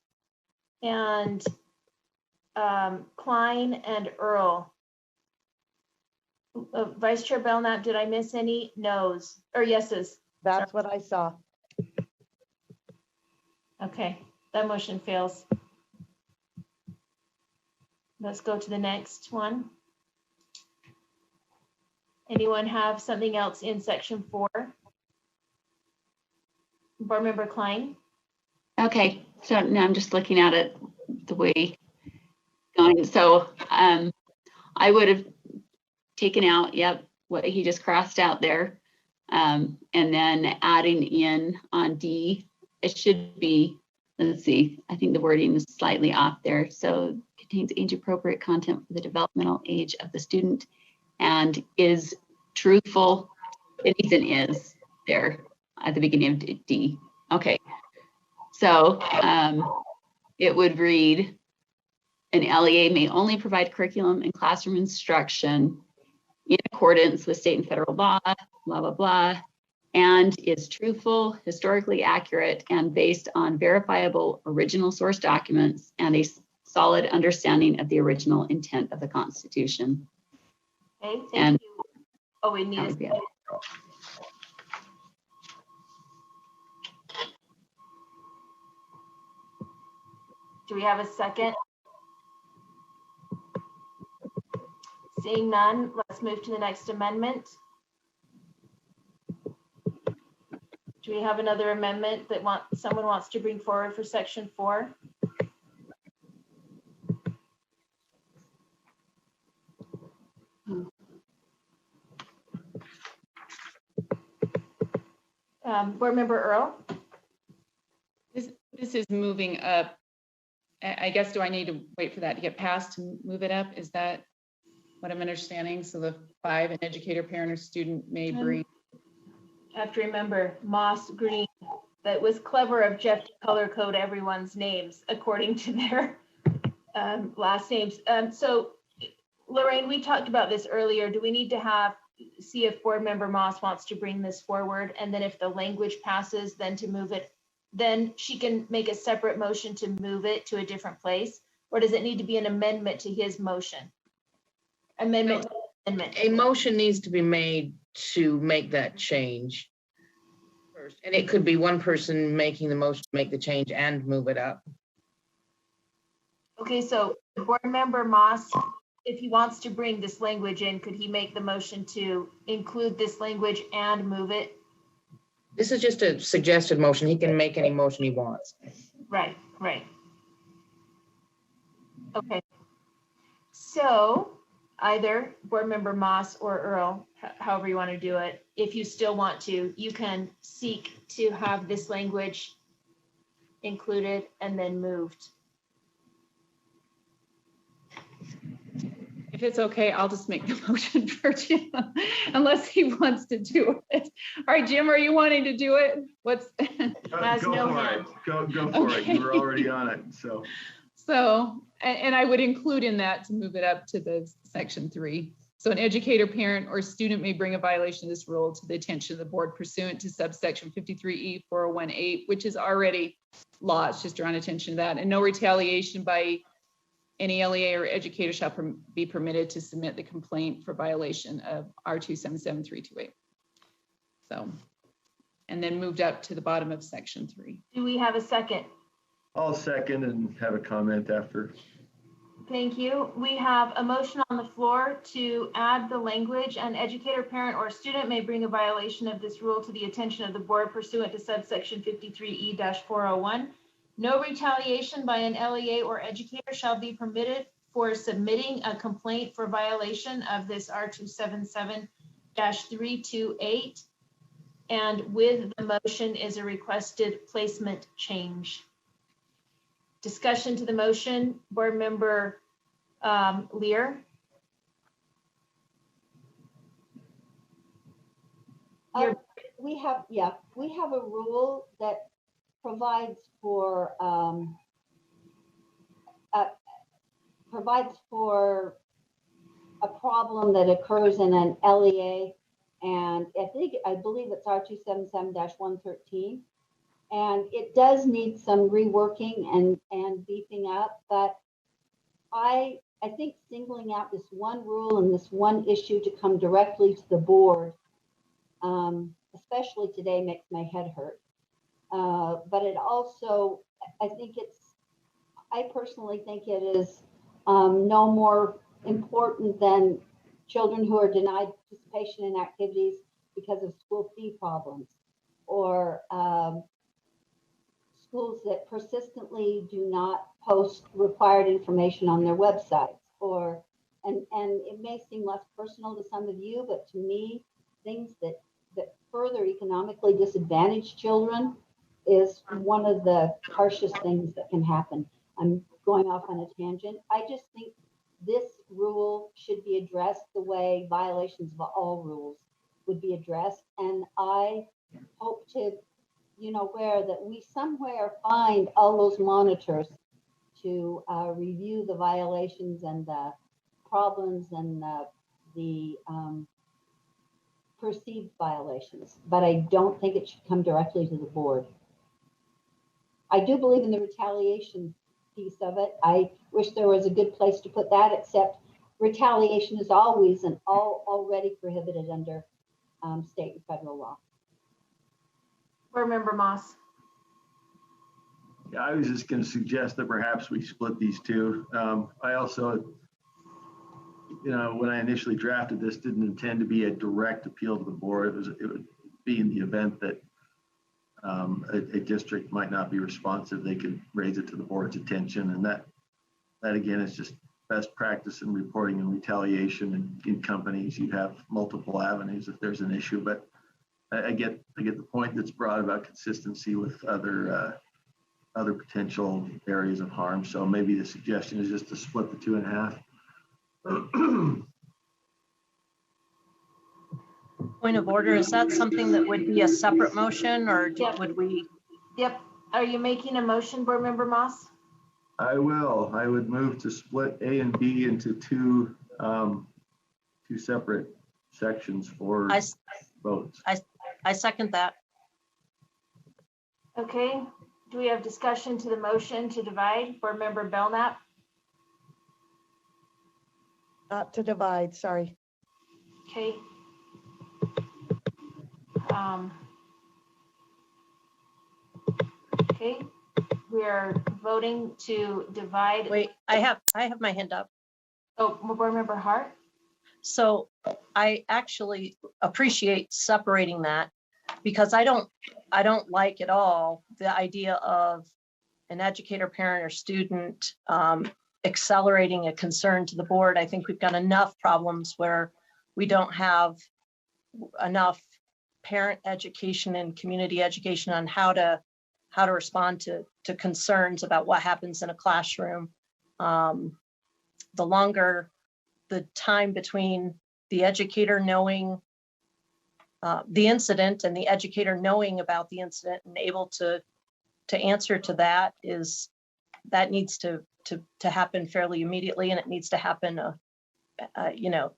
and Klein and Earl. Vice Chair Belknap, did I miss any no's or yeses? That's what I saw. Okay, that motion fails. Let's go to the next one. Anyone have something else in section 4? Board Member Klein? Okay, so now I'm just looking at it the way going. So I would have taken out, yep, what he just crossed out there. And then adding in on D, it should be, let's see, I think the wording is slightly off there. So contains age appropriate content for the developmental age of the student and is truthful. It needs an is there at the beginning of D. Okay. So it would read, an LEA may only provide curriculum and classroom instruction in accordance with state and federal law, blah, blah, blah, and is truthful, historically accurate, and based on verifiable original source documents and a solid understanding of the original intent of the Constitution. Okay, thank you. Oh, we need a second. Do we have a second? Seeing none, let's move to the next amendment. Do we have another amendment that someone wants to bring forward for section 4? Board Member Earl? This is moving up. I guess, do I need to wait for that to get passed to move it up? Is that what I'm understanding? So the 5, an educator, parent, or student may bring. I have to remember Moss Green. That was clever of Jeff to color code everyone's names according to their last names. So Lorraine, we talked about this earlier. Do we need to see if Board Member Moss wants to bring this forward? And then if the language passes, then to move it, then she can make a separate motion to move it to a different place? Or does it need to be an amendment to his motion? Amendment. A motion needs to be made to make that change first. And it could be one person making the motion to make the change and move it up. Okay, so Board Member Moss, if he wants to bring this language in, could he make the motion to include this language and move it? This is just a suggested motion. He can make any motion he wants. Right. Okay. So either Board Member Moss or Earl, however you want to do it, if you still want to, you can seek to have this language included and then moved. If it's okay, I'll just make the motion for Jim, unless he wants to do it. All right, Jim, are you wanting to do it? What's? Go for it. Go for it. You were already on it, so. So, and I would include in that to move it up to the section 3. So an educator, parent, or student may bring a violation of this rule to the attention of the board pursuant to subsection 53E 4018, which is already law. It's just drawing attention to that. And no retaliation by any LEA or educator shall be permitted to submit the complaint for violation of R277328. So, and then moved up to the bottom of section 3. Do we have a second? I'll second and have a comment after. Thank you. We have a motion on the floor to add the language, an educator, parent, or student may bring a violation of this rule to the attention of the board pursuant to subsection 53E-401. No retaliation by an LEA or educator shall be permitted for submitting a complaint for violation of this R277-328. And with the motion is a requested placement change. Discussion to the motion, Board Member Lear. We have a rule that provides for a problem that occurs in an LEA, and I believe it's R277-113, and it does need some reworking and beefing up. But I think singling out this one rule and this one issue to come directly to the board especially today, makes my head hurt. But it also, I personally think it is no more important than children who are denied participation in activities because of school fee problems, or schools that persistently do not post required information on their websites, or and it may seem less personal to some of you, but to me, things that further economically disadvantaged children is one of the harshest things that can happen. I'm going off on a tangent. I just think this rule should be addressed the way violations of all rules would be addressed. And I hope to, where that we somewhere find all those monitors to review the violations and the problems and the perceived violations. But I don't think it should come directly to the board. I do believe in the retaliation piece of it. I wish there was a good place to put that, except retaliation is always and already prohibited under state and federal law. Board Member Moss. Yeah, I was just going to suggest that perhaps we split these two. I also, when I initially drafted this, didn't intend to be a direct appeal to the board. It would be in the event that a district might not be responsive, they could raise it to the board's attention. And that again is just best practice in reporting and retaliation. And in companies, you have multiple avenues if there's an issue. But I get the point that's brought about consistency with other potential areas of harm. So maybe the suggestion is just to split the 2.5. Point of order, is that something that would be a separate motion, or would we? Yep. Are you making a motion, Board Member Moss? I will. I would move to split A and B into two separate sections for votes. I second that. Okay. Do we have discussion to the motion to divide? Board Member Belknap? Not to divide, sorry. Okay. Okay, we are voting to divide. Wait, I have my hand up. Oh, Board Member Hart. So I actually appreciate separating that, because I don't like at all the idea of an educator, parent, or student accelerating a concern to the board. I think we've got enough problems where we don't have enough parent education and community education on how to respond to concerns about what happens in a classroom. The longer the time between the educator knowing the incident and the educator knowing about the incident and able to answer to that needs to happen fairly immediately, and it needs to happen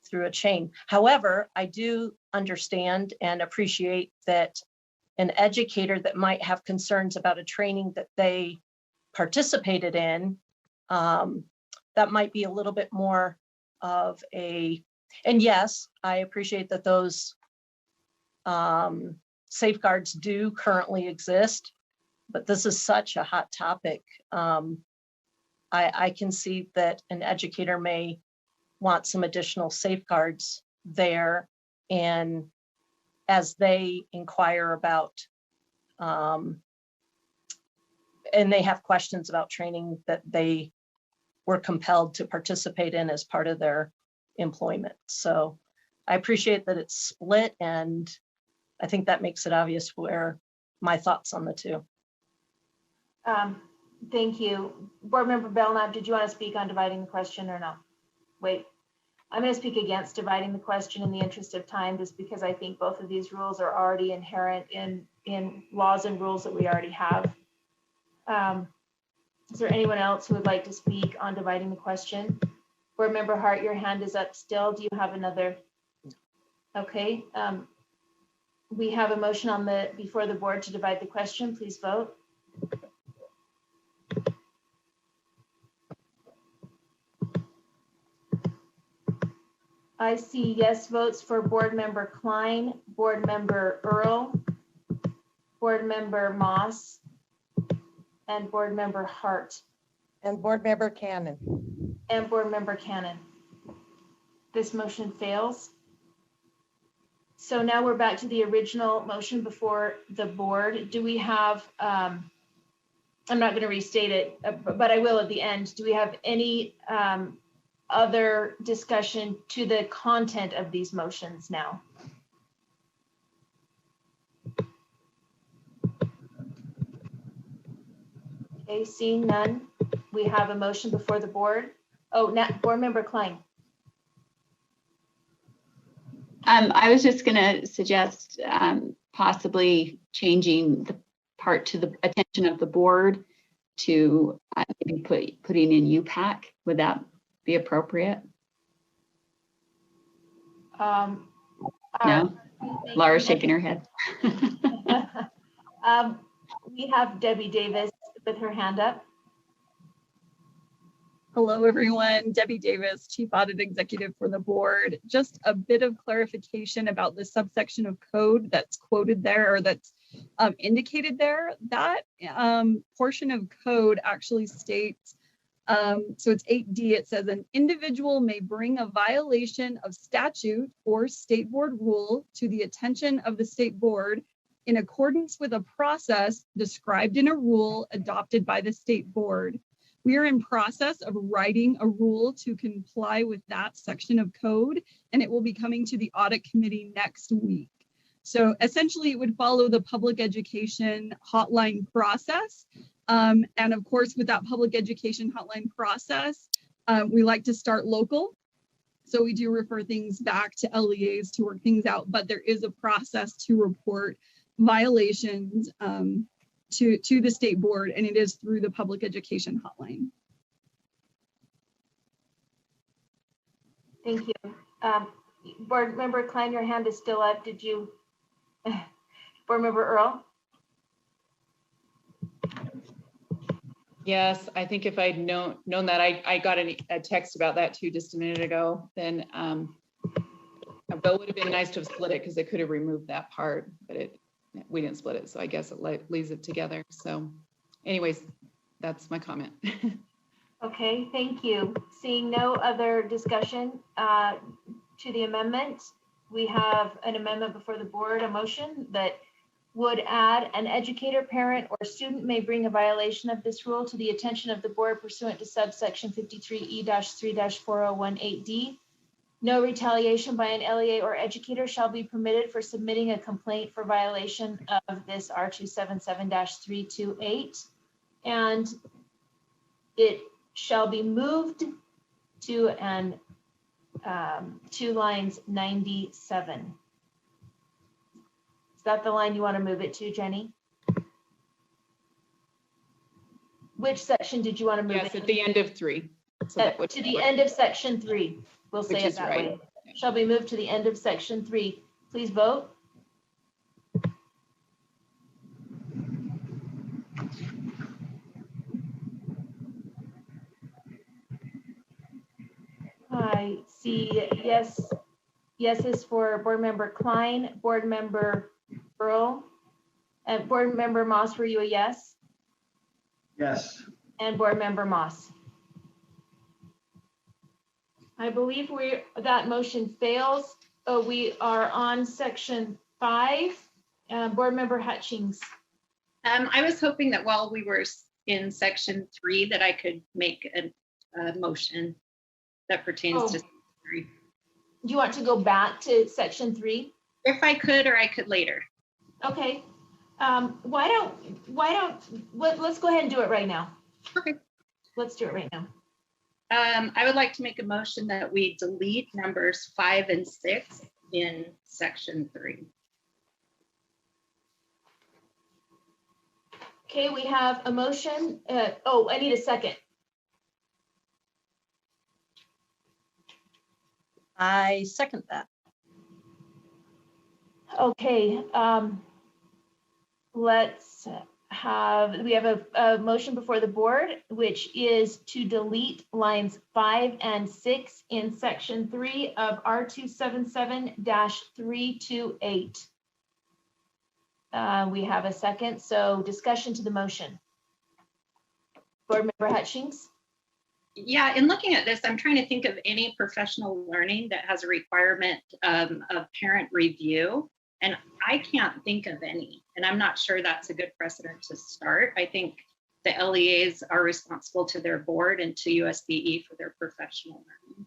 through a chain. However, I do understand and appreciate that an educator that might have concerns about a training that they participated in, that might be a little bit more of and yes, I appreciate that those safeguards do currently exist, but this is such a hot topic. I can see that an educator may want some additional safeguards there, and as they inquire about and they have questions about training that they were compelled to participate in as part of their employment. So I appreciate that it's split, and I think that makes it obvious where my thoughts on the two. Thank you. Board Member Belknap, did you want to speak on dividing the question or no? Wait, I'm going to speak against dividing the question in the interest of time, just because I think both of these rules are already inherent in laws and rules that we already have. Is there anyone else who would like to speak on dividing the question? Board Member Hart, your hand is up still. Do you have another? Okay. We have a motion before the board to divide the question. Please vote. I see yes votes for Board Member Klein, Board Member Earl, Board Member Moss, and Board Member Hart, And Board Member Cannon. and Board Member Cannon. This motion fails. So now we're back to the original motion before the board. Do we have, I'm not going to restate it, but I will at the end. Do we have any other discussion to the content of these motions now? Okay, seeing none, we have a motion before the board. Oh, now Board Member Klein. I was just going to suggest possibly changing the part to the attention of the board to maybe putting in UPAC. Would that be appropriate? No? Laura's shaking her head. We have Debbie Davis with her hand up. Hello, everyone. Debbie Davis, Chief Audit Executive for the board. Just a bit of clarification about the subsection of code that's quoted there, or that's indicated there. That portion of code actually states, so it's 8D, it says an individual may bring a violation of statute or state board rule to the attention of the state board in accordance with a process described in a rule adopted by the state board. We are in process of writing a rule to comply with that section of code, and it will be coming to the audit committee next week. So essentially it would follow the public education hotline process. And of course, with that public education hotline process, we like to start local. So we do refer things back to LEAs to work things out, but there is a process to report violations to the state board, and it is through the public education hotline. Thank you. Board Member Klein, your hand is still up. Did you? Board Member Earl? Yes, I think if I'd known that, I got a text about that too just a minute ago, then but it would have been nice to have split it because they could have removed that part, but we didn't split it, so I guess it leaves it together. So anyways, that's my comment. Okay, thank you. Seeing no other discussion to the amendment, we have an amendment before the board, a motion that would add an educator, parent, or student may bring a violation of this rule to the attention of the board pursuant to subsection 53E-3-4018D. No retaliation by an LEA or educator shall be permitted for submitting a complaint for violation of this R277-328. And it shall be moved to lines 97. Is that the line you want to move it to, Jenny? Which section did you want to move it to? Yes, at the end of 3. So that would to the end of section 3. We'll say it that right. way. Shall be moved to the end of section 3. Please vote. I see yeses for Board Member Klein, Board Member Earl, and Board Member Moss. Were you a yes? Yes. And Board Member Moss. I believe that motion fails. We are on section 5. Board Member Hutchings. I was hoping that while we were in section 3 that I could make a motion that pertains to 3. Do you want to go back to section 3? If I could, or I could later. Okay. Let's go ahead and do it right now. Okay. Let's do it right now. I would like to make a motion that we delete numbers 5 and 6 in section 3. Okay, we have a motion. I need a second. I second that. Okay, let's have a motion before the board, which is to delete lines 5 and 6 in section 3 of R277-328. We have a second, so discussion to the motion. Board Member Hutchings. Yeah, in looking at this, I'm trying to think of any professional learning that has a requirement of parent review, and I can't think of any, and I'm not sure that's a good precedent to start. I think the LEAs are responsible to their board and to USBE for their professional learning.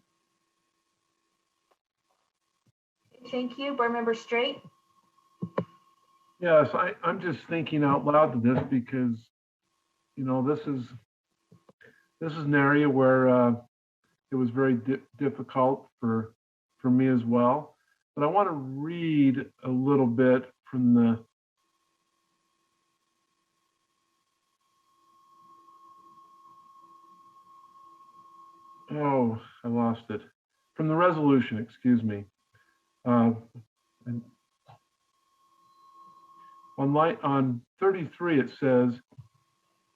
Thank you. Board Member Straight. Yes, I'm just thinking out loud to this because, you know, this is an area where it was very difficult for me as well. But I want to read a little bit from the I lost it. From the resolution, excuse me. On 33, it says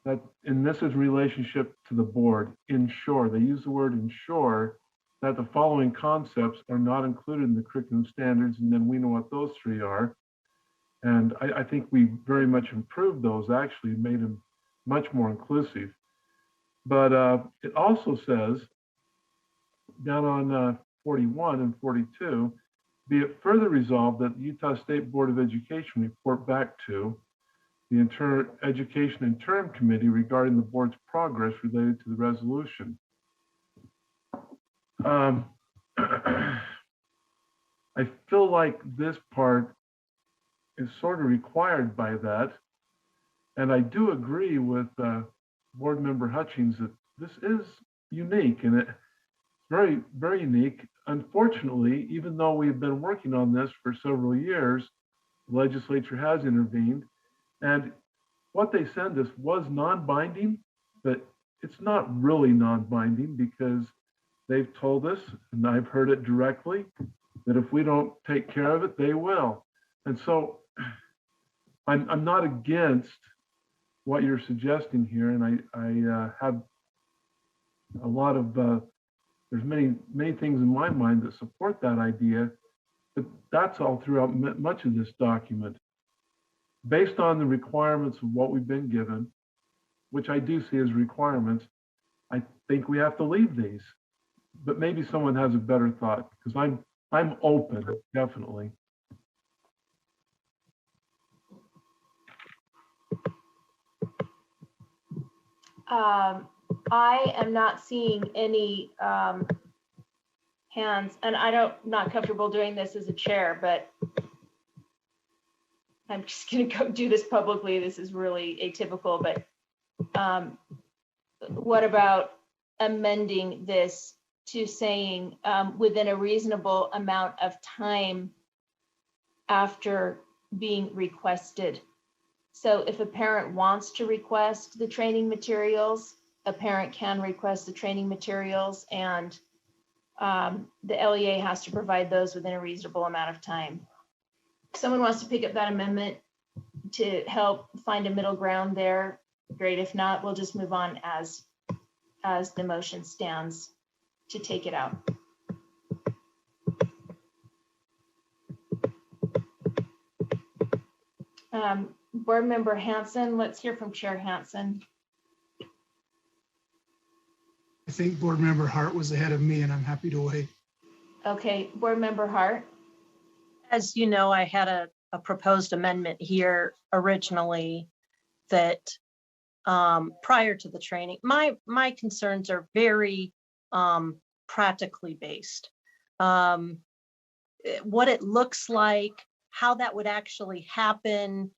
that, and this is relationship to the board, ensure, they use the word ensure that the following concepts are not included in the curriculum standards, and then we know what those three are. And I think we very much improved those, actually made them much more inclusive. But it also says, down on 41 and 42, be it further resolved that the Utah State Board of Education report back to the Education Interim Committee regarding the board's progress related to the resolution. I feel like this part is sort of required by that. And I do agree with Board Member Hutchings that this is unique, and it's very, very unique. Unfortunately, even though we've been working on this for several years, the legislature has intervened, and what they send us was non-binding, but it's not really non-binding because they've told us, and I've heard it directly, that if we don't take care of it, they will. And so I'm not against what you're suggesting here, and I have a lot of there's many things in my mind that support that idea, but that's all throughout much of this document. Based on the requirements of what we've been given, which I do see as requirements, I think we have to leave these. But maybe someone has a better thought, because I'm open, definitely. I am not seeing any hands, and not comfortable doing this as a chair, but I'm just going to go do this publicly. This is really atypical, but what about amending this to saying within a reasonable amount of time after being requested? So if a parent wants to request the training materials, a parent can request the training materials, and the LEA has to provide those within a reasonable amount of time. If someone wants to pick up that amendment to help find a middle ground there, great. If not, we'll just move on as the motion stands to take it out. Board Member Hanson, let's hear from Chair Hanson. I think Board Member Hart was ahead of me, and I'm happy to wait. Okay, Board Member Hart. As you know, I had a proposed amendment here originally that prior to the training, my concerns are very practically based. What it looks like, how that would actually happen,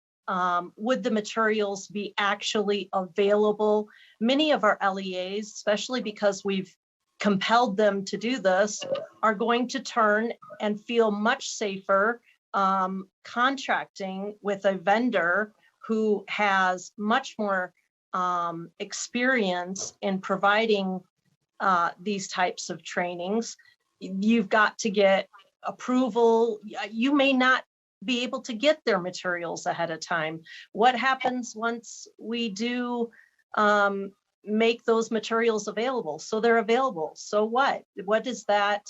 would the materials be actually available? Many of our LEAs, especially because we've compelled them to do this, are going to turn and feel much safer contracting with a vendor who has much more experience in providing these types of trainings. You've got to get approval. You may not be able to get their materials ahead of time? What happens once we do make those materials available? So they're available. So what? What does that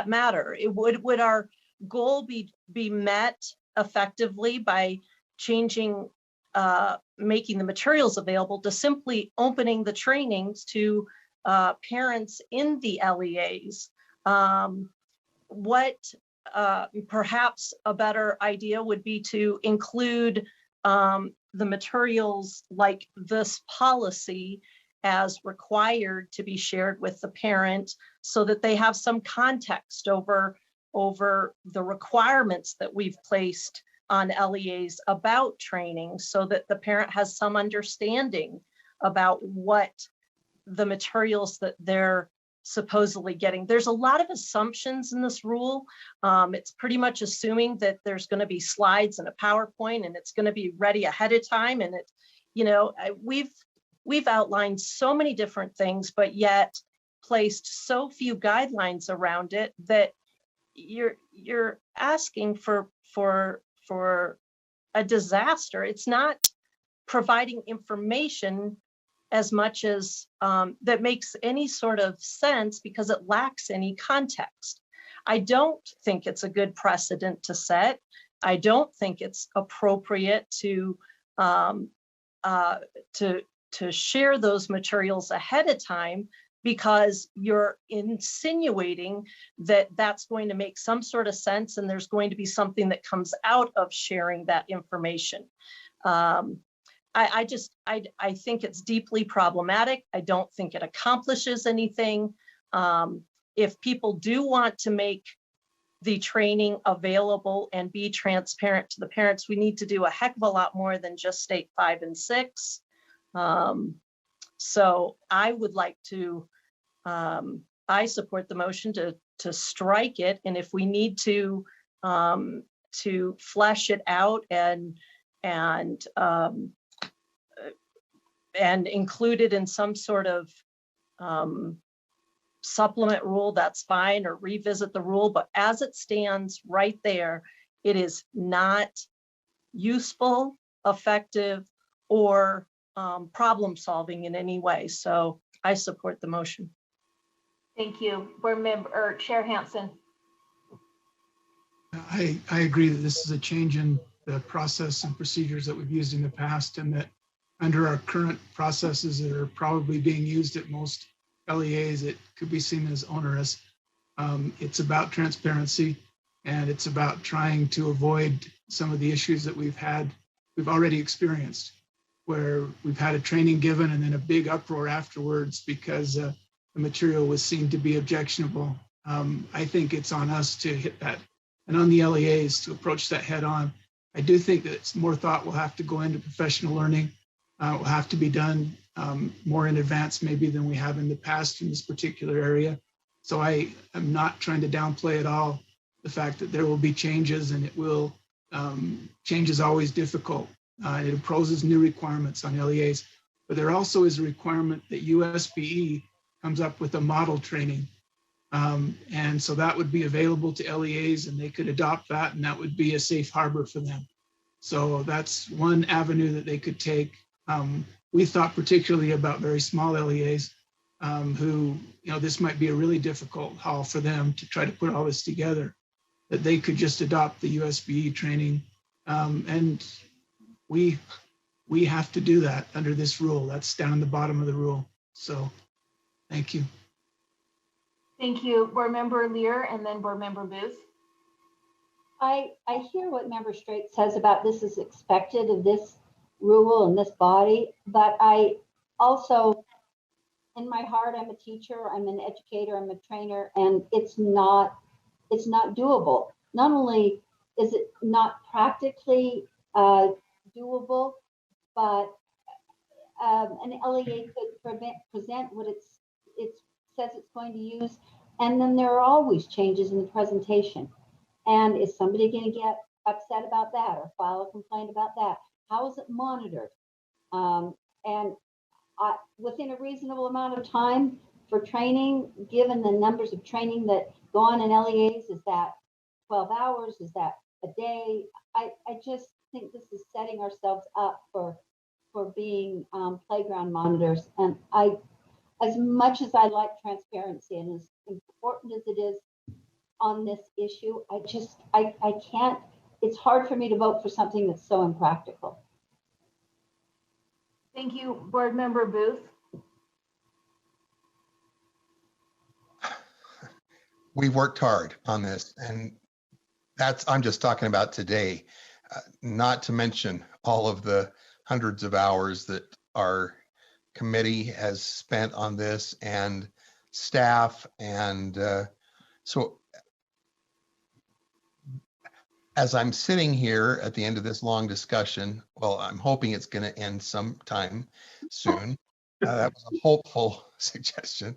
matter? Would our goal be met effectively by changing, making the materials available, to simply opening the trainings to parents in the LEAs? Perhaps a better idea would be to include the materials like this policy as required to be shared with the parent, so that they have some context over the requirements that we've placed on LEAs about training, so that the parent has some understanding about what the materials that they're supposedly getting. There's a lot of assumptions in this rule. It's pretty much assuming that there's going to be slides and a PowerPoint, and it's going to be ready ahead of time. And it, we've outlined so many different things, but yet placed so few guidelines around it that you're asking for a disaster. It's not providing information as much as that makes any sort of sense, because it lacks any context. I don't think it's a good precedent to set. I don't think it's appropriate to share those materials ahead of time, because you're insinuating that that's going to make some sort of sense, and there's going to be something that comes out of sharing that information. I think it's deeply problematic. I don't think it accomplishes anything. If people do want to make the training available and be transparent to the parents, we need to do a heck of a lot more than just state 5 and 6. So I would like to, I support the motion to strike it. And if we need to flesh it out and include it in some sort of supplement rule, that's fine, or revisit the rule. But as it stands right there, it is not useful, effective, or problem solving in any way. So I support the motion. Thank you. Board Member or Chair Hansen. I agree that this is a change in the process and procedures that we've used in the past, and that under our current processes that are probably being used at most LEAs, it could be seen as onerous. It's about transparency, and it's about trying to avoid some of the issues that we've already experienced, where we've had a training given and then a big uproar afterwards because the material was seen to be objectionable. I think it's on us to hit that, and on the LEAs to approach that head on. I do think that more thought will have to go into professional learning. It will have to be done more in advance maybe than we have in the past in this particular area. So I am not trying to downplay at all the fact that there will be changes, and it will, change is always difficult. It imposes new requirements on LEAs, but there also is a requirement that USBE comes up with a model training. And so that would be available to LEAs, and they could adopt that, and that would be a safe harbor for them. So that's one avenue that they could take. We thought particularly about very small LEAs who, this might be a really difficult haul for them to try to put all this together, that they could just adopt the USBE training. And we have to do that under this rule. That's down the bottom of the rule. So thank you. Thank you. Board Member Lear, and then Board Member Booth. I hear what Member Straight says about this is expected of this rule and this body, but I also, in my heart, I'm a teacher, I'm an educator, I'm a trainer, and it's not doable. Not only is it not practically doable, but an LEA could present what it says it's going to use, and then there are always changes in the presentation. And is somebody going to get upset about that or file a complaint about that? How is it monitored? And within a reasonable amount of time for training, given the numbers of training that go on in LEAs, is that 12 hours? Is that a day? I just think this is setting ourselves up for being playground monitors. And as much as I like transparency and as important as it is on this issue, I can't, it's hard for me to vote for something that's so impractical. Thank you, Board Member Booth. We've worked hard on this, and I'm just talking about today, not to mention all of the hundreds of hours that our committee has spent on this and staff. And so as I'm sitting here at the end of this long discussion, well, I'm hoping it's going to end sometime soon. That was a hopeful suggestion.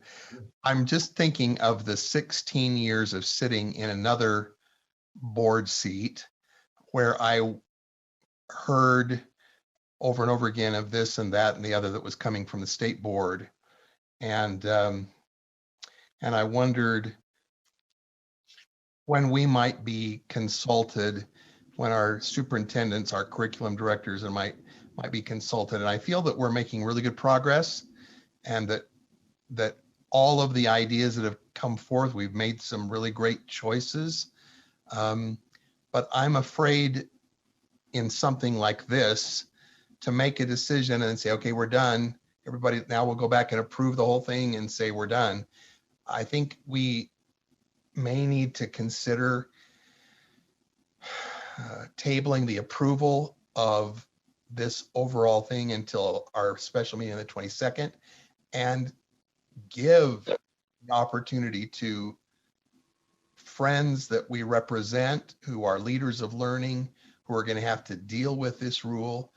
I'm just thinking of the 16 years of sitting in another board seat where I heard over and over again of this and that and the other that was coming from the state board. And I wondered when we might be consulted, when our superintendents, our curriculum directors, and might be consulted. And I feel that we're making really good progress, and that all of the ideas that have come forth, we've made some really great choices. But I'm afraid in something like this to make a decision and say, okay, we're done. Everybody, now we'll go back and approve the whole thing and say we're done. I think we may need to consider tabling the approval of this overall thing until our special meeting on the 22nd, and give the opportunity to friends that we represent who are leaders of learning, who are going to have to deal with this rule,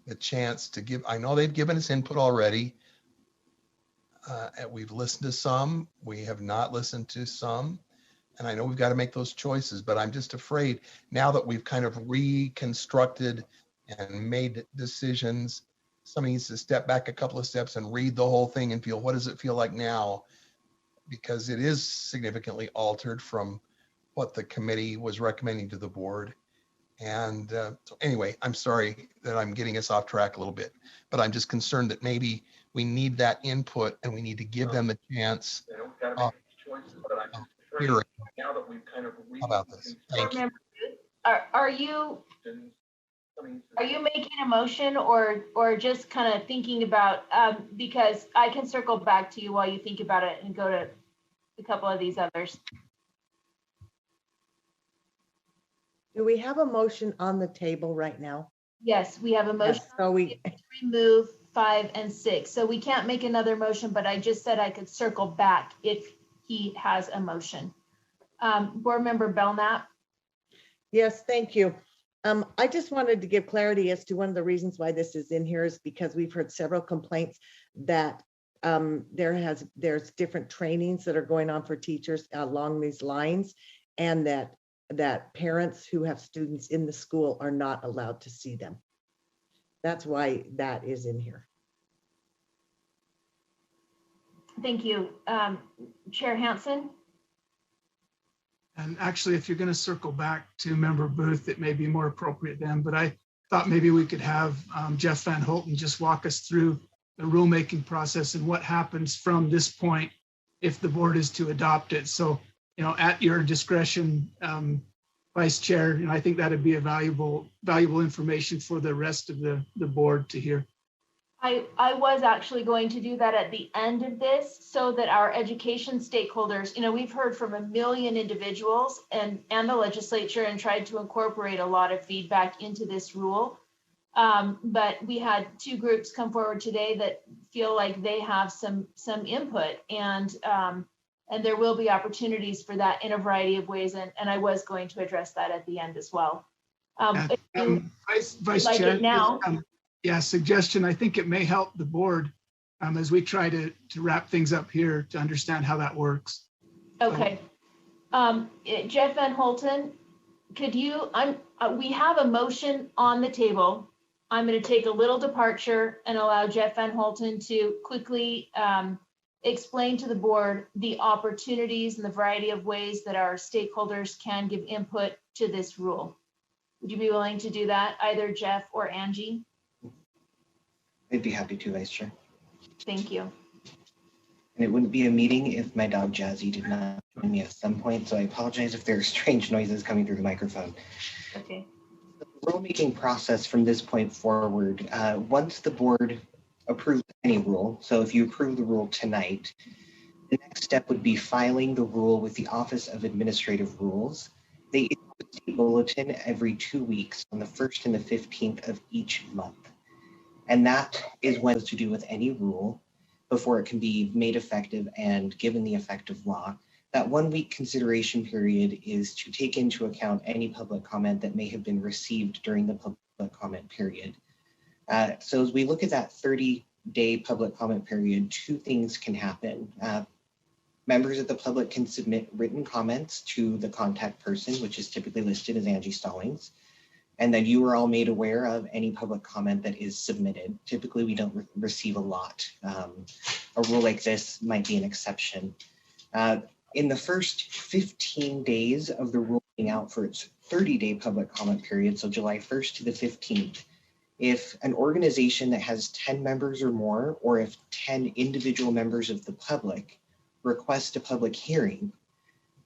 the chance to give. I know they've given us input already. We've listened to some, we have not listened to some. And I know we've got to make those choices, but I'm just afraid now that we've kind of reconstructed and made decisions, somebody needs to step back a couple of steps and read the whole thing and feel, what does it feel like now? Because it is significantly altered from what the committee was recommending to the board. And so anyway, I'm sorry that I'm getting us off track a little bit, but I'm just concerned that maybe we need that input and we need to give them the chance of hearing about this. Thank you. Are you making a motion or just kind of thinking about, because I can circle back to you while you think about it and go to a couple of these others. Do we have a motion on the table right now? Yes, we have a motion. Yes, so we to remove 5 and 6. So we can't make another motion, but I just said I could circle back if he has a motion. Board Member Belknap. Yes, thank you. I just wanted to give clarity as to one of the reasons why this is in here is because we've heard several complaints that there's different trainings that are going on for teachers along these lines, and that parents who have students in the school are not allowed to see them. That's why that is in here. Thank you. Chair Hansen. And actually, if you're going to circle back to Member Booth, it may be more appropriate then, but I thought maybe we could have Jeff Van Holten just walk us through the rulemaking process and what happens from this point if the board is to adopt it. So, at your discretion, Vice Chair, I think that'd be a valuable information for the rest of the board to hear. I was actually going to do that at the end of this so that our education stakeholders, we've heard from 1 million individuals and the legislature and tried to incorporate a lot of feedback into this rule. But we had 2 groups come forward today that feel like they have some input, and there will be opportunities for that in a variety of ways. And I was going to address that at the end as well. Vice like Chair, it now. Suggestion. I think it may help the board as we try to wrap things up here to understand how that works. Okay. Jeff Van Holten, could you, we have a motion on the table. I'm going to take a little departure and allow Jeff Van Holten to quickly explain to the board the opportunities and the variety of ways that our stakeholders can give input to this rule. Would you be willing to do that, either Jeff or Angie? I'd be happy to, Vice Chair. Thank you. And it wouldn't be a meeting if my dog Jazzy did not join me at some point, so I apologize if there are strange noises coming through the microphone. Okay. The rulemaking process from this point forward, once the board approves any rule, so if you approve the rule tonight, the next step would be filing the rule with the Office of Administrative Rules. They issue a state bulletin every 2 weeks on the 1st and the 15th of each month. And that is what has to do with any rule before it can be made effective and given the effect of law. That 1 week consideration period is to take into account any public comment that may have been received during the public comment period. So as we look at that 30-day public comment period, 2 things can happen. Members of the public can submit written comments to the contact person, which is typically listed as Angie Stallings. And then you are all made aware of any public comment that is submitted. Typically, we don't receive a lot. A rule like this might be an exception. In the first 15 days of the rule being out for its 30-day public comment period, so July 1st to the 15th, if an organization that has 10 members or more, or if 10 individual members of the public request a public hearing,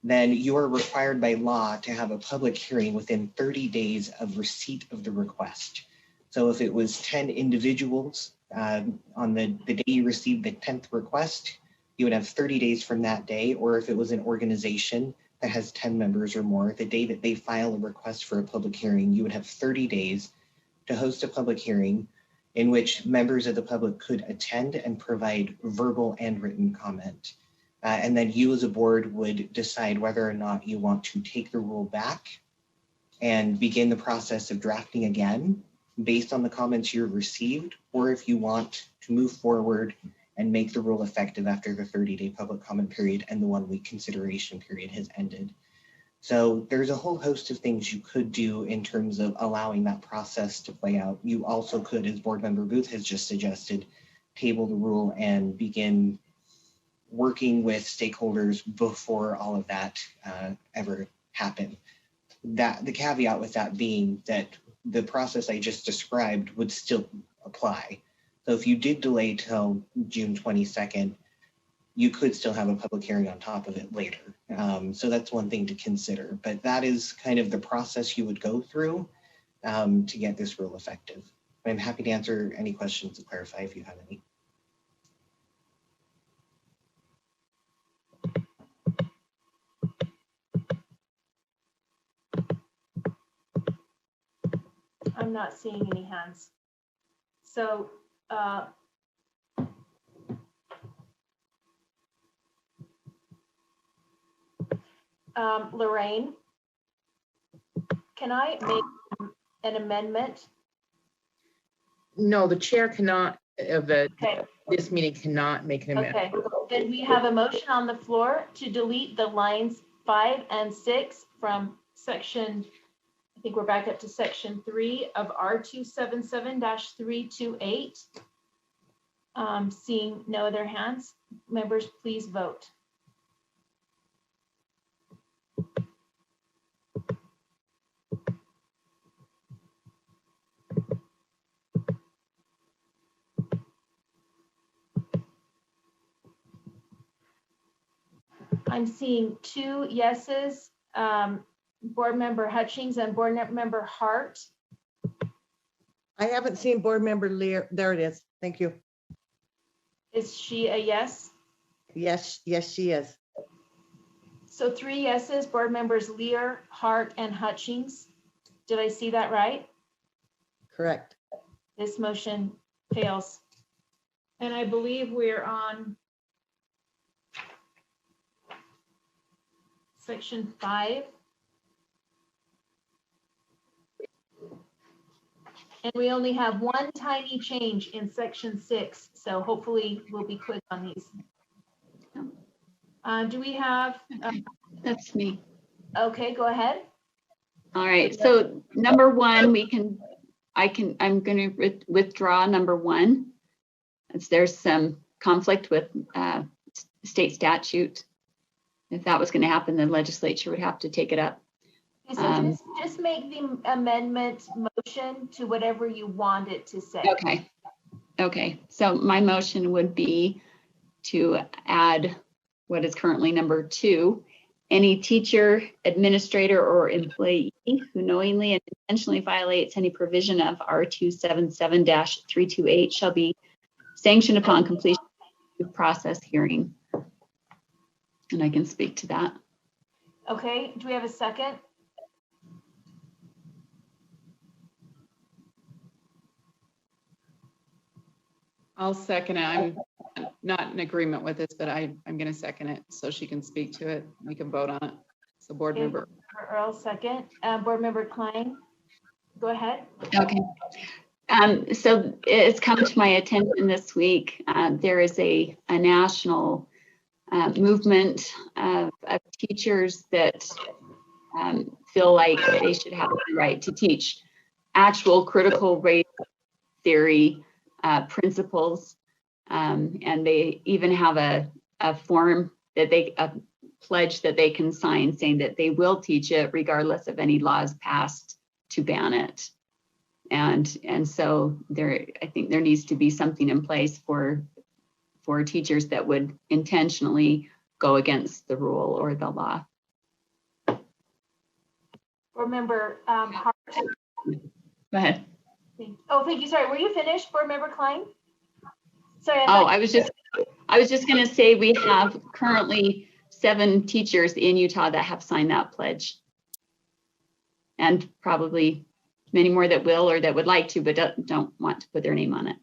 then you are required by law to have a public hearing within 30 days of receipt of the request. So if it was 10 individuals on the day you received the 10th request, you would have 30 days from that day, or if it was an organization that has 10 members or more, the day that they file a request for a public hearing, you would have 30 days to host a public hearing in which members of the public could attend and provide verbal and written comment. And then you as a board would decide whether or not you want to take the rule back and begin the process of drafting again based on the comments you've received, or if you want to move forward and make the rule effective after the 30-day public comment period and the 1 week consideration period has ended. So there's a whole host of things you could do in terms of allowing that process to play out. You also could, as Board Member Booth has just suggested, table the rule and begin working with stakeholders before all of that ever happened. The caveat with that being that the process I just described would still apply. So if you did delay till June 22nd, you could still have a public hearing on top of it later. So that's one thing to consider, but that is kind of the process you would go through to get this rule effective. I'm happy to answer any questions to clarify if you have any. I'm not seeing any hands. So Lorraine, can I make an amendment? No, the chair cannot, this meeting cannot make an amendment. Okay, then we have a motion on the floor to delete the lines 5 and 6 from section, I think we're back up to section 3 of R277-328. Seeing no other hands, members, please vote. I'm seeing 2 yeses, Board Member Hutchings and Board Member Hart. I haven't seen Board Member Lear. There it is. Thank you. Is she a yes? Yes, yes, she is. So 3 yeses, Board Members Lear, Hart, and Hutchings. Did I see that right? Correct. This motion fails. And I believe we're on section 5. And we only have one tiny change in section 6. So hopefully we'll be quick on these. Do we have? That's me. Okay, go ahead. All right. So number 1, I'm going to withdraw number 1. As there's some conflict with state statute. If that was going to happen, the legislature would have to take it up. Okay, so just make the amendment motion to whatever you want it to say. Okay. Okay. So my motion would be to add what is currently number 2. Any teacher, administrator, or employee who knowingly and intentionally violates any provision of R277-328 shall be sanctioned upon completion of due process hearing. And I can speak to that. Okay, do we have a second? I'll second it. I'm not in agreement with this, but I'm going to second it so she can speak to it. We can vote on it. So board Okay, member. Earl, second. Board member Klein, go ahead. Okay. So it's come to my attention this week. There is a national movement of teachers that feel like they should have the right to teach actual critical race theory principles. And they even have a form that a pledge that they can sign saying that they will teach it regardless of any laws passed to ban it. And so I think there needs to be something in place for teachers that would intentionally go against the rule or the law. Board member Hart. Go ahead. Oh, thank you. Sorry, were you finished, board member Klein? Sorry. I was just going to say we have currently 7 teachers in Utah that have signed that pledge, and probably many more that will or that would like to, but don't want to put their name on it.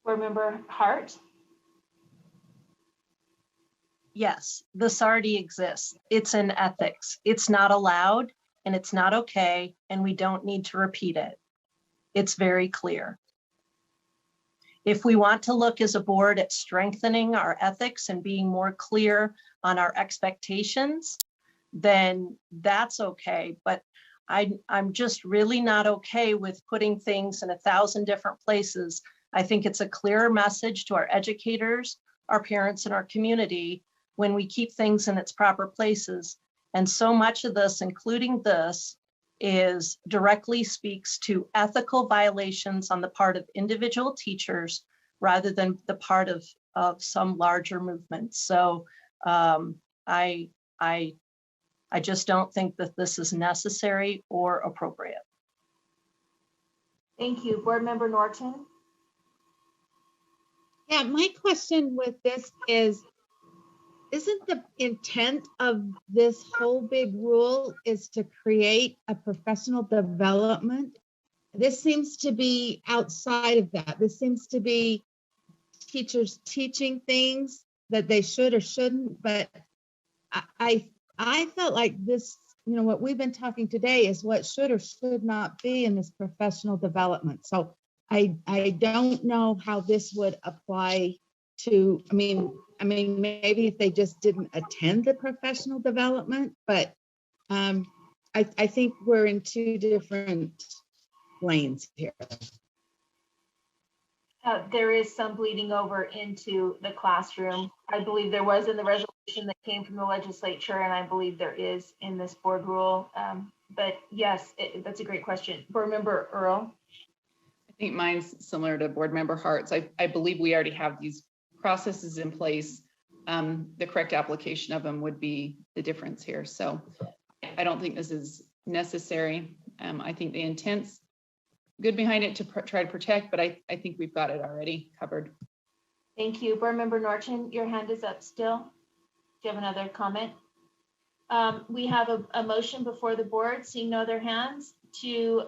Board member Hart. Yes, this already exists. It's in ethics. It's not allowed and it's not okay, and we don't need to repeat it. It's very clear. If we want to look as a board at strengthening our ethics and being more clear on our expectations, then that's okay. But I'm just really not okay with putting things in 1,000 different places. I think it's a clearer message to our educators, our parents, and our community when we keep things in its proper places. And so much of this, including this, is directly speaks to ethical violations on the part of individual teachers rather than the part of some larger movement. So I just don't think that this is necessary or appropriate. Thank you. Board member Norton. Yeah, my question with this is, isn't the intent of this whole big rule is to create a professional development? This seems to be outside of that. This seems to be teachers teaching things that they should or shouldn't, but I felt like this, what we've been talking today is what should or should not be in this professional development. So I don't know how this would apply to, I mean, maybe if they just didn't attend the professional development, but I think we're in 2 different lanes here. There is some bleeding over into the classroom. I believe there was in the resolution that came from the legislature, and I believe there is in this board rule. But yes, that's a great question. Board member Earl. I think mine's similar to board member Hart's. I believe we already have these processes in place. The correct application of them would be the difference here. So I don't think this is necessary. I think the intent's good behind it to try to protect, but I think we've got it already covered. Thank you. Board member Norton, your hand is up still. Do you have another comment? We have a motion before the board, seeing no other hands, to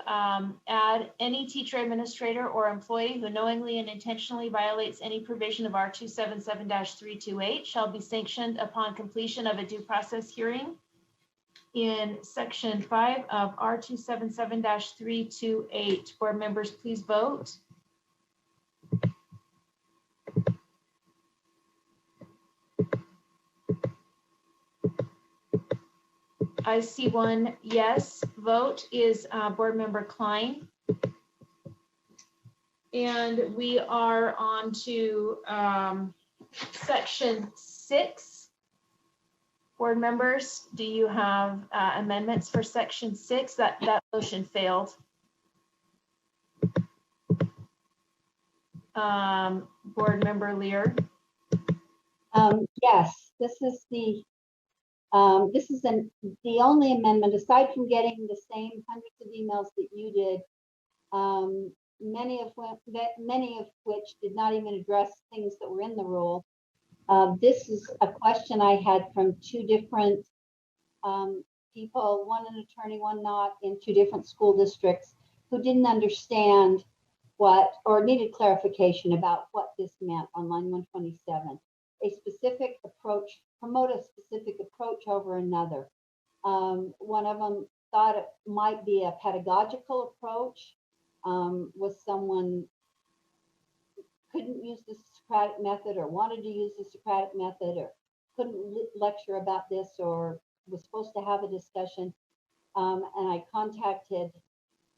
add any teacher, administrator, or employee who knowingly and intentionally violates any provision of R277-328 shall be sanctioned upon completion of a due process hearing in section 5 of R277-328. Board members, please vote. I see one yes vote is board member Klein. And we are on to Section 6. Board members, do you have amendments for section 6? That motion failed. Board member Lear. Yes, this is the only amendment, aside from getting the same hundreds of emails that you did, many of which did not even address things that were in the rule. This is a question I had from two different people, one an attorney, one not, in two different school districts, who didn't understand what, or needed clarification about what this meant on line 127. A specific approach, promote a specific approach over another. One of them thought it might be a pedagogical approach. Was someone couldn't use the Socratic method or wanted to use the Socratic method or couldn't lecture about this or was supposed to have a discussion. And I contacted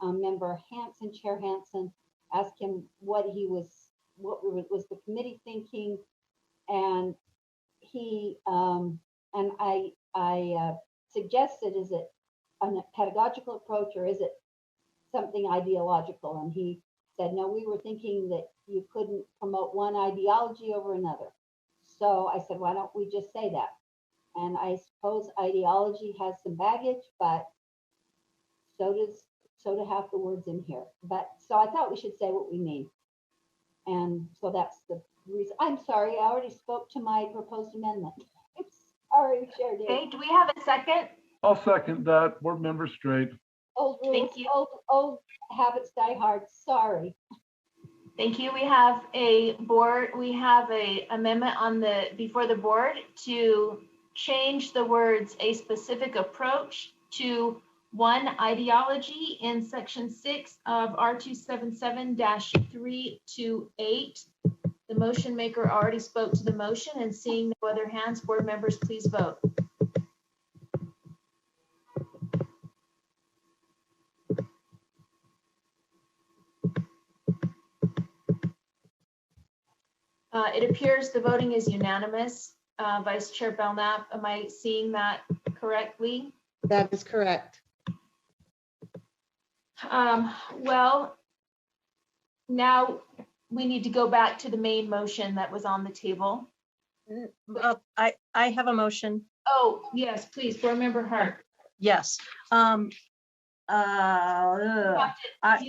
member Hanson, Chair Hanson, asked him what was the committee thinking, and he and I suggested, is it a pedagogical approach or is it something ideological? And he said, no, we were thinking that you couldn't promote one ideology over another. So I said, why don't we just say that? And I suppose ideology has some baggage, but so do half the words in here. But so I thought we should say what we mean. And so that's the reason. I'm sorry, I already spoke to my proposed amendment. Sorry, Chair Dave. Okay, do we have a second? I'll second that. Board member Straight. Old rules, Thank you. old habits die hard. Sorry. Thank you. We have a amendment on before the board to change the words a specific approach to one ideology in section 6 of R277-328. The motion maker already spoke to the motion, and seeing no other hands, board members, please vote. It appears the voting is unanimous. Vice Chair Belknap, am I seeing that correctly? That is correct. Well, now we need to go back to the main motion that was on the table. I have a motion. Oh, yes, please, board member Hart. Yes. You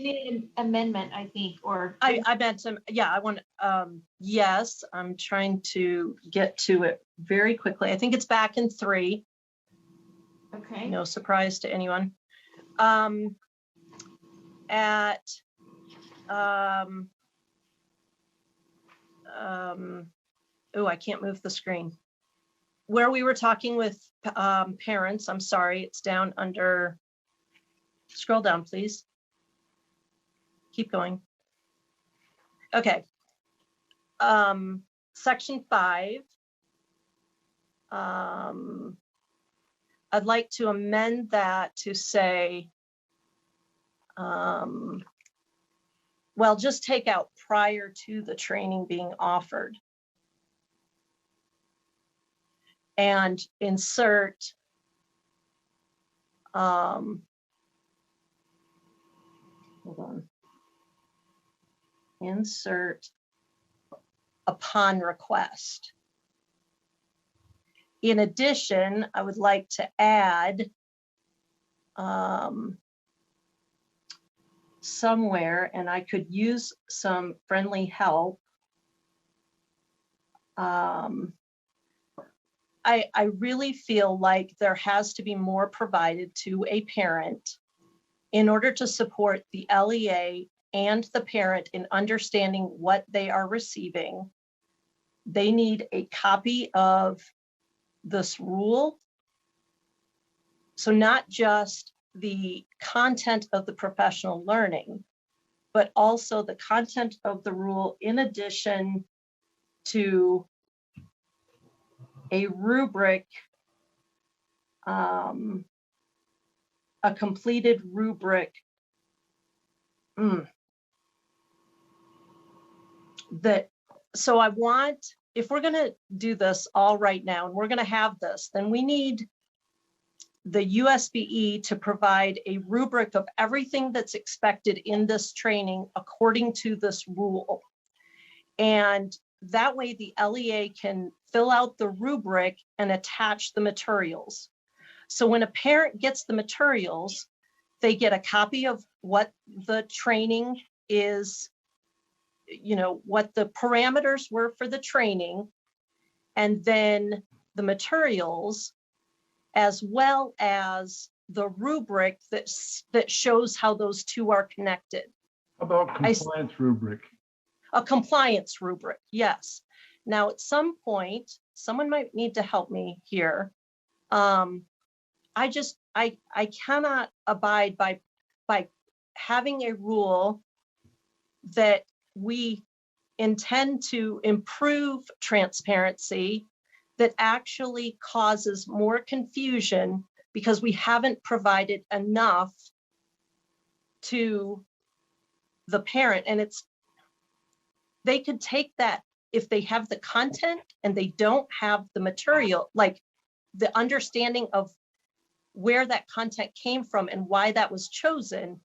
need an amendment, I think, or. I meant some, yeah, I want, yes, I'm trying to get to it very quickly. I think it's back in 3. Okay. No surprise to anyone. Oh, I can't move the screen. Where we were talking with parents, I'm sorry, it's down under, scroll down, please. Keep going. Okay. Section 5. I'd like to amend that to say, well, just take out prior to the training being offered. And insert hold on. Insert upon request. In addition, I would like to add somewhere, and I could use some friendly help. I really feel like there has to be more provided to a parent in order to support the LEA and the parent in understanding what they are receiving. They need a copy of this rule. So not just the content of the professional learning, but also the content of the rule in addition to a rubric, a completed rubric so I want if we're going to do this all right now, and we're going to have this, then we need the USBE to provide a rubric of everything that's expected in this training according to this rule. And that way the LEA can fill out the rubric and attach the materials. So when a parent gets the materials, they get a copy of what the training is, you know, what the parameters were for the training, and then the materials, as well as the rubric that shows how those two are connected. How about compliance rubric? A compliance rubric, yes. Now, at some point, someone might need to help me here. I cannot abide by having a rule that we intend to improve transparency that actually causes more confusion because we haven't provided enough to the parent. And they could take that if they have the content and they don't have the material, like the understanding of where that content came from and why that was chosen,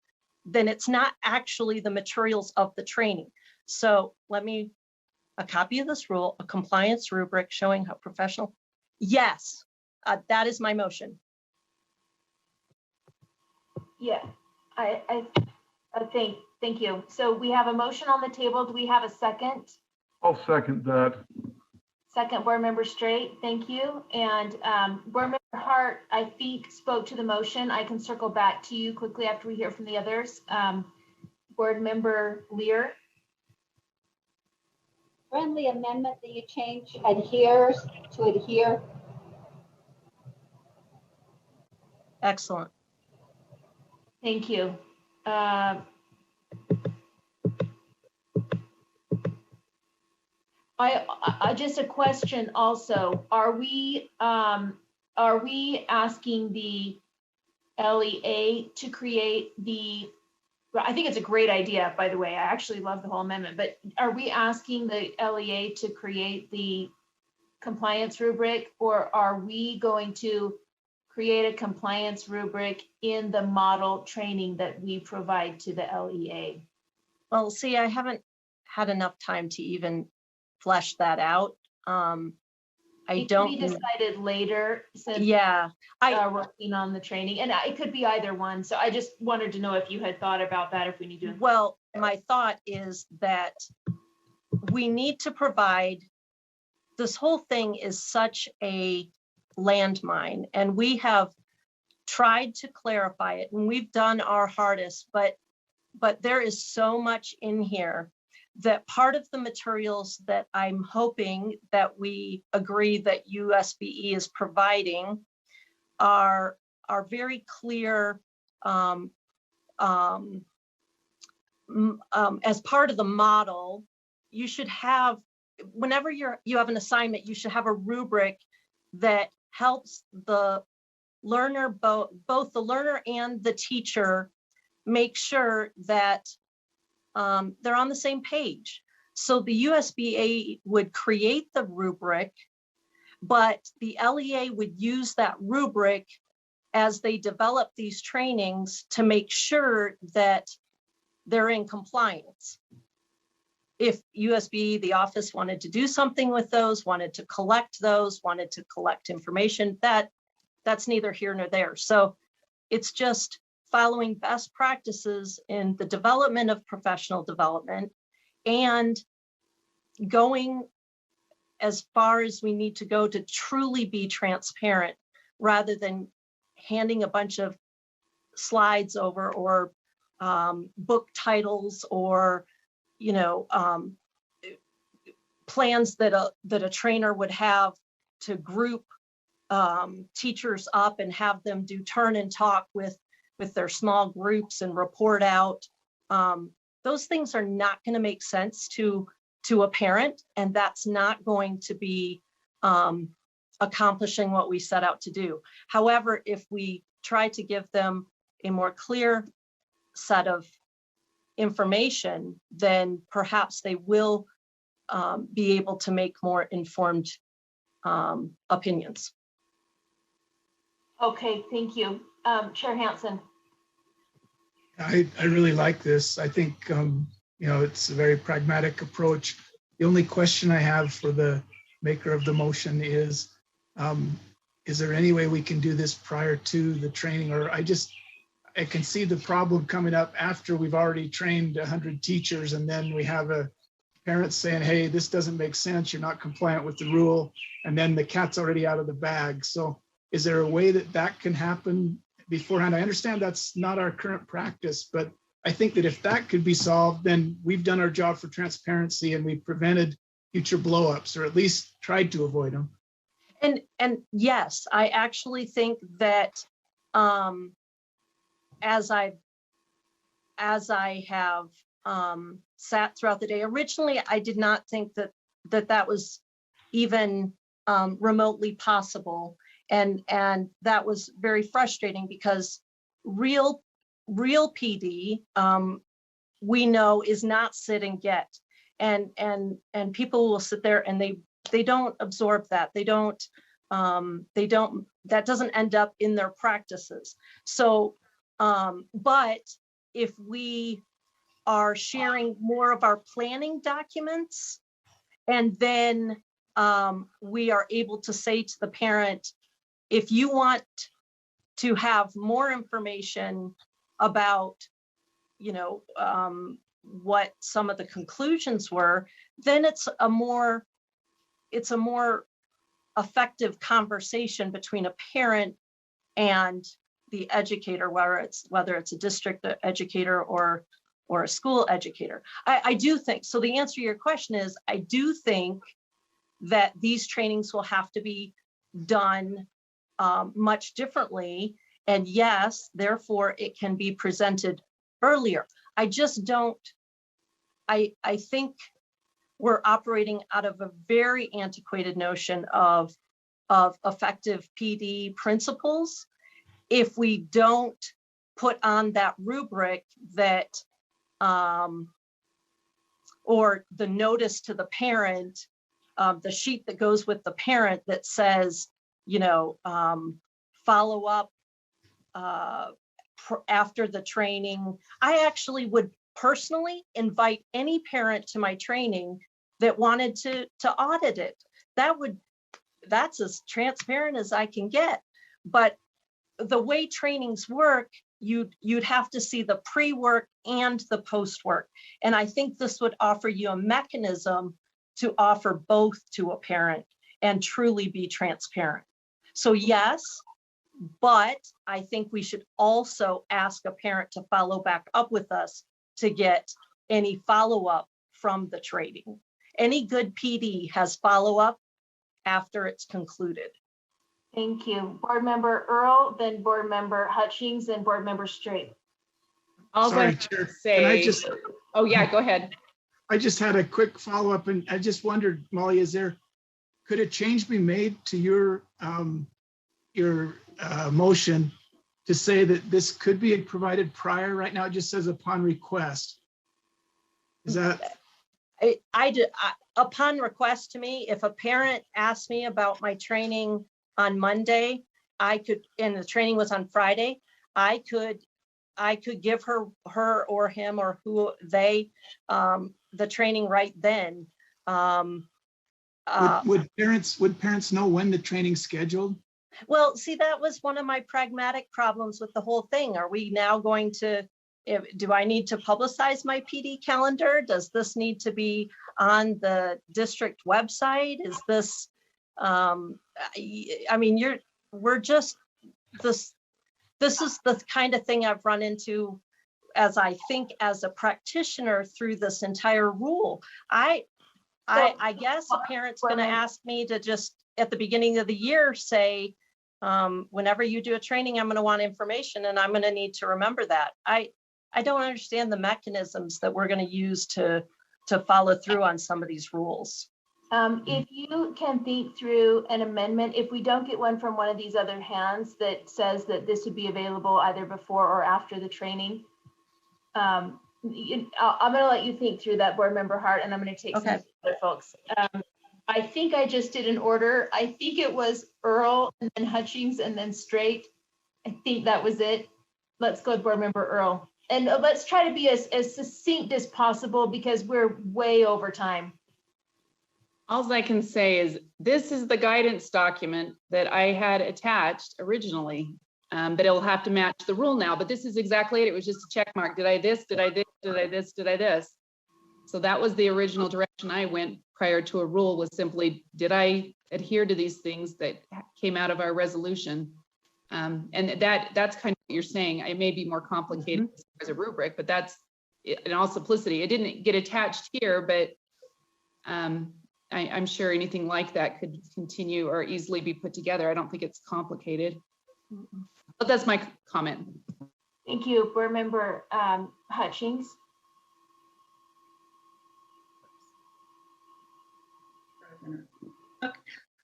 then it's not actually the materials of the training. So a copy of this rule, a compliance rubric showing how professional. Yes, that is my motion. Yeah, I thank you. So we have a motion on the table. Do we have a second? I'll second that. Second, Board Member Straight, thank you. And Board Member Hart, I think, spoke to the motion. I can circle back to you quickly after we hear from the others. Board Member Lear. Friendly amendment that you change adheres to adhere. Excellent. Thank you. I just a question also. Are we asking the LEA to create the? I think it's a great idea, by the way. I actually love the whole amendment, but are we asking the LEA to create the compliance rubric, or are we going to create a compliance rubric in the model training that we provide to the LEA? Well, see, I haven't had enough time to even flesh that out. It can be decided later since we're working on the training, and it could be either one. So I just wanted to know if you had thought about that, if we need to. Well, my thought is that we need to provide, this whole thing is such a landmine, and we have tried to clarify it, and we've done our hardest, but there is so much in here that part of the materials that I'm hoping that we agree that USBE is providing are very clear as part of the model. You should have, whenever you have an assignment, you should have a rubric that helps the learner, both the learner and the teacher, make sure that they're on the same page. So the USBA would create the rubric, but the LEA would use that rubric as they develop these trainings to make sure that they're in compliance. If USB, the office, wanted to do something with those, wanted to collect information, that's neither here nor there. So it's just following best practices in the development of professional development and going as far as we need to go to truly be transparent, rather than handing a bunch of slides over or book titles or plans that a trainer would have to group teachers up and have them do turn and talk with their small groups and report out. Those things are not going to make sense to a parent, and that's not going to be accomplishing what we set out to do. However, if we try to give them a more clear set of information, then perhaps they will be able to make more informed opinions. Okay, thank you. Chair Hansen. I really like this. I think, it's a very pragmatic approach. The only question I have for the maker of the motion is there any way we can do this prior to the training? Or I can see the problem coming up after we've already trained 100 teachers, and then we have a parent saying, hey, this doesn't make sense, you're not compliant with the rule, and then the cat's already out of the bag. So is there a way that can happen beforehand? I understand that's not our current practice, but I think that if that could be solved, then we've done our job for transparency and we've prevented future blowups, or at least tried to avoid them. And yes, I actually think that as I have sat throughout the day, originally I did not think that was even remotely possible, and that was very frustrating, because real PD we know is not sit and get, and people will sit there and they don't absorb that, they don't that doesn't end up in their practices. So but if we are sharing more of our planning documents, and then we are able to say to the parent, if you want to have more information about, what some of the conclusions were, then it's a more effective conversation between a parent and the educator, whether it's a district educator or a school educator. I do think, so the answer to your question is, I do think that these trainings will have to be done much differently. And yes, therefore it can be presented earlier. I just don't, I think we're operating out of a very antiquated notion of effective PD principles if we don't put on that rubric that or the notice to the parent, the sheet that goes with the parent that says, follow up after the training. I actually would personally invite any parent to my training that wanted to audit it. That's as transparent as I can get. But the way trainings work, you'd have to see the pre-work and the post-work. And I think this would offer you a mechanism to offer both to a parent and truly be transparent. So yes, but I think we should also ask a parent to follow back up with us to get any follow-up from the training. Any good PD has follow-up after it's concluded. Thank you. Board Member Earl, then Board Member Hutchings, then Board Member Straight. I'll Sorry, Chair. Can I just, oh yeah, go ahead. I just had a quick follow-up, and I just wondered, Molly, could a change be made to your motion to say that this could be provided prior? Right now it just says upon request. Is that? Upon request to me, if a parent asked me about my training on Monday, I could, and the training was on Friday, I could give her or him or who they the training right then. Would parents know when the training's scheduled? Well, see, that was one of my pragmatic problems with the whole thing. Are we now going to, do I need to publicize my PD calendar? Does this need to be on the district website? Is this, I mean, this is the kind of thing I've run into as a practitioner through this entire rule. I guess a parent's going to ask me to just at the beginning of the year say, whenever you do a training, I'm going to want information, and I'm going to need to remember that. I don't understand the mechanisms that we're going to use to follow through on some of these rules. If you can think through an amendment, if we don't get one from one of these other hands that says that this would be available either before or after the training, I'm going to let you think through that, Board Member Hart, and I'm going to take some other folks. I think I just did an order. I think it was Earl and then Hutchings and then Straight. I think that was it. Let's go with Board Member Earl. And let's try to be as succinct as possible because we're way over time. All I can say is this is the guidance document that I had attached originally, but it'll have to match the rule now. But this is exactly it. It was just a check mark. Did I this? Did I this? Did I this? Did I this? So that was the original direction I went prior to a rule, was simply, did I adhere to these things that came out of our resolution? And that's kind of what you're saying. It may be more complicated as a rubric, but that's in all simplicity. It didn't get attached here, but I'm sure anything like that could continue or easily be put together. I don't think it's complicated. But that's my comment. Thank you, Board Member Hutchings.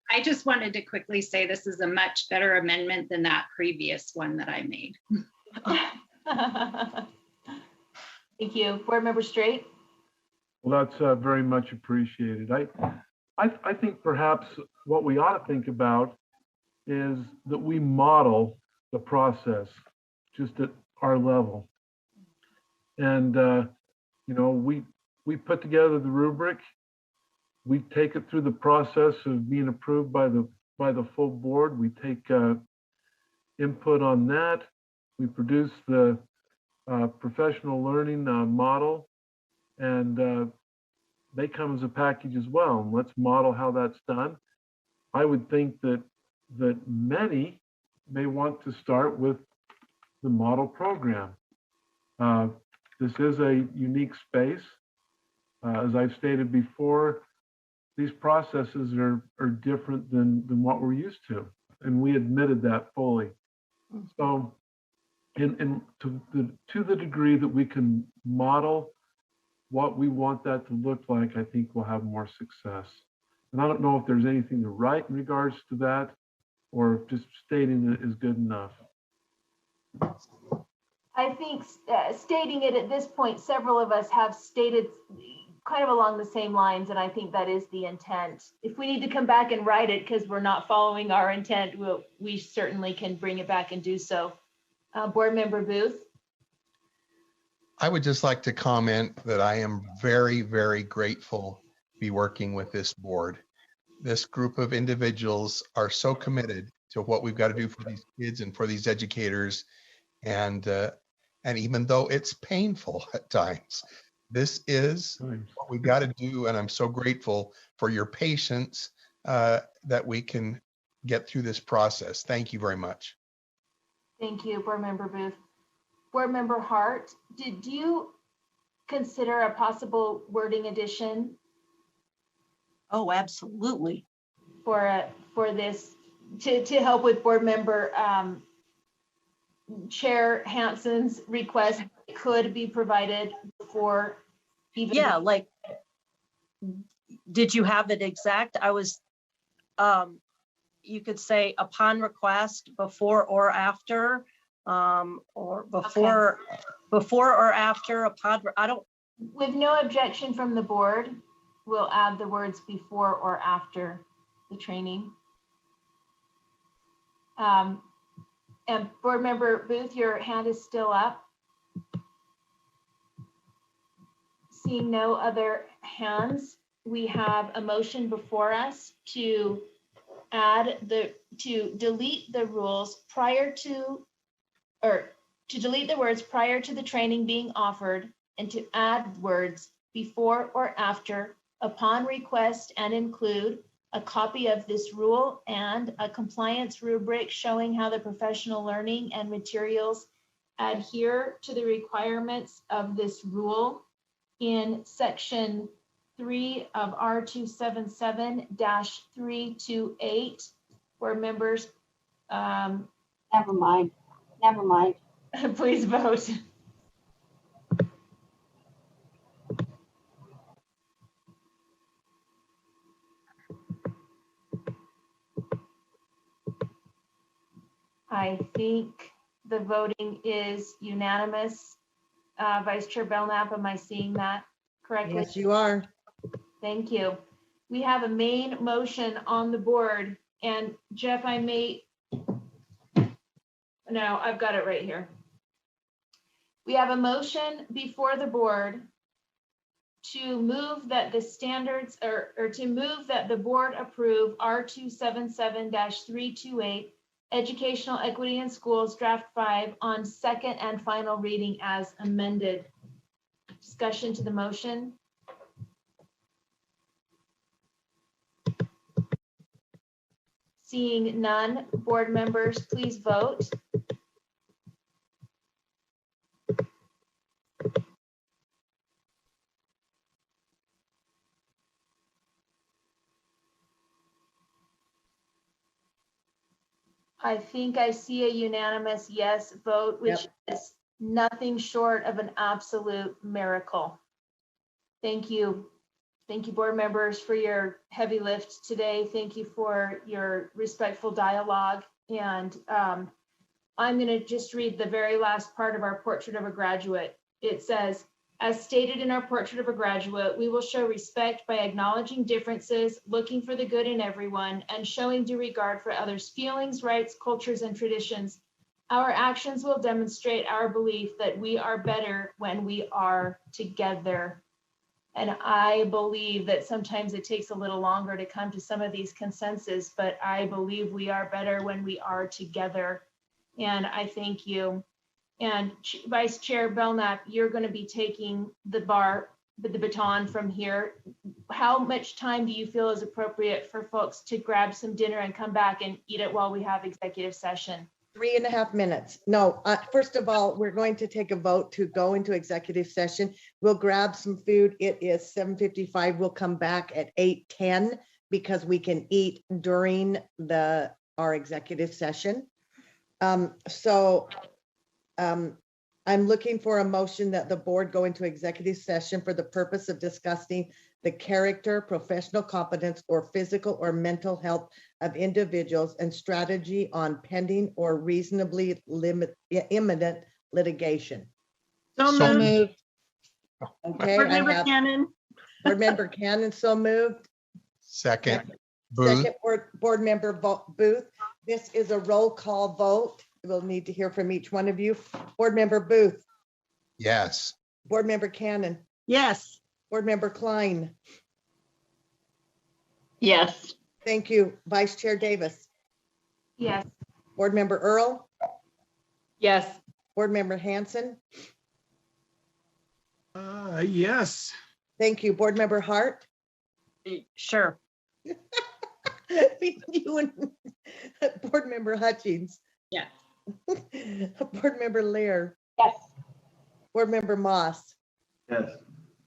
I just wanted to quickly say this is a much better amendment than that previous one that I made. Thank you. Board Member Straight. Well, that's very much appreciated. I think perhaps what we ought to think about is that we model the process just at our level. And, you know, we put together the rubric. We take it through the process of being approved by the full board. We take input on that. We produce the professional learning model, and they come as a package as well. And let's model how that's done. I would think that many may want to start with the model program. This is a unique space. As I've stated before, these processes are different than what we're used to, and we admitted that fully. So, and to the degree that we can model what we want that to look like, I think we'll have more success. And I don't know if there's anything to write in regards to that, or if just stating it is good enough. I think stating it at this point, several of us have stated kind of along the same lines, and I think that is the intent. If we need to come back and write it because we're not following our intent, we certainly can bring it back and do so. Board Member Booth. I would just like to comment that I am very, very grateful to be working with this board. This group of individuals are so committed to what we've got to do for these kids and for these educators. And even though it's painful at times, this is what we got to do. And I'm so grateful for your patience that we can get through this process. Thank you very much. Thank you, Board Member Booth. Board Member Hart, did you consider a possible wording addition? Oh, absolutely. For this, to help with Board Member Chair Hansen's request, could be provided before even. Yeah, like, did you have it exact? I was, you could say upon request, before or after, or before, okay. Before or after, upon, I don't. With no objection from the board, we'll add the words before or after the training. And Board Member Booth, your hand is still up. Seeing no other hands, we have a motion before us to delete the rules prior to, or to delete the words prior to the training being offered, and to add words before or after upon request, and include a copy of this rule and a compliance rubric showing how the professional learning and materials adhere to the requirements of this rule in section 3 of R277-328, where members. Never mind. Please vote. I think the voting is unanimous. Vice Chair Belknap, am I seeing that correctly? Yes, you are. Thank you. We have a main motion on the board, and Jeff, no, I've got it right here. We have a motion before the board to move that the standards or to move that the board approve R277-328 Educational Equity in Schools Draft 5 on second and final reading as amended. Discussion to the motion. Seeing none, board members, please vote. I think I see a unanimous yes vote, which is nothing short of an absolute miracle. Thank you. Thank you, board members, for your heavy lift today. Thank you for your respectful dialogue. And I'm going to just read the very last part of our portrait of a graduate. It says, as stated in our portrait of a graduate, we will show respect by acknowledging differences, looking for the good in everyone, and showing due regard for others' feelings, rights, cultures, and traditions. Our actions will demonstrate our belief that we are better when we are together. And I believe that sometimes it takes a little longer to come to some of these consensus, but I believe we are better when we are together. And I thank you. And Vice Chair Belknap, you're going to be taking the baton from here. How much time do you feel is appropriate for folks to grab some dinner and come back and eat it while we have executive session? 3.5 minutes. No, first of all, we're going to take a vote to go into executive session. We'll grab some food. It is 7:55. We'll come back at 8:10 because we can eat during our executive session. I'm looking for a motion that the board go into executive session for the purpose of discussing the character, professional competence, or physical or mental health of individuals and strategy on pending or reasonably imminent litigation. So moved. Okay, Board Member Cannon. Board Member Cannon, so moved. Second, Booth. Second, Board Member Booth. This is a roll call vote. We'll need to hear from each one of you. Board Member Booth. Yes. Board Member Cannon. Yes. Board Member Klein. Yes. Thank you. Vice Chair Davis. Yes. Board Member Earl. Yes. Board Member Hanson. Yes. Thank you. Board Member Hart. Sure. You and Board Member Hutchings. Yes. Board Member Lear. Yes. Board Member Moss. Yes.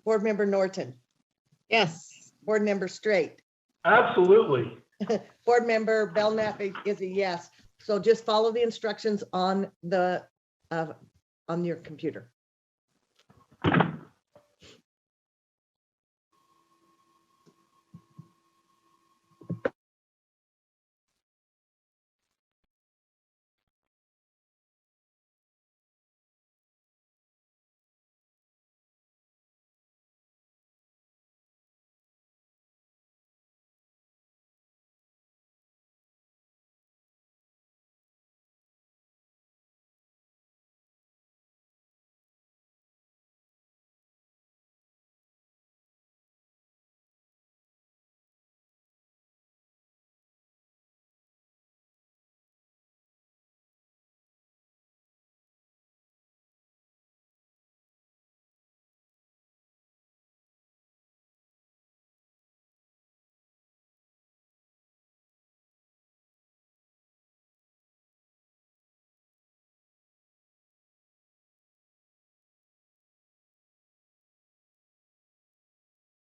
Board Member Norton. Yes. Board Member Straight. Absolutely. Board Member Belknap is a yes. So just follow the instructions on your computer.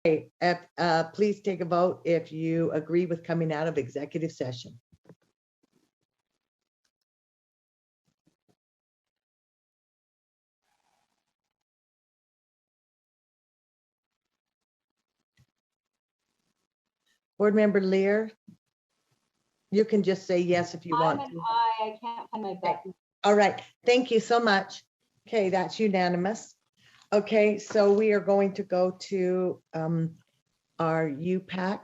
Okay, please take a vote if you agree with coming out of executive session. Board Member Lear, you can just say yes if you want to. I can't find my button. All right, thank you so much. Okay, that's unanimous. Okay, so we are going to go to our UPAC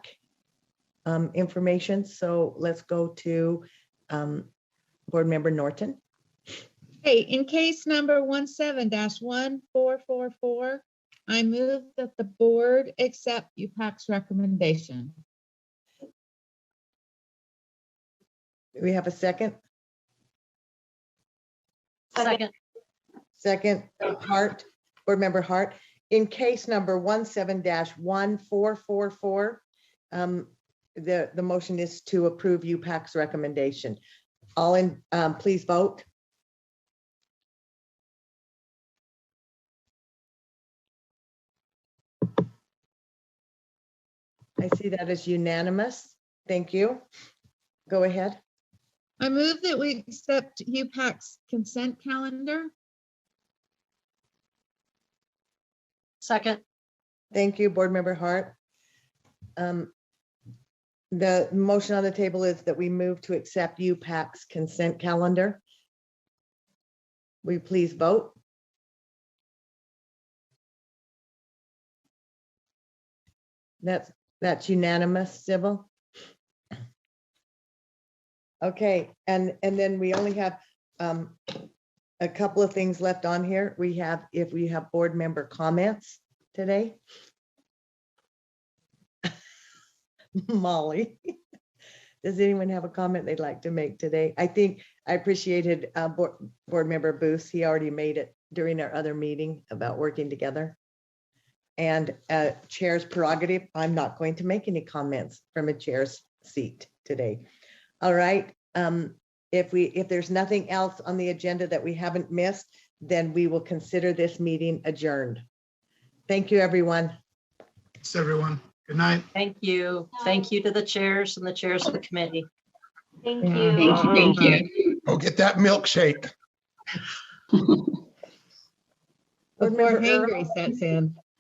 information. So let's go to Board Member Norton. Hey, in case number 17-1444, I move that the board accept UPAC's recommendation. Do we have a second? Second. Second, Hart, Board Member Hart. In case number 17-1444, the motion is to approve UPAC's recommendation. All in, please vote. I see that as unanimous. Thank you. Go ahead. I move that we accept UPAC's consent calendar. Second. Thank you, Board Member Hart. The motion on the table is that we move to accept UPAC's consent calendar. Will you please vote? That's unanimous, Sybil. Okay, and then we only have a couple of things left on here. We have, if we have board member comments today. Molly, does anyone have a comment they'd like to make today? I think I appreciated board member Booth. He already made it during our other meeting about working together. And chair's prerogative, I'm not going to make any comments from a chair's seat today. All right. If there's nothing else on the agenda that we haven't missed, then we will consider this meeting adjourned. Thank you, everyone. Thanks, everyone. Good night. Thank you. Thank you to the chairs and the chairs of the committee. Thank you. Thank you. Go get that milkshake. Board Before Member Earl? hangry sets in.